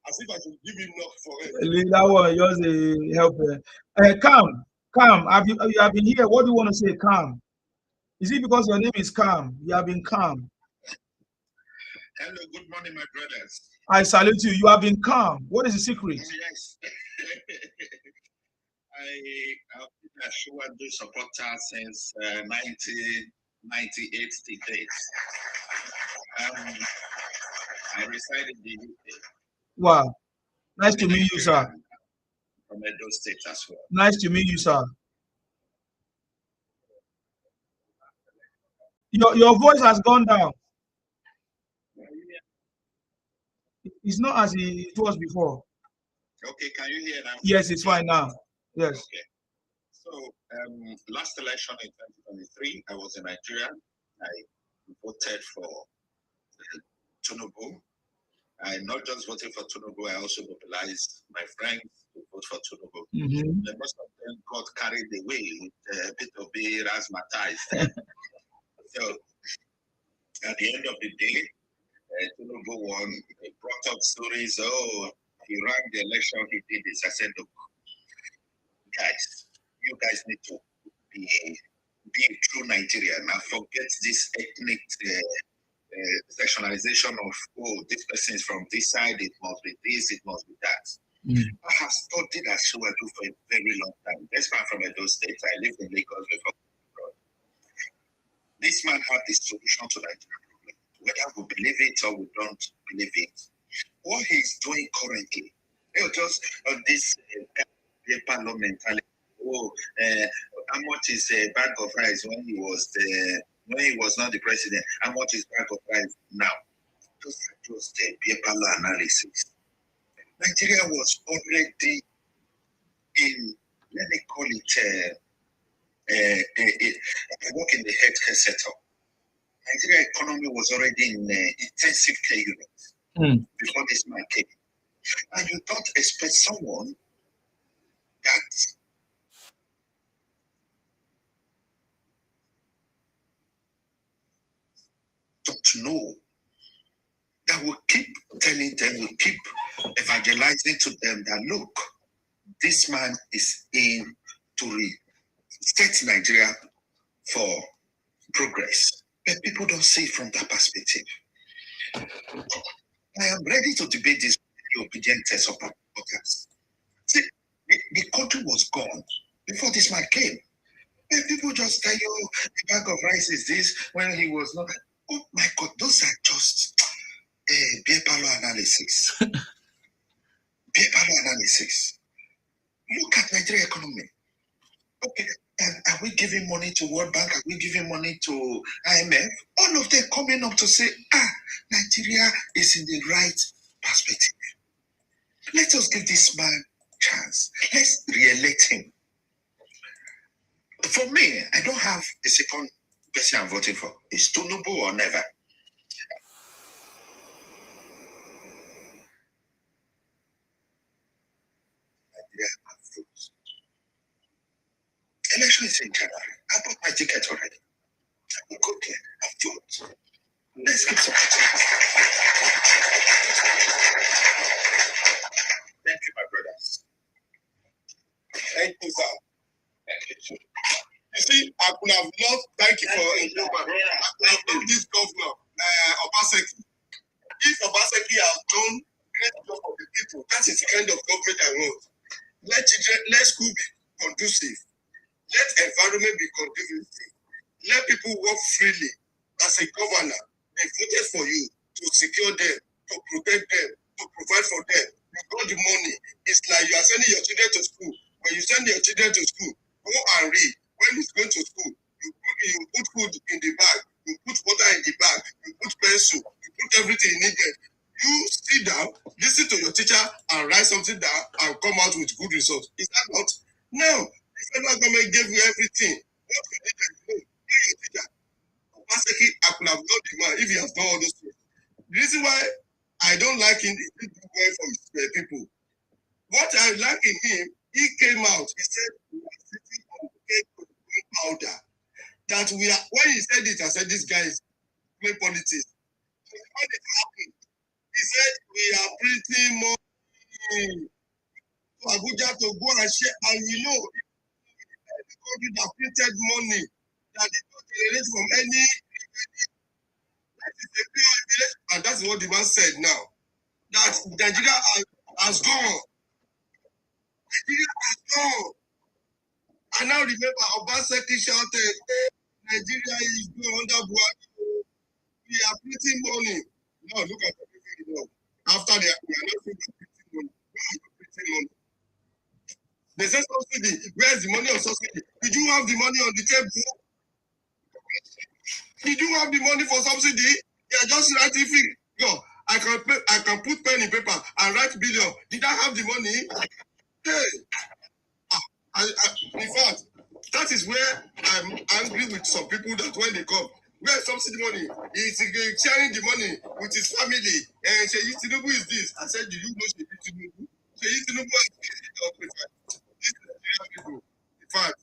as if I should give him enough for it. That one just help. Calm. You have been here. What do you want to say? Calm. Is it because your name is Calm? You have been calm. Hello, good morning, my brothers. I salute you. You have been calm. What is the secret? Yes. I've been a Shuadu supporter since 1998 to date. I reside in the UK. Wow. Nice to meet you, sir. From Edo State as well. Nice to meet you, sir. Your voice has gone down. It's not as it was before. Okay, can you hear now? Yes, it's fine now. Yes. Okay. So, last election in 2023, I was in Nigeria. I voted for Tinubu. I not just voted for Tinubu, I also mobilized my friends to vote for Tinubu. And most of them got carried away with a bit of the razzmatazz. So, at the end of the day, Tinubu won. He brought up stories. Oh, he ran the election, he did this. I said, look, guys, you guys need to be a true Nigerian and forget this ethnic sectionalization of, oh, this person is from this side, it must be this, it must be that. I have studied Asiwaju for a very long time. That's why I'm from Edo State. I lived in Lagos before. This man had the solution to Nigeria problem. Whether we believe it or we don't believe it. What he's doing currently, just on this paper law mentality. Oh, how much is a bag of rice when he was not the president? How much is bag of rice now? Those are just paper analysis. Nigeria was already in, let me call it, I work in the healthcare sector. Nigeria economy was already in intensive care units before this man came. And you don't expect someone that don't know, that will keep telling them, will keep evangelizing to them that, look, this man is in to reset Nigeria for progress. But people don't see it from that perspective. I am ready to debate this obedient test of others. See, the country was gone before this man came. And people just tell you, the bag of rice is this when he was not. Oh my God, those are just beer parlor analysis. Beer parlor analysis. Look at Nigeria economy. Okay, and are we giving money to World Bank? Are we giving money to IMF? All of them coming up to say, Nigeria is in the right perspective. Let us give this man a chance. Let's re-elect him. For me, I don't have a second person I'm voting for. It's Tinubu or never. Election is in January. I bought my ticket already. I will go there. I've voted. Let's get some. Thank you, my brothers. Thank you, sir. Thank you. You see, I could have loved, thank you for I could have loved this governor, Obaseki. If Obaseki has done great job for the people, that is the kind of government I want. Let school be conducive. Let environment be conducive. Let people work freely. As a governor, they voted for you to secure them, to protect them, to provide for them. You got the money. It's like you are sending your children to school. When you send your children to school, go and read. When he's going to school, you put food in the bag, you put water in the bag, you put pencil, you put everything needed. You sit down, listen to your teacher, and write something down and come out with good results. Is that not? No. The federal government gave you everything. What you need to do, be your teacher. Basically, I could have loved the man if he has done all those things. The reason why I don't like him is going for his people. What I like in him, he came out, he said, we are sitting on cake powder. That we are, when he said it, I said, this guy is playing politics. So when it happened, he said, we are printing money to Abuja to go and share. And we know the country that printed money that did not generate from any. And that's what the man said now. That Nigeria has gone. Nigeria has gone. And now remember, Obaseki shouted, Nigeria is going under Buhari. We are printing money. Now look at everything now. After we are not printing money. Where are you printing money? They say subsidy. Where's the money on subsidy? Did you have the money on the table? Did you have the money for subsidy? Yeah, just write it. No, I can put pen in paper and write billion. Did I have the money? Hey, in fact, that is where I'm angry with some people that when they come, where subsidy money? He's sharing the money with his family. And Sheyi Tinubu is this. I said, do you know Sheyi Tinubu? Sheyi Tinubu is this. This is people. In fact,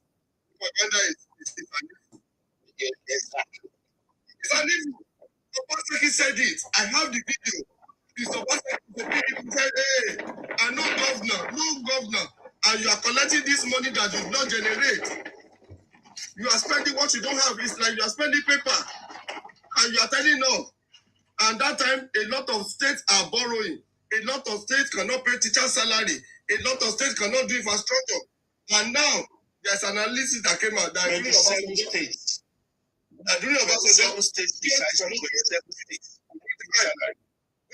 propaganda is an issue. Yeah, exactly. It's an issue. Obaseki said it. I have the video. Mr. Obaseki said, hey, I'm not governor, and you are collecting this money that you not generate. You are spending what you don't have. It's like you are spending paper, and you are telling no. And that time, a lot of states are borrowing. A lot of states cannot pay teacher salary. A lot of states cannot do infrastructure. And now, there's an analysis that came out that during Obasanjo states. During Obasanjo states, besides 27 states.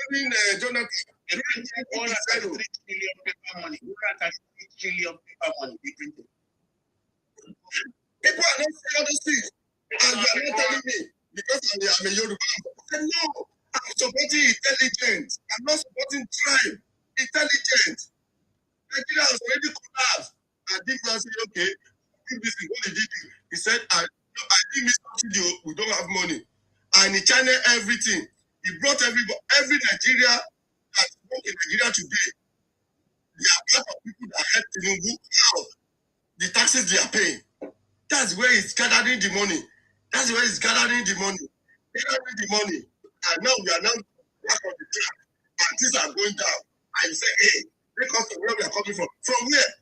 During Jonathan, 133 trillion paper money. 133 trillion paper money. People are not saying all those things. And you are not telling me because I'm a Yoruba. I said, no, I'm supporting intelligence. I'm not supporting crime. Intelligence. Nigeria has already collapsed. And this man said, okay, this is what he did. He said, I didn't miss subsidy. We don't have money. And he channeled everything. He brought every Nigeria that's working in Nigeria today. They are part of people that help Tinubu out. The taxes they are paying. That's where it's gathering the money. That's where it's gathering the money. Gathering the money. And now we are now back on the track. And things are going down. And you say, hey, take us from where we are coming from. From where?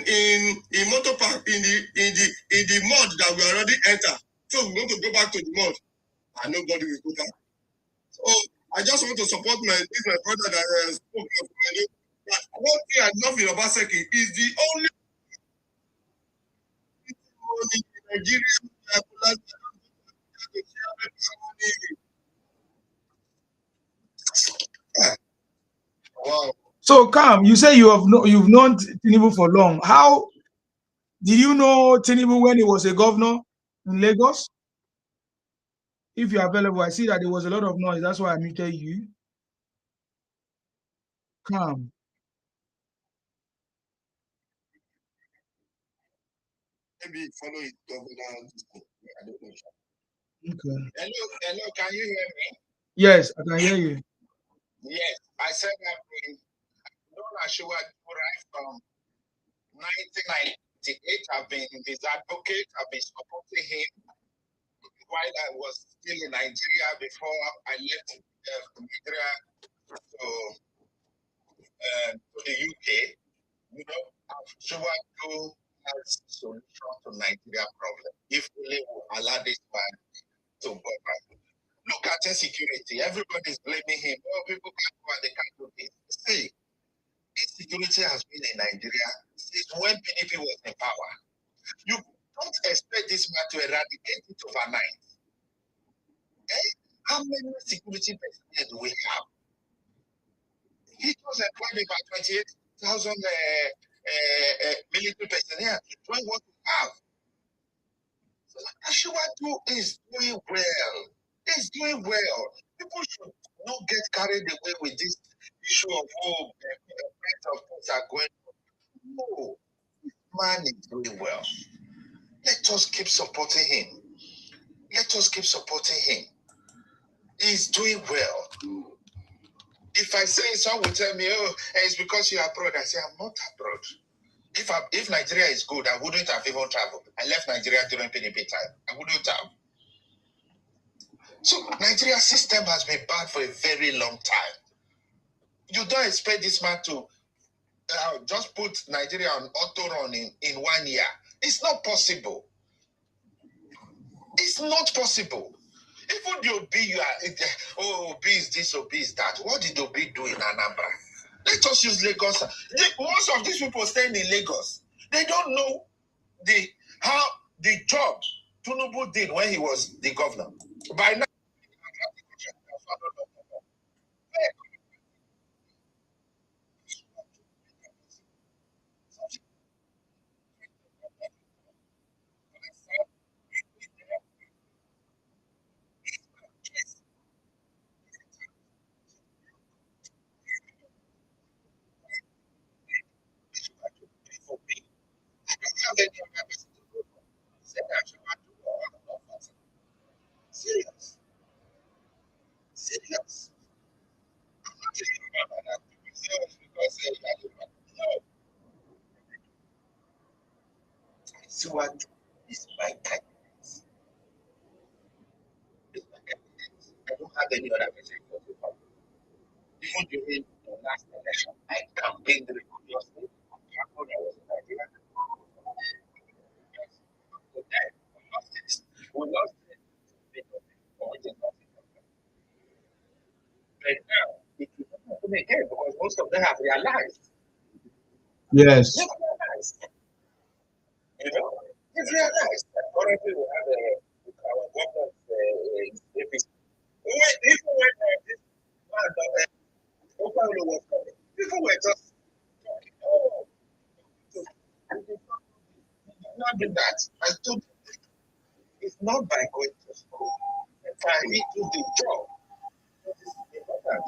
In motor park, in the mud that we already enter. So we want to go back to the mud. And nobody will go back. So I just want to support my brother that spoke of my that one thing I love in Obaseki is the only money in Nigeria Wow. So, Cam, you say you've known Tinubu for long. How did you know Tinubu when he was a governor in Lagos? If you're available, I see that there was a lot of noise. That's why I muted you. Cam. Maybe follow it governor. I don't know. Okay. Hello, can you hear me? Yes, I can hear you. Yes, I said that Nola Shua right from 1998. I've been his advocate. I've been supporting him while I was still in Nigeria before I left Nigeria to the UK. You know, Shua has solution to Nigeria problem. If we allow this man to go back. Look at insecurity. Everybody's blaming him. Oh, people can't go and they can't do this. See, insecurity has been in Nigeria since when PDP was in power. You don't expect this man to eradicate it overnight. How many security personnel do we have? He was employed about 28,000 military personnel to join what we have. So Ashiwaju is doing well. He's doing well. People should not get carried away with this issue of friends of things are going on. No, this man is doing well. Let us keep supporting him. Let us keep supporting him. He's doing well. If I say someone will tell me, oh, it's because you're abroad, I say, I'm not abroad. If Nigeria is good, I wouldn't have even traveled. I left Nigeria during PDP time. I wouldn't have. So Nigeria's system has been bad for a very long time. You don't expect this man to just put Nigeria on auto run in 1 year. It's not possible. It's not possible. Even the Obi, Obi is this, Obi is that. What did Obi do in Anambra? Let us use Lagos. Most of these people staying in Lagos, they don't know how the job Tinubu did when he was the governor. By now, serious. Serious. I'm not telling you about that because no. See what is my kindness. I don't have any other message for people. Even during the last election, I campaigned rigorously. We lost it. But now, it will not happen again because most of them have realized. Yes. They've realized. You know, they've realized that currently we have our government APC. Even when this Okwalo was coming, people were just talking, oh, not do that. I told you, it's not by going to school. If I need to do the job, that is important.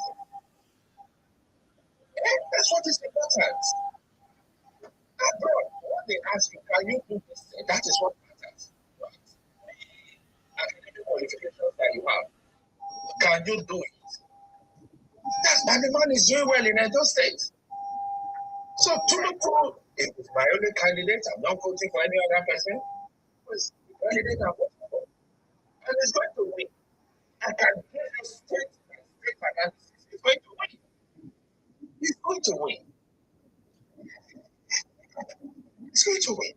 That's what is important. Abroad, what they ask you, can you do this? That is what matters. Right? Academic qualifications that you have, can you do it? And the man is doing well in Edo State. So Tinubu is my only candidate. I'm not voting for any other person. It's the candidate I'm voting for. And he's going to win. I can give you straight analysis. He's going to win. He's going to win. He's going to win.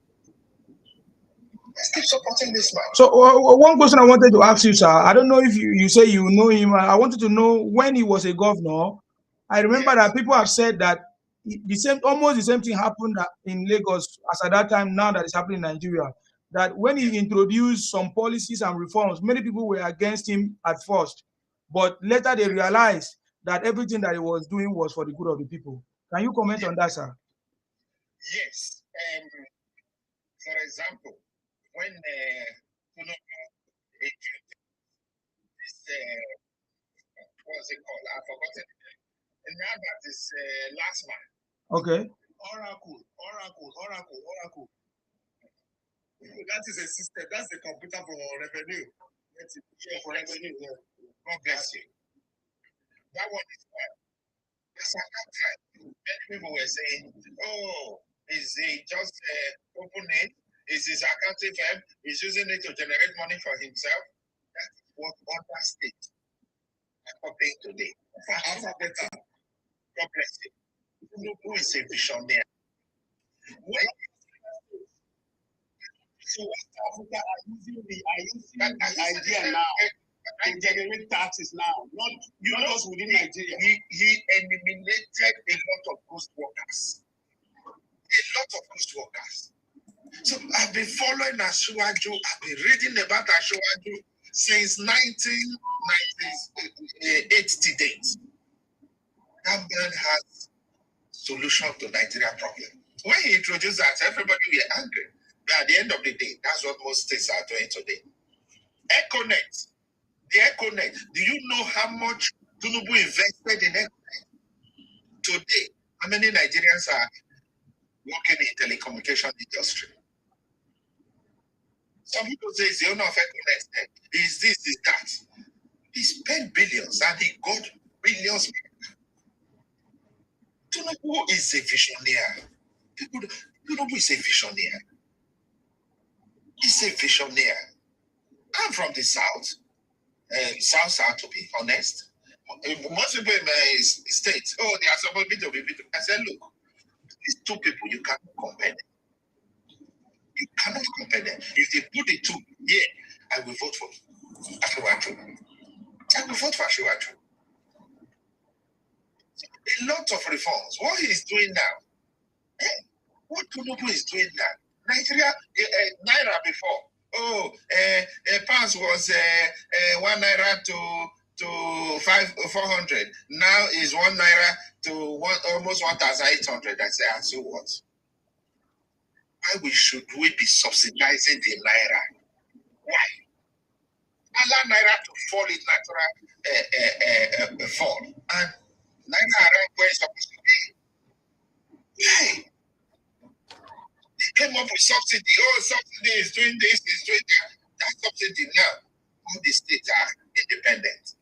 Let's keep supporting this man. So one question I wanted to ask you, sir. I don't know if you say you know him. I wanted to know when he was a governor. I remember that people have said that almost the same thing happened in Lagos as at that time. Now that it's happening in Nigeria, that when he introduced some policies and reforms, many people were against him at first, but later they realized that everything that he was doing was for the good of the people. Can you comment on that, sir? Yes. For example, when Tinubu introduced this, what's it called? I've forgotten it. And now that is last man. Okay. Oracle. That is a system. That's a computer for revenue. That's it. Yeah, for revenue. Yeah. God bless you. That one is fine. Because at that time, many people were saying, oh, is he just open it? Is his accounting firm? He's using it to generate money for himself? That is what other states are paying today. After better, God bless you. Who is a visionary? When so West Africa are using the idea now to generate taxes now, not just within Nigeria. He eliminated a lot of ghost workers. So I've been following Asiwaju. I've been reading about Asiwaju since 1998 to date. That man has solution to Nigeria problem. When he introduced that, everybody were angry. But at the end of the day, that's what most states are doing today. Econet. The Econet. Do you know how much Tinubu invested in Econet? Today, how many Nigerians are working in telecommunication industry? Some people say it's the owner of Econet. Is this, is that? He spent billions and he got billions. Tinubu is a visionary. Tinubu is a visionary. He's a visionary. I'm from the South. South, to be honest. Most people in my state, oh, they are supposed to be. I said, look, these two people, you cannot compare them. You cannot compare them. If they put the two here, I will vote for Asiwaju. I will vote for Asiwaju. A lot of reforms. What he's doing now, what Tinubu is doing now, Nigeria, Naira before. Oh, pounds was 1 naira to 400. Now is 1 naira to almost 1,800. I say, and so what? Why should we be subsidizing the naira? Why? Allow naira to fall in natural fall, and naira around where it's supposed to be. Why? They came up with subsidy. Oh, subsidy is doing this, is doing that. That subsidy now, all the states are independent.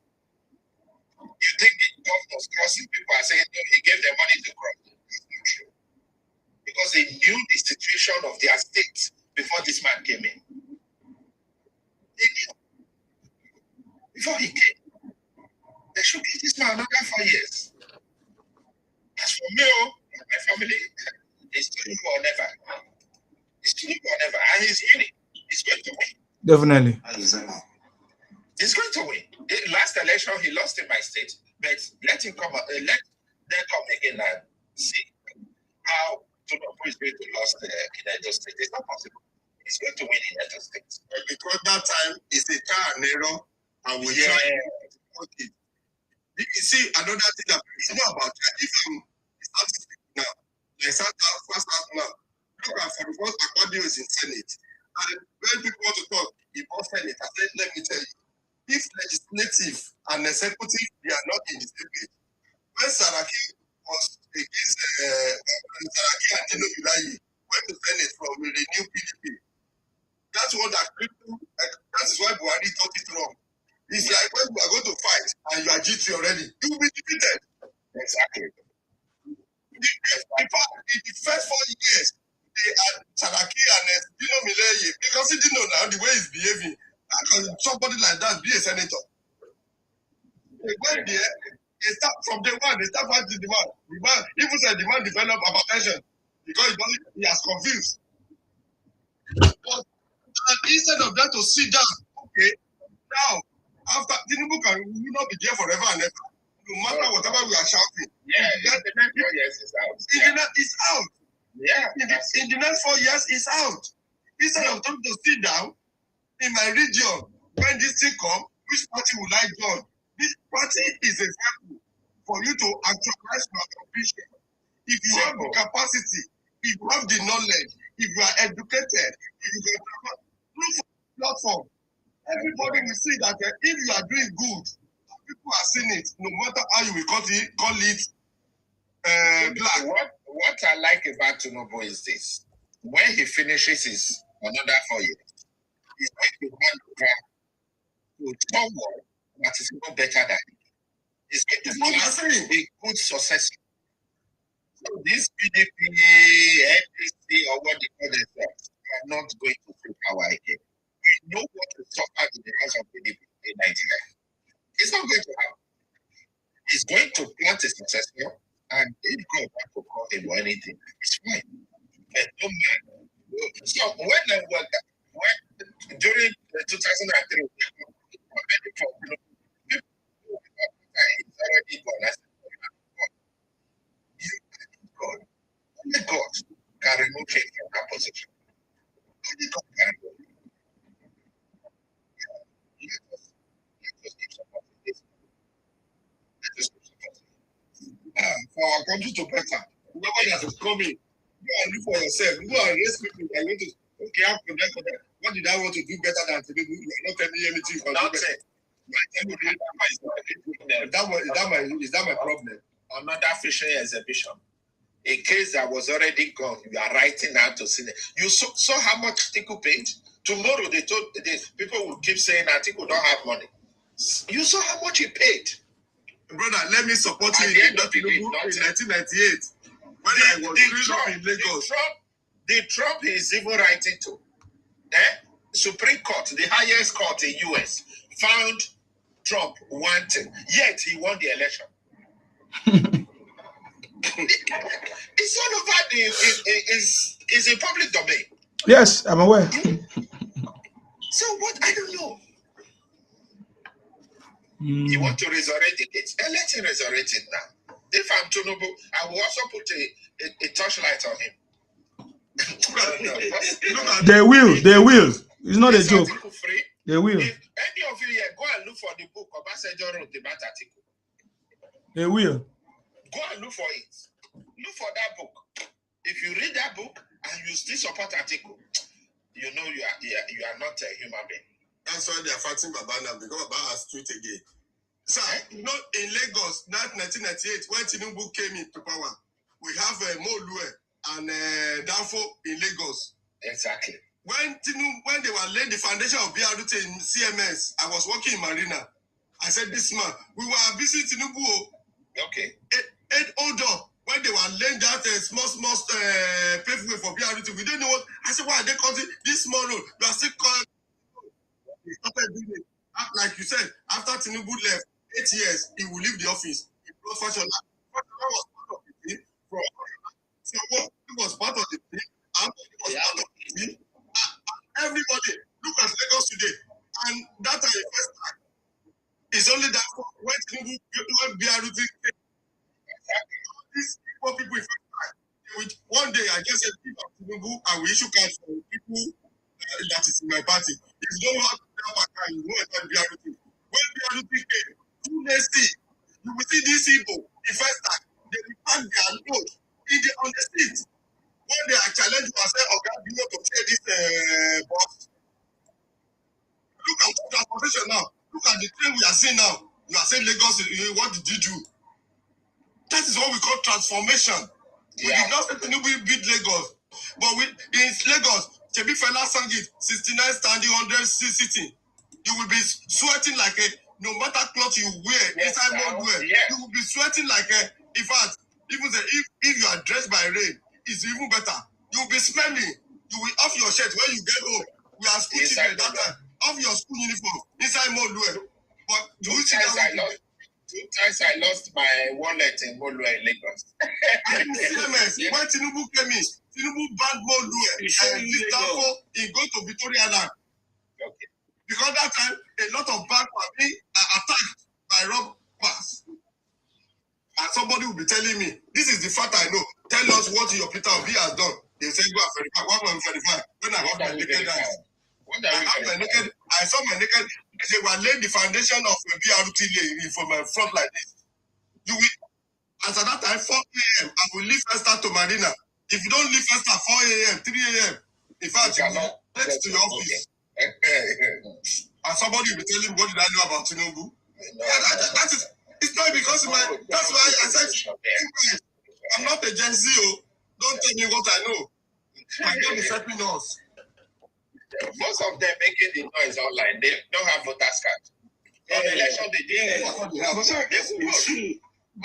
You think the governors crossing people are saying, no, he gave them money to cross. That's not true. Because they knew the situation of their state before this man came in. They knew. Before he came. They should give this man another 4 years. As for me, my family, it's Tinubu or never. It's Tinubu or never. And he's winning. He's going to win. Definitely. He's going to win. The last election, he lost in my state, but let him come. Let them come again and see how Tinubu is going to lose in Edo State. It's not possible. He's going to win in Edo State. Because that time it's a car and error, and we try to work it. You see, another thing that it's not about that. If I'm now, like first out now, Look at for the first Akpabio is in Senate. And when people want to talk about Senate, I said, let me tell you, if legislative and executive, they are not in the same page. When Saraki was against Saraki and Tinubu went to Senate from the new PDP, that's what that that is why Buhari got it wrong. It's like when you are going to fight and you are G3 already, you will be defeated. Exactly. In fact, in the first 4 years, they had Saraki and Dino Mileye, because he didn't know now the way he's behaving. How can somebody like that be a senator? They went there, they start from day one, they start fighting the man. The man, even said the man developed hypertension because he has confused. But instead of that to sit down, okay, now, after Tinubu will not be there forever and ever. No matter whatever we are shouting. Yeah, the next 4 years is out. It's out. Yeah. In the next 4 years, it's out. Instead of them to sit down in my region, when this thing comes, which party will I join? This party is a example for you to actualize your ambition. If you have the capacity, if you have the knowledge, if you are educated, if you can look for a platform, everybody will see that if you are doing good, people are seeing it, no matter how you will call it black. What I like about Tinubu is this. When he finishes his another 4 years, he's going to hand over to someone that is more better than him. He's going to have a good successor. So this PDP, NDC, or what they call themselves, are not going to take power again. We know what to suffer in the house of PDP in Nigeria. It's not going to happen. He's going to plant a successor, and if God wants to call him or anything, it's fine. But no man. So when during 2003, it's already gone. I said, God. Only God can remove him from that position. Only God can remove him. Let us keep supporting this. Let us keep supporting. For our country to better, whoever that is coming, go and look for yourself. Go and raise people that want to, okay, I'm for that. What did I want to do better than to do? You are not telling me anything. Nothing. Is that my problem? Another fishing exhibition. A case that was already gone, you are writing out to see. You saw how much Tiku paid? Tomorrow they told people will keep saying that Tiku don't have money. You saw how much he paid. Brother, let me support you in 1998. When I was growing up in Lagos. The Trump is even writing to. Supreme Court, the highest court in US, found Trump wanting, yet he won the election. It's all over it's in public domain. Yes, I'm aware. So what? I don't know. You want to resurrect it? Let him resurrect it now. If I'm Tinubu, I will also put a torchlight on him. They will. It's not a joke. They will. If any of you here go and look for the book Obasanjo wrote about article. They will. Go and look for it. Look for that book. If you read that book and you still support article, you know you are not a human being. That's why they are fighting Baba now, because Baba has tweet again. So, in Lagos, 1998, when Tinubu came into power, we have Molue and Danfo in Lagos. Exactly. When they were laying the foundation of BRT in CMS, I was working in Marina. I said, this man, we were visiting Tinubu. Okay. Hold up. When they were laying that small pavement for BRT, we didn't know what. I said, why are they calling this small road? You are still calling. He started doing it. Like you said, after Tinubu left, 8 years, he will leave the office. He brought Fashola. Fashola was part of the team. So he was part of the team. And he was part of the team. Everybody, look at Lagos today. And that is the first time. It's only that when Tinubu when BRT came, these poor people in first time. One day, I just said, people of Tinubu, I will issue cards for people that is in my party. If you don't have you know about BRT. When BRT came, you may see, you will see these people, the first time, they will pack their load on the street. One day I challenge you and say, okay, you know to say this boss. Look at the transportation now. Look at the train we are seeing now. You are saying Lagos, what did you do? That is what we call transformation. We did not say Tinubu beat Lagos. But in Lagos, Chebi Fela sang it, 69 standing, 100 sitting. You will be sweating like a, no matter cloth you wear, inside more wear, you will be sweating like a, in fact, even if you are dressed by rain, it's even better. You will be smelling. You will off your shirt when you get home. We are school children that time. Off your school uniform, inside more wear. But do you see that? 2 times I lost my wallet in Molue in Lagos. And CMS, when Tinubu came in, Tinubu banned Molue and this Dafo in go to Victoria Land. Okay. Because that time, a lot of banks were being attacked by robbers. And somebody will be telling me, this is the fact I know. Tell us what your Peter Obi has done. They say, go and verify. What will verify? When I have my naked eyes. I saw my naked. They were laying the foundation of a BRT lane for my front like this. You will, as at that time, 4 a.m., I will leave Festa to Marina. If you don't leave Festa 4 a.m., 3 a.m., in fact, you will get to your office. And somebody will be telling me, what did I know about Tinubu? That is, it's not because that's why I said, I'm not a Gen Z. Don't tell me what I know. I'm not helping us. Most of them making the noise online, they don't have voters card. On the election, they didn't. But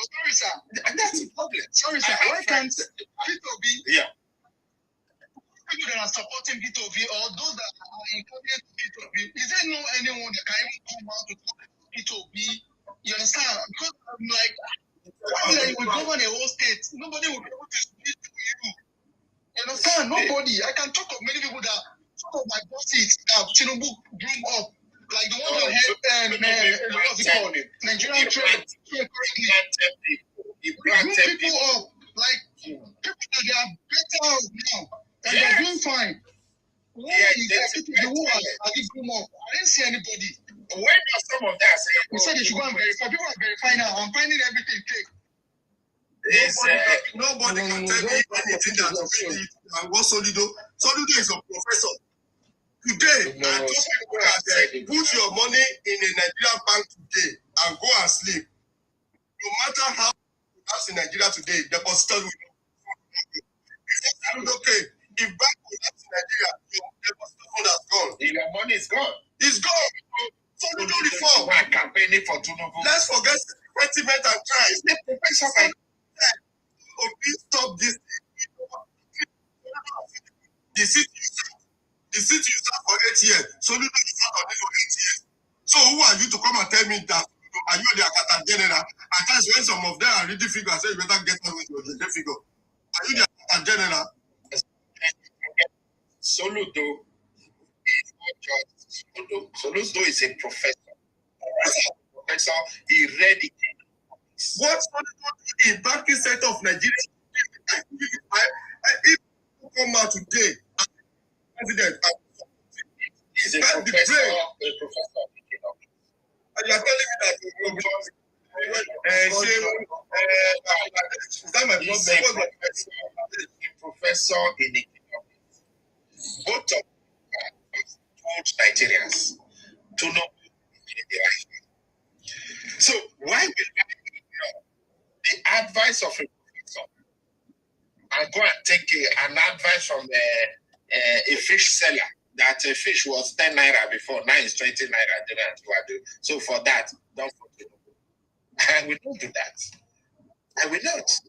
sorry, sir. That's the problem. Sorry, sir. Why can't P2B, people that are supporting P2B or those that are encouraging P2B, is there no anyone that can even come out to talk P2B? You understand? Because I'm like, you will govern a whole state. Nobody will be able to speak to you. You understand? Nobody. I can talk of many people that some of my bosses Tinubu grew up. Like the one that had what's it called? Nigerian trade. You grew people up. Like people that they are better off now. And they're doing fine. Why the who are they grown up? I didn't see anybody. When are some of that saying? They said they should go and verify. People are verifying now. I'm finding everything fake. Nobody can tell me anything that was Solido. Solido is a professor. Today, I told people that put your money in a Nigerian bank today and go and sleep. No matter how that's in Nigeria today, the depositor will not. Okay, if bank collapse in Nigeria, your depositor fund has gone. Your money is gone. It's gone. So we do reform. I'm campaigning for Tinubu. Let's forget sentiment and tries. The professor can stop this. The city you start for 8 years, so you start on it for 8 years. So who are you to come and tell me that? Are you the Akata General? At times when some of them are reading figures, I say you better get on with your figure. Are you the Akata General? Soludo is not just Soludo. Soludo is a professor. Professor, he read it. What Soludo do in banking sector of Nigeria? If you come out today, President, he's a professor. And you are telling me that is that my he's a professor in economics. Both of them told Nigerians to not be the right. So why will I ignore the advice of a professor and go and take an advice from a fish seller that a fish was 10 naira before, now it's 20 naira. So for that, don't forget. I will not do that. I will not.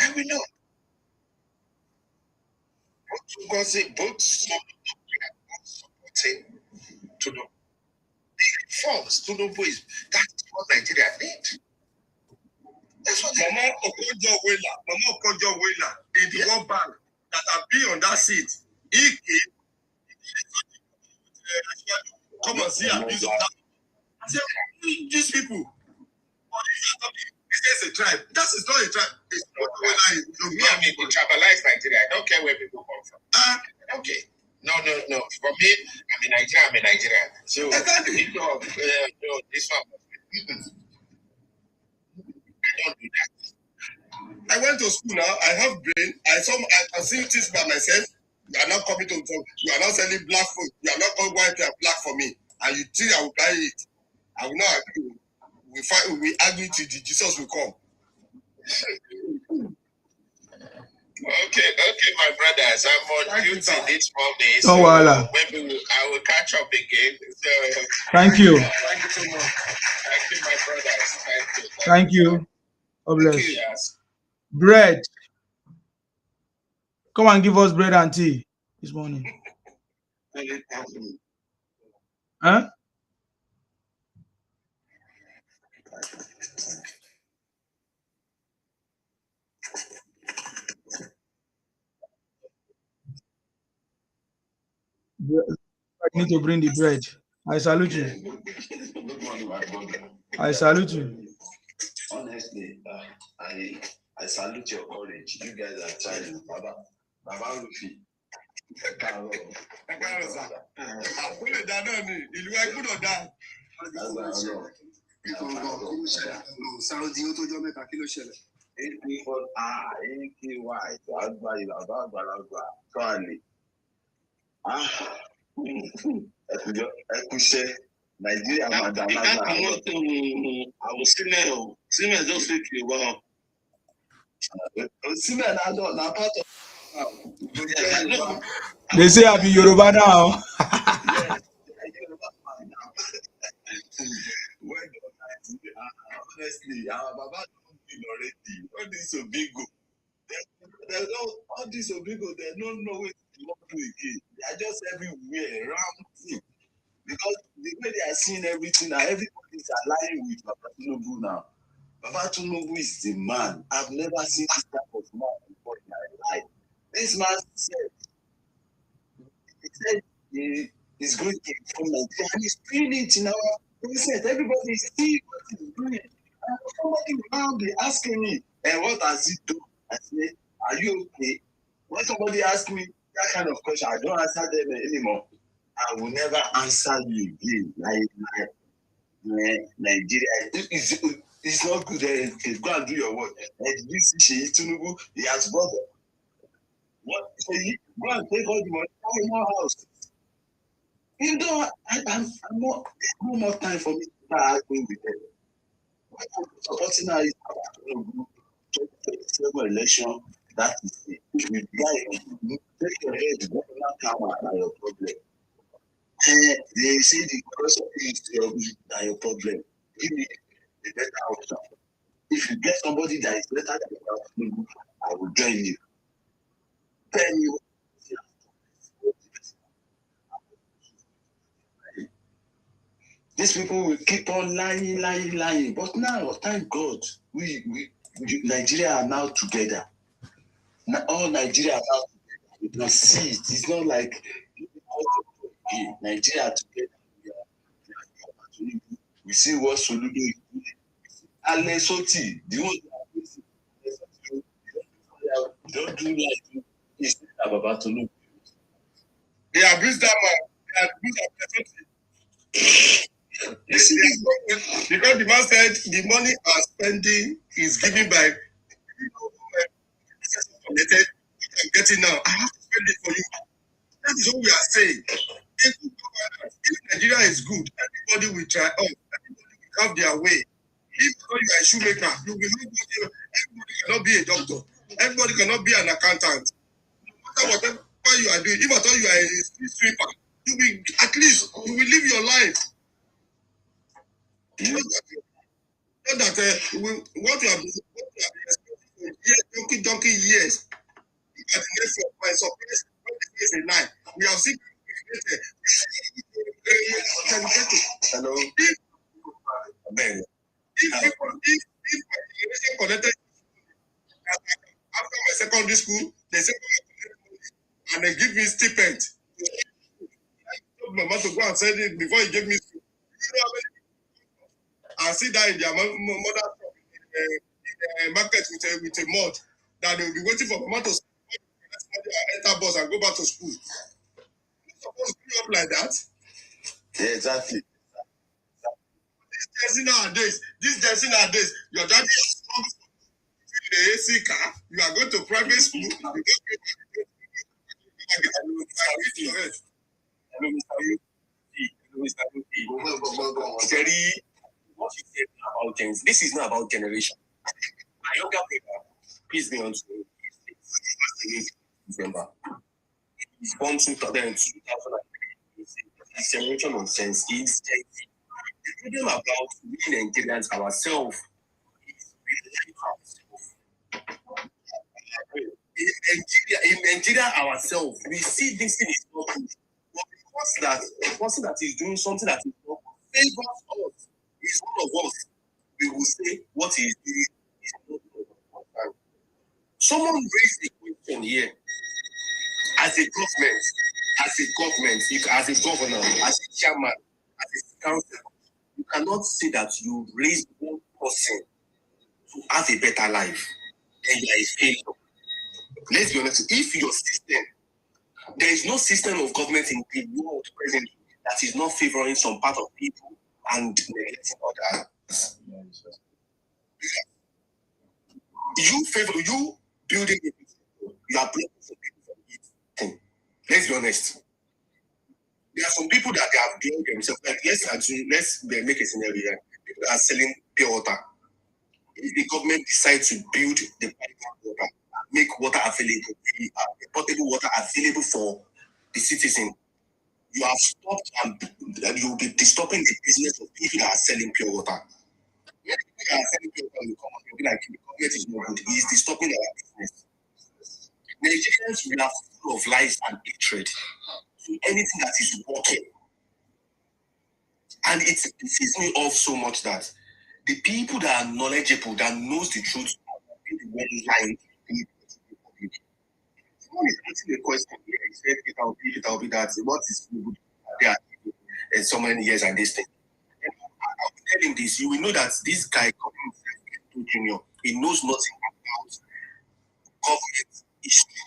I will not. Because both supporting Tinubu. The reforms Tinubu is, that's what Nigeria need. That's what Mama Okojo Wela in the World Bank that have been on that seat. He came, come and see abuse of that. I said, these people, it's a tribe. That is not a tribe. It's not I mean, we tribalize Nigeria. I don't care where people come from. Okay. No. For me, I'm a Nigerian. So, this one, I don't do that. I went to school now. I have brain. I see things by myself. You are not coming to talk. You are not selling black food. You are not calling white and black for me. And you think I will buy it. I will not agree. We argue till Jesus will come. Okay, my brothers. I'm on duty this morning, so maybe I will catch up again. So thank you. Thank you so much. Thank you, my brothers. Thank you. Thank you. God bless. Yes. Bread. Come and give us bread and tea this morning. Huh? I need to bring the bread. I salute you. Good morning, my brother. I salute you. Honestly, I salute your courage. You guys are trying. Baba Rufi. Nigeria, madam. They say I be Yoruba now. Honestly, our Baba don't win already. All this Obigo. All this Obigo, they don't know what to do again. They are just everywhere around. Because the way they are seeing everything now, everybody is aligning with Baba Tinubu now. Baba Tinubu is the man. I've never seen this type of man before in my life. This man said, he is going to inform Nigeria, and he's doing it in our presence. Everybody is seeing what he's doing. And somebody will now be asking me, and what has he done? I say, are you okay? When somebody asks me that kind of question, I don't answer them anymore. I will never answer you again. Nigeria, it's not good. Go and do your work. Did you see Tinubu? He has brought what? Go and take all the money out of my house. You know, I'm not. There's no more time for me to start arguing with them. What I'm supporting now is election. That is it. If you take your head, go and your problem. They say the question is your problem. Give me a better option. If you get somebody that is better than you, I will join you. Then you. These people will keep on lying. But now, thank God, we Nigeria are now together. All Nigeria are now together. You can see it. It's not like Nigeria are together. We see what Soludo is doing. Ale Soti, the one don't do like this about Tolu. They abuse that man. They abuse that person. Because the man said the money I'm spending is given by connected. I'm getting now. I have to spend it for you. That is what we are saying. If Nigeria is good, everybody will try. Everybody will have their way. If you are a shoemaker, you will not. Everybody cannot be a doctor. Everybody cannot be an accountant. No matter whatever you are doing, if at all you are a street sweeper, you will at least you will live your life. Not that what you have been for years, donkey years. Look at the next of my surprise when the face a lie. We have seen hello. If connected after my secondary school, they say and they give me stipend. My mother to go and send it before he gave me. I see that in their mother market with a mud that they will be waiting for my mother to enter bus and go back to school. You're supposed to be up like that. Yeah, exactly. This jersey nowadays, your daddy is strong. the AC car, you are going to private school. Hello, Mr. Jerry, what you said about things, this is not about generation. My younger brother, peace be unto him, December. He's born in 2003. His generation of sense is the problem about we Nigerians ourselves is we in Nigeria ourselves, we see this thing is not good. But because that the person that is doing something that is not favors us is one of us, we will say what he is doing is not good. Someone raised a question here. As a government, as a governor, as a chairman, as a council, you cannot say that you raise one person to have a better life, then you are a failure. Let's be honest. If your system, there is no system of government in the world presently that is not favoring some part of people and neglecting others. You building it, you are blocking some people from it. Let's be honest. There are some people that they have built themselves. Like let's make a scenario here. People that are selling pure water. If the government decides to build the water, make water available, portable water available for the citizen, you have stopped and you will be disturbing the business of people that are selling pure water. When people that are selling pure water will come up and be like, the government is not good, it is disturbing our business. Nigerians will have full of lies and hatred to anything that is working. And it pisses me off so much that the people that are knowledgeable, that knows the truth, are the one lying. Someone is asking a question here. He said, it will be that. What is good? There are in so many years and this thing. And I'll be telling this. You will know that this guy coming to Junior, he knows nothing about government history.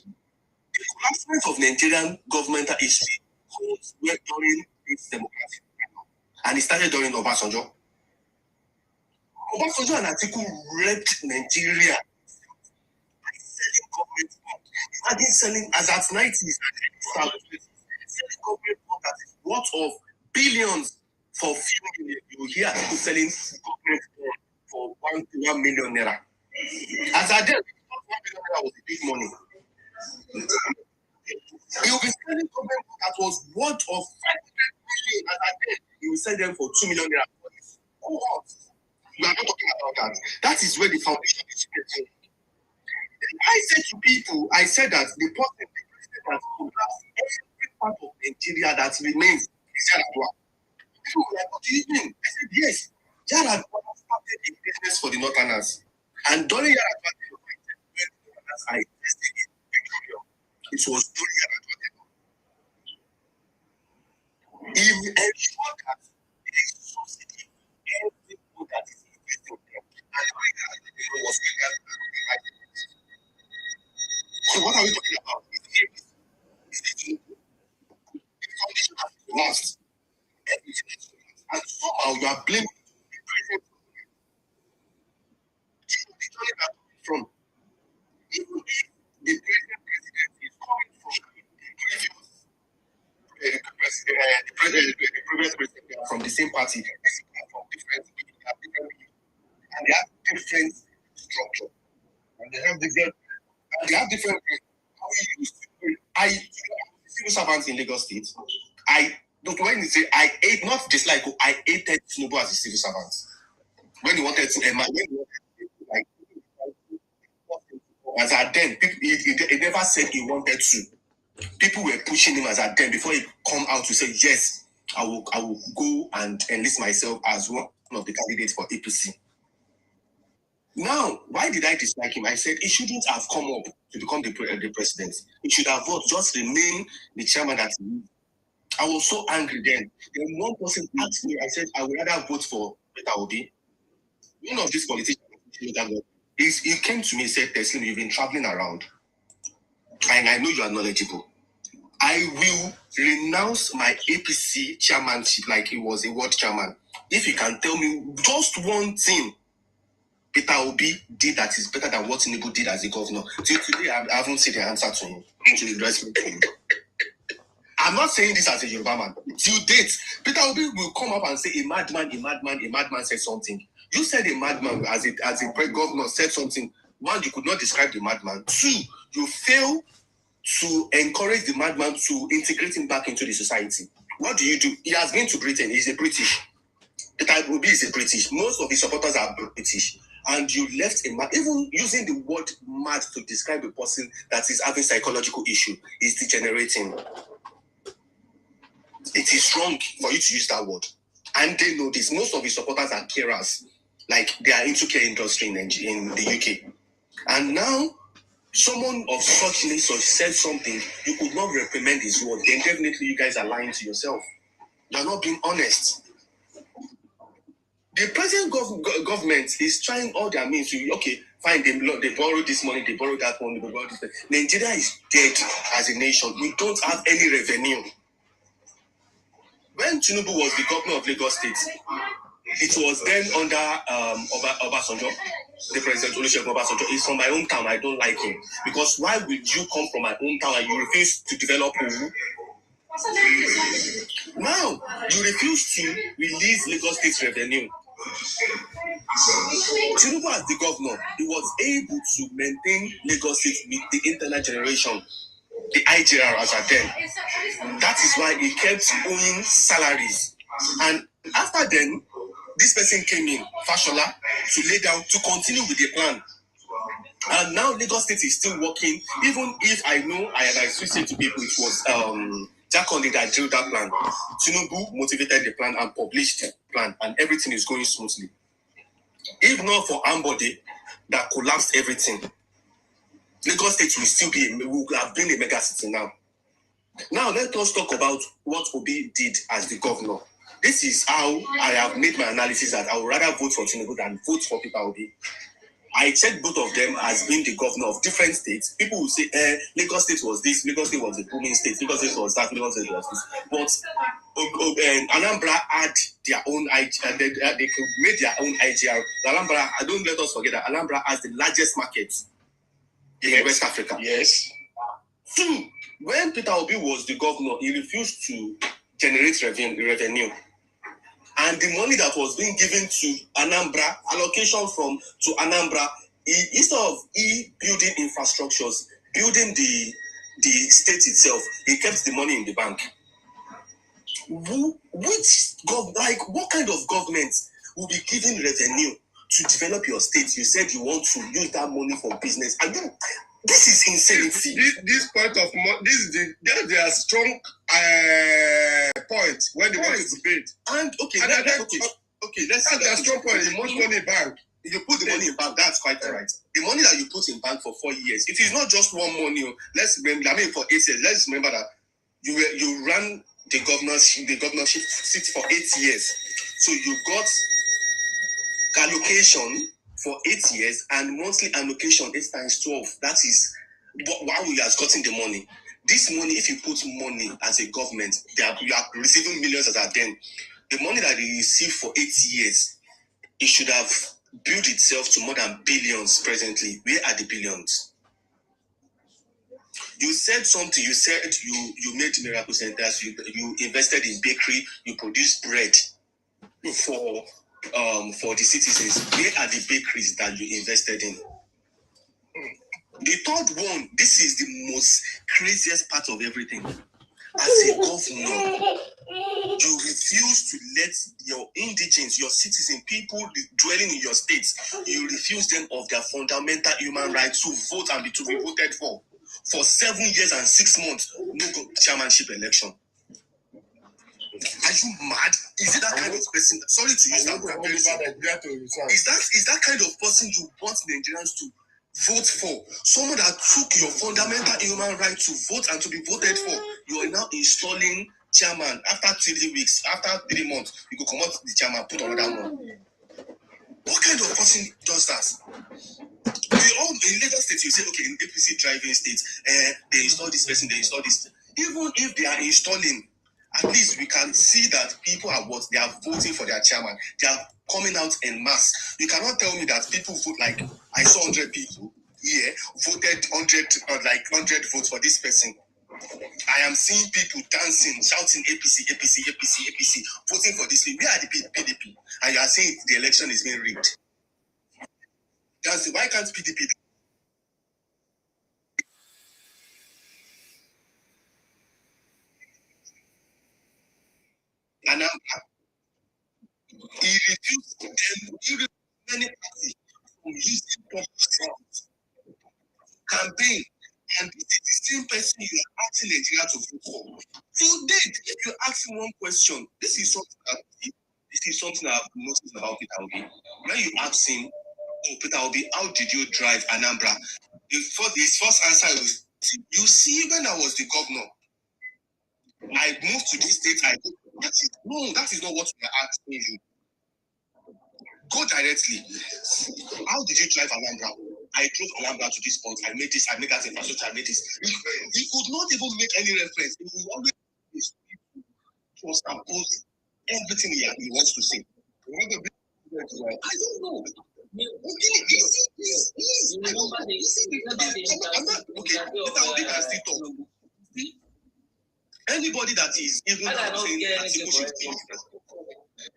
The collapse of Nigerian governmental history comes during this democracy. And it started during Obasanjo. Obasanjo and Atiku raped Nigeria by selling government bonds. Imagine selling, as at 90s, selling government bonds that is worth of billions for few million. You hear people selling government bonds for 1 million naira. As at then, 1 million naira was a big money. He will be selling government bonds that was worth of 500 million. As at then, he will sell them for 2 million naira. What? We are not talking about that. That is where the foundation is getting. I said to people, I said that the person that collapsed every part of Nigeria that remains is Yaradua. People were like, what do you mean? I said, yes. Yaradua started a business for the Northerners. And during Yaradua, I invested in Victoria. It was during Yaradua. He ensured that there is subsidy every food that is invested in them. And was so what are we talking about? The foundation has collapsed. Everything has collapsed. And somehow you are blaming the present government. The journey that from even if the present president is coming from the previous president from the same party, from different people, and they have different structure. And they have different how we used to civil servants in Lagos State. When you say I ate, not dislike, I hated Tinubu as a civil servant. When he wanted to as at then, he never said he wanted to. People were pushing him as at then before he come out to say, yes, I will go and enlist myself as one of the candidates for APC. Now, why did I dislike him? I said he shouldn't have come up to become the president. He should have just remained the chairman that he is. I was so angry then. Then one person asked me, I said, I would rather vote for Peter Obi. One of these politicians, he came to me and said, Teslim, you've been traveling around. And I know you are knowledgeable. I will renounce my APC chairmanship like he was a world chairman. If you can tell me just one thing Peter Obi did that is better than what Tinubu did as a governor? Till today, I haven't seen the answer to him. I'm not saying this as a Yoruba man. Till date, Peter Obi will come up and say a madman said something. You said a madman as a governor said something. One, you could not describe the madman. Two, you fail to encourage the madman to integrate him back into the society. What do? He has been to Britain. He's a British. Peter Obi is a British. Most of his supporters are British. And you left a man, even using the word mad to describe a person that is having psychological issue is degenerating. It is wrong for you to use that word. And they know this. Most of his supporters are carers. Like, they are into care industry in the UK. And now, someone of such nature said something, you could not reprimand his word. Then definitely you guys are lying to yourself. You're not being honest. The present government is trying all their means to, okay, fine, they borrow this money, they borrow that money, they borrow this money. Nigeria is dead as a nation. We don't have any revenue. When Tinubu was the governor of Lagos State, it was then under Obasanjo, the President Olusegun Obasanjo. He's from my hometown. I don't like him. Because why would you come from my hometown and you refuse to develop Owu? Now, you refuse to release Lagos State's revenue. Tinubu as the governor, he was able to maintain Lagos State with the internal generation, the IGR as at then. That is why he kept owing salaries. And after then, this person came in, Fashola, to lay down, to continue with the plan. And now Lagos State is still working, even if I know, I switched it to people, it was Jack Conde that drew that plan. Tinubu motivated the plan and published the plan, and everything is going smoothly. If not for Ambode that collapsed everything, Lagos State will have been a mega city now. Now let us talk about what Obi did as the governor. This is how I have made my analysis that I would rather vote for Tinubu than vote for Peter Obi. I checked both of them as being the governor of different states. People will say, Lagos State was this, Lagos State was a booming state, Lagos State was that, Lagos State was this. But Anambra had their own IGR, they made their own IGR. Anambra, don't let us forget that Anambra has the largest market in West Africa. Yes. Two, when Peter Obi was the governor, he refused to generate revenue. And the money that was being given to Anambra, allocation to Anambra, instead of building infrastructures, building the state itself, he kept the money in the bank. What kind of government will be giving revenue to develop your state? You said you want to use that money for business. And then, this is insanity. This point of their strong point when they want to debate. And let's see their strong point. The most money in bank. You put the money in bank, that's quite alright. The money that you put in bank for 4 years, it is not just one money. Let's remember, for 8 years. Let's remember that you ran the governorship seat for 8 years. So you got allocation for 8 years and monthly allocation 8 times 12. That is why we have gotten the money. This money, if you put money as a government, you are receiving millions as at then. The money that you receive for 8 years, it should have built itself to more than billions presently. Where are the billions? You said something. You said you made miracle centers. You invested in bakery. You produced bread for the citizens. Where are the bakeries that you invested in? The third one, this is the most craziest part of everything. As a governor, you refuse to let your indigents, your citizens, people dwelling in your states, you refuse them of their fundamental human rights to vote and to be voted for 7 years and 6 months. No chairmanship election. Are you mad? Is it that kind of person? Sorry to use that word. Is that kind of person you want Nigerians to vote for? Someone that took your fundamental human right to vote and to be voted for. You are now installing chairman after 3 weeks, after 3 months. You go come out the chairman, put another one. What kind of person does that? In Lagos State, you say, okay, in APC driving state, they install this person, they install this. Even if they are installing At least we can see that people are what they are voting for their chairman. They are coming out en masse. You cannot tell me that people vote like I saw 100 people here voted 100 votes for this person. I am seeing people dancing, shouting APC, APC, APC, APC, voting for this thing. Where are the PDP? And you are saying the election is being rigged. Why can't PDP? And he refused them, many parties from using public campaign. And this is the same person you are asking Nigeria to vote for. Till date, if you ask him one question, this is something I've noticed about Peter Obi. When you ask him, oh, Peter Obi, how did you drive Anambra? His first answer was, you see, when I was the governor, I moved to this state. That is not what we are asking you. Go directly. How did you drive Anambra? I drove Anambra to this point. I made this, I made that infrastructure, I made this. He could not even make any reference. He will always transpose everything he wants to say. Remember, I don't know. Anybody that is even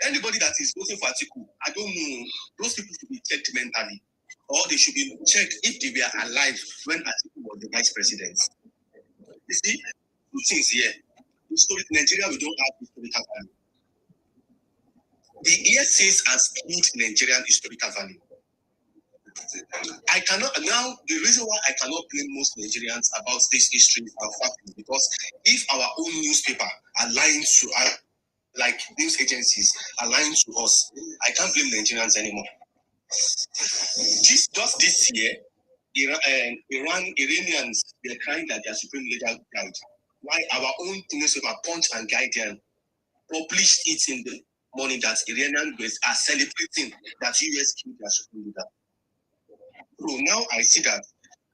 anybody that is voting for Atiku, I don't know, those people should be checked mentally, or they should be checked if they were alive when Atiku was the vice president. You see, two things here. Nigeria, we don't have historical value. The ESCs has killed Nigerian historical value. I cannot now. The reason why I cannot blame most Nigerians about this history and fact is because if our own newspaper are lying to like news agencies are lying to us, I can't blame Nigerians anymore. Just this year, Iranians, they're crying that their supreme leader died. Why our own newspaper, Punch and Guardian, published it in the morning that Iranians are celebrating that US killed their supreme leader. So now I see that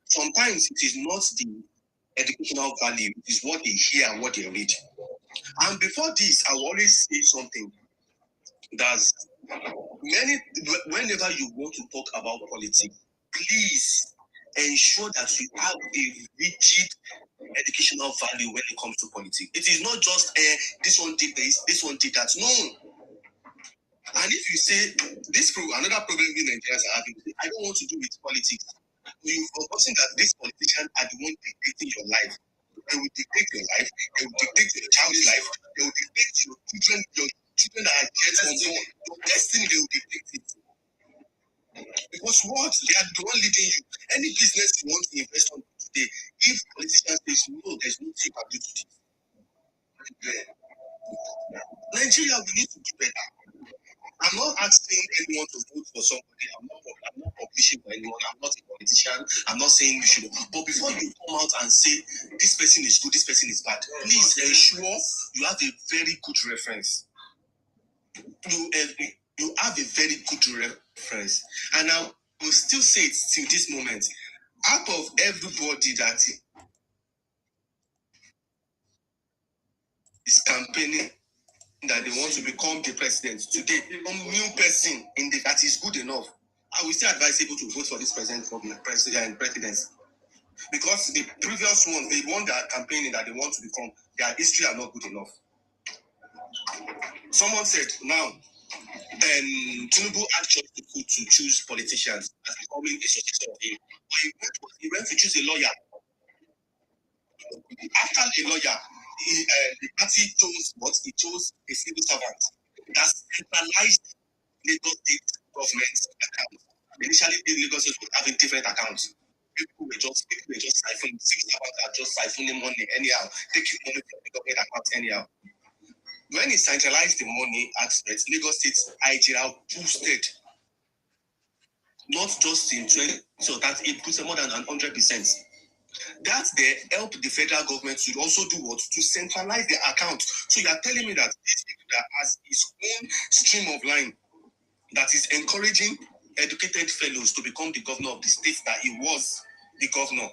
sometimes it is not the educational value, it is what they hear and what they read. And before this, I will always say something that's whenever you want to talk about politics, please ensure that you have a rigid educational value when it comes to politics. It is not just this one did this one did that. No. And if you say another problem we Nigerians are having, I don't want to do with politics. You've forgotten that these politicians are the ones dictating your life. They will dictate your life. They will dictate your child's life. They will dictate your children that are yet unborn. Your destiny, they will dictate it. Because what? They are the one leading you. Any business you want to invest on today, if politicians say no, there's nothing you can do to this. Nigeria, we need to do better. I'm not asking anyone to vote for somebody. I'm not publishing for anyone. I'm not a politician. I'm not saying you should. But before you come out and say this person is good, this person is bad, please ensure you have a very good reference. You have a very good reference. And I will still say it till this moment. Out of everybody that is campaigning that they want to become the president today, some new person that is good enough, I will still advise people to vote for this president presidency. Because the previous one, they won their campaigning that they want to become, their history are not good enough. Someone said, now, Tinubu had to choose politicians as becoming a successor of him. But he went to choose a lawyer. After a lawyer, the party chose what? He chose a civil servant that centralized Lagos State government accounts. Initially, the Lagos State was having different accounts. People were just siphoning, civil servants are just siphoning money anyhow, taking money from the government accounts anyhow. When he centralized the money aspect, Lagos State IGR boosted, not just in 20, so that it boosted more than 100%. That they help the federal government to also do what? To centralize their account. So you are telling me that this people that has his own stream of line that is encouraging educated fellows to become the governor of the state that he was the governor.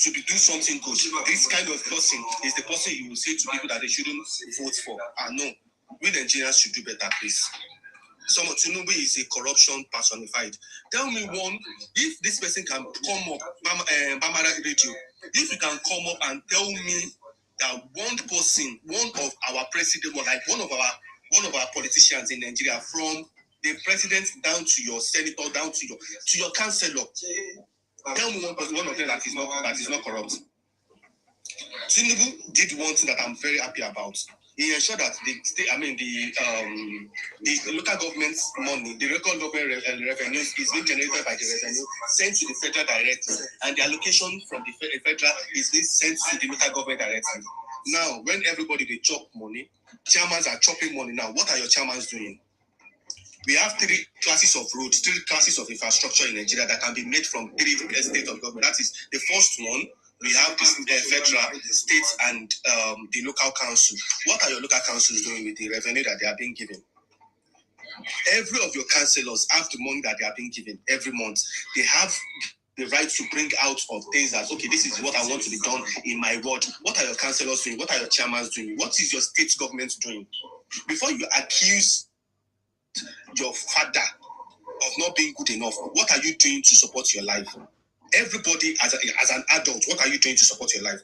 to do something good. This kind of person is the person you will say to people that they shouldn't vote for. No, we Nigerians should do better, please. Tinubu is a corruption personified. Tell me one, if this person can come up, Bamara Radio, if you can come up and tell me that one person, one of our president, or like one of our politicians in Nigeria, from the president down to your senator, down to your councillor, tell me one person, one of them that is not corrupt. Tinubu did one thing that I'm very happy about. He ensured that the local government money, the local government revenues is being generated by the revenue sent to the federal directly, and the allocation from the federal is being sent to the local government directly. Now, when everybody they chop money, chairmans are chopping money. Now, what are your chairmans doing? We have 3 classes of roads, 3 classes of infrastructure in Nigeria that can be made from 3 states of government. That is the first one. We have the federal, the state, and the local council. What are your local councils doing with the revenue that they are being given? Every of your councillors have the money that they are being given every month. They have the right to bring out of things that, okay, this is what I want to be done in my ward. What are your councillors doing? What are your chairmans doing? What is your state government doing? Before you accuse your father of not being good enough, what are you doing to support your life? Everybody as an adult, what are you doing to support your life?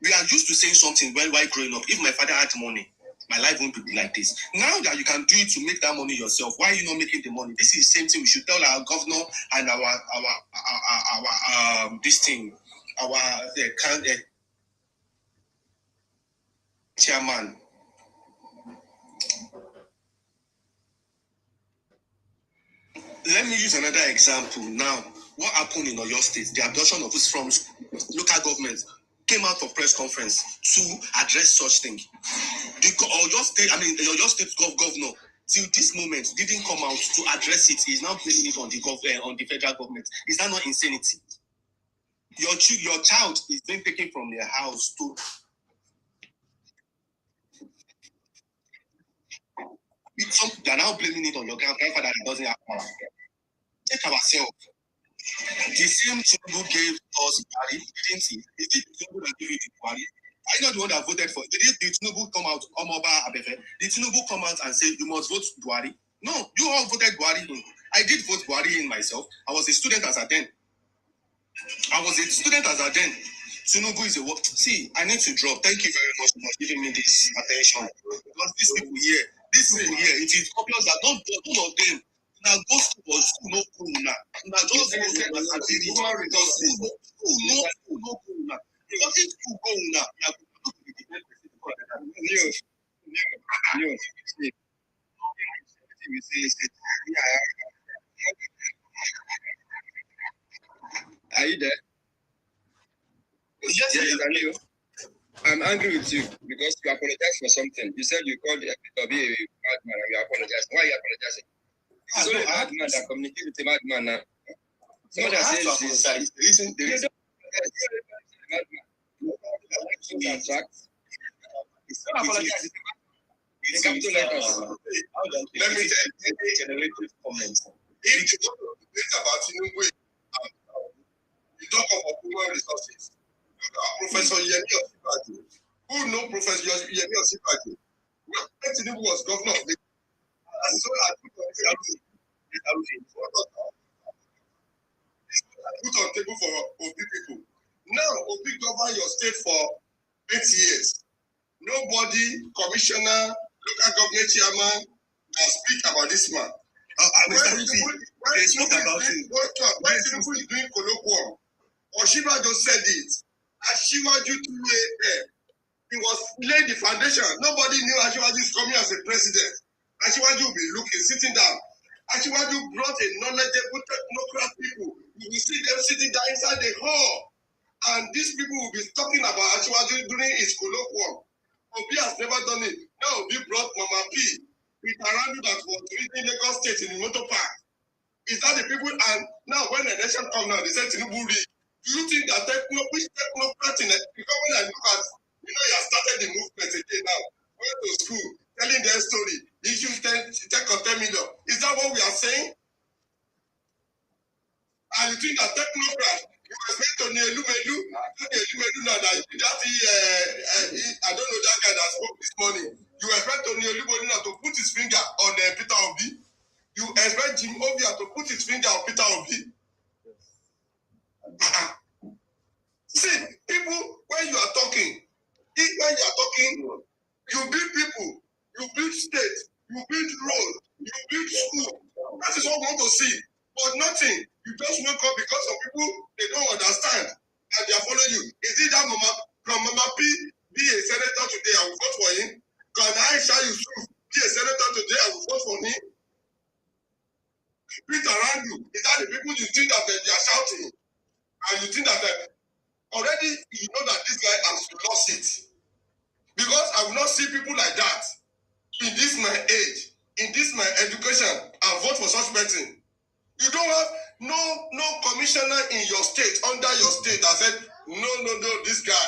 We are used to saying something while growing up. If my father had money, my life won't be like this. Now that you can do it to make that money yourself, why are you not making the money? This is the same thing we should tell our governor and our chairman. Let me use another example now. What happened in Oyo State? The abduction of who's from local government came out of press conference to address such thing. The Oyo State governor till this moment didn't come out to address it. He's now blaming it on the federal government. Is that not insanity? Your child is being taken from their house to. They are now blaming it on your grandfather that doesn't have power. Check ourselves. The same Tinubu gave us Buhari, didn't he? Is it Tinubu that gave you the Buhari? Are you not the one that voted for it? Did Tinubu come out, did Tinubu come out and say you must vote Buhari? No, you all voted Buhari in. I did vote Buhari in myself. I was a student as at then. Tinubu is a what? See, I need to drop. Thank you very much for giving me this attention. Because these people here, it is obvious that none of them. Now go school no cool now. Now just go school no cool now. Because if school go now, Are you there? Yes, Leo. I'm angry with you because you apologize for something. You said you called to be a madman and you apologize. Why are you apologizing? It's only a madman that communicates with a madman now. Someone that says this is the Let me generate comments. If you think about Tinubu, you talk about human resources. Professor Yemi Osinbajo. Who know Professor Yemi Osinbajo? When Tinubu was governor of Lagos, put on table for Obi people. Now Obi govern your state for 8 years. Nobody, commissioner, local government chairman, can speak about this man. When Tinubu is doing colloquium, Osinbajo said it. Asiwaju 2 a.m. He was laying the foundation. Nobody knew Asiwaju is coming as a president. Asiwaju will be looking, sitting down. Asiwaju brought a knowledgeable technocrat people. You will see them sitting down inside the hall. And these people will be talking about Asiwaju during his colloquium. Obi has never done it. Now Obi brought Mama P. With Arandu that was leading Lagos State in the motor park. Is that the people? And now when the election come now, they say Tinubu read. Do you think that which technocrat in it? Because when I look at, you have started the movement again now. Went to school, telling their story, issue 10 million. Is that what we are saying? And you think that technocrat You expect Tony Elumelu now that I don't know that guy that spoke this morning. You expect Tony Elumelu now to put his finger on Peter Obi. You expect Jim Ovia to put his finger on Peter Obi. See, people, when you are talking, you build people, you build state, you build road, you build school. That is what we want to see. But nothing. You just wake up because of people they don't understand and they are following you. Is it that Mama P be a senator today? I will vote for him. Can Aisha Yusuf be a senator today? I will vote for him. Peter Randu, is that the people you think that they are shouting? And you think that already you know that this guy has lost it. Because I will not see people like that in this my age, in this my education, and vote for such person. You don't have no commissioner in your state, under your state, that said, no, this guy.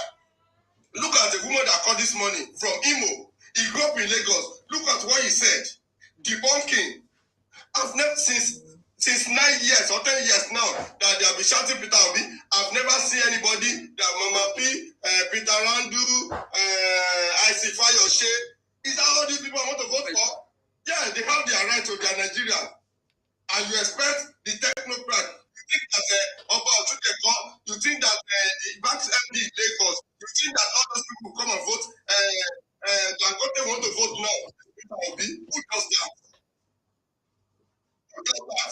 Look at the woman that called this morning from Imo. He grew up in Lagos. Look at what he said. Debunking. I've never, since 9 years or 10 years now, that they have been shouting Peter Obi, I've never seen anybody that Mama P, Peter Randu, Isaac Fayoshe. Is that all these people I want to vote for? Yeah, they have their right to their Nigeria. And you expect the technocrat, you think that you think that the Banks MD in Lagos, you think that all those people come and vote, Dangote want to vote now. Who does that? Who does that?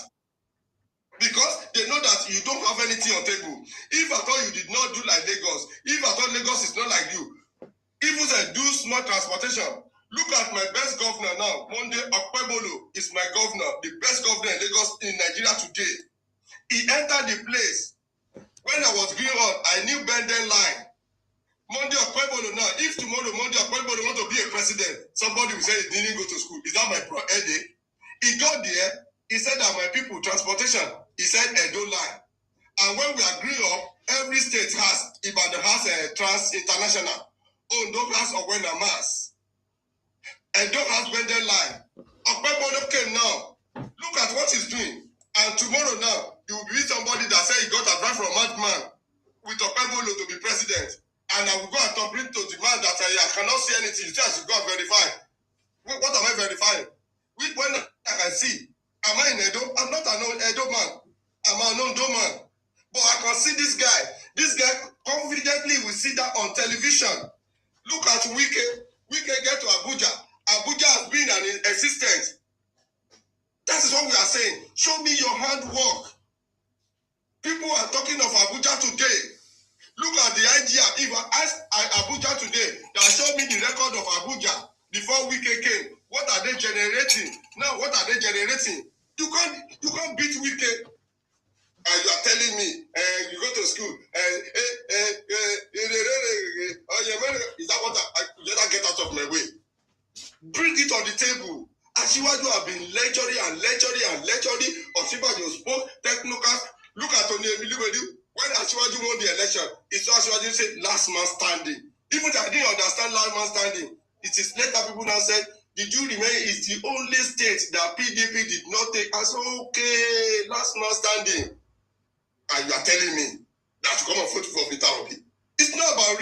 Because they know that you don't have anything on table. If I thought you did not do like Lagos, if I thought Lagos is not like you, even say do smart transportation. Look at my best governor now. Monday Okpebolo is my governor, the best governor in Lagos in Nigeria today. He entered the place. When I was going on, I knew Benden line. Monday Okpebolo now. If tomorrow Monday Okpebolo want to be a president, somebody will say he didn't go to school. Is that my headache? He got there. He said that my people transportation. He said Edo line. And when we agree up, every state has Ibadan has a Trans International. Ondo has Owena Mass. Edo has Benden line. Okpebolo came now. Look at what he's doing. And tomorrow now, you will be somebody that said he got advice from madman with Okpebolo to be president. And I will go and complain to the man that I cannot see anything. He says I should go and verify. What am I verifying? When I can see, am I in Edo? I'm not an Edo man. I'm an Ondo man. But I can see this guy. This guy confidently will see that on television. Look at Wike. Wike get to Abuja. Abuja has been an existence. That is what we are saying. Show me your handwork. People are talking of Abuja today. Look at the idea. If I ask Abuja today, that show me the record of Abuja before Wike came. What are they generating? Now, what are they generating? You can't beat Wike. And you are telling me, you go to school, is that what I better get out of my way? Bring it on the table. Asiwaju have been lecturing. Osibajo spoke technocrat. Look at Tony Elumelu. When Asiwaju won the election, it's Asiwaju said last man standing. Even I didn't understand last man standing. It is later people now said, did you remember it's the only state that PDP did not take? I said, okay, last man standing. And you are telling me that you come and vote for Peter Obi. It's not about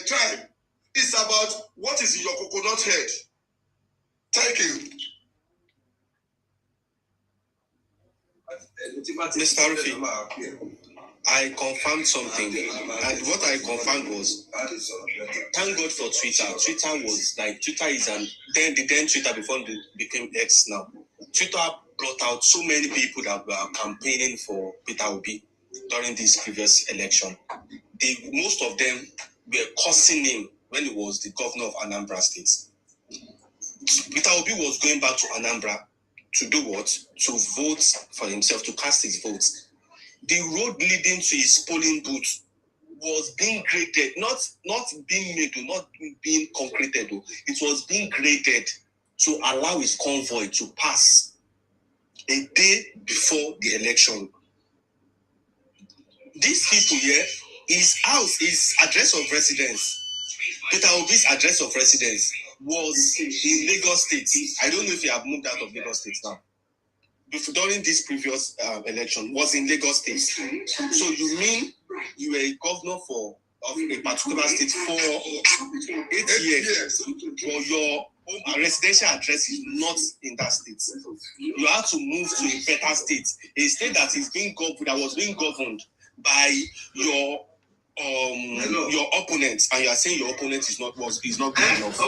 tribe. It's about what is in your coconut head. Thank you. Mr. Rufi, I confirmed something, and what I confirmed was, thank God for Twitter. Twitter is then Twitter before it became X now. Twitter brought out so many people that were campaigning for Peter Obi during this previous election. Most of them were cursing him when he was the governor of Anambra State. Peter Obi was going back to Anambra to do what? To vote for himself, to cast his votes. The road leading to his polling booth was being graded, not being made, not being concreted. It was being graded to allow his convoy to pass a day before the election. These people here, his house, his address of residence, Peter Obi's address of residence was in Lagos State. I don't know if he have moved out of Lagos State now. during this previous election was in Lagos State. So you mean you were a governor of a particular state for 8 years, but your residential address is not in that state. You have to move to a better state, a state that was being governed by your opponent, and you are saying your opponent is not good enough.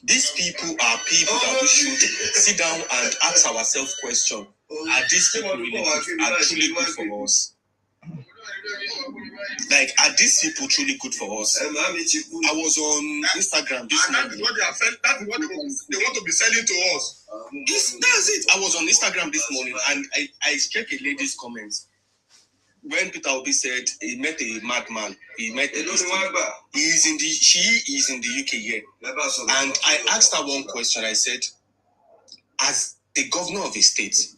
These people are people that we should sit down and ask ourselves questions. Are these people really truly good for us? Like, are these people truly good for us? I was on Instagram this morning. That's what they want to be selling to us. That's it. I was on Instagram this morning and I checked a lady's comments. When Peter Obi said he met a madman, she is in the UK here. And I asked her one question. I said, as the governor of a state,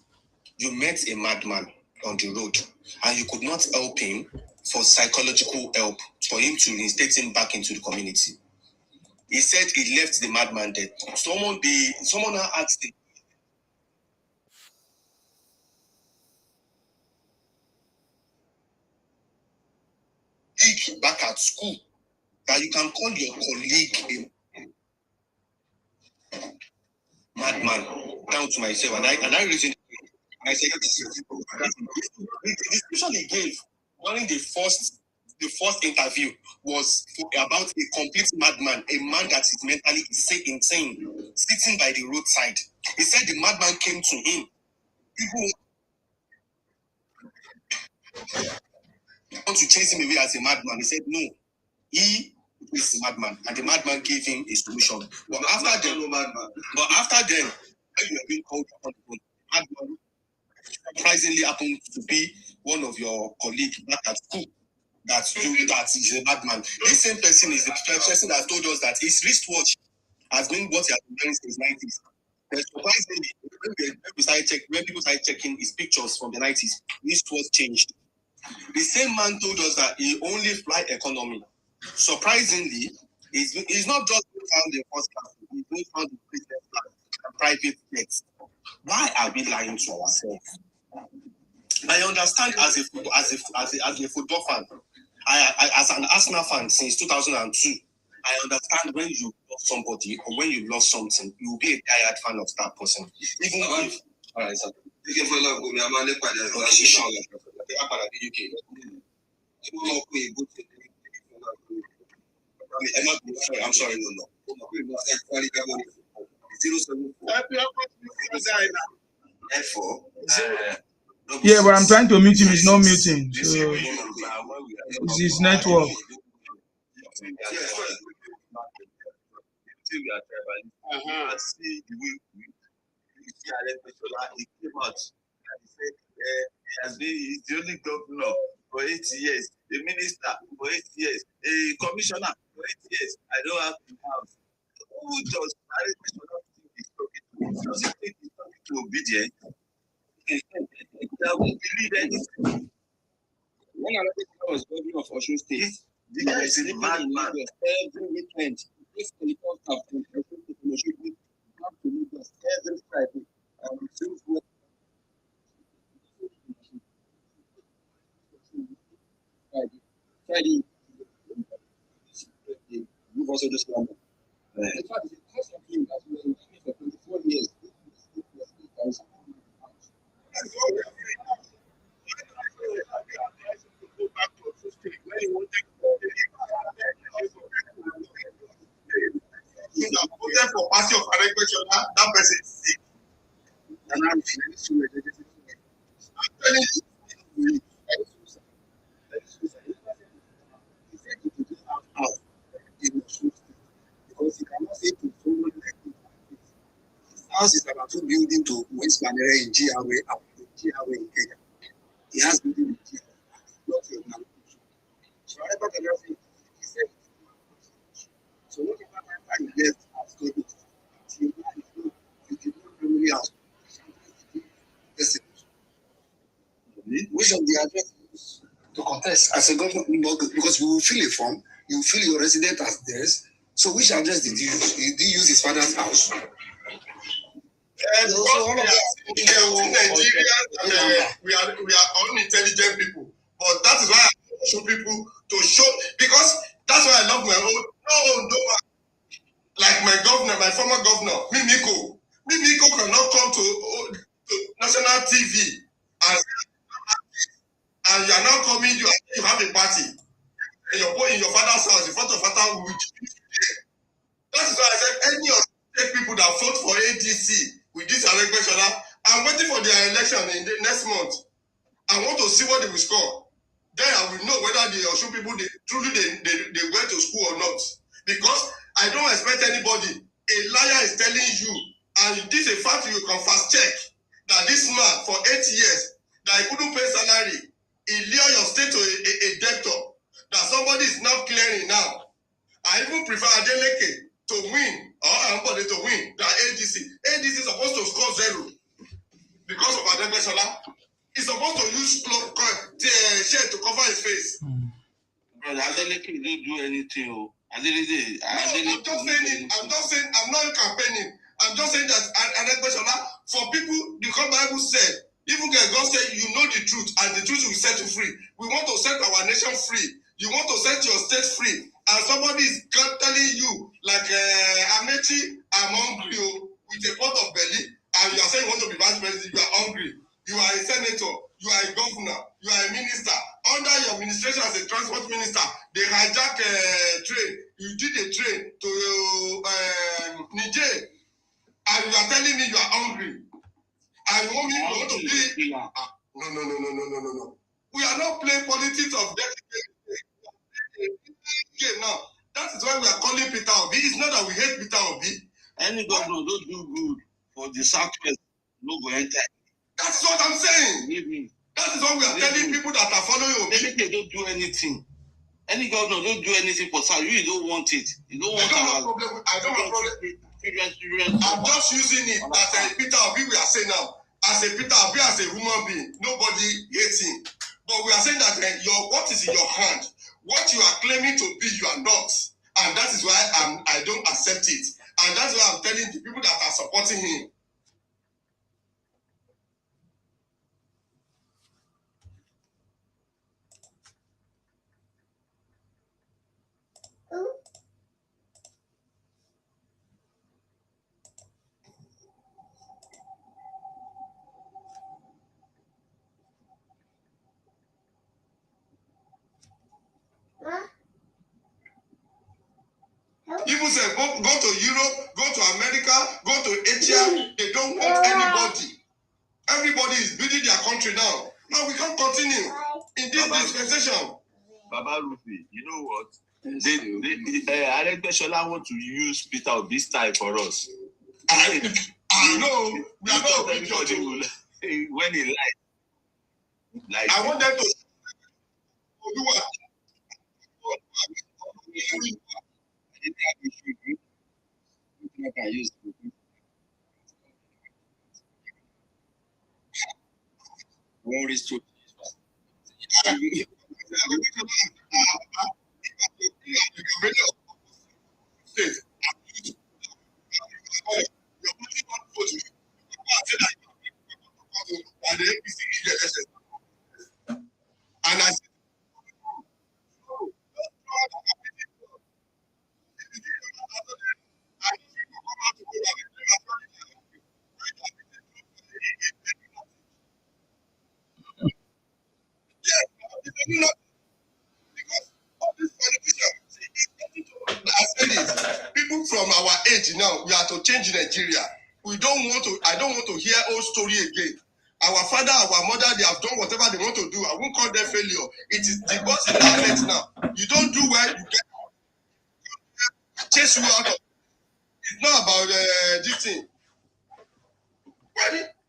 you met a madman on the road and you could not help him for psychological help, for him to reinstate him back into the community. He said he left the madman there. Someone now asked him, back at school, that you can call your colleague a madman, down to myself, and I reasoned. I said, the description he gave during the first interview was about a complete madman, a man that is mentally insane, sitting by the roadside. He said the madman came to him. People want to chase him away as a madman. He said no, he is a madman, and the madman gave him a solution. But after then, when you have been called upon the madman surprisingly happened to be one of your colleagues back at school that is a madman. This same person is the person that told us that his wristwatch has been what he has been wearing since the 90s. But surprisingly, when people started checking his pictures from the 90s, his wristwatch changed. The same man told us that he only fly economy. Surprisingly, he's not just found in first class, he's been found in business class and private jets. Why are we lying to ourselves? I understand as a football fan, as an Arsenal fan since 2002, I understand when you love somebody or when you love something, you will be a tired fan of that person. Even if, all right, sir. I'm sorry, no. Yeah, but I'm trying to mute him. He's not muting. So it's his network. He's the only governor for 8 years, the minister for 8 years, a commissioner for 8 years. I don't have the house. Who does doesn't think he's talking to obedient? That will believe anything. When I was governor of Osun State, the guy is a madman. Every weekend, this helicopter from Osun State come to Lagos every Friday. Friday, you also just come. In fact, the cost of him has been for 24 years. For party of that person is sick. And I'm telling you, because you cannot say to someone like his house is about 2 buildings to West Manera in GRA and GRA in Kenya. He has building in GRA. Not your man. So I never can say he said. So what if I left as God you did not really ask. Which of the address to contest as a government because we will fill a form, you fill your resident as theirs. So which address did you use? Did you use his father's house? we are unintelligent people, but that is why I show people to show, because that's why I love my own. No, like my governor, my former governor, Mimiko cannot come to national TV and you are now coming. You have a party and you're in your father's house in front of father. That is why I said any of the people that vote for ADC with this election, I'm waiting for their election in the next month. I want to see what they will score. Then I will know whether the Osun people they went to school or not. Because I don't expect anybody. A liar is telling you, and this is a fact you can fast check, that this man for 8 years that he couldn't pay salary, he lure your state to a debtor. That somebody is now clearing now. I even prefer Adeleke to win, or anybody to win, than ADC. ADC is supposed to score 0 because of Adegbeshola. He's supposed to use shade to cover his face. Brother, Adeleke didn't do anything. I'm just saying, I'm not campaigning. I'm just saying that Adegbeshola, for people, because Bible said, even God said, you know the truth, and the truth will set you free. We want to set our nation free. You want to set your state free. And somebody is telling you, like Amechi, I'm hungry with a pot of belly, and you are saying you want to be vice president, you are hungry. You are a senator, you are a governor, you are a minister. Under your administration as a transport minister, they hijack a train. You did a train to Niger, and you are telling me you are hungry. And you want me to be... No. We are not playing politics of death game now. That is why we are calling Peter Obi. It's not that we hate Peter Obi. Any governor don't do good for the Southwest, no go enter. That's what I'm saying. That is what we are telling people that are following Obi. They don't do anything. Any governor don't do anything for South. You don't want it. You don't want I don't have problem. I'm just using it that Peter Obi we are saying now. As a Peter Obi, as a human being, nobody hates him. But we are saying that what is in your hand, what you are claiming to be, you are not. And that is why I don't accept it. And that's why I'm telling the people that are supporting him. People say go to Europe, go to America, go to Asia. They don't want anybody. Everybody is building their country now. Now we can't continue in this dispensation. Baba Rufi, you know what? Adegbeshola want to use Peter Obi style for us. I know. We are not everybody will, when he like. I want them to do what? One restore. And I said, people from our age now, we are to change Nigeria. I don't want to hear old story again. Our father, our mother, they have done whatever they want to do. I won't call them failure. It is the boss in our net now. You don't do well, you get chase you out of. It's not about this thing.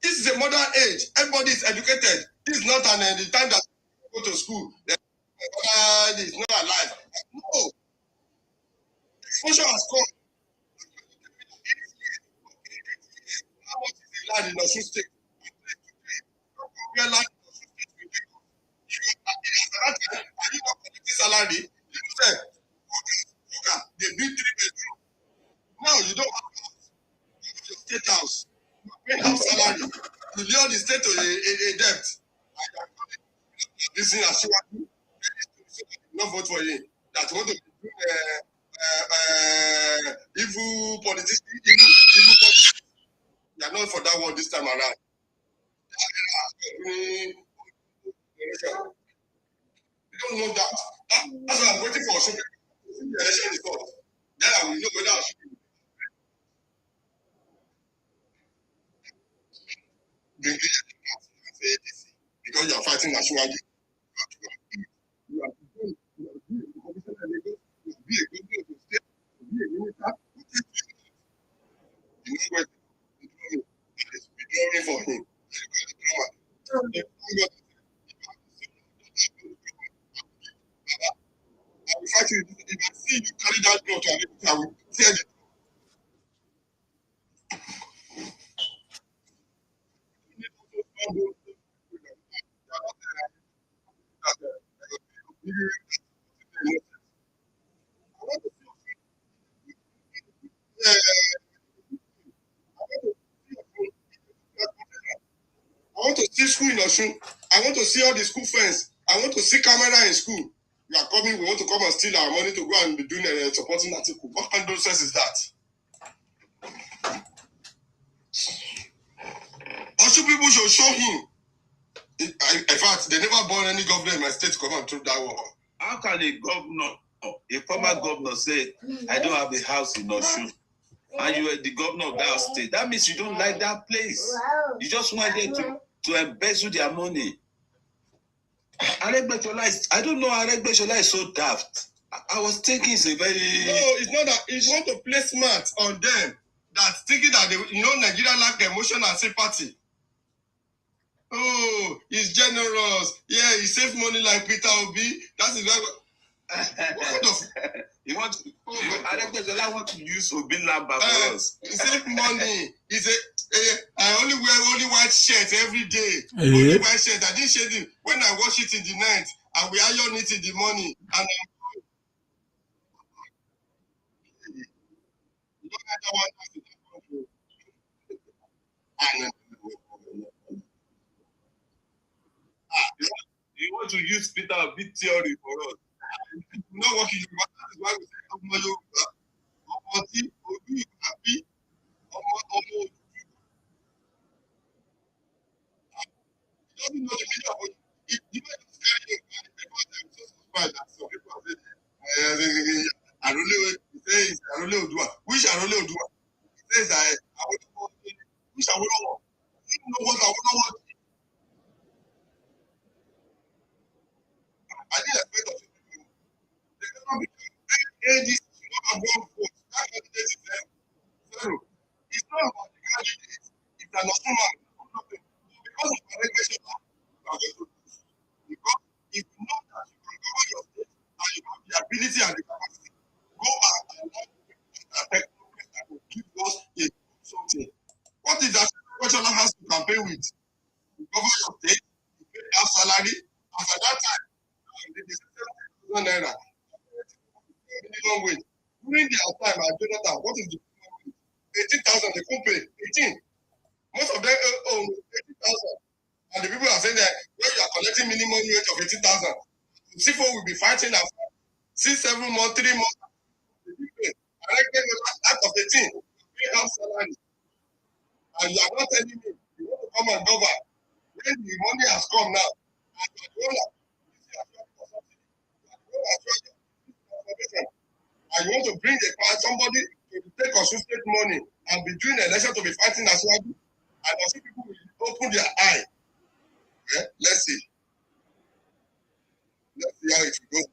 This is a modern age. Everybody is educated. This is not the time that you go to school. It's not alive. No. Exposure has come. How much is the land in Osun State? Are you not collecting salary? You said, they build 3 bedrooms. Now you don't have your state house. You all the state to a debt. This thing as not vote for him. That want to do evil politics, evil politics. They are not for that one this time around. You don't know that. That's why I'm waiting for some people. The election result. Then I will know whether I should be because you are fighting nationally. You are be a governor of the state, be a minister, you know what be for him. I will fight you. If I see you carry that gun to America, I will tell you. I want to see school in Osun. I want to see all the school fence. I want to see camera in school. You are coming, we want to come and steal our money to go and be doing a supporting article. What kind of nonsense is that? Osun people should show him. In fact, they never born any governor in my state to come and throw that war. How can a governor, a former governor say, I don't have a house in Osun, and you are the governor of that state? That means you don't like that place. You just want them to embezzle their money. I don't know, Aregbesola is so daft. I was thinking it's a very... No, it's not that. It's want to play smart on them. That thinking that Nigeria lack emotion and sympathy. Oh, he's generous. Yeah, he save money like Peter Obi. That is what kind of... You want to... Aregbesola want to use Obi Lamba for us. He save money. He say, I only wear only white shirt every day. Only white shirt. I didn't shade it. When I wash it in the night, I will iron it in the morning. And You want to use Peter Obi theory for us. You know what is why we say Obi happy. He doesn't know the meaning of it. He might just carry it. So people say, Arole Odua. Which Arole Odua? He says, which Awolowo? You know what Awolowo? I didn't expect of people. They never be ADC should not have one vote. That candidate is zero. It's not about the candidate. It's an Osman. Because of the regulation, you are going to lose. Because if you know that you can cover your state and you have the ability and the capacity, go out and take that will give us a something. What is that question has to campaign with? You cover your state, you pay half salary, and at that time, the 7,000 naira minimum wage. During their time at Jonathan, what is the minimum wage? 18,000, they can't pay. 18. Most of them own 18,000. And the people are saying that when you are collecting minimum wage of 18,000, CFO will be fighting after 6, 7 months, 3 months. And I get out of 18, pay half salary. And you are not telling me you want to come and govern. When the money has come now, and you are and you want to bring somebody to take consistent money and be doing election to be fighting as well, and also people will open their eye. Yeah? Let's see. Let's see how it goes.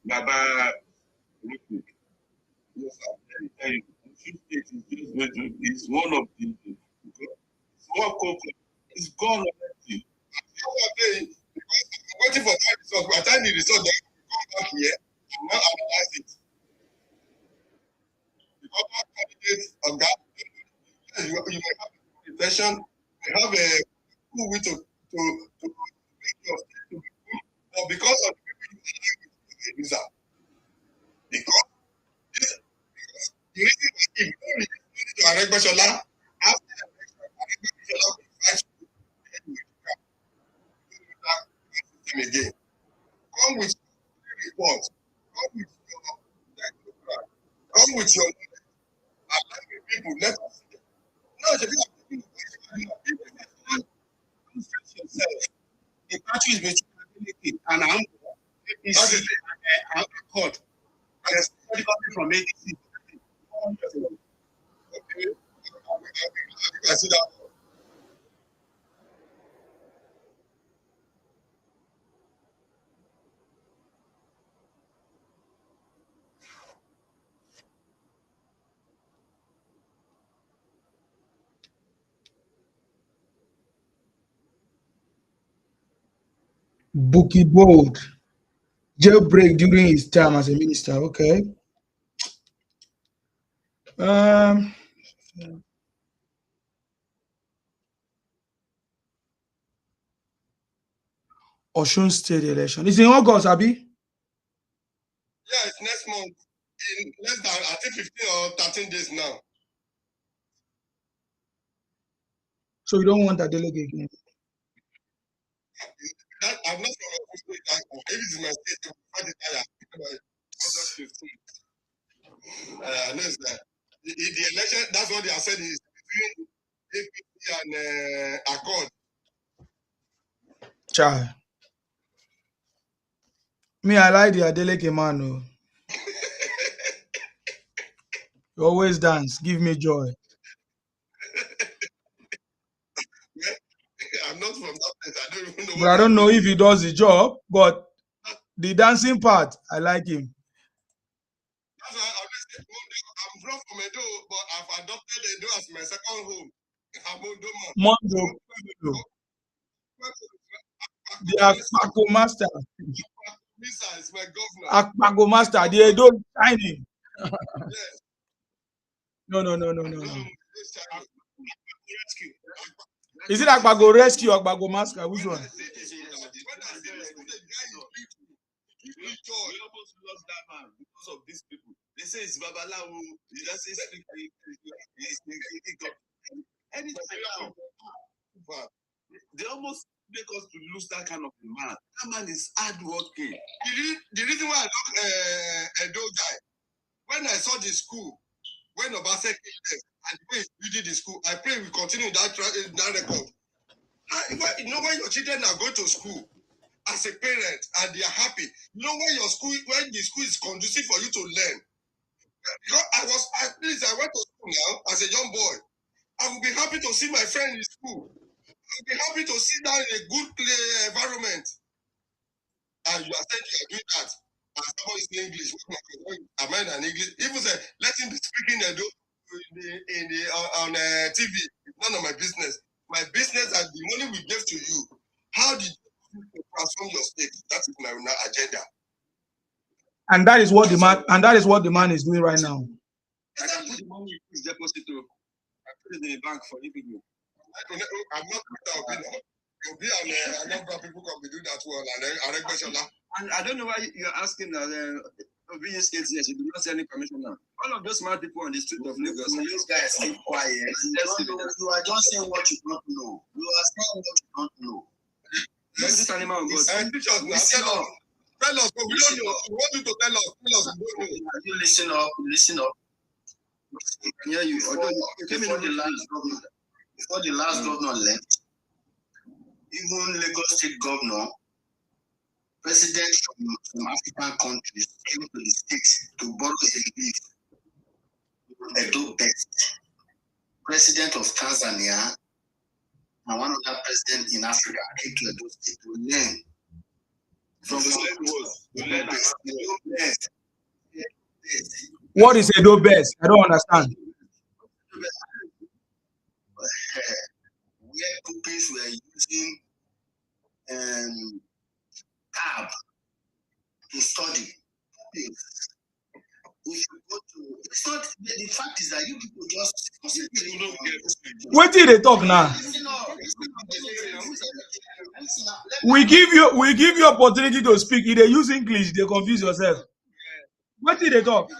Baba, yes, sir. Let me tell you, it's one of the small company. It's gone already. I'm waiting for that result. By the time the result, they come back here and now analyze it. Because that candidate of that, you may have a session, you have a cool way to make your state to be good, but because of the people you like with the visa. Because the reason why if you don't release money to Aregbesola after the come with your people. Let us. No, the party is between ability and APC and Accord. There's somebody coming from APC. Okay. I see that. Bookie Bold. Jailbreak during his time as a minister. Okay. Osun State election. It's in August, Abi? Yeah, it's next month. In less than, I think, 15 or 13 days now. So you don't want that delegate again? I'm not from a state. If it's my state, I August 15th. I know it's that. The election, that's what they are saying, is between APC and Accord. Child. Me, I like the Adeleke man. No. You always dance. Give me joy. I'm not from that place. I don't even know. But I don't know if he does the job, but the dancing part, I like him. That's why I always say, I'm from Edo, but I've adopted Edo as my second home. I'm Odo man. Mondo. The Akpago master. Misa is my governor. Akpago master. The Edo shining. Yes. No. Is it Akpago rescue or Akpago master? Which one? We almost lost that man because of these people. They say it's Babalawo. He just says anytime. They almost make us to lose that kind of man. That man is hardworking. The reason why I love Edo guy, when I saw the school, when Obaseki left, and the way he did the school, I pray we continue that record. You know, when your children are going to school as a parent and they are happy, you know, when the school is conducive for you to learn. Because I went to school now as a young boy. I would be happy to see my friend in school. I would be happy to sit down in a good environment. And you are saying you are doing that. And someone is saying English. Am I in English? Even say, let him be speaking on TV. It's none of my business. My business and the money we gave to you. How did you transform your state? That is my agenda. And that is what the man is doing right now. I can put the money in his deposit. I put it in the bank for you people. I'm not that opinion. You'll be a number of people can be doing that well. And I don't know why you're asking that. Being 8 years, you do not see any permission now. All of those smart people on the street of Lagos. These guys keep quiet. You are just saying what you don't know. You are saying what you don't know. This animal on God. Tell us, but we don't know. We want you to tell us. We don't know. You listen up. Listen up. Yeah, you. Before the last governor left, even Lagos State governor, president from African countries came to the state to borrow a leave. Edo Best, president of Tanzania, and one other president in Africa came to Edo State to learn from Edo Best. What is Edo Best? I don't understand. Where pupils were using tab to study. If you go to, it's not, the fact is that you people just What did they talk now? We give you opportunity to speak. If they use English, they confuse yourself. What did they talk?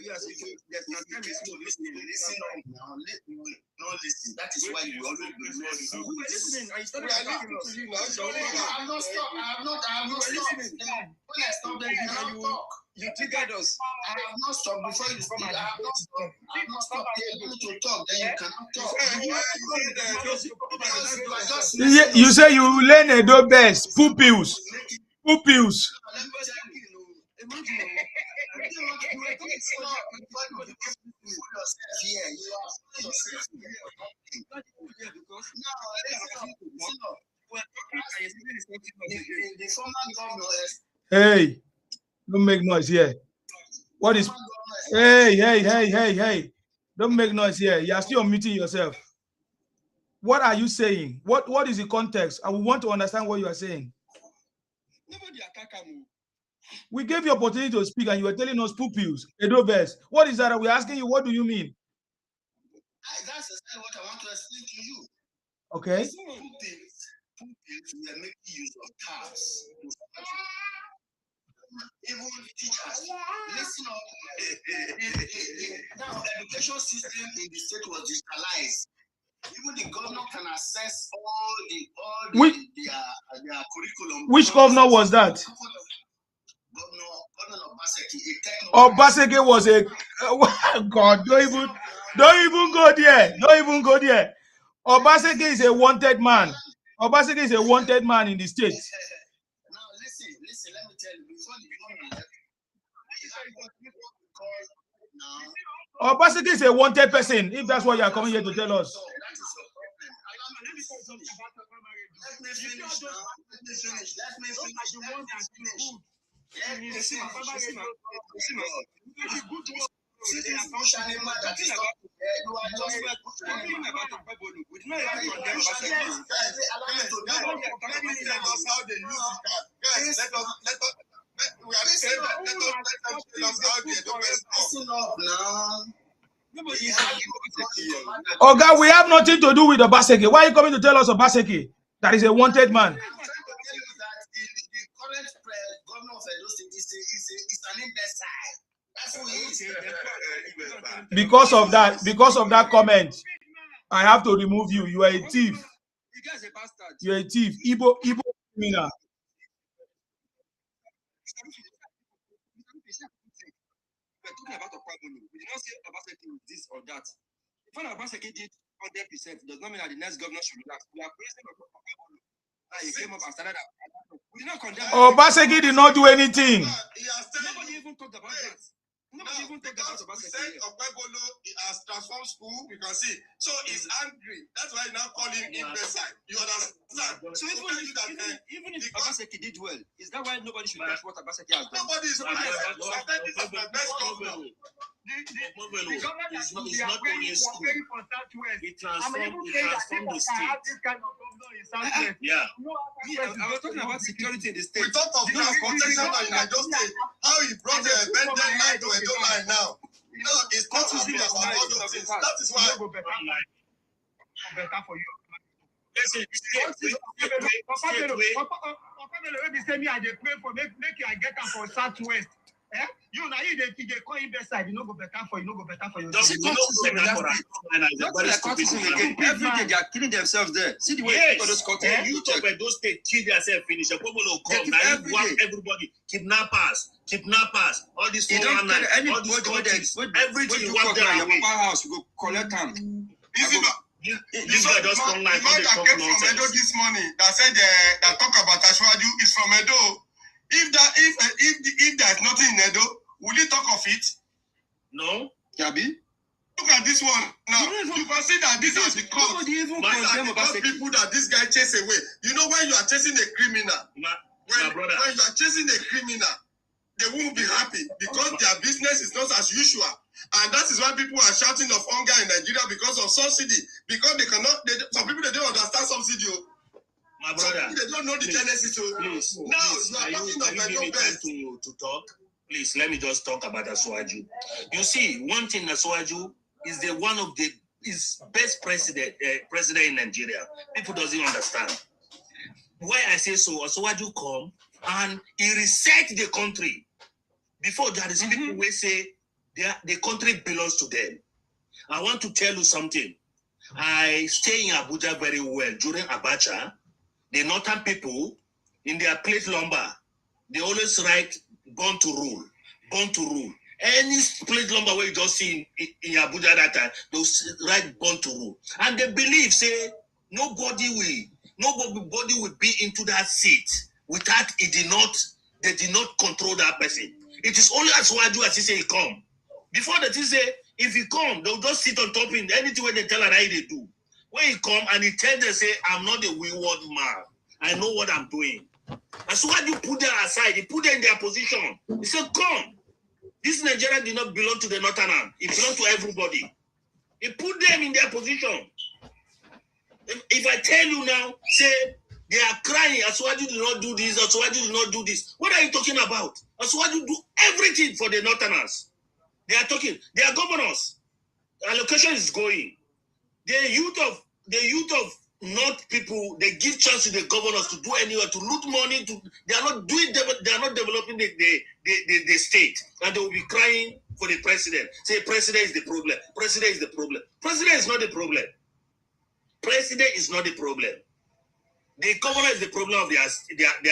Yes, if you there's no time is to listen up now. Not listen. That is why you always be listening. We were listening. I started listening to you now. I have not stopped. I have not stopped. When I stopped, then you cannot talk. You triggered us. I have not stopped before you speak. I have not stopped. I have not stopped. You're going to talk, then you cannot talk. You say you learn Edo best. Pupils. Pupils. Hey, don't make noise here. What is? Hey! Don't make noise here. You are still muting yourself. What are you saying? What is the context? I want to understand what you are saying. Nobody attack him. We gave you opportunity to speak, and you were telling us pupils, Edo best. What is that? We're asking you. What do you mean? That's exactly what I want to explain to you. Okay. Pupils, we are making use of tabs. Even teachers, listen up. Now, education system in the state was digitalized. Even the governor can access all their curriculum. Which governor was that? Governor Obaseki. Obaseki was a God. Don't even go there. Don't even go there. Obaseki is a wanted man. Obaseki is a wanted man in the state. Now listen. Let me tell you. Before the governor Obaseki is a wanted person. If that's what you are coming here to tell us. Let me finish. Oh God, we have nothing to do with Obaseki. Why are you coming to tell us Obaseki? That is a wanted man. Because of that comment, I have to remove you. You are a thief. You are a thief. Igbo criminal. We're talking about Okwabolo. We did not say Obaseki this or that. If Obaseki did 100%, does not mean that the next governor should relax. We are praising Okwabolo. He came up and started. We did not condemn. Obaseki did not do anything. Nobody even talked about that. Nobody even talked about Obaseki. We said Okwabolo has transformed school. We can see. So he's angry. That's why you now call him imbecile. You understand? So even if Obaseki did well, is that why nobody should touch what Obaseki has done? Nobody is right. This is my best governor. The government is not only in school. It transformed the state. This kind of governor in Southwest. Yeah. I was talking about security in the state. We talk of transportation in Edo State. How he brought the Benden line to Edo line now. No, it's not happy about all those things. That is why. Better for you. Listen, I get them for Southwest. You know, they call him bedside. You know, go better for you. No go better for you. Every day they are killing themselves there. See the way people those countries. You talk about those states kill themselves. Finish. Everybody kidnappers. All these 419. All these countries. Everything you want there. Your papa house, you go collect them. This guy just come like the talk nonsense. Edo this morning that said that talk about Ashwaju is from Edo. If there's nothing in Edo, will you talk of it? No. Yabi? Look at this one now. You can see that this is because people that this guy chase away. You know when you are chasing a criminal, when you are chasing a criminal, they won't be happy because their business is not as usual. And that is why people are shouting of hunger in Nigeria because of subsidy. Because they cannot, some people, they don't understand subsidy. My brother, they don't know the genesis. Please, now you are talking of me time to talk. Please, let me just talk about Asuwaju. You see, one thing Asuwaju is one of the best president in Nigeria. People doesn't understand. Why I say so, Asuwaju come and he reset the country. Before there is people will say The country belongs to them. I want to tell you something. I stay in Abuja very well during Abacha. The northern people in their plate lumber, they always write born to rule, born to rule. Any plate lumber where you just see in Abuja that time, they'll write born to rule. And they believe, say, nobody will be into that seat without they did not control that person. It is only as Waju as he say he come. Before that he say, if he come, they'll just sit on top of him. Anything where they tell her how they do. When he come and he tell them, say, I'm not a wayward man. I know what I'm doing. And so when you put them aside, he put them in their position. He said, come. This Nigeria did not belong to the Northern. It belongs to everybody. He put them in their position. If I tell you now, say, they are crying, Asuwaju did not do this, Asuwaju did not do this. What are you talking about? Asuwaju do everything for the Northerners. They are talking. They are governors. Allocation is going. The youth of North people, they give chance to the governors to do anywhere, to loot money. They are not developing the state, and they will be crying for the president. Say, president is the problem. President is the problem. President is not the problem. President is not the problem. The governor is the problem of their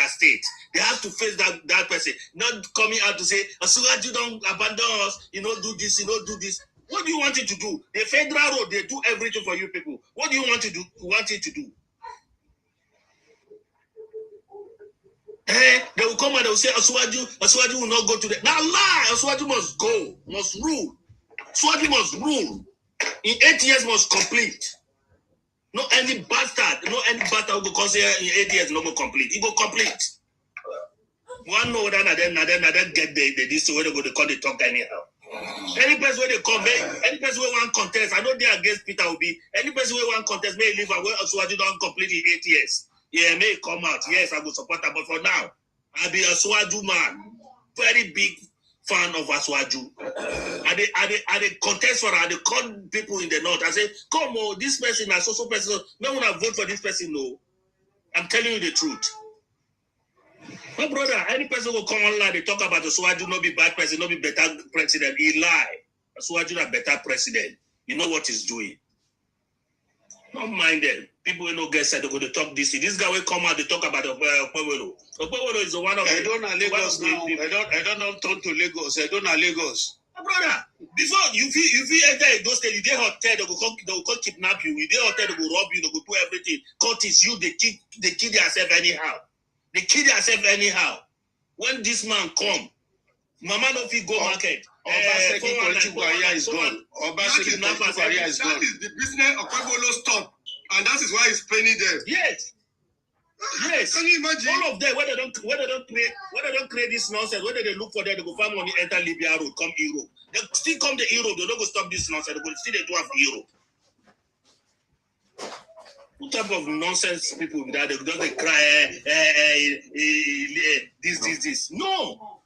state. They have to face that person, not coming out to say, Asuwaju don't abandon us, you know, do this, you know, do this. What do you want it to do? The federal road, they do everything for you people. What do you want to do? Want it to do? They will come and they will say, Asuwaju will not go to the. Now lie, Asuwaju must go, must rule. Asuwaju must rule. In 8 years must complete. No any bastard will go say in 8 years no go complete. He go complete. One know that then get this way they go to call the talk anyhow. Any person where they come, any person where one contest, I know they against Peter Obi. Any person where one contest may leave and where Asuwaju don't complete in 8 years. Yeah, may come out. Yes, I will support that. But for now, I'll be a Asuwaju man. Very big fan of Asuwaju. I they contest for her. I they call people in the north. I say, come on, this person is so person. No one will vote for this person. No, I'm telling you the truth. My brother, any person will come online, they talk about Asuwaju not be bad president, not be better president. He lie. Asuwaju not better president. You know what he's doing. Don't mind them. People will not get said they're going to talk this. This guy will come out, they talk about Okpewolo. Okpewolo is the one of I don't know Lagos now. I don't know turn to Lagos. I don't know Lagos. My brother, before you feel enter a those days, they hotel, they will come kidnap you. They hotel, they will rob you, they will do everything. Curtis, you they kill themselves anyhow. They kill themselves anyhow. When this man come, Mama no fit go market. Obaseki political career is gone. Obaseki political career is gone. That is the business of Okpebolo stop, and that is why he's paying them. Yes. Yes. Can you imagine? All of them, whether they don't create this nonsense, whether they look for them, they go find money, enter Libya road, come Europe. They still come to Europe, they don't go stop this nonsense, they go still they do it for Europe. What type of nonsense people that they cry this. No.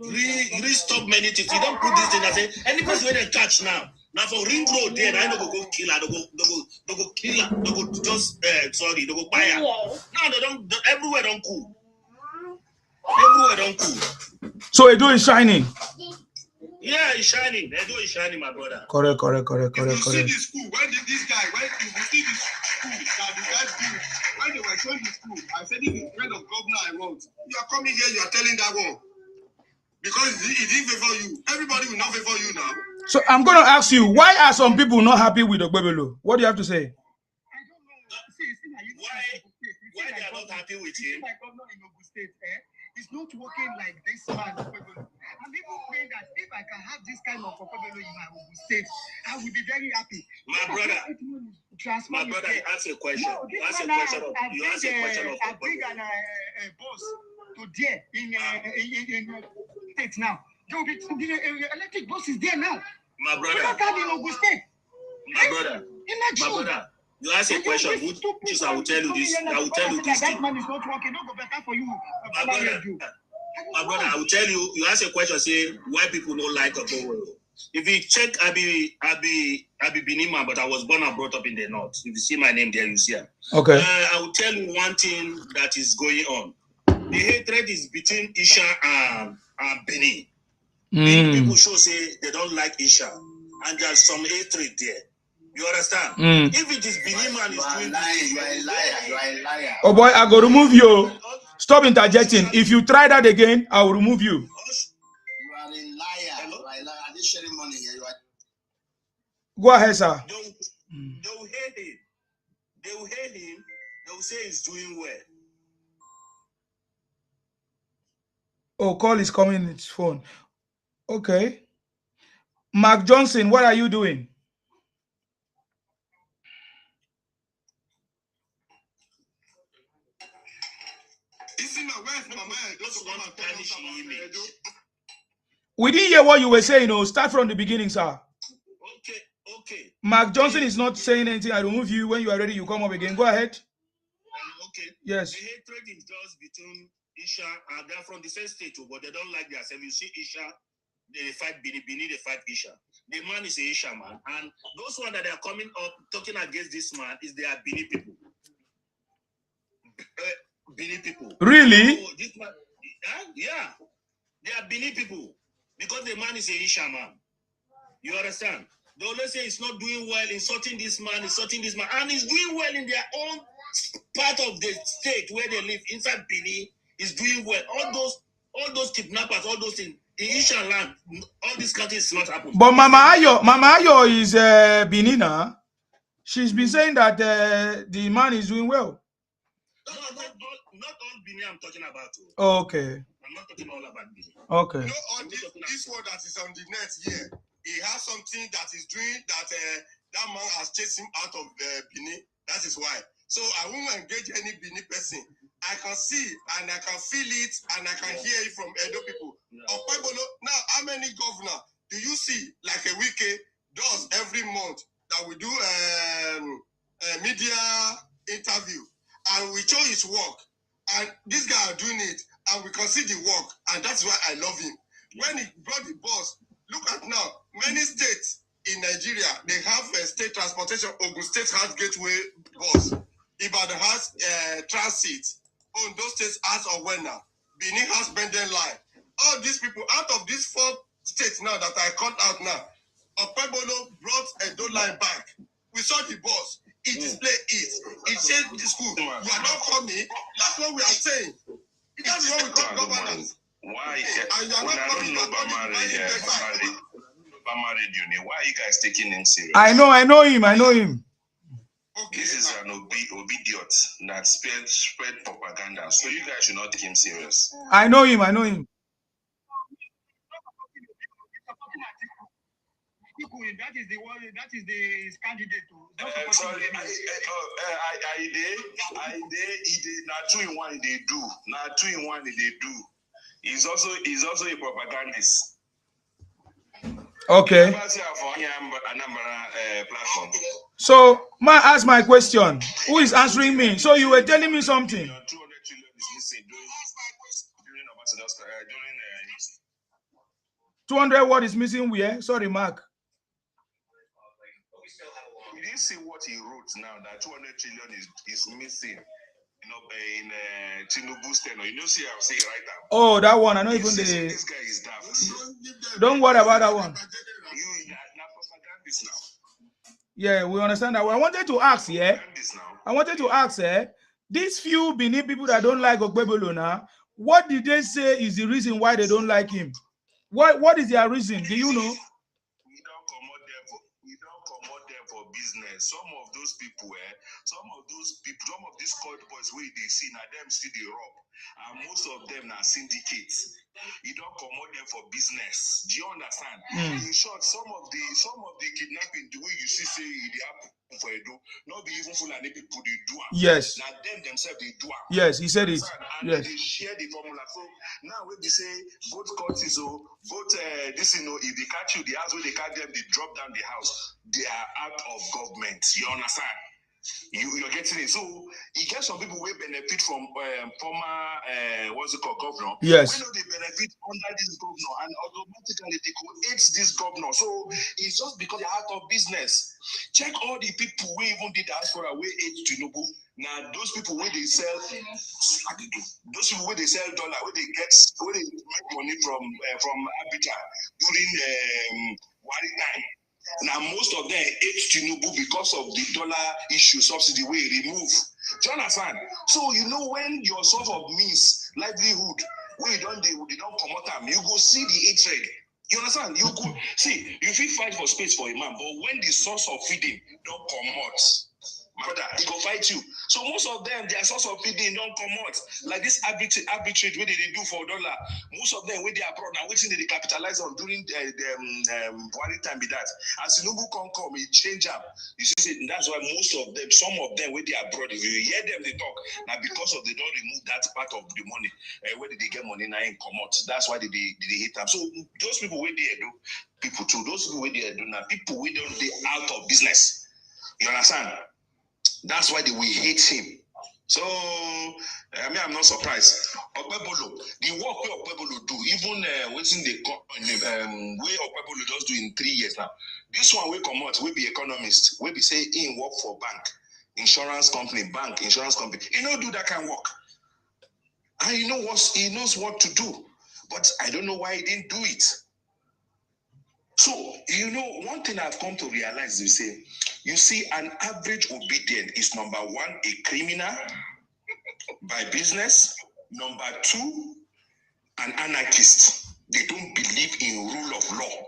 Really stop many things. You don't put this thing and say any person where they catch now. Now for ring road there, I don't go kill her, they go kill her, they go just they go buy her. Now they don't everywhere don't cool. Everywhere don't cool. So Edo is shining. Yeah, it's shining. Edo is shining, my brother. Correct. You see the school, when did this guy, when you see the school that the guy built, when they were showing the school, I said, this is the kind of governor I want. You are coming here, you are telling that one. Because it didn't favor you. Everybody will not favor you now. So I'm going to ask you, why are some people not happy with Okpebolo? What do you have to say? Why they are not happy with him? It's not working like this man. I'm even praying that if I can have this kind of Okpebolo in my Ogun State, I will be very happy. My brother, ask a question. Ask a question of I bring a boss to there in State now. The electric bus is there now. My brother. We don't have in Ogun State. My brother. You ask a question, which I will tell you this. I will tell you this. That man is not working. Don't go better for you. My brother, I will tell you. You ask a question, say why people don't like Okpebolo. If you check, I be Binima, but I was born and brought up in the north. If you see my name there, you see it. Okay. I will tell you one thing that is going on. The hatred is between Isha and Benin. Benin people show say they don't like Isha, and there's some hatred there. You understand? If it is Benin man is doing this, you are a liar. You are a liar. Oh boy, I go remove you. Stop interjecting. If you try that again, I will remove you. You are a liar. You are a liar. Are they sharing money here? You are... Go ahead, sir. They will hate him. They will hate him. They will say he's doing well. Oh, call is coming in his phone. Okay. Mark Johnson, what are you doing? We didn't hear what you were saying. No, start from the beginning, sir. Okay. Mark Johnson is not saying anything. I remove you. When you are ready, you come up again. Go ahead. Okay. Yes. The hatred is just between Isha and they're from the same state, but they don't like themselves. You see Isha, they fight Bini, they fight Isha. The man is a Isha man. And those ones that are coming up talking against this man is they are Bini people. Bini people. Really? So this man, yeah. They are Bini people. Because the man is a Isha man. You understand? They always say it's not doing well, insulting this man, and he's doing well in their own part of the state where they live, inside Bini, is doing well. All those kidnappers, all those things, in Isha land, all these countries is not happening. But Mama Ayo is Benina. She's been saying that the man is doing well. Not all Bini I'm talking about. Okay. I'm not talking all about Bini. Okay. You know, on this word that is on the net here, he has something that is doing that that man has chased him out of Benin. That is why. So I won't engage any Benin person. I can see and I can feel it and I can hear it from Edo people. Now, how many governor do you see like a wiki does every month that we do a media interview and we show his work and this guy are doing it and we can see the work and that's why I love him. When he brought the bus, look at now, many states in Nigeria, they have state transportation. Ogun State has gateway bus. Ibadan has transit. Ondo State has Owena. Benin has Benden Line. All these people, out of these 4 states now that I cut out now, Okpebolo brought Edo Line back. We saw the bus. It displayed it. It said the school. You are not coming. That's what we are saying. That's what we call governance. Why? And you are not coming. Why are you guys taking him serious? I know him. This is an idiot that spread propaganda. So you guys should not take him serious. I know him. That is the one. That is the candidate. Sorry, I did. Not 2 in 1 they do. Not 2 in 1 they do. He's also a propagandist. Okay. So, ma ask my question. Who is answering me? So you were telling me something. 200 what is missing where? Sorry, Mark. You didn't see what he wrote now that 200 trillion is missing. You know, in Tinubu's tenure. You know, see, I'll say it right now. Oh, that one. I know even the. This guy is daft. Don't worry about that one. You are not propagandist now. Yeah, we understand that. Well, I wanted to ask, these few Benin people that don't like Okpebolo now, what did they say is the reason why they don't like him? What is their reason? Do you know? We don't come there for business. Some of these court boys where they see now them see the rob, and most of them are syndicates. You don't come there for business. Do you understand? In short, some of the kidnapping, the way you see say they happen for Edo, not be even full and people they do. Yes. Now them themselves they do. Yes, he said it. And yes. They share the formula. So now when they say vote courts, vote this, if they catch you, the house where they catch them, they drop down the house. They are out of government. You understand? You're getting it. So you get some people who benefit from former governor. Yes. We know they benefit under this governor, and automatically they could hate this governor. So it's just because they're out of business. Check all the people who even did diaspora who hate Tinubu. Now those people where they sell, those people where they sell dollar, where they make money from Abidjan during Wari time. Now most of them hate Tinubu because of the dollar issue subsidy we remove. Do you understand? So you know when your source of means livelihood, where they don't come out, you go see the hatred. You understand? You go see, you feel fight for space for a man, but when the source of feeding don't come out, my brother, he go fight you. So most of them, their source of feeding don't come out. Like this arbitrage, what they do for dollar, most of them, where they are abroad, now waiting they capitalize on during the Buhari time be that. As Tinubu come, he change up. You see, that's why most of them, some of them, where they are abroad, if you hear them, they talk. Now because of they don't remove that part of the money, where did they get money now and come out? That's why they hate them. So those people where they do, people too, those people where they do now, people where don't they out of business. You understand? That's why they will hate him. So, I'm not surprised. Okpebolo, the work where Okpebolo do, even within the way Okpebolo does do in 3 years now. This one will come out, will be economist, will be say in work for bank, insurance company, insurance company. He don't do that kind of work. And he knows what to do. But I don't know why he didn't do it. So, one thing I've come to realize is, you see, an average obedient is number one, a criminal by business. Number two, an anarchist. They don't believe in rule of law.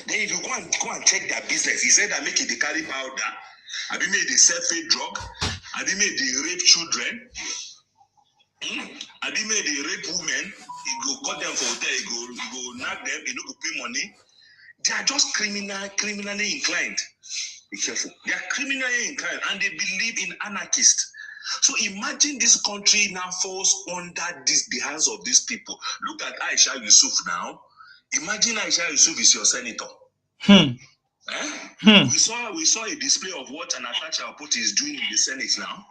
Then if you go and check their business, he said that make it they carry powder. Have you made they sell fake drug? Have you made they rape children? Have you made they rape women? You go cut them for hotel, you go knock them, you don't go pay money. They are just criminally inclined. Be careful. They are criminally inclined and they believe in anarchists. So imagine this country now falls under the hands of these people. Look at Aisha Yusuf now. Imagine Aisha Yusuf is your senator. We saw a display of what Anastasia Opoti is doing in the Senate now.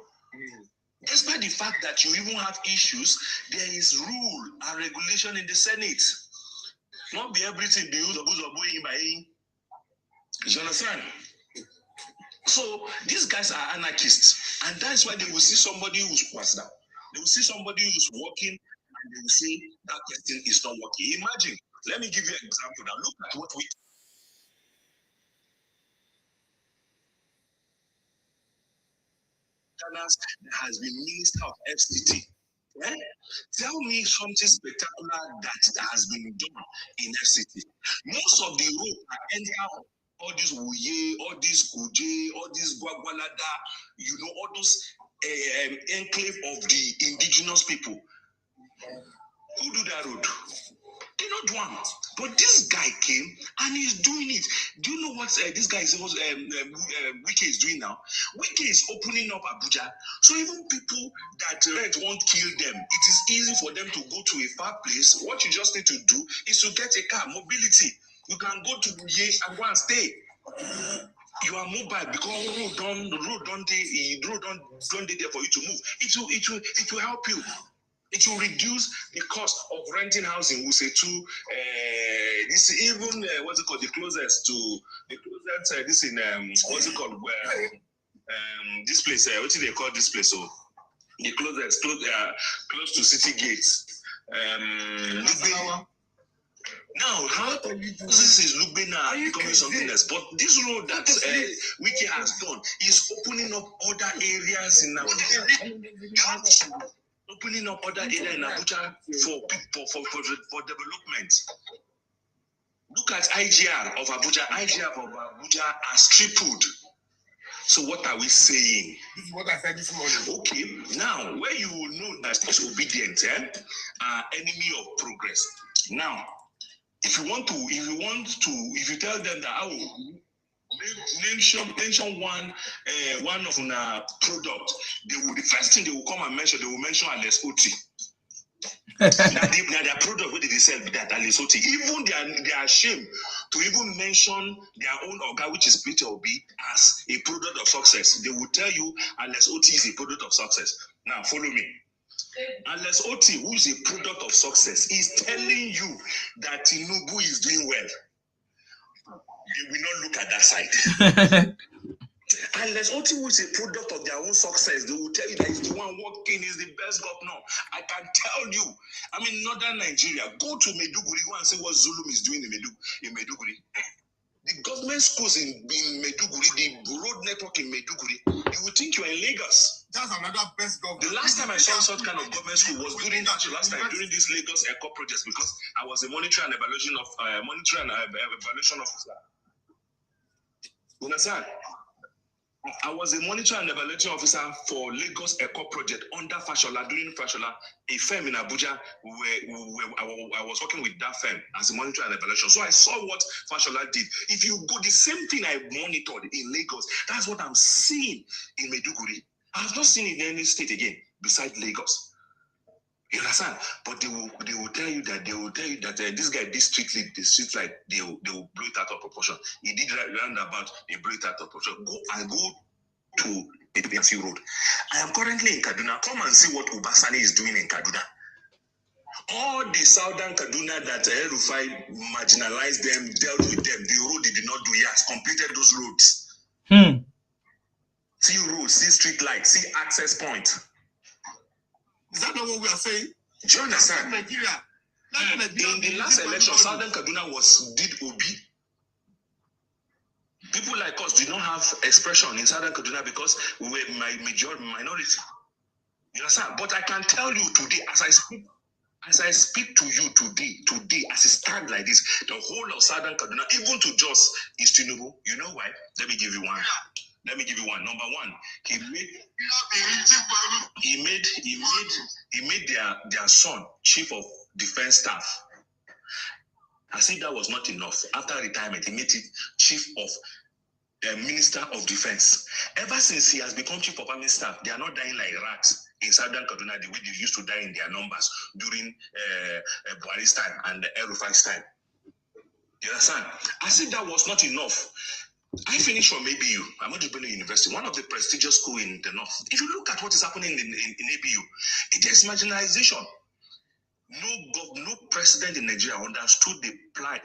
Despite the fact that you even have issues, there is rule and regulation in the Senate. Not be everything be used by. You understand? So these guys are anarchists, and that's why they will see somebody who's passed down. They will see somebody who's working, and they will say that person is not working. Imagine. Let me give you an example now. Look at what we. Has been Minister of FCT. Yeah? Tell me something spectacular that has been done in FCT. Most of the road are enter all this Wuye, all this Kuje, all this Gwagwalada, all those enclave of the indigenous people. Who do that road? They don't do one. But this guy came and he's doing it. Do you know what this guy is supposed Wike is doing now? Wike is opening up Abuja. So even people that red won't kill them, it is easy for them to go to a far place. What you just need to do is to get a car, mobility. You can go to Ye and go and stay. You are mobile because road don't there for you to move. It will help you. It will reduce the cost of renting housing. We'll say to this even what's it called, the closest this in what's it called this place what do they call this place? So the closest close to city gates. Now, how this is Lubena becoming something else, but this road that Wiki has done is opening up other areas in Abuja. Opening up other areas in Abuja for people for development. Look at IGR of Abuja. IGR of Abuja has tripled. So what are we saying? This is what I said this morning. Okay, now where you will know that disobedient are enemy of progress. Now, if you tell them that I will mention one of our product, the first thing they will come and mention, they will mention Alex Oti. Now their product, what did they sell that Alex Oti? Even they are ashamed to even mention their own organ, which is Peter Obi, as a product of success. They will tell you Alex Oti is a product of success. Now follow me. Alex Oti, who is a product of success, is telling you that Tinubu is doing well. They will not look at that side. Unless Otiwu is a product of their own success, they will tell you that he's the one working, is the best governor. I can tell you. I mean, northern Nigeria, go to Maiduguri, go and see what Zulum is doing in Maiduguri. The government schools in Maiduguri, the road network in Maiduguri, you would think you're in Lagos. That's another best government. The last time I saw such kind of government school was during this Lagos Eco project, because I was a monitoring and evaluation officer. You understand? I was a monitor and evaluation officer for Lagos Eco project under Fashola. During Fashola, a firm in Abuja, where I was working with that firm as a monitor and evaluation. So I saw what Fashola did. If you go, the same thing I monitored in Lagos, that's what I'm seeing in Maiduguri. I have not seen it in any state again besides Lagos. You understand? But they will tell you that this guy, this street light, they will blow it out of proportion. He did roundabout, they blow it out of proportion. Go to the BNC road. I am currently in Kaduna. Come and see what Ubasani is doing in Kaduna. All the southern Kaduna that El-Rufai marginalized them, dealt with them, the road they did not do, he has completed those roads. See roads, see street lights, see access point. Is that not what we are saying? Do you understand? Nigeria. In the last election, Southern Kaduna did Obi. People like us did not have expression in Southern Kaduna because we were minority. You understand? But I can tell you today, as I speak to you today, as it stands like this, the whole of Southern Kaduna, even to Jos, is Tinubu. You know why? Let me give you one. Number one, he made their son chief of defense staff. As if that was not enough. After retirement, he made it chief of minister of defense. Ever since he has become chief of army staff, they are not dying like rats in Southern Kaduna the way they used to die in their numbers during Buhari's time and El-Rufai's time. You understand? As if that was not enough. I finished from ABU, Ahmadu Bello University, one of the prestigious schools in the north. If you look at what is happening in ABU, it is marginalization. No president in Nigeria understood the plight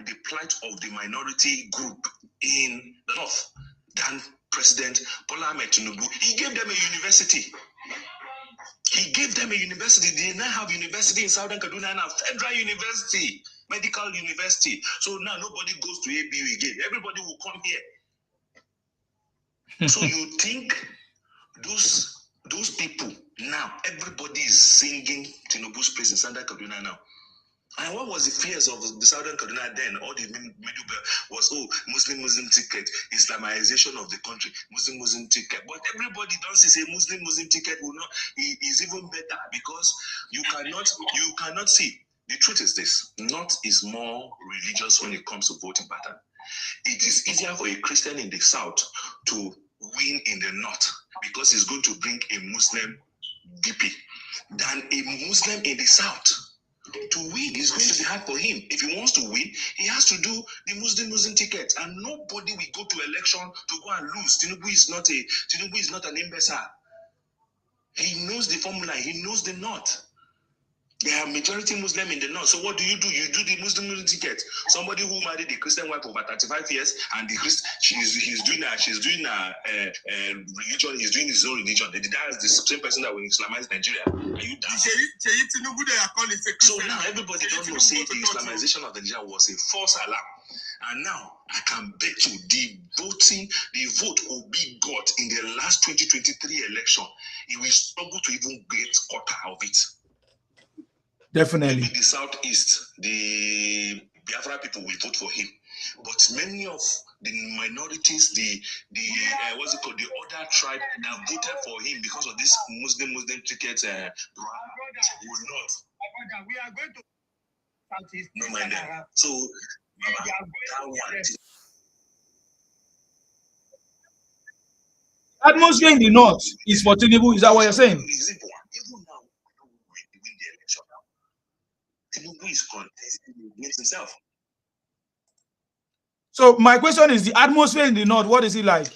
of the minority group in the north than President Bola Ahmed Tinubu. He gave them a university. They now have university in Southern Kaduna now, Federal University, Medical University. So now nobody goes to ABU again. Everybody will come here. So you think those people now, everybody is singing Tinubu's praise in Southern Kaduna now. And what was the fears of the Southern Kaduna then? All the middle was, Muslim ticket, Islamization of the country, Muslim ticket. But everybody does say Muslim ticket will not is even better because you cannot see. The truth is this: North is more religious when it comes to voting pattern. It is easier for a Christian in the South to win in the North because he's going to bring a Muslim VP than a Muslim in the South. To win is going to be hard for him. If he wants to win, he has to do the Muslim ticket, and nobody will go to election to go and lose. Tinubu is not an imbecile. He knows the formula. He knows the North. They are majority Muslim in the north. So what do? You do the Muslim ticket. Somebody who married a Christian wife over 35 years, and he's doing religion. He's doing his own religion. That is the same person that will Islamize Nigeria. Are you done? So now everybody don't know say the Islamization of Nigeria was a false alarm. And now I can bet you the vote Obi got in the last 2023 election, he will struggle to even get quarter of it. Definitely. Maybe the southeast, the Biafra people will vote for him, but many of the minorities, the other tribe that voted for him because of this Muslim ticket will not. We are going to southeast. No mind them. So that one. Atmosphere in the north is for Tinubu. Is that what you're saying? Tinubu is contesting against himself. So my question is, the atmosphere in the north, what is it like?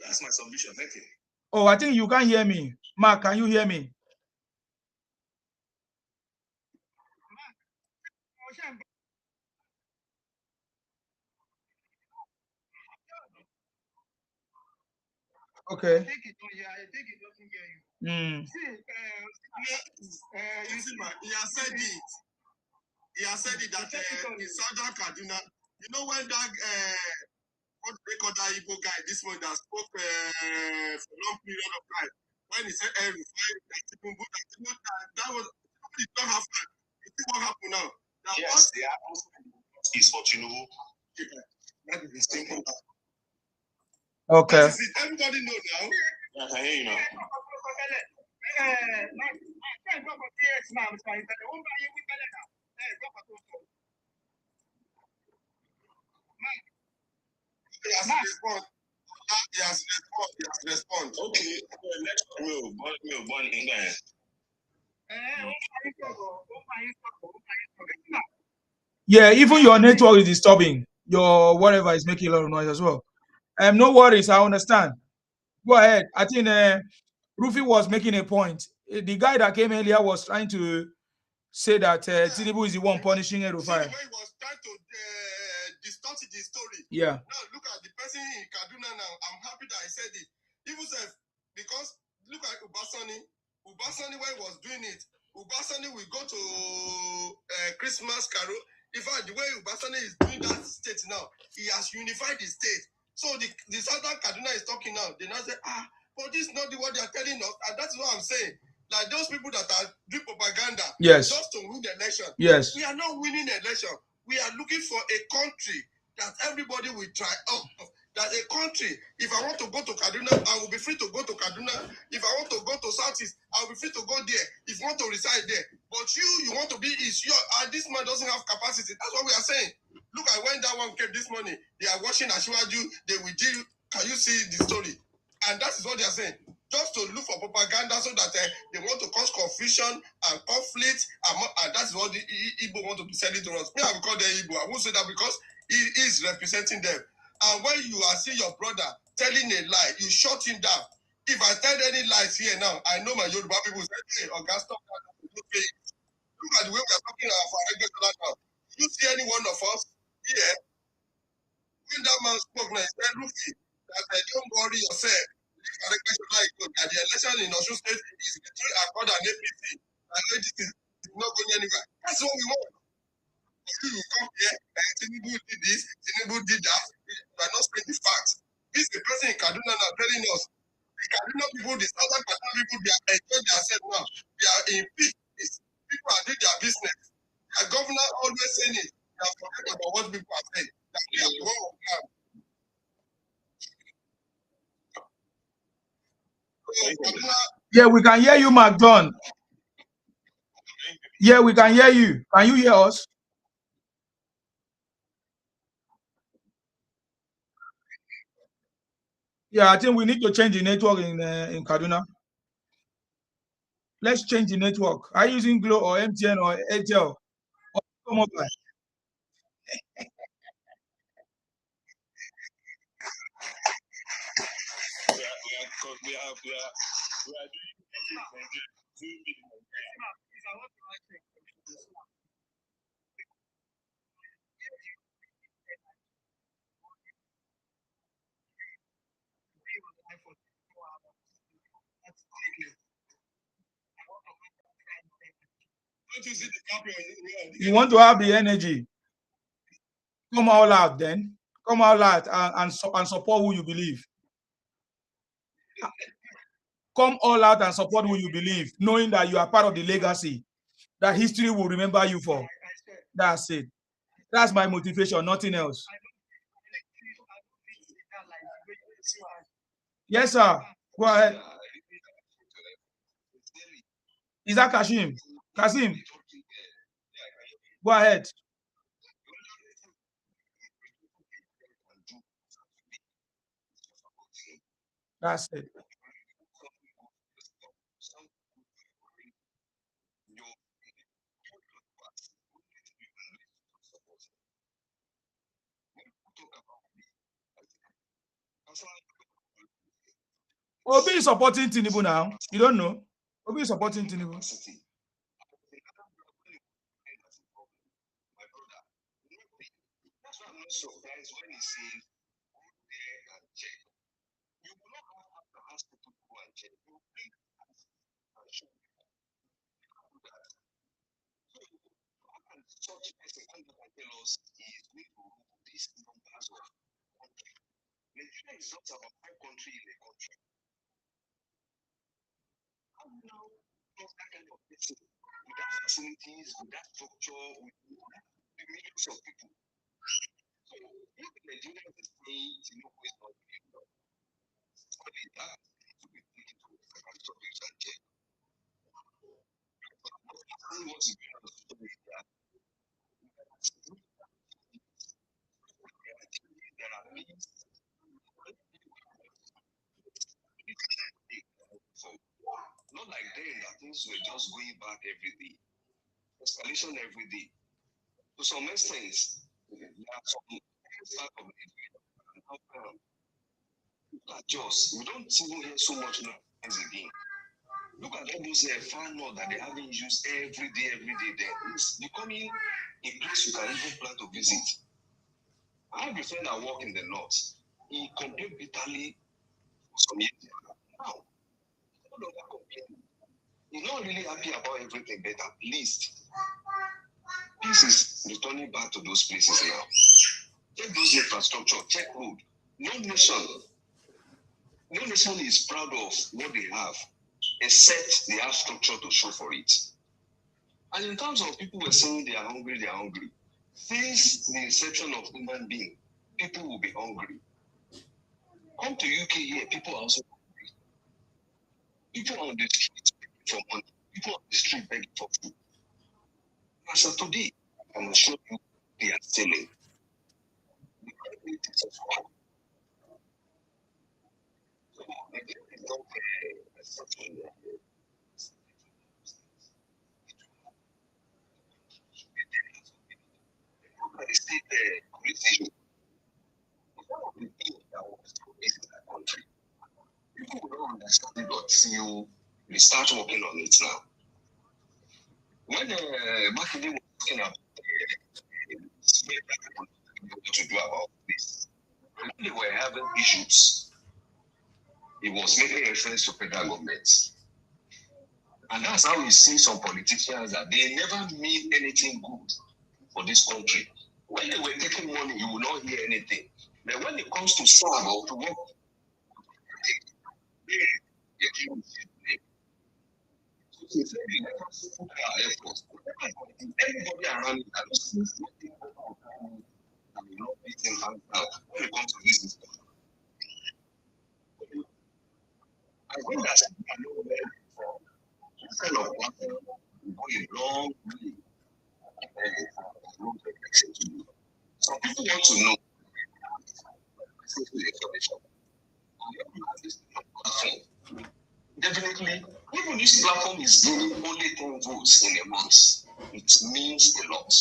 That's my submission. Thank you. Oh, I think you can't hear me. Mark, can you hear me? Okay. I think it doesn't hear you. See, you see, man, he has said it. He has said it that in Southern Kaduna, you know when that what they call that Igbo guy, this one that spoke for a long period of time, when he said that was he don't have time. You see what happened now? That yes, the atmosphere is for Tinubu. That is simple. Okay. That is it. Everybody know now. Yeah, I can hear you now. He has responded. He has responded. Okay, next will born in there. Yeah, even your network is disturbing. Your whatever is making a lot of noise as well. No worries, I understand. Go ahead. I think Rufy was making a point. The guy that came earlier was trying to say that Tinubu is the one punishing Erufai. He was trying to distort the story. Yeah. Now look at the person in Kaduna now. I'm happy that I said it. Even said because look at Ubasani. Ubasani when he was doing it, Ubasani will go to Christmas Carol. In fact, the way Ubasani is doing that state now, he has unified the state. So the Southern Kaduna is talking now. They now say, but this is not what they are telling us, and that's what I'm saying. Like those people that are doing propaganda, yes, just to win the election. Yes, we are not winning the election. We are looking for a country that everybody will try. That a country. If I want to go to Kaduna, I will be free to go to Kaduna. If I want to go to Southeast, I will be free to go there. If you want to reside there, but you want to be East. This man doesn't have capacity. That's what we are saying. Look at when that one came this morning. They are watching Ashwaju. They will do. Can you see the story? And that is what they are saying. Just to look for propaganda so that they want to cause confusion and conflict, and that's what the Igbo want to be selling to us. Me, I will call them Igbo. I won't say that because he is representing them. And when you are seeing your brother telling a lie, you shut him down. If I tell any lies here now, I know my Yoruba people say, hey, Augusta, look at the way we are talking about regular now. You see any one of us here? When that man spoke now, he said, Luffy, that don't worry yourself. That the election in Osun State is between Accord and APC. And this is not going anywhere. That's what we want. You come here, and Tinubu did this, Tinubu did that. We are not saying the facts. This is the person in Kaduna now telling us the Kaduna people, the Southern Kaduna people, they are enjoying themselves now. They are in peace. People are doing their business. The governor always saying it. They are forgetting about what people are saying. That they are the one of them. Yeah, we can hear you, McDon. Yeah, we can hear you. Can you hear us? Yeah, I think we need to change the network in Kaduna. Let's change the network. Are you using Glo or MTN or Airtel or mobile? We are doing You want to have the energy. Come all out then. Come all out and support who you believe. Come all out and support who you believe, knowing that you are part of the legacy that history will remember you for. That's it. That's my motivation, nothing else. Yes, sir. Go ahead. Is that Kashim? Kasim? Go ahead. That's it. Obi is supporting Tinubu now. You don't know? Obi is supporting Tinubu. and check. You bring that and show people that. So how can such person come back and tell us he is going to rule these numbers of country? Nigeria is not about 5 countries in a country. How now does that kind of person without facilities, without structure, with the millions of people? So if Nigeria is saying Tinubu is not doing well, somebody that to be taken to the second of and check. What is going on in social media? There are things not like then that things were just going back every day. Escalation every day. To some extent, there are some part of it. Just we don't even hear so much noise again. Look at all those far north that they having used every day there. It's becoming a place you can even plan to visit. I have a friend that work in the north. He complained bitterly for some years now. No longer complaining. He's not really happy about everything, but at least peace is returning back to those places now. Check those infrastructure, check road. No nation is proud of what they have, except they have structure to show for it. And in terms of people were saying they are hungry. Since the inception of human being, people will be hungry. Come to UK here, people are also hungry. People on the street begging for money. People on the street begging for food. As of today, I can assure you they are selling. So again, it's not something the state police issue. One of the things that was in that country. People don't understand it until we start working on it now. When Makinde was talking about what to do about this, when they were having issues, he was making reference to federal government. And that's how we see some politicians that they never mean anything good for this country. When they were taking money, you will not hear anything. But when it comes to serve or to work, everybody around it that sees nothing that will not beat him hands down when it comes to business. I think that people are not ready for this kind of platform will go a long way. Some people want to know definitely, even this platform is giving only 10 votes in a month, it means a lot.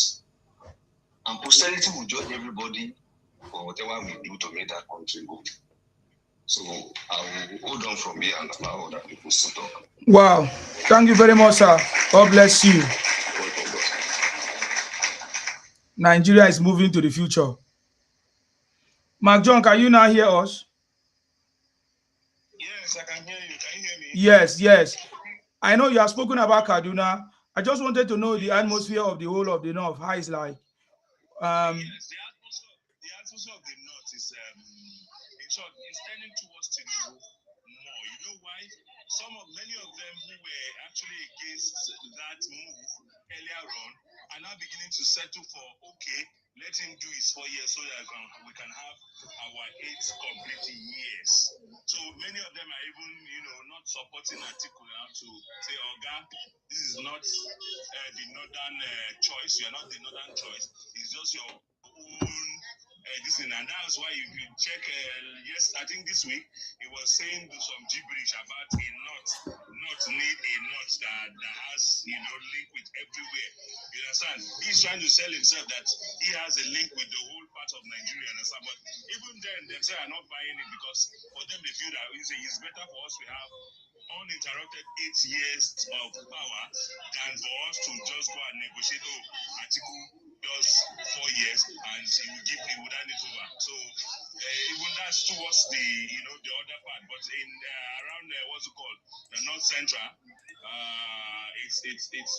And posterity will judge everybody for whatever we do to make that country good. So I will hold on from here and allow other people to talk. Wow. Thank you very much, sir. God bless you. Nigeria is moving to the future. Mark John, can you now hear us? Yes, I can hear you. Can you hear me? Yes. I know you have spoken about Kaduna. I just wanted to know the atmosphere of the whole of the north. How it's like. Yes, the atmosphere of the north is, in short, it's tending towards Tinubu more. You know why? Many of them who were actually against that move earlier on are now beginning to settle for, okay, let him do his 4 years so that we can have our 8 complete years. So many of them are even, not supporting Atiku now to say, Oga, this is not the northern choice. You are not the northern choice. It's just your own this thing. And that's why if you check, yes, I think this week he was saying some gibberish about a not need a nut that has link with everywhere. You understand? He's trying to sell himself that he has a link with the whole part of Nigeria. Understand? But even then, themselves are not buying it because for them they feel that it's better for us to have uninterrupted 8 years of power than for us to just go and negotiate. Oh, Atiku does 4 years and he would hand it over. So even that's towards the the other part. But in around what's it called, the North Central, it's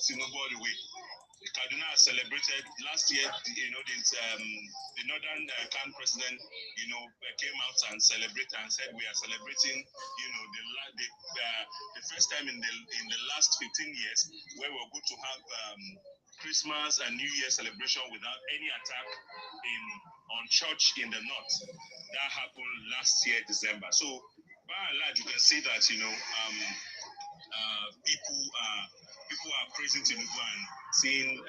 Tinubu all the way. Kaduna celebrated last year. The Northern Khan president, came out and celebrated and said we are celebrating, the first time in the last 15 years where we're going to have Christmas and New Year celebration without any attack on church in the north. That happened last year, December. So by and large, you can see that people are praising Tinubu and seeing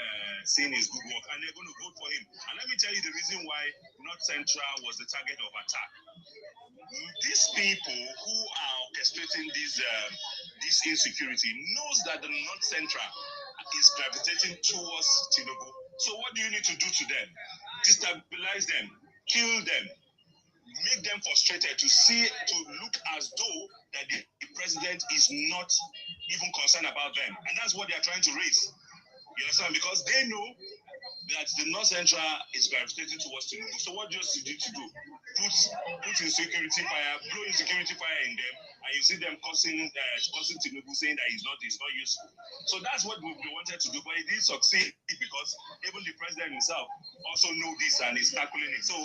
his good work, and they're going to vote for him. And let me tell you the reason why North Central was the target of attack. These people who are orchestrating this insecurity knows that the North Central is gravitating towards Tinubu. So what do you need to do to them? Destabilize them, kill them, make them frustrated to look as though that the president is not even concerned about them. And that's what they are trying to raise. You understand? Because they know that the North Central is gravitating towards Tinubu. So what just you need to do? Put insecurity fire, blow insecurity fire in them, and you see them causing Tinubu, saying that he's not useful. So that's what we wanted to do, but it didn't succeed because even the president himself also know this and is tackling it. So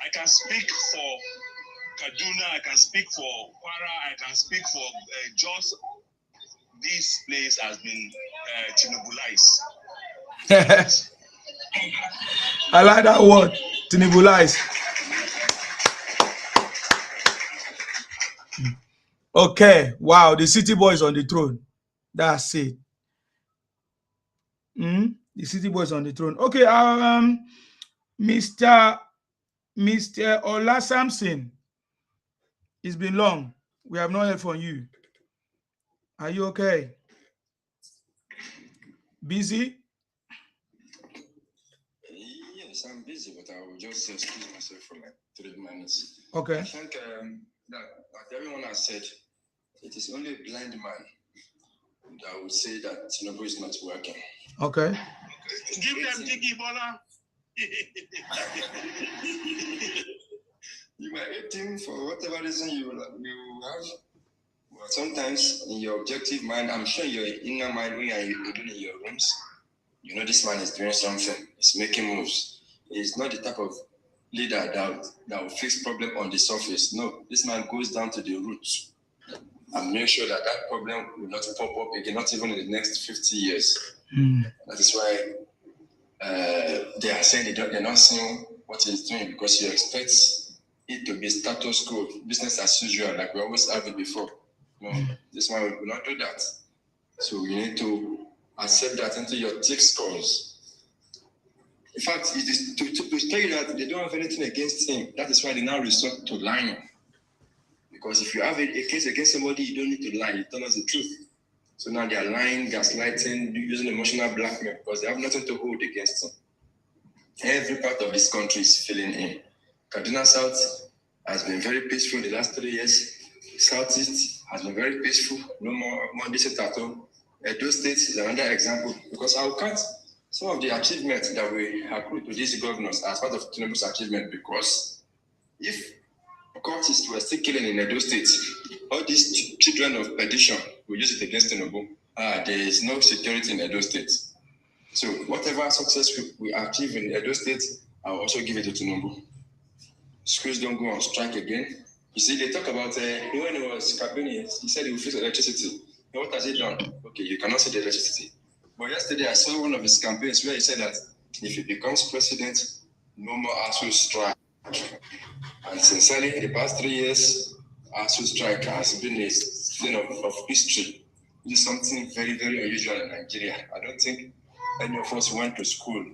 I can speak for Kaduna, I can speak for Kwara, I can speak for Jos. This place has been Tinubuized. I like that word, Tinubuized. Okay, wow, the city boy is on the throne. That's it. The city boy is on the throne. Okay, Mr. Ola Samson, it's been long. We have not heard from you. Are you okay? Busy? Yes, I'm busy, but I will just excuse myself for like 3 minutes. Okay. I think that, like everyone has said, it is only a blind man that would say that Tinubu is not working. Okay. Give them Tiki Bola. You might hate him for whatever reason you have. But sometimes in your objective mind, I'm sure your inner mind, when you're doing in your rooms, you know this man is doing something. He's making moves. He's not the type of leader that will fix problem on the surface. No, this man goes down to the roots and make sure that problem will not pop up again, not even in the next 50 years. That is why they are saying they're not seeing what he's doing, because you expect it to be status quo, business as usual, like we always have it before. No, this man will not do that. So you need to accept that into your thick scores. In fact, it is to tell you that they don't have anything against him. That is why they now resort to lying. Because if you have a case against somebody, you don't need to lie. You tell us the truth. So now they are lying, gaslighting, using emotional blackmail because they have nothing to hold against him. Every part of this country is feeling him. Kaduna South has been very peaceful the last 3 years. Southeast has been very peaceful. No more decent at all. Edo State is another example, because I will count some of the achievements that we accrue to these governors as part of Tinubu's achievement, because if cultists were still killing in Edo State, all these children of perdition will use it against Tinubu. There is no security in Edo State. So whatever success we achieve in Edo State, I will also give it to Tinubu. Schools don't go on strike again. You see, they talk about when he was campaigning, he said he will fix electricity. And what has he done? Okay, you cannot see the electricity. But yesterday I saw one of his campaigns where he said that if he becomes president, no more ASU strike. And sincerely, the past 3 years, ASU strike has been a thing of history. It is something very, very unusual in Nigeria. I don't think any of us went to school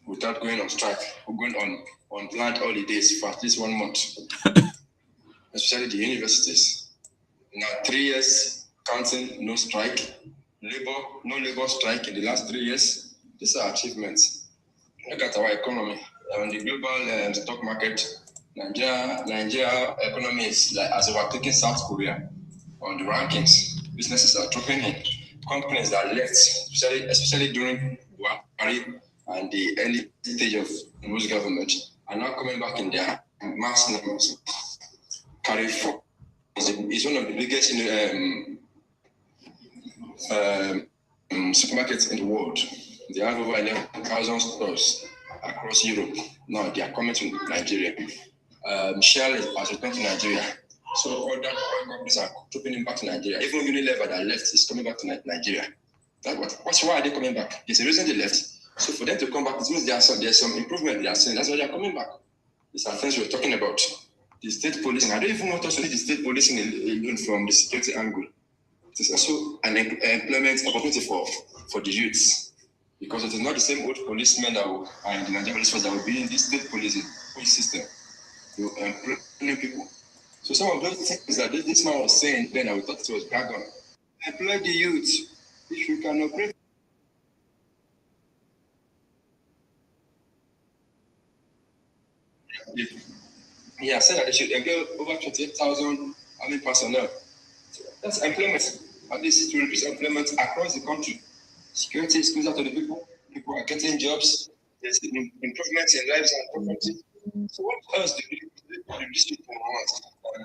without going on strike or going on planned holidays for at least 1 month, especially the universities. Now, 3 years counting, no strike, no labor strike in the last 3 years. These are achievements. Look at our economy. On the global stock market, Nigeria economy is like as overtaking South Korea on the rankings. Businesses are dropping in. Companies that left, especially during Buhari and the early stage of Tinubu's government, are now coming back in their mass numbers. Carrefour is one of the biggest supermarkets in the world. They have over 11,000 stores across Europe. Now they are coming to Nigeria. Shell has returned to Nigeria. So other oil companies are trooping back to Nigeria. Even Unilever that left is coming back to Nigeria. Why are they coming back? There's a reason they left. So for them to come back, it means there's some improvement they are seeing. That's why they are coming back. These are things we're talking about. The state policing. I don't even want us to need the state policing alone from the security angle. It is also an employment opportunity for the youths. Because it is not the same old policemen that will, and the Nigerian police force that will be in this state police system. You employ new people. So some of those things that this man was saying then, I thought it was jargon. Employ the youth. If you can operate. He has said that they should employ over 28,000 army personnel. So that's employment. At least it will increase employment across the country. Security is closer to the people. People are getting jobs. There's improvements in lives and property. So what else do these people want?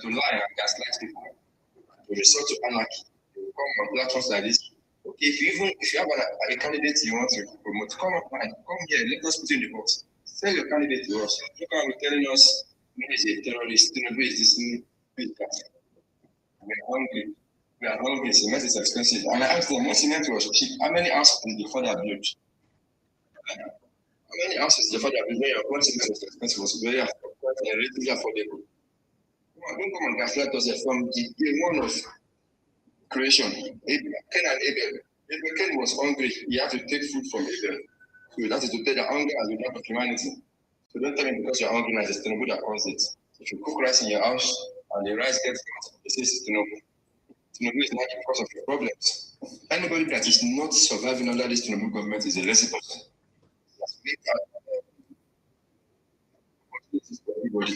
To lie and gaslight people, to resort to anarchy. They will come on platforms like this. Okay, if you have a candidate you want to promote, come here, let us put you in the box. Send your candidate to us. You can't be telling us maybe is a terrorist, Tinubu is this new that. We are hungry. We are hungry. Cement is expensive. And I asked them, when cement was cheap, how many houses did the father build? How many houses the father built when cement was expensive? Was very relatively affordable. Don't come and gaslight us from the day one of creation. Cain and Abel. Cain was hungry. He had to take food from Abel. So that is to tell the hunger as the death of humanity. So don't tell me because you're hungry now, it's Tinubu that caused it. If you cook rice in your house and the rice gets hot, it says Tinubu. Tinubu is not the cause of your problems. Anybody that is not surviving under this Tinubu government is a lazy person. Everybody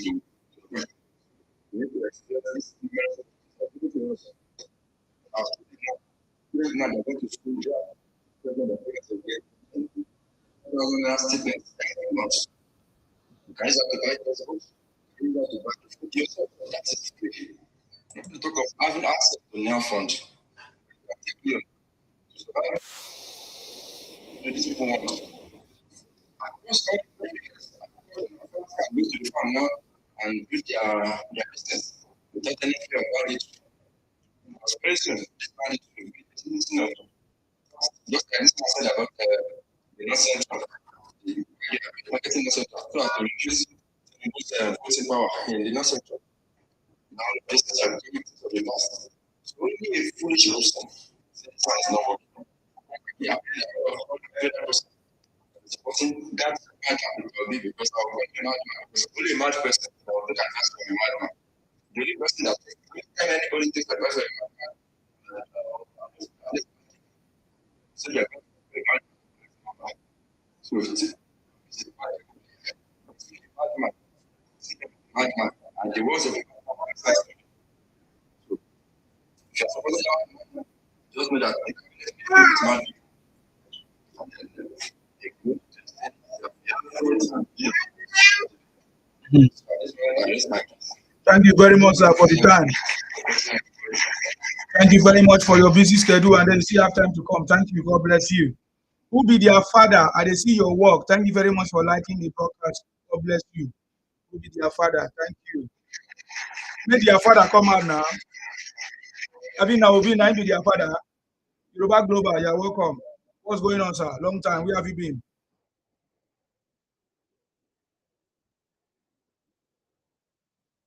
to talk of having access to nail fund. These people want to go to the farm now and build their business without any fear about it. Because very soon, this man is just like this man said about the North Central, the marketing North Central, so as to reduce voting power in the North Central. Now, the business are doing it for the past. So, only a foolish person says this man is not working. Yeah, supporting that man can be because of a madman. Because only a mad person will take advice from a madman. The only person that anybody takes advice from a madman. So they're so it's madman. And the words of just know that it's madman. Thank you very much, sir, for the time. Thank you very much for your busy schedule, and then you still have time to come. Thank you. God bless you. Who be their father? I dey see your work. Thank you very much for liking the broadcast. God bless you. Who be their father? Thank you. Make their father come out now. I mean, now be their father. Yoruba Global, you're welcome. What's going on, sir? Long time. Where have you been?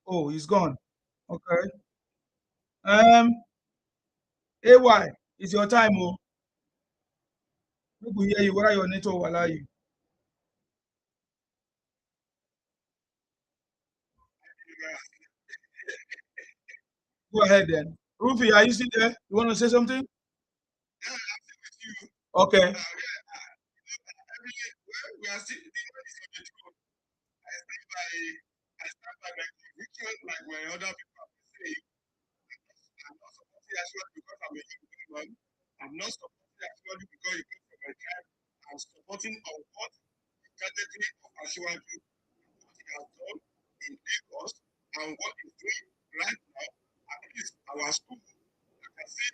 Oh, he's gone. Okay. AY, it's your time, oh. People hear you. Where are your network will allow you? Go ahead then. Rufi, are you still there? You want to say something? Okay. We are still. I stand by my other people have been saying, I'm not supporting Ashwadi because I'm a human man. I'm not supporting Ashwadi because he comes from my tribe. I'm supporting on what the tragedy of Ashwadi, what he has done in Lagos, and what he's doing right now. At least our school, I can see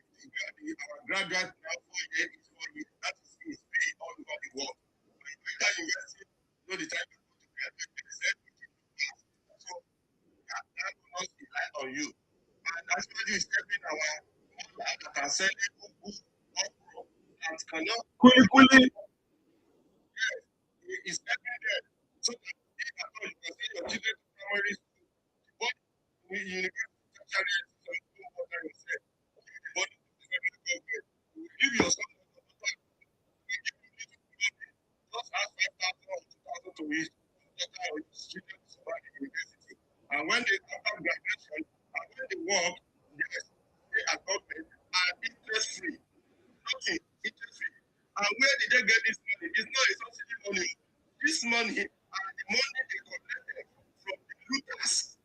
our graduate now 4 years is 4 years. That is free all over the world. But if you enter university, you know the time you go to graduate, they said, so that will not rely on you. And that's why you is helping our mother that are selling books and cannot. Quickly. Yes, it's helping them. So that if at all you can send your children to primary school, but you get tertiary education, don't bother yourself. The body of the federal government will give your son just ask 5,000 or 2,000 to his daughter or his children to survive the university. And when they after graduation, and when they work, yes, they are government are interest free. Nothing, interest free. And where did they get this money? It's not a subsidy money. This money are the money they collected from the looters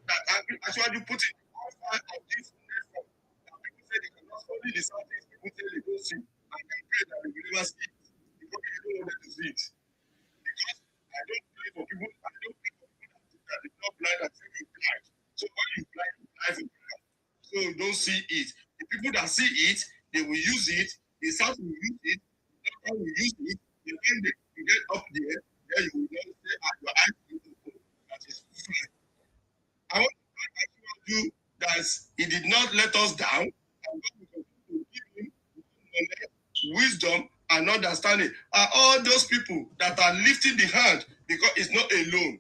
that actually put in the profile of this nation. That people say they cannot study the Southeast, people say they don't see, and they pray that they will never see it because they don't want them to see it. Because I don't play for people, I don't play for people that is not blind and say you blind. So when you blind, you blind for blind. So you don't see it. The people that see it, they will use it. The South will use it. The North will use it. And when they get up there, then you will know say, your eyes will open. That is fine. I want to thank you that he did not let us down. And God will continue to give him knowledge, wisdom, and understanding. Are all those people that are lifting the hand because it's not alone.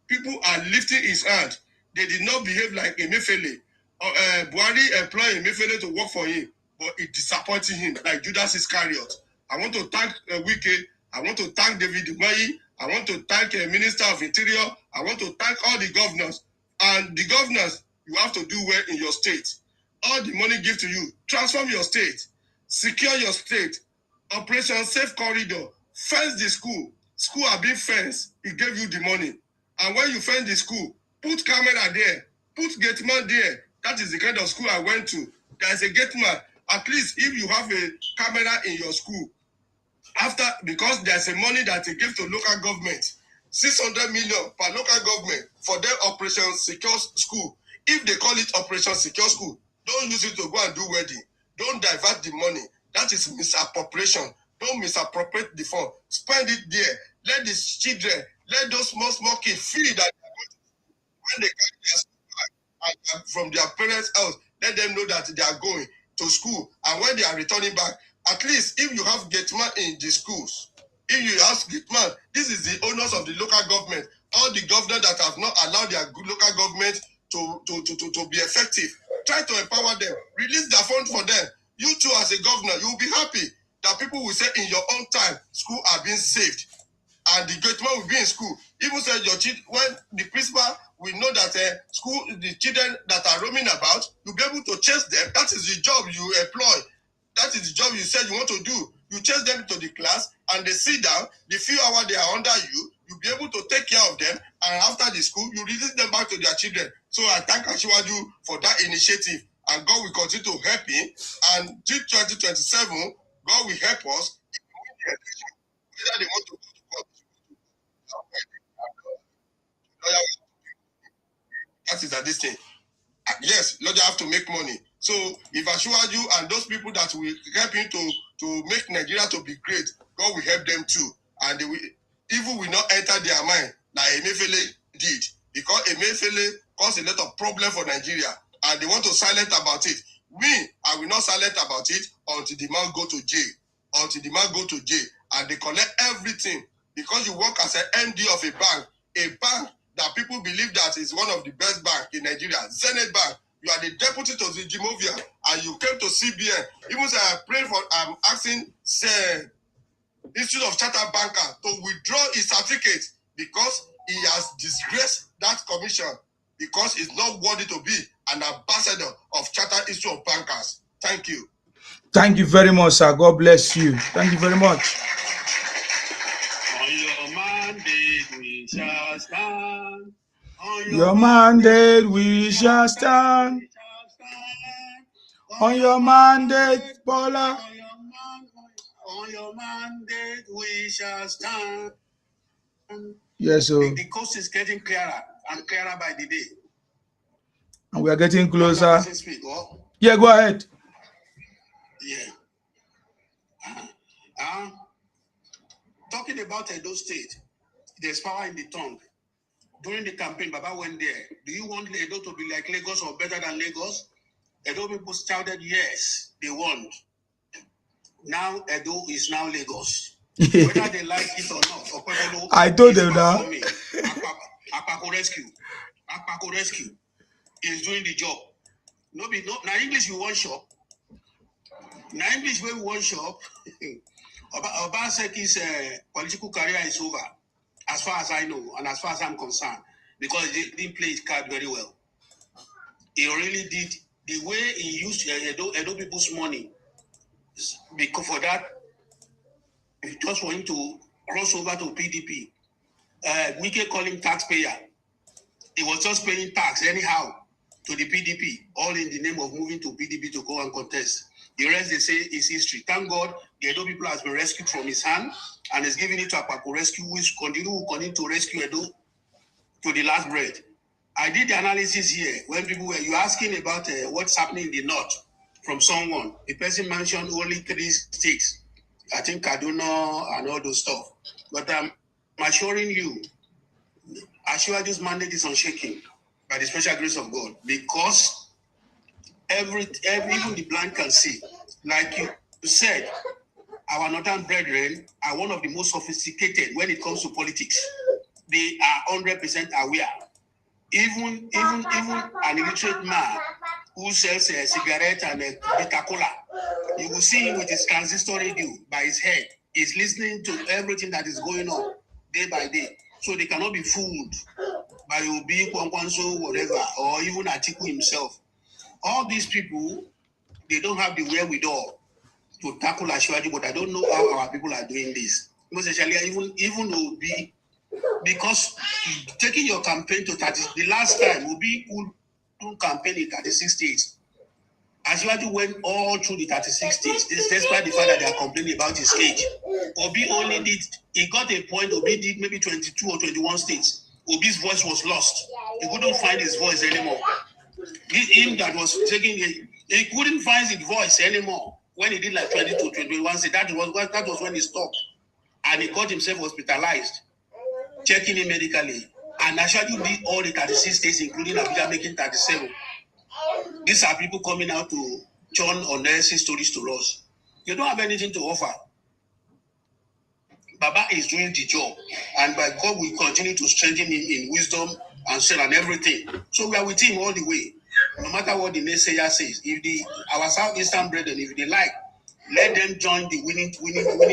People are lifting his hand. They did not behave like Emefiele. Buhari employed Emefiele to work for him, but it disappointed him like Judas Iscariot. I want to thank Wike. I want to thank David Umahi. I want to thank Minister of Interior. I want to thank all the governors. And the governors, you have to do well in your state. All the money give to you. Transform your state. Secure your state. Operation Safe Corridor. Fence the school. School are being fenced. It gave you the money. And when you fence the school, put camera there. Put gate man there. That is the kind of school I went to. There is a gate man. At least if you have a camera in your school, because there's a money that they give to local government, 600 million per local government for their Operation Secure School. If they call it Operation Secure School, don't use it to go and do wedding. Don't divert the money. That is misappropriation. Don't misappropriate the fund. Spend it there. Let the children, let those small kids feel that when they carry their school bag from their parents' house, let them know that they are going to school. And when they are returning back, at least if you have gate man in the schools, if you ask gate man, this is the owners of the local government, all the governors that have not allowed their local government to be effective, try to empower them, release their fund for them. You too, as a governor, you will be happy that people will say in your own time, school are being saved. And the gate man will be in school. Even said your children, when the principal will know that school, the children that are roaming about, you'll be able to chase them. That is the job you employ. That is the job you said you want to do. You chase them to the class and they sit down. The few hours they are under you, you'll be able to take care of them. And after the school, you release them back to their children. So I thank Asiwaju for that initiative. And God will continue to help him. And till 2027, God will help us. Whether they want to go to court, that is this thing. Yes, lawyer have to make money. So if Asiwaju and those people that will help him to make Nigeria to be great, God will help them too. And evil will not enter their mind like Emefiele did. Because Emefiele caused a lot of problem for Nigeria. And they want to silent about it. Me, I will not silent about it until the man go to jail. Until the man go to jail. And they collect everything. Because you work as an MD of a bank that people believe that is one of the best banks in Nigeria, Zenith Bank. You are the deputy to the Jimovia, and you came to CBN. Even say I'm asking Institute of Chartered Banker to withdraw his certificate because he has disgraced that commission because he's not worthy to be an ambassador of Chartered Institute of Bankers. Thank you. Thank you very much, sir. God bless you. Thank you very much. On your mandate we shall stand. Your mandate we shall stand. On your mandate, Paula. On your mandate we shall stand. Yes, sir. The coast is getting clearer and clearer by the day. And we are getting closer. Yeah, go ahead. Yeah. Talking about Edo State, there's power in the tongue. During the campaign, Baba went there. Do you want Edo to be like Lagos or better than Lagos? Edo people shouted yes, they want. Now Edo is now Lagos. Whether they like it or not, I told them now. Akpako Rescue is doing the job. Now English we want shop. Now English we want shop. Obaseki's political career is over, as far as I know, and as far as I'm concerned, because he didn't play his card very well. He really did. The way he used Edo people's money, because for that, just for him to cross over to PDP, Wike called him taxpayer. He was just paying tax anyhow to the PDP, all in the name of moving to PDP to go and contest. The rest, they say, is history. Thank God, the Edo people has been rescued from his hand and is giving it to Akpako Rescue, which will continue to rescue Edo to the last breath. I did the analysis here when people were asking about what's happening in the north from someone. The person mentioned only 3 states. I think Kaduna and all those stuff. But I'm assuring you, Ashwaju's mandate is unshaken by the special grace of God, because even the blind can see. Like you said, our northern brethren are one of the most sophisticated when it comes to politics. They are 100% aware. Even an illiterate man who sells a cigarette and a bitter cola, you will see him with his transistor radio by his head. He's listening to everything that is going on day by day. So they cannot be fooled by Obi, Kwankwanso, whatever, or even Atiku himself. All these people, they don't have the wherewithal to tackle Ashwaji, but I don't know how our people are doing this. Most especially, even Obi, because taking your campaign to 30, the last time Obi would do campaign in 36 states. Ashwaji went all through the 36 states, despite the fact that they are complaining about his age. Obi only did, he got a point, Obi did maybe 22 or 21 states. Obi's voice was lost. He couldn't find his voice anymore. Him that was taking it, he couldn't find his voice anymore when he did like 22, 21 states. That was when he stopped. And he got himself hospitalized, checking him medically. And Ashwaji did all the 36 states, including Abuja, making 37. These are people coming out to turn unnecessary stories to us. You don't have anything to offer. Baba is doing the job, and by God we continue to strengthen him in wisdom and strength and everything. So we are with him all the way, no matter what the naysayer says. If our southeastern brethren, if they like, let them join the winning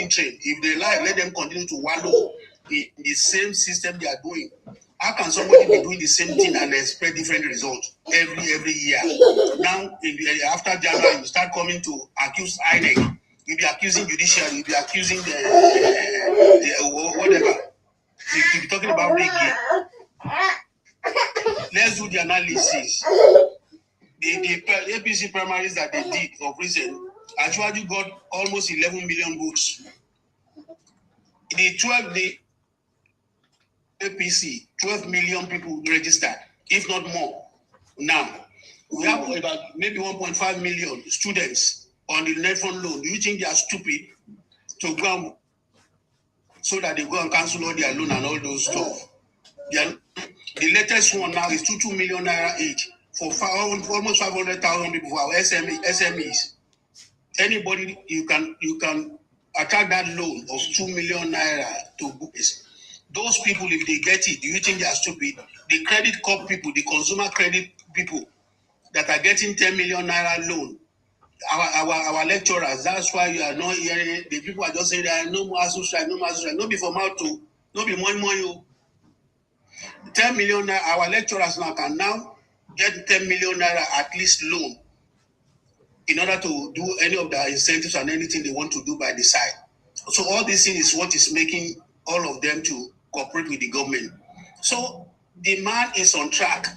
train. If they like, let them continue to wallow in the same system they are doing. How can somebody be doing the same thing and expect different results every year? Now, after January, you start coming to accuse INEC. You'll be accusing judiciary. You'll be accusing the whatever. You'll be talking about big game. Let's do the analysis. The APC primaries that they did of recent actually got almost 11 million votes. The APC, 12 million people registered, if not more. Now, we have about maybe 1.5 million students on the net fund loan. Do you think they are stupid to go so that they go and cancel all their loan and all those stuff? The latest one now is 2 million naira each for almost 500,000 people for our SMEs. Anybody, you can attack that loan of 2 million naira to books. Those people, if they get it, do you think they are stupid? The credit corp people, the consumer credit people that are getting 10 million naira loan, our lecturers, that's why you are not hearing, the people are just saying there are no more associate, no more associate, no be for mouth to, no be more. 10 million naira, our lecturers now can now get 10 million naira at least loan in order to do any of the incentives and anything they want to do by the side. So all this thing is what is making all of them to cooperate with the government. So the man is on track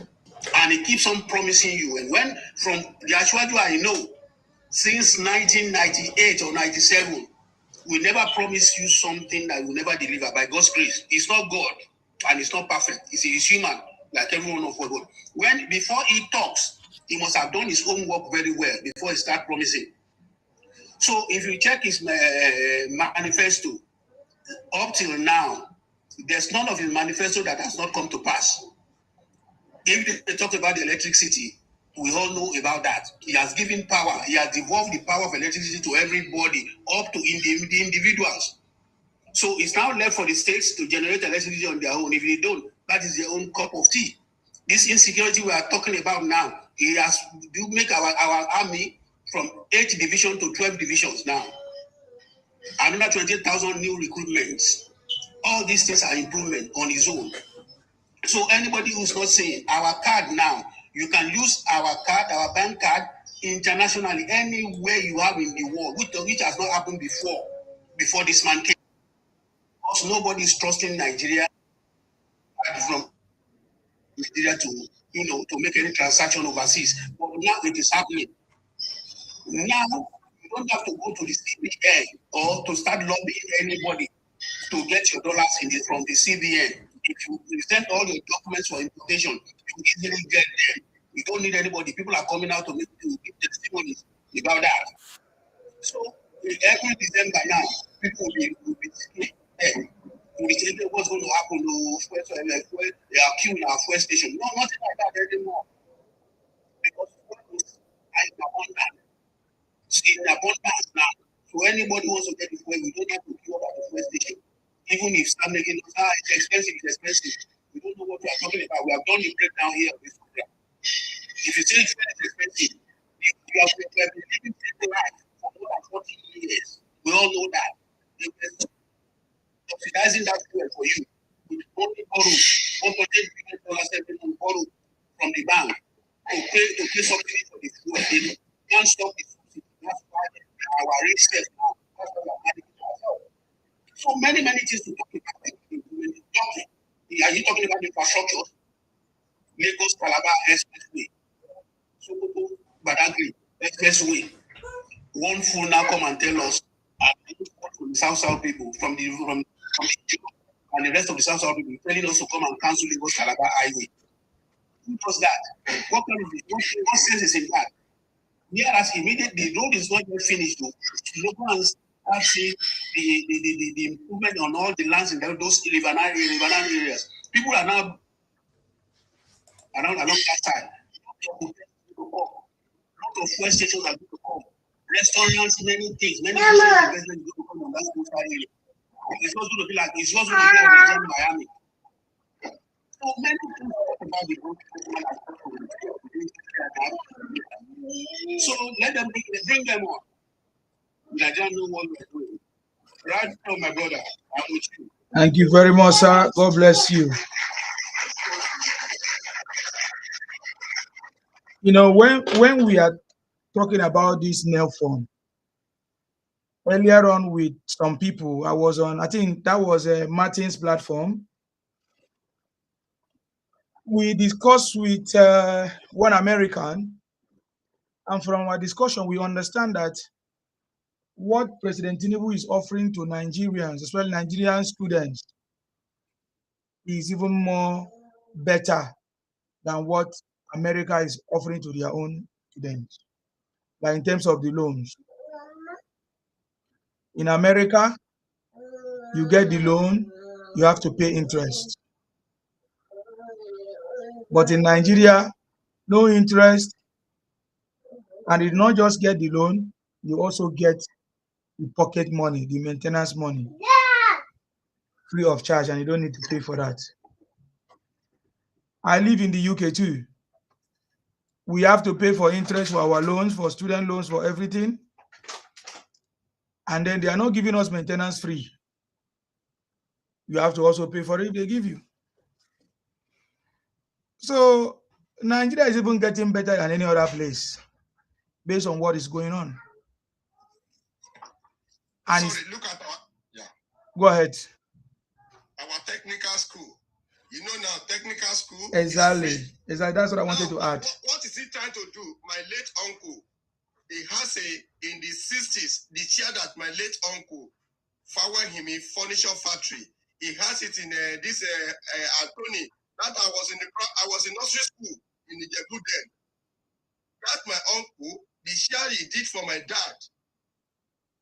and he keeps on promising you. And when from the Ashwaju I know, since 1998 or 97, we never promise you something that will never deliver by God's grace. It's not God and it's not perfect. He's human, like everyone of us. When before he talks, he must have done his homework very well before he start promising. So if you check his manifesto, up till now, there's none of his manifesto that has not come to pass. If they talk about the electricity, we all know about that. He has given power. He has devolved the power of electricity to everybody, up to the individuals. So it's now left for the states to generate electricity on their own. If they don't, that is their own cup of tea. This insecurity we are talking about now, he has to make our army from 8 divisions to 12 divisions now. Another 20,000 new recruitments. All these things are improvement on his own. So anybody who's not saying our card now, you can use our card, our bank card, internationally, anywhere you have in the world, which has not happened before this man came. Because nobody is trusting Nigeria from Nigeria to make any transaction overseas. But now it is happening. Now you don't have to go to the CBN or to start lobbying anybody to get your dollars from the CBN. If you present all your documents for importation, you easily get them. You don't need anybody. People are coming out to give testimonies about that. So every December now, people will be scared. We say what's going to happen to they are queuing our fuel station. No, nothing like that anymore. Because in abundance. It's in abundance now. So anybody wants to get the fuel, we don't have to queue up at the fuel station. Even if some making it's expensive, it's expensive. We don't know what we are talking about. We have done the breakdown here of this program. If you say it's expensive, you have been living simple life for more than 40 years. We all know that. Subsidizing that fuel for you with only borrow $1.8 billion every month borrow from the bank to pay subsidy for the fuel. They can't stop the subsidy. That's why our rate set now. That's why we are managing ourselves. So many things to talk about. Are you talking about infrastructure? Lagos Calabar Expressway, Sokoto Badagry Expressway. One fool now come and tell us from the South people, from the and the rest of the South people telling us to come and cancel Lagos Calabar Highway. Who does that? What kind of what sense is in that? Whereas immediately the road is not yet finished though. Locals have seen the improvement on all the lands in those riverine areas. People are now along that side. A lot of fuel stations are going to come. Restaurants, many things, many investments going to come on that coastal area. It's not going to be like Miami. So many things about the road. So let them bring them on. I don't know what we're doing. Right now, my brother, I'm with you. Thank you very much, sir. God bless you. You know, when we are talking about this nail phone, earlier on with some people, I was on, I think that was Martin's platform. We discussed with one American, and from our discussion, we understand that what President Tinubu is offering to Nigerians, especially Nigerian students, is even more better than what America is offering to their own students. Like in terms of the loans. In America, you get the loan, you have to pay interest. But in Nigeria, no interest, and you not just get the loan, you also get the pocket money, the maintenance money, free of charge, and you don't need to pay for that. I live in the UK too. We have to pay for interest for our loans, for student loans, for everything. And then they are not giving us maintenance free. You have to also pay for it, they give you. So Nigeria is even getting better than any other place based on what is going on. And look at go ahead. Our technical school. You know now technical school. Exactly. Exactly. That's what I wanted to add. What is he trying to do? My late uncle, he has in the 60s, the chair that my late uncle found him in furniture factory. He has it in this Anthony. That I was in nursery school in the Jebu then. That's my uncle. The share he did for my dad.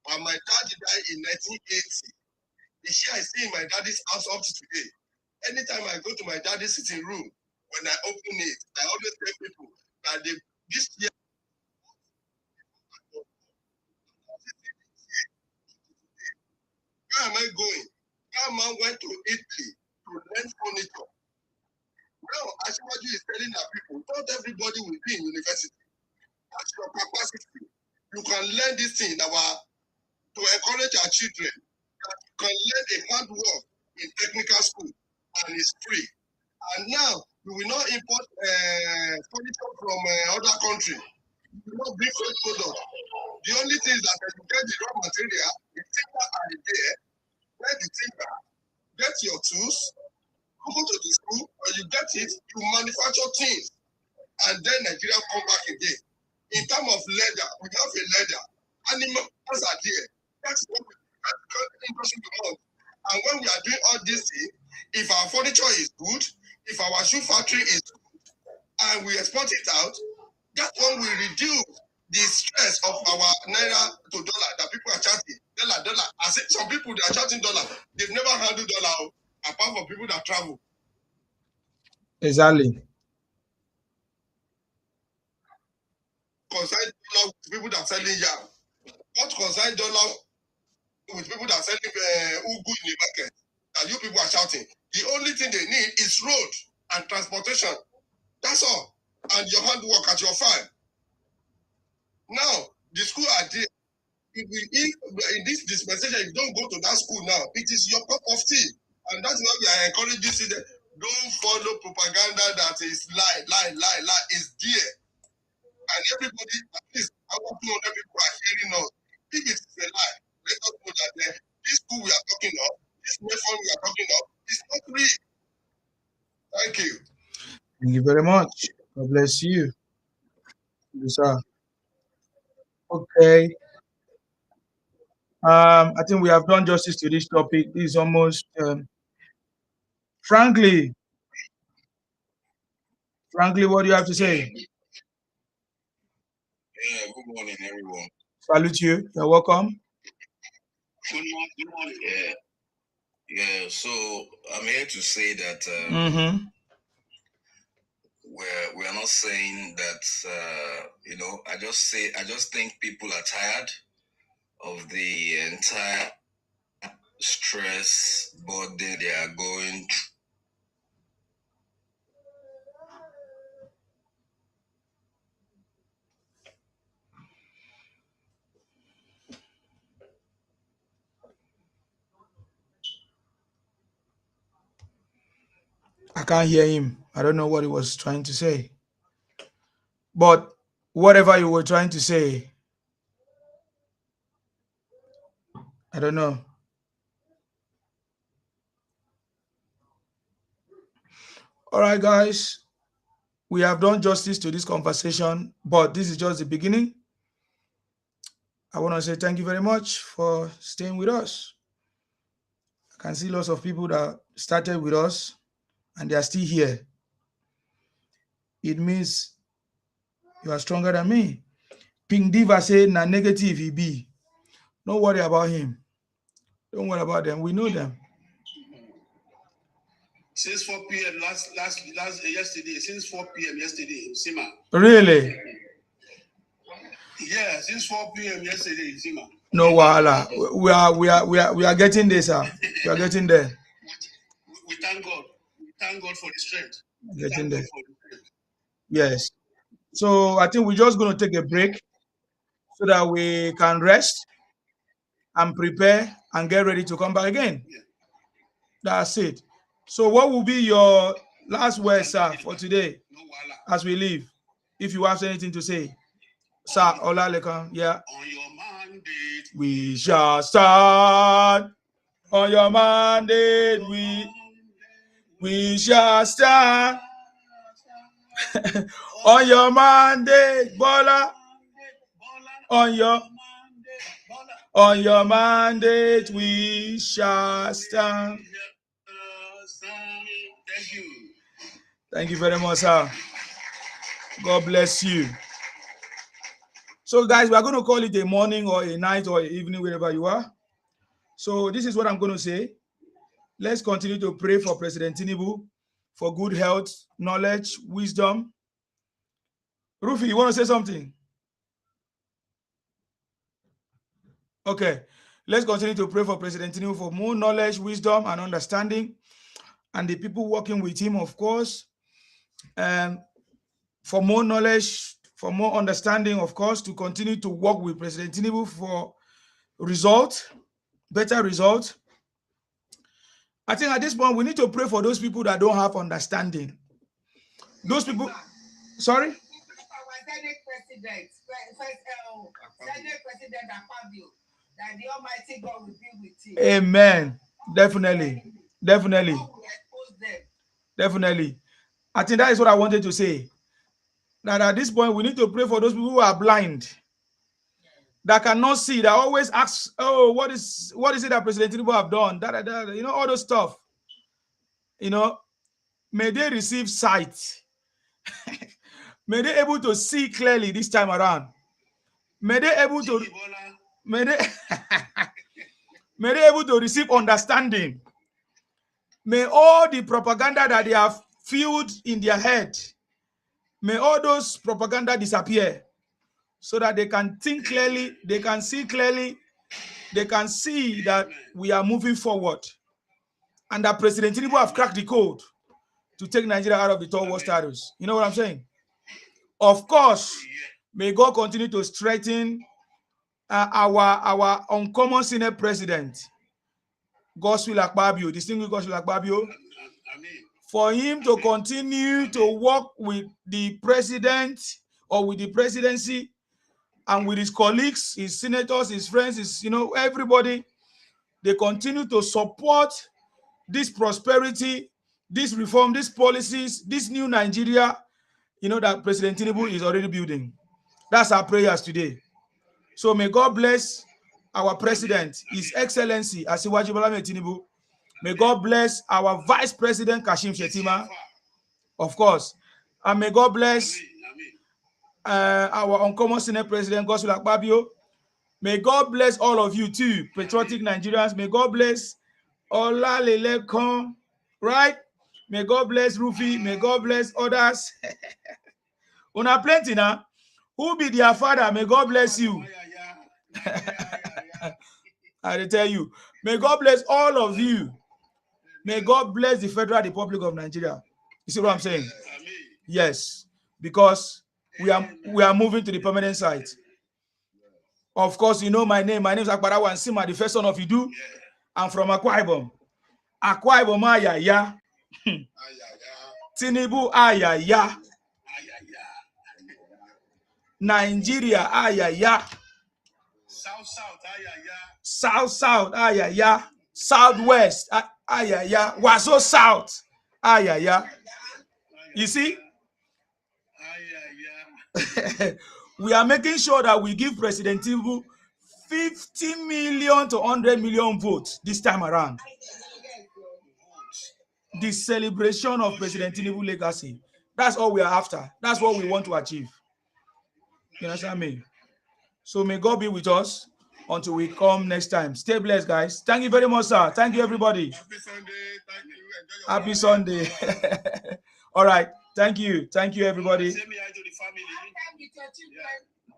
And my dad died in 1980. The share is still in my daddy's house up to today. Anytime I go to my daddy's sitting room, when I open it, I always tell people that this year. Where am I going? That man went to Italy to learn furniture. Now, Ashimaju is telling our people, not everybody will be in university. That's your capacity. You can learn this thing to encourage our children. You can learn a hard work in technical school, and it's free. And now, you will not import furniture from other countries. You will not bring fresh products. The only thing is that you get the raw material, the timber are there, get the timber, get your tools, go to the school, or you get it, you manufacture things, and then Nigeria come back again. In terms of leather, we have a leather. Animals are there. That's what we want. And when we are doing all these things, if our furniture is good, if our shoe factory is good, and we export it out, that's when we reduce the stress of our naira to dollar that people are charging. Dollar. I said some people that are charging dollar, they've never handled dollar apart from people that travel. Exactly. Consign dollar with people that are selling yam. What consign dollar with people that are selling ugu in the market that you people are shouting? The only thing they need is road and transportation. That's all. And your handwork at your farm. Now, the school are there. If in this dispensation, if you don't go to that school now, it is your cup of tea. And that's why we are encouraging students. Don't follow propaganda that is lie. It's there. And everybody, at least, I want to know that people are hearing us. If it is a lie, let us know that this school we are talking of, this method we are talking of, is not real. Thank you. Thank you very much. God bless you. Yes, sir. Okay. I think we have done justice to this topic. This is almost, frankly, what do you have to say? Yeah, good morning, everyone. Salute you. You're welcome. Good morning. Yeah. So I'm here to say that we're not saying that I just think people are tired of the entire stress burden they are going through. I can't hear him. I don't know what he was trying to say. But whatever you were trying to say, I don't know. All right, guys. We have done justice to this conversation, but this is just the beginning. I want to say thank you very much for staying with us. I can see lots of people that started with us and they are still here. It means you are stronger than me. Pink Diva said, na negative he be. Don't worry about him. Don't worry about them. We know them. Since 4 p.m. yesterday, since 4 p.m. yesterday, Sima. Really? Yeah, since 4 p.m. yesterday, Sima. No wahala. We are getting there, sir. We are getting there. We thank God. We thank God for the strength. Getting there. Yes. So I think we're just going to take a break so that we can rest and prepare and get ready to come back again. Yeah. That's it. So what will be your last words, sir, for today as we leave? If you have anything to say. Sir, Olalekan, yeah. On your mandate, we shall stand. On your mandate, we shall stand. On your mandate, Bola. On your mandate, we shall stand. Thank you. Thank you very much, sir. God bless you. So, guys, we are going to call it a morning or a night or an evening, wherever you are. So, this is what I'm going to say. Let's continue to pray for President Tinubu for good health, knowledge, wisdom. Rufi, you want to say something? Okay. Let's continue to pray for President Tinubu for more knowledge, wisdom, and understanding. And the people working with him, of course. For more knowledge, for more understanding, of course, to continue to work with President Tinubu for results, better results. I think at this point, we need to pray for those people that don't have understanding. Those people, sorry? Senate President Akpabio, that the Almighty God will be with him. Amen. Definitely. Definitely. Definitely. I think that is what I wanted to say. That at this point, we need to pray for those people who are blind, that cannot see, that always ask, oh, what is it that President Tinubu have done? You know, all those stuff. You know, may they receive sight. May they able to see clearly this time around. May they able to may they able to receive understanding. May all the propaganda that they have filled in their head, may all those propaganda disappear, so that they can think clearly, they can see clearly, they can see that we are moving forward, and that President Tinubu have cracked the code to take Nigeria out of the third world status. You know what I'm saying? Of course, may God continue to strengthen our uncommon Senate President, Godswill Akpabio, distinguished Godswill Akpabio, for him to continue to work with the president or with the presidency and with his colleagues, his senators, his friends, his, you know, everybody. They continue to support this prosperity, this reform, these policies, this new Nigeria, you know, that President Tinubu is already building. That's our prayers today. So may God bless our president, His Excellency Asiwaju Bola Ahmed Tinubu. May God bless our Vice President Kashim Shettima, of course. And may God bless our uncommon Senate President Godswill Akpabio. May God bless all of you too, patriotic Nigerians. May God bless Olalelekon, right? May God bless Rufi. May God bless others. Una plenty now. Who be their father? May God bless you. I tell you, may God bless all of you. May God bless the Federal Republic of Nigeria. You see what I'm saying? Yes, because we are moving to the permanent site. Of course, you know my name. My name is Akbarawa Nsima, the first son of Idu. I'm from Akwa Ibom. Akwa Ibom ayaya. Tinubu ayaya. Nigeria ayaya. South ayaya. Southwest ayaya. Wazo South ayaya. You see? We are making sure that we give President Tinubu 50 million to 100 million votes this time around. The celebration of President Tinubu legacy. That's all we are after. That's what we want to achieve. You understand me? So may God be with us until we come next time. Stay blessed, guys. Thank you very much, sir. Thank you, everybody. Happy Sunday. Happy Sunday. All right. Thank you. Thank you, everybody.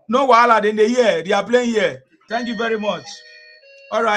No wahala, then they here. They are playing here. Thank you very much. All right.